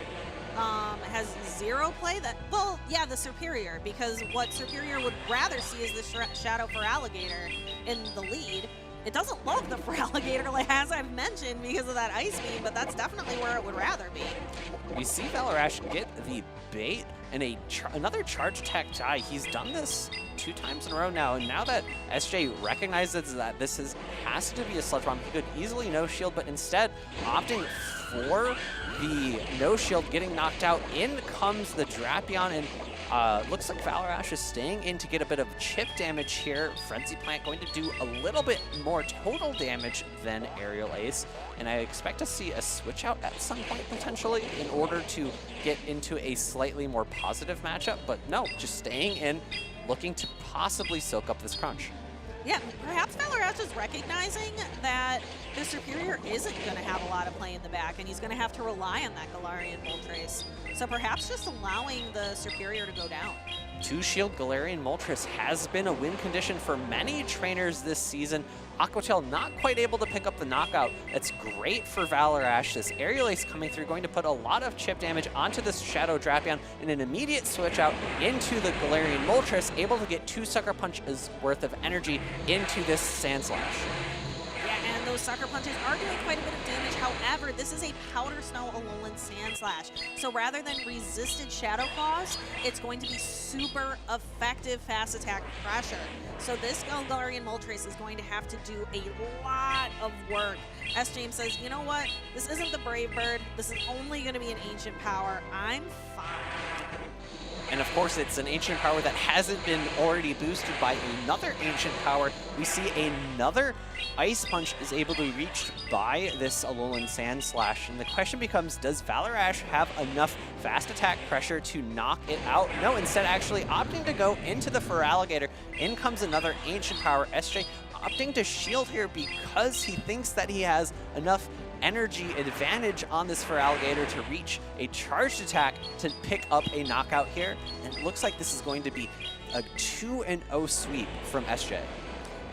Has zero play? Well, yeah, the Superior, because what Superior would rather see is the Shadow for Alligator in the lead. It doesn't love the Feraligatr, like as I've mentioned, because of that Ice Beam, but that's definitely where it would rather be. We see Valor Ash get the bait and another charge attack die. He's done this 2 times in a row now, and now that SJ recognizes that this has to be a Sludge Bomb, he could easily no shield, but instead opting for the no shield, getting knocked out. In comes the Drapion, and looks like Valor Ash is staying in to get a bit of chip damage here. Frenzy Plant going to do a little bit more total damage than Aerial Ace, and I expect to see a switch out at some point potentially in order to get into a slightly more positive matchup, but no, just staying in, looking to possibly soak up this crunch. Yeah, perhaps Valor Ash is recognizing that the Superior isn't going to have a lot of play in the back, and he's going to have to rely on that Galarian Moltres. So perhaps just allowing the Superior to go down. 2-shield Galarian Moltres has been a win condition for many trainers this season. Aquatail not quite able to pick up the knockout. That's great for Valor Ash. This Aerial Ace coming through, going to put a lot of chip damage onto this Shadow Drapion, and an immediate switch out into the Galarian Moltres, able to get 2 Sucker Punches worth of energy into this Sand Slash. Yeah, and those Sucker Punches are doing quite a bit of damage. However, this is a Powder Snow Alolan Sand Slash. So rather than resisted Shadow Claws, it's going to be super effective fast attack pressure. So this Galarian Moltres is going to have to do a lot of work. S. James says, you know what? This isn't the Brave Bird. This is only going to be an Ancient Power. I'm fine. And of course, it's an Ancient Power that hasn't been already boosted by another Ancient Power. We see another Ice Punch is able to be reached by this Alolan Sand Slash. And the question becomes, does Valor Ash have enough fast attack pressure to knock it out? No, instead actually opting to go into the Feraligatr. In comes another Ancient Power. SJ opting to shield here because he thinks that he has enough energy advantage on this Feraligatr to reach a charged attack to pick up a knockout here. And it looks like this is going to be a 2-0 sweep from SJ.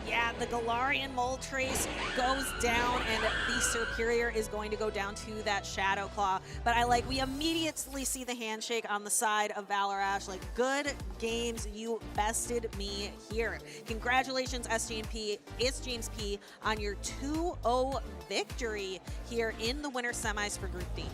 Yeah, the Galarian Moltres goes down, and the Superior is going to go down to that Shadow Claw. But we immediately see the handshake on the side of Valor Ash. Like, good games, you bested me here. Congratulations, SJP. It's James P. on your 2-0 victory here in the winter semis for Group D.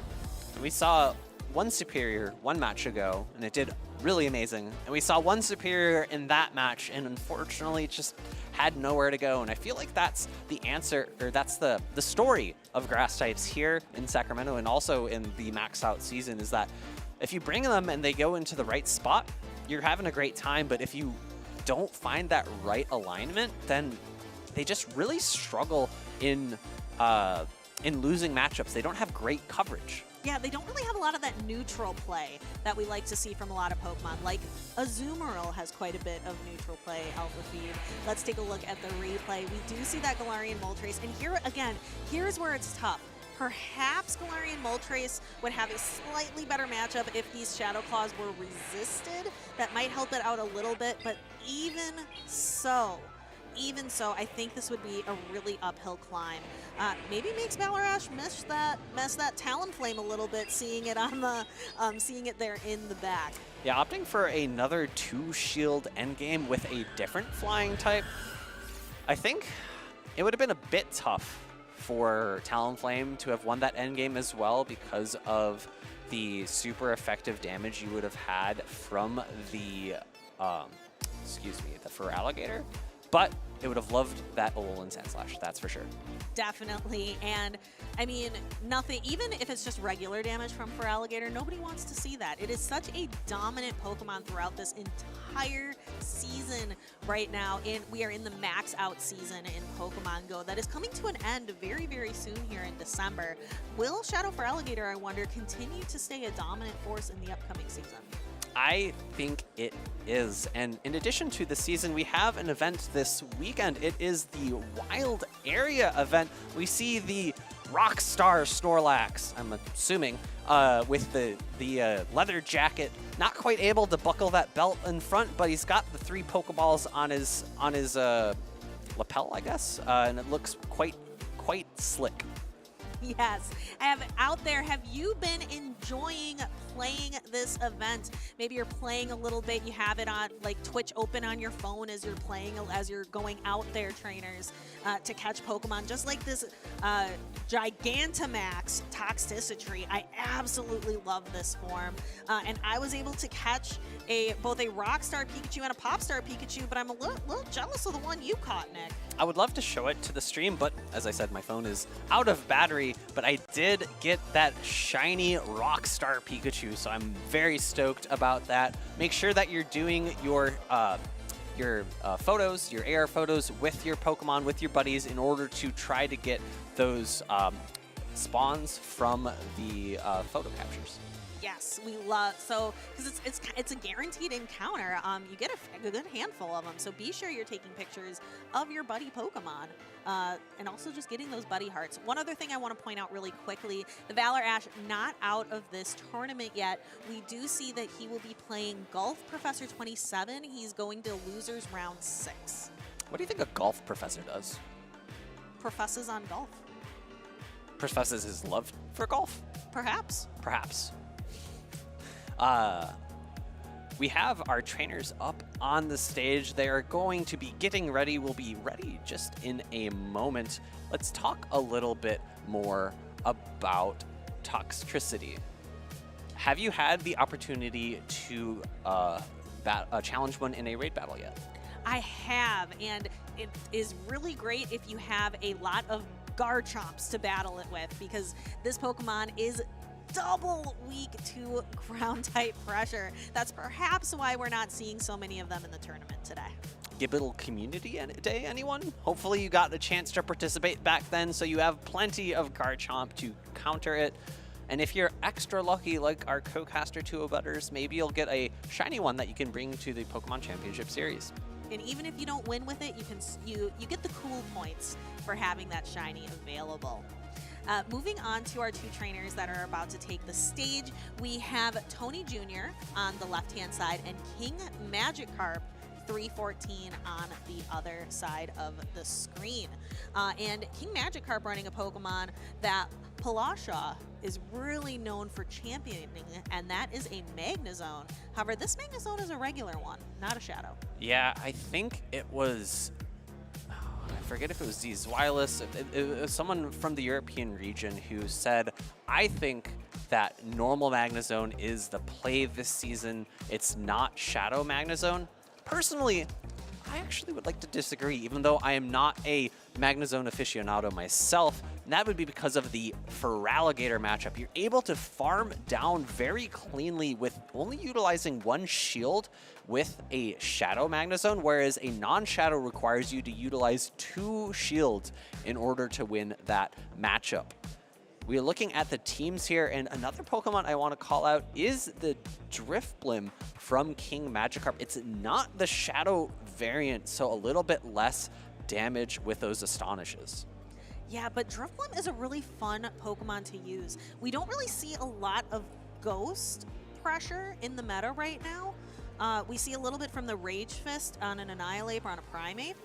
We saw one Superior one match ago, and it did really amazing. And we saw one Superior in that match, and unfortunately just had nowhere to go. And I feel like that's the answer, or that's the story of grass types here in Sacramento and also in the maxed out season, is that if you bring them and they go into the right spot, you're having a great time. But if you don't find that right alignment, then they just really struggle in losing matchups. They don't have great coverage. Yeah, they don't really have a lot of that neutral play that we like to see from a lot of Pokemon. Like, Azumarill has quite a bit of neutral play, Alpha Feed. Let's take a look at the replay. We do see that Galarian Moltres, and here, again, here's where it's tough. Perhaps Galarian Moltres would have a slightly better matchup if these Shadow Claws were resisted. That might help it out a little bit, but even so, I think this would be a really uphill climb. Maybe makes Valor Ash miss that Talonflame a little bit, seeing it on the, seeing it there in the back. Yeah, opting for another 2-shield endgame with a different flying type. I think it would have been a bit tough for Talonflame to have won that endgame as well because of the super effective damage you would have had from the, the Feraligatr. But it would have loved that Alolan Sand Slash, that's for sure. Definitely, and I mean, nothing, even if it's just regular damage from Feraligatr, nobody wants to see that. It is such a dominant Pokemon throughout this entire season right now, and we are in the max out season in Pokemon Go that is coming to an end very, very soon here in December. Will Shadow Feraligatr, I wonder, continue to stay a dominant force in the upcoming season? I think it is. And in addition to the season, we have an event this weekend. It is the Wild Area event. We see the Rockstar Snorlax, I'm assuming, with the leather jacket, not quite able to buckle that belt in front, but he's got the 3 Pokeballs on his lapel, I guess, and it looks quite slick. Yes. Out there, have you been enjoying playing this event? Maybe you're playing a little bit, you have it on like Twitch open on your phone as you're playing, as you're going out there, trainers, to catch Pokemon. Just like this Gigantamax Toxicity. I absolutely love this form. And I was able to catch both a Rockstar Pikachu and a Popstar Pikachu, but I'm a little jealous of the one you caught, Nick. I would love to show it to the stream, but as I said, my phone is out of battery, but I did get that shiny Rockstar Pikachu, so I'm very stoked about that. Make sure that you're doing your photos, your AR photos with your Pokemon, with your buddies, in order to try to get those spawns from the photo captures. Yes, we love, so, because it's a guaranteed encounter. You get a good handful of them, so be sure you're taking pictures of your buddy Pokemon, and also just getting those buddy hearts. One other thing I want to point out really quickly, the Valor Ash not out of this tournament yet. We do see that he will be playing Golf Professor 27. He's going to Losers Round 6. What do you think a Golf Professor does? professes on golf. Professes his love for golf? Perhaps. Perhaps. We have our trainers up on the stage. They are going to be getting ready. We'll be ready just in a moment. Let's talk a little bit more about Toxtricity. Have you had the opportunity to challenge one in a raid battle yet? I have, and it is really great if you have a lot of Garchomps to battle it with, because this Pokemon is double weak to ground type pressure. That's perhaps why we're not seeing so many of them in the tournament today. Gibbettle Community Day, anyone? Hopefully you got a chance to participate back then, so you have plenty of Garchomp to counter it. And if you're extra lucky, like our co-caster Two Butters, maybe you'll get a shiny one that you can bring to the Pokemon Championship Series. And even if you don't win with it, you get the cool points for having that shiny available. Moving on to our two trainers that are about to take the stage, we have Tony Jr. on the left-hand side and King Magikarp 314 on the other side of the screen. And King Magikarp running a Pokemon that Palasha is really known for championing, and that is a Magnezone. However, this Magnezone is a regular one, not a Shadow. Yeah, I think it was, I forget if it was Zwilus, it was someone from the European region who said, I think that normal Magnezone is the play this season. It's not Shadow Magnezone. Personally, I actually would like to disagree, even though I am not a Magnezone aficionado myself. And that would be because of the Feraligatr matchup. You're able to farm down very cleanly with only utilizing one shield with a Shadow Magnezone, whereas a non-Shadow requires you to utilize 2 shields in order to win that matchup. We are looking at the teams here, and another Pokemon I want to call out is the Drifblim from King Magikarp. It's not the Shadow variant, so a little bit less damage with those Astonishes. Yeah, but Drifblim is a really fun Pokemon to use. We don't really see a lot of Ghost pressure in the meta right now. We see a little bit from the Rage Fist on an Annihilate or on a Primeape,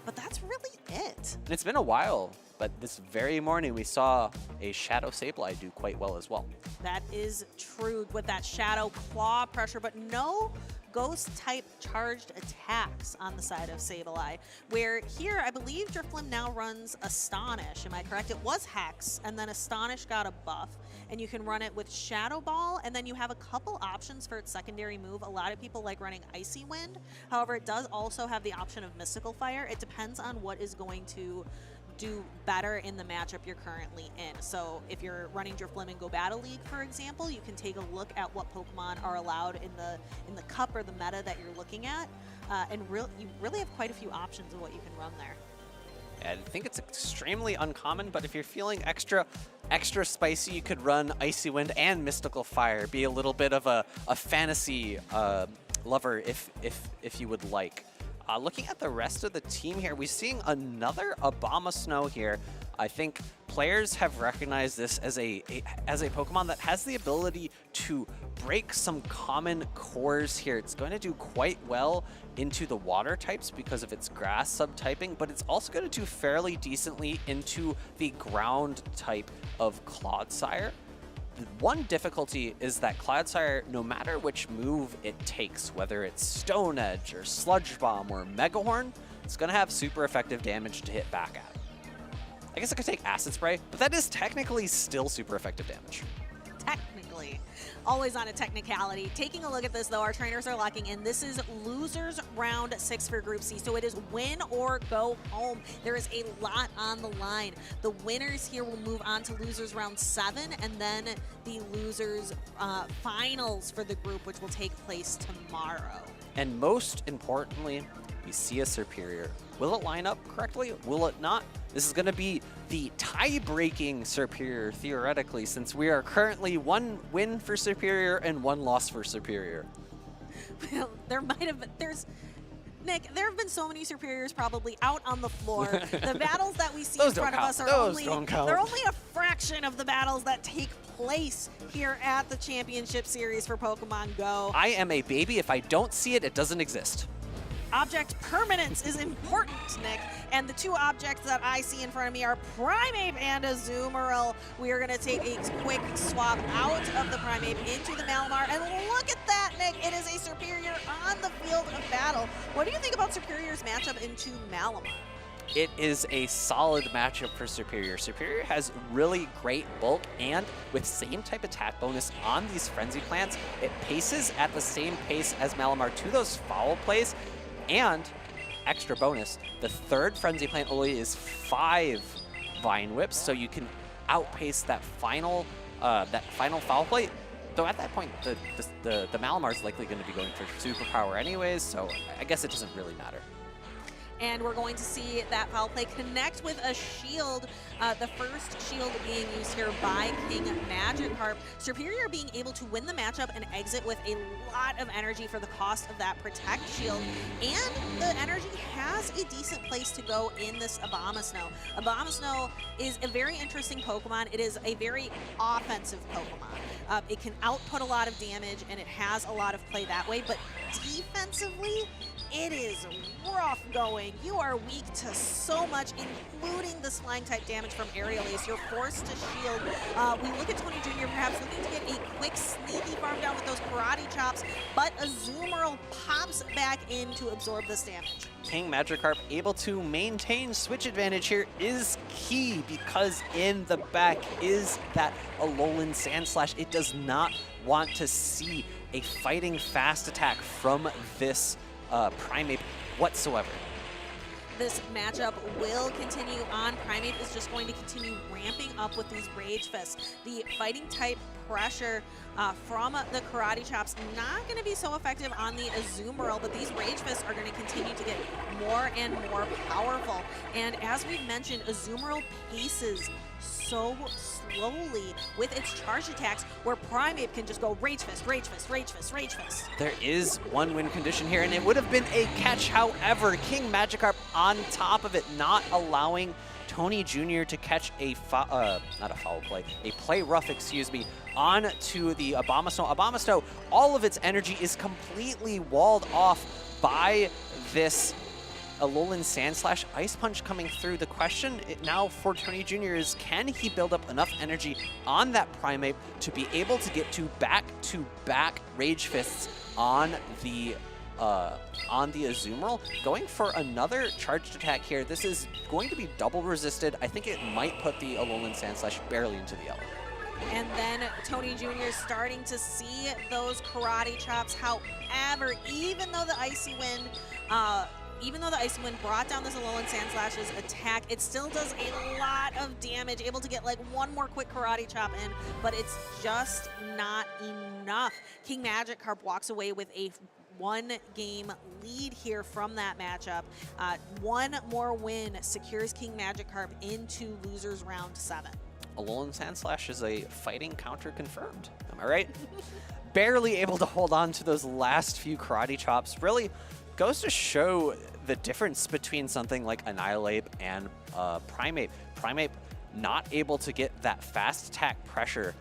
but that's really it. And it's been a while, but this very morning we saw a Shadow Sableye do quite well as well. That is true with that Shadow Claw pressure, but no Ghost-type charged attacks on the side of Sableye, where here I believe Drifblim now runs Astonish. Am I correct? It was Hex, and then Astonish got a buff, and you can run it with Shadow Ball, and then you have a couple options for its secondary move. A lot of people like running Icy Wind. However, it does also have the option of Mystical Fire. It depends on what is going to do better in the matchup you're currently in. So if you're running Drifblim in Go Battle League, for example, you can take a look at what Pokemon are allowed in the cup or the meta that you're looking at, and you really have quite a few options of what you can run there. I think it's extremely uncommon, but if you're feeling extra spicy, you could run Icy Wind and Mystical Fire. Be a little bit of a fantasy lover if you would like. Looking at the rest of the team here, we're seeing another Abomasnow here. I think players have recognized this as a Pokemon that has the ability to break some common cores here. It's going to do quite well into the water types because of its grass subtyping, but it's also going to do fairly decently into the ground type of Clodsire. One difficulty is that Clodsire, no matter which move it takes, whether it's Stone Edge or Sludge Bomb or Mega Horn, it's going to have super effective damage to hit back at. I guess I could take Acid Spray, but that is technically still super effective damage. Technically. Always on a technicality. Taking a look at this, though, our trainers are locking in. This is losers round 6 for Group C, so it is win or go home. There is a lot on the line. The winners here will move on to losers round 7, and then the losers finals for the group, which will take place tomorrow. And most importantly, we see a Superior. Will it line up correctly? Will it not? This is going to be the tie-breaking Superior, theoretically, since we are currently 1 win for Superior and 1 loss for Superior. Well, there might have been, Nick, there have been so many Superiors probably out on the floor. The battles that we see in front of us are they're only a fraction of the battles that take place here at the Championship Series for Pokemon Go. I am a baby. If I don't see it, it doesn't exist. Object permanence is important, Nick. And the two objects that I see in front of me are Primeape and Azumarill. We are going to take a quick swap out of the Primeape into the Malamar. And look at that, Nick. It is a Serperior on the field of battle. What do you think about Serperior's matchup into Malamar? It is a solid matchup for Serperior. Serperior has really great bulk, and with same type attack bonus on these Frenzy Plants, it paces at the same pace as Malamar to those foul plays. And extra bonus, the third Frenzy Plant only is 5 Vine Whips, so you can outpace that final foul play. Though at that point, the Malamar is likely going to be going for Superpower anyways, so I guess it doesn't really matter. And we're going to see that foul play connect with a shield, the first shield being used here by King Magikarp. Serperior being able to win the matchup and exit with a lot of energy for the cost of that Protect shield. And the energy has a decent place to go in this Abomasnow. Abomasnow is a very interesting Pokemon. It is a very offensive Pokemon. It can output a lot of damage, and it has a lot of play that way, but defensively, it is rough going. You are weak to so much, including this flying type damage from Aerial Ace. You're forced to shield. We look at Tony Jr. perhaps looking to get a quick sneaky farm down with those Karate Chops, but Azumarill pops back in to absorb this damage. King Magikarp able to maintain switch advantage here is key, because in the back is that Alolan Sandslash. It does not want to see a fighting fast attack from this Primeape whatsoever. This matchup will continue on. Primeape is just going to continue ramping up with these Rage Fists. The fighting type pressure from the Karate Chops not going to be so effective on the Azumarill, but these Rage Fists are going to continue to get more and more powerful. And as we've mentioned, Azumarill paces so slowly with its charge attacks, where Primeape can just go Rage Fist, Rage Fist, Rage Fist, Rage Fist. There is one win condition here, and it would have been a catch. However, King Magikarp on top of it, not allowing Tony Jr. to catch a not a foul play, a play rough, excuse me, on to the Abomasnow. Abomasnow, all of its energy is completely walled off by this Alolan Sandslash. Ice Punch coming through. The question now for Tony Jr. is, can he build up enough energy on that Primeape to be able to get to back-to-back Rage Fists on the Azumarill? Going for another charged attack here. This is going to be double resisted. I think it might put the Alolan Sandslash barely into the yellow. And then Tony Jr. is starting to see those Karate Chops. However, even though the Icy Wind brought down this Alolan Sandslash's attack, it still does a lot of damage, able to get like one more quick Karate Chop in, but it's just not enough. King Magikarp walks away with a 1-game lead here from that matchup. One more win secures King Magikarp into losers round 7. Alolan Sandslash is a fighting counter confirmed. Am I right? Barely able to hold on to those last few Karate Chops. Really goes to show the difference between something like Annihilate and Primeape. Primeape not able to get that fast attack pressure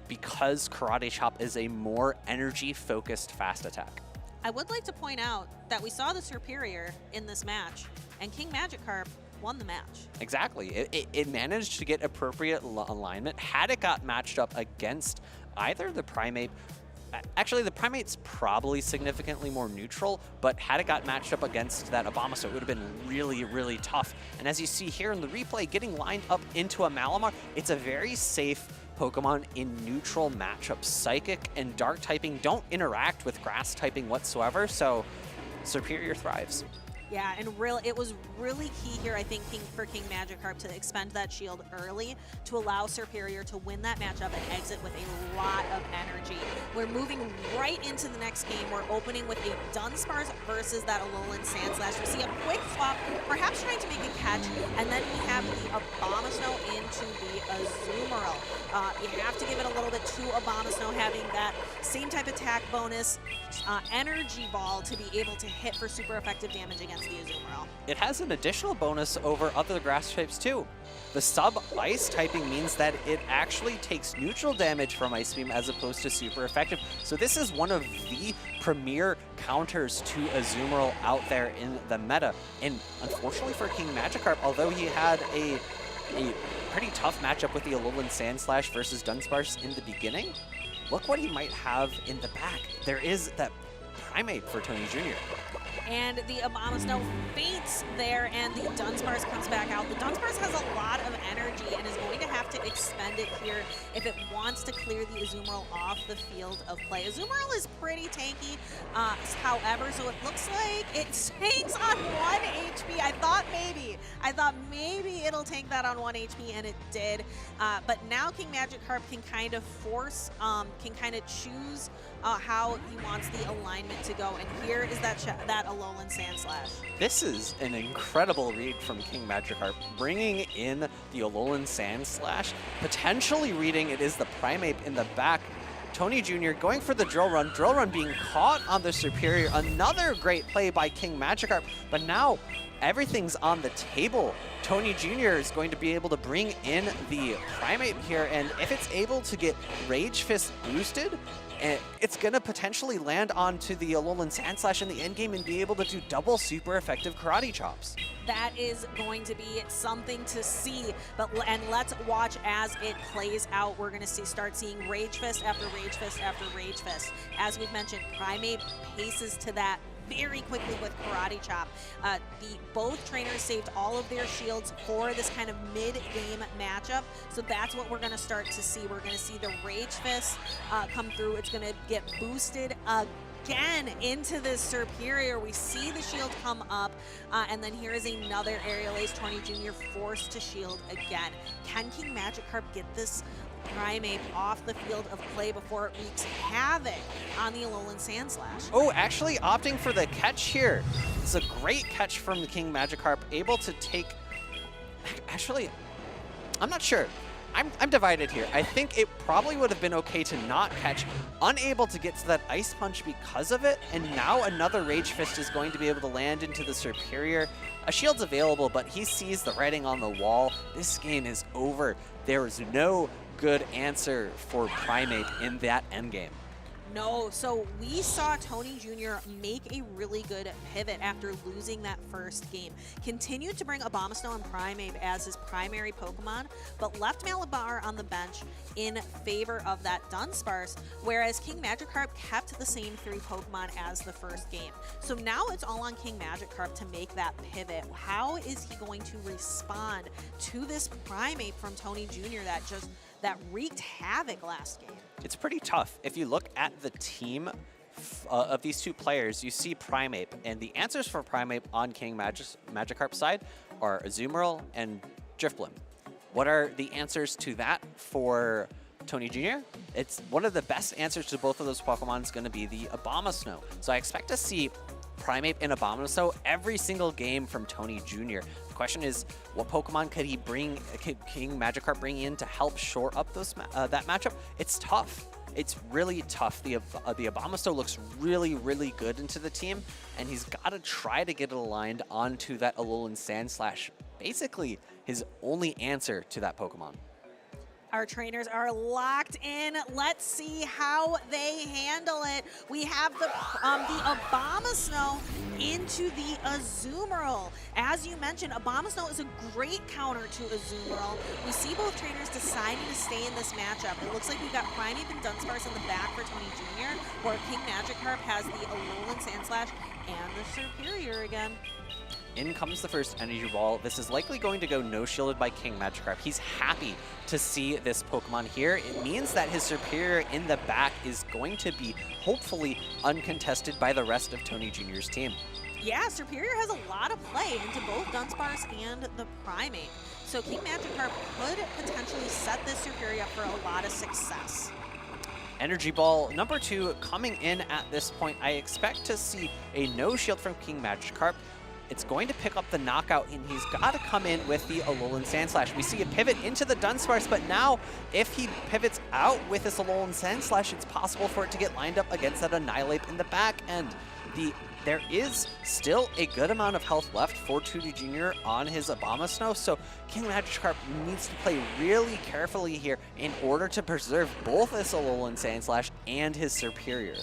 because Karate Chop is a more energy-focused fast attack. I would like to point out that we saw the Serperior in this match, and King Magikarp won the match. Exactly. It managed to get appropriate alignment. Had it got matched up against either the Primeape, actually the Primeape's probably significantly more neutral, but had it got matched up against that Abomasnow, it would have been really, really tough. And as you see here in the replay, getting lined up into a Malamar, it's a very safe Pokemon in neutral matchups. Psychic and Dark typing don't interact with Grass typing whatsoever, so Serperior thrives. Yeah, and it was really key here, I think, for King Magikarp to expend that shield early to allow Serperior to win that matchup and exit with a lot of energy. We're moving right into the next game. We're opening with a Dunsparce versus that Alolan Sandslash. We see a quick swap, perhaps trying to make a catch, and then we have the Abomasnow into the Azumarill. You have to give it a little bit to Abomasnow having that same type attack bonus, energy ball to be able to hit for super effective damage against the Azumarill. It has an additional bonus over other grass types too. The sub-ice typing means that it actually takes neutral damage from Ice Beam as opposed to super effective. So this is one of the premier counters to Azumarill out there in the meta. And unfortunately for King Magikarp, although he had a pretty tough matchup with the Alolan Sandslash versus Dunsparce in the beginning, look what he might have in the back. There is that Primate for Tony Jr. And the Abomasnow faints there, and the Dunsparce comes back out. The Dunsparce has a lot of energy and is going to have to expend it here if it wants to clear the Azumarill off the field of play. Azumarill is pretty tanky, however, so it looks like it tanks on 1 HP. I thought maybe it'll tank that on 1 HP, and it did. But now King Magikarp can kind of force, can kind of choose how he wants the alignment to go. And here is that Alolan Sandslash. This is an incredible read from King Magikarp, bringing in the Alolan Sandslash, potentially reading it is the Primate in the back. Tony Jr. going for the Drill Run being caught on the Superior. Another great play by King Magikarp, but now everything's on the table. Tony Jr. is going to be able to bring in the Primate here, and if it's able to get Rage Fist boosted, it's going to potentially land onto the Alolan Sandslash in the endgame and be able to do double super effective Karate Chops. That is going to be something to see, and let's watch as it plays out. We're going to start seeing Rage Fist after Rage Fist after Rage Fist. As we've mentioned, Primate paces to that very quickly with Karate Chop. Both trainers saved all of their shields for this kind of mid-game matchup, so that's what we're going to start to see. We're going to see the Rage Fist come through. It's going to get boosted again into this Superior. We see the shield come up, and then here is another Aerial Ace. Tony Jr. forced to shield again. Can King Magikarp get this Primate off the field of play before it wreaks havoc on the Alolan Sandslash? Oh, actually opting for the catch here. It's a great catch from the King Magikarp, able to take... Actually, I'm not sure. I'm divided here. I think it probably would have been okay to not catch, unable to get to that Ice Punch because of it, and now another Rage Fist is going to be able to land into the Superior. A shield's available, but he sees the writing on the wall. This game is over. There is no good answer for Primate in that endgame. No, so we saw Tony Jr. make a really good pivot after losing that first game. Continued to bring Abomasnow and Primate as his primary Pokemon, but left Malabar on the bench in favor of that Dunsparce, whereas King Magikarp kept the same 3 Pokemon as the first game. So now it's all on King Magikarp to make that pivot. How is he going to respond to this Primate from Tony Jr. that wreaked havoc last game? It's pretty tough. If you look at the team of these two players, you see Primate, and the answers for Primate on King Magikarp's side are Azumarill and Drifblim. What are the answers to that for Tony Jr.? It's one of the best answers to both of those Pokemon is going to be the Abomasnow. So I expect to see Primate and Abomasnow every single game from Tony Jr. The question is, what Pokemon could King Magikarp bring in to help shore up that matchup? It's tough. It's really tough. The Abomasnow looks really, really good into the team, and he's got to try to get it aligned onto that Alolan Sandslash. Basically, his only answer to that Pokemon. Our trainers are locked in. Let's see how they handle it. We have the Abomasnow into the Azumarill. As you mentioned, Abomasnow is a great counter to Azumarill. We see both trainers deciding to stay in this matchup. It looks like we've got Primate and Dunsparce in the back for Tony Jr., where King Magikarp has the Alolan Sandslash and the Superior again. In comes the first energy ball. This is likely going to go no shielded by King Magikarp. He's happy to see this Pokemon here. It means that his Superior in the back is going to be hopefully uncontested by the rest of Tony Jr.'s team. Yeah, Superior has a lot of play into both Dunsparce and the Primate. So King Magikarp could potentially set this Superior up for a lot of success. Energy Ball number 2 coming in at this point. I expect to see a no shield from King Magikarp. it's going to pick up the knockout, and he's got to come in with the Alolan Sandslash. We see a pivot into the Dunsparce, but now if he pivots out with this Alolan Sandslash, it's possible for it to get lined up against that Annihilape in the back end. There is still a good amount of health left for 2D Junior on his Abomasnow, so King Magikarp needs to play really carefully here in order to preserve both this Alolan Sandslash and his Superior.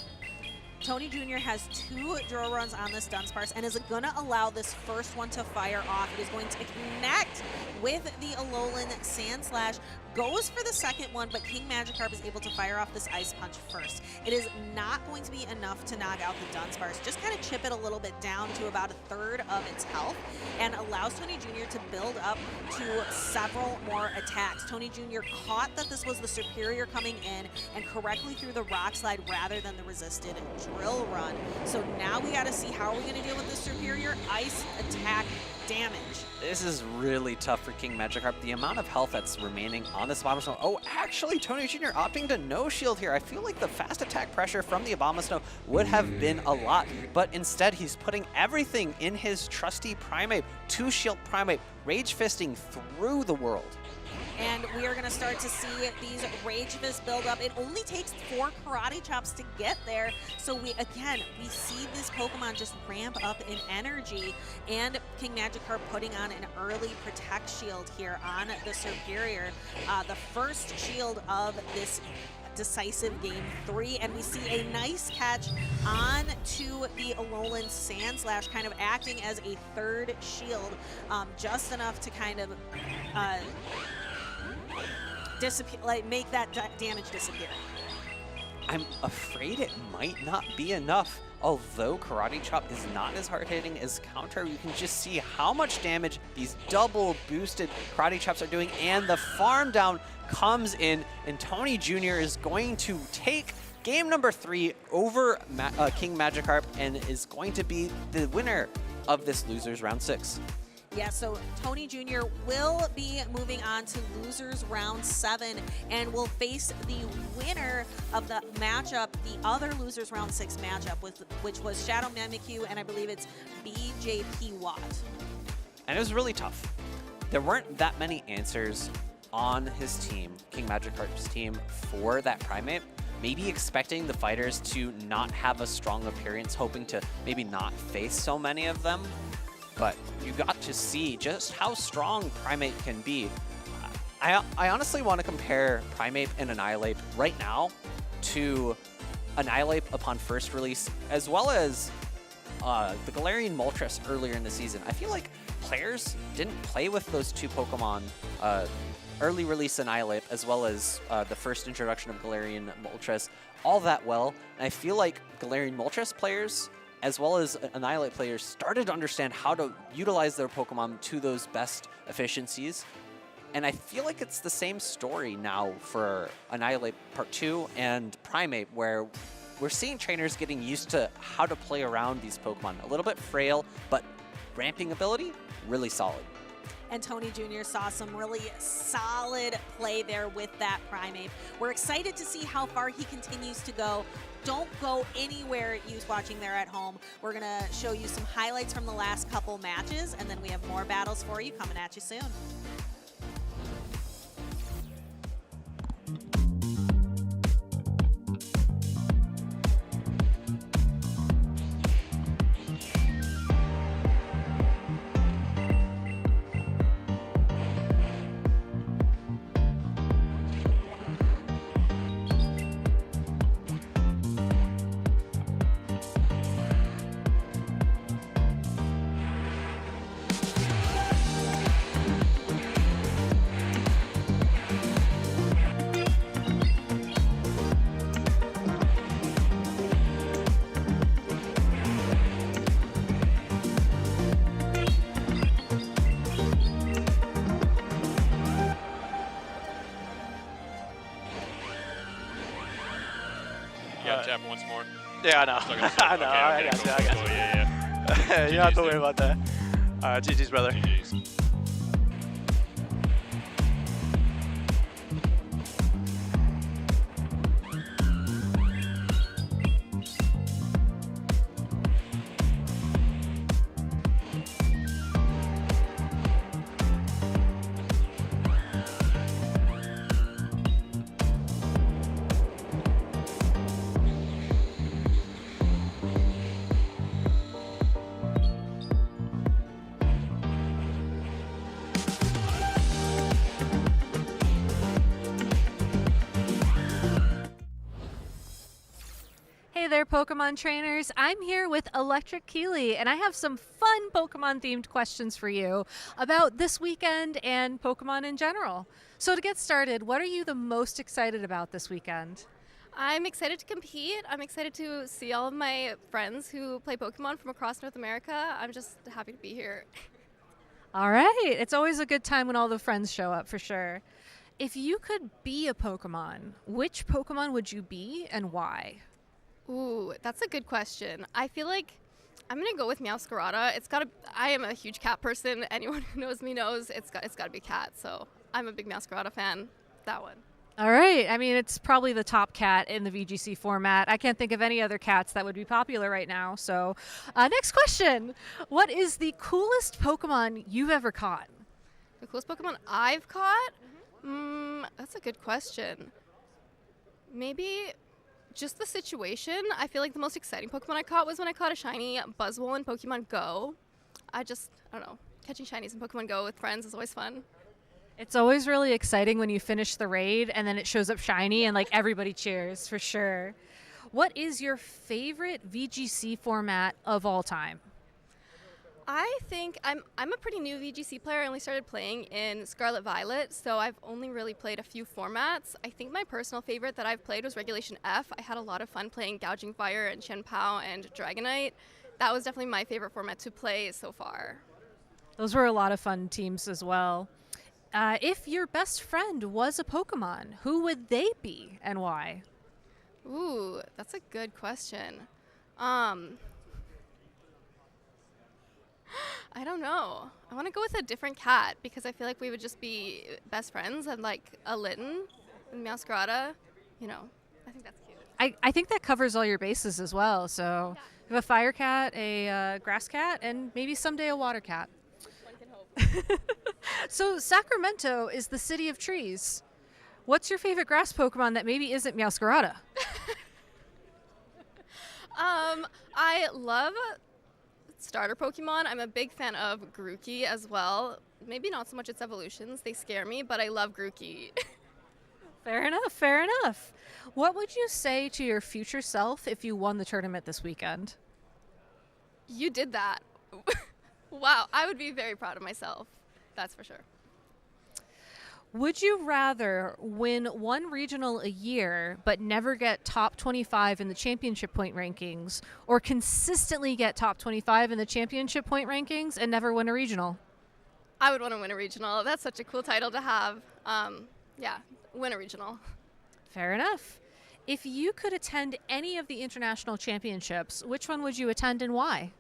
Tony Jr. has 2 drill runs on this Dunsparce and is going to allow this first one to fire off. It is going to connect with the Alolan Sandslash, goes for the second one, but King Magikarp is able to fire off this Ice Punch first. It is not going to be enough to knock out the Dunsparce, just kind of chip it a little bit down to about 1/3 of its health and allows Tony Jr. to build up to several more attacks. Tony Jr. caught that this was the Superior coming in and correctly threw the Rock Slide rather than the resisted drill run. So now we got to see how are we going to deal with the Superior Ice attack damage. This is really tough for King Magikarp. The amount of health that's remaining on this Abomasnow. Oh, actually, Tony Jr. opting to no shield here. I feel like the fast attack pressure from the Abomasnow would have been a lot, but instead he's putting everything in his trusty Primeape, 2-shield Primeape, Rage Fisting through the world. And we are going to start to see these Rage Fist build up. It only takes 4 Karate Chops to get there. So we see this Pokemon just ramp up in energy. And King Magikarp putting on an early Protect Shield here on the Superior. The first shield of this decisive game 3, and we see a nice catch on to the Alolan Sandslash, kind of acting as a 3rd shield, just enough to kind of disappear, like make that damage disappear. I'm afraid it might not be enough. Although Karate Chop is not as hard-hitting as Counter, you can just see how much damage these double boosted Karate Chops are doing, and the farm down comes in, and Tony Jr. is going to take game number 3 over King Magikarp and is going to be the winner of this Losers Round 6. Yeah, so Tony Jr. will be moving on to Losers Round 7 and will face the winner of the matchup, the other Losers Round 6 matchup, which was Shadow Mimikyu, and I believe it's BJP Watt. And it was really tough. There weren't that many answers on his team, King Magikarp's team, for that Primeape. Maybe expecting the fighters to not have a strong appearance, hoping to maybe not face so many of them. But you got to see just how strong Primeape can be. I honestly want to compare Primeape and Annihilape right now to Annihilape upon first release, as well as the Galarian Moltres earlier in the season. I feel like players didn't play with those 2 Pokemon, early release Annihilape, as well as the first introduction of Galarian Moltres, all that well. And I feel like Galarian Moltres players, as well as Annihilape players, started to understand how to utilize their Pokemon to those best efficiencies. And I feel like it's the same story now for Annihilape Part 2 and Primeape, where we're seeing trainers getting used to how to play around these Pokemon. A little bit frail, but ramping ability, really solid. And Tony Jr. saw some really solid play there with that Primeape. We're excited to see how far he continues to go. Don't go anywhere, you watching there at home. We're going to show you some highlights from the last couple matches, and then we have more battles for you coming at you soon. Tap once more. Yeah, I know. I know. I got you. Cool, yeah. You don't have to worry about that. GG's, brother. GG's. Hey there, Pokemon trainers. I'm here with Electric Keeley, and I have some fun Pokemon-themed questions for you about this weekend and Pokemon in general. So to get started, what are you the most excited about this weekend? I'm excited to compete. I'm excited to see all of my friends who play Pokemon from across North America. I'm just happy to be here. All right. It's always a good time when all the friends show up, for sure. If you could be a Pokemon, which Pokemon would you be and why? Ooh, that's a good question. I feel like I'm gonna go with Meowscarada. I am a huge cat person. Anyone who knows me knows it's gotta be cat. So I'm a big Meowscarada fan. That one. All right. I mean, it's probably the top cat in the VGC format. I can't think of any other cats that would be popular right now. So next question. What is the coolest Pokemon you've ever caught? The coolest Pokemon I've caught? That's a good question. Maybe just the situation. I feel like the most exciting Pokemon I caught was when I caught a shiny Buzzwole in Pokemon Go. I don't know. Catching shinies in Pokemon Go with friends is always fun. It's always really exciting when you finish the raid and then it shows up shiny and like everybody cheers, for sure. What is your favorite VGC format of all time? I think I'm a pretty new VGC player. I only started playing in Scarlet Violet, so I've only really played a few formats. I think my personal favorite that I've played was Regulation F. I had a lot of fun playing Gouging Fire and Chien-Pao and Dragonite. That was definitely my favorite format to play so far. Those were a lot of fun teams as well. If your best friend was a Pokemon, who would they be and why? Ooh, that's a good question. I don't know. I want to go with a different cat because I feel like we would just be best friends and like a Litten and Meowscarada. You know, I think that's cute. I think that covers all your bases as well. So you have a fire cat, a grass cat, and maybe someday a water cat. One can hope. So Sacramento is the city of trees. What's your favorite grass Pokemon that maybe isn't Meowscarada? I love starter Pokemon. I'm a big fan of Grookey as well. Maybe not so much its evolutions. They scare me, but I love Grookey. Fair enough, fair enough. What would you say to your future self if you won the tournament this weekend? You did that. Wow, I would be very proud of myself. That's for sure. Would you rather win one regional a year but never get top 25 in the championship point rankings, or consistently get top 25 in the championship point rankings and never win a regional? I would want to win a regional. That's such a cool title to have. Yeah, win a regional. Fair enough. If you could attend any of the international championships, which one would you attend and why?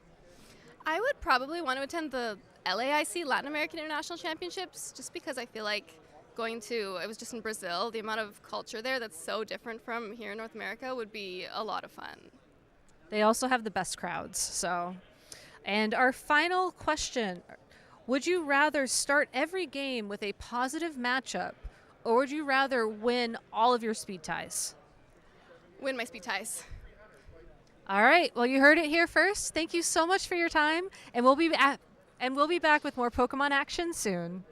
I would probably want to attend the LAIC Latin American International Championships just because I feel like it was just in Brazil, the amount of culture there that's so different from here in North America would be a lot of fun. They also have the best crowds, so. And our final question, would you rather start every game with a positive matchup, or would you rather win all of your speed ties? Win my speed ties. All right, well, you heard it here first. Thank you so much for your time, and we'll be back with more Pokemon action soon.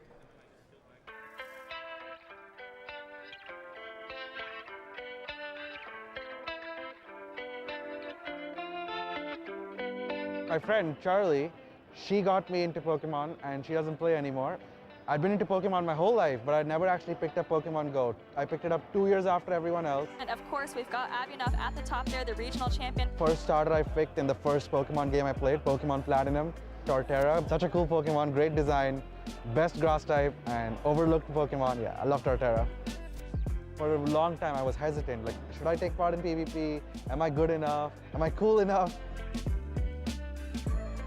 My friend Charlie, she got me into Pokemon and she doesn't play anymore. I'd been into Pokemon my whole life, but I'd never actually picked up Pokemon Go. I picked it up 2 years after everyone else. And of course, we've got Abinav at the top there, the regional champion. First starter I picked in the first Pokemon game I played, Pokemon Platinum, Torterra. Such a cool Pokemon, great design, best grass type, and overlooked Pokemon. Yeah, I love Torterra. For a long time I was hesitant, like, should I take part in PvP? Am I good enough? Am I cool enough?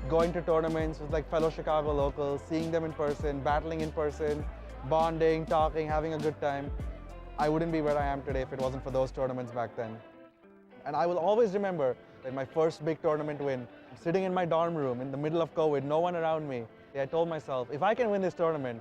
Going to tournaments with like fellow Chicago locals, seeing them in person, battling in person, bonding, talking, having a good time. I wouldn't be where I am today if it wasn't for those tournaments back then. And I will always remember that my first big tournament win, sitting in my dorm room in the middle of COVID, no one around me. I told myself, if I can win this tournament,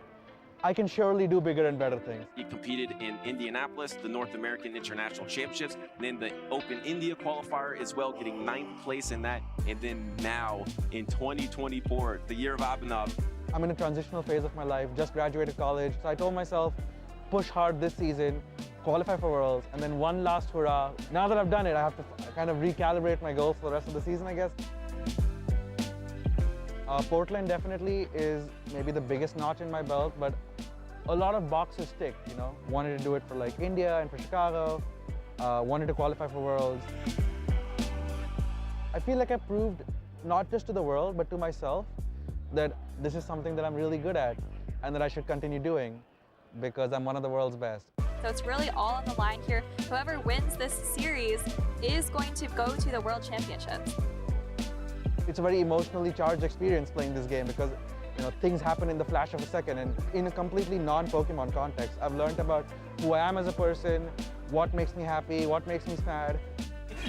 I can surely do bigger and better things. He competed in Indianapolis, the North American International Championships, then the Open India qualifier as well, getting 9th place in that. And then now in 2024, the year of Abinav. I'm in a transitional phase of my life, just graduated college. So I told myself, push hard this season, qualify for Worlds, and then one last hurrah. Now that I've done it, I have to kind of recalibrate my goals for the rest of the season, I guess. Portland definitely is maybe the biggest notch in my belt, but a lot of boxes ticked, you know. Wanted to do it for like India and for Chicago, wanted to qualify for Worlds. I feel like I proved not just to the world, but to myself that this is something that I'm really good at and that I should continue doing because I'm one of the world's best. So it's really all on the line here. Whoever wins this series is going to go to the World Championships. It's a very emotionally charged experience playing this game because things happen in the flash of a second, and in a completely non-Pokemon context, I've learned about who I am as a person, what makes me happy, what makes me sad.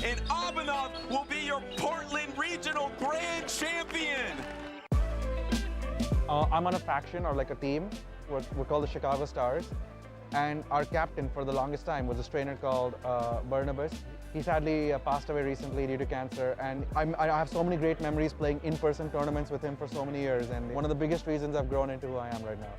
And Abinav will be your Portland Regional Grand Champion. I'm on a faction or like a team. We're called the Chicago Stars. And our captain for the longest time was a trainer called Barnabas. He sadly passed away recently due to cancer. And I have so many great memories playing in-person tournaments with him for so many years. And one of the biggest reasons I've grown into who I am right now.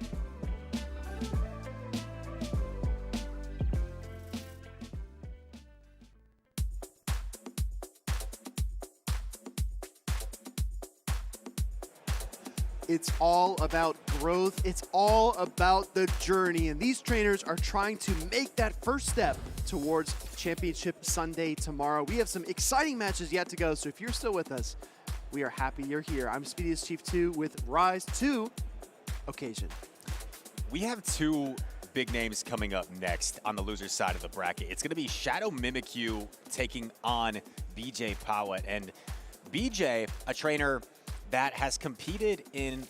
It's all about growth. It's all about the journey. And these trainers are trying to make that first step towards Championship Sunday tomorrow. We have some exciting matches yet to go. So if you're still with us, we are happy you're here. I'm Speediest Chief 2 with Rise 2 Occasion. We have two big names coming up next on the loser's side of the bracket. It's going to be Shadow Mimikyu taking on BJ Pawat. And BJ, a trainer that has competed in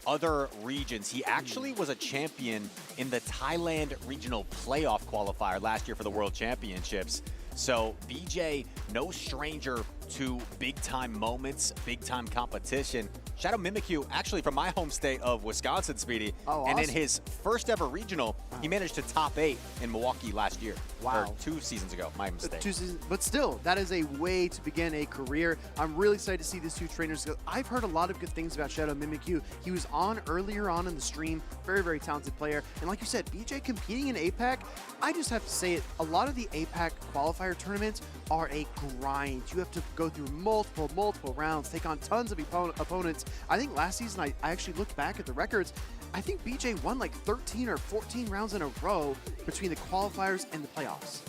other regions. He actually was a champion in the Thailand regional playoff qualifier last year for the World Championships. So BJ, no stranger to big-time moments, big-time competition. Shadow Mimikyu, actually from my home state of Wisconsin, Speedy. Oh, and awesome. in his first ever regional, he managed to top 8 in Milwaukee last year. Wow. Or 2 seasons ago, my mistake. 2 seasons, but still, that is a way to begin a career. I'm really excited to see these two trainers go. I've heard a lot of good things about Shadow Mimikyu. He was on earlier on in the stream, very, very talented player. And like you said, BJ competing in APAC, I just have to say it, a lot of the APAC qualifier tournaments are a grind. You have to go through multiple rounds, take on tons of opponents. I think last season, I actually looked back at the records. I think BJ won like 13 or 14 rounds in a row between the qualifiers and the playoffs.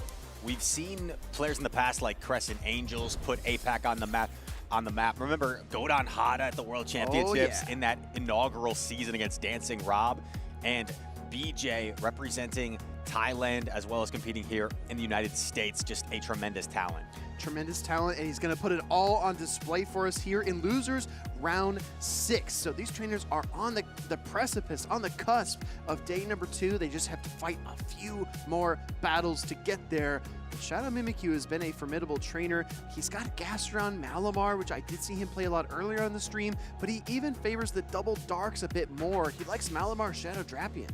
We've seen players in the past like Crescent Angels put APAC on the map. Remember Godon Hada at the World Championships in that inaugural season against Dancing Rob, and BJ representing Thailand as well as competing here in the United States. Just a tremendous talent. Tremendous talent, and he's going to put it all on display for us here in Losers Round 6. So these trainers are on the precipice, on the cusp of day number 2. They just have to fight a few more battles to get there. Shadow Mimikyu has been a formidable trainer. He's got gas around Malamar, which I did see him play a lot earlier on the stream, but he even favors the double darks a bit more. He likes Malamar Shadow Drapion.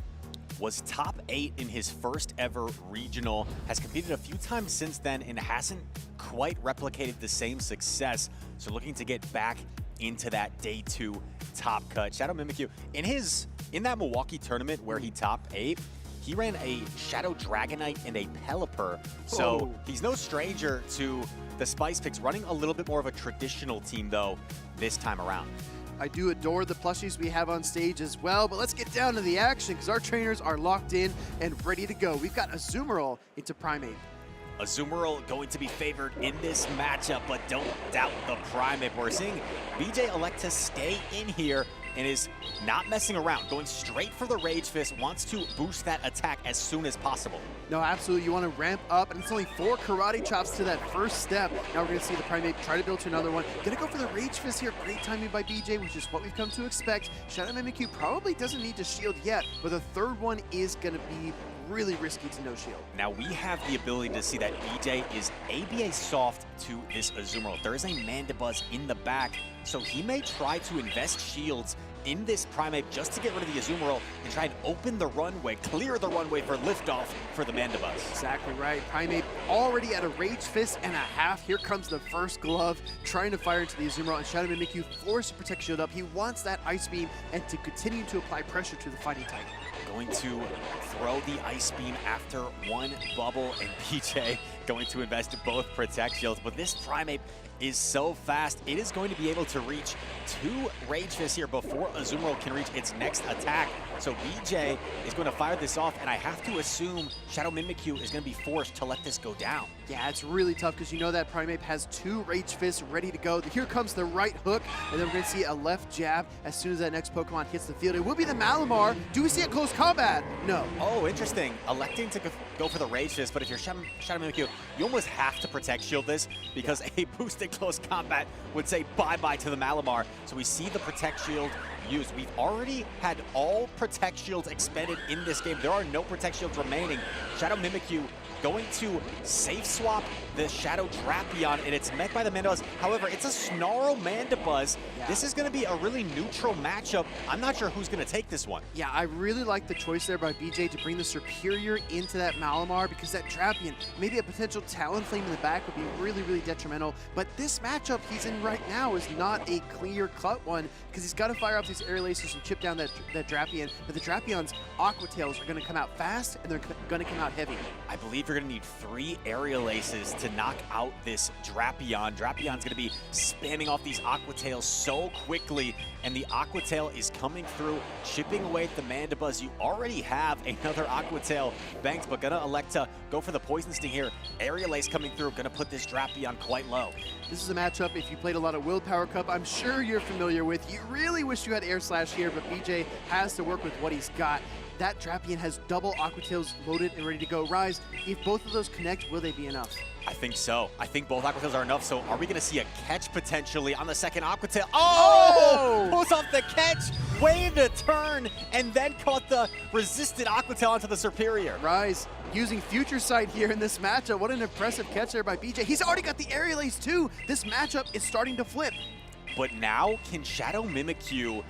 Was top 8 in his first ever regional, has competed a few times since then and hasn't quite replicated the same success. So looking to get back into that day 2 top cut. Shadow Mimikyu, in that Milwaukee tournament where he topped 8, he ran a Shadow Dragonite and a Pelipper. So he's no stranger to the Spice Picks, running a little bit more of a traditional team though this time around. I do adore the plushies we have on stage as well, but let's get down to the action because our trainers are locked in and ready to go. We've got Azumarill into Primeape. Azumarill going to be favored in this matchup, but don't doubt the Primeape. We're seeing BJ elect to stay in here and is not messing around, going straight for the Rage Fist, wants to boost that attack as soon as possible. No, absolutely. You want to ramp up, and it's only 4 karate chops to that first step. Now we're going to see the Primeape try to build to another one. Going to go for the Rage Fist here. Great timing by BJ, which is what we've come to expect. Shadow Mimikyu probably doesn't need to shield yet, but the third one is going to be really risky to no shield. Now we have the ability to see that BJ is ABA soft to this Azumarill. There is a Mandibuzz in the back, so he may try to invest shields in this Primeape just to get rid of the Azumarill and try and open the runway, clear the runway for liftoff for the Mandibuzz. Exactly right. Primeape already at a Rage Fist and a half. Here comes the first glove, trying to fire into the Azumarill, and Shadow Mimikyu forced to protect shield up. He wants that Ice Beam and to continue to apply pressure to the fighting type. going to throw the Ice Beam after one bubble, and BJ going to invest both Protect Shields. But this Primeape is so fast, it is going to be able to reach 2 Rage Fists here before Azumarill can reach its next attack. So BJ is going to fire this off, and I have to assume Shadow Mimikyu is going to be forced to let this go down. Yeah, it's really tough because you know that Primeape has 2 Rage Fists ready to go. Here comes the right hook, and then we're going to see a left jab as soon as that next Pokemon hits the field. It will be the Malamar. Do we see a close combat? No. Oh, interesting. Electing to go for the Rage Fist, but if you're Shadow Mimikyu, you almost have to Protect Shield this because a boosted close combat would say bye-bye to the Malamar. So we see the Protect Shield used. We've already had all Protect Shields expended in this game. There are no Protect Shields remaining. Shadow Mimikyu going to safe swap the Shadow Drapion, and it's met by the Mandibuzz. However, it's a Snarl Mandibuzz. Yeah. This is going to be a really neutral matchup. I'm not sure who's going to take this one. Yeah, I really like the choice there by BJ to bring the Superior into that Malamar because that Drapion, maybe a potential Talonflame in the back would be really, really detrimental. But this matchup he's in right now is not a clear-cut one because he's got to fire off these Aerial Aces and chip down that Drapion. But the Drapion's Aqua Tails are going to come out fast and they're going to come out heavy. I believe you're going to need 3 Aerial Aces to knock out this Drapion. Drapion's going to be spamming off these Aqua Tails so quickly, and the Aqua Tail is coming through, chipping away at the Mandibuzz. You already have another Aqua Tail banked, but gonna elect to go for the Poison Sting here. Aerial Ace coming through, gonna put this Drapion quite low. This is a matchup, if you played a lot of Willpower Cup, I'm sure you're familiar with. You really wish you had Air Slash here, but BJ has to work with what he's got. That Drapion has double Aqua Tails loaded and ready to go. Rise, if both of those connect, will they be enough? I think so. I think both Aqua Tails are enough, so are we going to see a catch potentially on the second Aqua Tail? Oh! Pulls off the catch, waited to turn, and then caught the resisted Aqua Tail onto the Superior. Rise using Future Sight here in this matchup. What an impressive catch there by BJ. He's already got the Aerial Ace too. This matchup is starting to flip. But now, can Shadow Mimikyu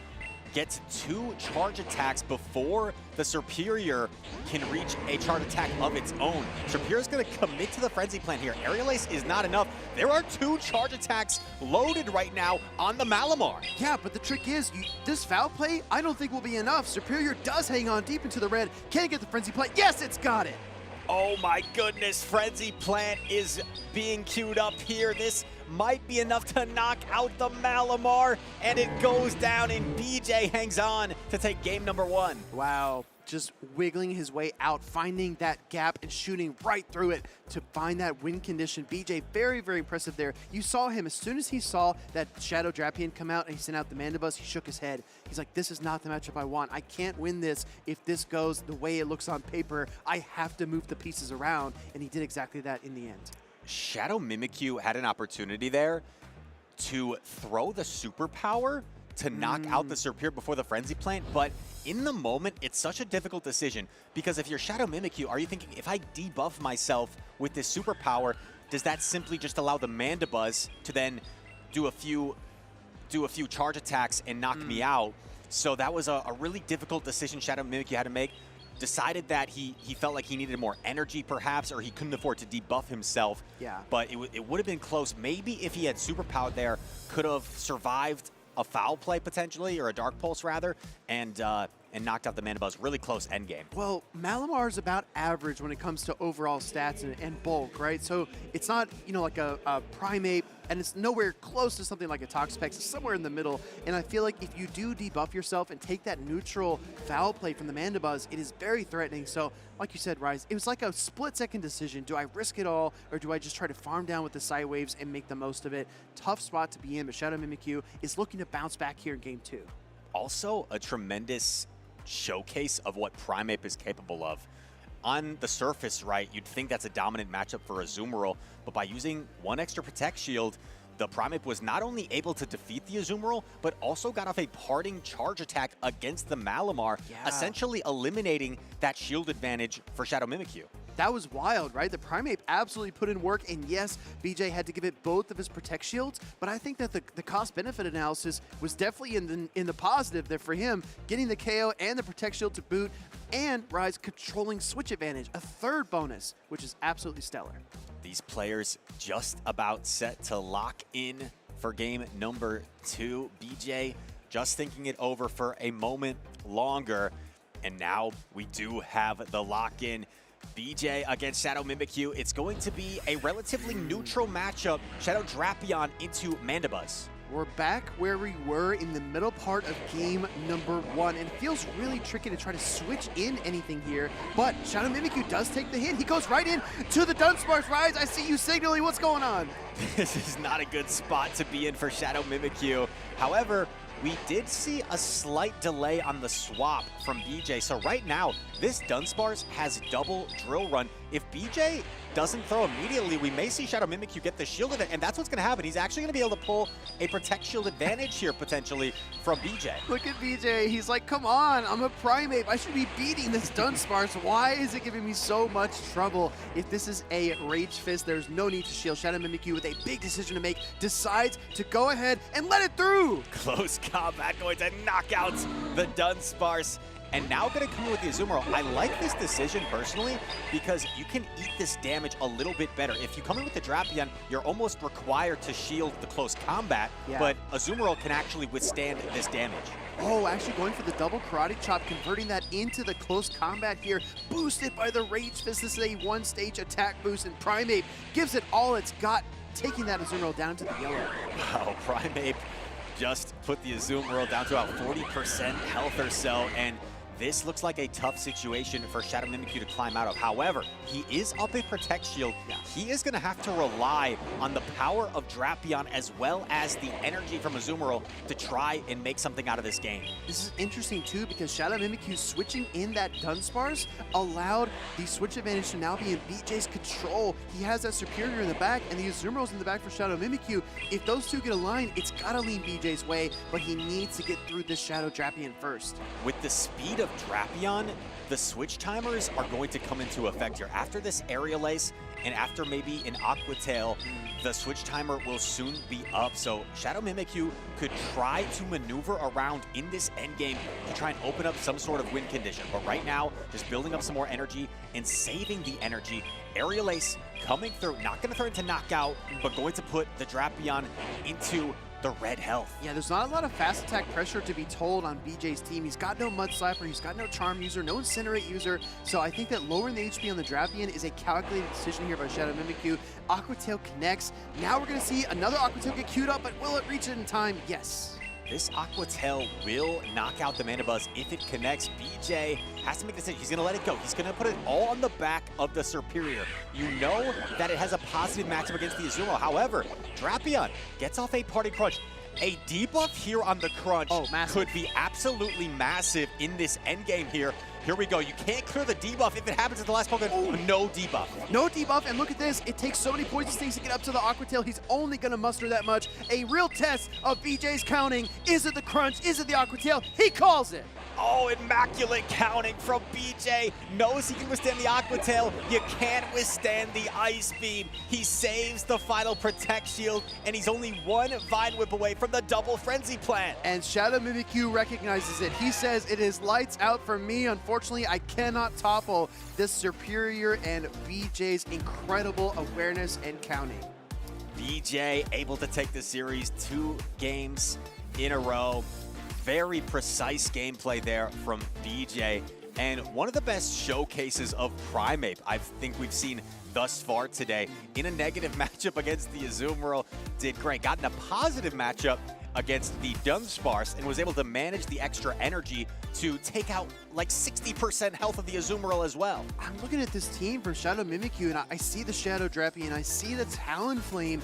get 2 charge attacks before the Superior can reach a charge attack of its own? Superior's going to commit to the Frenzy Plant here. Aerial Ace is not enough. There are 2 charge attacks loaded right now on the Malamar. Yeah, but the trick is, this foul play, I don't think will be enough. Superior does hang on deep into the red. Can it get the Frenzy Plant? Yes, it's got it. Oh my goodness, Frenzy Plant is being queued up here. This might be enough to knock out the Malamar, and it goes down, and BJ hangs on to take game number 1. Wow, just wiggling his way out, finding that gap and shooting right through it to find that win condition. BJ, very, very impressive there. You saw him, as soon as he saw that Shadow Drapion come out and he sent out the Mandibuzz, he shook his head. He's like, this is not the matchup I want. I can't win this if this goes the way it looks on paper. I have to move the pieces around, and he did exactly that in the end. Shadow Mimikyu had an opportunity there to throw the superpower to knock out the Superior before the Frenzy Plant, but in the moment, it's such a difficult decision because if you're Shadow Mimikyu, are you thinking, if I debuff myself with this superpower, does that simply just allow the Mandibuzz to then do a few charge attacks and knock me out? So that was a really difficult decision Shadow Mimikyu had to make. Decided that he felt like he needed more energy perhaps, or he couldn't afford to debuff himself. Yeah. But it would have been close. Maybe if he had superpower there, could have survived a foul play potentially, or a Dark Pulse rather, and knocked out the Mandibuzz. Really close endgame. Well, Malamar is about average when it comes to overall stats and bulk, right? So it's not, like a Primeape, and it's nowhere close to something like a Toxapex. It's somewhere in the middle. And I feel like if you do debuff yourself and take that neutral foul play from the Mandibuzz, it is very threatening. So, like you said, Rise, it was like a split-second decision. Do I risk it all, or do I just try to farm down with the side waves and make the most of it? Tough spot to be in, but Shadow Mimikyu is looking to bounce back here in Game 2. Also, a tremendous showcase of what Primeape is capable of. On the surface, right, you'd think that's a dominant matchup for Azumarill, but by using 1 extra Protect Shield, the Primeape was not only able to defeat the Azumarill, but also got off a parting charge attack against the Malamar, essentially eliminating that shield advantage for Shadow Mimikyu. That was wild, right? The Primeape absolutely put in work, and yes, BJ had to give it both of his Protect Shields, but I think that the cost-benefit analysis was definitely in the positive there for him, getting the KO and the Protect Shield to boot, and Rise controlling switch advantage, a 3rd bonus, which is absolutely stellar. These players just about set to lock in for game number 2. BJ just thinking it over for a moment longer, And now we do have the lock-in. BJ against Shadow Mimikyu. It's going to be a relatively neutral matchup. Shadow Drapion into Mandibuzz. We're back where we were in the middle part of game number 1, and it feels really tricky to try to switch in anything here, but Shadow Mimikyu does take the hit. He goes right in to the Dunsparce. Rise, I see you signaling. What's going on? This is not a good spot to be in for Shadow Mimikyu. However, we did see a slight delay on the swap from BJ. So right now, this Dunsparce has double Drill Run. If BJ doesn't throw immediately, we may see Shadow Mimikyu get the shield event, and that's what's going to happen. He's actually going to be able to pull a Protect Shield advantage here, potentially, from BJ. Look at BJ. He's like, come on, I'm a Primeape. I should be beating this Dunsparce. Why is it giving me so much trouble? If this is a Rage Fist, there's no need to shield. Shadow Mimikyu, with a big decision to make, decides to go ahead and let it through. Close combat going to knock out the Dunsparce. And now going to come in with the Azumarill. I like this decision personally because you can eat this damage a little bit better. If you come in with the Drapion, you're almost required to shield the close combat, but Azumarill can actually withstand this damage. Oh, actually going for the double Karate Chop, converting that into the close combat here, boosted by the Rage Fist. This is a one-stage attack boost, and Primeape gives it all it's got, taking that Azumarill down to the yellow. Wow, Primeape just put the Azumarill down to about 40% health or so, and this looks like a tough situation for Shadow Mimikyu to climb out of. However, he is up a Protect Shield. He is going to have to rely on the power of Drapion as well as the energy from Azumarill to try and make something out of this game. This is interesting too because Shadow Mimikyu switching in that Dunsparce allowed the switch advantage to now be in BJ's control. He has that Superior in the back and the Azumarill's in the back for Shadow Mimikyu. If those two get aligned, it's got to lean BJ's way, but he needs to get through this Shadow Drapion first. With the speed of Drapion, the switch timers are going to come into effect here. After this Aerial Ace and after maybe an Aqua Tail, the switch timer will soon be up. So Shadow Mimikyu could try to maneuver around in this endgame to try and open up some sort of win condition. But right now, just building up some more energy and saving the energy. Aerial Ace coming through, not going to throw into knockout, but going to put the Drapion into the red health. Yeah, there's not a lot of fast attack pressure to be told on BJ's team. He's got no Mud Slapper, he's got no Charm user, no Incinerate user, so I think that lowering the HP on the Drapion is a calculated decision here by Shadow Mimikyu. Aqua Tail connects. Now we're going to see another Aqua Tail get queued up, but will it reach it in time? Yes. This Aqua Tail will knock out the Mandibuzz if it connects. BJ has to make the decision. He's going to let it go. He's going to put it all on the back of the Superior. You know that it has a positive matchup against the Azumarill. However, Drapion gets off a Party Crunch. A debuff here on the Crunch could be absolutely massive in this endgame here. Here we go. You can't clear the debuff if it happens at the last Pokemon. No debuff. No debuff, and look at this. It takes so many poison stings to get up to the Aqua Tail. He's only going to muster that much. A real test of BJ's counting. Is it the Crunch? Is it the Aqua Tail? He calls it. Oh, immaculate counting from BJ. Knows he can withstand the Aqua Tail. You can't withstand the Ice Beam. He saves the final Protect Shield, and he's only one Vine Whip away from the double Frenzy Plant. And Shadow Mimikyu recognizes it. He says, it is lights out for me. Unfortunately, I cannot topple this Superior and BJ's incredible awareness and counting. BJ able to take the series 2 games in a row. Very precise gameplay there from BJ, and one of the best showcases of Primeape I think we've seen thus far today. In a negative matchup against the Azumarill, did great. Got in a positive matchup against the Dunsparce and was able to manage the extra energy to take out like 60% health of the Azumarill as well. I'm looking at this team for Shadow Mimikyu, and I see the Shadow Drapion, I see the Talonflame.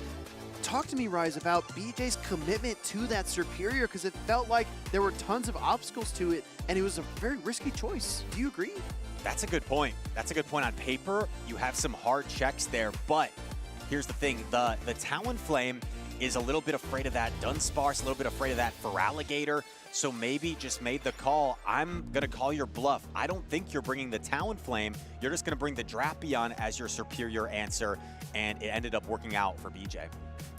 Talk to me, Rise, about BJ's commitment to that Superior, because it felt like there were tons of obstacles to it, and it was a very risky choice. Do you agree? That's a good point. That's a good point. On paper, you have some hard checks there, but here's the thing. The Talonflame is a little bit afraid of that Dunsparce, a little bit afraid of that Feraligatr, so maybe just made the call. I'm going to call your bluff. I don't think you're bringing the Talonflame. You're just going to bring the Drapion as your Superior answer, and it ended up working out for BJ.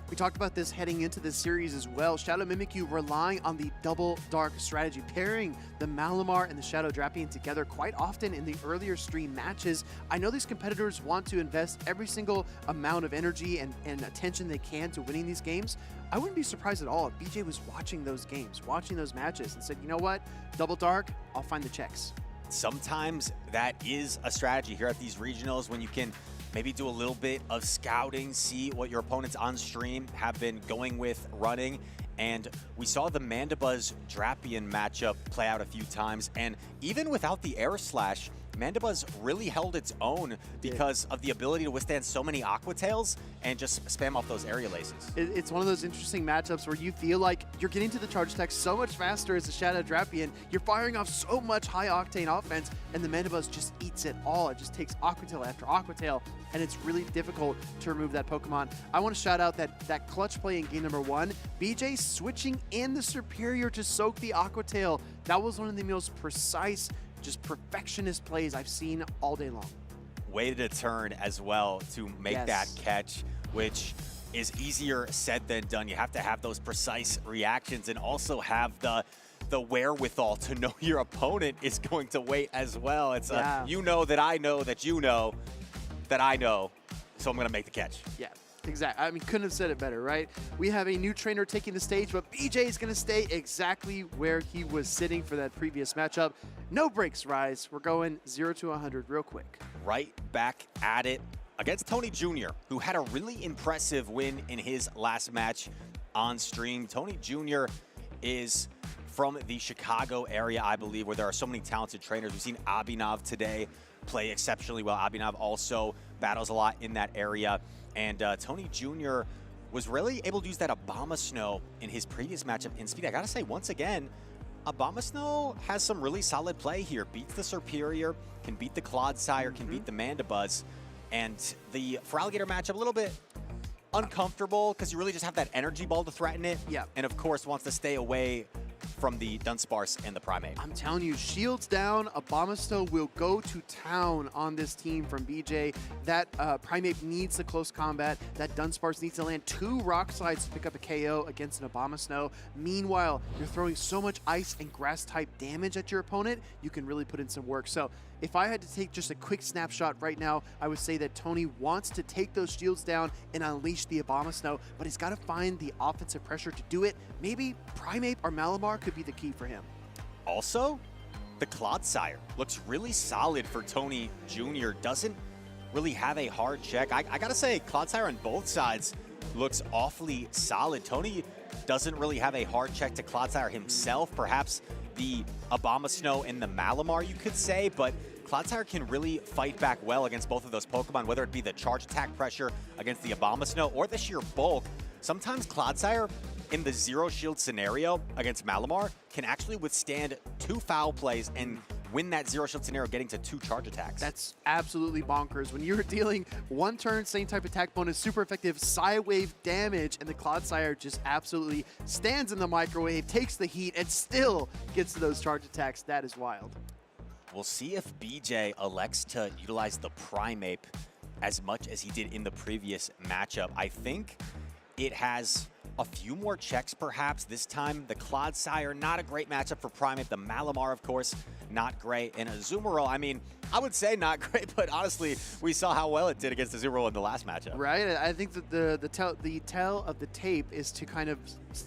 We talked about this heading into this series as well. Shadow Mimikyu relying on the double dark strategy, pairing the Malamar and the Shadow Drapion together quite often in the earlier stream matches. I know these competitors want to invest every single amount of energy and attention they can to winning these games. I wouldn't be surprised at all if BJ was watching those games, watching those matches, and said, you know what, double dark, I'll find the checks. sometimes that is a strategy here at these regionals when you can maybe do a little bit of scouting, see what your opponents on stream have been going with running. And we saw the Mandibuzz Drapion matchup play out a few times, and even without the air slash, Mandibuzz really held its own because of the ability to withstand so many Aqua Tails and just spam off those area laces. It's one of those interesting matchups where you feel like you're getting to the charge attack so much faster as a Shadow Drapion. You're firing off so much high-octane offense, and the Mandibuzz just eats it all. It just takes Aqua Tail after Aqua Tail, and it's really difficult to remove that Pokemon. I want to shout out that clutch play in game number 1. BJ switching in the Superior to soak the Aqua Tail. That was one of the most precise, just perfectionist plays I've seen all day long. Way to turn as well to make that catch, which is easier said than done. You have to have those precise reactions and also have the wherewithal to know your opponent is going to wait as well. It's you know that I know that you know that I know, so I'm going to make the catch. Yeah. Exactly. I mean, couldn't have said it better, right? We have a new trainer taking the stage, but BJ is going to stay exactly where he was sitting for that previous matchup. No breaks, Rise. We're going 0 to 100 real quick. Right back at it against Tony Jr., who had a really impressive win in his last match on stream. Tony Jr. is from the Chicago area, I believe, where there are so many talented trainers. We've seen Abinav today play exceptionally well. Abinav also battles a lot in that area. And Tony Jr. was really able to use that Abomasnow in his previous matchup in speed. I gotta say, once again, Abomasnow has some really solid play here. Beats the Superior, can beat the Clodsire, can beat the Mandibuzz. And the Feraligatr matchup, a little bit uncomfortable because you really just have that energy ball to threaten it. Yeah. And of course, wants to stay away from the Dunsparce and the Primeape. I'm telling you, shields down, Abomasnow will go to town on this team from BJ. That Primeape needs the close combat. That Dunsparce needs to land 2 rock slides to pick up a KO against an Abomasnow. Meanwhile, you're throwing so much ice and grass type damage at your opponent, you can really put in some work. So if I had to take just a quick snapshot right now, I would say that Tony wants to take those shields down and unleash the Abomasnow, but he's got to find the offensive pressure to do it. Maybe Primeape or Malamar could be the key for him. Also, the Clodsire looks really solid for Tony Jr. Doesn't really have a hard check. I gotta say, Clodsire on both sides looks awfully solid. Tony doesn't really have a hard check to Clodsire himself. Perhaps the Abomasnow and the Malamar, you could say, but Clodsire can really fight back well against both of those Pokemon, whether it be the charge attack pressure against the Abomasnow or the sheer bulk. Sometimes Clodsire, in the zero shield scenario against Malamar, can actually withstand 2 foul plays and win that zero shield scenario, getting to 2 charge attacks. That's absolutely bonkers. When you're dealing 1 turn, same type attack bonus, super effective side wave damage, and the Clodsire just absolutely stands in the microwave, takes the heat, and still gets to those charge attacks. That is wild. We'll see if BJ elects to utilize the Primeape as much as he did in the previous matchup. I think it has a few more checks, perhaps. This time, the Clodsire, not a great matchup for Primeape. The Malamar, of course, not great. And Azumarill, I mean, I would say not great, but honestly, we saw how well it did against Azumarill in the last matchup. Right. I think that the tell of the tape is to kind of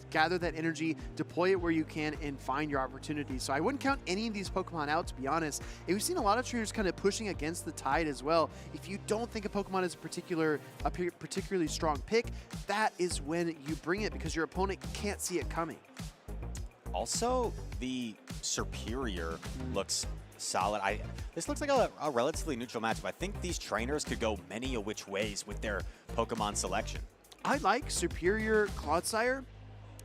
gather that energy, deploy it where you can, and find your opportunities. So I wouldn't count any of these Pokemon out, to be honest. And we've seen a lot of trainers kind of pushing against the tide as well. If you don't think a Pokemon is a particularly strong pick, that is when you bring it because your opponent can't see it coming. Also, the Superior looks solid. This looks like a relatively neutral matchup. I think these trainers could go many a which ways with their Pokemon selection. I like Superior Clodsire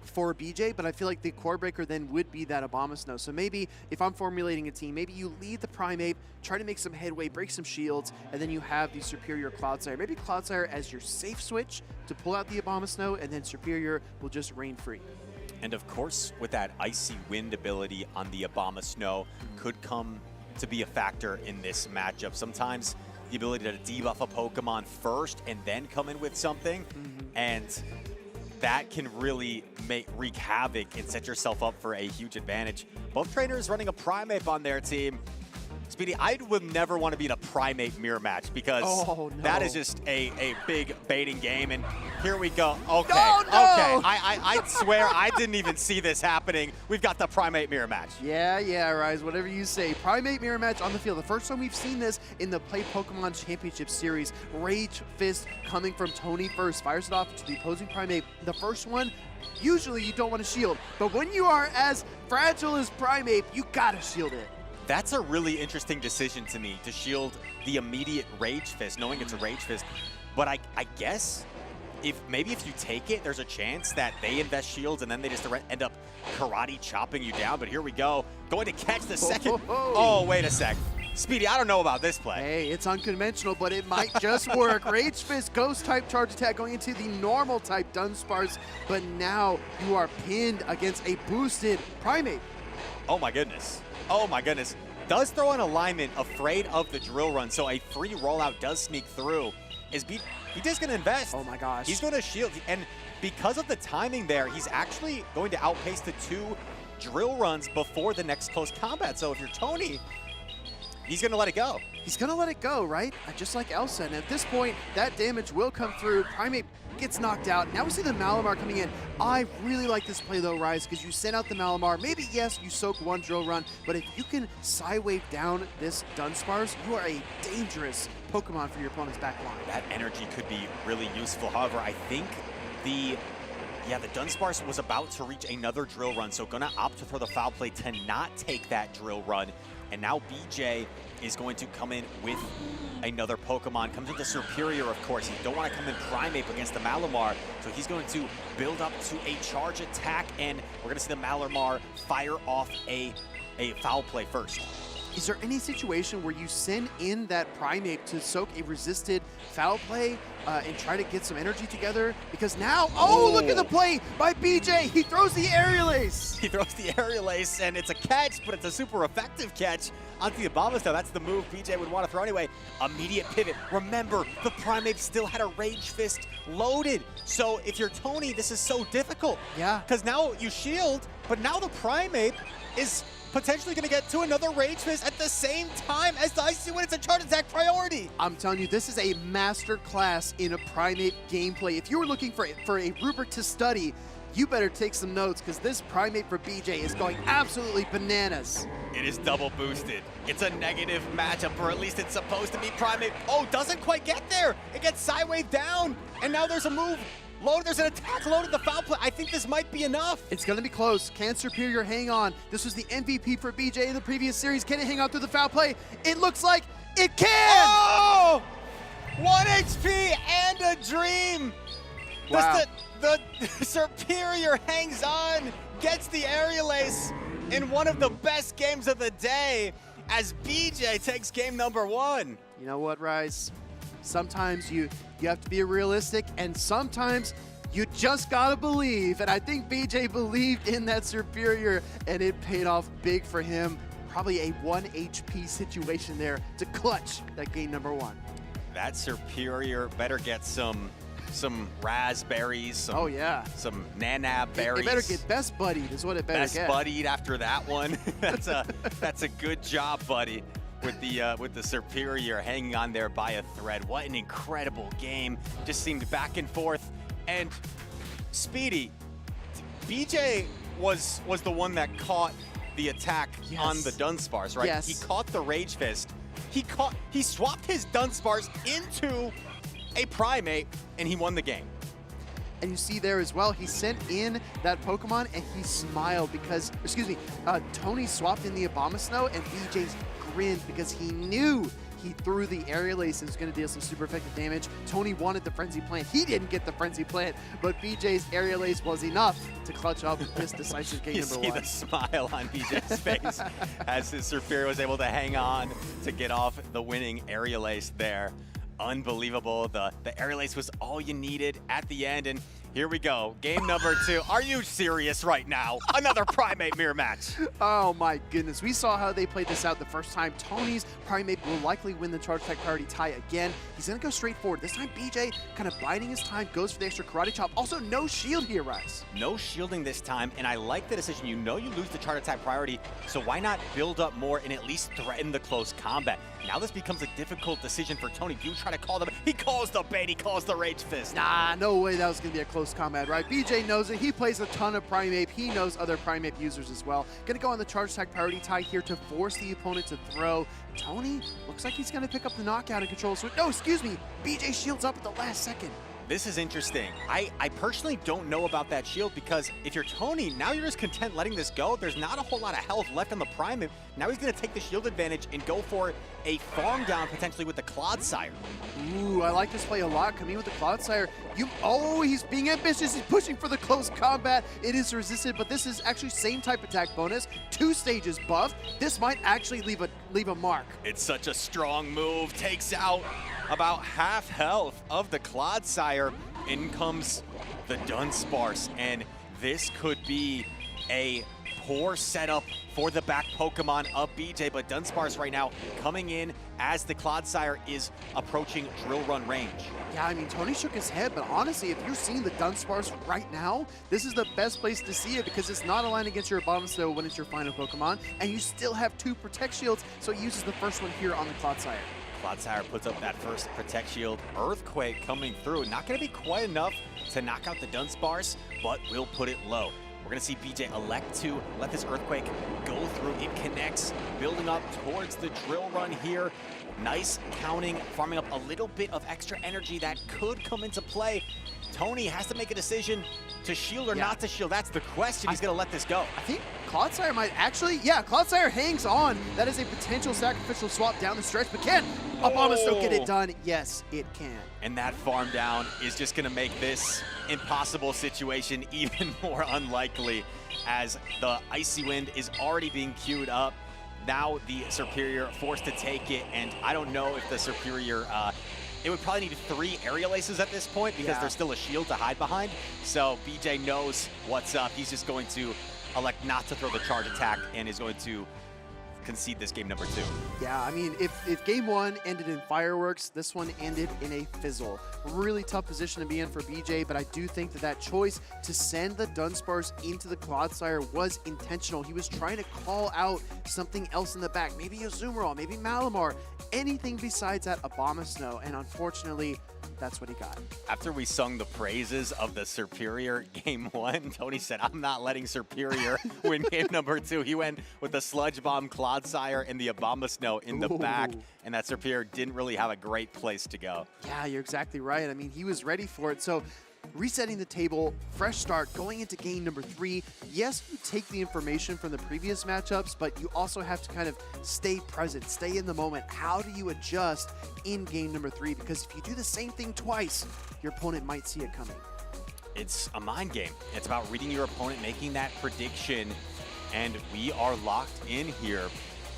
for BJ, but I feel like the core breaker then would be that Abomasnow. So maybe if I'm formulating a team, maybe you lead the Primeape, try to make some headway, break some shields, and then you have the Superior Clodsire. Maybe Clodsire as your safe switch to pull out the Abomasnow, and then Superior will just reign free. And of course, with that Icy Wind ability on the Abomasnow could come to be a factor in this matchup. Sometimes the ability to debuff a Pokemon first and then come in with something, and that can really wreak havoc and set yourself up for a huge advantage. Both trainers running a Primeape on their team. Speedy, I would never want to be in a Primate mirror match because that is just a big baiting game. And here we go. Okay, okay. I swear I didn't even see this happening. We've got the Primate mirror match. Yeah, Rise, whatever you say. Primate mirror match on the field. The first time we've seen this in the Play Pokemon Championship Series. Rage Fist coming from Tony first. Fires it off to the opposing Primate. The first one, usually you don't want to shield. But when you are as fragile as Primate, you gotta shield it. That's a really interesting decision to me, to shield the immediate Rage Fist, knowing it's a Rage Fist. But I guess maybe if you take it, there's a chance that they invest shields and then they just end up karate chopping you down. But here we go. Going to catch the second. Oh, wait a sec. Speedy, I don't know about this play. Hey, it's unconventional, but it might just work. Rage Fist, Ghost type charge attack going into the normal type Dunsparce. But now you are pinned against a boosted Primate. Oh my goodness. Oh my goodness. Does throw an alignment, afraid of the drill run, so a free rollout does sneak through. Is BJ's going to invest. Oh my gosh. He's going to shield. And because of the timing there, he's actually going to outpace the 2 drill runs before the next close combat. So if you're Tony, he's going to let it go. He's going to let it go, right? Just like Elsa. And at this point, that damage will come through. Primate gets knocked out. Now we see the Malamar coming in. I really like this play though, Rise, because you send out the Malamar. Maybe, yes, you soak 1 drill run, but if you can Psywave down this Dunsparce, you are a dangerous Pokemon for your opponent's back line. That energy could be really useful. However, I think the Dunsparce was about to reach another drill run, so gonna opt to throw the foul play to not take that drill run. And now BJ is going to come in with another Pokemon. Comes with the Superior, of course. You don't want to come in Primate against the Malamar, so he's going to build up to a charge attack, and we're going to see the Malamar fire off a foul play first. Is there any situation where you send in that Primate to soak a resisted foul play and try to get some energy together? Because now, look at the play by BJ. He throws the Aerial Ace. He throws the Aerial Ace, and it's a catch, but it's a super effective catch onto the Abomasnow. That's the move BJ would want to throw anyway. Immediate pivot. Remember, the Primate still had a Rage Fist loaded. So if you're Tony, this is so difficult. Yeah. Because now you shield, but now the Primate is potentially going to get to another Rage Fist at the same time as the Icy Wind. It's a charge attack priority. I'm telling you, this is a master class in a Primate gameplay. If you were looking for a rubric to study, you better take some notes, because this Primate for BJ is going absolutely bananas. It is double boosted. It's a negative matchup, or at least it's supposed to be Primate. Oh, doesn't quite get there. It gets Psywave down, and now there's a move. There's an attack loaded, the foul play. I think this might be enough. It's going to be close. Can Superior hang on? This was the MVP for BJ in the previous series. Can it hang on through the foul play? It looks like it can! Oh! 1 HP and a dream! Wow. The Superior hangs on, gets the Aerial Ace in one of the best games of the day as BJ takes game number 1. You know what, Rise? Sometimes you have to be realistic, and sometimes you just gotta believe. And I think BJ believed in that Superior, and it paid off big for him. Probably a 1 HP situation there to clutch that game number 1. That Superior better get some raspberries, some nanab berries. It better get best buddied is what it better get. Best buddied after that one. That's a good job, buddy. With the Superior hanging on there by a thread. What an incredible game. Just seemed back and forth. And Speedy, BJ was the one that caught the attack on the Dunsparce, right? Yes. He caught the Rage Fist. He swapped his Dunsparce into a Primate, and he won the game. And you see there as well, he sent in that Pokemon and he smiled because, Tony swapped in the Abomasnow and BJ's grinned because he knew he threw the Aerial Ace and was going to deal some super effective damage. Tony wanted the Frenzy Plant. He didn't get the Frenzy Plant, but BJ's Aerial Ace was enough to clutch up this decisive game number 1. You see the smile on BJ's face as his Superior was able to hang on to get off the winning Aerial Ace there. Unbelievable. The Aerial Ace was all you needed at the end, and Here we go. Game number 2. Are you serious right now? Another Primate mirror match. Oh my goodness. We saw how they played this out the first time. Tony's Primate will likely win the charge attack priority tie again. He's going to go straight forward. This time BJ kind of biding his time, goes for the extra karate chop. Also no shield here, Rise. No shielding this time, and I like the decision. You know you lose the charge attack priority, so why not build up more and at least threaten the close combat? Now this becomes a difficult decision for Tony. Do you try to call them? He calls the bait. He calls the Rage Fist. Nah, no way that was going to be a close combat, right? BJ knows it. He plays a ton of Primate. He knows other Primate users as well. Going to go on the charge attack priority tie here to force the opponent to throw. Tony looks like he's going to pick up the knockout and control switch. No, excuse me. BJ shields up at the last second. This is interesting. I personally don't know about that shield because if you're Tony, now you're just content letting this go. There's not a whole lot of health left on the Primate. Now he's going to take the shield advantage and go for a farm down potentially with the Clodsire. Ooh, I like this play a lot. Coming in with the Clodsire. Oh, he's being ambitious. He's pushing for the close combat. It is resisted, but this is actually same type attack bonus. 2 stages buff. This might actually leave a mark. It's such a strong move. Takes out about half health of the Clodsire. In comes the Dunsparce, and this could be a poor setup for the back Pokemon of BJ, but Dunsparce right now coming in as the Clodsire is approaching Drill Run range. Yeah, I mean, Tony shook his head, but honestly, if you're seeing the Dunsparce right now, this is the best place to see it because it's not aligned against your Abomasnow when it's your final Pokemon, and you still have 2 Protect Shields, so he uses the first one here on the Clodsire. Clodsire puts up that first Protect Shield. Earthquake coming through. Not going to be quite enough to knock out the Dunsparce, but will put it low. We're going to see BJ elect to let this Earthquake go through. It connects, building up towards the Drill Run here. Nice counting, farming up a little bit of extra energy that could come into play. Tony has to make a decision to shield or not to shield. That's the question. He's going to let this go. I think Clodsire might actually, Clodsire hangs on. That is a potential sacrificial swap down the stretch, but can Abomasnow get it done? Yes, it can. And that farm down is just going to make this impossible situation even more unlikely as the Icy Wind is already being queued up. Now the Superior forced to take it, and I don't know if the Superior, it would probably need 3 Aerial Aces at this point because there's still a shield to hide behind. So BJ knows what's up. He's just going to elect not to throw the charge attack and is going to concede this game number 2. Yeah, I mean, if game 1 ended in fireworks, this one ended in a fizzle. Really tough position to be in for BJ, but I do think that choice to send the Dunsparce into the Clodsire was intentional. He was trying to call out something else in the back, maybe a Azumarill, maybe Malamar, anything besides that Abomasnow, and unfortunately, that's what he got. After we sung the praises of the Superior game 1, Tony said, I'm not letting Superior win game number 2. He went with the Sludge Bomb, Clodsire, and the Abomasnow in the back, and that Superior didn't really have a great place to go. Yeah, you're exactly right. I mean, he was ready for it. So resetting the table, fresh start, going into game number 3. Yes, you take the information from the previous matchups, but you also have to kind of stay present, stay in the moment. How do you adjust in game number 3? Because if you do the same thing twice, your opponent might see it coming. It's a mind game. It's about reading your opponent, making that prediction, and we are locked in here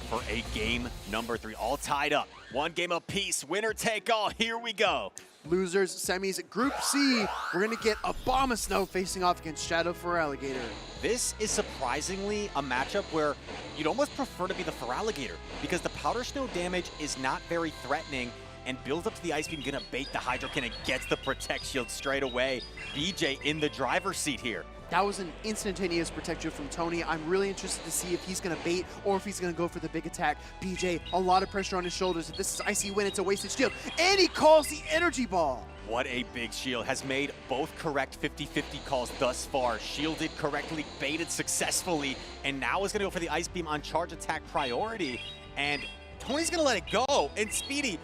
for a game number 3. All tied up. 1 game apiece. Winner take all. Here we go. Losers, semis, Group C. We're going to get Abomasnow facing off against Shadow Feraligatr. This is surprisingly a matchup where you'd almost prefer to be the Feraligatr because the Powder Snow damage is not very threatening and builds up to the Ice Beam, going to bait the Hydro Cannon and gets the Protect Shield straight away. BJ in the driver's seat here. That was an instantaneous protection from Tony. I'm really interested to see if he's going to bait or if he's going to go for the big attack. BJ, a lot of pressure on his shoulders. If this is Icy Wind, it's a wasted shield. And he calls the Energy Ball. What a big shield. Has made both correct 50-50 calls thus far. Shielded correctly, baited successfully, and now is going to go for the Ice Beam on charge attack priority. And Tony's going to let it go. And Speedy,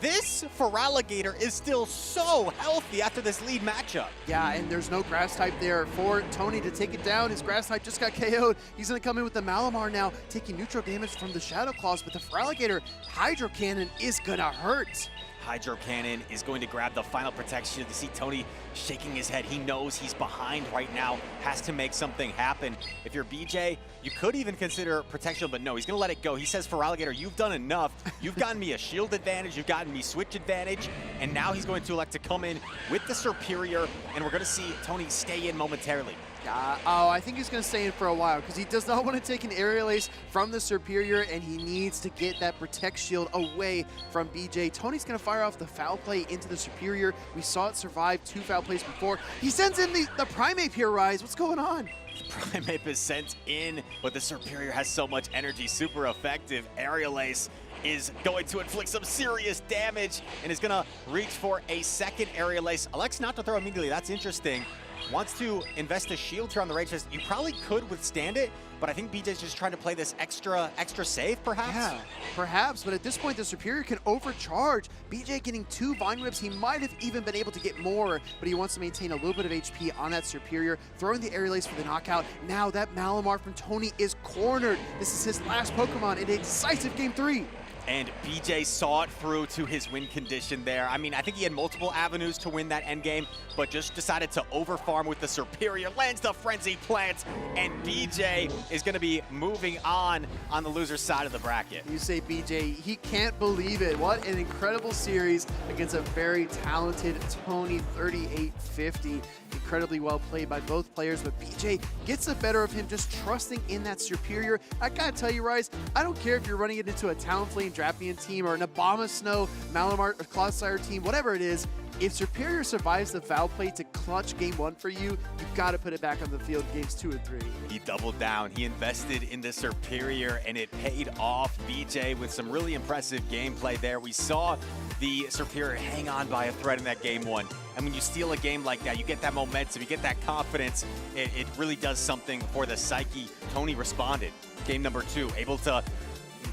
this Feraligatr is still so healthy after this lead matchup. Yeah, and there's no grass type there for Tony to take it down. His grass type just got KO'd. He's going to come in with the Malamar now, taking neutral damage from the Shadow Claws, but the Feraligatr Hydro Cannon is going to hurt. Hydro Cannon is going to grab the final protection. You see Tony shaking his head. He knows he's behind right now, has to make something happen. If you're BJ, you could even consider protection, but no, he's gonna let it go. He says, for Alligator, you've done enough. You've gotten me a shield advantage, you've gotten me switch advantage, and now he's going to elect to come in with the Superior, and we're gonna see Tony stay in momentarily. I think he's going to stay in for a while because he does not want to take an aerial ace from the Superior, and he needs to get that Protect Shield away from BJ. Tony's going to fire off the foul play into the Superior. We saw it survive 2 foul plays before. He sends in the Primate here, Rise. What's going on? The Primate is sent in, but the Superior has so much energy, super effective. Aerial ace is going to inflict some serious damage and is going to reach for a second aerial ace. Elects not to throw immediately. That's interesting. Wants to invest a shield here on the range. You probably could withstand it, but I think BJ's just trying to play this extra safe, perhaps? Yeah, perhaps, but at this point, the Superior can overcharge. BJ getting 2 Vine Whips. He might have even been able to get more, but he wants to maintain a little bit of HP on that Superior, throwing the aerial ace for the knockout. Now that Malamar from Tony is cornered. This is his last Pokemon in a decisive Game 3. And BJ saw it through to his win condition there. I mean, I think he had multiple avenues to win that endgame, but just decided to overfarm with the Superior, lands the Frenzy Plant, and BJ is going to be moving on the loser side of the bracket. You say BJ, he can't believe it. What an incredible series against a very talented Tony, 38-50. Incredibly well played by both players, but BJ gets the better of him, just trusting in that Superior. I gotta tell you, Rise, I don't care if you're running it into a Talonflame Drapion team or an Abomasnow, Malamar, or Clodsire team, whatever it is. If Superior survives the foul play to clutch Game 1 for you, you've got to put it back on the field Games 2 and 3. He doubled down. He invested in the Superior, and it paid off. BJ with some really impressive gameplay there. We saw the Superior hang on by a thread in that Game 1. And when you steal a game like that, you get that momentum, you get that confidence. It really does something for the psyche. Tony responded. Game number 2, able to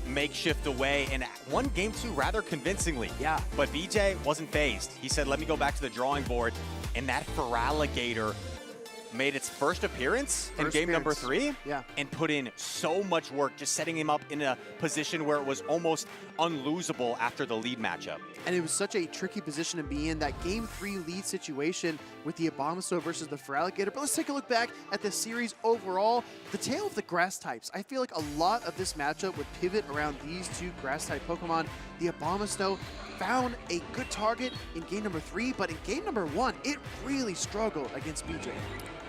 makeshift away and won Game 2 rather convincingly. Yeah. But BJ wasn't phased. He said, let me go back to the drawing board. And that Feraligatr made its first appearance in game number 3, yeah, and put in so much work, just setting him up in a position where it was almost unlosable after the lead matchup. And it was such a tricky position to be in, that Game 3 lead situation with the Abomasnow versus the Feraligatr. But let's take a look back at the series overall. The tale of the grass types. I feel like a lot of this matchup would pivot around these 2 grass type Pokemon. The Abomasnow found a good target in game number 3, but in game number 1, it really struggled against BJ.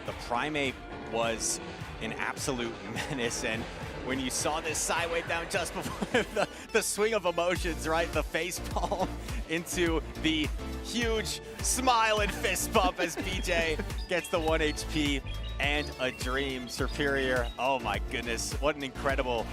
The Primate was an absolute menace, and when you saw this sideway down just before the swing of emotions, right? The face palm into the huge smile and fist bump as BJ gets the 1 HP and a dream. Superior, oh my goodness, what an incredible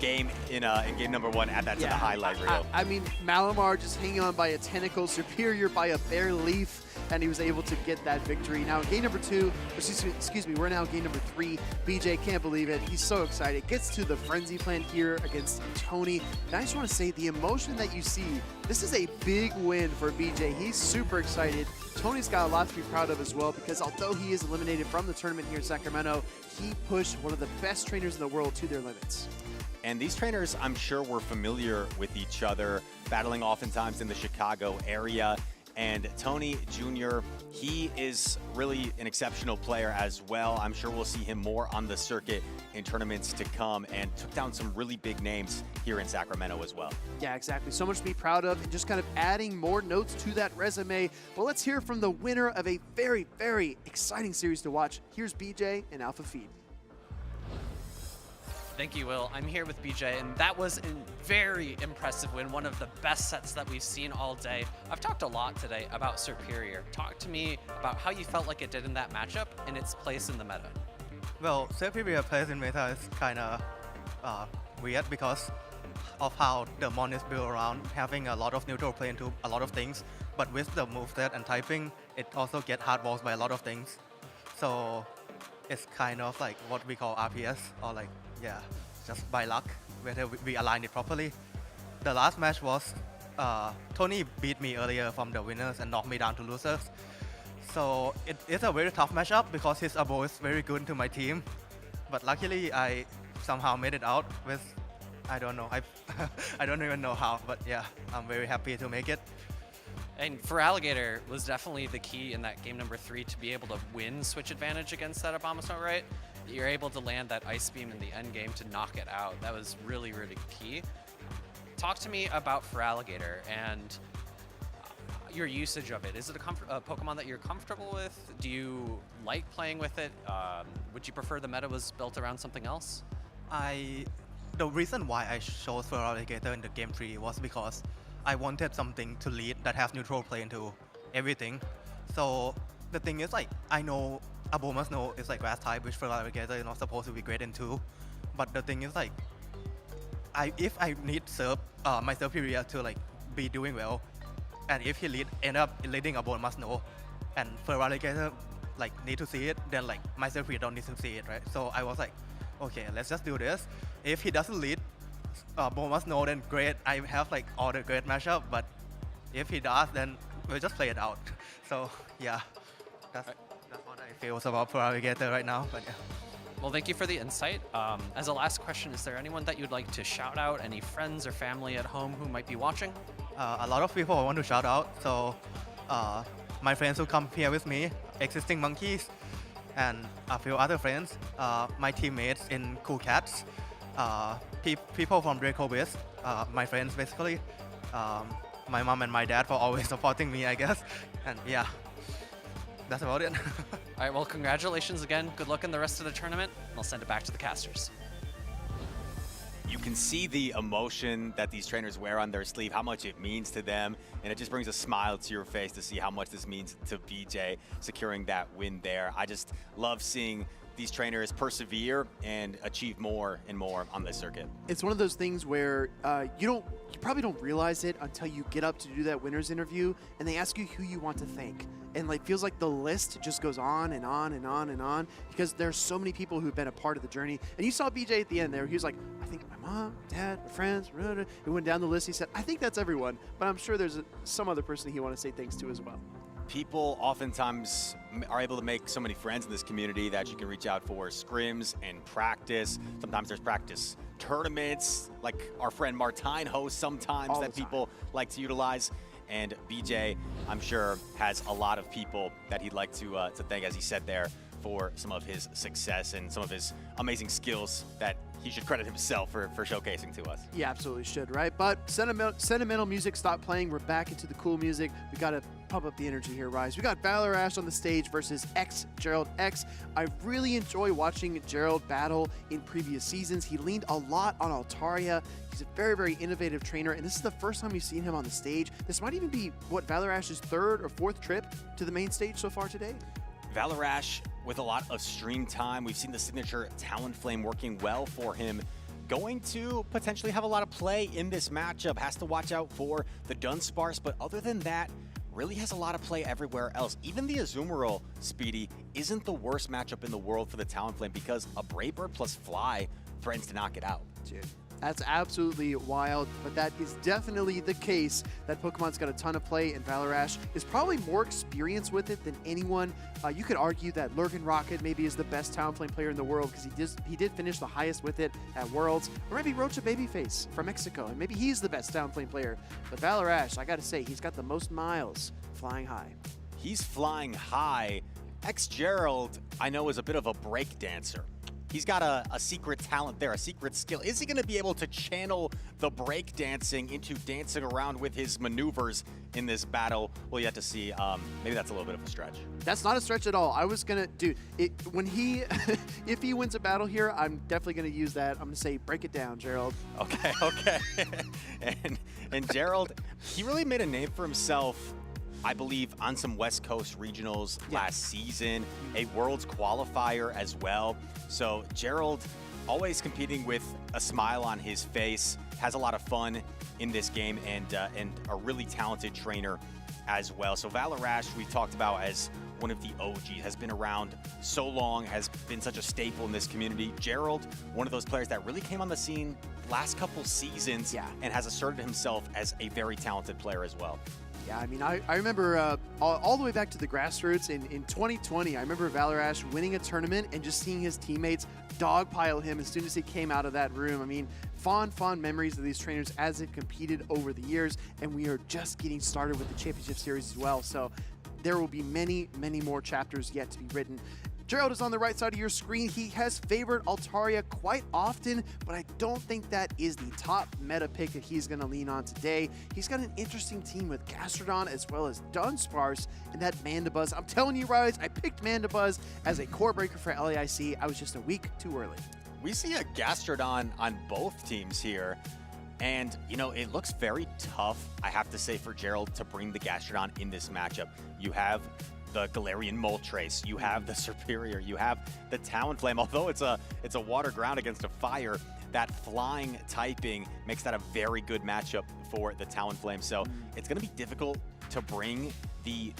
game in game number 1. Add that to the highlight reel. I mean, Malamar just hanging on by a tentacle, Superior by a bare leaf, and he was able to get that victory. Now in game number 2, excuse me, we're now in game number 3. BJ can't believe it. He's so excited. Gets to the Frenzy Plant here against Tony. And I just want to say, the emotion that you see, this is a big win for BJ. He's super excited. Tony's got a lot to be proud of as well, because although he is eliminated from the tournament here in Sacramento, he pushed one of the best trainers in the world to their limits. And these trainers, I'm sure, were familiar with each other, battling oftentimes in the Chicago area. And Tony Jr., he is really an exceptional player as well. I'm sure we'll see him more on the circuit in tournaments to come, and took down some really big names here in Sacramento as well. Yeah, exactly. So much to be proud of, and just kind of adding more notes to that resume. But let's hear from the winner of a very, very exciting series to watch. Here's BJ and Alpha Feed. Thank you, Will. I'm here with BJ, and that was a very impressive win, one of the best sets that we've seen all day. I've talked a lot today about Superior. Talk to me about how you felt like it did in that matchup and its place in the meta. Well, Superior place in meta is kind of weird because of how the mon is built around, having a lot of neutral play into a lot of things, but with the moveset and typing, it also gets hardballs by a lot of things. So it's kind of like what we call RPS, or like, yeah, just by luck, whether we align it properly. The last match was, Tony beat me earlier from the winners and knocked me down to losers. So it's a very tough matchup because his abo is very good to my team. But luckily, I somehow made it out with, I don't know, I don't even know how, but yeah, I'm very happy to make it. And for Alligator was definitely the key in that game number 3 to be able to win switch advantage against that Abomasnow, right? You're able to land that Ice Beam in the end game to knock it out. That was really, really key. Talk to me about for Alligator and your usage of it. Is it a Pokemon that you're comfortable with? Do you like playing with it? Would you prefer the meta was built around something else? The reason why I chose for Alligator in the game 3 was because I wanted something to lead that has neutral play into everything. So the thing is, like, I know Abomasnow is like grass type, which for Alligator is not supposed to be great into. But the thing is, like, if I need my Superior to like be doing well, and if he end up leading Abomasnow, and for Alligator like need to see it, then like my Superior don't need to see it, right? So I was like, okay, let's just do this. If he doesn't lead Abomasnow, then great. I have like all the great matchup, but if he does, then we'll just play it out. So yeah, that's what I feel about for Alligator right now. But yeah. Well, thank you for the insight. As a last question, is there anyone that you'd like to shout out? Any friends or family at home who might be watching? A lot of people I want to shout out. So my friends who come here with me, Existing Monkeys, and a few other friends, my teammates in Cool Cats, people from Draco Biz, my friends basically, my mom and my dad for always supporting me, I guess. And yeah, that's about it. All right, well, congratulations again. Good luck in the rest of the tournament. I'll send it back to the casters. You can see the emotion that these trainers wear on their sleeve, how much it means to them, and it just brings a smile to your face to see how much this means to BJ securing that win there. I just love seeing these trainers persevere and achieve more and more on this circuit. It's one of those things where you probably don't realize it until you get up to do that winner's interview and they ask you who you want to thank. And like feels like the list just goes on and on and on and on because there's so many people who've been a part of the journey. And you saw BJ at the end there. He was like, I think my mom, dad, my friends. He went down the list. He said, I think that's everyone. But I'm sure there's some other person he want to say thanks to as well. People oftentimes are able to make so many friends in this community that you can reach out for scrims and practice. Sometimes there's practice tournaments, like our friend Martine hosts sometimes that people like to utilize. And BJ, I'm sure, has a lot of people that he'd like to thank, as he said there, for some of his success and some of his amazing skills that he should credit himself for showcasing to us. Yeah, absolutely should, right? But sentimental music stopped playing. We're back into the cool music. We got to pump up the energy here, Rise. We got Valor Ash on the stage versus Gerald X. I really enjoy watching Gerald battle in previous seasons. He leaned a lot on Altaria. He's a very, very innovative trainer, and this is the first time you've seen him on the stage. This might even be, Valor Ash's third or fourth trip to the main stage so far today. Valor Ash with a lot of stream time. We've seen the signature Talonflame working well for him. Going to potentially have a lot of play in this matchup. Has to watch out for the Dunsparce, but other than that, really has a lot of play everywhere else. Even the Azumarill, Speedy, isn't the worst matchup in the world for the Talonflame because a Brave Bird plus Fly threatens to knock it out. Dude, that's absolutely wild, but that is definitely the case that Pokemon's got a ton of play, and Valor Ash is probably more experienced with it than anyone. You could argue that Lurgan Rocket maybe is the best Talonflame player in the world because he did finish the highest with it at Worlds, or maybe Rocha Babyface from Mexico, and maybe he's the best Talonflame player. But Valor Ash, I gotta say, he's got the most miles flying high. He's flying high. Gerald, I know, is a bit of a break dancer. He's got a secret talent there, a secret skill. Is he going to be able to channel the break dancing into dancing around with his maneuvers in this battle? We'll yet to see. Maybe that's a little bit of a stretch. That's not a stretch at all. I was going to do it when if he wins a battle here, I'm definitely going to use that. I'm going to say, break it down, Gerald. Okay. and Gerald, he really made a name for himself, I believe, on some West Coast regionals last season, a Worlds qualifier as well. So Gerald, always competing with a smile on his face, has a lot of fun in this game, and a really talented trainer as well. So Valor Ash, we talked about as one of the OGs, has been around so long, has been such a staple in this community. Gerald, one of those players that really came on the scene last couple seasons and has asserted himself as a very talented player as well. Yeah, I mean, I remember all the way back to the grassroots in 2020, I remember Valor Ash winning a tournament and just seeing his teammates dogpile him as soon as he came out of that room. I mean, fond memories of these trainers as they've competed over the years, and we are just getting started with the Championship Series as well. So there will be many, many more chapters yet to be written. Gerald is on the right side of your screen. He has favored Altaria quite often, but I don't think that is the top meta pick that he's going to lean on today. He's got an interesting team with Gastrodon as well as Dunsparce and that Mandibuzz. I'm telling you, Rise, I picked Mandibuzz as a core breaker for LAIC. I was just a week too early. We see a Gastrodon on both teams here. And, you know, it looks very tough, I have to say, for Gerald to bring the Gastrodon in this matchup. You have the Galarian Moltres, you have the Superior, you have the Talonflame. Although it's a water ground against a fire, that flying typing makes that a very good matchup for the Talonflame. So it's going to be difficult to bring the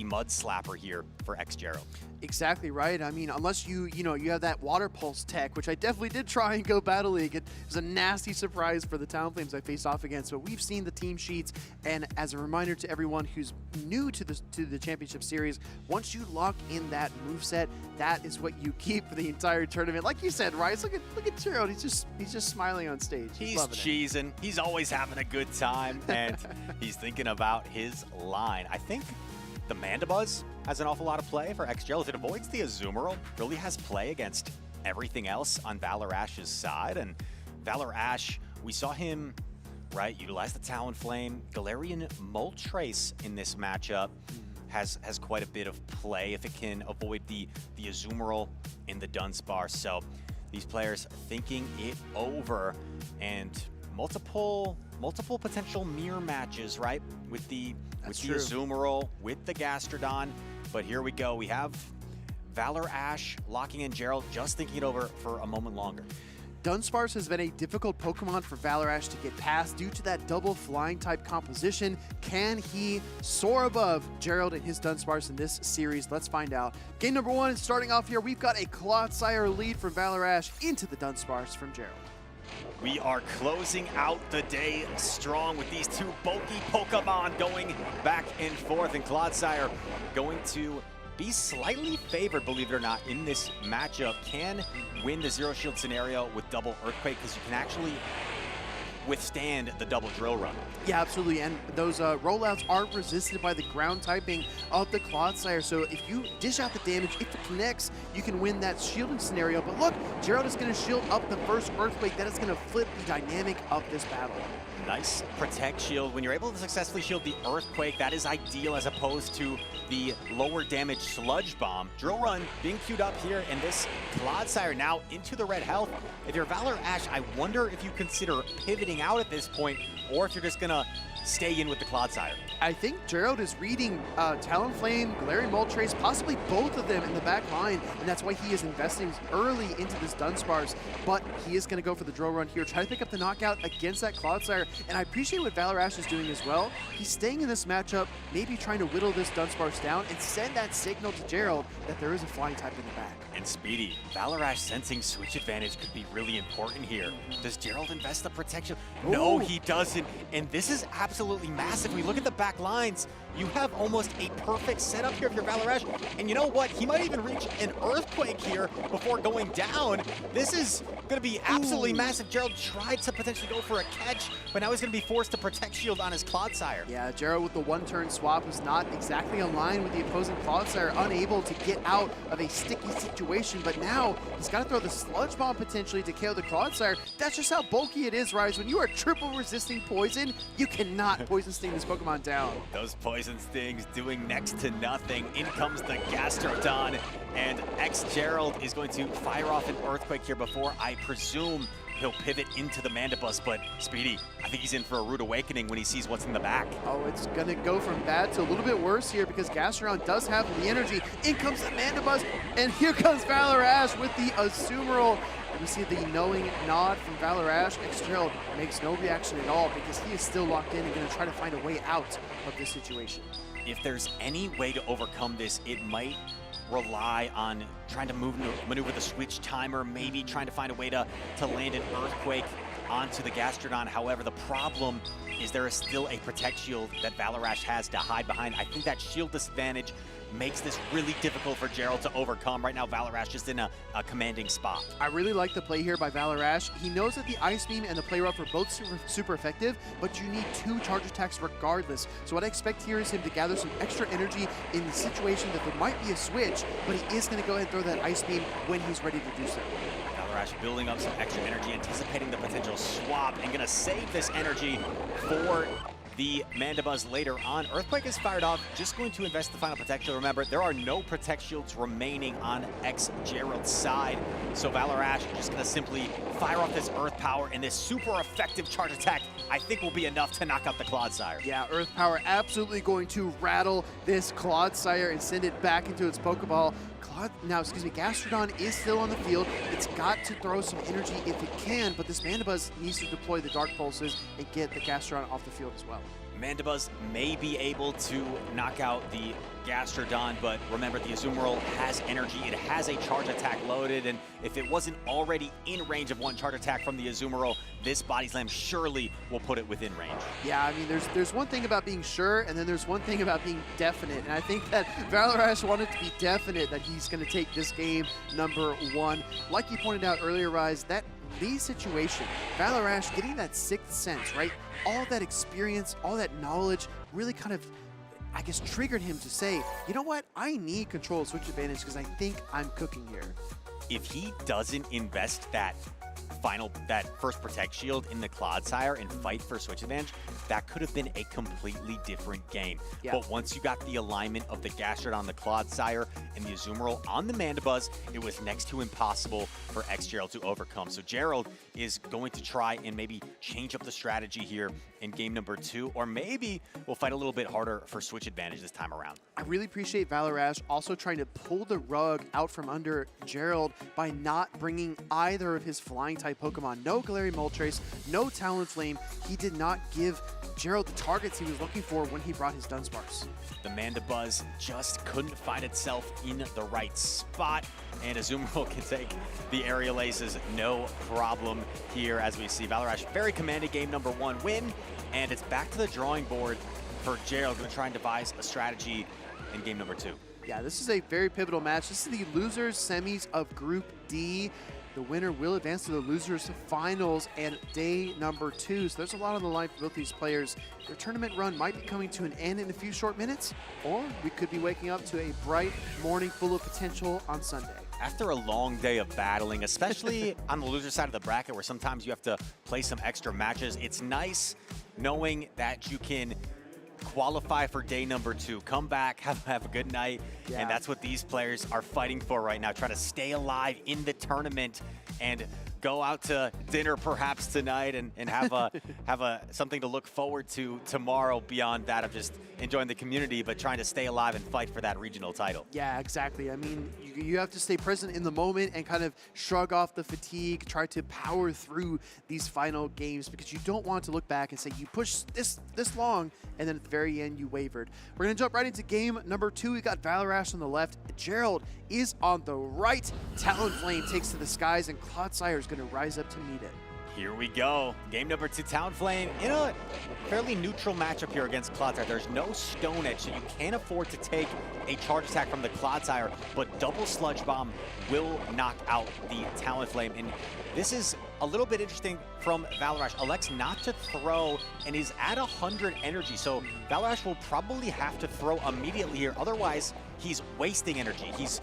Mud Slapper here for Gerald. Exactly right. I mean, unless you have that Water Pulse tech, which I definitely did try and go Battle League. It was a nasty surprise for the Talonflames I faced off against. But we've seen the team sheets, and as a reminder to everyone who's new to the Championship Series, once you lock in that moveset, that is what you keep for the entire tournament. Like you said, Rice, look at Gerald. He's just smiling on stage. He's cheesing. He's always having a good time, and he's thinking about his line. I think the Mandibuzz has an awful lot of play for Gerald. It avoids the Azumarill, really has play against everything else on Valor Ash's side. And Valor Ash, we saw him, right, utilize the Talonflame. Galarian Moltres in this matchup has quite a bit of play if it can avoid the Azumarill in the Dunsparce. So these players thinking it over, and multiple potential mirror matches, right, with the Azumarill, with the Gastrodon. But here we go. We have Valor Ash locking in Gerald, just thinking it over for a moment longer. Dunsparce has been a difficult Pokemon for Valor Ash to get past due to that double flying type composition. Can he soar above Gerald and his Dunsparce in this series? Let's find out. Game number 1, starting off here, we've got a Clodsire lead from Valor Ash into the Dunsparce from Gerald. We are closing out the day strong with these two bulky Pokemon going back and forth, and Clodsire going to be slightly favored, believe it or not, in this matchup. Can win the Zero Shield scenario with double Earthquake, because you can actually withstand the double Drill Run. Yeah, absolutely, and those rollouts aren't resisted by the ground typing of the Clodsire, so if you dish out the damage, if it connects, you can win that shielding scenario. But look, Gerald is going to shield up the first Earthquake. That is going to flip the dynamic of this battle. Nice Protect Shield. When you're able to successfully shield the Earthquake, that is ideal as opposed to the lower damage Sludge Bomb. Drill Run being queued up here, and this Clodsire now into the red health. If you're Valor Ash, I wonder if you consider pivoting out at this point, or if you're just gonna stay in with the Clodsire. I think Gerald is reading Talonflame, Galarian Moltres, possibly both of them in the back line, and that's why he is investing early into this Dunsparce. But he is going to go for the Drill Run here, try to pick up the knockout against that Clodsire, and I appreciate what Valor Ash is doing as well. He's staying in this matchup, maybe trying to whittle this Dunsparce down and send that signal to Gerald that there is a flying type in the back. And Speedy, Valor Ash sensing switch advantage could be really important here. Does Gerald invest the protection? Ooh. No, he doesn't. And this is absolutely massive. We look at the back lines. You have almost a perfect setup here if you're Valor Ash. And you know what? He might even reach an Earthquake here before going down. This is going to be absolutely massive. Gerald tried to potentially go for a catch, but now he's going to be forced to Protect Shield on his Clodsire. Yeah, Gerald with the one-turn swap was not exactly aligned with the opposing Clodsire, unable to get out of a sticky situation, but now he's got to throw the Sludge Bomb potentially to KO the Clodsire. That's just how bulky it is, Rise. When you are triple resisting poison, you cannot poison sting this Pokemon down. Those Poison Stings doing next to nothing. In comes the Gastrodon, and Gerald is going to fire off an Earthquake here before, I presume, he'll pivot into the Mandibuzz. But Speedy, I think he's in for a rude awakening when he sees what's in the back. Oh, it's going to go from bad to a little bit worse here because Gastrodon does have the energy. In comes the Mandibuzz, and here comes Valor Ash with the Azumarill. We see the knowing nod from Valor Ash. Gerald makes no reaction at all because he is still locked in and going to try to find a way out of this situation. If there's any way to overcome this, it might rely on trying to maneuver the switch timer, maybe trying to find a way to land an Earthquake onto the Gastrodon. However, the problem is there is still a Protect Shield that Valorash has to hide behind. I think that shield disadvantage makes this really difficult for Gerald to overcome. Right now, Valorash just in a commanding spot. I really like the play here by Valorash. He knows that the Ice Beam and the Play Rough are both super effective, but you need 2 charge attacks regardless. So what I expect here is him to gather some extra energy in the situation that there might be a switch, but he is going to go ahead and throw that Ice Beam when he's ready to do so. Valorash building up some extra energy, anticipating the potential swap, and gonna save this energy for the Mandibuzz later on. Earthquake is fired off, just going to invest the final Protect Shield. Remember, there are no Protect Shields remaining on Gerald's side, so Valorash just gonna simply fire off this Earth Power, and this super effective charge attack I think will be enough to knock out the Clodsire. Yeah, Earth Power absolutely going to rattle this Clodsire and send it back into its Pokeball. Gastrodon is still on the field. It's got to throw some energy if it can, but this Mandibuzz needs to deploy the Dark Pulses and get the Gastrodon off the field as well. Mandibuzz may be able to knock out the Gastrodon, but remember, the Azumarill has energy. It has a charge attack loaded, and if it wasn't already in range of 1 charge attack from the Azumarill, this Body Slam surely will put it within range. Yeah, I mean, there's one thing about being sure, and then there's one thing about being definite, and I think that Valorash wanted to be definite that he's going to take this game number 1. Like you pointed out earlier, Rise, that lead situation, Valorash getting that 6th sense, right? All that experience, all that knowledge really kind of, I guess, triggered him to say, you know what, I need control of switch advantage because I think I'm cooking here. If he doesn't invest that first Protect Shield in the Clodsire and fight for switch advantage, that could have been a completely different game. Yeah. But once you got the alignment of the Gastrodon, the Clodsire, and the Azumarill on the Mandibuzz, it was next to impossible for Gerald to overcome. So Gerald is going to try and maybe change up the strategy here in game number 2, or maybe we'll fight a little bit harder for switch advantage this time around. I really appreciate Valorash also trying to pull the rug out from under Gerald by not bringing either of his flying type Pokemon. No Galarian Moltres, no Talonflame. He did not give Gerald the targets he was looking for when he brought his Dunsparce. The Mandibuzz just couldn't find itself in the right spot, and Azumarill can take the Aerial Aces no problem here, as we see Valorash very commanded game number 1 win, and it's back to the drawing board for Gerald, going to try and devise a strategy in game number 2. Yeah, this is a very pivotal match. This is the losers semis of Group D. The winner will advance to the losers finals and day number 2. So there's a lot on the line for both these players. Their tournament run might be coming to an end in a few short minutes, or we could be waking up to a bright morning full of potential on Sunday. After a long day of battling, especially on the loser side of the bracket where sometimes you have to play some extra matches, it's nice knowing that you can qualify for day number 2, come back, have a good night, and that's what these players are fighting for right now, trying to stay alive in the tournament and go out to dinner perhaps tonight and have something to look forward to tomorrow beyond that of just enjoying the community, but trying to stay alive and fight for that regional title. Yeah, exactly. I mean, you have to stay present in the moment and kind of shrug off the fatigue, try to power through these final games, because you don't want to look back and say you pushed this long and then at the very end you wavered. We're going to jump right into game number 2. We got Valorash on the left. Gerald is on the right. Talonflame takes to the skies, and Clodsire is going to rise up to meet it. Here we go. Game number 2, Talonflame in a fairly neutral matchup here against Clodsire. There's no Stone Edge, so you can't afford to take a charge attack from the Clodsire, but double Sludge Bomb will knock out the Talonflame. And this is a little bit interesting from Valorash. Elects not to throw and is at 100 energy, so Valorash will probably have to throw immediately here. Otherwise, he's wasting energy. He's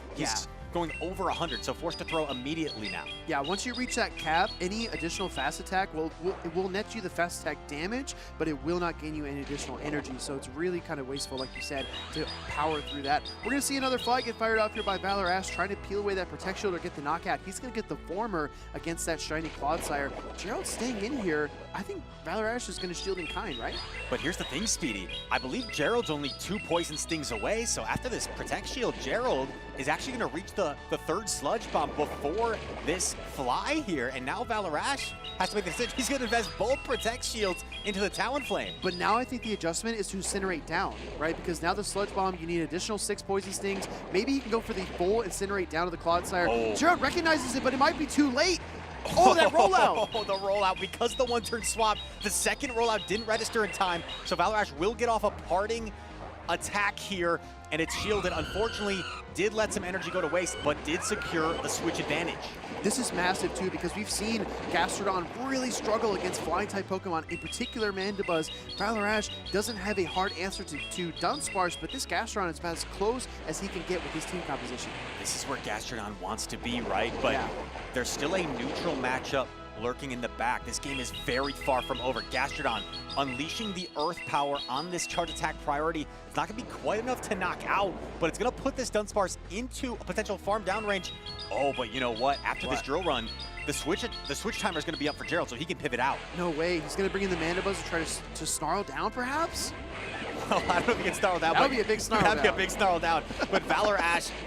going over 100, so forced to throw immediately now. Yeah, once you reach that cap, any additional fast attack it will net you the fast attack damage, but it will not gain you any additional energy, so it's really kind of wasteful, like you said, to power through that. We're going to see another fly get fired off here by Valorash, trying to peel away that Protect Shield or get the knockout. He's going to get the former against that shiny Clodsire. Gerald staying in here. I think Valorash is going to shield in kind, right? But here's the thing, Speedy. I believe Gerald's only 2 Poison Stings away, so after this Protect Shield, Gerald is actually going to reach the 3rd Sludge Bomb before this fly here, and now Valorash has to make the decision. He's going to invest both Protect Shields into the Talonflame. But now I think the adjustment is to Incinerate down, right? Because now the Sludge Bomb, you need additional 6 Poison Stings. Maybe he can go for the full Incinerate down to the Clodsire. Gerald recognizes it, but it might be too late. Oh, that rollout! Oh, the rollout, because the one-turn swap, the second rollout didn't register in time, so Valor will get off a parting attack here, and it's shielded. Unfortunately, did let some energy go to waste, but did secure the switch advantage. This is massive too, because we've seen Gastrodon really struggle against flying-type Pokemon, in particular Mandibuzz. Valor doesn't have a hard answer to Dunsparce, but this Gastrodon is about as close as he can get with his team composition. This is where Gastrodon wants to be, right? But yeah, there's still a neutral matchup lurking in the back. This game is very far from over. Gastrodon unleashing the Earth power on this charge attack priority. It's not going to be quite enough to knock out, but it's going to put this Dunsparce into a potential farm down range. Oh, but you know what? After this drill run, the switch timer is going to be up for Gerald, so he can pivot out. No way. He's going to bring in the Mandibuzz to try to snarl down, perhaps? Well, I don't know if he can snarl down. That would be a big snarl down. That'd be a big snarl down. But Valor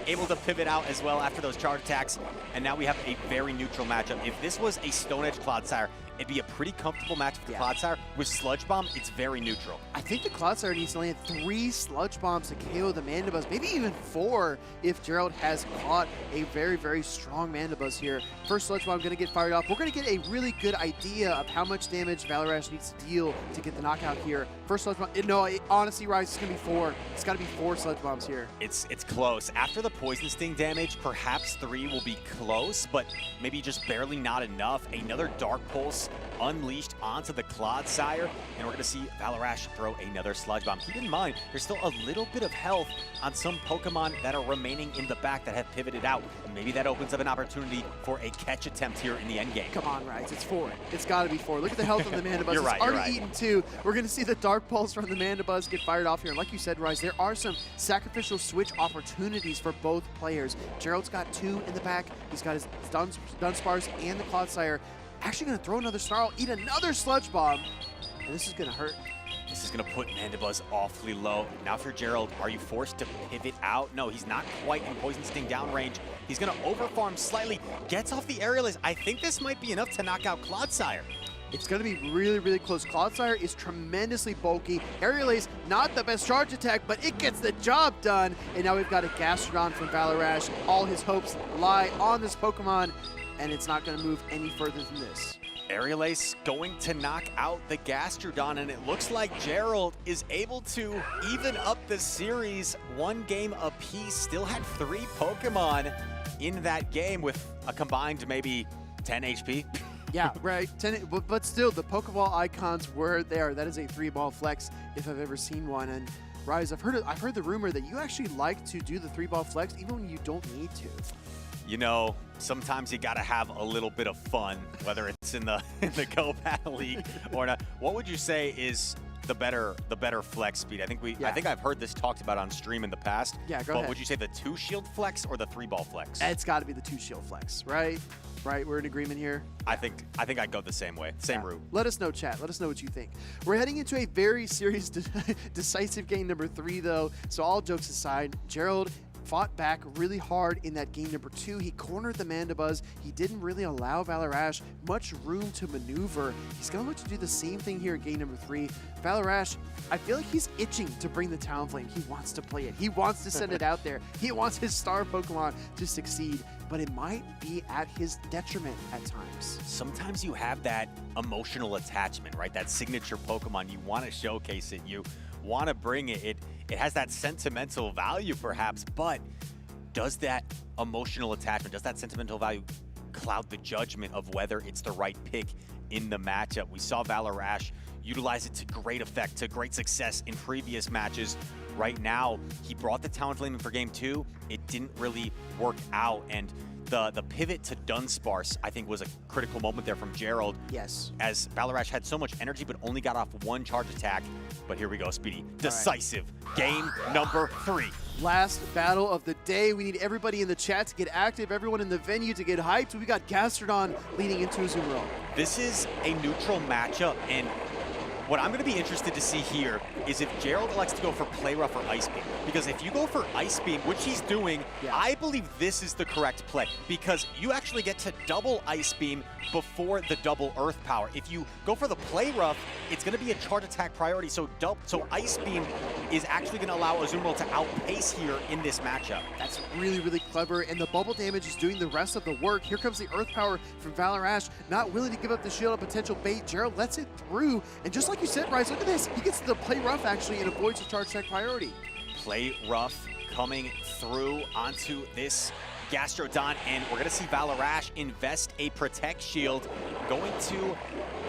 able to pivot out as well after those charge attacks. And now we have a very neutral matchup. If this was a Stone Edge Clodsire, it'd be a pretty comfortable match for the Clodsire. With Sludge Bomb, it's very neutral. I think the Clodsire needs to land 3 Sludge Bombs to KO the Mandibuzz, maybe even 4 if Gerald has caught a very, very strong Mandibuzz here. First Sludge Bomb going to get fired off. We're going to get a really good idea of how much damage Valor needs to deal to get the knockout here. First Sludge Bomb, no, honestly, Rise, it's going to be 4. It's got to be 4 Sludge Bombs here. It's close. After the Poison Sting damage, perhaps 3 will be close, but maybe just barely not enough. Another Dark Pulse unleashed onto the Clodsire, and we're going to see Valor throw another Sludge Bomb. Keep in mind, there's still a little bit of health on some Pokemon that are remaining in the back that have pivoted out. Maybe that opens up an opportunity for a catch attempt here in the endgame. Come on, Rise, it's 4. It's got to be 4. Look at the health of the Mandibuzz. You're right, it's already eaten 2. We're going to see the Dark Pulse from the Mandibuzz get fired off here. And like you said, Rise, there are some sacrificial switch opportunities for both players. Gerald's got 2 in the back. He's got his Dunsparce and the Clodsire. Actually going to throw another Snarl, eat another Sludge Bomb, and this is going to hurt. This is going to put Mandibuzz awfully low. Now for Gerald, are you forced to pivot out? No, he's not quite in Poison Sting down range. He's going to overfarm slightly, gets off the Aerial Ace. I think this might be enough to knock out Clodsire. It's going to be really, really close. Clodsire is tremendously bulky. Aerial Ace, not the best charge attack, but it gets the job done. And now we've got a Gastrodon from Valor. All his hopes lie on this Pokemon, and it's not going to move any further than this. Aerial Ace going to knock out the Gastrodon, and it looks like Gerald is able to even up the series 1 game apiece. Still had 3 Pokemon in that game with a combined maybe 10 HP. Yeah, right. But still, the Pokeball icons were there. That is a 3-ball flex if I've ever seen one. And Rise, I've heard the rumor that you actually like to do the 3-ball flex even when you don't need to. You know, sometimes you got to have a little bit of fun, whether it's in the Go Battle League or not. What would you say is the better flex speed? I think I've heard this talked about on stream in the past. Yeah, go ahead. ahead. Would you say the 2-shield flex or the 3-ball flex? It's got to be the 2-shield flex, right? Right, we're in agreement here. I think I'd go the same way, same route. Let us know, chat. Let us know what you think. We're heading into a very serious, decisive game number 3, though. So all jokes aside, Gerald fought back really hard in that game number 2. He cornered the Mandibuzz. He didn't really allow Valor much room to maneuver. He's going to look to do the same thing here in game number 3. Valor I feel like he's itching to bring the Talonflame. He wants to play it. He wants to send it out there. He wants his star Pokemon to succeed, but it might be at his detriment at times. Sometimes you have that emotional attachment, right? That signature Pokemon. You want to showcase it. You want to bring it. It has that sentimental value perhaps, but does that emotional attachment, does that sentimental value cloud the judgment of whether it's the right pick in the matchup? We saw Valor utilize it to great effect, to great success in previous matches. Right now, he brought the Talonflame in for game 2. It didn't really work out, and the pivot to Dunsparce, I think, was a critical moment there from Gerald. Yes. As Valor had so much energy, but only got off 1 charge attack. But here we go, Speedy. Decisive. Game number 3. Last battle of the day. We need everybody in the chat to get active, everyone in the venue to get hyped. We got Gastrodon leading into Azumarill. This is a neutral matchup, and what I'm going to be interested to see here is if Gerald elects to go for Play Rough or Ice Beam. Because if you go for Ice Beam, which he's doing, I believe this is the correct play. Because you actually get to double Ice Beam before the double Earth Power. If you go for the Play Rough, it's going to be a charge attack priority. So Ice Beam is actually going to allow Azumarill to outpace here in this matchup. That's really, really clever, and the bubble damage is doing the rest of the work. Here comes the Earth Power from Valor Ash, not willing to give up the shield on potential bait. Gerald lets it through, and just like you said, Rise, look at this. He gets to play rough, actually, and avoids the charge tech priority. Play rough coming through onto this Gastrodon, and we're going to see Valor Ash invest a Protect Shield, going to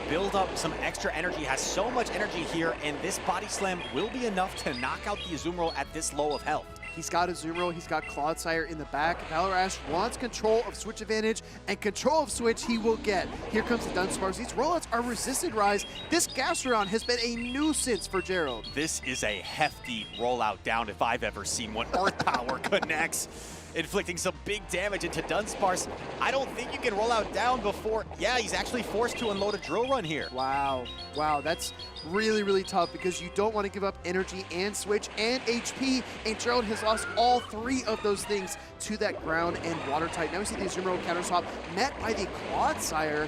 build up some extra energy, has so much energy here, and this Body Slam will be enough to knock out the Azumarill at this low of health. He's got Azumarill, he's got Clodsire in the back. Valor Ash wants control of Switch advantage, and control of Switch he will get. Here comes the Dunsparce. These rollouts are resisted, Rise. This Gastrodon has been a nuisance for Gerald. This is a hefty rollout down if I've ever seen one. Earth Power connects, inflicting some big damage into Dunsparce. I don't think you can roll out down before, yeah, he's actually forced to unload a drill run here. Wow, that's really, really tough because you don't want to give up energy and Switch and HP, and Gerald has lost all three of those things to that ground and water type. Now we see the Azumarill counter swap met by the Clodsire.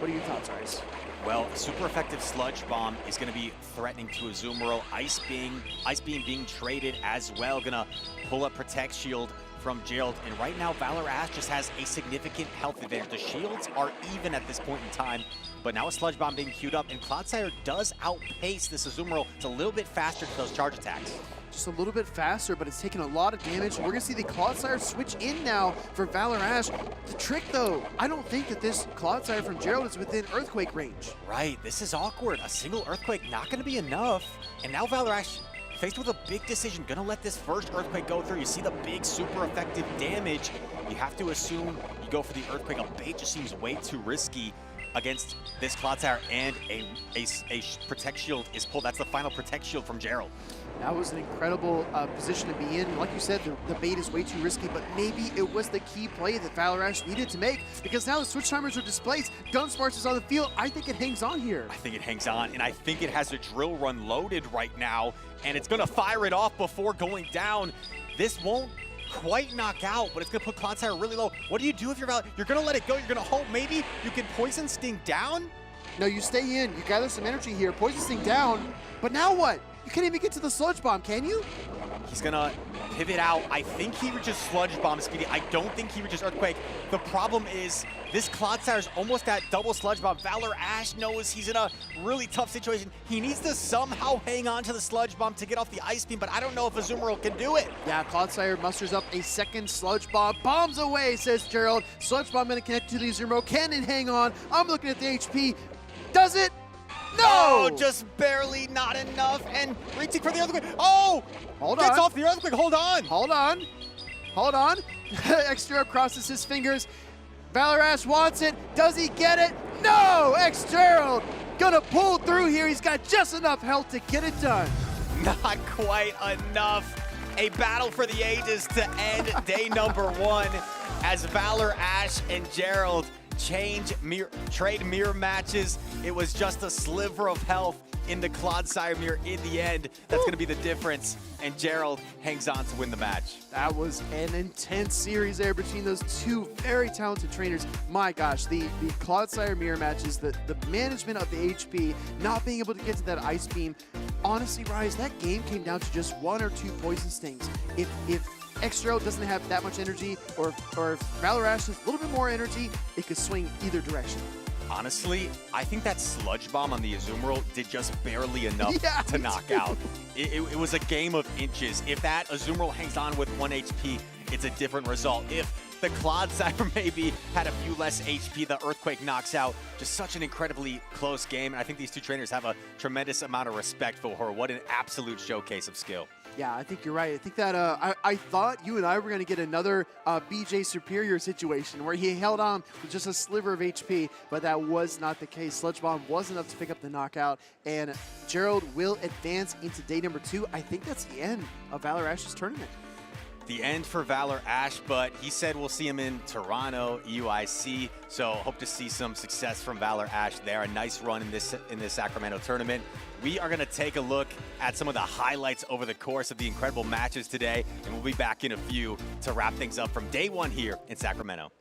What are your thoughts, Ice? Well, super effective Sludge Bomb is going to be threatening to Azumarill. Ice Beam being traded as well, gonna pull up Protect Shield from Gerald, and right now Valor Ash just has a significant health advantage. The shields are even at this point in time, but now a Sludge Bomb being queued up, and Clodsire does outpace this Azumarill. It's a little bit faster to those charge attacks. Just a little bit faster, but it's taking a lot of damage. We're gonna see the Clodsire switch in now for Valor Ash. The trick though, I don't think that this Clodsire from Gerald is within Earthquake range. Right, this is awkward. A single Earthquake not gonna be enough, and now Valor Ash faced with a big decision, gonna let this first Earthquake go through. You see the big, super effective damage. You have to assume you go for the Earthquake. A bait just seems way too risky against this Clodsire, and a Protect Shield is pulled. That's the final Protect Shield from Gerald. That was an incredible position to be in. Like you said, the bait is way too risky, but maybe it was the key play that Valor Ash needed to make, because now the Switch timers are displaced. Dunsparce is on the field. I think it hangs on here. I think it hangs on, and I think it has a drill run loaded right now, and it's gonna fire it off before going down. This won't quite knock out, but it's gonna put Clodsire really low. What do you do if you're Valor? You're gonna let it go. You're gonna hope maybe you can Poison Sting down? No, you stay in. You gather some energy here. Poison Sting down, but now what? You can't even get to the Sludge Bomb, can you? He's gonna pivot out. I think he reaches Sludge Bomb speedy. I don't think he reaches Earthquake. The problem is this Clodsire is almost at double Sludge Bomb. Valor Ash knows he's in a really tough situation. He needs to somehow hang on to the Sludge Bomb to get off the Ice Beam, but I don't know if Azumarill can do it. Yeah, Clodsire musters up a second Sludge Bomb. Bombs away, says Gerald. Sludge Bomb gonna connect to the Azumarill. Can it hang on? I'm looking at the HP. Does it? No! Oh, just barely, not enough, and reaching for the Earthquake. Oh! Hold on. Gets off the Earthquake, hold on! Hold on. Hold on. X-Gerald crosses his fingers. Valor Ash wants it. Does he get it? No! X-Gerald gonna pull through here. He's got just enough health to get it done. Not quite enough. A battle for the ages to end day number one as Valor Ash and Gerald trade mirror matches. It was just a sliver of health in the Clodsire mirror in the end. That's going to be the difference, and Gerald hangs on to win the match. That was an intense series there between those two very talented trainers. My gosh, the Clodsire mirror matches, the management of the HP, not being able to get to that Ice Beam. Honestly, Rise, that game came down to just one or two Poison Stings. If X-Gerald doesn't have that much energy, or if Valor Ash has a little bit more energy, it could swing either direction. Honestly, I think that Sludge Bomb on the Azumarill did just barely enough to knock out. It was a game of inches. If that Azumarill hangs on with 1 HP, it's a different result. If the Clodsire maybe had a few less HP, the Earthquake knocks out. Just such an incredibly close game, and I think these two trainers have a tremendous amount of respect for her. What an absolute showcase of skill. Yeah, I think you're right. I think that I thought you and I were going to get another BJ Superior situation where he held on with just a sliver of HP, but that was not the case. Sludge Bomb was enough to pick up the knockout, and Gerald will advance into day number 2. I think that's the end of Valor Ash's tournament. The end for Valor Ash, but he said we'll see him in Toronto, UIC, so hope to see some success from Valor Ash there. A nice run in this Sacramento tournament. We are going to take a look at some of the highlights over the course of the incredible matches today, and we'll be back in a few to wrap things up from day one here in Sacramento.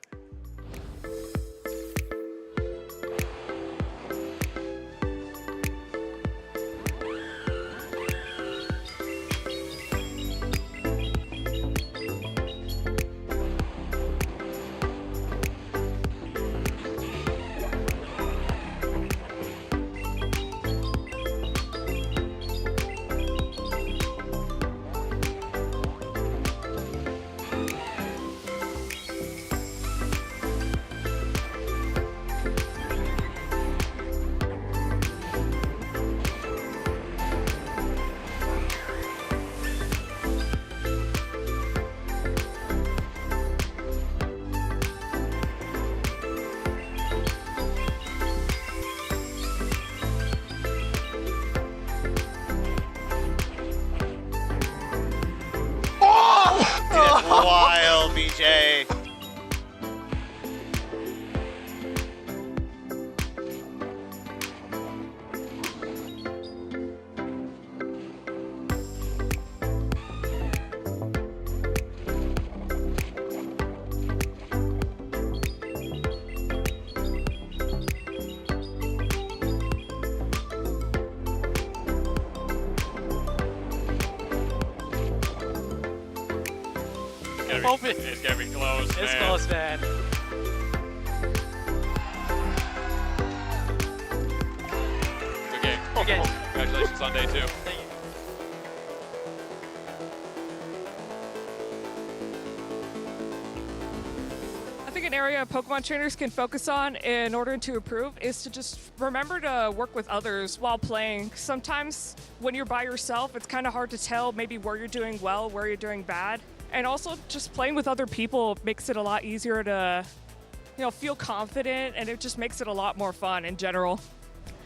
It's gonna be close, It's man. close, man. Good game. Congratulations on day 2. Thank you. I think an area Pokemon trainers can focus on in order to improve is to just remember to work with others while playing. Sometimes when you're by yourself, it's kind of hard to tell maybe where you're doing well, where you're doing bad. And also just playing with other people makes it a lot easier to, feel confident, and it just makes it a lot more fun in general.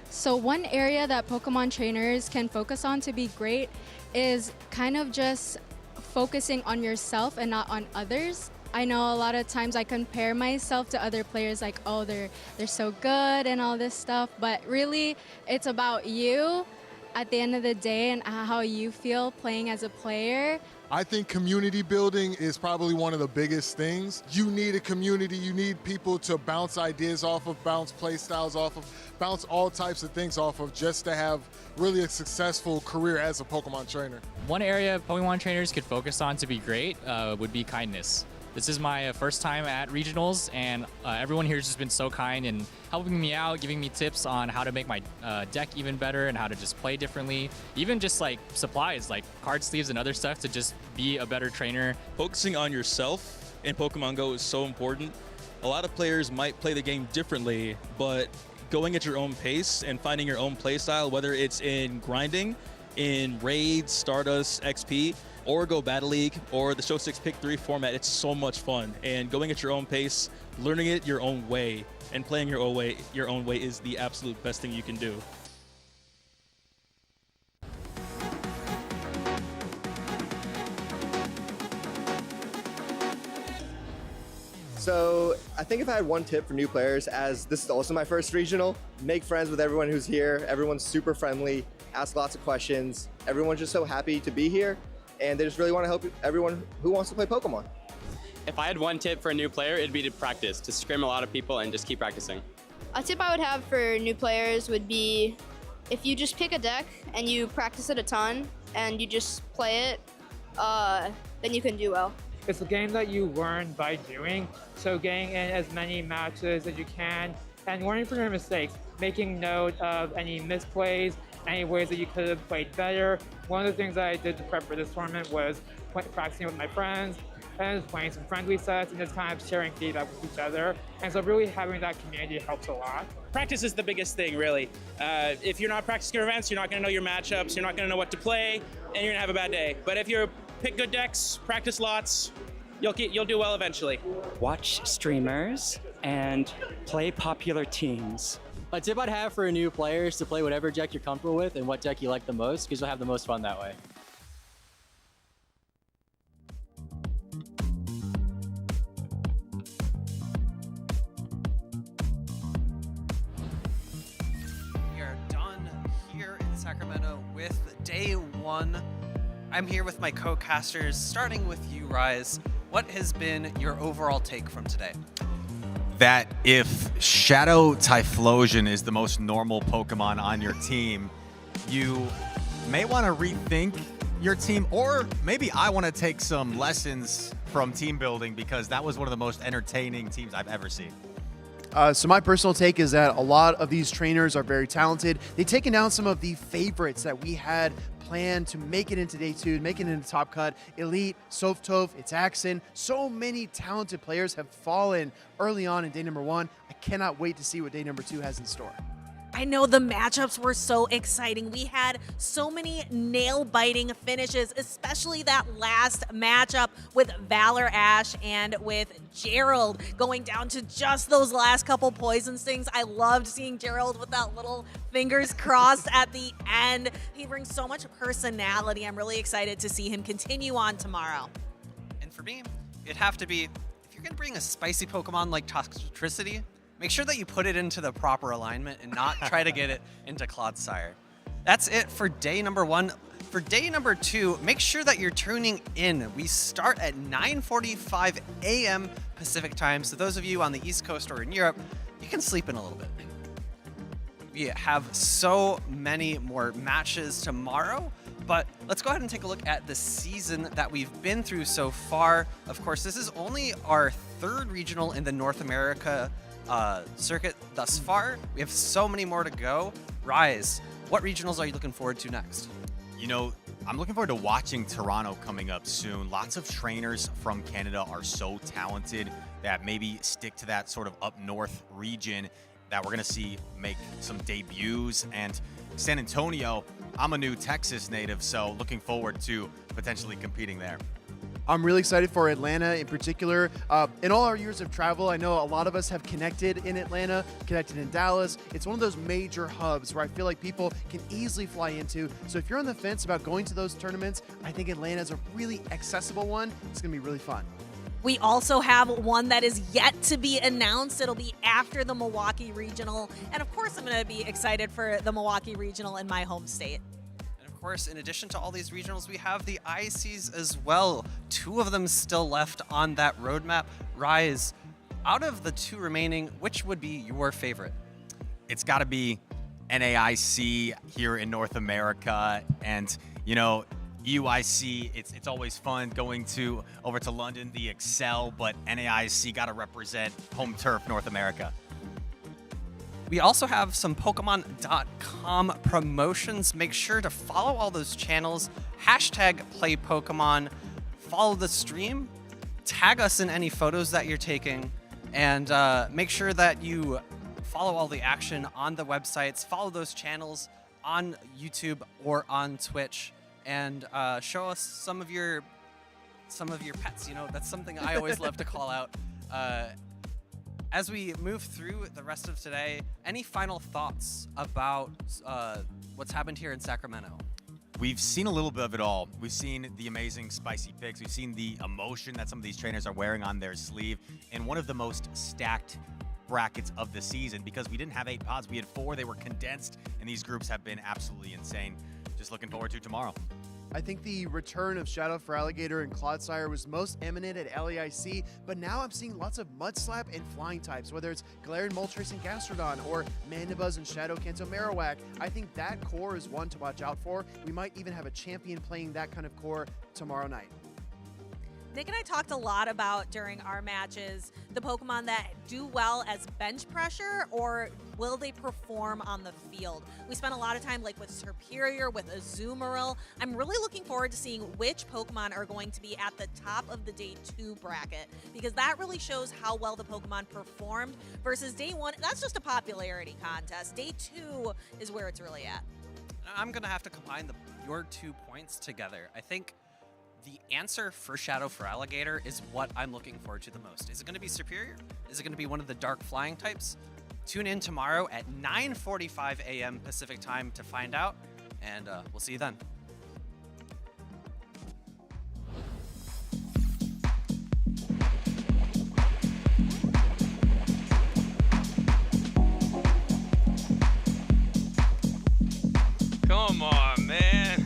So one area that Pokemon trainers can focus on to be great is kind of just focusing on yourself and not on others. I know a lot of times I compare myself to other players like, oh, they're so good and all this stuff, but really it's about you at the end of the day and how you feel playing as a player. I think community building is probably one of the biggest things. You need a community, you need people to bounce ideas off of, bounce play styles off of, bounce all types of things off of, just to have really a successful career as a Pokemon trainer. One area Pokemon trainers could focus on to be great would be kindness. This is my first time at regionals, and everyone here has just been so kind and helping me out, giving me tips on how to make my deck even better and how to just play differently. Even just like supplies, like card sleeves and other stuff to just be a better trainer. Focusing on yourself in Pokemon Go is so important. A lot of players might play the game differently, but going at your own pace and finding your own play style, whether it's in grinding, in raids, Stardust, XP, or Go Battle League, or the Show 6 Pick 3 format, it's so much fun. And going at your own pace, learning it your own way, and playing your own way is the absolute best thing you can do. So I think if I had one tip for new players, as this is also my first regional, make friends with everyone who's here. Everyone's super friendly, ask lots of questions. Everyone's just so happy to be here, and they just really want to help everyone who wants to play Pokemon. If I had one tip for a new player, it'd be to practice, to scrim a lot of people and just keep practicing. A tip I would have for new players would be if you just pick a deck and you practice it a ton and you just play it, then you can do well. It's a game that you learn by doing, so getting in as many matches as you can and learning from your mistakes, making note of any misplays, any ways that you could have played better. One of the things that I did to prep for this tournament was practicing with my friends and playing some friendly sets and just kind of sharing feedback with each other. And so really having that community helps a lot. Practice is the biggest thing, really. If you're not practicing your events, you're not going to know your matchups, you're not going to know what to play, and you're going to have a bad day. But if you pick good decks, practice lots, you'll do well eventually. Watch streamers and play popular teams. A tip I'd have for new players to play whatever deck you're comfortable with and what deck you like the most, because you'll have the most fun that way. We are done here in Sacramento with day 1. I'm here with my co-casters, starting with you, Rise. What has been your overall take from today? That if Shadow Typhlosion is the most normal Pokemon on your team, you may want to rethink your team, or maybe I want to take some lessons from team building, because that was one of the most entertaining teams I've ever seen. So my personal take is that a lot of these trainers are very talented. They've taken down some of the favorites that we had planned to make it into day 2, make it into Top Cut. Elite, Softov, it's Axon. So many talented players have fallen early on in day number 1. I cannot wait to see what day number 2 has in store. I know the matchups were so exciting. We had so many nail-biting finishes, especially that last matchup with Valor Ash and with Gerald going down to just those last couple poison stings. I loved seeing Gerald with that little fingers crossed at the end. He brings so much personality. I'm really excited to see him continue on tomorrow. And for me, it'd have to be, if you're going to bring a spicy Pokemon like Toxtricity, make sure that you put it into the proper alignment and not try to get it into Clodsire. That's it for day number 1. For day number 2, make sure that you're tuning in. We start at 9:45 a.m. Pacific time, so those of you on the East Coast or in Europe, you can sleep in a little bit. We have so many more matches tomorrow. But let's go ahead and take a look at the season that we've been through so far. Of course, this is only our third regional in the North America circuit thus far. We have so many more to go. Rise, what regionals are you looking forward to next? You know, I'm looking forward to watching Toronto coming up soon. Lots of trainers from Canada are so talented that maybe stick to that sort of up north region that we're going to see make some debuts. And San Antonio, I'm a new Texas native, so looking forward to potentially competing there. I'm really excited for Atlanta in particular. In all our years of travel, I know a lot of us have connected in Atlanta, connected in Dallas. It's one of those major hubs where I feel like people can easily fly into. So if you're on the fence about going to those tournaments, I think Atlanta is a really accessible one. It's going to be really fun. We also have one that is yet to be announced. It'll be after the Milwaukee Regional. And of course, I'm going to be excited for the Milwaukee Regional in my home state. Of course, in addition to all these regionals, we have the ICs as well. 2 of them still left on that roadmap. Rise, out of the 2 remaining, which would be your favorite? It's got to be NAIC here in North America. And, you know, UIC, it's always fun going over to London, the Excel, but NAIC got to represent home turf North America. We also have some Pokemon.com promotions. Make sure to follow all those channels. #PlayPokemon. Follow the stream. Tag us in any photos that you're taking. And make sure that you follow all the action on the websites. Follow those channels on YouTube or on Twitch. And show us some of your pets. You know, that's something I always love to call out. As we move through the rest of today, any final thoughts about what's happened here in Sacramento? We've seen a little bit of it all. We've seen the amazing spicy picks. We've seen the emotion that some of these trainers are wearing on their sleeve. And one of the most stacked brackets of the season, because we didn't have 8 pods, we had 4. They were condensed, and these groups have been absolutely insane. Just looking forward to tomorrow. I think the return of Shadow for Alligator and Clodsire was most eminent at LAIC, but now I'm seeing lots of Mudslap and Flying types, whether it's Galarian Moltres and Gastrodon or Mandibuzz and Shadow Kanto Marowak. I think that core is one to watch out for. We might even have a champion playing that kind of core tomorrow night. Nick and I talked a lot about during our matches the Pokemon that do well as bench pressure, or will they perform on the field? We spent a lot of time like with Serperior, with Azumarill. I'm really looking forward to seeing which Pokemon are going to be at the top of the Day 2 bracket, because that really shows how well the Pokemon performed versus Day 1. That's just a popularity contest. Day 2 is where it's really at. I'm going to have to combine your 2 points together. I think the answer for Shadow for Alligator is what I'm looking forward to the most. Is it going to be Superior? Is it going to be one of the dark flying types? Tune in tomorrow at 9:45 a.m. Pacific time to find out, and we'll see you then. Come on, man.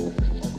Bye.